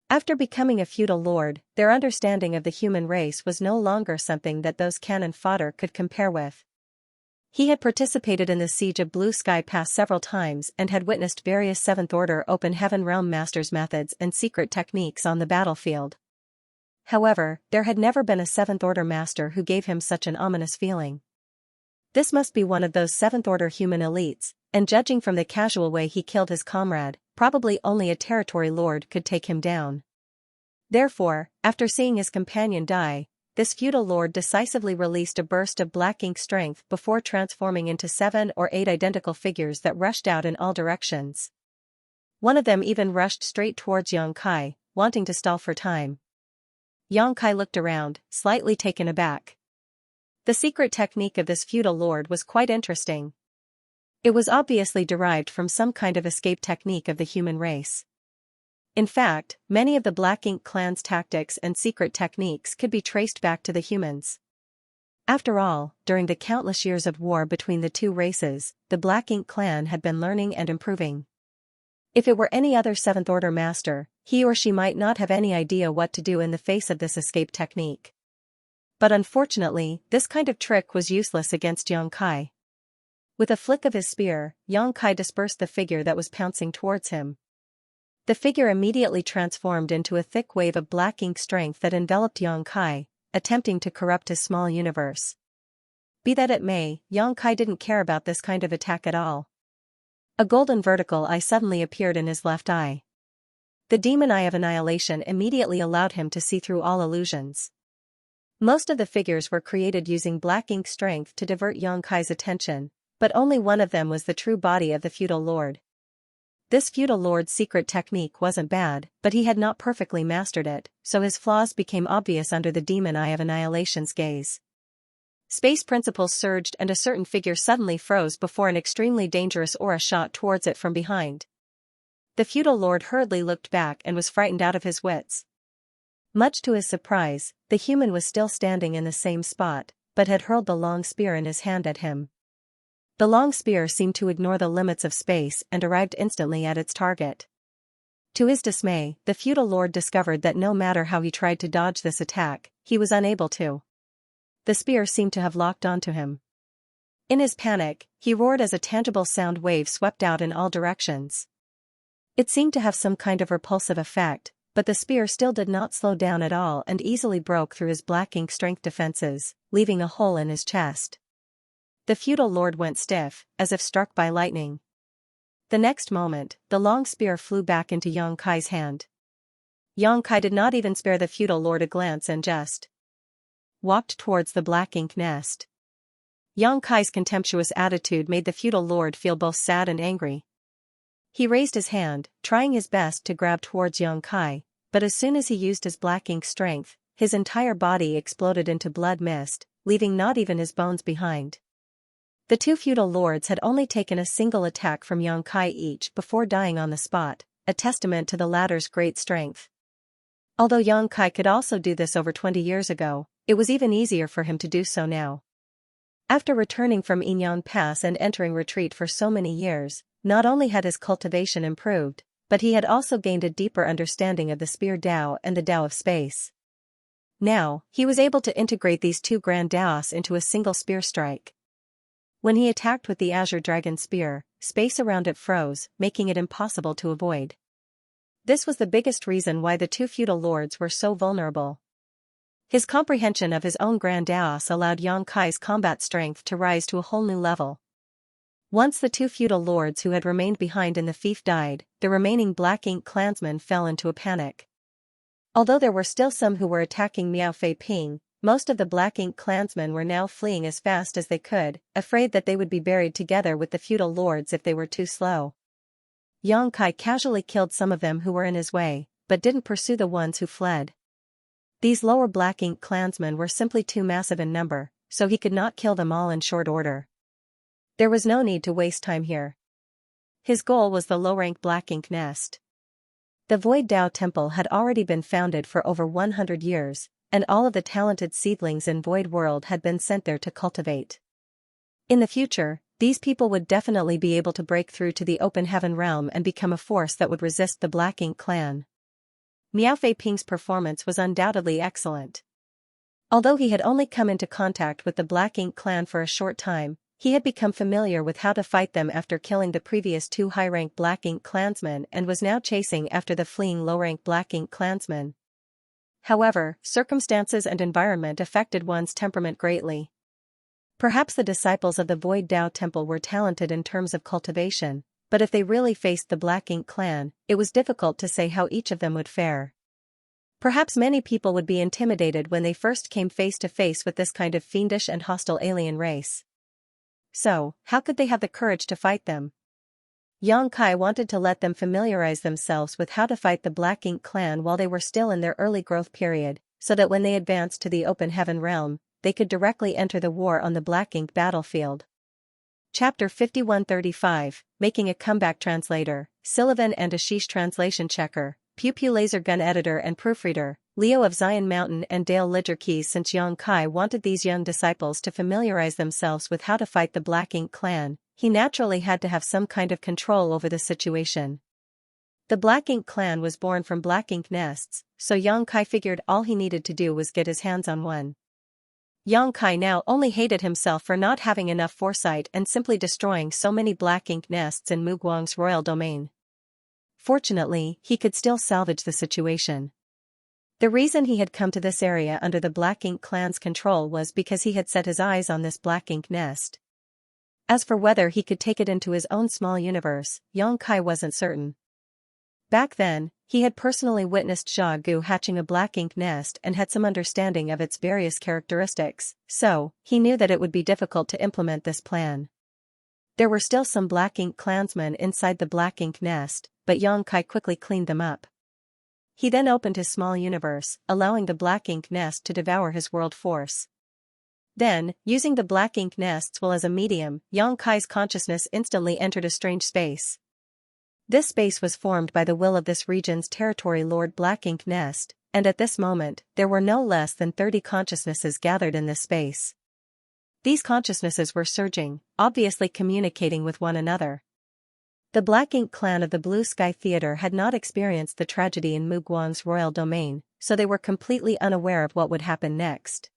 S1: After becoming a feudal lord, their understanding of the human race was no longer something that those cannon fodder could compare with. He had participated in the siege of Blue Sky Pass several times and had witnessed various Seventh Order Open Heaven Realm Masters' methods and secret techniques on the battlefield. However, there had never been a Seventh Order Master who gave him such an ominous feeling. This must be one of those Seventh Order human elites, and judging from the casual way he killed his comrade, probably only a territory lord could take him down. Therefore, after seeing his companion die, this feudal lord decisively released a burst of black ink strength before transforming into 7 or 8 identical figures that rushed out in all directions. One of them even rushed straight towards Xianxia, wanting to stall for time. Xianxia looked around, slightly taken aback. The secret technique of this feudal lord was quite interesting. It was obviously derived from some kind of escape technique of the human race. In fact, many of the Black Ink clan's tactics and secret techniques could be traced back to the humans. After all, during the countless years of war between the two races, the Black Ink clan had been learning and improving. If it were any other Seventh Order master, he or she might not have any idea what to do in the face of this escape technique. But unfortunately, this kind of trick was useless against Xianxia. With a flick of his spear, Xianxia dispersed the figure that was pouncing towards him. The figure immediately transformed into a thick wave of black ink strength that enveloped Xianxia, attempting to corrupt his small universe. Be that it may, Xianxia didn't care about this kind of attack at all. A golden vertical eye suddenly appeared in his left eye. The demon eye of annihilation immediately allowed him to see through all illusions. Most of the figures were created using black ink strength to divert Xianxia's attention, but only one of them was the true body of the feudal lord. This feudal lord's secret technique wasn't bad, but he had not perfectly mastered it, so his flaws became obvious under the demon eye of annihilation's gaze. Space principles surged and a certain figure suddenly froze before an extremely dangerous aura shot towards it from behind. The feudal lord hurriedly looked back and was frightened out of his wits. Much to his surprise, the human was still standing in the same spot, but had hurled the long spear in his hand at him. The long spear seemed to ignore the limits of space and arrived instantly at its target. To his dismay, the feudal lord discovered that no matter how he tried to dodge this attack, he was unable to. The spear seemed to have locked onto him. In his panic, he roared as a tangible sound wave swept out in all directions. It seemed to have some kind of repulsive effect, but the spear still did not slow down at all and easily broke through his black ink strength defenses, leaving a hole in his chest. The feudal lord went stiff, as if struck by lightning. The next moment, the long spear flew back into Xianxia's hand. Xianxia did not even spare the feudal lord a glance and just walked towards the black ink nest. Xianxia's contemptuous attitude made the feudal lord feel both sad and angry. He raised his hand, trying his best to grab towards Xianxia, but as soon as he used his black ink strength, his entire body exploded into blood mist, leaving not even his bones behind. The two feudal lords had only taken a single attack from Xianxia each before dying on the spot, a testament to the latter's great strength. Although Xianxia could also do this over 20 years ago, it was even easier for him to do so now. After returning from Inyan Pass and entering retreat for so many years, not only had his cultivation improved, but he had also gained a deeper understanding of the Spear Dao and the Dao of Space. Now, he was able to integrate these two grand Daos into a single spear strike. When he attacked with the Azure Dragon Spear, space around it froze, making it impossible to avoid. This was the biggest reason why the two feudal lords were so vulnerable. His comprehension of his own grandiose allowed Xianxia's combat strength to rise to a whole new level. Once the two feudal lords who had remained behind in the fief died, the remaining Black Ink clansmen fell into a panic. Although there were still some who were attacking Miao Fei Ping, most of the Black Ink clansmen were now fleeing as fast as they could, afraid that they would be buried together with the feudal lords if they were too slow. Xianxia casually killed some of them who were in his way, but didn't pursue the ones who fled. These lower Black Ink clansmen were simply too massive in number, so he could not kill them all in short order. There was no need to waste time here. His goal was the low-rank Black Ink nest. The Void Dao Temple had already been founded for over 100 years, and all of the talented seedlings in Void World had been sent there to cultivate. In the future, these people would definitely be able to break through to the open heaven realm and become a force that would resist the Black Ink clan. Miao Fei Ping's performance was undoubtedly excellent. Although he had only come into contact with the Black Ink clan for a short time, he had become familiar with how to fight them after killing the previous two high-rank Black Ink clansmen and was now chasing after the fleeing low-rank Black Ink clansmen. However, circumstances and environment affected one's temperament greatly. Perhaps the disciples of the Void Dao Temple were talented in terms of cultivation, but if they really faced the Black Ink clan, it was difficult to say how each of them would fare. Perhaps many people would be intimidated when they first came face to face with this kind of fiendish and hostile alien race. So, how could they have the courage to fight them? Xianxia wanted to let them familiarize themselves with how to fight the Black Ink clan while they were still in their early growth period, so that when they advanced to the open heaven realm, they could directly enter the war on the Black Ink battlefield. Chapter 5135, Making a Comeback. Translator, Sullivan and Ashish. Translation checker, Pew Pew laser gun editor and proofreader, Leo of Zion Mountain and Dale Ledger Keys. Since Xianxia wanted these young disciples to familiarize themselves with how to fight the Black Ink clan, he naturally had to have some kind of control over the situation. The Black Ink clan was born from Black Ink nests, so Xianxia figured all he needed to do was get his hands on one. Xianxia now only hated himself for not having enough foresight and simply destroying so many Black Ink nests in Muguang's royal domain. Fortunately, he could still salvage the situation. The reason he had come to this area under the Black Ink clan's control was because he had set his eyes on this Black Ink nest. As for whether he could take it into his own small universe, Xianxia wasn't certain. Back then, he had personally witnessed Jia Gu hatching a Black Ink nest and had some understanding of its various characteristics, so he knew that it would be difficult to implement this plan. There were still some Black Ink clansmen inside the Black Ink nest, but Xianxia quickly cleaned them up. He then opened his small universe, allowing the Black Ink nest to devour his world force. Then, using the Black Ink nest's will as a medium, Xianxia's consciousness instantly entered a strange space. This space was formed by the will of this region's territory lord Black Ink nest, and at this moment, there were no less than 30 consciousnesses gathered in this space. These consciousnesses were surging, obviously communicating with one another. The Black Ink clan of the Blue Sky Theater had not experienced the tragedy in Muguang's royal domain, so they were completely unaware of what would happen next.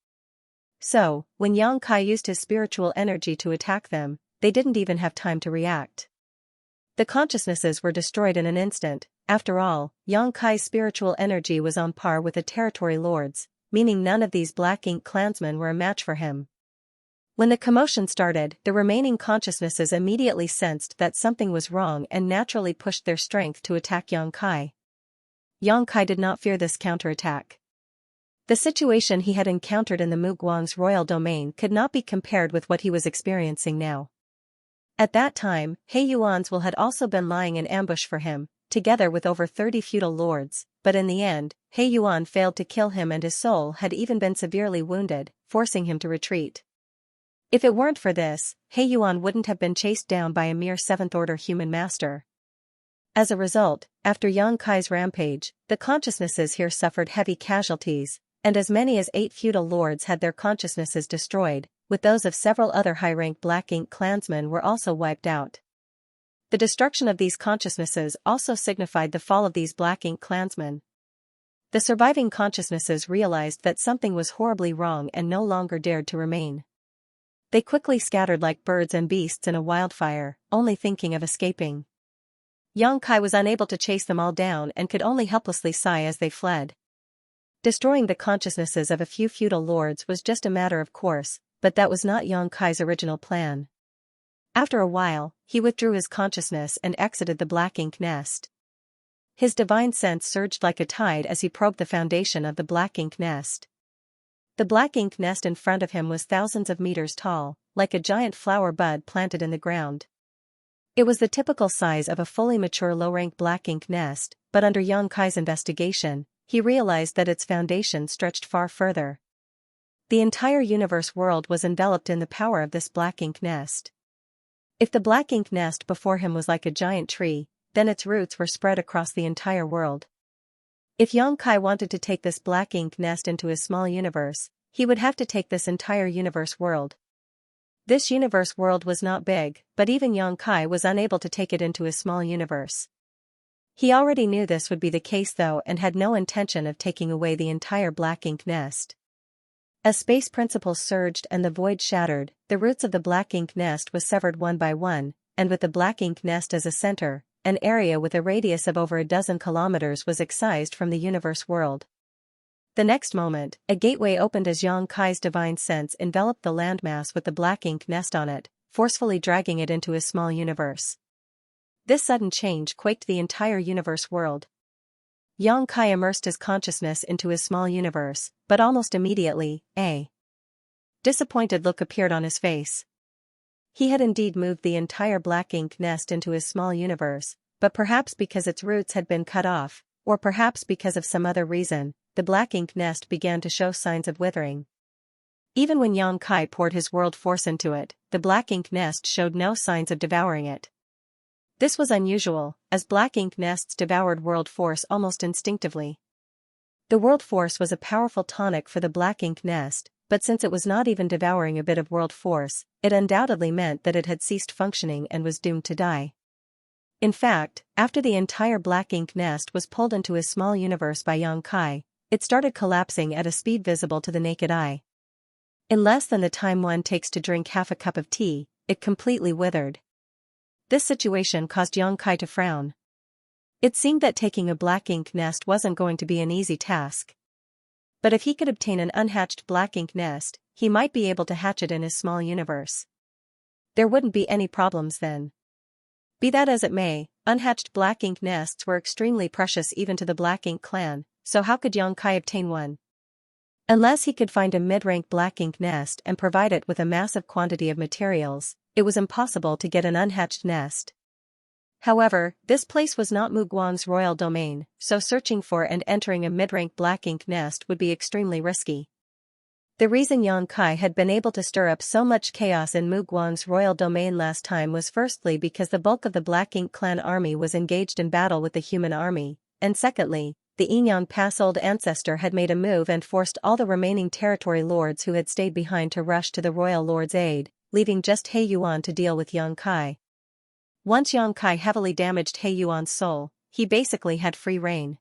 S1: So, when Xianxia used his spiritual energy to attack them, they didn't even have time to react. The consciousnesses were destroyed in an instant. After all, Xianxia's spiritual energy was on par with the territory lords, meaning none of these Black Ink clansmen were a match for him. When the commotion started, the remaining consciousnesses immediately sensed that something was wrong and naturally pushed their strength to attack Xianxia. Xianxia did not fear this counterattack. The situation he had encountered in the Muguang's royal domain could not be compared with what he was experiencing now. At that time, He Yuan's will had also been lying in ambush for him, together with over 30 feudal lords, but in the end, He Yuan failed to kill him and his soul had even been severely wounded, forcing him to retreat. If it weren't for this, He Yuan wouldn't have been chased down by a mere 7th-order human master. As a result, after Xianxia's rampage, the consciousnesses here suffered heavy casualties, and as many as 8 feudal lords had their consciousnesses destroyed, with those of several other high-rank Black Ink clansmen were also wiped out. The destruction of these consciousnesses also signified the fall of these Black Ink clansmen. The surviving consciousnesses realized that something was horribly wrong and no longer dared to remain. They quickly scattered like birds and beasts in a wildfire, only thinking of escaping. Xianxia was unable to chase them all down and could only helplessly sigh as they fled. Destroying the consciousnesses of a few feudal lords was just a matter of course, but that was not Xianxia's original plan. After a while, he withdrew his consciousness and exited the black ink nest. His divine sense surged like a tide as he probed the foundation of the black ink nest. The black ink nest in front of him was thousands of meters tall, like a giant flower bud planted in the ground. It was the typical size of a fully mature low-rank black ink nest, but under Xianxia's investigation, he realized that its foundation stretched far further. The entire universe world was enveloped in the power of this black ink nest. If the black ink nest before him was like a giant tree, then its roots were spread across the entire world. If Xianxia wanted to take this black ink nest into his small universe, he would have to take this entire universe world. This universe world was not big, but even Xianxia was unable to take it into his small universe. He already knew this would be the case though and had no intention of taking away the entire black ink nest. As space principles surged and the void shattered, the roots of the black ink nest was severed one by one, and with the black ink nest as a center, an area with a radius of over a dozen kilometers was excised from the universe world. The next moment, a gateway opened as Xianxia's divine sense enveloped the landmass with the black ink nest on it, forcefully dragging it into his small universe. This sudden change quaked the entire universe world. Xianxia immersed his consciousness into his small universe, but almost immediately, a disappointed look appeared on his face. He had indeed moved the entire black ink nest into his small universe, but perhaps because its roots had been cut off, or perhaps because of some other reason, the black ink nest began to show signs of withering. Even when Xianxia poured his world force into it, the black ink nest showed no signs of devouring it. This was unusual, as black ink nests devoured world force almost instinctively. The world force was a powerful tonic for the black ink nest, but since it was not even devouring a bit of world force, it undoubtedly meant that it had ceased functioning and was doomed to die. In fact, after the entire black ink nest was pulled into his small universe by Xianxia, it started collapsing at a speed visible to the naked eye. In less than the time one takes to drink half a cup of tea, it completely withered. This situation caused Xianxia to frown. It seemed that taking a black ink nest wasn't going to be an easy task. But if he could obtain an unhatched black ink nest, he might be able to hatch it in his small universe. There wouldn't be any problems then. Be that as it may, unhatched black ink nests were extremely precious even to the black ink clan, so how could Xianxia obtain one? Unless he could find a mid-rank black ink nest and provide it with a massive quantity of materials, it was impossible to get an unhatched nest. However, this place was not Muguan's royal domain, so searching for and entering a mid-rank black ink nest would be extremely risky. The reason Xianxia had been able to stir up so much chaos in Muguan's royal domain last time was firstly because the bulk of the Black Ink clan army was engaged in battle with the human army, and secondly, the Yinyang Pass old ancestor had made a move and forced all the remaining territory lords who had stayed behind to rush to the royal lord's aid, leaving just He Yuan to deal with Xianxia. Once Xianxia heavily damaged He Yuan's soul, he basically had free reign.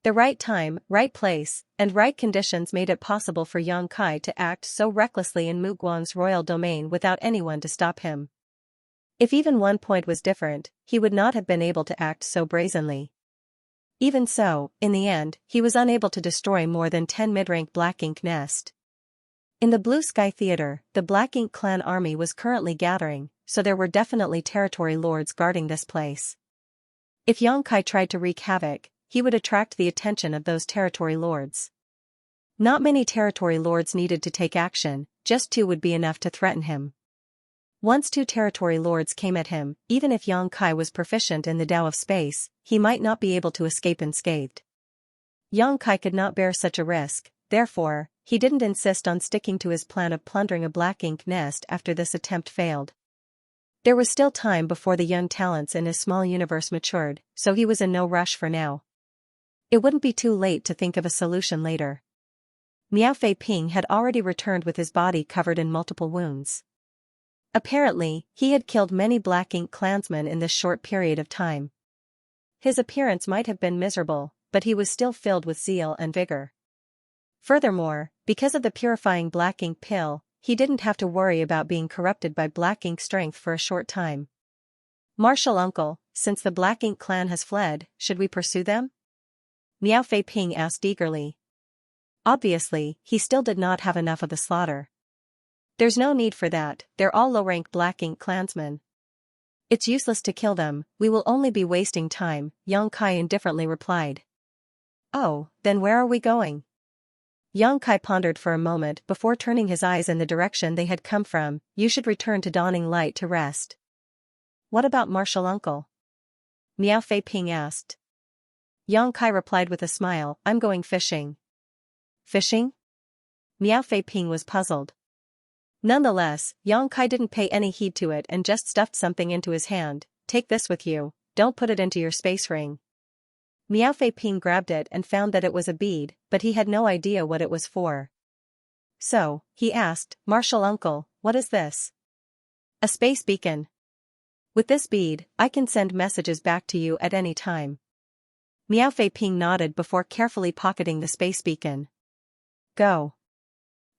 S1: The right time, right place, and right conditions made it possible for Xianxia to act so recklessly in Muguan's royal domain without anyone to stop him. If even one point was different, he would not have been able to act so brazenly. Even so, in the end, he was unable to destroy more than 10 mid-rank Black Ink nest. In the Blue Sky Theater, the Black Ink clan army was currently gathering, so there were definitely territory lords guarding this place. If Xianxia tried to wreak havoc, he would attract the attention of those territory lords. Not many territory lords needed to take action, just 2 would be enough to threaten him. Once 2 territory lords came at him, even if Xianxia was proficient in the Tao of space, he might not be able to escape unscathed. Xianxia could not bear such a risk, therefore, he didn't insist on sticking to his plan of plundering a Black Ink nest after this attempt failed. There was still time before the young talents in his small universe matured, so he was in no rush for now. It wouldn't be too late to think of a solution later. Miao Fei Ping had already returned with his body covered in multiple wounds. Apparently, he had killed many Black Ink clansmen in this short period of time. His appearance might have been miserable, but he was still filled with zeal and vigor. Furthermore, because of the purifying Black Ink pill, he didn't have to worry about being corrupted by Black Ink strength for a short time. Martial uncle, since the Black Ink clan has fled, should we pursue them? Miao Fei Ping asked eagerly. Obviously, he still did not have enough of the slaughter. There's no need for that, they're all low-rank Black Ink clansmen. It's useless to kill them, we will only be wasting time, Xianxia indifferently replied. Oh, then where are we going? Xianxia pondered for a moment before turning his eyes in the direction they had come from. You should return to Dawning Light to rest. What about Martial Uncle? Miao Fei Ping asked. Xianxia replied with a smile, I'm going fishing. Fishing? Miao Fei Ping was puzzled. Nonetheless, Xianxia didn't pay any heed to it and just stuffed something into his hand. Take this with you, don't put it into your space ring. Miao Fei Ping grabbed it and found that it was a bead, but he had no idea what it was for. So, he asked, Martial Uncle, what is this? A space beacon. With this bead, I can send messages back to you at any time. Miao Fei Ping nodded before carefully pocketing the space beacon. Go.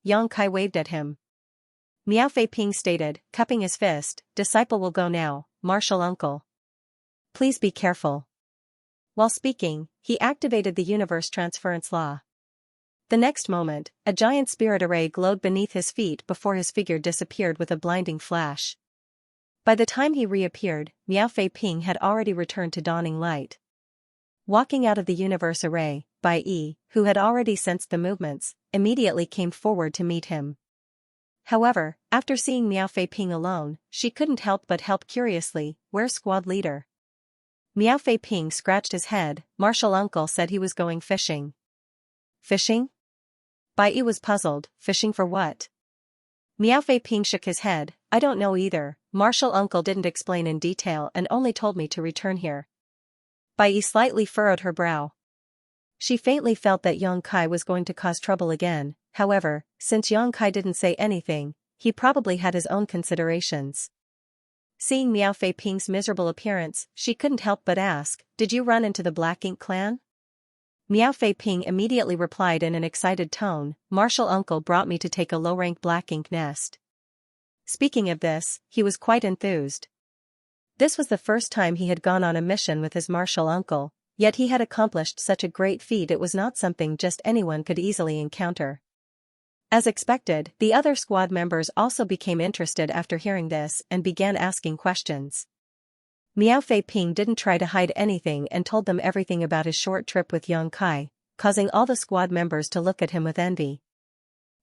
S1: Xianxia waved at him. Miao Fei Ping stated, cupping his fist, Disciple will go now, Martial Uncle. Please be careful. While speaking, he activated the universe transference law. The next moment, a giant spirit array glowed beneath his feet before his figure disappeared with a blinding flash. By the time he reappeared, Miao Fei Ping had already returned to Dawning Light. Walking out of the universe array, Bai Yi, who had already sensed the movements, immediately came forward to meet him. However, after seeing Miao Fei Ping alone, she couldn't help but help curiously, where's squad leader? Miao Fei Ping scratched his head, Martial Uncle said he was going fishing. Fishing? Bai Yi was puzzled, fishing for what? Miao Fei Ping shook his head, I don't know either, Martial Uncle didn't explain in detail and only told me to return here. Bai Yi slightly furrowed her brow. She faintly felt that Xianxia was going to cause trouble again, however, since Xianxia didn't say anything, he probably had his own considerations. Seeing Miao Fei Ping's miserable appearance, she couldn't help but ask, did you run into the Black Ink clan? Miao Fei Ping immediately replied in an excited tone, Martial Uncle brought me to take a low-rank Black Ink nest. Speaking of this, he was quite enthused. This was the first time he had gone on a mission with his Martial Uncle, yet he had accomplished such a great feat it was not something just anyone could easily encounter. As expected, the other squad members also became interested after hearing this and began asking questions. Miao Fei Ping didn't try to hide anything and told them everything about his short trip with Xianxia, causing all the squad members to look at him with envy.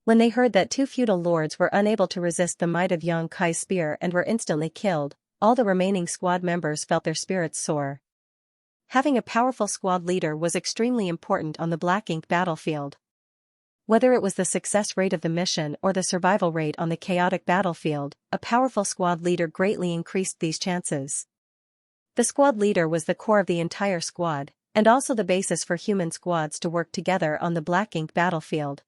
S1: When they heard that two feudal lords were unable to resist the might of Xianxia's spear and were instantly killed, all the remaining squad members felt their spirits soar. Having a powerful squad leader was extremely important on the Black Ink battlefield. Whether it was the success rate of the mission or the survival rate on the chaotic battlefield, a powerful squad leader greatly increased these chances. The squad leader was the core of the entire squad, and also the basis for human squads to work together on the Black Ink battlefield.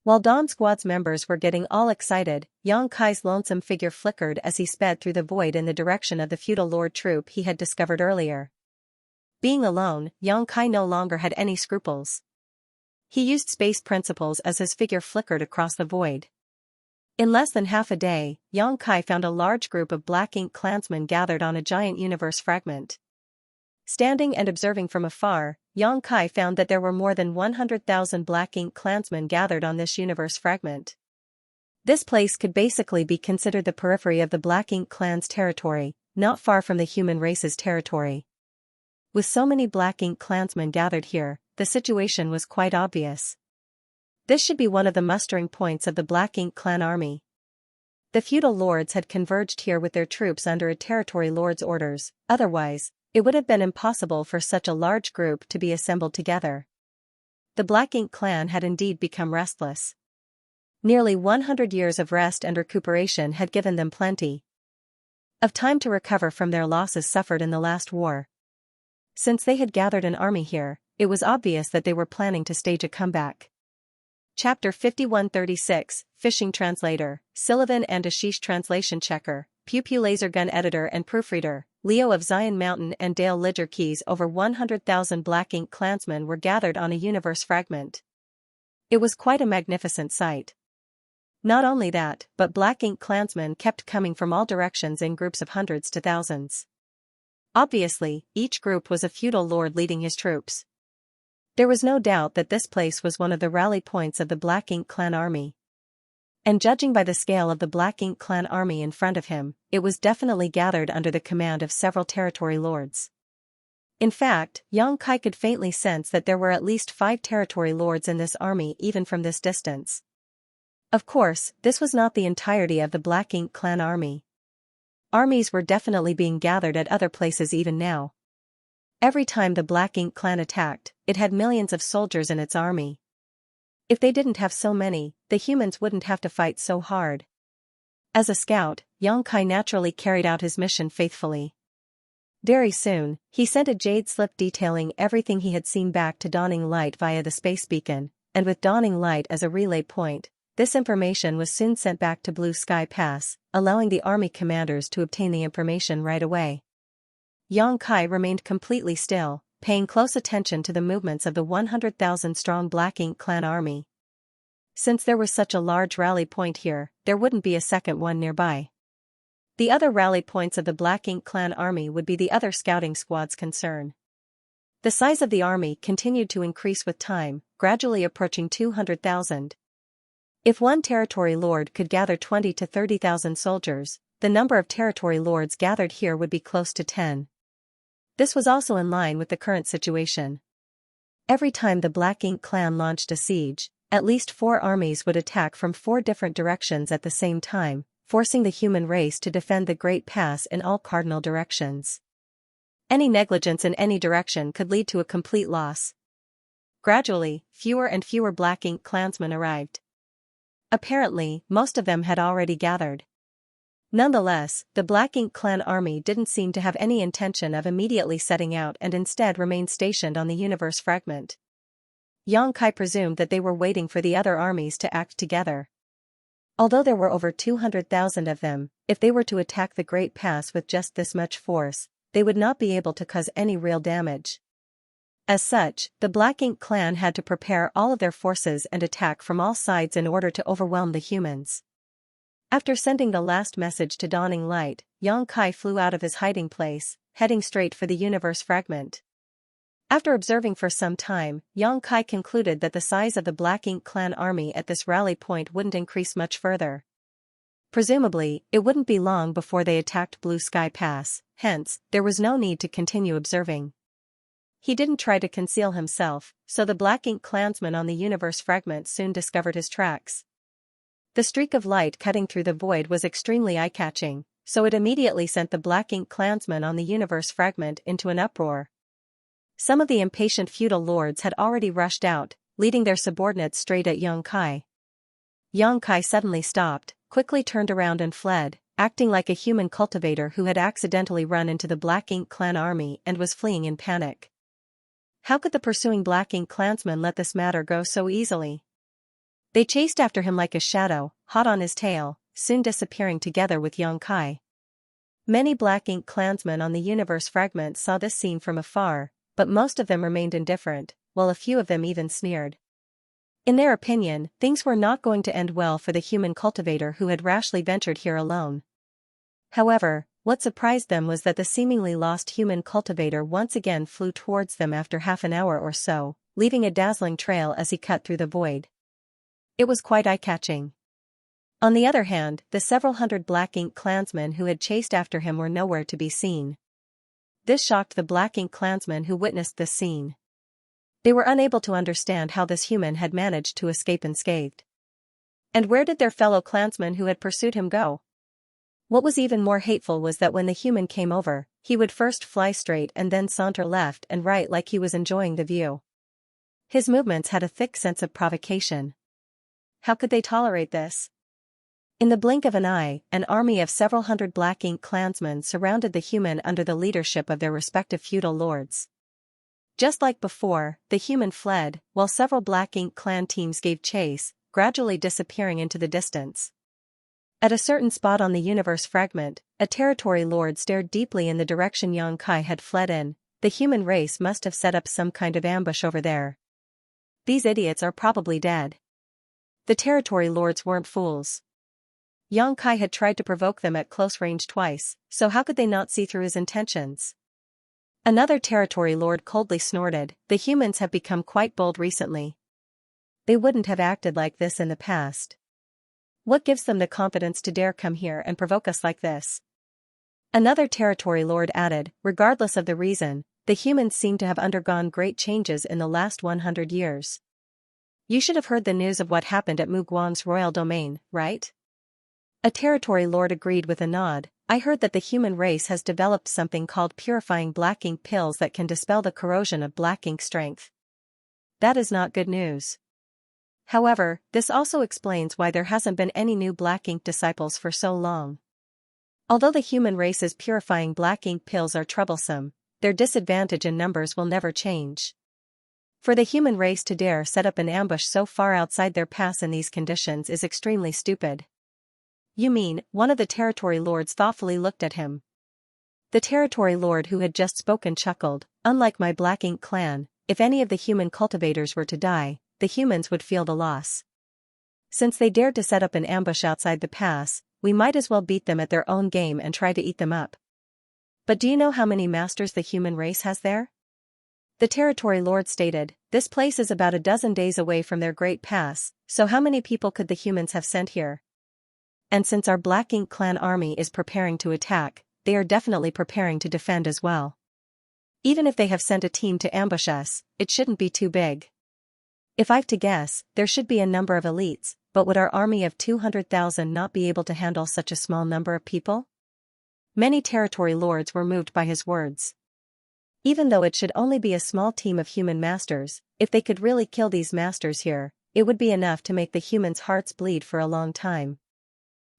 S1: While Dawn Squad's members were getting all excited, Xianxia's lonesome figure flickered as he sped through the void in the direction of the feudal lord troop he had discovered earlier. Being alone, Xianxia no longer had any scruples. He used space principles as his figure flickered across the void. In less than half a day, Xianxia found a large group of Black Ink clansmen gathered on a giant universe fragment. Standing and observing from afar, Xianxia found that there were more than 100,000 Black Ink clansmen gathered on this universe fragment. This place could basically be considered the periphery of the Black Ink clan's territory, not far from the human race's territory. With so many Black Ink clansmen gathered here, the situation was quite obvious. This should be one of the mustering points of the Black Ink clan army. The feudal lords had converged here with their troops under a territory lord's orders, otherwise, it would have been impossible for such a large group to be assembled together. The Black Ink clan had indeed become restless. Nearly 100 years of rest and recuperation had given them plenty of time to recover from their losses suffered in the last war. Since they had gathered an army here, it was obvious that they were planning to stage a comeback. Chapter 5136, Fishing Translator, Sullivan and Ashish Translation Checker, Pew Pew Laser Gun Editor and Proofreader, Leo of Zion Mountain and Dale Lidger Keys. Over 100,000 Black Ink clansmen were gathered on a universe fragment. It was quite a magnificent sight. Not only that, but Black Ink clansmen kept coming from all directions in groups of hundreds to thousands. Obviously, each group was a feudal lord leading his troops. There was no doubt that this place was one of the rally points of the Black Ink Clan army. And judging by the scale of the Black Ink Clan army in front of him, it was definitely gathered under the command of several territory lords. In fact, Yang Kai could faintly sense that there were at least 5 territory lords in this army even from this distance. Of course, this was not the entirety of the Black Ink Clan army. Armies were definitely being gathered at other places even now. Every time the Black Ink Clan attacked, it had millions of soldiers in its army. If they didn't have so many, the humans wouldn't have to fight so hard. As a scout, Yang Kai naturally carried out his mission faithfully. Very soon, he sent a jade slip detailing everything he had seen back to Dawning Light via the space beacon, and with Dawning Light as a relay point, this information was soon sent back to Blue Sky Pass, allowing the army commanders to obtain the information right away. Yang Kai remained completely still, paying close attention to the movements of the 100,000-strong Black Ink Clan army. Since there was such a large rally point here, there wouldn't be a second one nearby. The other rally points of the Black Ink Clan army would be the other scouting squad's concern. The size of the army continued to increase with time, gradually approaching 200,000. If one territory lord could gather 20 to 30,000 soldiers, the number of territory lords gathered here would be close to 10. This was also in line with the current situation. Every time the Black Ink Clan launched a siege, at least 4 armies would attack from 4 different directions at the same time, forcing the human race to defend the Great Pass in all cardinal directions. Any negligence in any direction could lead to a complete loss. Gradually, fewer and fewer Black Ink clansmen arrived. Apparently, most of them had already gathered. Nonetheless, the Black Ink Clan army didn't seem to have any intention of immediately setting out and instead remained stationed on the universe fragment. Yang Kai presumed that they were waiting for the other armies to act together. Although there were over 200,000 of them, if they were to attack the Great Pass with just this much force, they would not be able to cause any real damage. As such, the Black Ink Clan had to prepare all of their forces and attack from all sides in order to overwhelm the humans. After sending the last message to Dawning Light, Yang Kai flew out of his hiding place, heading straight for the universe fragment. After observing for some time, Yang Kai concluded that the size of the Black Ink Clan army at this rally point wouldn't increase much further. Presumably, it wouldn't be long before they attacked Blue Sky Pass, hence, there was no need to continue observing. He didn't try to conceal himself, so the Black Ink clansmen on the universe fragment soon discovered his tracks. The streak of light cutting through the void was extremely eye-catching, so it immediately sent the Black Ink clansmen on the universe fragment into an uproar. Some of the impatient feudal lords had already rushed out, leading their subordinates straight at Yang Kai. Yang Kai suddenly stopped, quickly turned around and fled, acting like a human cultivator who had accidentally run into the Black Ink Clan army and was fleeing in panic. How could the pursuing Black Ink clansmen let this matter go so easily? They chased after him like a shadow, hot on his tail, soon disappearing together with Yang Kai. Many Black Ink clansmen on the universe fragment saw this scene from afar, but most of them remained indifferent, while a few of them even sneered. In their opinion, things were not going to end well for the human cultivator who had rashly ventured here alone. However, what surprised them was that the seemingly lost human cultivator once again flew towards them after half an hour or so, leaving a dazzling trail as he cut through the void. It was quite eye-catching. On the other hand, the several hundred Black Ink clansmen who had chased after him were nowhere to be seen. This shocked the Black Ink clansmen who witnessed this scene. They were unable to understand how this human had managed to escape unscathed. And where did their fellow clansmen who had pursued him go? What was even more hateful was that when the human came over, he would first fly straight and then saunter left and right like he was enjoying the view. His movements had a thick sense of provocation. How could they tolerate this? In the blink of an eye, an army of several hundred Black Ink clansmen surrounded the human under the leadership of their respective feudal lords. Just like before, the human fled, while several Black Ink clan teams gave chase, gradually disappearing into the distance. At a certain spot on the universe fragment, a territory lord stared deeply in the direction Yang Kai had fled in. The human race must have set up some kind of ambush over there. These idiots are probably dead. The territory lords weren't fools. Yang Kai had tried to provoke them at close range twice, so how could they not see through his intentions? Another territory lord coldly snorted, "The humans have become quite bold recently. They wouldn't have acted like this in the past. What gives them the confidence to dare come here and provoke us like this?" Another territory lord added, "Regardless of the reason, the humans seem to have undergone great changes in the last 100 years. You should have heard the news of what happened at Muguang's royal domain, right?" A territory lord agreed with a nod, "I heard that the human race has developed something called purifying black ink pills that can dispel the corrosion of black ink strength. That is not good news. However, this also explains why there hasn't been any new black ink disciples for so long. Although the human race's purifying black ink pills are troublesome, their disadvantage in numbers will never change. For the human race to dare set up an ambush so far outside their pass in these conditions is extremely stupid." "You mean," one of the territory lords thoughtfully looked at him. The territory lord who had just spoken chuckled, "Unlike my Black Ink clan, if any of the human cultivators were to die, the humans would feel the loss. Since they dared to set up an ambush outside the pass, we might as well beat them at their own game and try to eat them up." "But do you know how many masters the human race has there?" The territory lord stated, "This place is about a dozen days away from their great pass, so how many people could the humans have sent here? And since our Black Ink clan army is preparing to attack, they are definitely preparing to defend as well. Even if they have sent a team to ambush us, it shouldn't be too big. If I've to guess, there should be a number of elites, but would our army of 200,000 not be able to handle such a small number of people?" Many territory lords were moved by his words. Even though it should only be a small team of human masters, if they could really kill these masters here, it would be enough to make the humans' hearts bleed for a long time.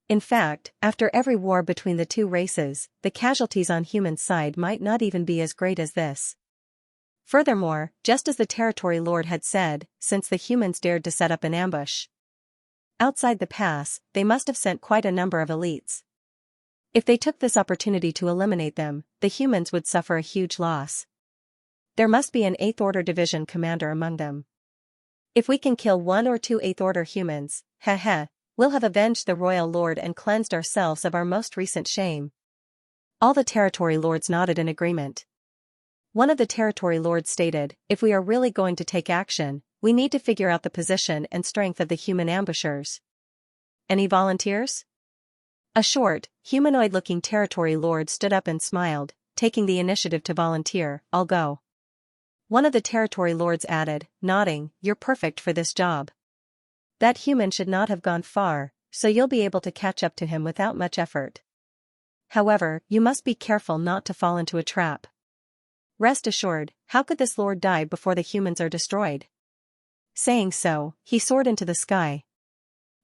S1: In fact, after every war between the two races, the casualties on human side might not even be as great as this. Furthermore, just as the territory lord had said, since the humans dared to set up an ambush outside the pass, they must have sent quite a number of elites. If they took this opportunity to eliminate them, the humans would suffer a huge loss. There must be an 8th Order Division commander among them. If we can kill 1 or 2 8th Order humans, we'll have avenged the royal lord and cleansed ourselves of our most recent shame." All the territory lords nodded in agreement. One of the territory lords stated, "If we are really going to take action, we need to figure out the position and strength of the human ambushers. Any volunteers?" A short, humanoid-looking territory lord stood up and smiled, taking the initiative to volunteer. "I'll go." One of the territory lords added, nodding, "You're perfect for this job. That human should not have gone far, so you'll be able to catch up to him without much effort. However, you must be careful not to fall into a trap. Rest assured, how could this lord die before the humans are destroyed?" Saying so, he soared into the sky.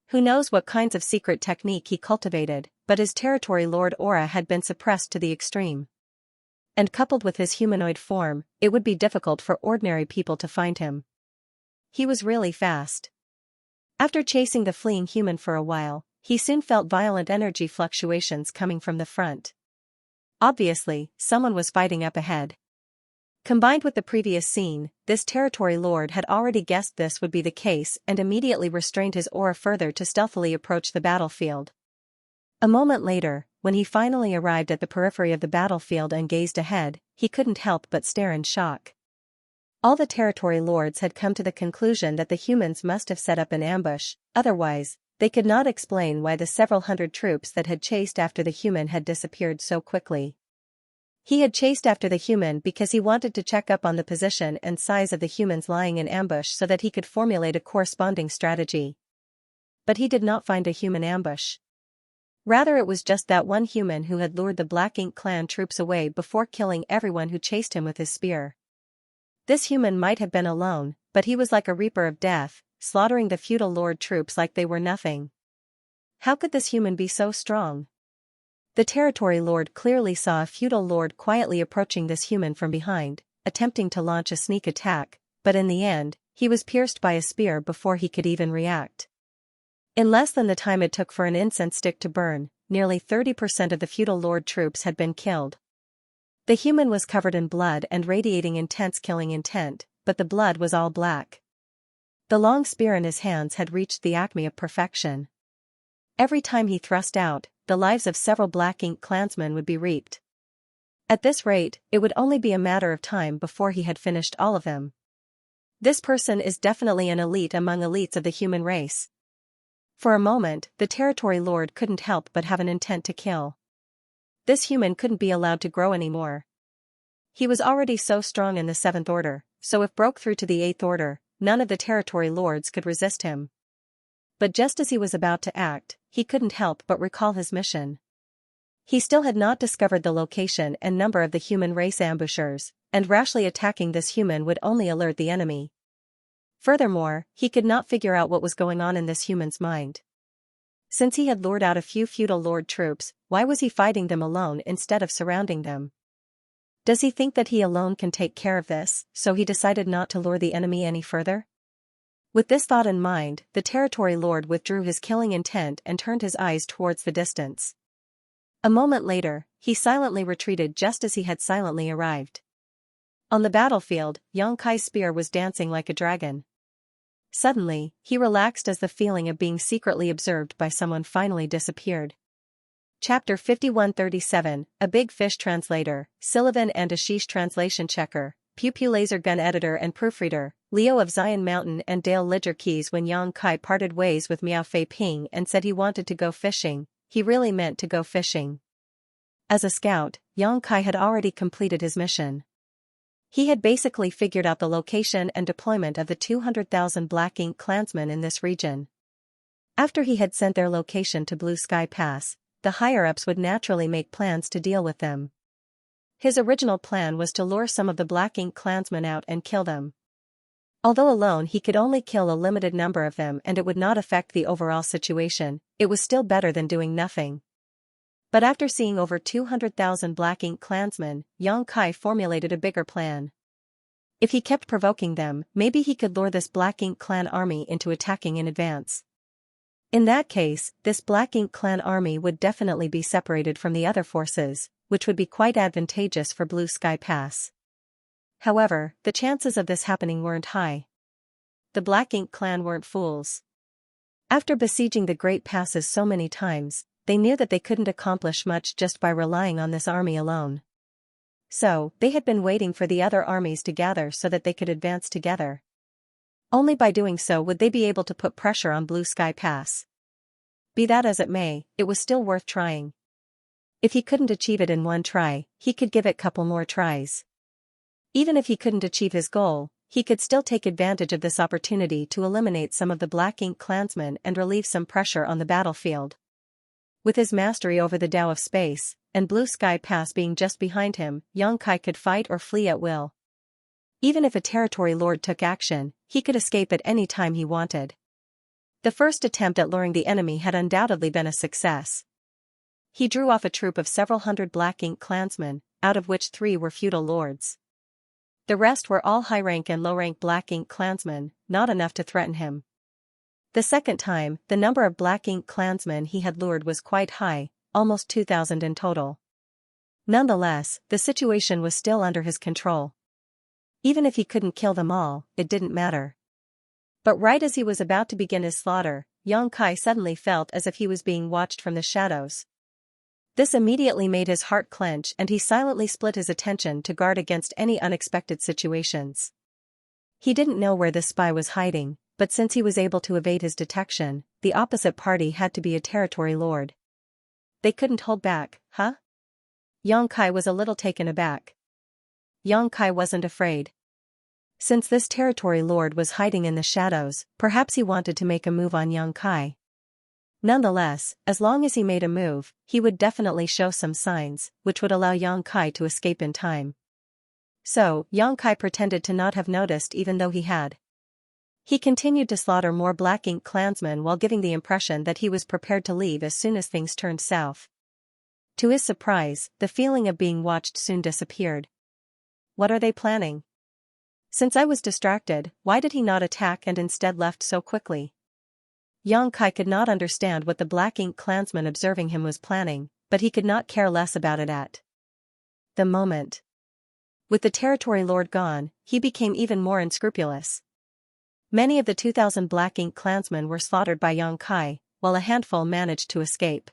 S1: Who knows what kinds of secret technique he cultivated, but his territory lord aura had been suppressed to the extreme. And coupled with his humanoid form, it would be difficult for ordinary people to find him. He was really fast. After chasing the fleeing human for a while, he soon felt violent energy fluctuations coming from the front. Obviously, someone was fighting up ahead. Combined with the previous scene, this territory lord had already guessed this would be the case and immediately restrained his aura further to stealthily approach the battlefield. A moment later, when he finally arrived at the periphery of the battlefield and gazed ahead, he couldn't help but stare in shock. All the territory lords had come to the conclusion that the humans must have set up an ambush, otherwise, they could not explain why the several hundred troops that had chased after the human had disappeared so quickly. He had chased after the human because he wanted to check up on the position and size of the humans lying in ambush so that he could formulate a corresponding strategy. But he did not find a human ambush. Rather, it was just that one human who had lured the Black Ink clan troops away before killing everyone who chased him with his spear. This human might have been alone, but he was like a reaper of death, slaughtering the feudal lord troops like they were nothing. How could this human be so strong? The territory lord clearly saw a feudal lord quietly approaching this human from behind, attempting to launch a sneak attack, but in the end, he was pierced by a spear before he could even react. In less than the time it took for an incense stick to burn, nearly 30% of the feudal lord troops had been killed. The human was covered in blood and radiating intense killing intent, but the blood was all black. The long spear in his hands had reached the acme of perfection. Every time he thrust out, the lives of several Black Ink clansmen would be reaped. At this rate, it would only be a matter of time before he had finished all of them. This person is definitely an elite among elites of the human race. For a moment, the territory lord couldn't help but have an intent to kill. This human couldn't be allowed to grow anymore. He was already so strong in the 7th order, so if broke through to the 8th order, none of the territory lords could resist him. But just as he was about to act, he couldn't help but recall his mission. He still had not discovered the location and number of the human race ambushers, and rashly attacking this human would only alert the enemy. Furthermore, he could not figure out what was going on in this human's mind. Since he had lured out a few feudal lord troops, why was he fighting them alone instead of surrounding them? Does he think that he alone can take care of this, so he decided not to lure the enemy any further? With this thought in mind, the territory lord withdrew his killing intent and turned his eyes towards the distance. A moment later, he silently retreated just as he had silently arrived. On the battlefield, Xianxia's spear was dancing like a dragon. Suddenly, he relaxed as the feeling of being secretly observed by someone finally disappeared. Chapter 5137, A Big Fish Translator, Sullivan and Ashish Translation Checker, Pew Laser Gun Editor and Proofreader, Leo of Zion Mountain and Dale Lidger Keys. When Xianxia parted ways with Miao Fei Ping and said he wanted to go fishing, he really meant to go fishing. As a scout, Xianxia had already completed his mission. He had basically figured out the location and deployment of the 200,000 Black Ink clansmen in this region. After he had sent their location to Blue Sky Pass, the higher-ups would naturally make plans to deal with them. His original plan was to lure some of the Black Ink clansmen out and kill them. Although alone he could only kill a limited number of them and it would not affect the overall situation, it was still better than doing nothing. But after seeing over 200,000 Black Ink clansmen, Xianxia formulated a bigger plan. If he kept provoking them, maybe he could lure this Black Ink clan army into attacking in advance. In that case, this Black Ink clan army would definitely be separated from the other forces, which would be quite advantageous for Blue Sky Pass. However, the chances of this happening weren't high. The Black Ink clan weren't fools. After besieging the Great Passes so many times, they knew that they couldn't accomplish much just by relying on this army alone. So, they had been waiting for the other armies to gather so that they could advance together. Only by doing so would they be able to put pressure on Blue Sky Pass. Be that as it may, it was still worth trying. If he couldn't achieve it in one try, he could give it a couple more tries. Even if he couldn't achieve his goal, he could still take advantage of this opportunity to eliminate some of the Black Ink clansmen and relieve some pressure on the battlefield. With his mastery over the Tao of Space, and Blue Sky Pass being just behind him, Xianxia could fight or flee at will. Even if a territory lord took action, he could escape at any time he wanted. The first attempt at luring the enemy had undoubtedly been a success. He drew off a troop of several hundred Black Ink clansmen, out of which 3 were feudal lords. The rest were all high-rank and low-rank Black Ink clansmen, not enough to threaten him. The second time, the number of Black Ink clansmen he had lured was quite high, almost 2,000 in total. Nonetheless, the situation was still under his control. Even if he couldn't kill them all, it didn't matter. But right as he was about to begin his slaughter, Xianxia suddenly felt as if he was being watched from the shadows. This immediately made his heart clench and he silently split his attention to guard against any unexpected situations. He didn't know where this spy was hiding, but since he was able to evade his detection, the opposite party had to be a territory lord. They couldn't hold back, huh? Xianxia was a little taken aback. Xianxia wasn't afraid. Since this territory lord was hiding in the shadows, perhaps he wanted to make a move on Xianxia. Nonetheless, as long as he made a move, he would definitely show some signs, which would allow Xianxia to escape in time. So, Xianxia pretended to not have noticed even though he had. He continued to slaughter more Black Ink clansmen while giving the impression that he was prepared to leave as soon as things turned south. To his surprise, the feeling of being watched soon disappeared. What are they planning? Since I was distracted, why did he not attack and instead left so quickly? Xianxia could not understand what the Black Ink clansman observing him was planning, but he could not care less about it at the moment. With the territory lord gone, he became even more unscrupulous. Many of the 2,000 Black Ink clansmen were slaughtered by Xianxia, while a handful managed to escape.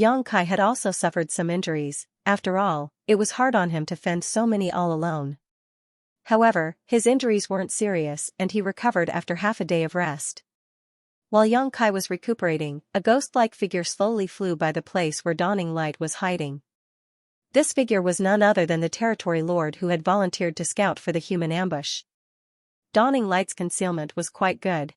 S1: Xianxia had also suffered some injuries. After all, it was hard on him to fend so many all alone. However, his injuries weren't serious and he recovered after half a day of rest. While Xianxia was recuperating, a ghost-like figure slowly flew by the place where Dawning Light was hiding. This figure was none other than the territory lord who had volunteered to scout for the human ambush. Dawning Light's concealment was quite good.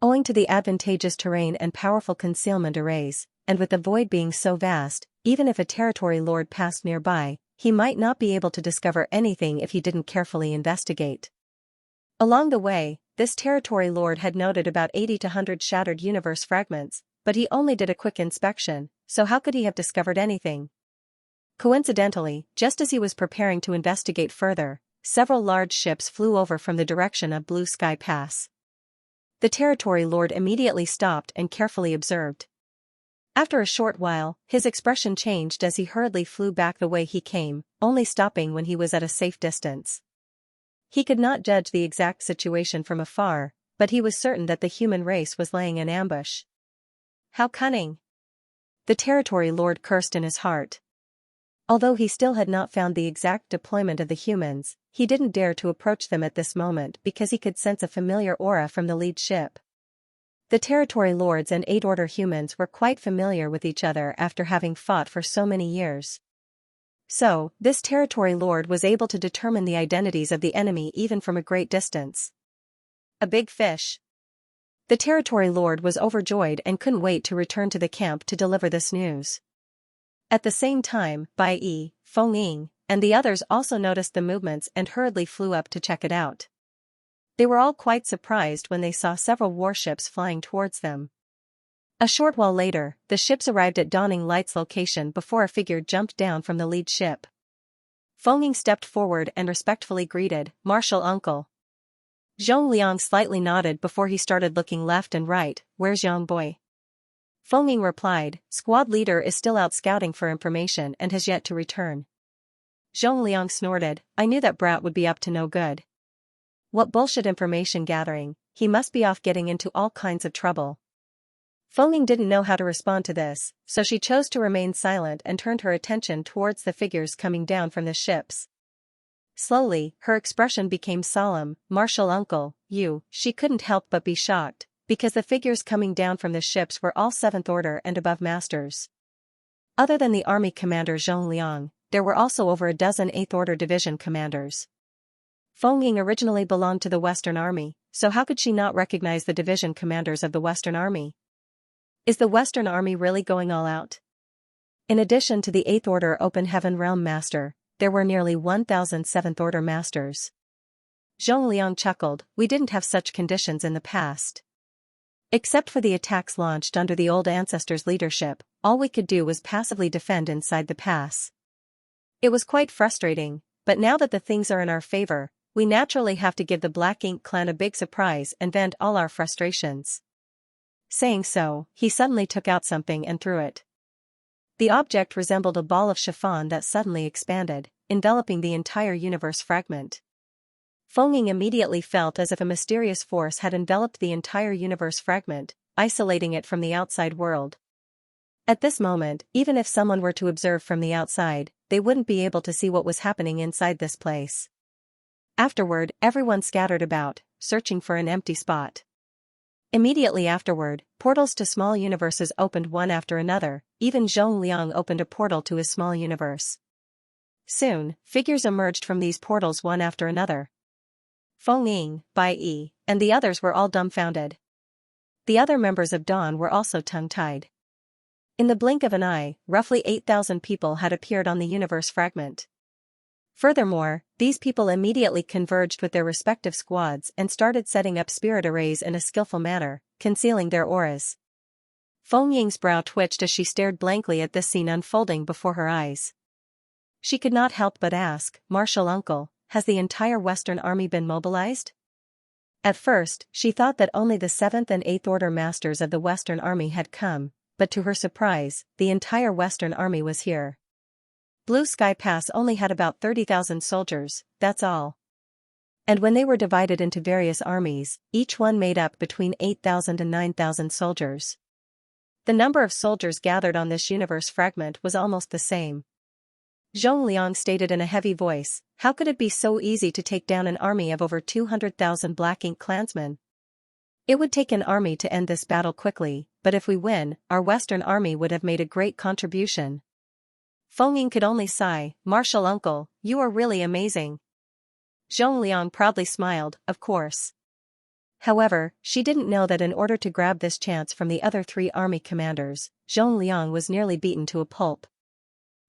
S1: Owing to the advantageous terrain and powerful concealment arrays, and with the void being so vast, even if a territory lord passed nearby, he might not be able to discover anything if he didn't carefully investigate. Along the way, this territory lord had noted about 80 to 100 shattered universe fragments, but he only did a quick inspection, so how could he have discovered anything? Coincidentally, just as he was preparing to investigate further, several large ships flew over from the direction of Blue Sky Pass. The territory lord immediately stopped and carefully observed. After a short while, his expression changed as he hurriedly flew back the way he came, only stopping when he was at a safe distance. He could not judge the exact situation from afar, but he was certain that the human race was laying an ambush. How cunning! The territory lord cursed in his heart. Although he still had not found the exact deployment of the humans, he didn't dare to approach them at this moment because he could sense a familiar aura from the lead ship. The territory lords and 8th Order humans were quite familiar with each other after having fought for so many years. So, this territory lord was able to determine the identities of the enemy even from a great distance. A big fish. The territory lord was overjoyed and couldn't wait to return to the camp to deliver this news. At the same time, Bai Yi, Feng Ying, and the others also noticed the movements and hurriedly flew up to check it out. They were all quite surprised when they saw several warships flying towards them. A short while later, the ships arrived at Dawning Light's location before a figure jumped down from the lead ship. Feng Ying stepped forward and respectfully greeted, "Martial Uncle." Zhong Liang slightly nodded before he started looking left and right. "Where's Yang Boy?" Feng Ying replied, "Squad leader is still out scouting for information and has yet to return." Zhong Liang snorted, "I knew that brat would be up to no good. What bullshit information gathering, he must be off getting into all kinds of trouble." Feng Ying didn't know how to respond to this, so she chose to remain silent and turned her attention towards the figures coming down from the ships. Slowly, her expression became solemn. "Martial Uncle, she couldn't help but be shocked, because the figures coming down from the ships were all 7th Order and above masters. Other than the army commander Zhong Liang, there were also over a dozen 8th Order division commanders. Feng Ying originally belonged to the Western Army, so how could she not recognize the division commanders of the Western Army? Is the Western Army really going all out? In addition to the 8th Order Open Heaven Realm Master, there were nearly 1,000 7th Order Masters. Zhong Liang chuckled, "We didn't have such conditions in the past. Except for the attacks launched under the old ancestors' leadership, all we could do was passively defend inside the pass. It was quite frustrating, but now that the things are in our favor, we naturally have to give the Black Ink clan a big surprise and vent all our frustrations." Saying so, he suddenly took out something and threw it. The object resembled a ball of chiffon that suddenly expanded, enveloping the entire universe fragment. Feng Ying immediately felt as if a mysterious force had enveloped the entire universe fragment, isolating it from the outside world. At this moment, even if someone were to observe from the outside, they wouldn't be able to see what was happening inside this place. Afterward, everyone scattered about, searching for an empty spot. Immediately afterward, portals to small universes opened one after another. Even Zhong Liang opened a portal to his small universe. Soon, figures emerged from these portals one after another. Feng Ying, Bai Yi, and the others were all dumbfounded. The other members of Dawn were also tongue-tied. In the blink of an eye, roughly 8,000 people had appeared on the universe fragment. Furthermore, these people immediately converged with their respective squads and started setting up spirit arrays in a skillful manner, concealing their auras. Feng Ying's brow twitched as she stared blankly at this scene unfolding before her eyes. She could not help but ask, "Martial Uncle, has the entire Western Army been mobilized?" At first, she thought that only the 7th and 8th Order Masters of the Western Army had come, but to her surprise, the entire Western Army was here. Blue Sky Pass only had about 30,000 soldiers, that's all. And when they were divided into various armies, each one made up between 8,000 and 9,000 soldiers. The number of soldiers gathered on this universe fragment was almost the same. Zhongliang stated in a heavy voice, "How could it be so easy to take down an army of over 200,000 Black Ink clansmen? It would take an army to end this battle quickly, but if we win, our Western army would have made a great contribution." Feng could only sigh, "Martial uncle, you are really amazing." Zhongliang proudly smiled, "Of course." However, she didn't know that in order to grab this chance from the other 3 army commanders, Zhongliang was nearly beaten to a pulp.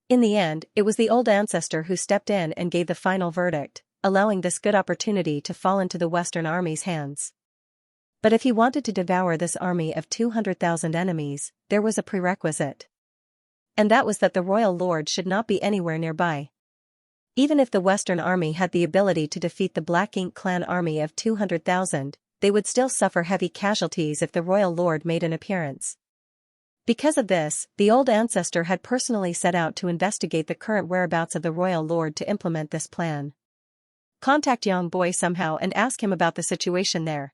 S1: In the end, it was the old ancestor who stepped in and gave the final verdict, allowing this good opportunity to fall into the Western army's hands. But if he wanted to devour this army of 200,000 enemies, there was a prerequisite. And that was that the royal lord should not be anywhere nearby. Even if the Western army had the ability to defeat the Black Ink clan army of 200,000, they would still suffer heavy casualties if the royal lord made an appearance. Because of this, the old ancestor had personally set out to investigate the current whereabouts of the royal lord to implement this plan. Contact Yang Boy somehow and ask him about the situation there.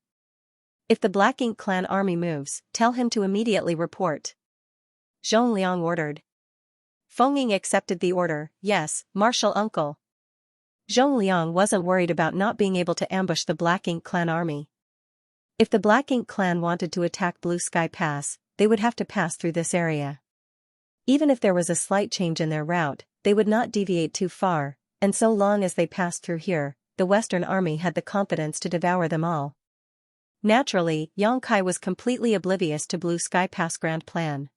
S1: If the Black Ink clan army moves, tell him to immediately report. Zhongliang ordered. Feng Ying accepted the order, "Yes, martial uncle." Zhongliang wasn't worried about not being able to ambush the Black Ink clan army. If the Black Ink clan wanted to attack Blue Sky Pass, they would have to pass through this area. Even if there was a slight change in their route, they would not deviate too far, and so long as they passed through here, the Western army had the confidence to devour them all. Naturally, Yang Kai was completely oblivious to Blue Sky Pass' grand plan.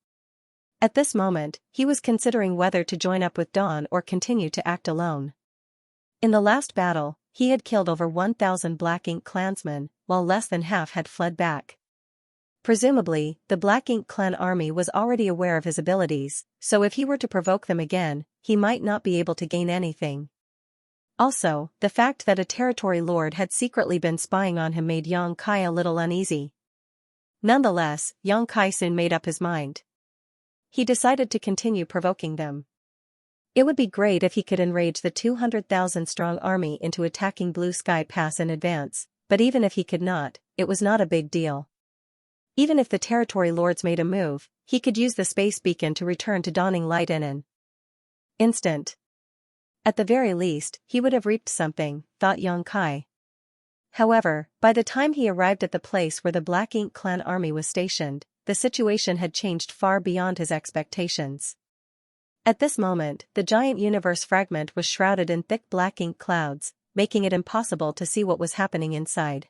S1: At this moment, he was considering whether to join up with Dawn or continue to act alone. In the last battle, he had killed over 1,000 Black Ink clansmen, while less than half had fled back. Presumably, the Black Ink clan army was already aware of his abilities, so if he were to provoke them again, he might not be able to gain anything. Also, the fact that a territory lord had secretly been spying on him made Yang Kai a little uneasy. Nonetheless, Yang Kai soon made up his mind. He decided to continue provoking them. It would be great if he could enrage the 200,000-strong army into attacking Blue Sky Pass in advance, but even if he could not, it was not a big deal. Even if the territory lords made a move, he could use the space beacon to return to Dawning Light in an instant. At the very least, he would have reaped something, thought Yang Kai. However, by the time he arrived at the place where the Black Ink clan army was stationed, the situation had changed far beyond his expectations. At this moment, the giant universe fragment was shrouded in thick black ink clouds, making it impossible to see what was happening inside.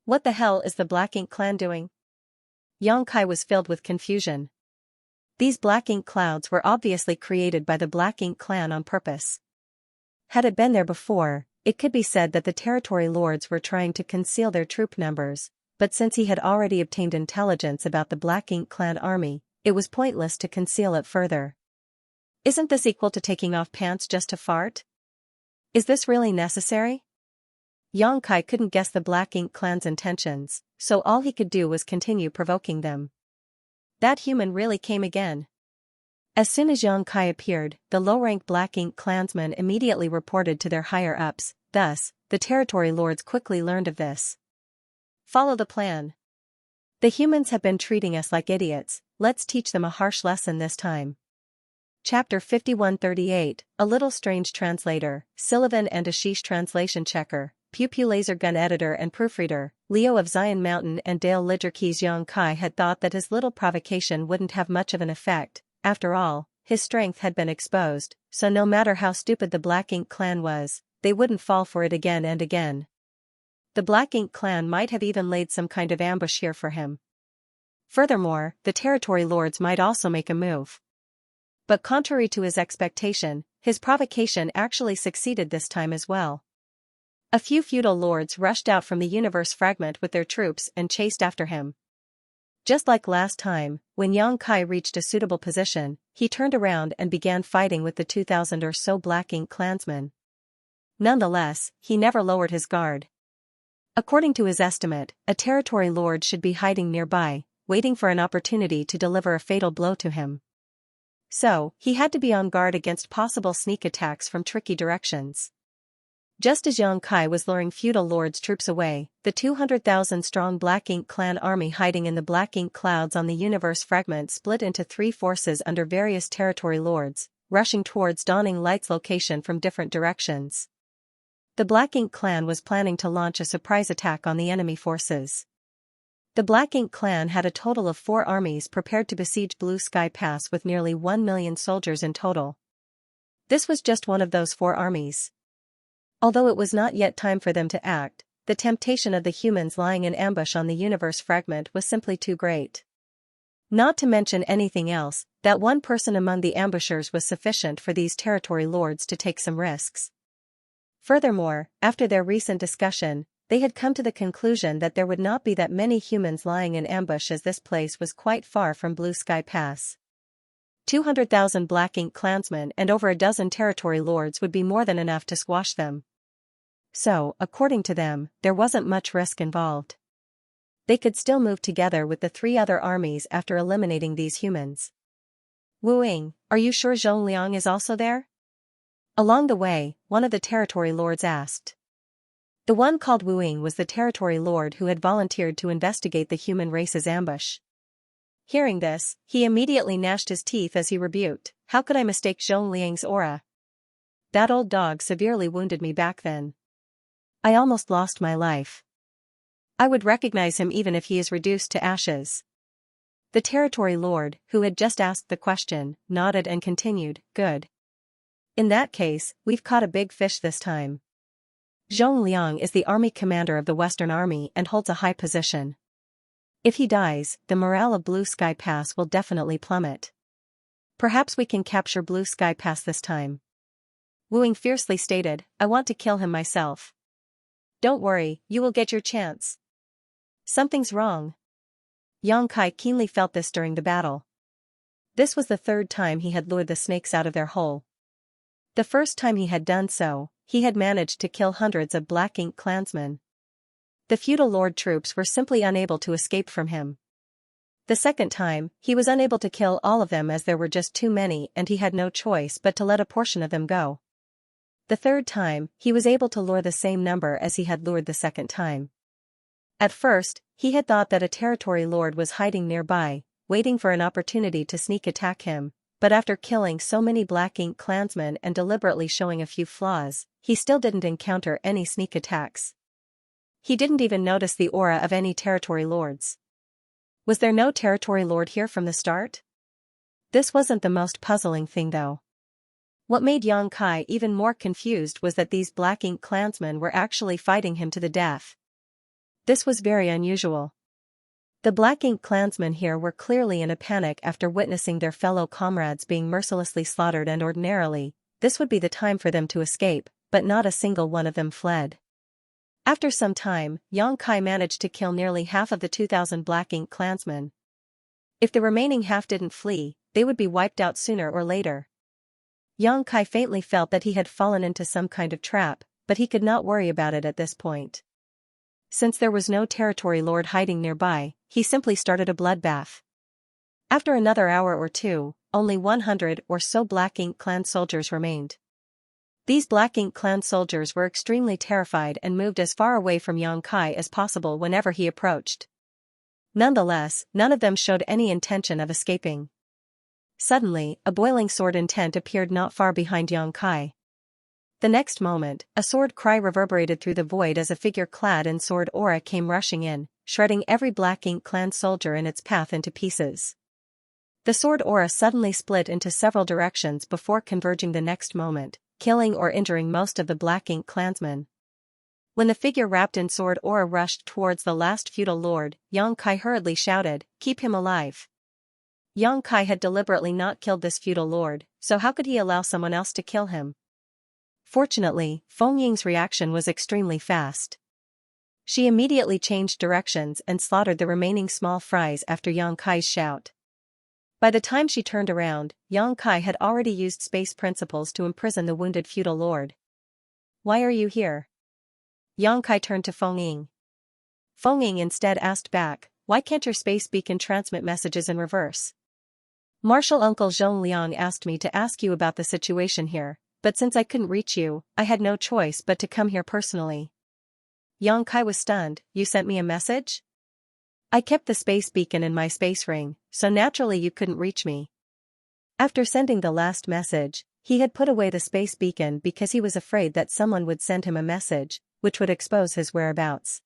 S1: What the hell is the Black Ink clan doing? Yang Kai was filled with confusion. These black ink clouds were obviously created by the Black Ink clan on purpose. Had it been there before, it could be said that the territory lords were trying to conceal their troop numbers, but since he had already obtained intelligence about the Black Ink clan army, it was pointless to conceal it further. Isn't this equal to taking off pants just to fart? Is this really necessary? Yang Kai couldn't guess the Black Ink clan's intentions, so all he could do was continue provoking them. That human really came again. As soon as Yang Kai appeared, the low-rank Black Ink clansmen immediately reported to their higher-ups, thus, the territory lords quickly learned of this. Follow the plan. The humans have been treating us like idiots, let's teach them a harsh lesson this time. Chapter 5138, A Little Strange Translator, Sullivan and Ashish Translation Checker, Pew Pew Laser Gun Editor and Proofreader, Leo of Zion Mountain and Dale Lidgerkeys. Yang Kai had thought that his little provocation wouldn't have much of an effect. After all, his strength had been exposed, so no matter how stupid the Black Ink clan was, they wouldn't fall for it again and again. The Black Ink clan might have even laid some kind of ambush here for him. Furthermore, the territory lords might also make a move. But contrary to his expectation, his provocation actually succeeded this time as well. A few feudal lords rushed out from the universe fragment with their troops and chased after him. Just like last time, when Yang Kai reached a suitable position, he turned around and began fighting with the 2,000 or so Black Ink clansmen. Nonetheless, he never lowered his guard. According to his estimate, a territory lord should be hiding nearby, waiting for an opportunity to deliver a fatal blow to him. So, he had to be on guard against possible sneak attacks from tricky directions. Just as Yang Kai was luring feudal lords' troops away, the 200,000-strong Black Ink clan army hiding in the black ink clouds on the universe fragment split into three forces under various territory lords, rushing towards Dawning Light's location from different directions. The Black Ink clan was planning to launch a surprise attack on the enemy forces. The Black Ink clan had a total of 4 armies prepared to besiege Blue Sky Pass with nearly 1 million soldiers in total. This was just one of those 4 armies. Although it was not yet time for them to act, the temptation of the humans lying in ambush on the universe fragment was simply too great. Not to mention anything else, that one person among the ambushers was sufficient for these territory lords to take some risks. Furthermore, after their recent discussion, they had come to the conclusion that there would not be that many humans lying in ambush, as this place was quite far from Blue Sky Pass. 200,000 Black Ink clansmen and over a dozen territory lords would be more than enough to squash them. So, according to them, there wasn't much risk involved. They could still move together with the 3 other armies after eliminating these humans. Wu Ying, are you sure Zhong Liang is also there? Along the way, one of the territory lords asked. The one called Wu Ying was the territory lord who had volunteered to investigate the human race's ambush. Hearing this, he immediately gnashed his teeth as he rebuked, "How could I mistake Zhong Liang's aura? That old dog severely wounded me back then. I almost lost my life. I would recognize him even if he is reduced to ashes." The territory lord, who had just asked the question, nodded and continued, "Good. In that case, we've caught a big fish this time. Zhong Liang is the army commander of the Western Army and holds a high position. If he dies, the morale of Blue Sky Pass will definitely plummet. Perhaps we can capture Blue Sky Pass this time." Wu Ying fiercely stated, "I want to kill him myself." "Don't worry, you will get your chance." "Something's wrong." Yang Kai keenly felt this during the battle. This was the 3rd time he had lured the snakes out of their hole. The first time he had done so, he had managed to kill hundreds of Black Ink clansmen. The feudal lord troops were simply unable to escape from him. The second time, he was unable to kill all of them as there were just too many and he had no choice but to let a portion of them go. The third time, he was able to lure the same number as he had lured the second time. At first, he had thought that a territory lord was hiding nearby, waiting for an opportunity to sneak attack him, but after killing so many Black Ink clansmen and deliberately showing a few flaws, he still didn't encounter any sneak attacks. He didn't even notice the aura of any territory lords. Was there no territory lord here from the start? This wasn't the most puzzling thing though. What made Yang Kai even more confused was that these Black Ink clansmen were actually fighting him to the death. This was very unusual. The Black Ink clansmen here were clearly in a panic after witnessing their fellow comrades being mercilessly slaughtered, and ordinarily, this would be the time for them to escape, but not a single one of them fled. After some time, Yang Kai managed to kill nearly half of the 2,000 Black Ink clansmen. If the remaining half didn't flee, they would be wiped out sooner or later. Yang Kai faintly felt that he had fallen into some kind of trap, but he could not worry about it at this point. Since there was no territory lord hiding nearby, he simply started a bloodbath. After another hour or two, only 100 or so Black Ink clan soldiers remained. These Black Ink clan soldiers were extremely terrified and moved as far away from Yang Kai as possible whenever he approached. Nonetheless, none of them showed any intention of escaping. Suddenly, a boiling sword intent appeared not far behind Yang Kai. The next moment, a sword cry reverberated through the void as a figure clad in sword aura came rushing in, shredding every Black Ink clan soldier in its path into pieces. The sword aura suddenly split into several directions before converging the next moment, killing or injuring most of the Black Ink clansmen. When the figure wrapped in sword aura rushed towards the last feudal lord, Yang Kai hurriedly shouted, "Keep him alive." Yang Kai had deliberately not killed this feudal lord, so how could he allow someone else to kill him? Fortunately, Feng Ying's reaction was extremely fast. She immediately changed directions and slaughtered the remaining small fries after Yang Kai's shout. By the time she turned around, Yang Kai had already used space principles to imprison the wounded feudal lord. "Why are you here?" Yang Kai turned to Feng Ying. Feng Ying instead asked back, "Why can't your space beacon transmit messages in reverse?" "Marshal Uncle Zhong Liang asked me to ask you about the situation here," but since I couldn't reach you, I had no choice but to come here personally. Yang Kai was stunned. You sent me a message? I kept the space beacon in my space ring, so naturally you couldn't reach me. After sending the last message, he had put away the space beacon because he was afraid that someone would send him a message, which would expose his whereabouts.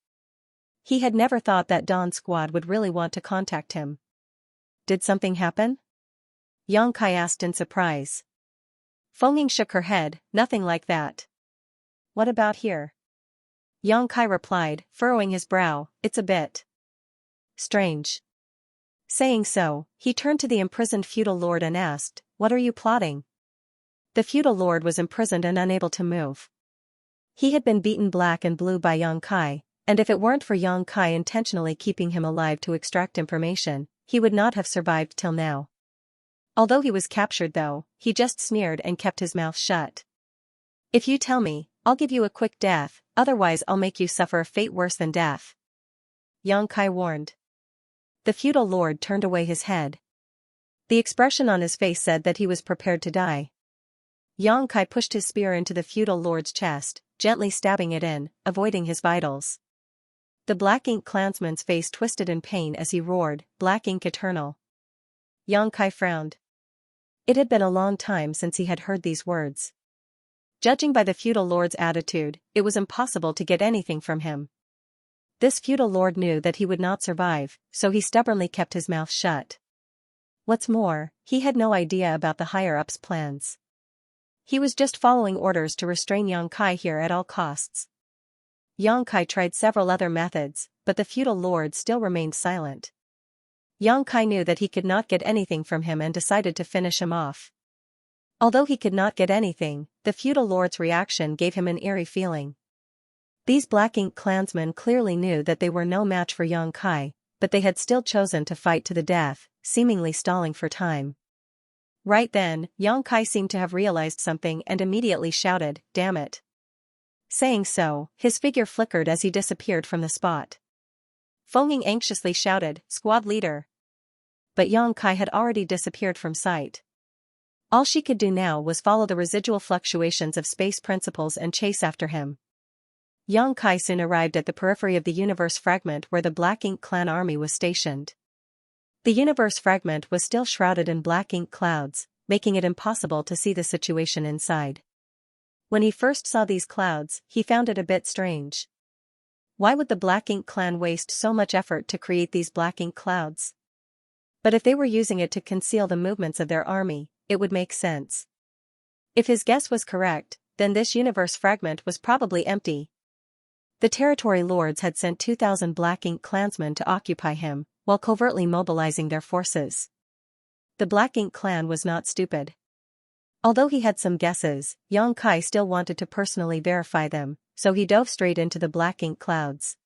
S1: He had never thought that Dawn Squad would really want to contact him. Did something happen? Yang Kai asked in surprise. Feng Ying shook her head. Nothing like that. What about here? Yang Kai replied, furrowing his brow. It's a bit strange. Saying so, he turned to the imprisoned feudal lord and asked, what are you plotting? The feudal lord was imprisoned and unable to move. He had been beaten black and blue by Yang Kai, and if it weren't for Yang Kai intentionally keeping him alive to extract information, he would not have survived till now. Although he was captured though, he just sneered and kept his mouth shut. If you tell me, I'll give you a quick death, otherwise I'll make you suffer a fate worse than death. Yang Kai warned. The feudal lord turned away his head. The expression on his face said that he was prepared to die. Yang Kai pushed his spear into the feudal lord's chest, gently stabbing it in, avoiding his vitals. The Black Ink clansman's face twisted in pain as he roared, Black Ink eternal. Yang Kai frowned. It had been a long time since he had heard these words. Judging by the feudal lord's attitude, it was impossible to get anything from him. This feudal lord knew that he would not survive, so he stubbornly kept his mouth shut. What's more, he had no idea about the higher-ups' plans. He was just following orders to restrain Yang Kai here at all costs. Yang Kai tried several other methods, but the feudal lord still remained silent. Yang Kai knew that he could not get anything from him and decided to finish him off. Although he could not get anything, the feudal lord's reaction gave him an eerie feeling. These Black Ink clansmen clearly knew that they were no match for Yang Kai, but they had still chosen to fight to the death, seemingly stalling for time. Right then, Yang Kai seemed to have realized something and immediately shouted, damn it. Saying so, his figure flickered as he disappeared from the spot. Feng Ying anxiously shouted, squad leader. But Yang Kai had already disappeared from sight. All she could do now was follow the residual fluctuations of space principles and chase after him. Yang Kai soon arrived at the periphery of the universe fragment where the Black Ink clan army was stationed. The universe fragment was still shrouded in black ink clouds, making it impossible to see the situation inside. When he first saw these clouds, he found it a bit strange. Why would the Black Ink clan waste so much effort to create these black ink clouds? But if they were using it to conceal the movements of their army, it would make sense. If his guess was correct, then this universe fragment was probably empty. The territory lords had sent 2,000 Black Ink clansmen to occupy him, while covertly mobilizing their forces. The Black Ink clan was not stupid. Although he had some guesses, Yang Kai still wanted to personally verify them, so he dove straight into the Black Ink clouds.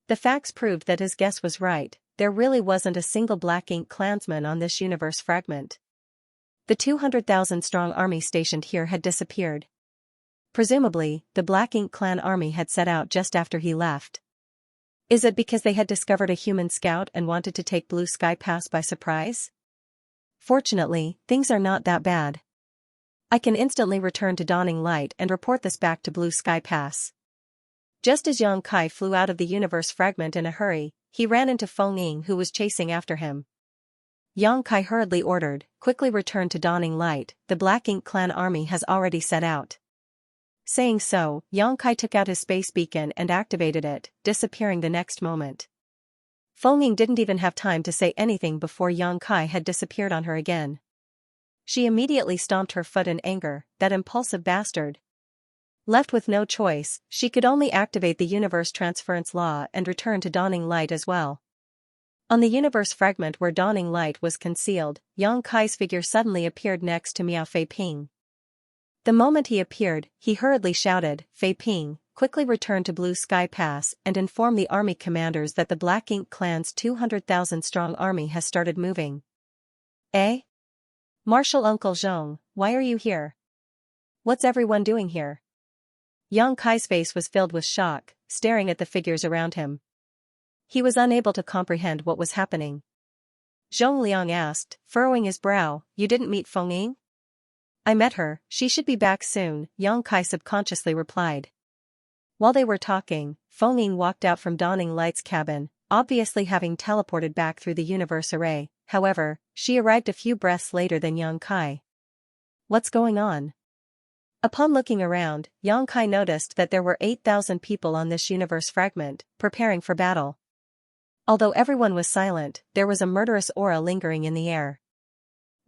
S1: The facts proved that his guess was right. There really wasn't a single Black Ink clansman on this universe fragment. The 200,000-strong army stationed here had disappeared. Presumably, the Black Ink clan army had set out just after he left. Is it because they had discovered a human scout and wanted to take Blue Sky Pass by surprise? Fortunately, things are not that bad. I can instantly return to Dawning Light and report this back to Blue Sky Pass. Just as Yang Kai flew out of the universe fragment in a hurry, he ran into Feng Ying who was chasing after him. Yang Kai hurriedly ordered, quickly return to Dawning Light, the Black Ink clan army has already set out. Saying so, Yang Kai took out his space beacon and activated it, disappearing the next moment. Feng Ying didn't even have time to say anything before Yang Kai had disappeared on her again. She immediately stomped her foot in anger, that impulsive bastard. Left with no choice, she could only activate the universe transference law and return to Dawning Light as well. On the universe fragment where Dawning Light was concealed, Yang Kai's figure suddenly appeared next to Miao Fei Ping. The moment he appeared, he hurriedly shouted, Fei Ping, quickly return to Blue Sky Pass and inform the army commanders that the Black Ink clan's 200,000-strong army has started moving. Eh? Marshal Uncle Zhong, why are you here? What's everyone doing here? Yang Kai's face was filled with shock, staring at the figures around him. He was unable to comprehend what was happening. Zhong Liang asked, furrowing his brow, you didn't meet Feng Ying? I met her, she should be back soon, Xianxia subconsciously replied. While they were talking, Fengming walked out from Dawning Light's cabin, obviously having teleported back through the universe array. However, she arrived a few breaths later than Xianxia. What's going on? Upon looking around, Xianxia noticed that there were 8,000 people on this universe fragment, preparing for battle. Although everyone was silent, there was a murderous aura lingering in the air.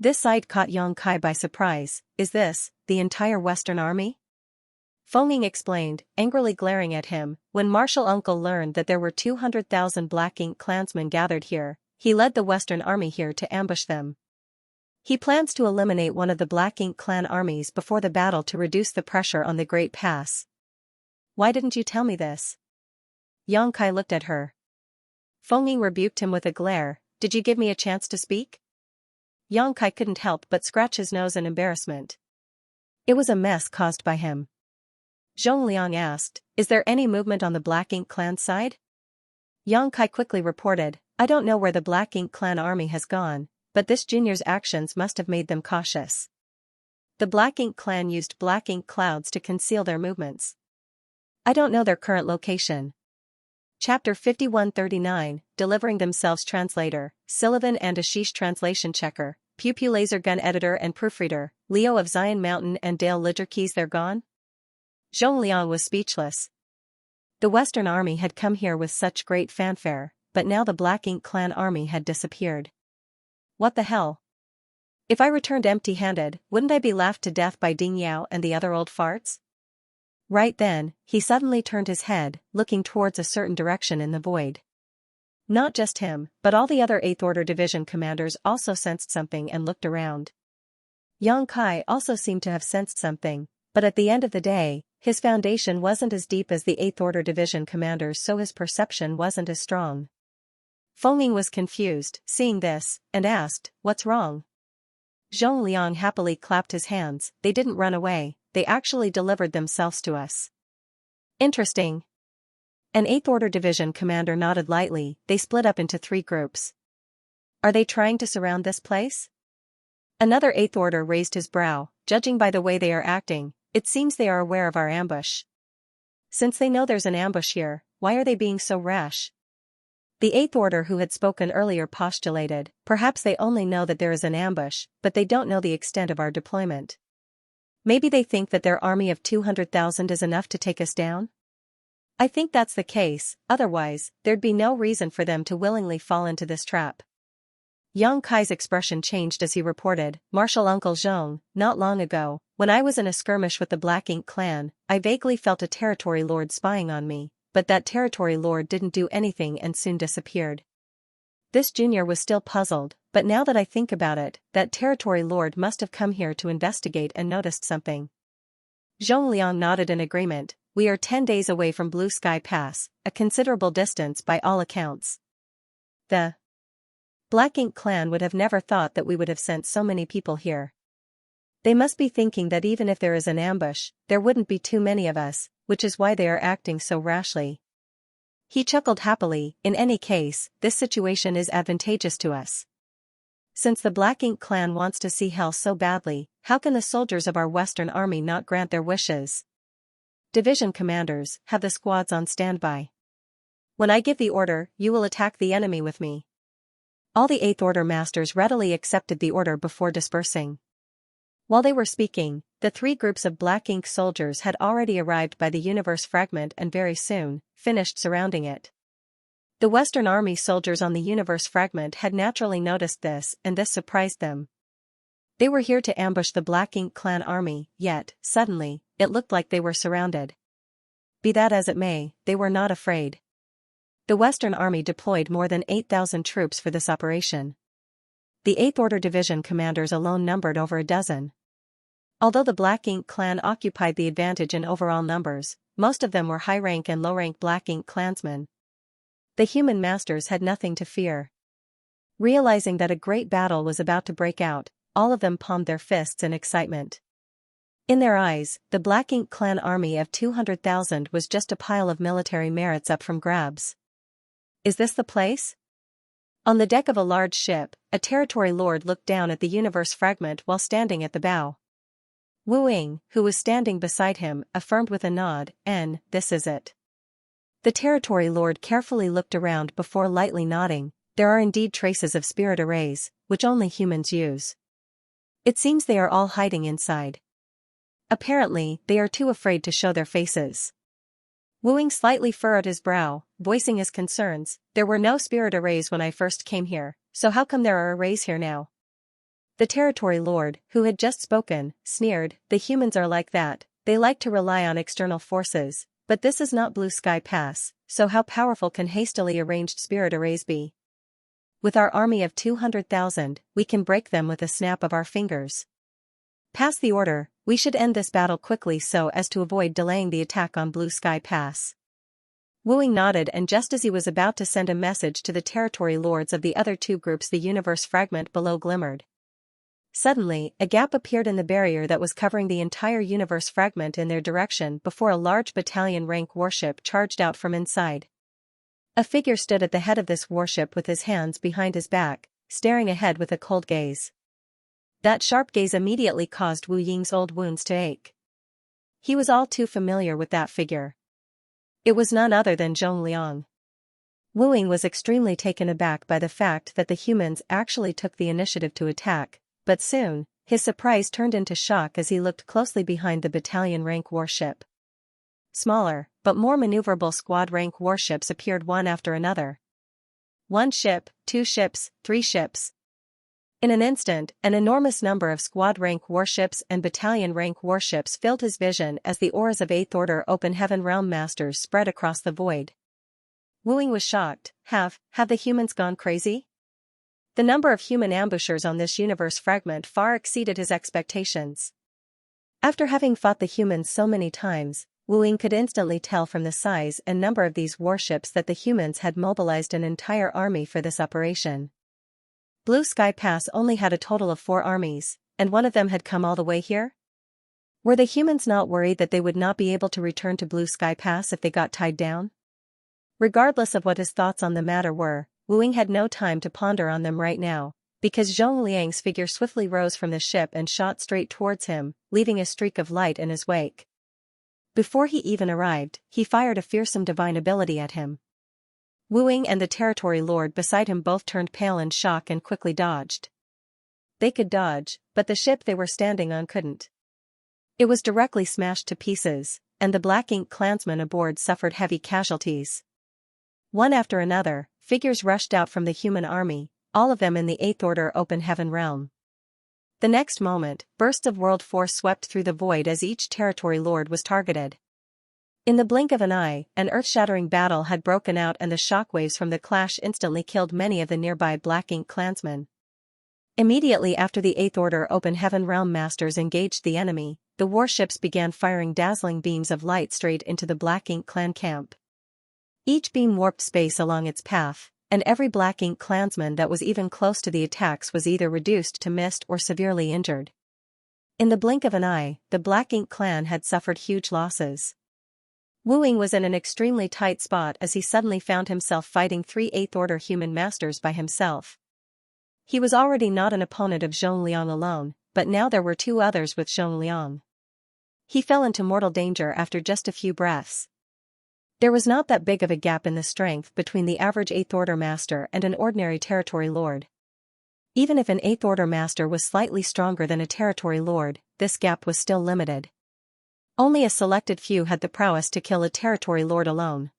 S1: This sight caught Xianxia by surprise. Is this the entire Western army? Fengming explained, angrily glaring at him. When Marshal Uncle learned that there were 200,000 Black Ink clansmen gathered here, he led the Western army here to ambush them. He plans to eliminate one of the Black Ink clan armies before the battle to reduce the pressure on the Great Pass. Why didn't you tell me this? Xianxia looked at her. Fengming rebuked him with a glare. Did you give me a chance to speak? Xianxia couldn't help but scratch his nose in embarrassment. It was a mess caused by him. Zhongliang asked, is there any movement on the Black Ink clan side? Xianxia quickly reported, I don't know where the Black Ink clan army has gone, but this junior's actions must have made them cautious. The Black Ink clan used black ink clouds to conceal their movements. I don't know their current location. Chapter 5139, Delivering Themselves. Translator, Sullivan and Ashish. Translation checker, Pew Pew laser gun editor and proofreader, Leo of Zion Mountain and Dale Ligerkeys. They're gone? Zhongliang was speechless. The Western army had come here with such great fanfare, but now the Black Ink clan army had disappeared. What the hell? If I returned empty-handed, wouldn't I be laughed to death by Ding Yao and the other old farts? Right then, he suddenly turned his head, looking towards a certain direction in the void. Not just him, but all the other 8th Order Division commanders also sensed something and looked around. Xianxia also seemed to have sensed something, but at the end of the day, his foundation wasn't as deep as the 8th Order Division commanders, so his perception wasn't as strong. Fengming was confused, seeing this, and asked, what's wrong? Zhongliang happily clapped his hands. They didn't run away, they actually delivered themselves to us. Interesting. An 8th Order Division commander nodded lightly. They split up into 3 groups. Are they trying to surround this place? Another 8th Order raised his brow. Judging by the way they are acting, it seems they are aware of our ambush. Since they know there's an ambush here, why are they being so rash? The 8th Order who had spoken earlier postulated, perhaps they only know that there is an ambush, but they don't know the extent of our deployment. Maybe they think that their army of 200,000 is enough to take us down? I think that's the case, otherwise, there'd be no reason for them to willingly fall into this trap. Xianxia's expression changed as he reported, Marshal Uncle Zhong, not long ago, when I was in a skirmish with the Black Ink clan, I vaguely felt a territory lord spying on me, but that territory lord didn't do anything and soon disappeared. This junior was still puzzled, but now that I think about it, that territory lord must have come here to investigate and noticed something. Zhongliang nodded in agreement. We are 10 days away from Blue Sky Pass, a considerable distance by all accounts. The Black Ink clan would have never thought that we would have sent so many people here. They must be thinking that even if there is an ambush, there wouldn't be too many of us, which is why they are acting so rashly. He chuckled happily. In any case, this situation is advantageous to us. Since the Black Ink clan wants to see hell so badly, how can the soldiers of our Western army not grant their wishes? Division commanders, have the squads on standby. When I give the order, you will attack the enemy with me. All the 8th Order masters readily accepted the order before dispersing. While they were speaking, the 3 groups of Black Ink soldiers had already arrived by the universe fragment and very soon, finished surrounding it. The Western Army soldiers on the universe fragment had naturally noticed this, and this surprised them. They were here to ambush the Black Ink clan army, yet, suddenly, it looked like they were surrounded. Be that as it may, they were not afraid. The Western Army deployed more than 8,000 troops for this operation. The 8th Order Division commanders alone numbered over a dozen. Although the Black Ink clan occupied the advantage in overall numbers, most of them were high-rank and low-rank Black Ink clansmen. The human masters had nothing to fear. Realizing that a great battle was about to break out, all of them palmed their fists in excitement. In their eyes, the Black Ink clan army of 200,000 was just a pile of military merits up from grabs. Is this the place? On the deck of a large ship, a territory lord looked down at the universe fragment while standing at the bow. Wu Ying, who was standing beside him, affirmed with a nod, "This is it." The territory lord carefully looked around before lightly nodding. "There are indeed traces of spirit arrays, which only humans use. It seems they are all hiding inside. Apparently, they are too afraid to show their faces." Wu Ying slightly furrowed his brow, voicing his concerns. "There were no spirit arrays when I first came here, so how come there are arrays here now?" The territory lord, who had just spoken, sneered. "The humans are like that, they like to rely on external forces, but this is not Blue Sky Pass, so how powerful can hastily arranged spirit arrays be? With our army of 200,000, we can break them with a snap of our fingers. Pass the order, we should end this battle quickly so as to avoid delaying the attack on Blue Sky Pass." Wu Ying nodded, and just as he was about to send a message to the territory lords of the other two groups, the universe fragment below glimmered. Suddenly, a gap appeared in the barrier that was covering the entire universe fragment in their direction before a large battalion rank warship charged out from inside. A figure stood at the head of this warship with his hands behind his back, staring ahead with a cold gaze. That sharp gaze immediately caused Wu Ying's old wounds to ache. He was all too familiar with that figure. It was none other than Zhong Liang. Wu Ying was extremely taken aback by the fact that the humans actually took the initiative to attack, but soon, his surprise turned into shock as he looked closely behind the battalion rank warship. Smaller, but more maneuverable squad rank warships appeared one after another. One ship, two ships, three ships. In an instant, an enormous number of squad rank warships and battalion rank warships filled his vision as the auras of 8th Order Open Heaven Realm Masters spread across the void. Wu Ying was shocked. Have the humans gone crazy? The number of human ambushers on this universe fragment far exceeded his expectations. After having fought the humans so many times, Wu Ying could instantly tell from the size and number of these warships that the humans had mobilized an entire army for this operation. Blue Sky Pass only had a total of 4 armies, and one of them had come all the way here? Were the humans not worried that they would not be able to return to Blue Sky Pass if they got tied down? Regardless of what his thoughts on the matter were, Wu Ying had no time to ponder on them right now, because Zhong Liang's figure swiftly rose from the ship and shot straight towards him, leaving a streak of light in his wake. Before he even arrived, he fired a fearsome divine ability at him. Wu Ying and the territory lord beside him both turned pale in shock and quickly dodged. They could dodge, but the ship they were standing on couldn't. It was directly smashed to pieces, and the Black Ink clansmen aboard suffered heavy casualties. One after another, figures rushed out from the human army, all of them in the 8th Order Open Heaven realm. The next moment, bursts of world force swept through the void as each territory lord was targeted. In the blink of an eye, an earth-shattering battle had broken out, and the shockwaves from the clash instantly killed many of the nearby Black Ink clansmen. Immediately after the 8th Order Open Heaven Realm Masters engaged the enemy, the warships began firing dazzling beams of light straight into the Black Ink clan camp. Each beam warped space along its path, and every Black Ink clansman that was even close to the attacks was either reduced to mist or severely injured. In the blink of an eye, the Black Ink clan had suffered huge losses. Wu Ying was in an extremely tight spot as he suddenly found himself fighting 3 8th Order human masters by himself. He was already not an opponent of Zhong Liang alone, but now there were 2 others with Zhong Liang. He fell into mortal danger after just a few breaths. There was not that big of a gap in the strength between the average 8th Order master and an ordinary territory lord. Even if an 8th Order master was slightly stronger than a territory lord, this gap was still limited. Only a selected few had the prowess to kill a territory lord alone.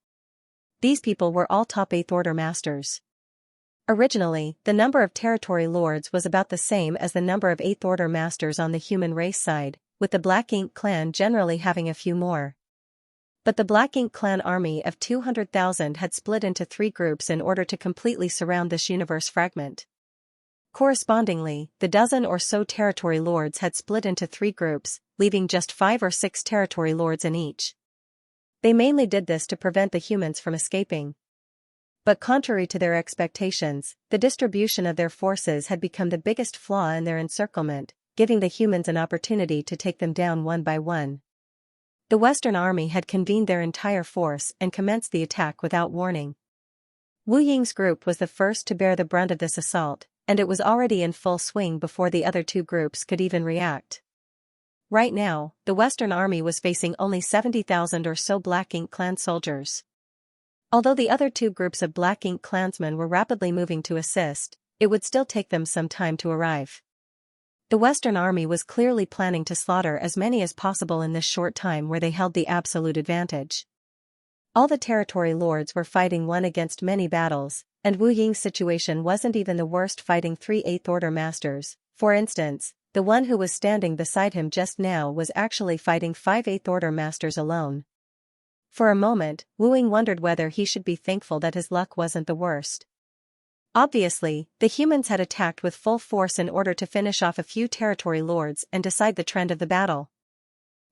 S1: These people were all top 8th Order masters. Originally, the number of territory lords was about the same as the number of 8th Order masters on the human race side, with the Black Ink clan generally having a few more. But the Black Ink clan army of 200,000 had split into 3 groups in order to completely surround this universe fragment. Correspondingly, the dozen or so territory lords had split into 3 groups, leaving just 5 or 6 territory lords in each. They mainly did this to prevent the humans from escaping. But contrary to their expectations, the distribution of their forces had become the biggest flaw in their encirclement, giving the humans an opportunity to take them down one by one. The Western Army had convened their entire force and commenced the attack without warning. Wu Ying's group was the first to bear the brunt of this assault, and it was already in full swing before the other 2 groups could even react. Right now, the Western Army was facing only 70,000 or so Black Ink Clan soldiers. Although the other two groups of Black Ink clansmen were rapidly moving to assist, it would still take them some time to arrive. The Western Army was clearly planning to slaughter as many as possible in this short time where they held the absolute advantage. All the territory lords were fighting one against many battles, and Wu Ying's situation wasn't even the worst, fighting 3 Eighth Order Masters. For instance, the one who was standing beside him just now was actually fighting 5 Eighth Order Masters alone. For a moment, Wu Ying wondered whether he should be thankful that his luck wasn't the worst. Obviously, the humans had attacked with full force in order to finish off a few territory lords and decide the trend of the battle.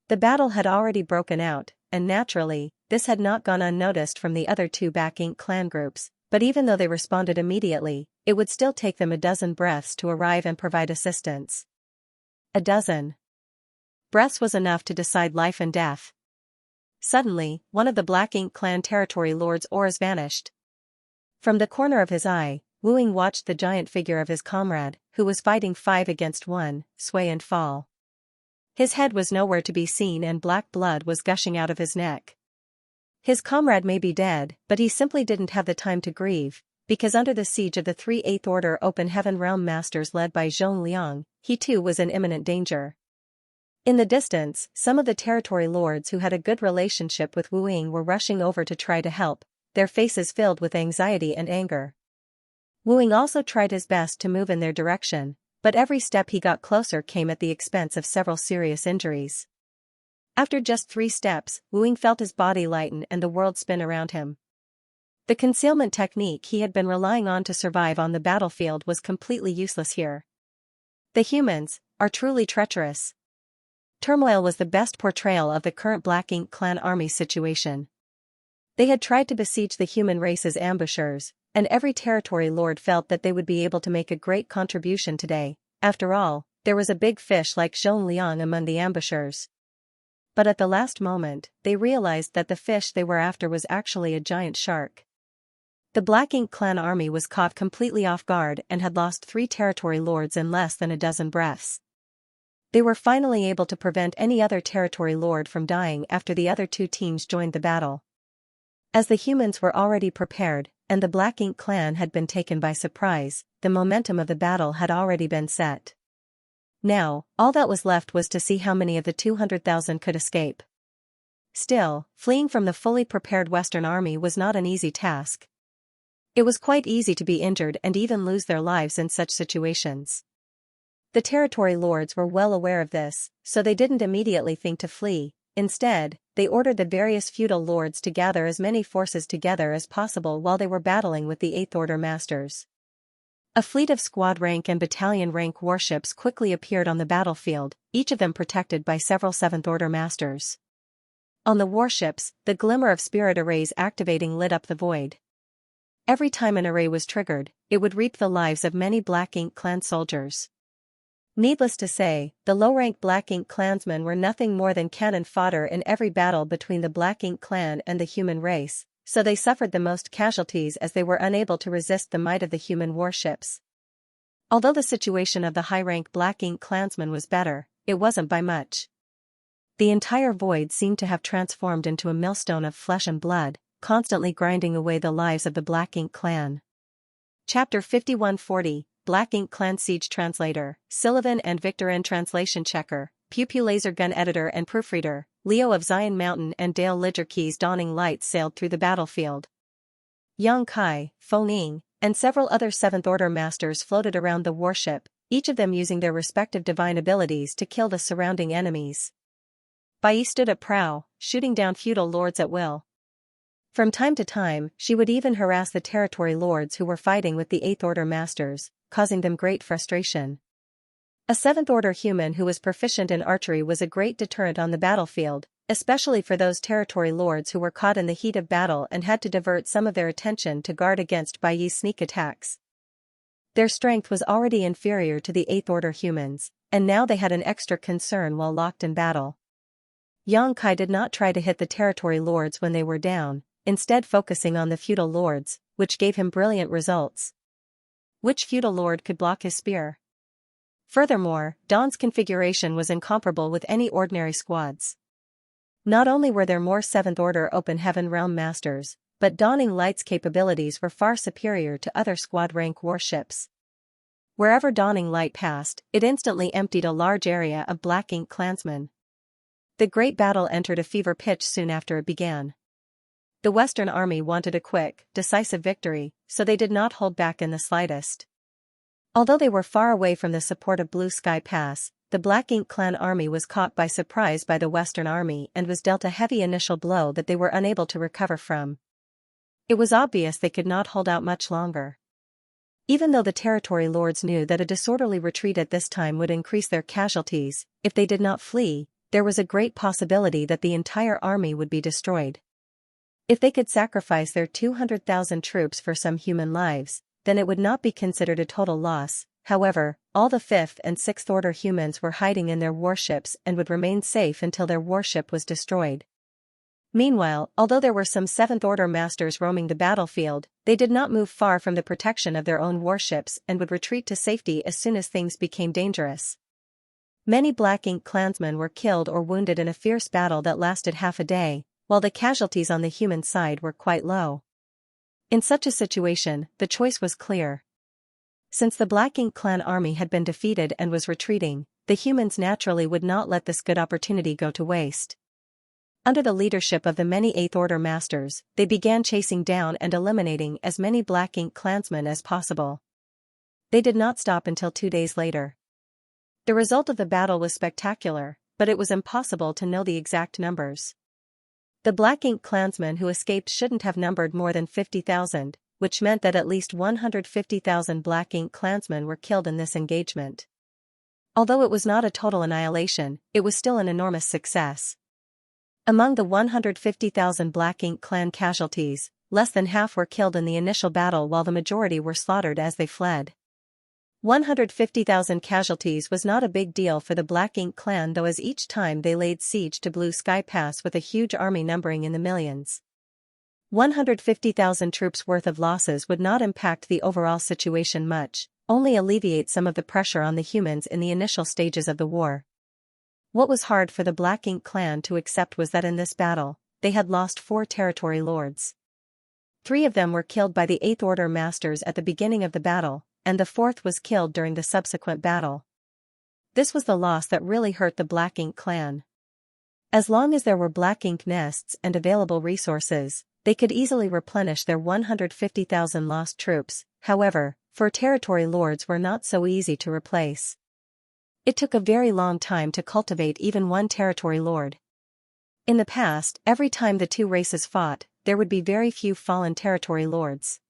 S1: The battle had already broken out, and naturally, this had not gone unnoticed from the other two Black Ink clan groups, but even though they responded immediately, it would still take them a dozen breaths to arrive and provide assistance. A dozen breaths was enough to decide life and death. Suddenly, one of the Black Ink clan territory lords' auras vanished. From the corner of his eye, Wu Ying watched the giant figure of his comrade, who was fighting 5 against 1, sway and fall. His head was nowhere to be seen and black blood was gushing out of his neck. His comrade may be dead, but he simply didn't have the time to grieve, because under the siege of the 3 Eighth Order Open Heaven Realm Masters led by Zhong Liang, he too was in imminent danger. In the distance, some of the territory lords who had a good relationship with Wu Ying were rushing over to try to help, their faces filled with anxiety and anger. Wu Ying also tried his best to move in their direction, but every step he got closer came at the expense of several serious injuries. After just 3 steps, Wu Ying felt his body lighten and the world spin around him. The concealment technique he had been relying on to survive on the battlefield was completely useless here. The humans are truly treacherous. Turmoil was the best portrayal of the current Black Ink clan army situation. They had tried to besiege the human race as ambushers, and every territory lord felt that they would be able to make a great contribution today. After all, there was a big fish like Zhong Liang among the ambushers. But at the last moment, they realized that the fish they were after was actually a giant shark. The Black Ink clan army was caught completely off guard and had lost 3 territory lords in less than a dozen breaths. They were finally able to prevent any other territory lord from dying after the other 2 teams joined the battle. As the humans were already prepared, and the Black Ink clan had been taken by surprise, the momentum of the battle had already been set. Now, all that was left was to see how many of the 200,000 could escape. Still, fleeing from the fully prepared Western army was not an easy task. It was quite easy to be injured and even lose their lives in such situations. The territory lords were well aware of this, so they didn't immediately think to flee. Instead, they ordered the various feudal lords to gather as many forces together as possible while they were battling with the Eighth Order Masters. A fleet of squad rank and battalion rank warships quickly appeared on the battlefield, each of them protected by several 7th Order Masters. On the warships, the glimmer of spirit arrays activating lit up the void. Every time an array was triggered, it would reap the lives of many Black Ink clan soldiers. Needless to say, the low-rank Black Ink clansmen were nothing more than cannon fodder in every battle between the Black Ink clan and the human race, so they suffered the most casualties as they were unable to resist the might of the human warships. Although the situation of the high-rank Black Ink clansmen was better, it wasn't by much. The entire void seemed to have transformed into a millstone of flesh and blood, constantly grinding away the lives of the Black Ink clan. Chapter 5140, Black Ink Clan Siege Translator, Sullivan and Victor Translation Checker, Pew Pew Laser Gun Editor and Proofreader, Leo of Zion Mountain and Dale Ligerkey's dawning lights sailed through the battlefield. Yang Kai, Fo Ning, and several other 7th Order Masters floated around the warship, each of them using their respective divine abilities to kill the surrounding enemies. Bai Yi stood at prow, shooting down feudal lords at will. From time to time, she would even harass the territory lords who were fighting with the 8th Order Masters, causing them great frustration. A 7th Order human who was proficient in archery was a great deterrent on the battlefield, especially for those territory lords who were caught in the heat of battle and had to divert some of their attention to guard against Bai Yi's sneak attacks. Their strength was already inferior to the 8th Order humans, and now they had an extra concern while locked in battle. Yang Kai did not try to hit the territory lords when they were down, instead focusing on the feudal lords, which gave him brilliant results. Which feudal lord could block his spear? Furthermore, Dawn's configuration was incomparable with any ordinary squad's. Not only were there more 7th Order Open Heaven Realm Masters, but Dawning Light's capabilities were far superior to other squad-rank warships. Wherever Dawning Light passed, it instantly emptied a large area of Black Ink clansmen. The great battle entered a fever pitch soon after it began. The Western Army wanted a quick, decisive victory, so they did not hold back in the slightest. Although they were far away from the support of Blue Sky Pass, the Black Ink Clan army was caught by surprise by the Western Army and was dealt a heavy initial blow that they were unable to recover from. It was obvious they could not hold out much longer. Even though the territory lords knew that a disorderly retreat at this time would increase their casualties, if they did not flee, there was a great possibility that the entire army would be destroyed. If they could sacrifice their 200,000 troops for some human lives, then it would not be considered a total loss. However, all the 5th and 6th Order humans were hiding in their warships and would remain safe until their warship was destroyed. Meanwhile, although there were some 7th Order masters roaming the battlefield, they did not move far from the protection of their own warships and would retreat to safety as soon as things became dangerous. Many Black Ink clansmen were killed or wounded in a fierce battle that lasted half a day, while the casualties on the human side were quite low. In such a situation, the choice was clear. Since the Black Ink Clan army had been defeated and was retreating, the humans naturally would not let this good opportunity go to waste. Under the leadership of the many 8th Order masters, they began chasing down and eliminating as many Black Ink clansmen as possible. They did not stop until 2 days later. The result of the battle was spectacular, but it was impossible to know the exact numbers. The Black Ink clansmen who escaped shouldn't have numbered more than 50,000, which meant that at least 150,000 Black Ink clansmen were killed in this engagement. Although it was not a total annihilation, it was still an enormous success. Among the 150,000 Black Ink clan casualties, less than half were killed in the initial battle while the majority were slaughtered as they fled. 150,000 casualties was not a big deal for the Black Ink clan, though, as each time they laid siege to Blue Sky Pass with a huge army numbering in the millions. 150,000 troops worth of losses would not impact the overall situation much, only alleviate some of the pressure on the humans in the initial stages of the war. What was hard for the Black Ink clan to accept was that in this battle, they had lost 4 territory lords. 3 of them were killed by the 8th Order masters at the beginning of the battle, and the 4th was killed during the subsequent battle. This was the loss that really hurt the Black Ink clan. As long as there were Black Ink nests and available resources, they could easily replenish their 150,000 lost troops. However, 4 territory lords were not so easy to replace. It took a very long time to cultivate even one territory lord. In the past, every time the 2 races fought, there would be very few fallen territory lords.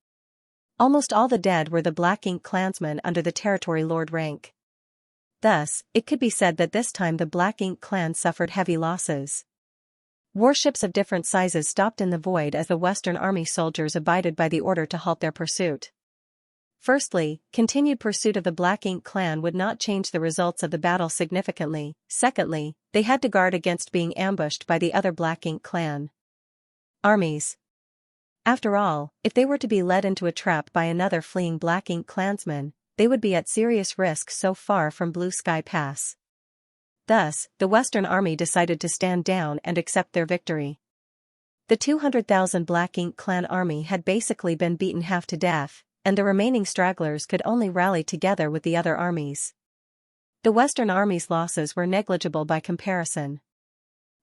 S1: Almost all the dead were the Black Ink clansmen under the territory lord rank. Thus, it could be said that this time the Black Ink clan suffered heavy losses. Warships of different sizes stopped in the void as the Western Army soldiers abided by the order to halt their pursuit. Firstly, continued pursuit of the Black Ink clan would not change the results of the battle significantly. Secondly, they had to guard against being ambushed by the other Black Ink clan armies. After all, if they were to be led into a trap by another fleeing Black Ink clansman, they would be at serious risk so far from Blue Sky Pass. Thus, the Western Army decided to stand down and accept their victory. The 200,000 Black Ink clan army had basically been beaten half to death, and the remaining stragglers could only rally together with the other armies. The Western Army's losses were negligible by comparison.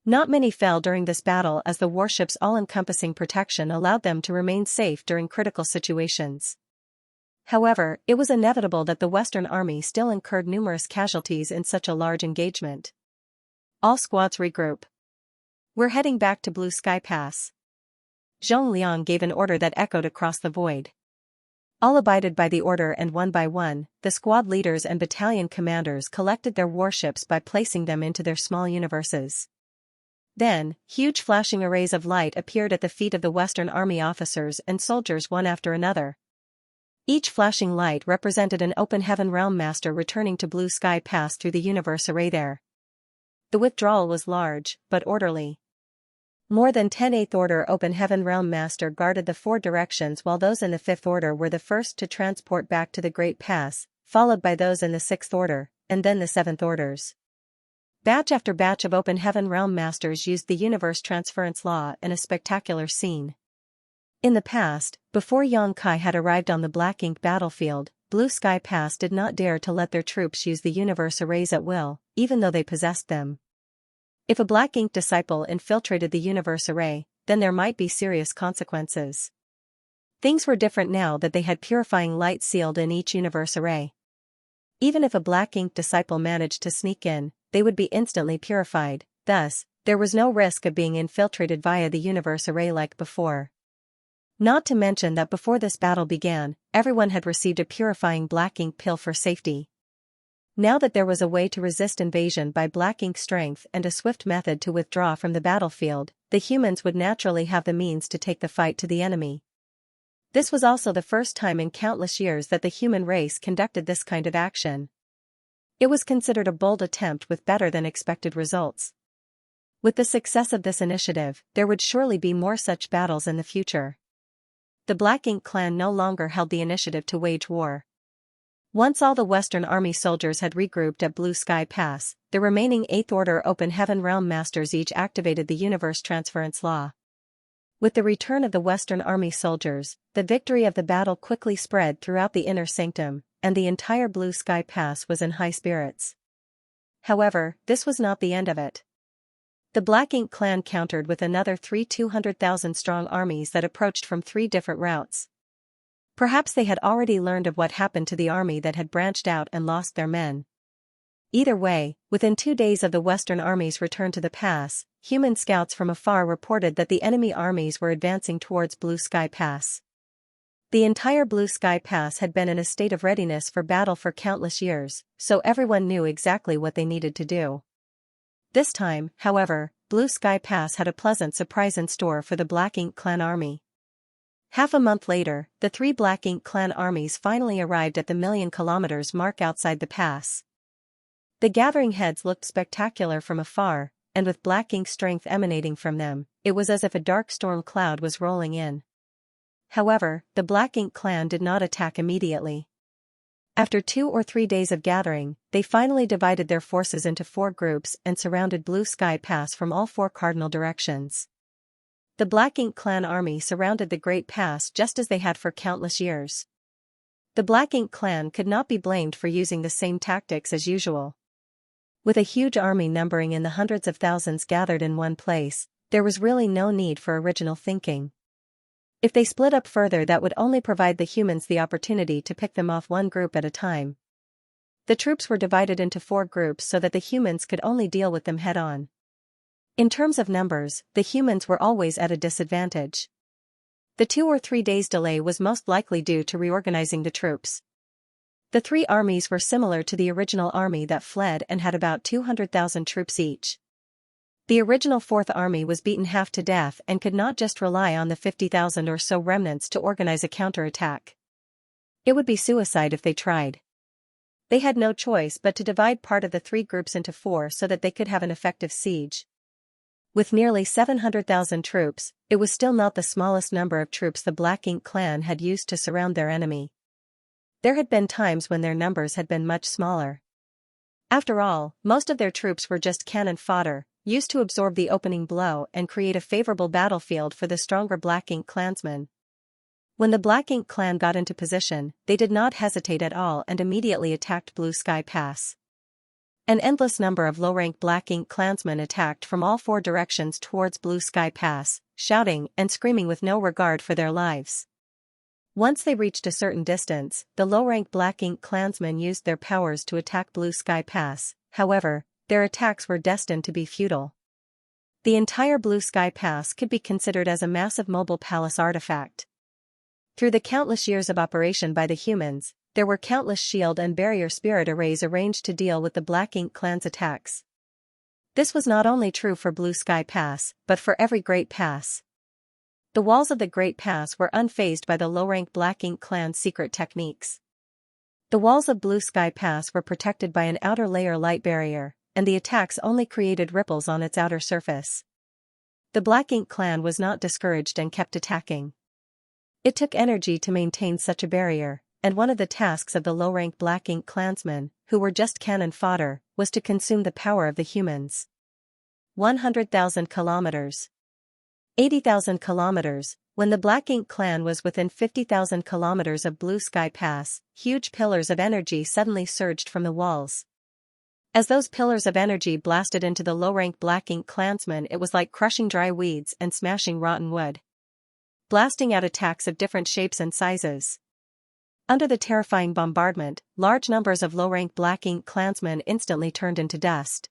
S1: Not many fell during this battle as the warship's all-encompassing protection allowed them to remain safe during critical situations. However, it was inevitable that the Western Army still incurred numerous casualties in such a large engagement. All squads regroup. We're heading back to Blue Sky Pass. Zhong Liang gave an order that echoed across the void. All abided by the order, and one by one, the squad leaders and battalion commanders collected their warships by placing them into their small universes. Then, huge flashing arrays of light appeared at the feet of the Western Army officers and soldiers one after another. Each flashing light represented an Open Heaven Realm Master returning to Blue Sky Pass through the universe array there. The withdrawal was large, but orderly. More than 10 8th Order Open Heaven Realm Master guarded the 4 directions, while those in the 5th Order were the first to transport back to the Great Pass, followed by those in the 6th Order, and then the Seventh Orders. Batch after batch of Open Heaven Realm Masters used the universe transference law in a spectacular scene. In the past, before Xianxia had arrived on the Black Ink battlefield, Blue Sky Pass did not dare to let their troops use the universe arrays at will, even though they possessed them. If a Black Ink disciple infiltrated the universe array, then there might be serious consequences. Things were different now that they had purifying light sealed in each universe array. Even if a Black Ink disciple managed to sneak in, they would be instantly purified, thus, there was no risk of being infiltrated via the universe array like before. Not to mention that before this battle began, everyone had received a purifying Black Ink pill for safety. Now that there was a way to resist invasion by Black Ink strength and a swift method to withdraw from the battlefield, the humans would naturally have the means to take the fight to the enemy. This was also the first time in countless years that the human race conducted this kind of action. It was considered a bold attempt with better than expected results. With the success of this initiative, there would surely be more such battles in the future. The Black Ink clan no longer held the initiative to wage war. Once all the Western Army soldiers had regrouped at Blue Sky Pass, the remaining 8th Order Open Heaven Realm Masters each activated the universe transference law. With the return of the Western Army soldiers, the victory of the battle quickly spread throughout the inner sanctum, and the entire Blue Sky Pass was in high spirits. However, this was not the end of it. The Black Ink clan countered with another 3 200,000-strong armies that approached from 3 different routes. Perhaps they had already learned of what happened to the army that had branched out and lost their men. Either way, within 2 days of the Western army's return to the pass, human scouts from afar reported that the enemy armies were advancing towards Blue Sky Pass. The entire Blue Sky Pass had been in a state of readiness for battle for countless years, so everyone knew exactly what they needed to do. This time, however, Blue Sky Pass had a pleasant surprise in store for the Black Ink clan army. Half a month later, the 3 Black Ink clan armies finally arrived at the 1,000,000 kilometers mark outside the pass. The gathering heads looked spectacular from afar, and with Black Ink strength emanating from them, it was as if a dark storm cloud was rolling in. However, the Black Ink clan did not attack immediately. After 2 or 3 days of gathering, they finally divided their forces into 4 groups and surrounded Blue Sky Pass from all 4 cardinal directions. The Black Ink clan army surrounded the Great Pass just as they had for countless years. The Black Ink clan could not be blamed for using the same tactics as usual. With a huge army numbering in the hundreds of thousands gathered in one place, there was really no need for original thinking. If they split up further, that would only provide the humans the opportunity to pick them off one group at a time. The troops were divided into 4 groups so that the humans could only deal with them head-on. In terms of numbers, the humans were always at a disadvantage. The 2 or 3 days delay was most likely due to reorganizing the troops. The 3 armies were similar to the original army that fled and had about 200,000 troops each. The original 4th Army was beaten half to death and could not just rely on the 50,000 or so remnants to organize a counterattack. It would be suicide if they tried. They had no choice but to divide part of the 3 groups into 4 so that they could have an effective siege. With nearly 700,000 troops, it was still not the smallest number of troops the Black Ink clan had used to surround their enemy. There had been times when their numbers had been much smaller. After all, most of their troops were just cannon fodder, used to absorb the opening blow and create a favorable battlefield for the stronger Black Ink clansmen. When the Black Ink clan got into position, they did not hesitate at all and immediately attacked Blue Sky Pass. An endless number of low-rank Black Ink clansmen attacked from all 4 directions towards Blue Sky Pass, shouting and screaming with no regard for their lives. Once they reached a certain distance, the low-rank Black Ink clansmen used their powers to attack Blue Sky Pass. However, their attacks were destined to be futile. The entire Blue Sky Pass could be considered as a massive mobile palace artifact. Through the countless years of operation by the humans, there were countless shield and barrier spirit arrays arranged to deal with the Black Ink clan's attacks. This was not only true for Blue Sky Pass, but for every Great Pass. The walls of the Great Pass were unfazed by the low-rank Black Ink clan's secret techniques. The walls of Blue Sky Pass were protected by an outer layer light barrier, and the attacks only created ripples on its outer surface. The Black Ink clan was not discouraged and kept attacking. It took energy to maintain such a barrier, and one of the tasks of the low-rank Black Ink clansmen, who were just cannon fodder, was to consume the power of the humans. 100,000 kilometers. 80,000 kilometers. When the Black Ink clan was within 50,000 kilometers of Blue Sky Pass, huge pillars of energy suddenly surged from the walls. As those pillars of energy blasted into the low-rank Black Ink clansmen, it was like crushing dry weeds and smashing rotten wood, blasting out attacks of different shapes and sizes. Under the terrifying bombardment, large numbers of low-rank Black Ink clansmen instantly turned into dust.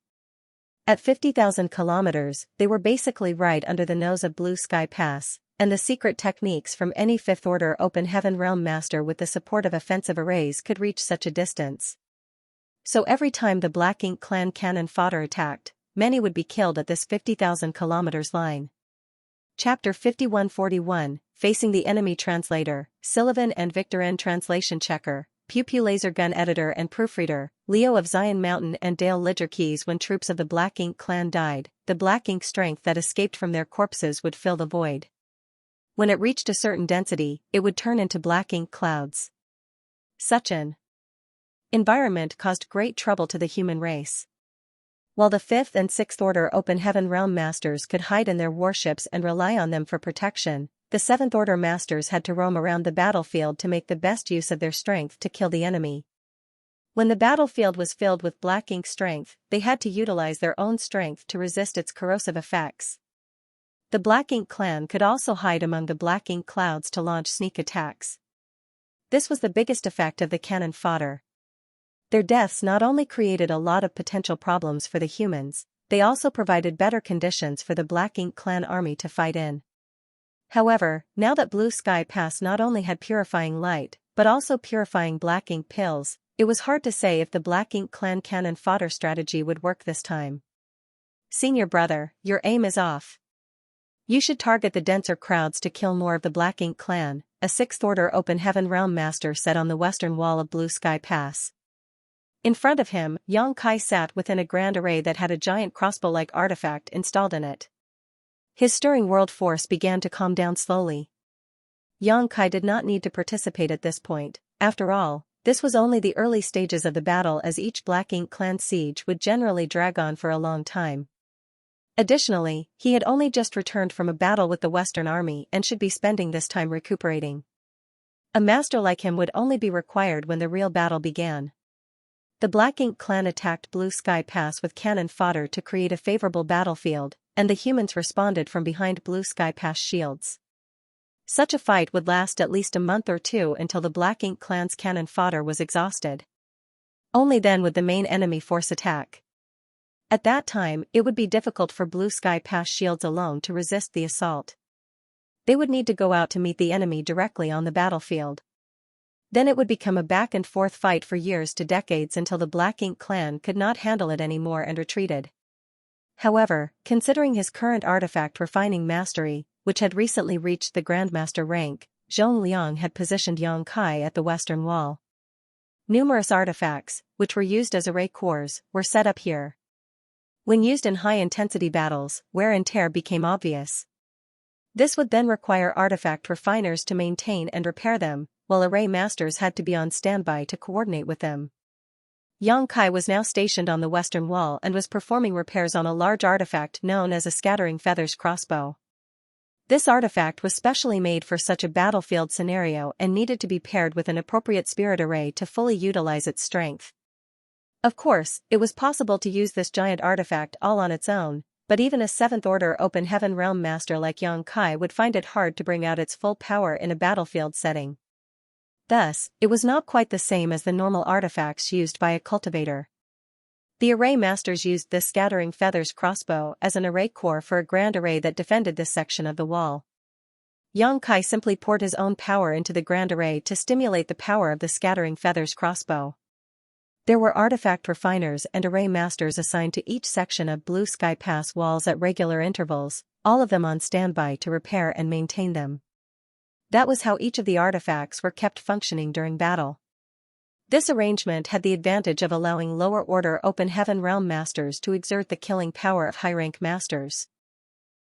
S1: At 50,000 kilometers, they were basically right under the nose of Blue Sky Pass, and the secret techniques from any Fifth-Order Open Heaven Realm Master with the support of offensive arrays could reach such a distance. So every time the Black Ink clan cannon fodder attacked, many would be killed at this 50,000 kilometers line. Chapter 5141, Facing the Enemy. Translator, Sullivan and Victor N. Translation Checker, Pew Pew Laser Gun Editor and Proofreader, Leo of Zion Mountain and Dale Lidger. Keys. When troops of the Black Ink clan died, the Black Ink strength that escaped from their corpses would fill the void. When it reached a certain density, it would turn into Black Ink clouds. Such an environment caused great trouble to the human race. While the 5th and 6th Order Open Heaven Realm Masters could hide in their warships and rely on them for protection, the 7th Order Masters had to roam around the battlefield to make the best use of their strength to kill the enemy. When the battlefield was filled with Black Ink strength, they had to utilize their own strength to resist its corrosive effects. The Black Ink clan could also hide among the Black Ink clouds to launch sneak attacks. This was the biggest effect of the cannon fodder. Their deaths not only created a lot of potential problems for the humans, they also provided better conditions for the Black Ink clan army to fight in. However, now that Blue Sky Pass not only had purifying light, but also purifying Black Ink pills, it was hard to say if the Black Ink clan cannon fodder strategy would work this time. Senior brother, your aim is off. You should target the denser crowds to kill more of the Black Ink clan, a 6th Order Open Heaven Realm Master said on the western wall of Blue Sky Pass. In front of him, Xianxia sat within a grand array that had a giant crossbow-like artifact installed in it. His stirring world force began to calm down slowly. Xianxia did not need to participate at this point. After all, this was only the early stages of the battle, as each Black Ink clan siege would generally drag on for a long time. Additionally, he had only just returned from a battle with the Western Army and should be spending this time recuperating. A master like him would only be required when the real battle began. The Black Ink clan attacked Blue Sky Pass with cannon fodder to create a favorable battlefield, and the humans responded from behind Blue Sky Pass shields. Such a fight would last at least a month or two until the Black Ink clan's cannon fodder was exhausted. Only then would the main enemy force attack. At that time, it would be difficult for Blue Sky Pass shields alone to resist the assault. They would need to go out to meet the enemy directly on the battlefield. Then it would become a back-and-forth fight for years to decades until the Black Ink clan could not handle it anymore and retreated. However, considering his current artifact refining mastery, which had recently reached the Grandmaster rank, Zhong Liang had positioned Xianxia at the western wall. Numerous artifacts, which were used as array cores, were set up here. When used in high-intensity battles, wear and tear became obvious. This would then require artifact refiners to maintain and repair them, while array masters had to be on standby to coordinate with them. Xianxia was now stationed on the western wall and was performing repairs on a large artifact known as a Scattering Feathers crossbow. This artifact was specially made for such a battlefield scenario and needed to be paired with an appropriate spirit array to fully utilize its strength. Of course, it was possible to use this giant artifact all on its own, but even a 7th Order Open Heaven Realm Master like Xianxia would find it hard to bring out its full power in a battlefield setting. Thus, it was not quite the same as the normal artifacts used by a cultivator. The array masters used this Scattering Feathers crossbow as an array core for a grand array that defended this section of the wall. Xianxia simply poured his own power into the grand array to stimulate the power of the Scattering Feathers crossbow. There were artifact refiners and array masters assigned to each section of Blue Sky Pass walls at regular intervals, all of them on standby to repair and maintain them. That was how each of the artifacts were kept functioning during battle. This arrangement had the advantage of allowing lower-order Open Heaven Realm Masters to exert the killing power of high-rank masters.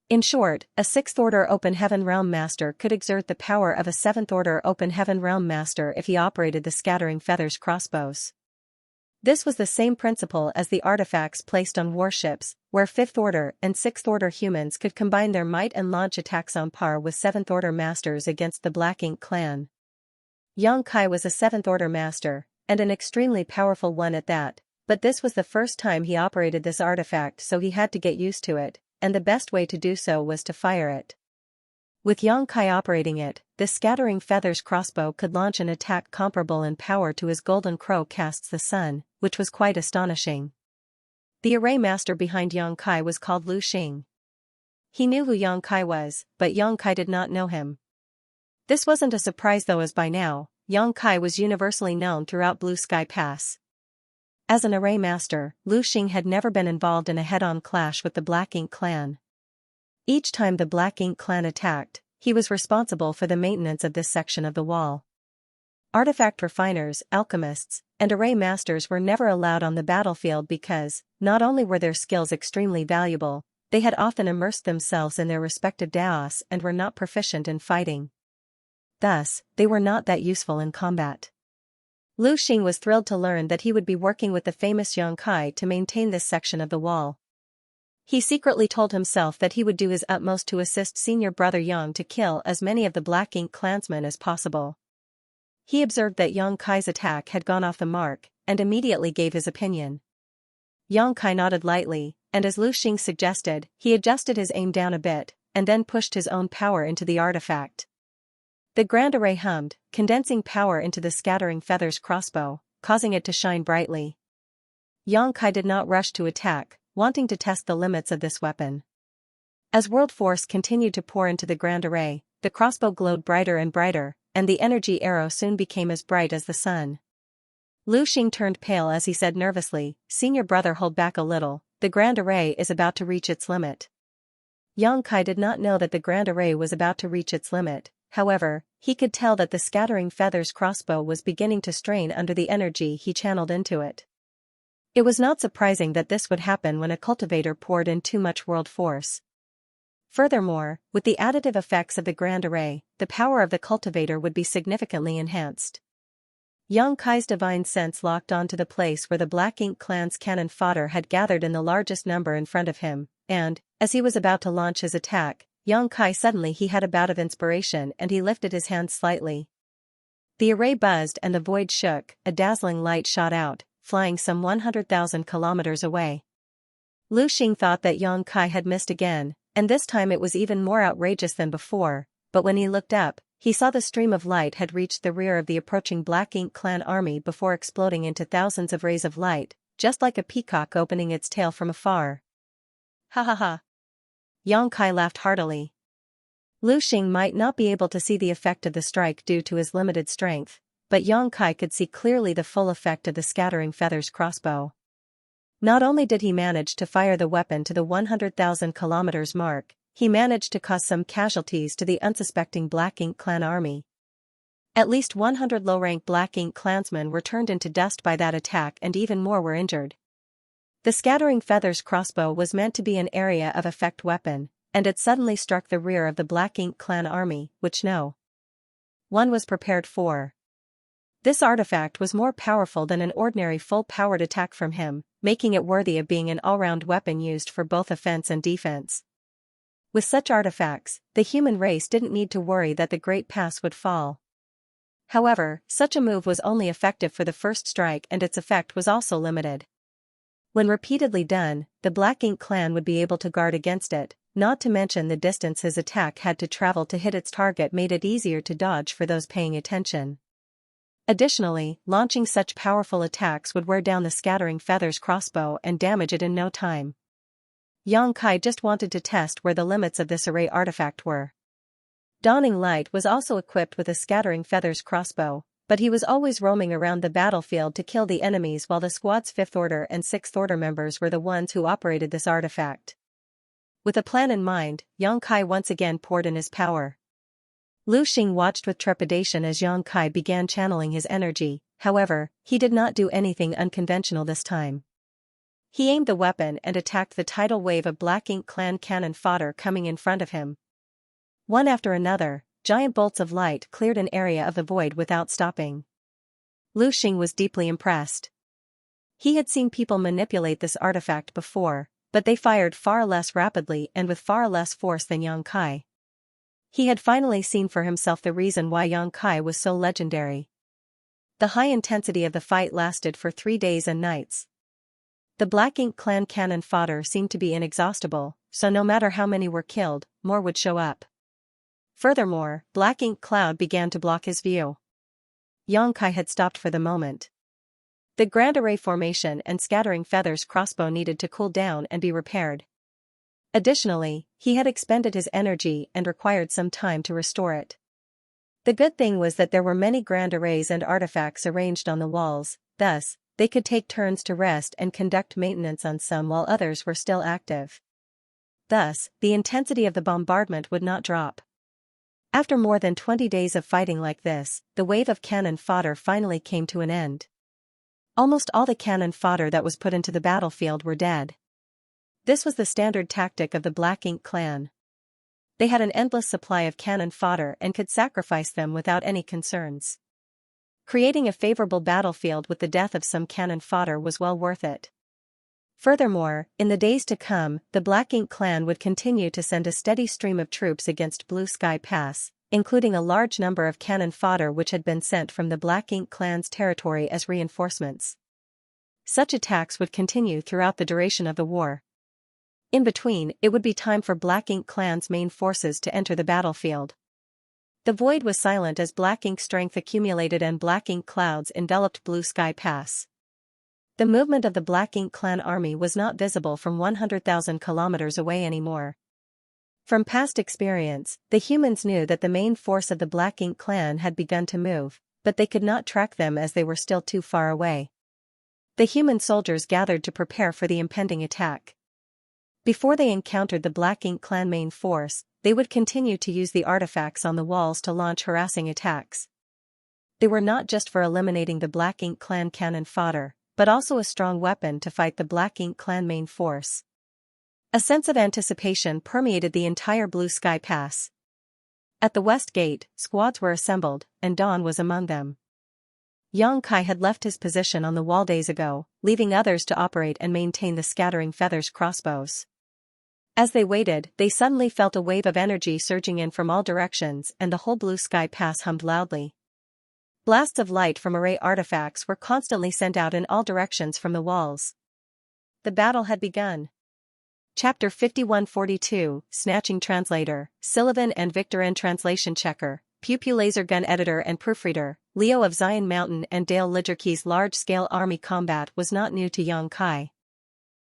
S1: In short, a 6th-order Open Heaven Realm Master could exert the power of a 7th-order Open Heaven Realm Master if he operated the Scattering Feathers crossbows. This was the same principle as the artifacts placed on warships, where 5th-order and 6th-order humans could combine their might and launch attacks on par with 7th-order masters against the Black Ink clan. Yang Kai was a 7th-order master, and an extremely powerful one at that, but this was the first time he operated this artifact, so he had to get used to it, and the best way to do so was to fire it. With Yang Kai operating it, the Scattering Feathers crossbow could launch an attack comparable in power to his Golden Crow casts the sun, which was quite astonishing. The array master behind Yang Kai was called Lu Xing. He knew who Yang Kai was, but Yang Kai did not know him. This wasn't a surprise though, as by now, Yang Kai was universally known throughout Blue Sky Pass. As an array master, Lu Xing had never been involved in a head-on clash with the Black Ink clan. Each time the Black Ink clan attacked, he was responsible for the maintenance of this section of the wall. Artifact refiners, alchemists, and array masters were never allowed on the battlefield because, not only were their skills extremely valuable, they had often immersed themselves in their respective daos and were not proficient in fighting. Thus, they were not that useful in combat. Lu Xing was thrilled to learn that he would be working with the famous Yang Kai to maintain this section of the wall. He secretly told himself that he would do his utmost to assist senior brother Yang to kill as many of the Black Ink clansmen as possible. He observed that Yang Kai's attack had gone off the mark, and immediately gave his opinion. Yang Kai nodded lightly, and as Lu Xing suggested, he adjusted his aim down a bit, and then pushed his own power into the artifact. The Grand Array hummed, condensing power into the Scattering Feathers crossbow, causing it to shine brightly. Yang Kai did not rush to attack, wanting to test the limits of this weapon. As world force continued to pour into the Grand Array, the crossbow glowed brighter and brighter, and the energy arrow soon became as bright as the sun. Lu Xing turned pale as he said nervously, "Senior brother, hold back a little, the Grand Array is about to reach its limit." Yang Kai did not know that the Grand Array was about to reach its limit, however, he could tell that the Scattering Feathers crossbow was beginning to strain under the energy he channeled into it. It was not surprising that this would happen when a cultivator poured in too much world force. Furthermore, with the additive effects of the Grand Array, the power of the cultivator would be significantly enhanced. Yang Kai's divine sense locked on to the place where the Black Ink clan's cannon fodder had gathered in the largest number in front of him, and, as he was about to launch his attack, Yang Kai suddenly he had a bout of inspiration and he lifted his hands slightly. The array buzzed and the void shook, a dazzling light shot out, flying some 100,000 kilometers away. Lu Xing thought that Yang Kai had missed again, and this time it was even more outrageous than before, but when he looked up, he saw the stream of light had reached the rear of the approaching Black Ink clan army before exploding into thousands of rays of light, just like a peacock opening its tail from afar. Ha ha ha! Yang Kai laughed heartily. Lu Xing might not be able to see the effect of the strike due to his limited strength, but Yang Kai could see clearly the full effect of the Scattering Feathers crossbow. Not only did he manage to fire the weapon to the 100,000 kilometers mark, he managed to cause some casualties to the unsuspecting Black Ink clan army. At least 100 low-rank Black Ink clansmen were turned into dust by that attack and even more were injured. The Scattering Feathers crossbow was meant to be an area of effect weapon, and it suddenly struck the rear of the Black Ink clan army, which no one was prepared for. This artifact was more powerful than an ordinary full-powered attack from him, making it worthy of being an all-round weapon used for both offense and defense. With such artifacts, the human race didn't need to worry that the Great Pass would fall. However, such a move was only effective for the first strike and its effect was also limited. When repeatedly done, the Black Ink clan would be able to guard against it, not to mention the distance his attack had to travel to hit its target made it easier to dodge for those paying attention. Additionally, launching such powerful attacks would wear down the Scattering Feathers crossbow and damage it in no time. Yang Kai just wanted to test where the limits of this array artifact were. Dawning Light was also equipped with a Scattering Feathers crossbow, but he was always roaming around the battlefield to kill the enemies while the squad's 5th Order and 6th Order members were the ones who operated this artifact. With a plan in mind, Yang Kai once again poured in his power. Lu Xing watched with trepidation as Yang Kai began channeling his energy, however, he did not do anything unconventional this time. He aimed the weapon and attacked the tidal wave of Black Ink clan cannon fodder coming in front of him. One after another, giant bolts of light cleared an area of the void without stopping. Lu Xing was deeply impressed. He had seen people manipulate this artifact before, but they fired far less rapidly and with far less force than Yang Kai. He had finally seen for himself the reason why Yang Kai was so legendary. The high intensity of the fight lasted for 3 days and nights. The Black Ink clan cannon fodder seemed to be inexhaustible, so no matter how many were killed, more would show up. Furthermore, Black Ink cloud began to block his view. Yang Kai had stopped for the moment. The Grand Array formation and Scattering Feathers crossbow needed to cool down and be repaired. Additionally, he had expended his energy and required some time to restore it. The good thing was that there were many Grand Arrays and artifacts arranged on the walls, thus, they could take turns to rest and conduct maintenance on some while others were still active. Thus, the intensity of the bombardment would not drop. After more than 20 days of fighting like this, the wave of cannon fodder finally came to an end. Almost all the cannon fodder that was put into the battlefield were dead. This was the standard tactic of the Black Ink clan. They had an endless supply of cannon fodder and could sacrifice them without any concerns. Creating a favorable battlefield with the death of some cannon fodder was well worth it. Furthermore, in the days to come, the Black Ink clan would continue to send a steady stream of troops against Blue Sky Pass, including a large number of cannon fodder which had been sent from the Black Ink clan's territory as reinforcements. Such attacks would continue throughout the duration of the war. In between, it would be time for Black Ink clan's main forces to enter the battlefield. The void was silent as Black Ink strength accumulated and Black Ink clouds enveloped Blue Sky Pass. The movement of the Black Ink clan army was not visible from 100,000 kilometers away anymore. From past experience, the humans knew that the main force of the Black Ink clan had begun to move, but they could not track them as they were still too far away. The human soldiers gathered to prepare for the impending attack. Before they encountered the Black Ink clan main force, they would continue to use the artifacts on the walls to launch harassing attacks. They were not just for eliminating the Black Ink clan cannon fodder, but also a strong weapon to fight the Black Ink clan main force. A sense of anticipation permeated the entire Blue Sky Pass. At the west gate, squads were assembled, and Dawn was among them. Yang Kai had left his position on the wall days ago, leaving others to operate and maintain the Scattering Feathers crossbows. As they waited, they suddenly felt a wave of energy surging in from all directions and the whole Blue Sky Pass hummed loudly. Blasts of light from array artifacts were constantly sent out in all directions from the walls. The battle had begun. Chapter 5142, Snatching Translator, Sullivan and Victorin Translation Checker, Pew Pew Laser Gun Editor and Proofreader, Leo of Zion Mountain and Dale Lidgerkey's large-scale army combat was not new to Yang Kai.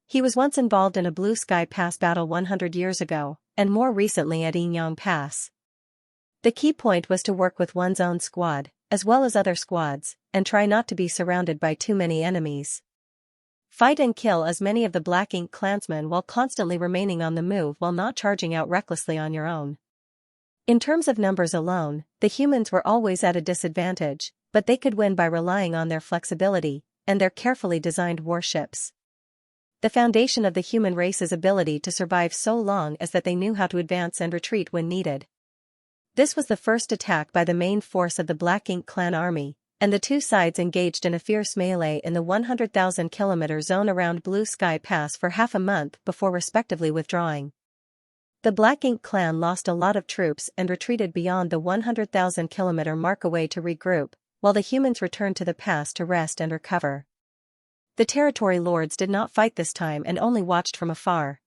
S1: He was once involved in a Blue Sky Pass battle 100 years ago, and more recently at Yinyang Pass. The key point was to work with one's own squad, as well as other squads, and try not to be surrounded by too many enemies. Fight and kill as many of the Black Ink clansmen while constantly remaining on the move while not charging out recklessly on your own. In terms of numbers alone, the humans were always at a disadvantage, but they could win by relying on their flexibility and their carefully designed warships. The foundation of the human race's ability to survive so long is that they knew how to advance and retreat when needed. This was the first attack by the main force of the Black Ink clan army, and the two sides engaged in a fierce melee in the 100,000 kilometer zone around Blue Sky Pass for half a month before respectively withdrawing. The Black Ink clan lost a lot of troops and retreated beyond the 100,000 kilometer mark away to regroup, while the humans returned to the pass to rest and recover. The territory lords did not fight this time and only watched from afar.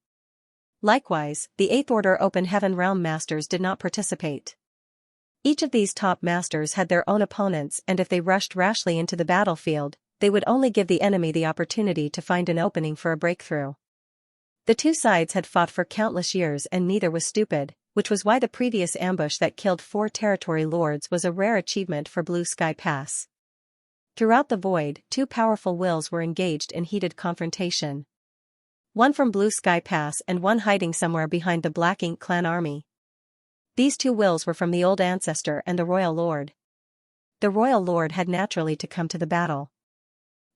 S1: Likewise, the Eighth Order Open Heaven Realm Masters did not participate. Each of these top masters had their own opponents, and if they rushed rashly into the battlefield, they would only give the enemy the opportunity to find an opening for a breakthrough. The two sides had fought for countless years and neither was stupid, which was why the previous ambush that killed 4 territory lords was a rare achievement for Blue Sky Pass. Throughout the void, 2 powerful wills were engaged in heated confrontation. One from Blue Sky Pass and one hiding somewhere behind the Black Ink clan army. These 2 wills were from the Old Ancestor and the Royal Lord. The Royal Lord had naturally to come to the battle.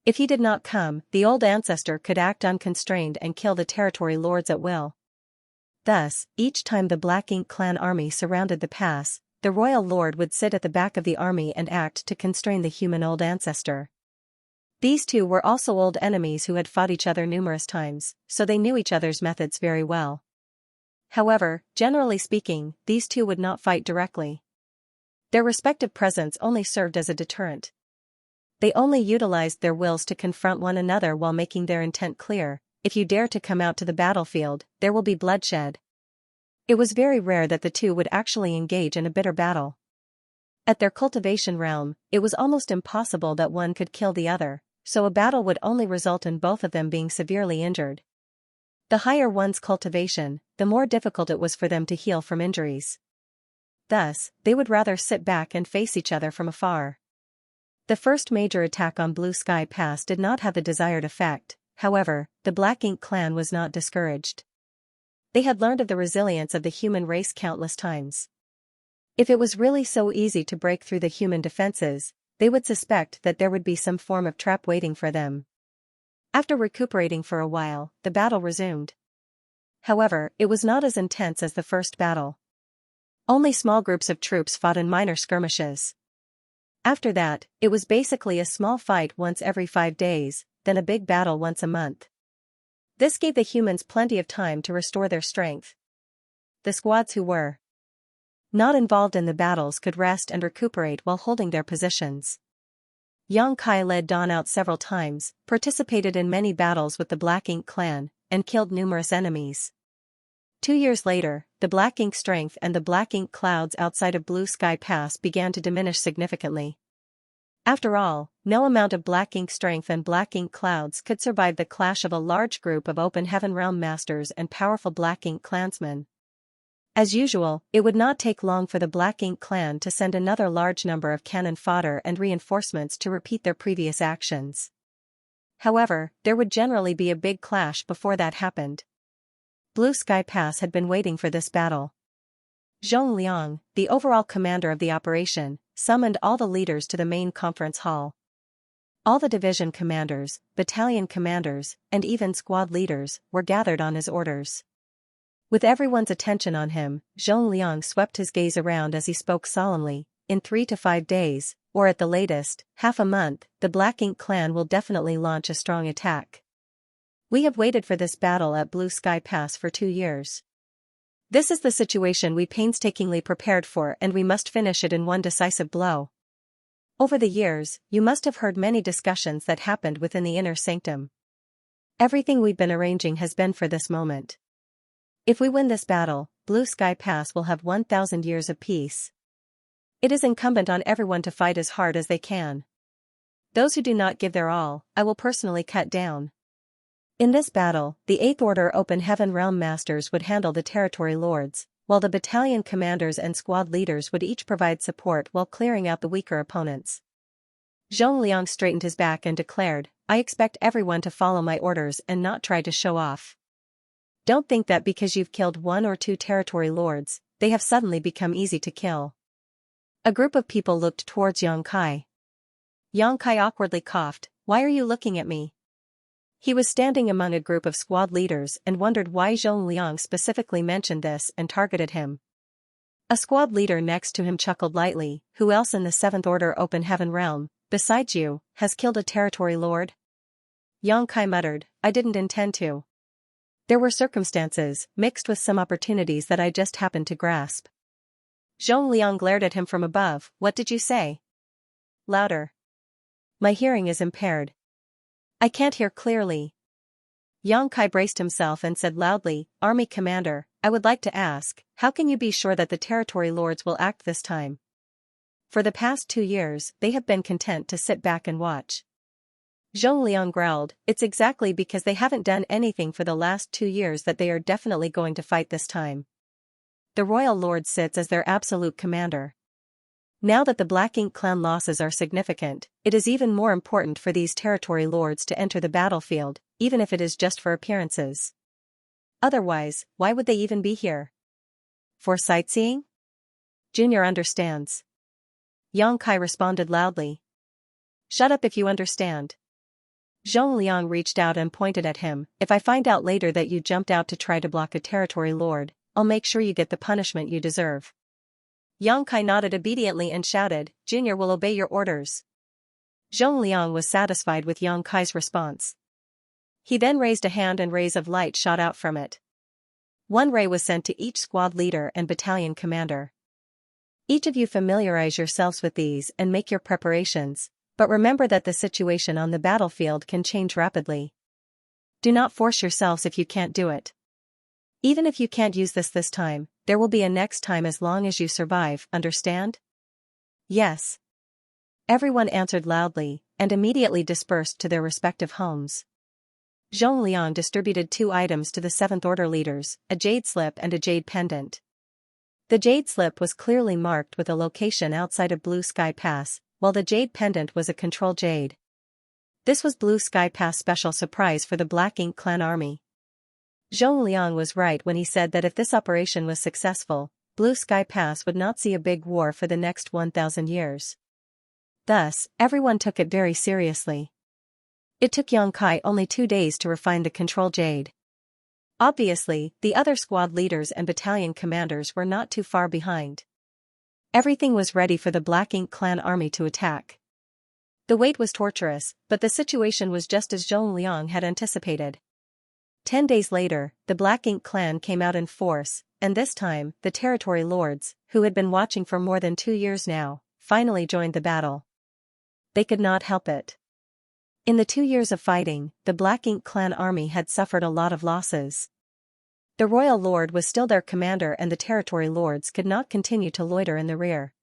S1: If he did not come, the old ancestor could act unconstrained and kill the territory lords at will. Thus, each time the Black Ink clan army surrounded the pass, the royal lord would sit at the back of the army and act to constrain the human old ancestor. These two were also old enemies who had fought each other numerous times, so they knew each other's methods very well. However, generally speaking, these two would not fight directly. Their respective presence only served as a deterrent. They only utilized their wills to confront one another while making their intent clear: if you dare to come out to the battlefield, there will be bloodshed. It was very rare that the two would actually engage in a bitter battle. At their cultivation realm, it was almost impossible that one could kill the other, so a battle would only result in both of them being severely injured. The higher one's cultivation, the more difficult it was for them to heal from injuries. Thus, they would rather sit back and face each other from afar. The first major attack on Blue Sky Pass did not have the desired effect. However, the Black Ink clan was not discouraged. They had learned of the resilience of the human race countless times. If it was really so easy to break through the human defenses, they would suspect that there would be some form of trap waiting for them. After recuperating for a while, the battle resumed. However, it was not as intense as the first battle. Only small groups of troops fought in minor skirmishes. After that, it was basically a small fight once every 5 days, then a big battle once a month. This gave the humans plenty of time to restore their strength. The squads who were not involved in the battles could rest and recuperate while holding their positions. Xianxia led Dawn out several times, participated in many battles with the Black Ink clan, and killed numerous enemies. 2 years later, the Black Ink strength and the Black Ink clouds outside of Blue Sky Pass began to diminish significantly. After all, no amount of Black Ink strength and Black Ink clouds could survive the clash of a large group of Open Heaven Realm masters and powerful Black Ink clansmen. As usual, it would not take long for the Black Ink clan to send another large number of cannon fodder and reinforcements to repeat their previous actions. However, there would generally be a big clash before that happened. Blue Sky Pass had been waiting for this battle. Xianxia, the overall commander of the operation, summoned all the leaders to the main conference hall. All the division commanders, battalion commanders, and even squad leaders were gathered on his orders. With everyone's attention on him, Xianxia swept his gaze around as he spoke solemnly: in 3 to 5 days, or at the latest, half a month, the Black Ink clan will definitely launch a strong attack. We have waited for this battle at Blue Sky Pass for 2 years. This is the situation we painstakingly prepared for, and we must finish it in one decisive blow. Over the years, you must have heard many discussions that happened within the inner sanctum. Everything we've been arranging has been for this moment. If we win this battle, Blue Sky Pass will have 1,000 years of peace. It is incumbent on everyone to fight as hard as they can. Those who do not give their all, I will personally cut down. In this battle, the 8th Order Open Heaven Realm Masters would handle the territory lords, while the battalion commanders and squad leaders would each provide support while clearing out the weaker opponents. Xianxia straightened his back and declared, I expect everyone to follow my orders and not try to show off. Don't think that because you've killed 1 or 2 territory lords, they have suddenly become easy to kill. A group of people looked towards Xianxia. Xianxia awkwardly coughed. Why are you looking at me? He was standing among a group of squad leaders and wondered why Xianxia specifically mentioned this and targeted him. A squad leader next to him chuckled lightly. Who else in the 7th Order Open Heaven Realm, besides you, has killed a territory lord? Xianxia muttered, I didn't intend to. There were circumstances, mixed with some opportunities that I just happened to grasp. Xianxia glared at him from above. What did you say? Louder. My hearing is impaired. I can't hear clearly. Xianxia braced himself and said loudly, Army Commander, I would like to ask, how can you be sure that the territory lords will act this time? For the past 2 years, they have been content to sit back and watch. Xianxia growled, it's exactly because they haven't done anything for the last 2 years that they are definitely going to fight this time. The Royal Lord sits as their absolute commander. Now that the Black Ink clan losses are significant, it is even more important for these territory lords to enter the battlefield, even if it is just for appearances. Otherwise, why would they even be here? For sightseeing? Junior understands. Xianxia responded loudly. Shut up if you understand. Zhongliang reached out and pointed at him. If I find out later that you jumped out to try to block a territory lord, I'll make sure you get the punishment you deserve. Yang Kai nodded obediently and shouted, Junior will obey your orders. Zhongliang was satisfied with Yang Kai's response. He then raised a hand and rays of light shot out from it. One ray was sent to each squad leader and battalion commander. Each of you familiarize yourselves with these and make your preparations, but remember that the situation on the battlefield can change rapidly. Do not force yourselves if you can't do it. Even if you can't use this time, there will be a next time as long as you survive, understand? Yes. Everyone answered loudly, and immediately dispersed to their respective homes. Zhongliang distributed 2 items to the 7th Order leaders, a jade slip and a jade pendant. The jade slip was clearly marked with a location outside of Blue Sky Pass, while the jade pendant was a control jade. This was Blue Sky Pass special surprise for the Black Ink Clan army. Zhongliang was right when he said that if this operation was successful, Blue Sky Pass would not see a big war for the next 1,000 years. Thus, everyone took it very seriously. It took Yang Kai only 2 days to refine the control jade. Obviously, the other squad leaders and battalion commanders were not too far behind. Everything was ready for the Black Ink Clan army to attack. The wait was torturous, but the situation was just as Zhongliang had anticipated. 10 days later, the Black Ink Clan came out in force, and this time, the territory lords, who had been watching for more than 2 years now, finally joined the battle. They could not help it. In the 2 years of fighting, the Black Ink Clan army had suffered a lot of losses. The royal lord was still their commander and the territory lords could not continue to loiter in the rear.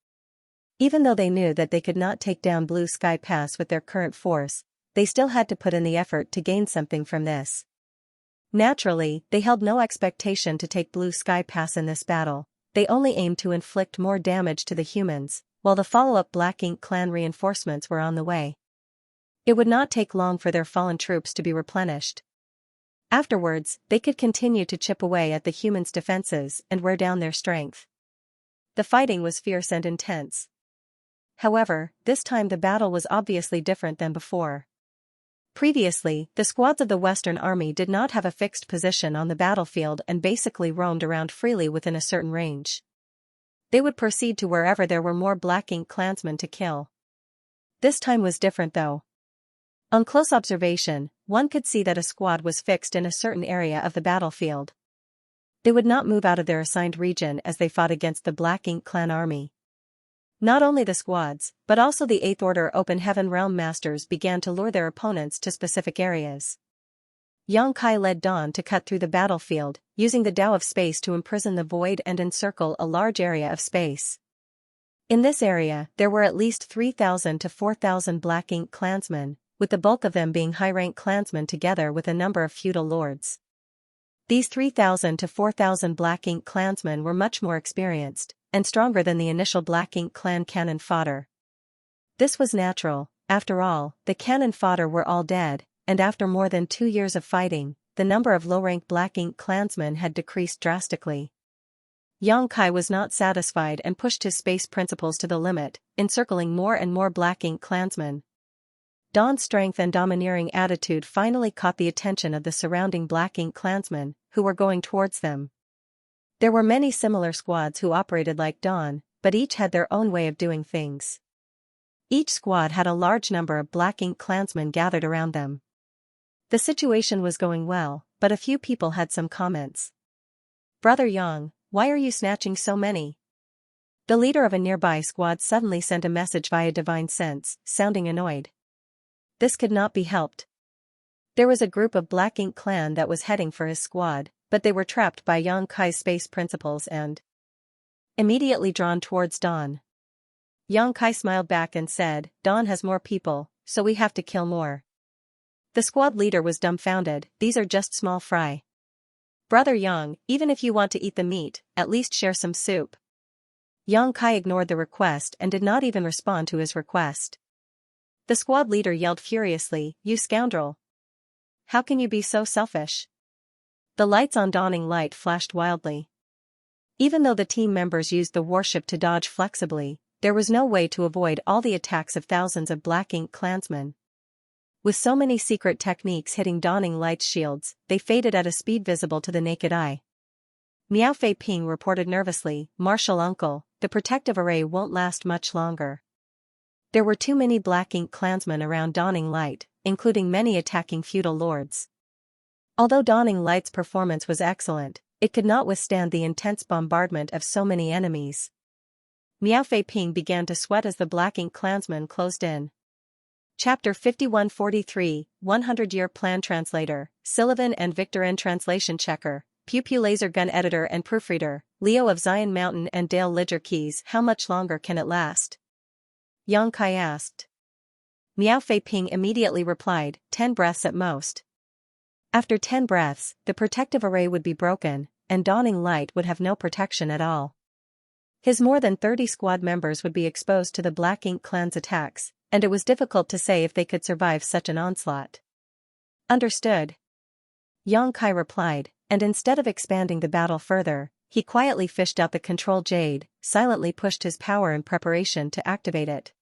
S1: Even though they knew that they could not take down Blue Sky Pass with their current force, they still had to put in the effort to gain something from this. Naturally, they held no expectation to take Blue Sky Pass in this battle, they only aimed to inflict more damage to the humans, while the follow-up Black Ink Clan reinforcements were on the way. It would not take long for their fallen troops to be replenished. Afterwards, they could continue to chip away at the humans' defenses and wear down their strength. The fighting was fierce and intense. However, this time the battle was obviously different than before. Previously, the squads of the Western Army did not have a fixed position on the battlefield and basically roamed around freely within a certain range. They would proceed to wherever there were more Black Ink Clansmen to kill. This time was different though. On close observation, one could see that a squad was fixed in a certain area of the battlefield. They would not move out of their assigned region as they fought against the Black Ink Clan army. Not only the squads, but also the 8th Order Open Heaven Realm Masters began to lure their opponents to specific areas. Yang Kai led Dawn to cut through the battlefield, using the Tao of Space to imprison the void and encircle a large area of space. In this area, there were at least 3,000 to 4,000 Black Ink Clansmen, with the bulk of them being high-rank clansmen together with a number of feudal lords. These 3,000 to 4,000 Black Ink Clansmen were much more experienced, and stronger than the initial Black Ink Clan cannon fodder. This was natural, after all, the cannon fodder were all dead, and after more than 2 years of fighting, the number of low-rank Black Ink Clansmen had decreased drastically. Yang Kai was not satisfied and pushed his space principles to the limit, encircling more and more Black Ink Clansmen. Dawn's strength and domineering attitude finally caught the attention of the surrounding Black Ink Clansmen, who were going towards them. There were many similar squads who operated like Dawn, but each had their own way of doing things. Each squad had a large number of Black Ink Clansmen gathered around them. The situation was going well, but a few people had some comments. Brother Yang, why are you snatching so many? The leader of a nearby squad suddenly sent a message via divine sense, sounding annoyed. This could not be helped. There was a group of Black Ink Clan that was heading for his squad, but they were trapped by Yang Kai's space principles and immediately drawn towards Dawn. Yang Kai smiled back and said, Dawn has more people, so we have to kill more. The squad leader was dumbfounded, these are just small fry. Brother Yang, even if you want to eat the meat, at least share some soup. Yang Kai ignored the request and did not even respond to his request. The squad leader yelled furiously, you scoundrel! How can you be so selfish? The lights on Dawning Light flashed wildly. Even though the team members used the warship to dodge flexibly, there was no way to avoid all the attacks of thousands of Black Ink Clansmen. With so many secret techniques hitting Dawning Light's shields, they faded at a speed visible to the naked eye. Miao Fei Ping reported nervously, "Martial uncle, the protective array won't last much longer." There were too many black ink clansmen around Dawning Light, including many attacking feudal lords. Although Dawning Light's performance was excellent, it could not withstand the intense bombardment of so many enemies. Miao Fei Ping began to sweat as the black ink clansmen closed in. Chapter 5143, 100-Year Plan Translator, Sullivan and Victor N. Translation Checker, Pew Pew Laser Gun Editor and Proofreader, Leo of Zion Mountain and Dale Lidger Keys. How much longer can it last? Yang Kai asked. Miao Fei Ping immediately replied, 10 breaths at most. After 10 breaths, the protective array would be broken, and Dawning Light would have no protection at all. His more than 30 squad members would be exposed to the Black Ink Clan's attacks, and it was difficult to say if they could survive such an onslaught. Understood. Yang Kai replied, and instead of expanding the battle further, he quietly fished out the control jade, silently pushed his power in preparation to activate it.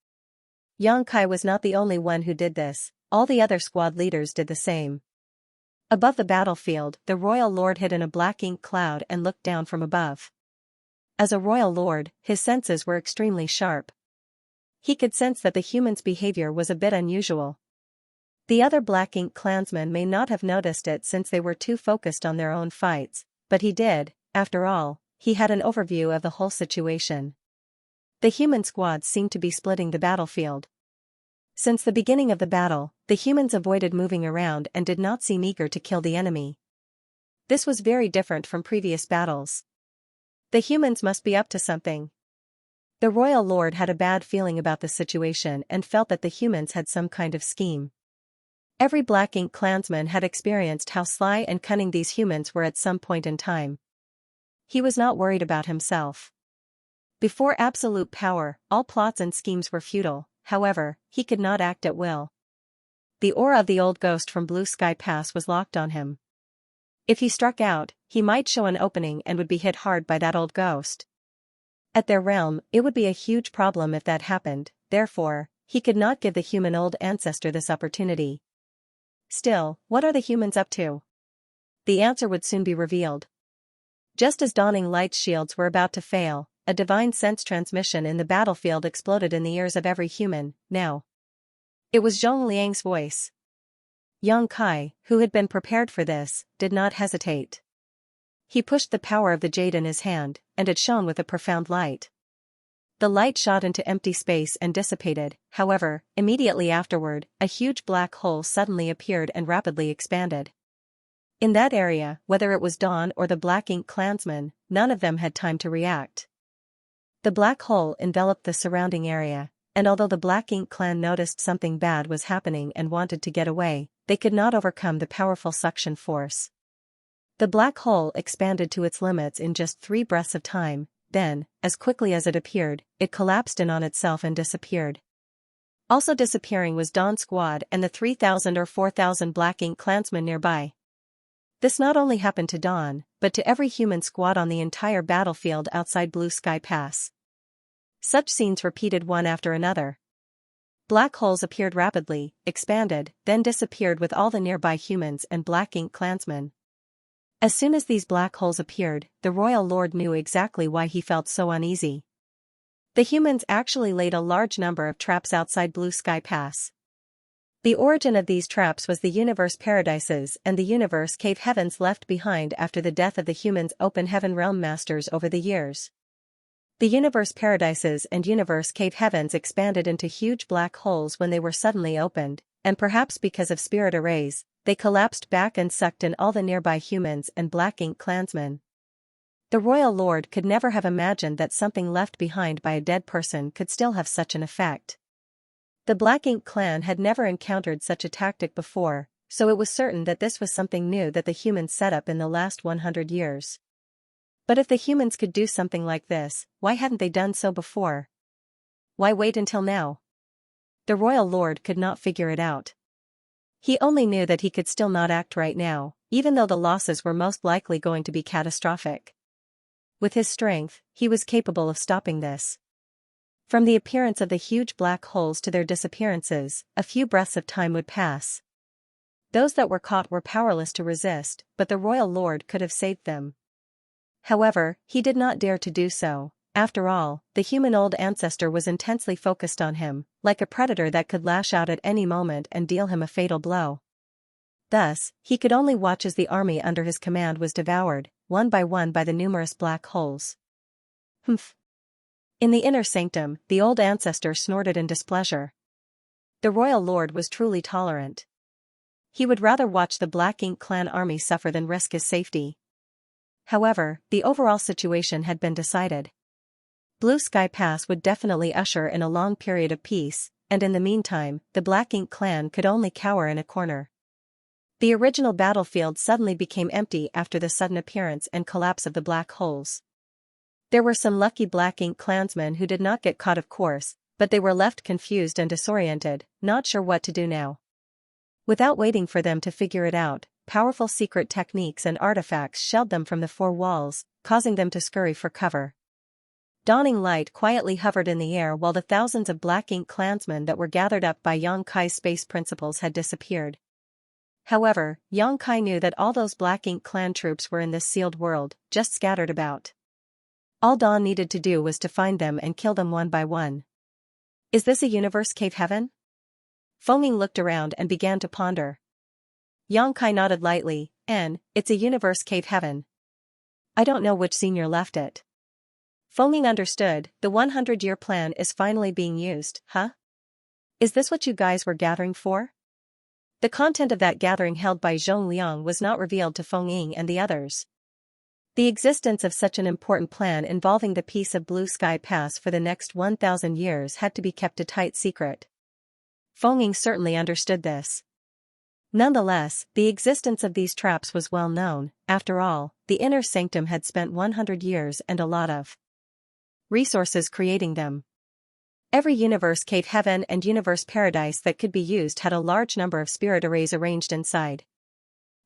S1: Yang Kai was not the only one who did this, all the other squad leaders did the same. Above the battlefield, the royal lord hid in a black ink cloud and looked down from above. As a royal lord, his senses were extremely sharp. He could sense that the human's behavior was a bit unusual. The other black ink clansmen may not have noticed it since they were too focused on their own fights, but he did. After all, he had an overview of the whole situation. The human squads seemed to be splitting the battlefield. Since the beginning of the battle, the humans avoided moving around and did not seem eager to kill the enemy. This was very different from previous battles. The humans must be up to something. The royal lord had a bad feeling about the situation and felt that the humans had some kind of scheme. Every black ink clansman had experienced how sly and cunning these humans were at some point in time. He was not worried about himself. Before absolute power, all plots and schemes were futile. However, he could not act at will. The aura of the old ghost from Blue Sky Pass was locked on him. If he struck out, he might show an opening and would be hit hard by that old ghost. At their realm, it would be a huge problem if that happened, therefore, he could not give the human old ancestor this opportunity. Still, what are the humans up to? The answer would soon be revealed. Just as Dawning Light's shields were about to fail, a divine sense transmission in the battlefield exploded in the ears of every human. Now. It was Zhong Liang's voice. Yang Kai, who had been prepared for this, did not hesitate. He pushed the power of the jade in his hand, and it shone with a profound light. The light shot into empty space and dissipated. However, immediately afterward, a huge black hole suddenly appeared and rapidly expanded. In that area, whether it was Dawn or the Black Ink clansmen, none of them had time to react. The black hole enveloped the surrounding area, and although the Black Ink clan noticed something bad was happening and wanted to get away, they could not overcome the powerful suction force. The black hole expanded to its limits in just 3 breaths of time, then, as quickly as it appeared, it collapsed in on itself and disappeared. Also disappearing was Dawn's squad and the 3,000 or 4,000 Black Ink clansmen nearby. This not only happened to Dawn, but to every human squad on the entire battlefield outside Blue Sky Pass. Such scenes repeated one after another. Black holes appeared rapidly, expanded, then disappeared with all the nearby humans and Black Ink clansmen. As soon as these black holes appeared, the royal lord knew exactly why he felt so uneasy. The humans actually laid a large number of traps outside Blue Sky Pass. The origin of these traps was the universe paradises and the universe cave heavens left behind after the death of the humans' open heaven realm masters over the years. The universe paradises and universe cave heavens expanded into huge black holes when they were suddenly opened, and perhaps because of spirit arrays, they collapsed back and sucked in all the nearby humans and Black Ink clansmen. The royal lord could never have imagined that something left behind by a dead person could still have such an effect. The Black Ink clan had never encountered such a tactic before, so it was certain that this was something new that the humans set up in the last 100 years. But if the humans could do something like this, why hadn't they done so before? Why wait until now? The royal lord could not figure it out. He only knew that he could still not act right now, even though the losses were most likely going to be catastrophic. With his strength, he was capable of stopping this. From the appearance of the huge black holes to their disappearances, a few breaths of time would pass. Those that were caught were powerless to resist, but the royal lord could have saved them. However, he did not dare to do so. After all, the human old ancestor was intensely focused on him, like a predator that could lash out at any moment and deal him a fatal blow. Thus, he could only watch as the army under his command was devoured, one by one by the numerous black holes. Humph. In the inner sanctum, the old ancestor snorted in displeasure. The royal lord was truly tolerant. He would rather watch the Black Ink clan army suffer than risk his safety. However, the overall situation had been decided. Blue Sky Pass would definitely usher in a long period of peace, and in the meantime, the Black Ink clan could only cower in a corner. The original battlefield suddenly became empty after the sudden appearance and collapse of the black holes. There were some lucky Black Ink clansmen who did not get caught, of course, but they were left confused and disoriented, not sure what to do now. Without waiting for them to figure it out, powerful secret techniques and artifacts shelled them from the four walls, causing them to scurry for cover. Dawning light quietly hovered in the air while the thousands of Black Ink clansmen that were gathered up by Yang Kai's space principles had disappeared. However, Yang Kai knew that all those Black Ink clan troops were in this sealed world, just scattered about. All Dawn needed to do was to find them and kill them one by one. Is this a universe cave heaven? Feng looked around and began to ponder. Yang Kai nodded lightly, it's a universe cave heaven. I don't know which senior left it. Feng understood, the 100-year plan is finally being used, huh? Is this what you guys were gathering for? The content of that gathering held by Zhong Liang was not revealed to Feng and the others. The existence of such an important plan involving the peace of Blue Sky Pass for the next 1,000 years had to be kept a tight secret. Feng certainly understood this. Nonetheless, the existence of these traps was well known. After all, the inner sanctum had spent 100 years and a lot of resources creating them. Every universe cave heaven and universe paradise that could be used had a large number of spirit arrays arranged inside.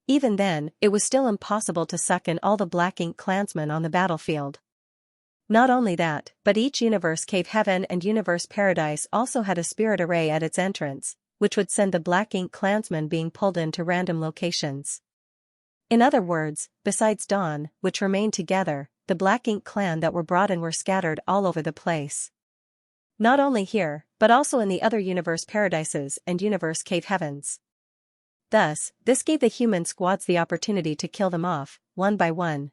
S1: Even then, it was still impossible to suck in all the Black Ink clansmen on the battlefield. Not only that, but each universe cave heaven and universe paradise also had a spirit array at its entrance, which would send the Black Ink clansmen being pulled into random locations. In other words, besides Dawn, which remained together, the Black Ink clan that were brought in were scattered all over the place. Not only here, but also in the other universe paradises and universe cave heavens. Thus, this gave the human squads the opportunity to kill them off, one by one.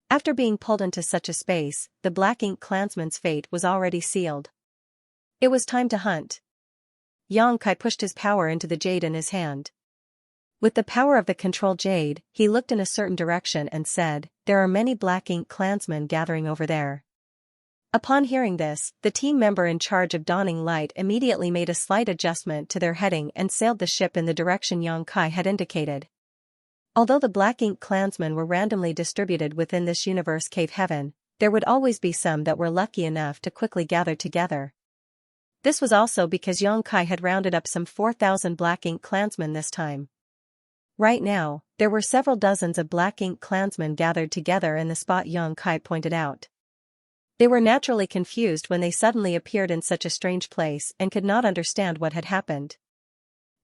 S1: After being pulled into such a space, the Black Ink clansman's fate was already sealed. It was time to hunt. Yang Kai pushed his power into the jade in his hand. With the power of the control jade, he looked in a certain direction and said, "There are many Black Ink clansmen gathering over there." Upon hearing this, the team member in charge of Dawning Light immediately made a slight adjustment to their heading and sailed the ship in the direction Yang Kai had indicated. Although the Black Ink clansmen were randomly distributed within this universe cave heaven, there would always be some that were lucky enough to quickly gather together. This was also because Yang Kai had rounded up some 4,000 Black Ink clansmen this time. Right now, there were several dozens of Black Ink clansmen gathered together in the spot Yang Kai pointed out. They were naturally confused when they suddenly appeared in such a strange place and could not understand what had happened.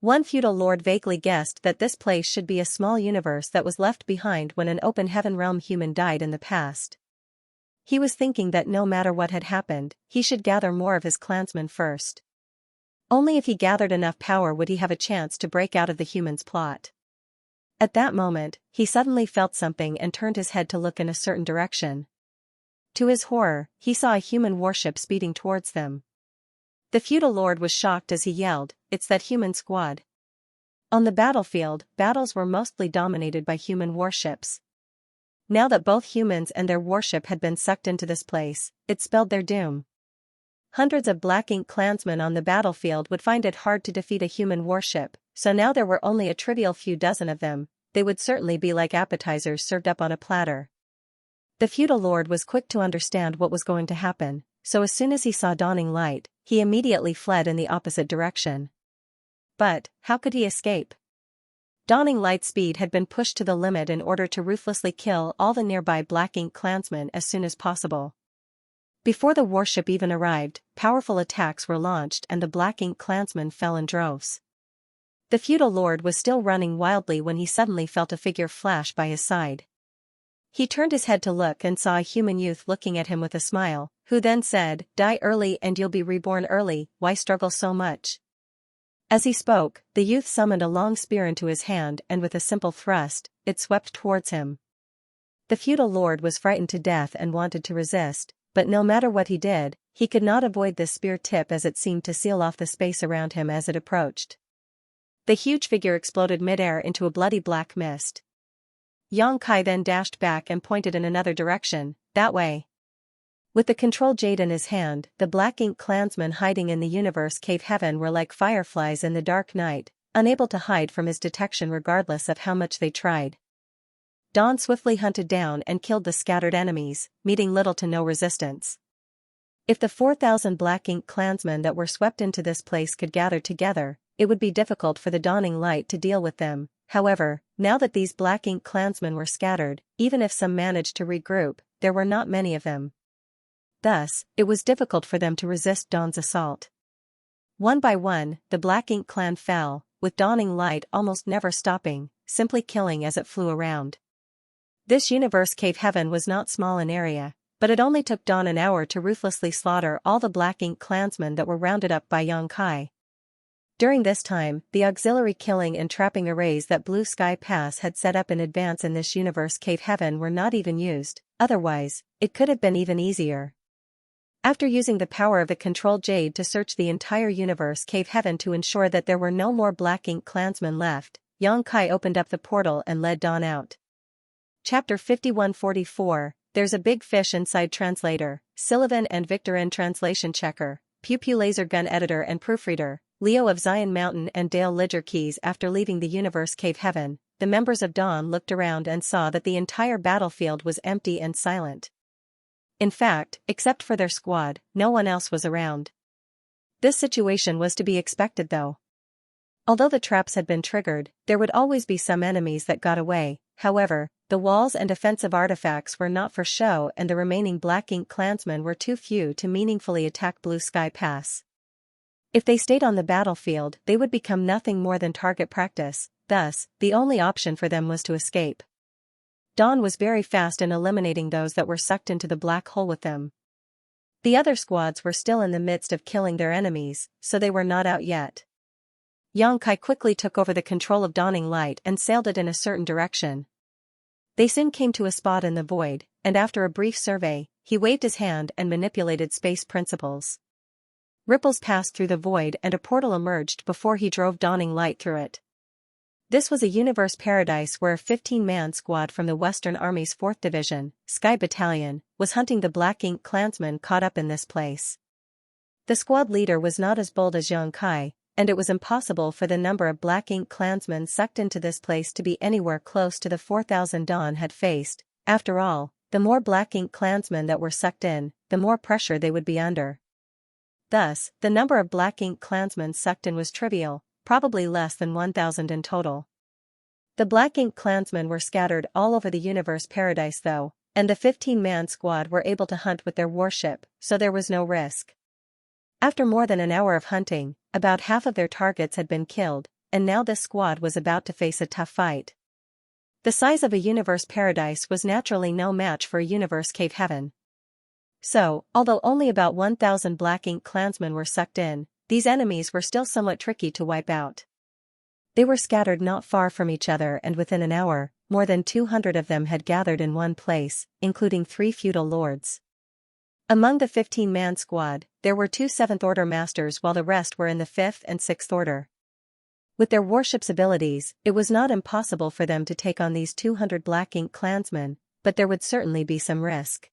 S1: One feudal lord vaguely guessed that this place should be a small universe that was left behind when an open heaven realm human died in the past. He was thinking that no matter what had happened, he should gather more of his clansmen first. Only if he gathered enough power would he have a chance to break out of the humans' plot. At that moment, he suddenly felt something and turned his head to look in a certain direction. To his horror, he saw a human warship speeding towards them. The feudal lord was shocked as he yelled, "It's that human squad." On the battlefield, battles were mostly dominated by human warships. Now that both humans and their warship had been sucked into this place, it spelled their doom. Hundreds of Black Ink clansmen on the battlefield would find it hard to defeat a human warship, so now there were only a trivial few dozen of them. They would certainly be like appetizers served up on a platter. The feudal lord was quick to understand what was going to happen, so as soon as he saw Dawning Light, he immediately fled in the opposite direction. But, how could he escape? Dawning Light's speed had been pushed to the limit in order to ruthlessly kill all the nearby Black Ink clansmen as soon as possible. Before the warship even arrived, powerful attacks were launched and the Black Ink clansmen fell in droves. The feudal lord was still running wildly when he suddenly felt a figure flash by his side. He turned his head to look and saw a human youth looking at him with a smile, who then said, "Die early and you'll be reborn early, why struggle so much?" As he spoke, the youth summoned a long spear into his hand and with a simple thrust, it swept towards him. The feudal lord was frightened to death and wanted to resist, but no matter what he did, he could not avoid this spear tip as it seemed to seal off the space around him as it approached. The huge figure exploded midair into a bloody black mist. Xianxia then dashed back and pointed in another direction, that way. With the control jade in his hand, the Black Ink clansmen hiding in the universe cave heaven were like fireflies in the dark night, unable to hide from his detection regardless of how much they tried. Dawn swiftly hunted down and killed the scattered enemies, meeting little to no resistance. If the 4,000 Black Ink clansmen that were swept into this place could gather together, it would be difficult for the dawning light to deal with them. However, now that these Black Ink clansmen were scattered, even if some managed to regroup, there were not many of them. Thus, it was difficult for them to resist Dawn's assault. One by one, the Black Ink clan fell, with dawning light almost never stopping, simply killing as it flew around. This universe cave heaven was not small in area, but it only took Dawn an hour to ruthlessly slaughter all the Black Ink clansmen that were rounded up by Xianxia. During this time, the auxiliary killing and trapping arrays that Blue Sky Pass had set up in advance in this universe cave heaven were not even used, otherwise, it could have been even easier. After using the power of the control jade to search the entire universe cave heaven to ensure that there were no more Black Ink clansmen left, Xianxia opened up the portal and led Dawn out. Chapter 5144, There's a Big Fish Inside. Translator, Sylvan and Victorin. Translation checker, Pew Pew Laser Gun Editor and Proofreader, Leo of Zion Mountain and Dale Lidger Keys. After leaving the universe cave heaven, the members of Dawn looked around and saw that the entire battlefield was empty and silent. In fact, except for their squad, no one else was around. This situation was to be expected though. Although the traps had been triggered, there would always be some enemies that got away. However, the walls and defensive artifacts were not for show and the remaining Black Ink clansmen were too few to meaningfully attack Blue Sky Pass. If they stayed on the battlefield, they would become nothing more than target practice, thus, the only option for them was to escape. Dawn was very fast in eliminating those that were sucked into the black hole with them. The other squads were still in the midst of killing their enemies, so they were not out yet. Xianxia quickly took over the control of Dawning Light and sailed it in a certain direction. They soon came to a spot in the void, and after a brief survey, he waved his hand and manipulated space principles. Ripples passed through the void and a portal emerged before he drove Dawning Light through it. This was a universe paradise where a 15-man squad from the Western Army's 4th Division, Sky Battalion, was hunting the Black Ink clansmen caught up in this place. The squad leader was not as bold as Xianxia, and it was impossible for the number of Black Ink clansmen sucked into this place to be anywhere close to the 4,000 Dawn had faced. After all, the more Black Ink clansmen that were sucked in, the more pressure they would be under. Thus, the number of Black Ink clansmen sucked in was trivial, probably less than 1,000 in total. The Black Ink clansmen were scattered all over the universe paradise though, and the 15-man squad were able to hunt with their warship, so there was no risk. After more than an hour of hunting, about half of their targets had been killed, and now this squad was about to face a tough fight. The size of a universe paradise was naturally no match for a universe cave heaven. So, although only about 1,000 Black Ink clansmen were sucked in, these enemies were still somewhat tricky to wipe out. They were scattered not far from each other and within an hour, more than 200 of them had gathered in one place, including 3 feudal lords. Among the 15-man squad, there were 2 7th Order masters while the rest were in the 5th and 6th Order. With their warship's abilities, it was not impossible for them to take on these 200 Black Ink clansmen, but there would certainly be some risk.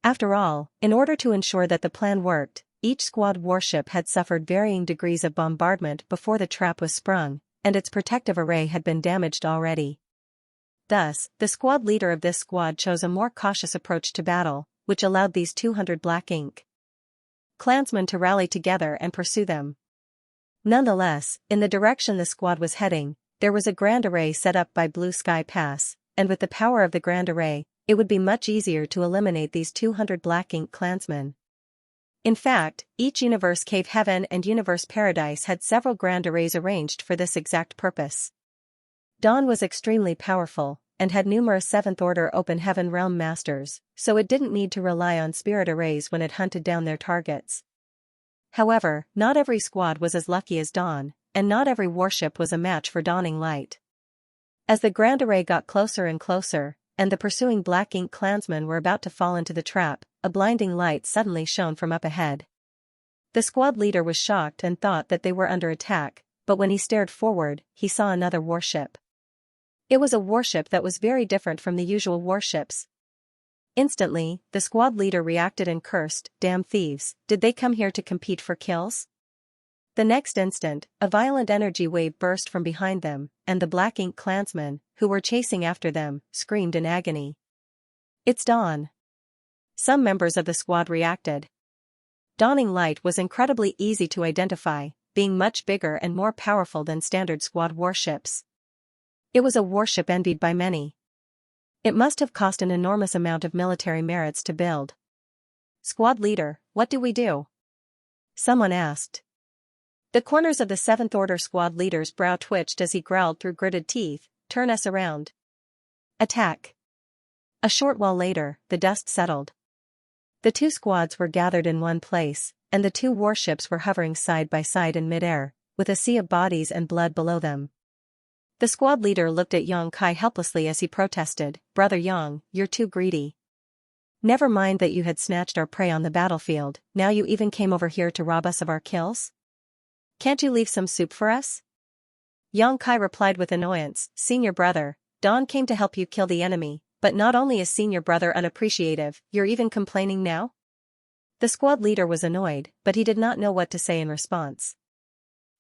S1: After all, in order to ensure that the plan worked, each squad warship had suffered varying degrees of bombardment before the trap was sprung, and its protective array had been damaged already. Thus, the squad leader of this squad chose a more cautious approach to battle, which allowed these 200 Black Ink clansmen to rally together and pursue them. Nonetheless, in the direction the squad was heading, there was a grand array set up by Blue Sky Pass, and with the power of the grand array, it would be much easier to eliminate these 200 Black Ink clansmen. In fact, each Universe Cave Heaven and Universe Paradise had several grand arrays arranged for this exact purpose. Dawn was extremely powerful, and had numerous 7th Order Open Heaven Realm Masters, so it didn't need to rely on spirit arrays when it hunted down their targets. However, not every squad was as lucky as Dawn, and not every warship was a match for Dawning Light. As the grand array got closer and closer, and the pursuing Black Ink clansmen were about to fall into the trap, a blinding light suddenly shone from up ahead. The squad leader was shocked and thought that they were under attack, but when he stared forward, he saw another warship. It was a warship that was very different from the usual warships. Instantly, the squad leader reacted and cursed, "Damn thieves, did they come here to compete for kills?" The next instant, a violent energy wave burst from behind them, and the Black Ink clansmen, who were chasing after them, screamed in agony. "It's Dawn!" Some members of the squad reacted. Dawning Light was incredibly easy to identify, being much bigger and more powerful than standard squad warships. It was a warship envied by many. It must have cost an enormous amount of military merits to build. "Squad leader, what do we do?" someone asked. The corners of the 7th Order squad leader's brow twitched as he growled through gritted teeth, "Turn us around. Attack." A short while later, the dust settled. The two squads were gathered in one place, and the two warships were hovering side by side in midair, with a sea of bodies and blood below them. The squad leader looked at Yang Kai helplessly as he protested, "Brother Yang, you're too greedy. Never mind that you had snatched our prey on the battlefield, now you even came over here to rob us of our kills? Can't you leave some soup for us?" Yang Kai replied with annoyance, "Senior brother, Dawn came to help you kill the enemy, but not only is senior brother unappreciative, you're even complaining now?" The squad leader was annoyed, but he did not know what to say in response.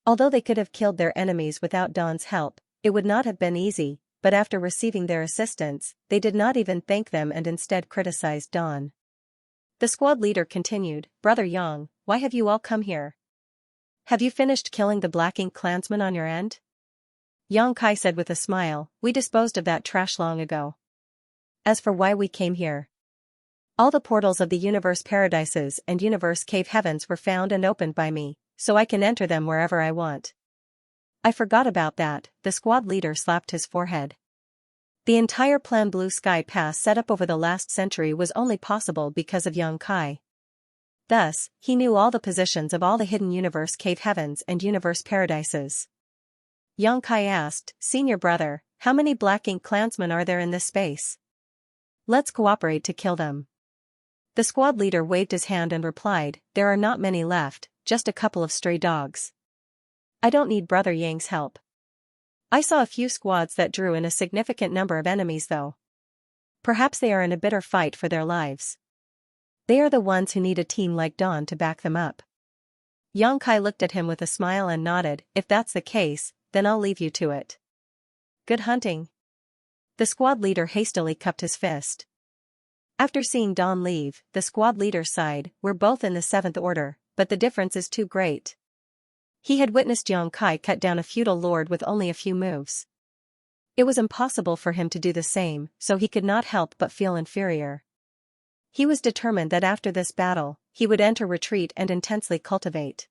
S1: Although they could have killed their enemies without Dawn's help, it would not have been easy, but after receiving their assistance, they did not even thank them and instead criticized Dawn. The squad leader continued, "Brother Yang, why have you all come here? Have you finished killing the Black Ink clansmen on your end?" Yang Kai said with a smile, "We disposed of that trash long ago. As for why we came here, all the portals of the Universe Paradises and Universe Cave Heavens were found and opened by me, so I can enter them wherever I want." "I forgot about that," the squad leader slapped his forehead. The entire Plan Blue Sky Pass set up over the last century was only possible because of Yang Kai. Thus, he knew all the positions of all the hidden Universe Cave Heavens and Universe Paradises. Yang Kai asked, "Senior brother, how many Black Ink clansmen are there in this space? Let's cooperate to kill them." The squad leader waved his hand and replied, "There are not many left, just a couple of stray dogs. I don't need Brother Yang's help. I saw a few squads that drew in a significant number of enemies though. Perhaps they are in a bitter fight for their lives. They are the ones who need a team like Dawn to back them up." Yang Kai looked at him with a smile and nodded, "If that's the case, then I'll leave you to it. Good hunting." The squad leader hastily cupped his fist. After seeing Dawn leave, the squad leader sighed, "We're both in the 7th Order, but the difference is too great." He had witnessed Yang Kai cut down a feudal lord with only a few moves. It was impossible for him to do the same, so he could not help but feel inferior. He was determined that after this battle, he would enter retreat and intensely cultivate.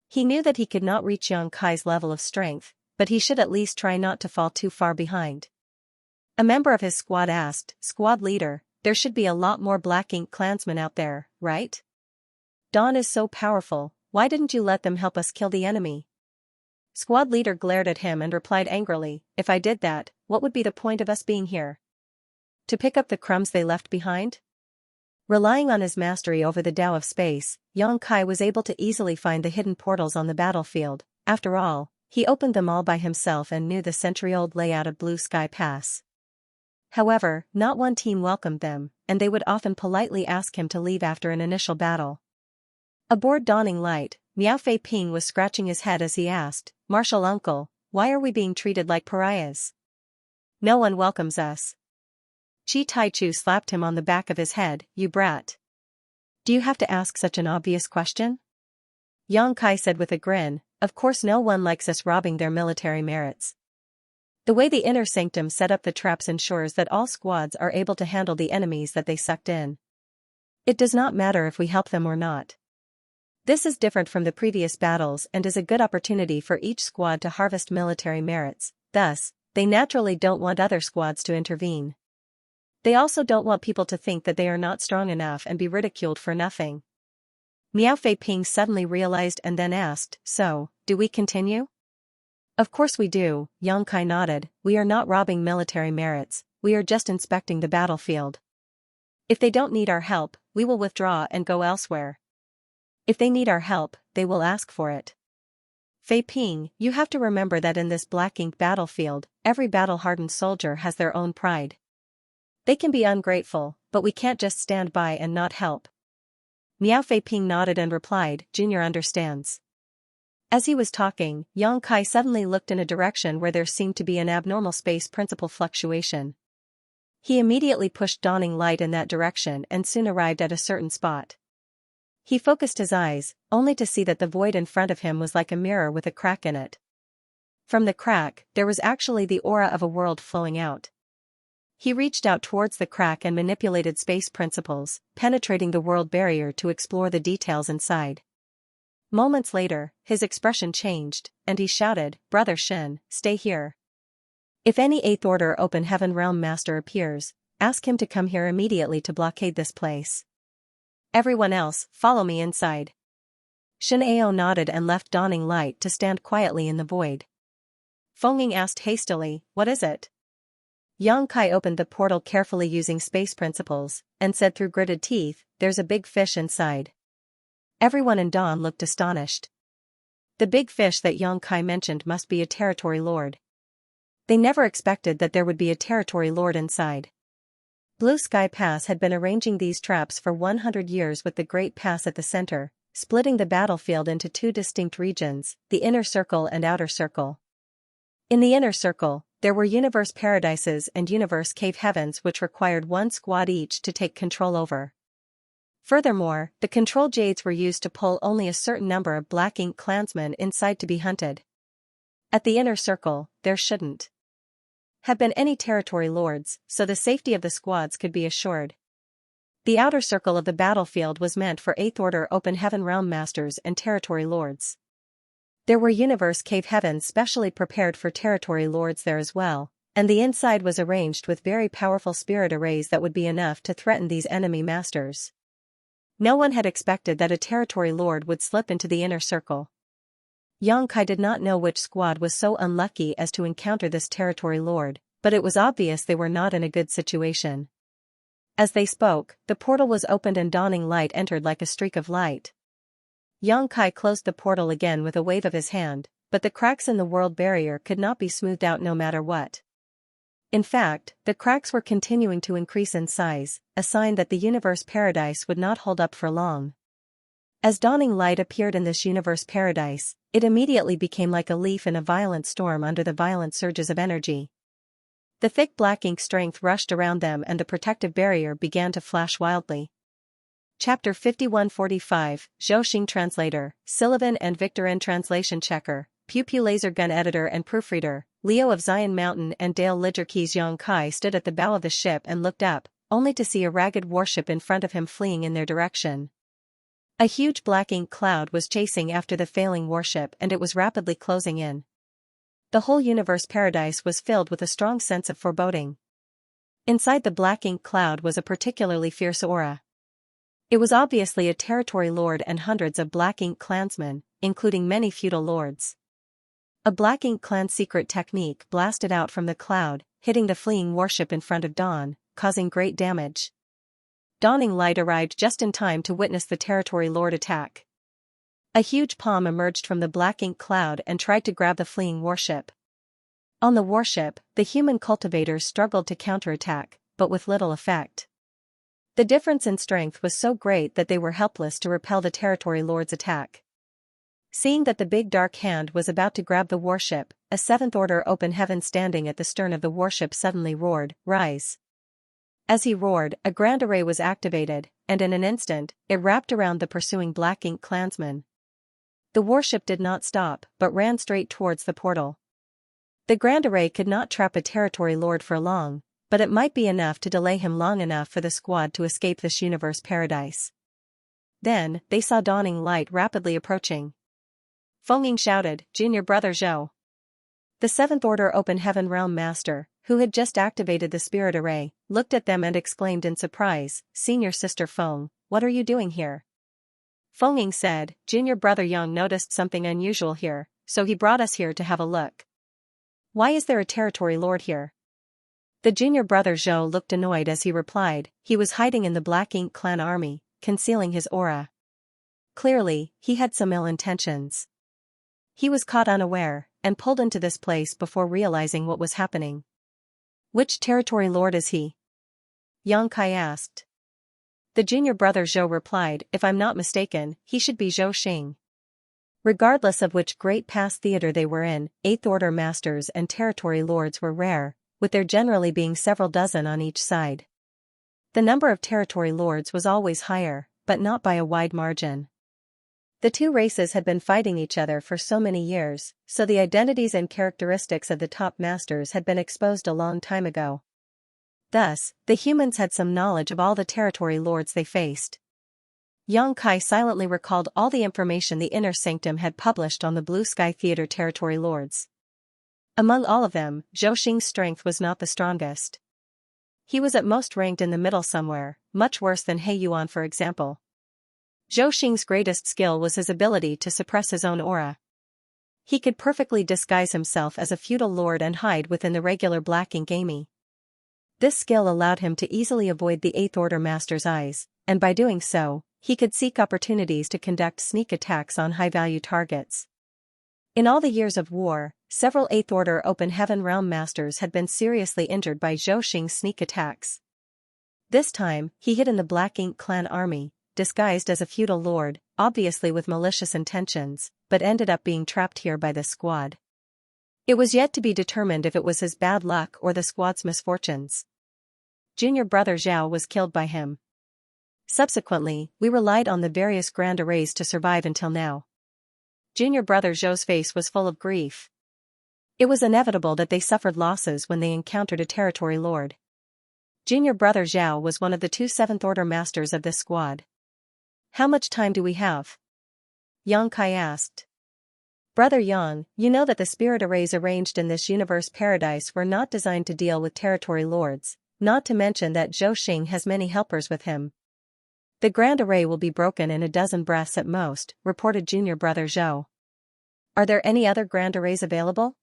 S1: He knew that he could not reach Yang Kai's level of strength, but he should at least try not to fall too far behind. A member of his squad asked, "Squad leader, there should be a lot more Black Ink clansmen out there, right? Dawn is so powerful, why didn't you let them help us kill the enemy?" Squad leader glared at him and replied angrily, "If I did that, what would be the point of us being here? To pick up the crumbs they left behind?" Relying on his mastery over the Tao of space, Yang Kai was able to easily find the hidden portals on the battlefield. After all, he opened them all by himself and knew the century-old layout of Blue Sky Pass. However, not one team welcomed them, and they would often politely ask him to leave after an initial battle. Aboard Dawning Light, Miao Fei Ping was scratching his head as he asked, "Marshal Uncle, why are we being treated like pariahs? No one welcomes us." Chi Taichu slapped him on the back of his head, "You brat. Do you have to ask such an obvious question?" Yang Kai said with a grin, "Of course no one likes us robbing their military merits. The way the inner sanctum set up the traps ensures that all squads are able to handle the enemies that they sucked in. It does not matter if we help them or not. This is different from the previous battles and is a good opportunity for each squad to harvest military merits, thus, they naturally don't want other squads to intervene. They also don't want people to think that they are not strong enough and be ridiculed for nothing. Miao Fei Ping suddenly realized and then asked, "So, do we continue?" "Of course we do," Yang Kai nodded. "We are not robbing military merits, we are just inspecting the battlefield. If they don't need our help, we will withdraw and go elsewhere. If they need our help, they will ask for it." Fei Ping, you have to remember that in this black ink battlefield, every battle-hardened soldier has their own pride. They can be ungrateful, but we can't just stand by and not help. Miao Fei Ping nodded and replied, "Junior understands." As he was talking, Yang Kai suddenly looked in a direction where there seemed to be an abnormal space principle fluctuation. He immediately pushed dawning light in that direction and soon arrived at a certain spot. He focused his eyes, only to see that the void in front of him was like a mirror with a crack in it. From the crack, there was actually the aura of a world flowing out. He reached out towards the crack and manipulated space principles, penetrating the world barrier to explore the details inside. Moments later, his expression changed, and he shouted, "Brother Shen, stay here. If any 8th Order Open Heaven Realm Master appears, ask him to come here immediately to blockade this place. Everyone else, follow me inside." Shen Ao nodded and left dawning light to stand quietly in the void. Feng Ying asked hastily, "What is it?" Yang Kai opened the portal carefully using space principles, and said through gritted teeth, "There's a big fish inside." Everyone in Dawn looked astonished. The big fish that Yang Kai mentioned must be a territory lord. They never expected that there would be a territory lord inside. Blue Sky Pass had been arranging these traps for 100 years with the Great Pass at the center, splitting the battlefield into two distinct regions, the Inner Circle and Outer Circle. In the Inner Circle, there were Universe Paradises and Universe Cave Heavens which required one squad each to take control over. Furthermore, the control jades were used to pull only a certain number of Black Ink clansmen inside to be hunted. At the Inner Circle, there shouldn't have been any territory lords, so the safety of the squads could be assured. The Outer Circle of the battlefield was meant for 8th Order Open Heaven Realm Masters and territory lords. There were Universe Cave Heavens specially prepared for territory lords there as well, and the inside was arranged with very powerful spirit arrays that would be enough to threaten these enemy masters. No one had expected that a territory lord would slip into the Inner Circle. Yang Kai did not know which squad was so unlucky as to encounter this territory lord, but it was obvious they were not in a good situation. As they spoke, the portal was opened and dawning light entered like a streak of light. Yang Kai closed the portal again with a wave of his hand, but the cracks in the world barrier could not be smoothed out no matter what. In fact, the cracks were continuing to increase in size, a sign that the Universe Paradise would not hold up for long. As dawning light appeared in this Universe Paradise, it immediately became like a leaf in a violent storm under the violent surges of energy. The thick black ink strength rushed around them and the protective barrier began to flash wildly. Chapter 5145, Zhou Xing Translator, Sullivan and Victorin Translation Checker, Pew Pew Laser Gun Editor and Proofreader, Leo of Zion Mountain and Dale Lidgerkeys. Yang Kai stood at the bow of the ship and looked up, only to see a ragged warship in front of him fleeing in their direction. A huge black ink cloud was chasing after the failing warship and it was rapidly closing in. The whole Universe Paradise was filled with a strong sense of foreboding. Inside the black ink cloud was a particularly fierce aura. It was obviously a territory lord and hundreds of black ink clansmen, including many feudal lords. A black ink clan secret technique blasted out from the cloud, hitting the fleeing warship in front of Dawn, causing great damage. Dawning light arrived just in time to witness the territory lord attack. A huge palm emerged from the black ink cloud and tried to grab the fleeing warship. On the warship, the human cultivators struggled to counterattack, but with little effect. The difference in strength was so great that they were helpless to repel the territory lord's attack. Seeing that the big dark hand was about to grab the warship, a 7th Order Open Heaven standing at the stern of the warship suddenly roared, "Rise!" As he roared, a grand array was activated, and in an instant, it wrapped around the pursuing black ink clansmen. The warship did not stop, but ran straight towards the portal. The Grand Array could not trap a territory lord for long, but it might be enough to delay him long enough for the squad to escape this universe paradise. Then, they saw dawning light rapidly approaching. Feng shouted, "Junior Brother Zhou." The Seventh Order Open Heaven Realm Master, who had just activated the Spirit Array, looked at them and exclaimed in surprise, "Senior Sister Feng, what are you doing here?" Feng said, "Junior Brother Yang noticed something unusual here, so he brought us here to have a look." "Why is there a territory lord here?" The junior brother Zhou looked annoyed as he replied, "He was hiding in the Black Ink clan army, concealing his aura." Clearly, he had some ill intentions. He was caught unaware, and pulled into this place before realizing what was happening. "Which territory lord is he?" Xianxia asked. The junior brother Zhou replied, "If I'm not mistaken, he should be Zhou Xing." Regardless of which great past theater they were in, Eighth Order Masters and Territory Lords were rare, with there generally being several dozen on each side. The number of Territory Lords was always higher, but not by a wide margin. The two races had been fighting each other for so many years, so the identities and characteristics of the top masters had been exposed a long time ago. Thus, the humans had some knowledge of all the Territory Lords they faced. Xianxia silently recalled all the information the Inner Sanctum had published on the Blue Sky Theater Territory Lords. Among all of them, Zhou Xing's strength was not the strongest. He was at most ranked in the middle somewhere, much worse than He Yuan for example. Zhou Xing's greatest skill was his ability to suppress his own aura. He could perfectly disguise himself as a feudal lord and hide within the regular Black Ink army. This skill allowed him to easily avoid the Eighth Order Master's eyes, and by doing so, he could seek opportunities to conduct sneak attacks on high-value targets. In all the years of war, several Eighth Order Open Heaven Realm Masters had been seriously injured by Zhou Xing's sneak attacks. This time, he hid in the Black Ink clan army, disguised as a feudal lord, obviously with malicious intentions, but ended up being trapped here by this squad. It was yet to be determined if it was his bad luck or the squad's misfortunes. Junior brother Zhao was killed by him. Subsequently, we relied on the various Grand Arrays to survive until now. Junior brother Zhou's face was full of grief. It was inevitable that they suffered losses when they encountered a territory lord. Junior brother Zhao was one of the two Seventh Order Masters of this squad. "How much time do we have?" Xianxia asked. "Brother Yang, you know that the spirit arrays arranged in this universe paradise were not designed to deal with territory lords, not to mention that Zhou Xing has many helpers with him. The Grand Array will be broken in a dozen breaths at most," reported junior brother Zhou. "Are there any other Grand Arrays available?"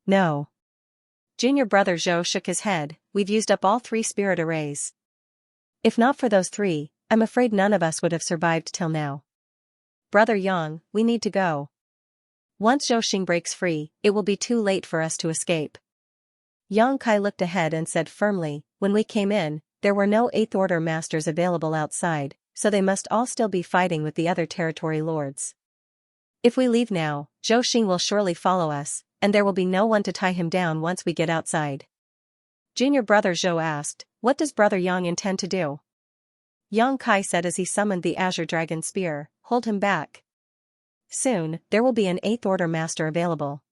S1: "No." Junior brother Zhou shook his head, "We've used up all 3 spirit arrays. If not for those 3, I'm afraid none of us would have survived till now. Brother Yang, we need to go. Once Zhou Xing breaks free, it will be too late for us to escape." Xianxia looked ahead and said firmly, "When we came in, there were no Eighth Order Masters available outside, so they must all still be fighting with the other territory lords. If we leave now, Zhou Xing will surely follow us, and there will be no one to tie him down once we get outside." Junior brother Zhou asked, "What does brother Yang intend to do?" Xianxia said as he summoned the Azure Dragon Spear, "Hold him back. Soon, there will be an Eighth Order Master available.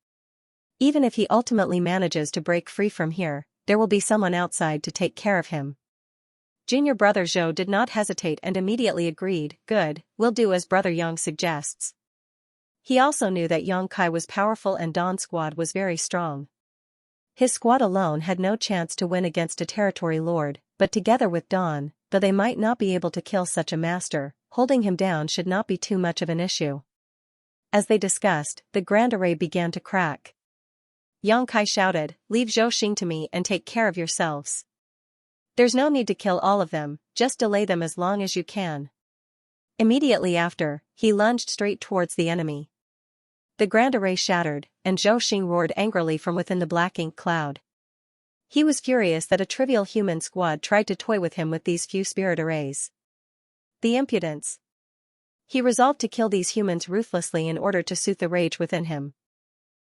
S1: Even if he ultimately manages to break free from here, there will be someone outside to take care of him." Junior brother Zhou did not hesitate and immediately agreed, "Good, we'll do as brother Yang suggests." He also knew that Xianxia was powerful and Dawn's squad was very strong. His squad alone had no chance to win against a territory lord, but together with Dawn, though they might not be able to kill such a master, holding him down should not be too much of an issue. As they discussed, the Grand Array began to crack. Xianxia shouted, "Leave Zhou Xing to me and take care of yourselves. There's no need to kill all of them, just delay them as long as you can." Immediately after, he lunged straight towards the enemy. The Grand Array shattered, and Zhou Xing roared angrily from within the Black Ink cloud. He was furious that a trivial human squad tried to toy with him with these few spirit arrays. The impudence! He resolved to kill these humans ruthlessly in order to soothe the rage within him.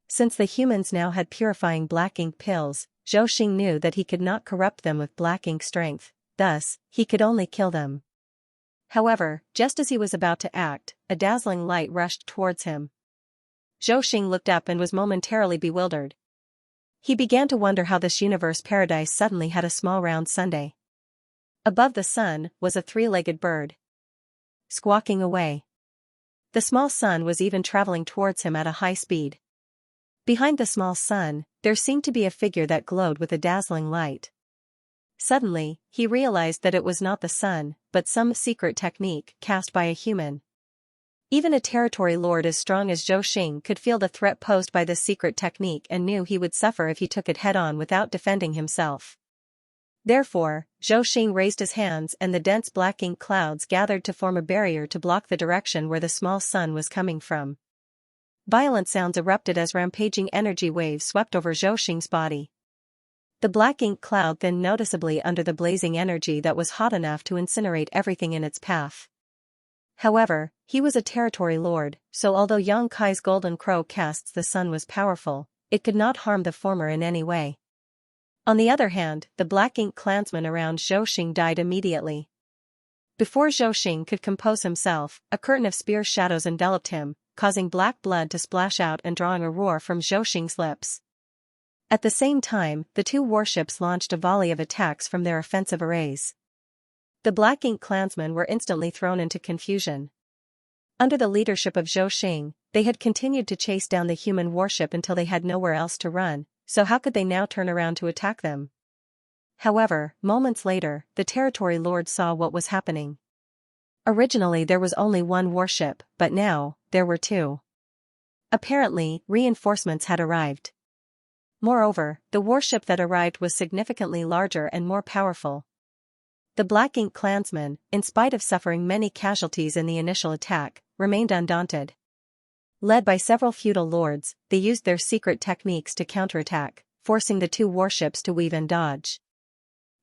S1: Since the humans now had purifying Black Ink pills, Zhou Xing knew that he could not corrupt them with Black Ink strength, thus, he could only kill them. However, just as he was about to act, a dazzling light rushed towards him. Zhou Xing looked up and was momentarily bewildered. He began to wonder how this universe paradise suddenly had a small round Sunday. Above the sun was a three-legged bird, squawking away. The small sun was even traveling towards him at a high speed. Behind the small sun, there seemed to be a figure that glowed with a dazzling light. Suddenly, he realized that it was not the sun, but some secret technique cast by a human. Even a territory lord as strong as Zhou Xing could feel the threat posed by this secret technique and knew he would suffer if he took it head-on without defending himself. Therefore, Zhou Xing raised his hands and the dense black ink clouds gathered to form a barrier to block the direction where the small sun was coming from. Violent sounds erupted as rampaging energy waves swept over Zhou Xing's body. The black ink cloud thinned noticeably under the blazing energy that was hot enough to incinerate everything in its path. However, he was a territory lord, so although Yang Kai's golden crow casts the sun was powerful, it could not harm the former in any way. On the other hand, the black ink clansmen around Zhou Xing died immediately. Before Zhou Xing could compose himself, a curtain of spear shadows enveloped him, causing black blood to splash out and drawing a roar from Zhou Xing's lips. At the same time, the two warships launched a volley of attacks from their offensive arrays. The black ink clansmen were instantly thrown into confusion. Under the leadership of Zhou Xing, they had continued to chase down the human warship until they had nowhere else to run, so how could they now turn around to attack them? However, moments later, the territory lord saw what was happening. Originally there was only one warship, but now, there were two. Apparently, reinforcements had arrived. Moreover, the warship that arrived was significantly larger and more powerful. The Black Ink clansmen, in spite of suffering many casualties in the initial attack, remained undaunted. Led by several feudal lords, they used their secret techniques to counterattack, forcing the two warships to weave and dodge.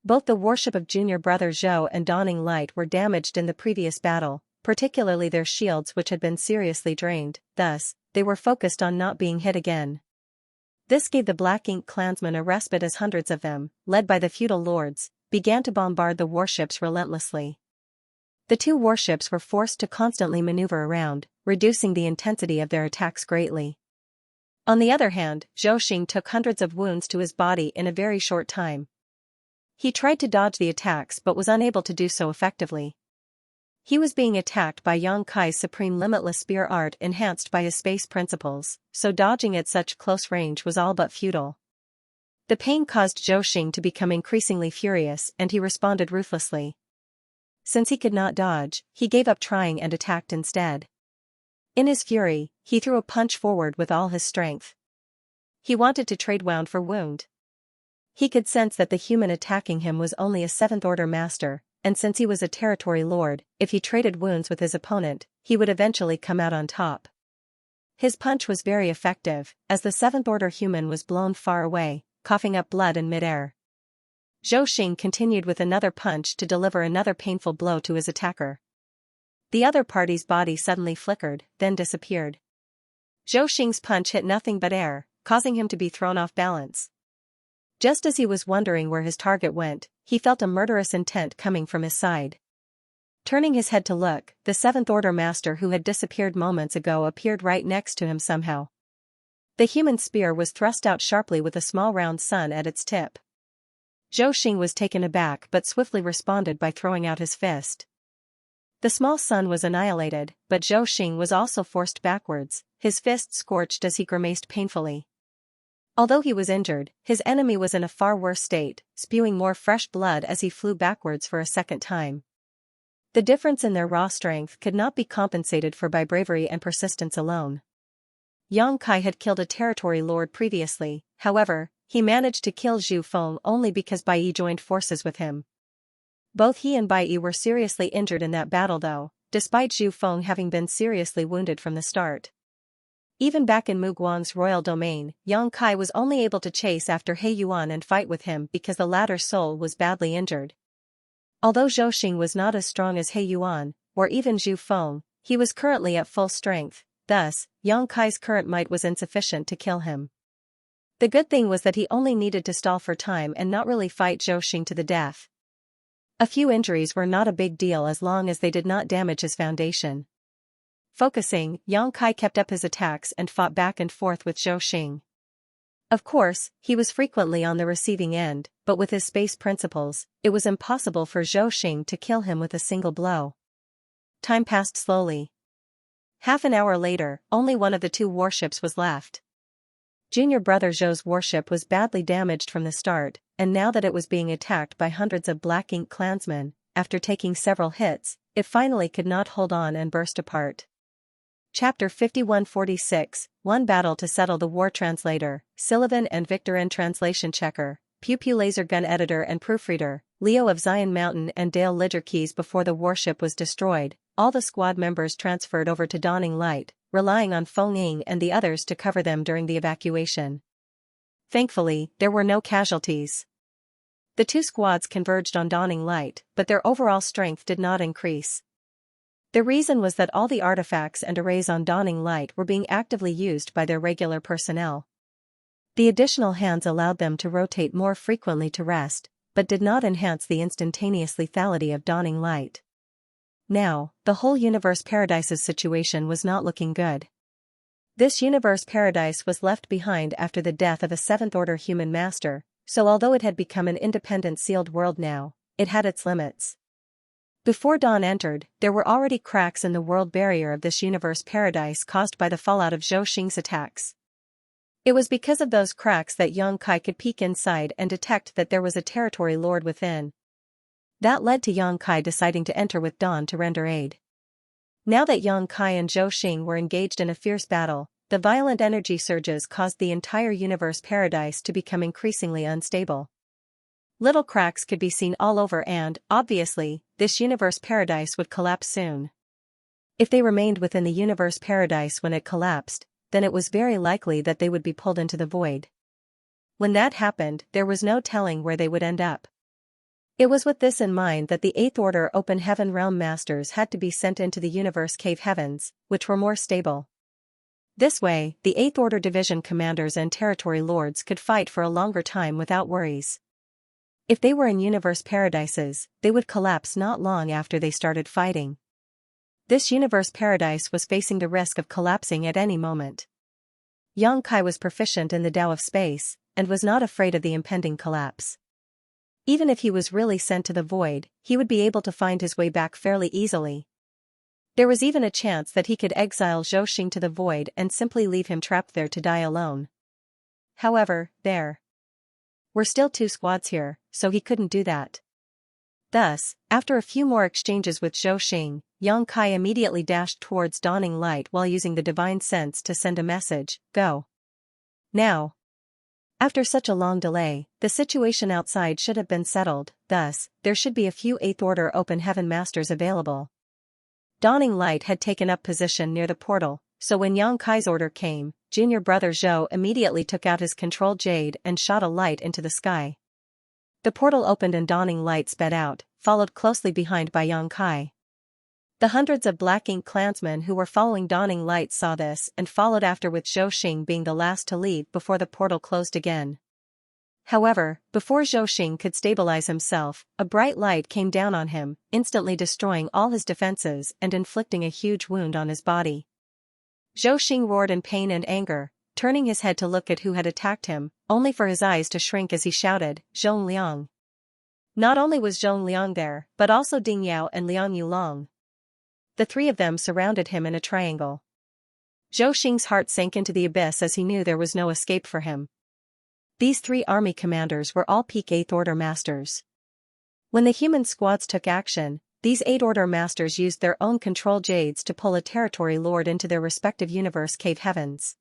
S1: Both the warship of junior brother Zhou and Dawning Light were damaged in the previous battle, particularly their shields which had been seriously drained, thus, they were focused on not being hit again. This gave the Black Ink clansmen a respite as hundreds of them, led by the feudal lords, began to bombard the warships relentlessly. The two warships were forced to constantly maneuver around, reducing the intensity of their attacks greatly. On the other hand, Zhou Xing took hundreds of wounds to his body in a very short time. He tried to dodge the attacks but was unable to do so effectively. He was being attacked by Yang Kai's supreme limitless spear art enhanced by his space principles, so dodging at such close range was all but futile. The pain caused Zhou Xing to become increasingly furious and he responded ruthlessly. Since he could not dodge, he gave up trying and attacked instead. In his fury, he threw a punch forward with all his strength. He wanted to trade wound for wound. He could sense that the human attacking him was only a seventh-order master, and since he was a territory lord, if he traded wounds with his opponent, he would eventually come out on top. His punch was very effective, as the seventh-order human was blown far away, coughing up blood in midair. Zhou Xing continued with another punch to deliver another painful blow to his attacker. The other party's body suddenly flickered, then disappeared. Zhou Xing's punch hit nothing but air, causing him to be thrown off balance. Just as he was wondering where his target went, he felt a murderous intent coming from his side. Turning his head to look, the seventh-order master who had disappeared moments ago appeared right next to him somehow. The human spear was thrust out sharply with a small round sun at its tip. Zhou Xing was taken aback but swiftly responded by throwing out his fist. The small sun was annihilated, but Zhou Xing was also forced backwards, his fist scorched as he grimaced painfully. Although he was injured, his enemy was in a far worse state, spewing more fresh blood as he flew backwards for a second time. The difference in their raw strength could not be compensated for by bravery and persistence alone. Yang Kai had killed a territory lord previously, however, he managed to kill Zhu Feng only because Bai Yi joined forces with him. Both he and Bai Yi were seriously injured in that battle though, despite Zhu Feng having been seriously wounded from the start. Even back in Mu Guang's royal domain, Yang Kai was only able to chase after He Yuan and fight with him because the latter's soul was badly injured. Although Zhou Xing was not as strong as He Yuan, or even Zhu Feng, he was currently at full strength, thus, Yang Kai's current might was insufficient to kill him. The good thing was that he only needed to stall for time and not really fight Zhou Xing to the death. A few injuries were not a big deal as long as they did not damage his foundation. Focusing, Yang Kai kept up his attacks and fought back and forth with Zhou Xing. Of course, he was frequently on the receiving end, but with his space principles, it was impossible for Zhou Xing to kill him with a single blow. Time passed slowly. Half an hour later, only one of the two warships was left. Junior brother Zhou's warship was badly damaged from the start, and now that it was being attacked by hundreds of Black Ink clansmen, after taking several hits, it finally could not hold on and burst apart. Chapter 5146, One Battle to Settle the War. Translator, Sullivan and Victorin. Translation checker, Pew Pew laser gun editor and proofreader, Leo of Zion Mountain and Dale Lidger. Keys. Before the warship was destroyed, all the squad members transferred over to Dawning Light, relying on Feng Ying and the others to cover them during the evacuation. Thankfully, there were no casualties. The two squads converged on Dawning Light, but their overall strength did not increase. The reason was that all the artifacts and arrays on Dawning Light were being actively used by their regular personnel. The additional hands allowed them to rotate more frequently to rest, but did not enhance the instantaneous lethality of Dawning Light. Now, the whole Universe Paradise's situation was not looking good. This Universe Paradise was left behind after the death of a seventh-order human master, so although it had become an independent sealed world now, it had its limits. Before dawn entered, there were already cracks in the world barrier of this Universe Paradise caused by the fallout of Zhou Xing's attacks. It was because of those cracks that Yang Kai could peek inside and detect that there was a territory lord within. That led to Yang Kai deciding to enter with Dawn to render aid. Now that Yang Kai and Zhou Xing were engaged in a fierce battle, the violent energy surges caused the entire Universe Paradise to become increasingly unstable. Little cracks could be seen all over and, obviously, this Universe Paradise would collapse soon. If they remained within the Universe Paradise when it collapsed, then it was very likely that they would be pulled into the void. When that happened, there was no telling where they would end up. It was with this in mind that the Eighth Order Open Heaven Realm Masters had to be sent into the Universe Cave Heavens, which were more stable. This way, the Eighth Order Division Commanders and Territory Lords could fight for a longer time without worries. If they were in Universe Paradises, they would collapse not long after they started fighting. This Universe Paradise was facing the risk of collapsing at any moment. Yang Kai was proficient in the Tao of Space, and was not afraid of the impending collapse. Even if he was really sent to the void, he would be able to find his way back fairly easily. There was even a chance that he could exile Zhou Xing to the void and simply leave him trapped there to die alone. However, there were still two squads here, so he couldn't do that. Thus, after a few more exchanges with Zhou Xing, Yang Kai immediately dashed towards Dawning Light while using the divine sense to send a message, "Go. Now." After such a long delay, the situation outside should have been settled, thus, there should be a few Eighth Order Open Heaven Masters available. Dawning Light had taken up position near the portal, so when Yang Kai's order came, junior brother Zhou immediately took out his control jade and shot a light into the sky. The portal opened and Dawning Light sped out, followed closely behind by Yang Kai. The hundreds of Black Ink clansmen who were following Dawning Light saw this and followed after, with Zhou Xing being the last to leave before the portal closed again. However, before Zhou Xing could stabilize himself, a bright light came down on him, instantly destroying all his defenses and inflicting a huge wound on his body. Zhou Xing roared in pain and anger, turning his head to look at who had attacked him, only for his eyes to shrink as he shouted, "Zhong Liang." Not only was Zhong Liang there, but also Ding Yao and Liang Yulong. The three of them surrounded him in a triangle. Zhou Xing's heart sank into the abyss as he knew there was no escape for him. These three army commanders were all peak Eighth Order Masters. When the human squads took action, these Eighth Order Masters used their own control jades to pull a territory lord into their respective Universe Cave Heavens.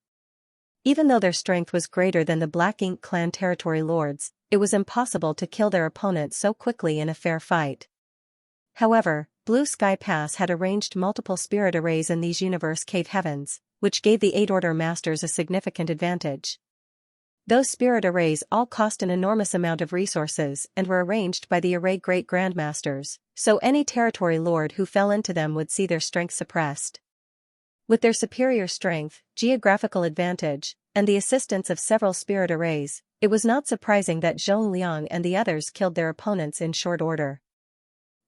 S1: Even though their strength was greater than the Black Ink clan territory lords, it was impossible to kill their opponent so quickly in a fair fight. However, Blue Sky Pass had arranged multiple spirit arrays in these Universe Cave Heavens, which gave the Eight Order Masters a significant advantage. Those spirit arrays all cost an enormous amount of resources and were arranged by the Array Great Grandmasters, so any territory lord who fell into them would see their strength suppressed. With their superior strength, geographical advantage, and the assistance of several spirit arrays, it was not surprising that Zhong Liang and the others killed their opponents in short order.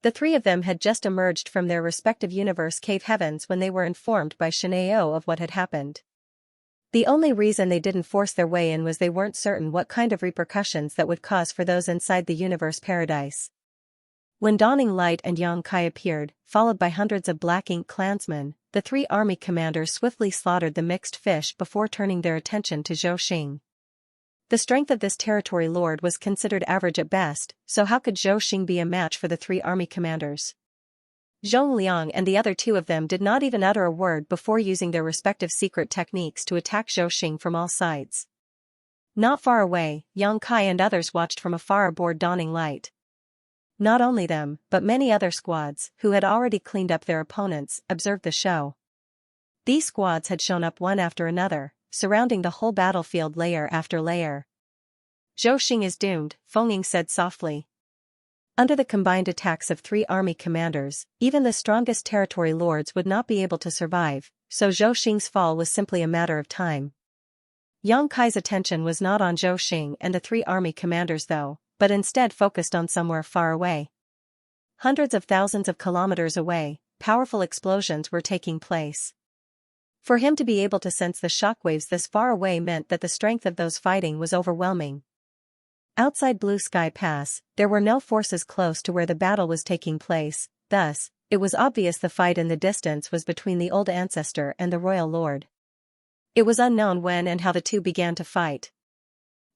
S1: The three of them had just emerged from their respective Universe Cave Heavens when they were informed by Shenao of what had happened. The only reason they didn't force their way in was they weren't certain what kind of repercussions that would cause for those inside the universe paradise. When Dawning Light and Xianxia appeared, followed by hundreds of Black Ink clansmen, the three army commanders swiftly slaughtered the mixed fish before turning their attention to Zhou Xing. The strength of this territory lord was considered average at best, so how could Zhou Xing be a match for the three army commanders? Zhong Liang and the other two of them did not even utter a word before using their respective secret techniques to attack Zhou Xing from all sides. Not far away, Xianxia and others watched from afar aboard Dawning Light. Not only them, but many other squads, who had already cleaned up their opponents, observed the show. These squads had shown up one after another, surrounding the whole battlefield layer after layer. Zhou Xing is doomed, Feng Ying said softly. Under the combined attacks of three army commanders, even the strongest territory lords would not be able to survive, so Zhou Xing's fall was simply a matter of time. Yang Kai's attention was not on Zhou Xing and the three army commanders though, but instead focused on somewhere far away. Hundreds of thousands of kilometers away, powerful explosions were taking place. For him to be able to sense the shockwaves this far away meant that the strength of those fighting was overwhelming. Outside Blue Sky Pass, there were no forces close to where the battle was taking place, thus, it was obvious the fight in the distance was between the old ancestor and the royal lord. It was unknown when and how the two began to fight.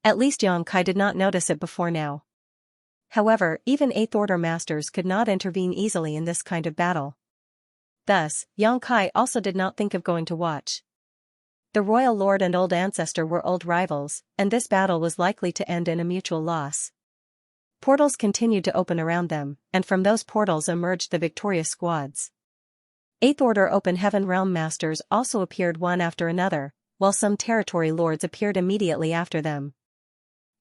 S1: At least Xianxia did not notice it before now. However, even Eighth Order masters could not intervene easily in this kind of battle. Thus, Xianxia also did not think of going to watch. The royal lord and old ancestor were old rivals, and this battle was likely to end in a mutual loss. Portals continued to open around them, and from those portals emerged the victorious squads. Eighth Order Open Heaven Realm masters also appeared one after another, while some territory lords appeared immediately after them.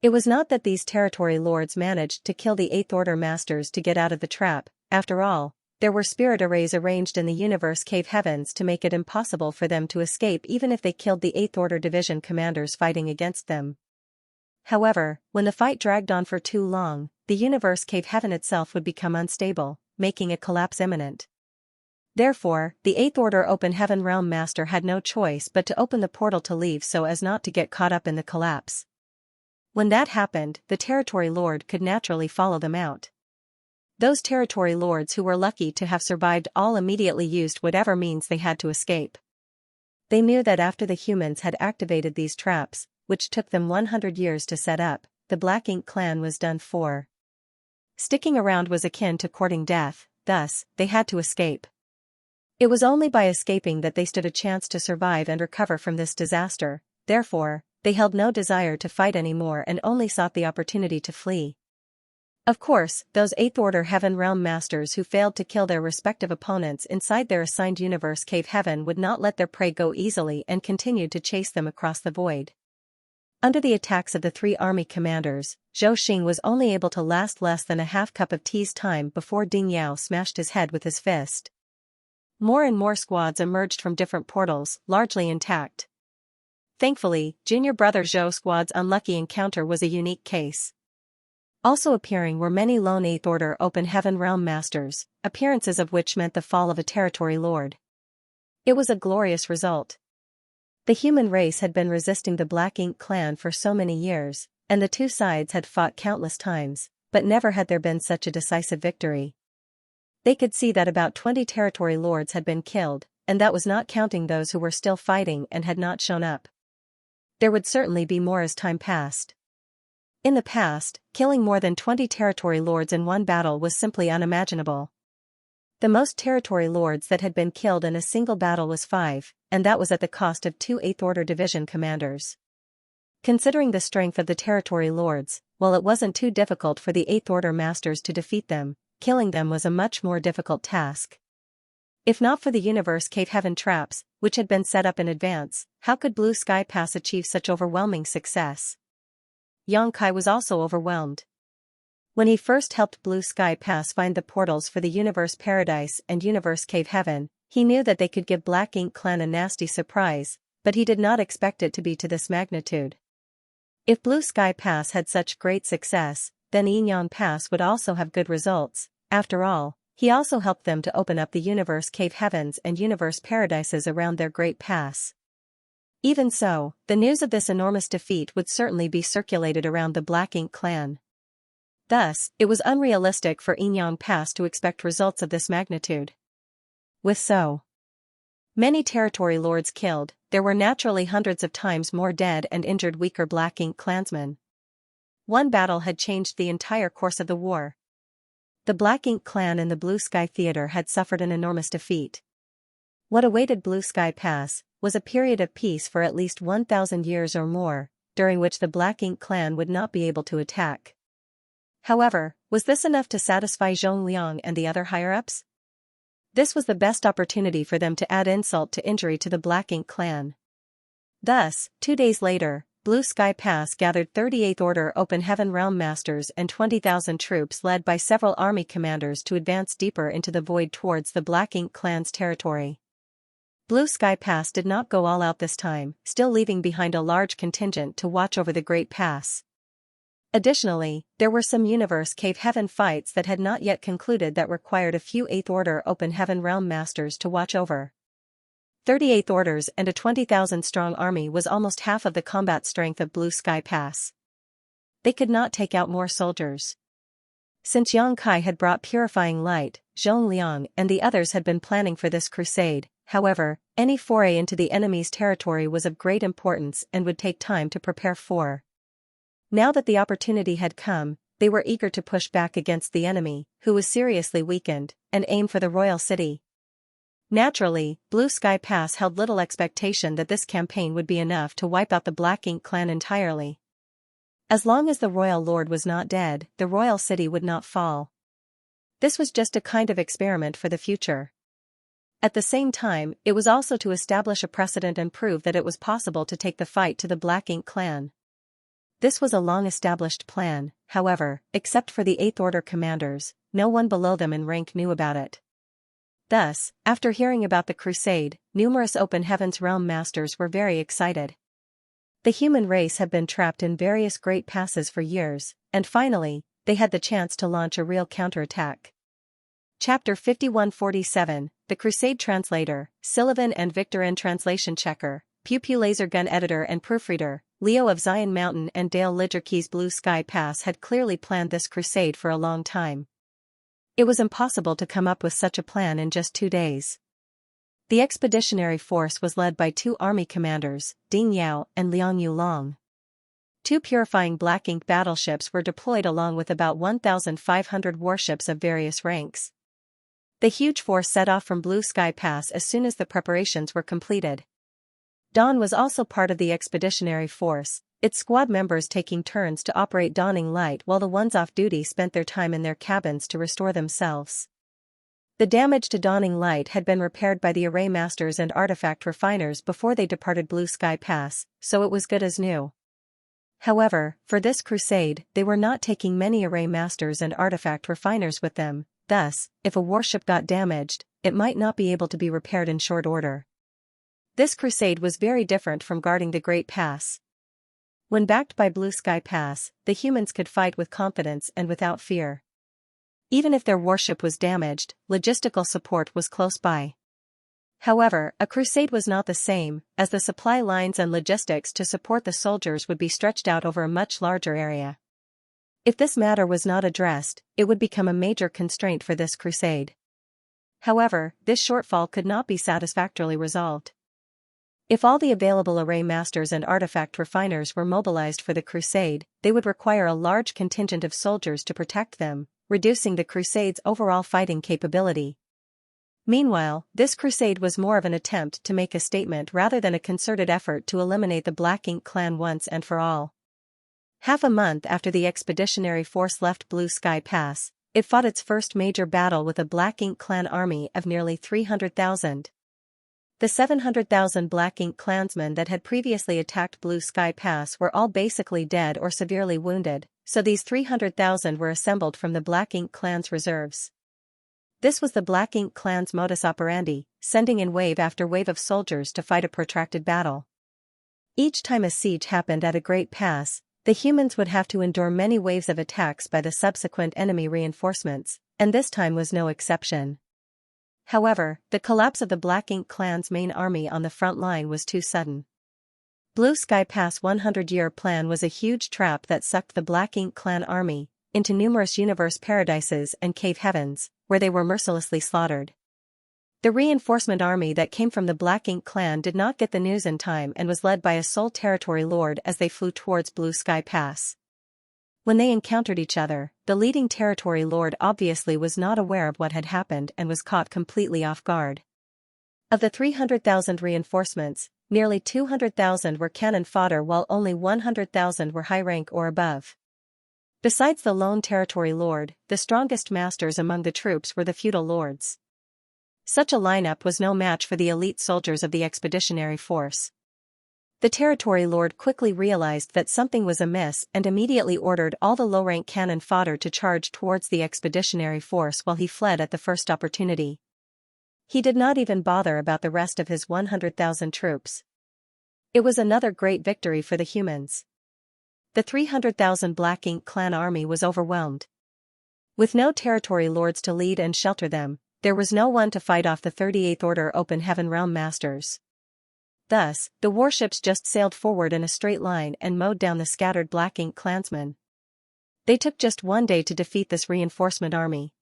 S1: It was not that these territory lords managed to kill the Eighth Order masters to get out of the trap. After all, there were spirit arrays arranged in the universe cave heavens to make it impossible for them to escape even if they killed the Eighth Order division commanders fighting against them. However, when the fight dragged on for too long, the universe cave heaven itself would become unstable, making a collapse imminent. Therefore, the Eighth Order Open Heaven Realm Master had no choice but to open the portal to leave so as not to get caught up in the collapse. When that happened, the territory lord could naturally follow them out. Those territory lords who were lucky to have survived all immediately used whatever means they had to escape. They knew that after the humans had activated these traps, which took them 100 years to set up, the Black Ink clan was done for. Sticking around was akin to courting death, thus, they had to escape. It was only by escaping that they stood a chance to survive and recover from this disaster, therefore, they held no desire to fight anymore and only sought the opportunity to flee. Of course, those Eighth Order Heaven Realm Masters who failed to kill their respective opponents inside their assigned universe cave heaven would not let their prey go easily and continued to chase them across the void. Under the attacks of the three army commanders, Zhou Xing was only able to last less than a half cup of tea's time before Ding Yao smashed his head with his fist. More and more squads emerged from different portals, largely intact. Thankfully, junior brother Zhou squad's unlucky encounter was a unique case. Also appearing were many lone Eighth Order Open Heaven Realm Masters, appearances of which meant the fall of a territory lord. It was a glorious result. The human race had been resisting the Black Ink clan for so many years, and the two sides had fought countless times, but never had there been such a decisive victory. They could see that about 20 territory lords had been killed, and that was not counting those who were still fighting and had not shown up. There would certainly be more as time passed. In the past, killing more than 20 territory lords in one battle was simply unimaginable. The most territory lords that had been killed in a single battle was 5, and that was at the cost of 2 Eighth Order division commanders. Considering the strength of the territory lords, while it wasn't too difficult for the Eighth Order masters to defeat them, killing them was a much more difficult task. If not for the universe cave heaven traps, which had been set up in advance, how could Blue Sky Pass achieve such overwhelming success? Xianxia was also overwhelmed. When he first helped Blue Sky Pass find the portals for the Universe Paradise and Universe Cave Heaven, he knew that they could give Black Ink clan a nasty surprise, but he did not expect it to be to this magnitude. If Blue Sky Pass had such great success, then Yinyan Pass would also have good results. After all, he also helped them to open up the Universe Cave Heavens and Universe Paradises around their Great Pass. Even so, the news of this enormous defeat would certainly be circulated around the Black Ink clan. Thus, it was unrealistic for Enyang Pass to expect results of this magnitude. With so many territory lords killed, there were naturally hundreds of times more dead and injured weaker Black Ink clansmen. One battle had changed the entire course of the war. The Black Ink clan in the Blue Sky Theater had suffered an enormous defeat. What awaited Blue Sky Pass was a period of peace for at least 1,000 years or more, during which the Black Ink clan would not be able to attack. However, was this enough to satisfy Zhong Liang and the other higher-ups? This was the best opportunity for them to add insult to injury to the Black Ink clan. Thus, 2 days later, Blue Sky Pass gathered 38th Order Open Heaven Realm Masters and 20,000 troops led by several army commanders to advance deeper into the void towards the Black Ink clan's territory. Blue Sky Pass did not go all out this time, still leaving behind a large contingent to watch over the Great Pass. Additionally, there were some Universe Cave Heaven fights that had not yet concluded that required a few 8th Order Open Heaven Realm Masters to watch over. 38th Orders and a 20,000-strong army was almost half of the combat strength of Blue Sky Pass. They could not take out more soldiers. Since Yang Kai had brought purifying light, Zhong Liang and the others had been planning for this crusade. However, any foray into the enemy's territory was of great importance and would take time to prepare for. Now that the opportunity had come, they were eager to push back against the enemy, who was seriously weakened, and aim for the royal city. Naturally, Blue Sky Pass held little expectation that this campaign would be enough to wipe out the Black Ink clan entirely. As long as the royal lord was not dead, the royal city would not fall. This was just a kind of experiment for the future. At the same time, it was also to establish a precedent and prove that it was possible to take the fight to the Black Ink clan. This was a long-established plan, however, except for the 8th Order commanders, no one below them in rank knew about it. Thus, after hearing about the crusade, numerous Open Heaven's Realm Masters were very excited. The human race had been trapped in various great passes for years, and finally, they had the chance to launch a real counterattack. Chapter 5147, The Crusade Translator, Sullivan and Victor N. Translation Checker, Pew Pew Laser Gun Editor and Proofreader, Leo of Zion Mountain and Dale Lidgerkey's Blue Sky Pass had clearly planned this crusade for a long time. It was impossible to come up with such a plan in just 2 days. The expeditionary force was led by 2 army commanders, Ding Yao and Liang Yulong. 2 purifying Black Ink battleships were deployed along with about 1,500 warships of various ranks. The huge force set off from Blue Sky Pass as soon as the preparations were completed. Dawn was also part of the expeditionary force, its squad members taking turns to operate Dawning Light while the ones off duty spent their time in their cabins to restore themselves. The damage to Dawning Light had been repaired by the array masters and artifact refiners before they departed Blue Sky Pass, so it was good as new. However, for this crusade, they were not taking many array masters and artifact refiners with them. Thus, if a warship got damaged, it might not be able to be repaired in short order. This crusade was very different from guarding the Great Pass. When backed by Blue Sky Pass, the humans could fight with confidence and without fear. Even if their warship was damaged, logistical support was close by. However, a crusade was not the same, as the supply lines and logistics to support the soldiers would be stretched out over a much larger area. If this matter was not addressed, it would become a major constraint for this crusade. However, this shortfall could not be satisfactorily resolved. If all the available array masters and artifact refiners were mobilized for the crusade, they would require a large contingent of soldiers to protect them, reducing the crusade's overall fighting capability. Meanwhile, this crusade was more of an attempt to make a statement rather than a concerted effort to eliminate the Black Ink clan once and for all. Half a month after the expeditionary force left Blue Sky Pass, it fought its first major battle with a Black Ink clan army of nearly 300,000. The 700,000 Black Ink clansmen that had previously attacked Blue Sky Pass were all basically dead or severely wounded, so these 300,000 were assembled from the Black Ink clan's reserves. This was the Black Ink clan's modus operandi, sending in wave after wave of soldiers to fight a protracted battle. Each time a siege happened at a great pass, the humans would have to endure many waves of attacks by the subsequent enemy reinforcements, and this time was no exception. However, the collapse of the Black Ink clan's main army on the front line was too sudden. Blue Sky Pass 100-year plan was a huge trap that sucked the Black Ink clan army into numerous universe paradises and cave heavens, where they were mercilessly slaughtered. The reinforcement army that came from the Black Ink clan did not get the news in time and was led by a sole territory lord as they flew towards Blue Sky Pass. When they encountered each other, the leading territory lord obviously was not aware of what had happened and was caught completely off guard. Of the 300,000 reinforcements, nearly 200,000 were cannon fodder while only 100,000 were high rank or above. Besides the lone territory lord, the strongest masters among the troops were the feudal lords. Such a lineup was no match for the elite soldiers of the expeditionary force. The territory lord quickly realized that something was amiss and immediately ordered all the low-rank cannon fodder to charge towards the expeditionary force while he fled at the first opportunity. He did not even bother about the rest of his 100,000 troops. It was another great victory for the humans. The 300,000 Black Ink clan army was overwhelmed. With no territory lords to lead and shelter them, there was no one to fight off the 38th Order Open Heaven Realm Masters. Thus, the warships just sailed forward in a straight line and mowed down the scattered Black Ink clansmen. They took just one day to defeat this reinforcement army.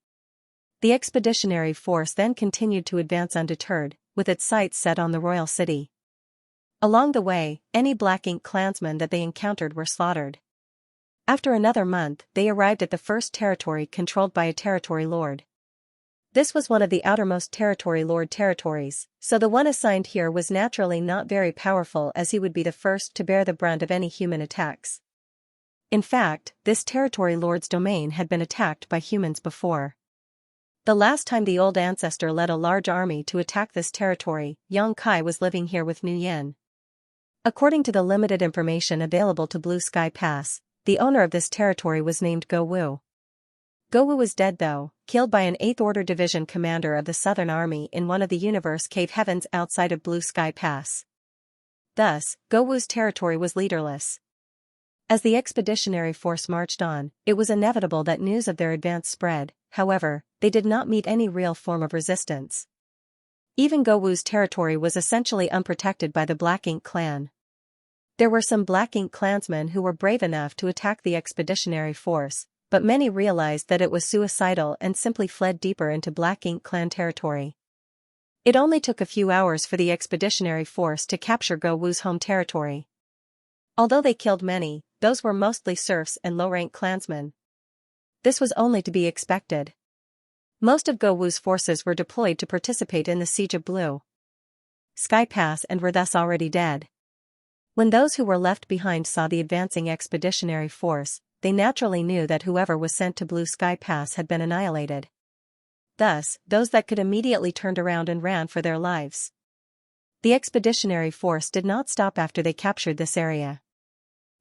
S1: The expeditionary force then continued to advance undeterred, with its sights set on the royal city. Along the way, any Black Ink clansmen that they encountered were slaughtered. After another month, they arrived at the first territory controlled by a territory lord. This was one of the outermost territory lord territories, so the one assigned here was naturally not very powerful as he would be the first to bear the brunt of any human attacks. In fact, this territory lord's domain had been attacked by humans before. The last time the old ancestor led a large army to attack this territory, Xianxia was living here with Nuyen. According to the limited information available to Blue Sky Pass, the owner of this territory was named Go Wu. Go Wu was dead though, killed by an 8th Order Division commander of the Southern Army in one of the universe cave heavens outside of Blue Sky Pass. Thus, Go Wu's territory was leaderless. As the expeditionary force marched on, it was inevitable that news of their advance spread. However, they did not meet any real form of resistance. Even Go Wu's territory was essentially unprotected by the Black Ink clan. There were some Black Ink clansmen who were brave enough to attack the expeditionary force, but many realized that it was suicidal and simply fled deeper into Black Ink clan territory. It only took a few hours for the expeditionary force to capture Go Wu's home territory. Although they killed many, those were mostly serfs and low-rank clansmen. This was only to be expected. Most of Go Wu's forces were deployed to participate in the siege of Blue Sky Pass and were thus already dead. When those who were left behind saw the advancing expeditionary force, they naturally knew that whoever was sent to Blue Sky Pass had been annihilated. Thus, those that could immediately turned around and ran for their lives. The expeditionary force did not stop after they captured this area.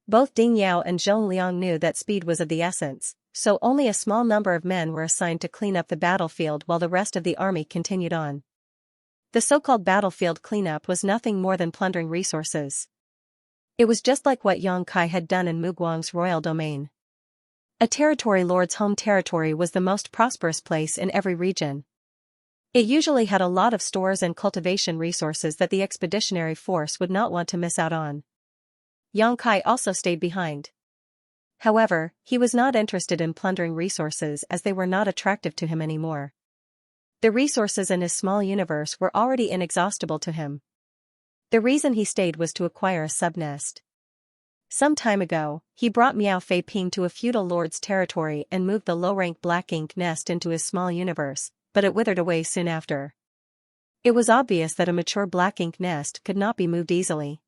S1: Both Ding Yao and Zhong Liang knew that speed was of the essence, so only a small number of men were assigned to clean up the battlefield while the rest of the army continued on. The so-called battlefield cleanup was nothing more than plundering resources. It was just like what Xianxia had done in Muguang's royal domain. A territory lord's home territory was the most prosperous place in every region. It usually had a lot of stores and cultivation resources that the expeditionary force would not want to miss out on. Xianxia also stayed behind. However, he was not interested in plundering resources as they were not attractive to him anymore. The resources in his small universe were already inexhaustible to him. The reason he stayed was to acquire a subnest. Some time ago, he brought Miao Fei Ping to a feudal lord's territory and moved the low-rank Black Ink nest into his small universe, but it withered away soon after. It was obvious that a mature Black Ink nest could not be moved easily.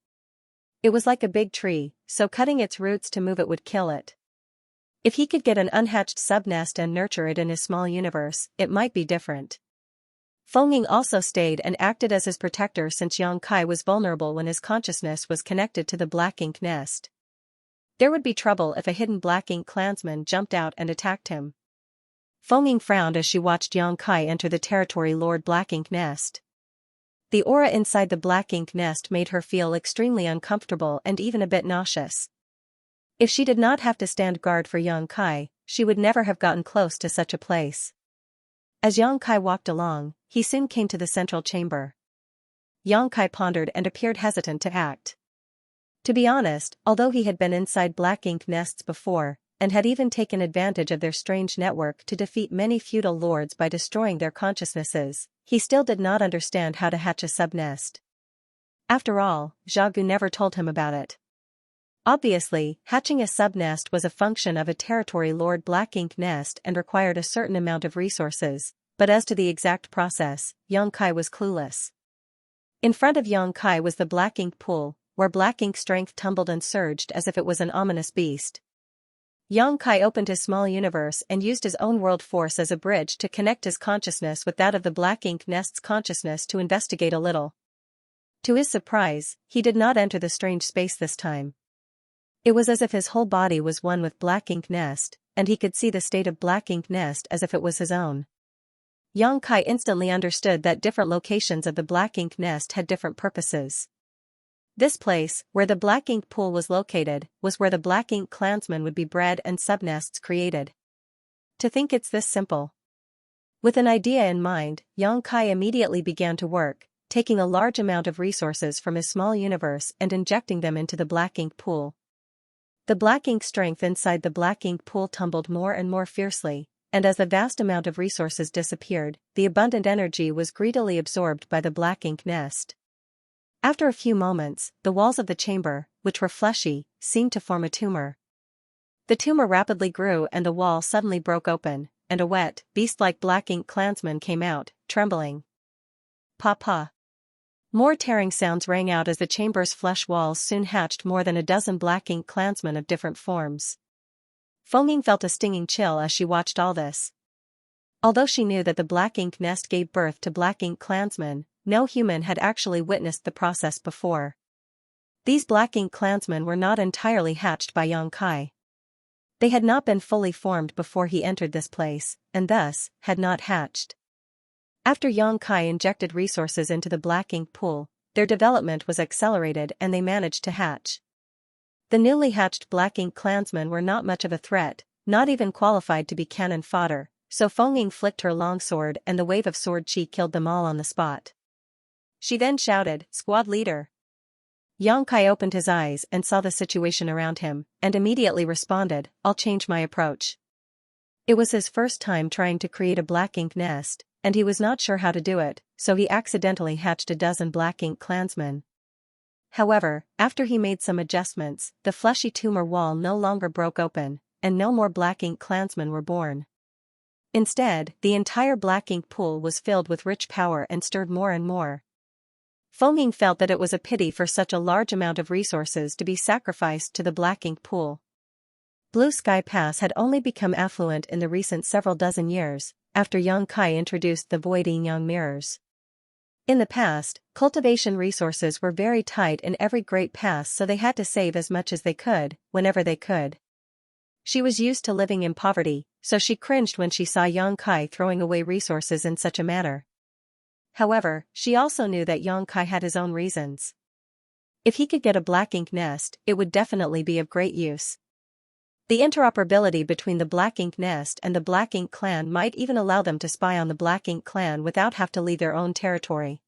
S1: It was like a big tree, so cutting its roots to move it would kill it. If he could get an unhatched subnest and nurture it in his small universe, it might be different. Feng also stayed and acted as his protector since Xianxia was vulnerable when his consciousness was connected to the Black Ink nest. There would be trouble if a hidden Black Ink clansman jumped out and attacked him. Feng frowned as she watched Xianxia enter the territory lord Black Ink nest. The aura inside the Black Ink nest made her feel extremely uncomfortable and even a bit nauseous. If she did not have to stand guard for Xianxia, she would never have gotten close to such a place. As Xianxia walked along, he soon came to the central chamber. Xianxia pondered and appeared hesitant to act. To be honest, although he had been inside black ink nests before, and had even taken advantage of their strange network to defeat many feudal lords by destroying their consciousnesses, he still did not understand how to hatch a subnest. After all, Xiaogu never told him about it. Obviously, hatching a subnest was a function of a territory lord black ink nest and required a certain amount of resources, but as to the exact process, Yang Kai was clueless. In front of Yang Kai was the black ink pool, where black ink strength tumbled and surged as if it was an ominous beast. Yang Kai opened his small universe and used his own world force as a bridge to connect his consciousness with that of the black ink nest's consciousness to investigate a little. To his surprise, he did not enter the strange space this time. It was as if his whole body was one with black ink nest, and he could see the state of black ink nest as if it was his own. Yang Kai instantly understood that different locations of the black ink nest had different purposes. This place, where the black ink pool was located, was where the black ink clansmen would be bred and subnests created. To think it's this simple. With an idea in mind, Yang Kai immediately began to work, taking a large amount of resources from his small universe and injecting them into the black ink pool. The black ink strength inside the black ink pool tumbled more and more fiercely, and as the vast amount of resources disappeared, the abundant energy was greedily absorbed by the black ink nest. After a few moments, the walls of the chamber, which were fleshy, seemed to form a tumor. The tumor rapidly grew and the wall suddenly broke open, and a wet, beast-like black ink clansman came out, trembling. Pa. More tearing sounds rang out as the chamber's flesh walls soon hatched more than a dozen black ink clansmen of different forms. Fenging felt a stinging chill as she watched all this. Although she knew that the black ink nest gave birth to black ink clansmen, no human had actually witnessed the process before. These black ink clansmen were not entirely hatched by Yang Kai. They had not been fully formed before he entered this place, and thus, had not hatched. After Yang Kai injected resources into the black ink pool, their development was accelerated and they managed to hatch. The newly hatched black ink clansmen were not much of a threat, not even qualified to be cannon fodder, so Fenging flicked her longsword and the wave of sword chi killed them all on the spot. She then shouted, "Squad leader!" Yang Kai opened his eyes and saw the situation around him, and immediately responded, "I'll change my approach." It was his first time trying to create a black ink nest, and he was not sure how to do it, so he accidentally hatched a dozen black ink clansmen. However, after he made some adjustments, the fleshy tumor wall no longer broke open, and no more black ink clansmen were born. Instead, the entire black ink pool was filled with rich power and stirred more and more. Fenging felt that it was a pity for such a large amount of resources to be sacrificed to the black ink pool. Blue Sky Pass had only become affluent in the recent several dozen years, after Yang Kai introduced the void yin-yang mirrors. In the past, cultivation resources were very tight in every great pass, so they had to save as much as they could, whenever they could. She was used to living in poverty, so she cringed when she saw Yang Kai throwing away resources in such a manner. However, she also knew that Yang Kai had his own reasons. If he could get a black ink nest, it would definitely be of great use. The interoperability between the black ink nest and the black ink clan might even allow them to spy on the black ink clan without have to leave their own territory.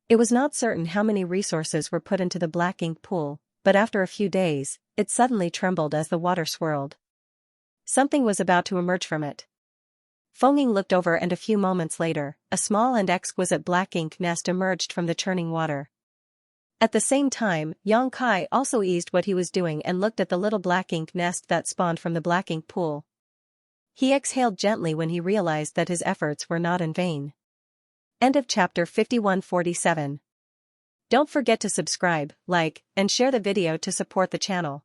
S1: It was not certain how many resources were put into the black ink pool, but after a few days, it suddenly trembled as the water swirled. Something was about to emerge from it. Fenging looked over and a few moments later, a small and exquisite black ink nest emerged from the churning water. At the same time, Yang Kai also eased what he was doing and looked at the little black ink nest that spawned from the black ink pool. He exhaled gently when he realized that his efforts were not in vain. End of chapter 5147. Don't forget to subscribe, like, and share the video to support the channel.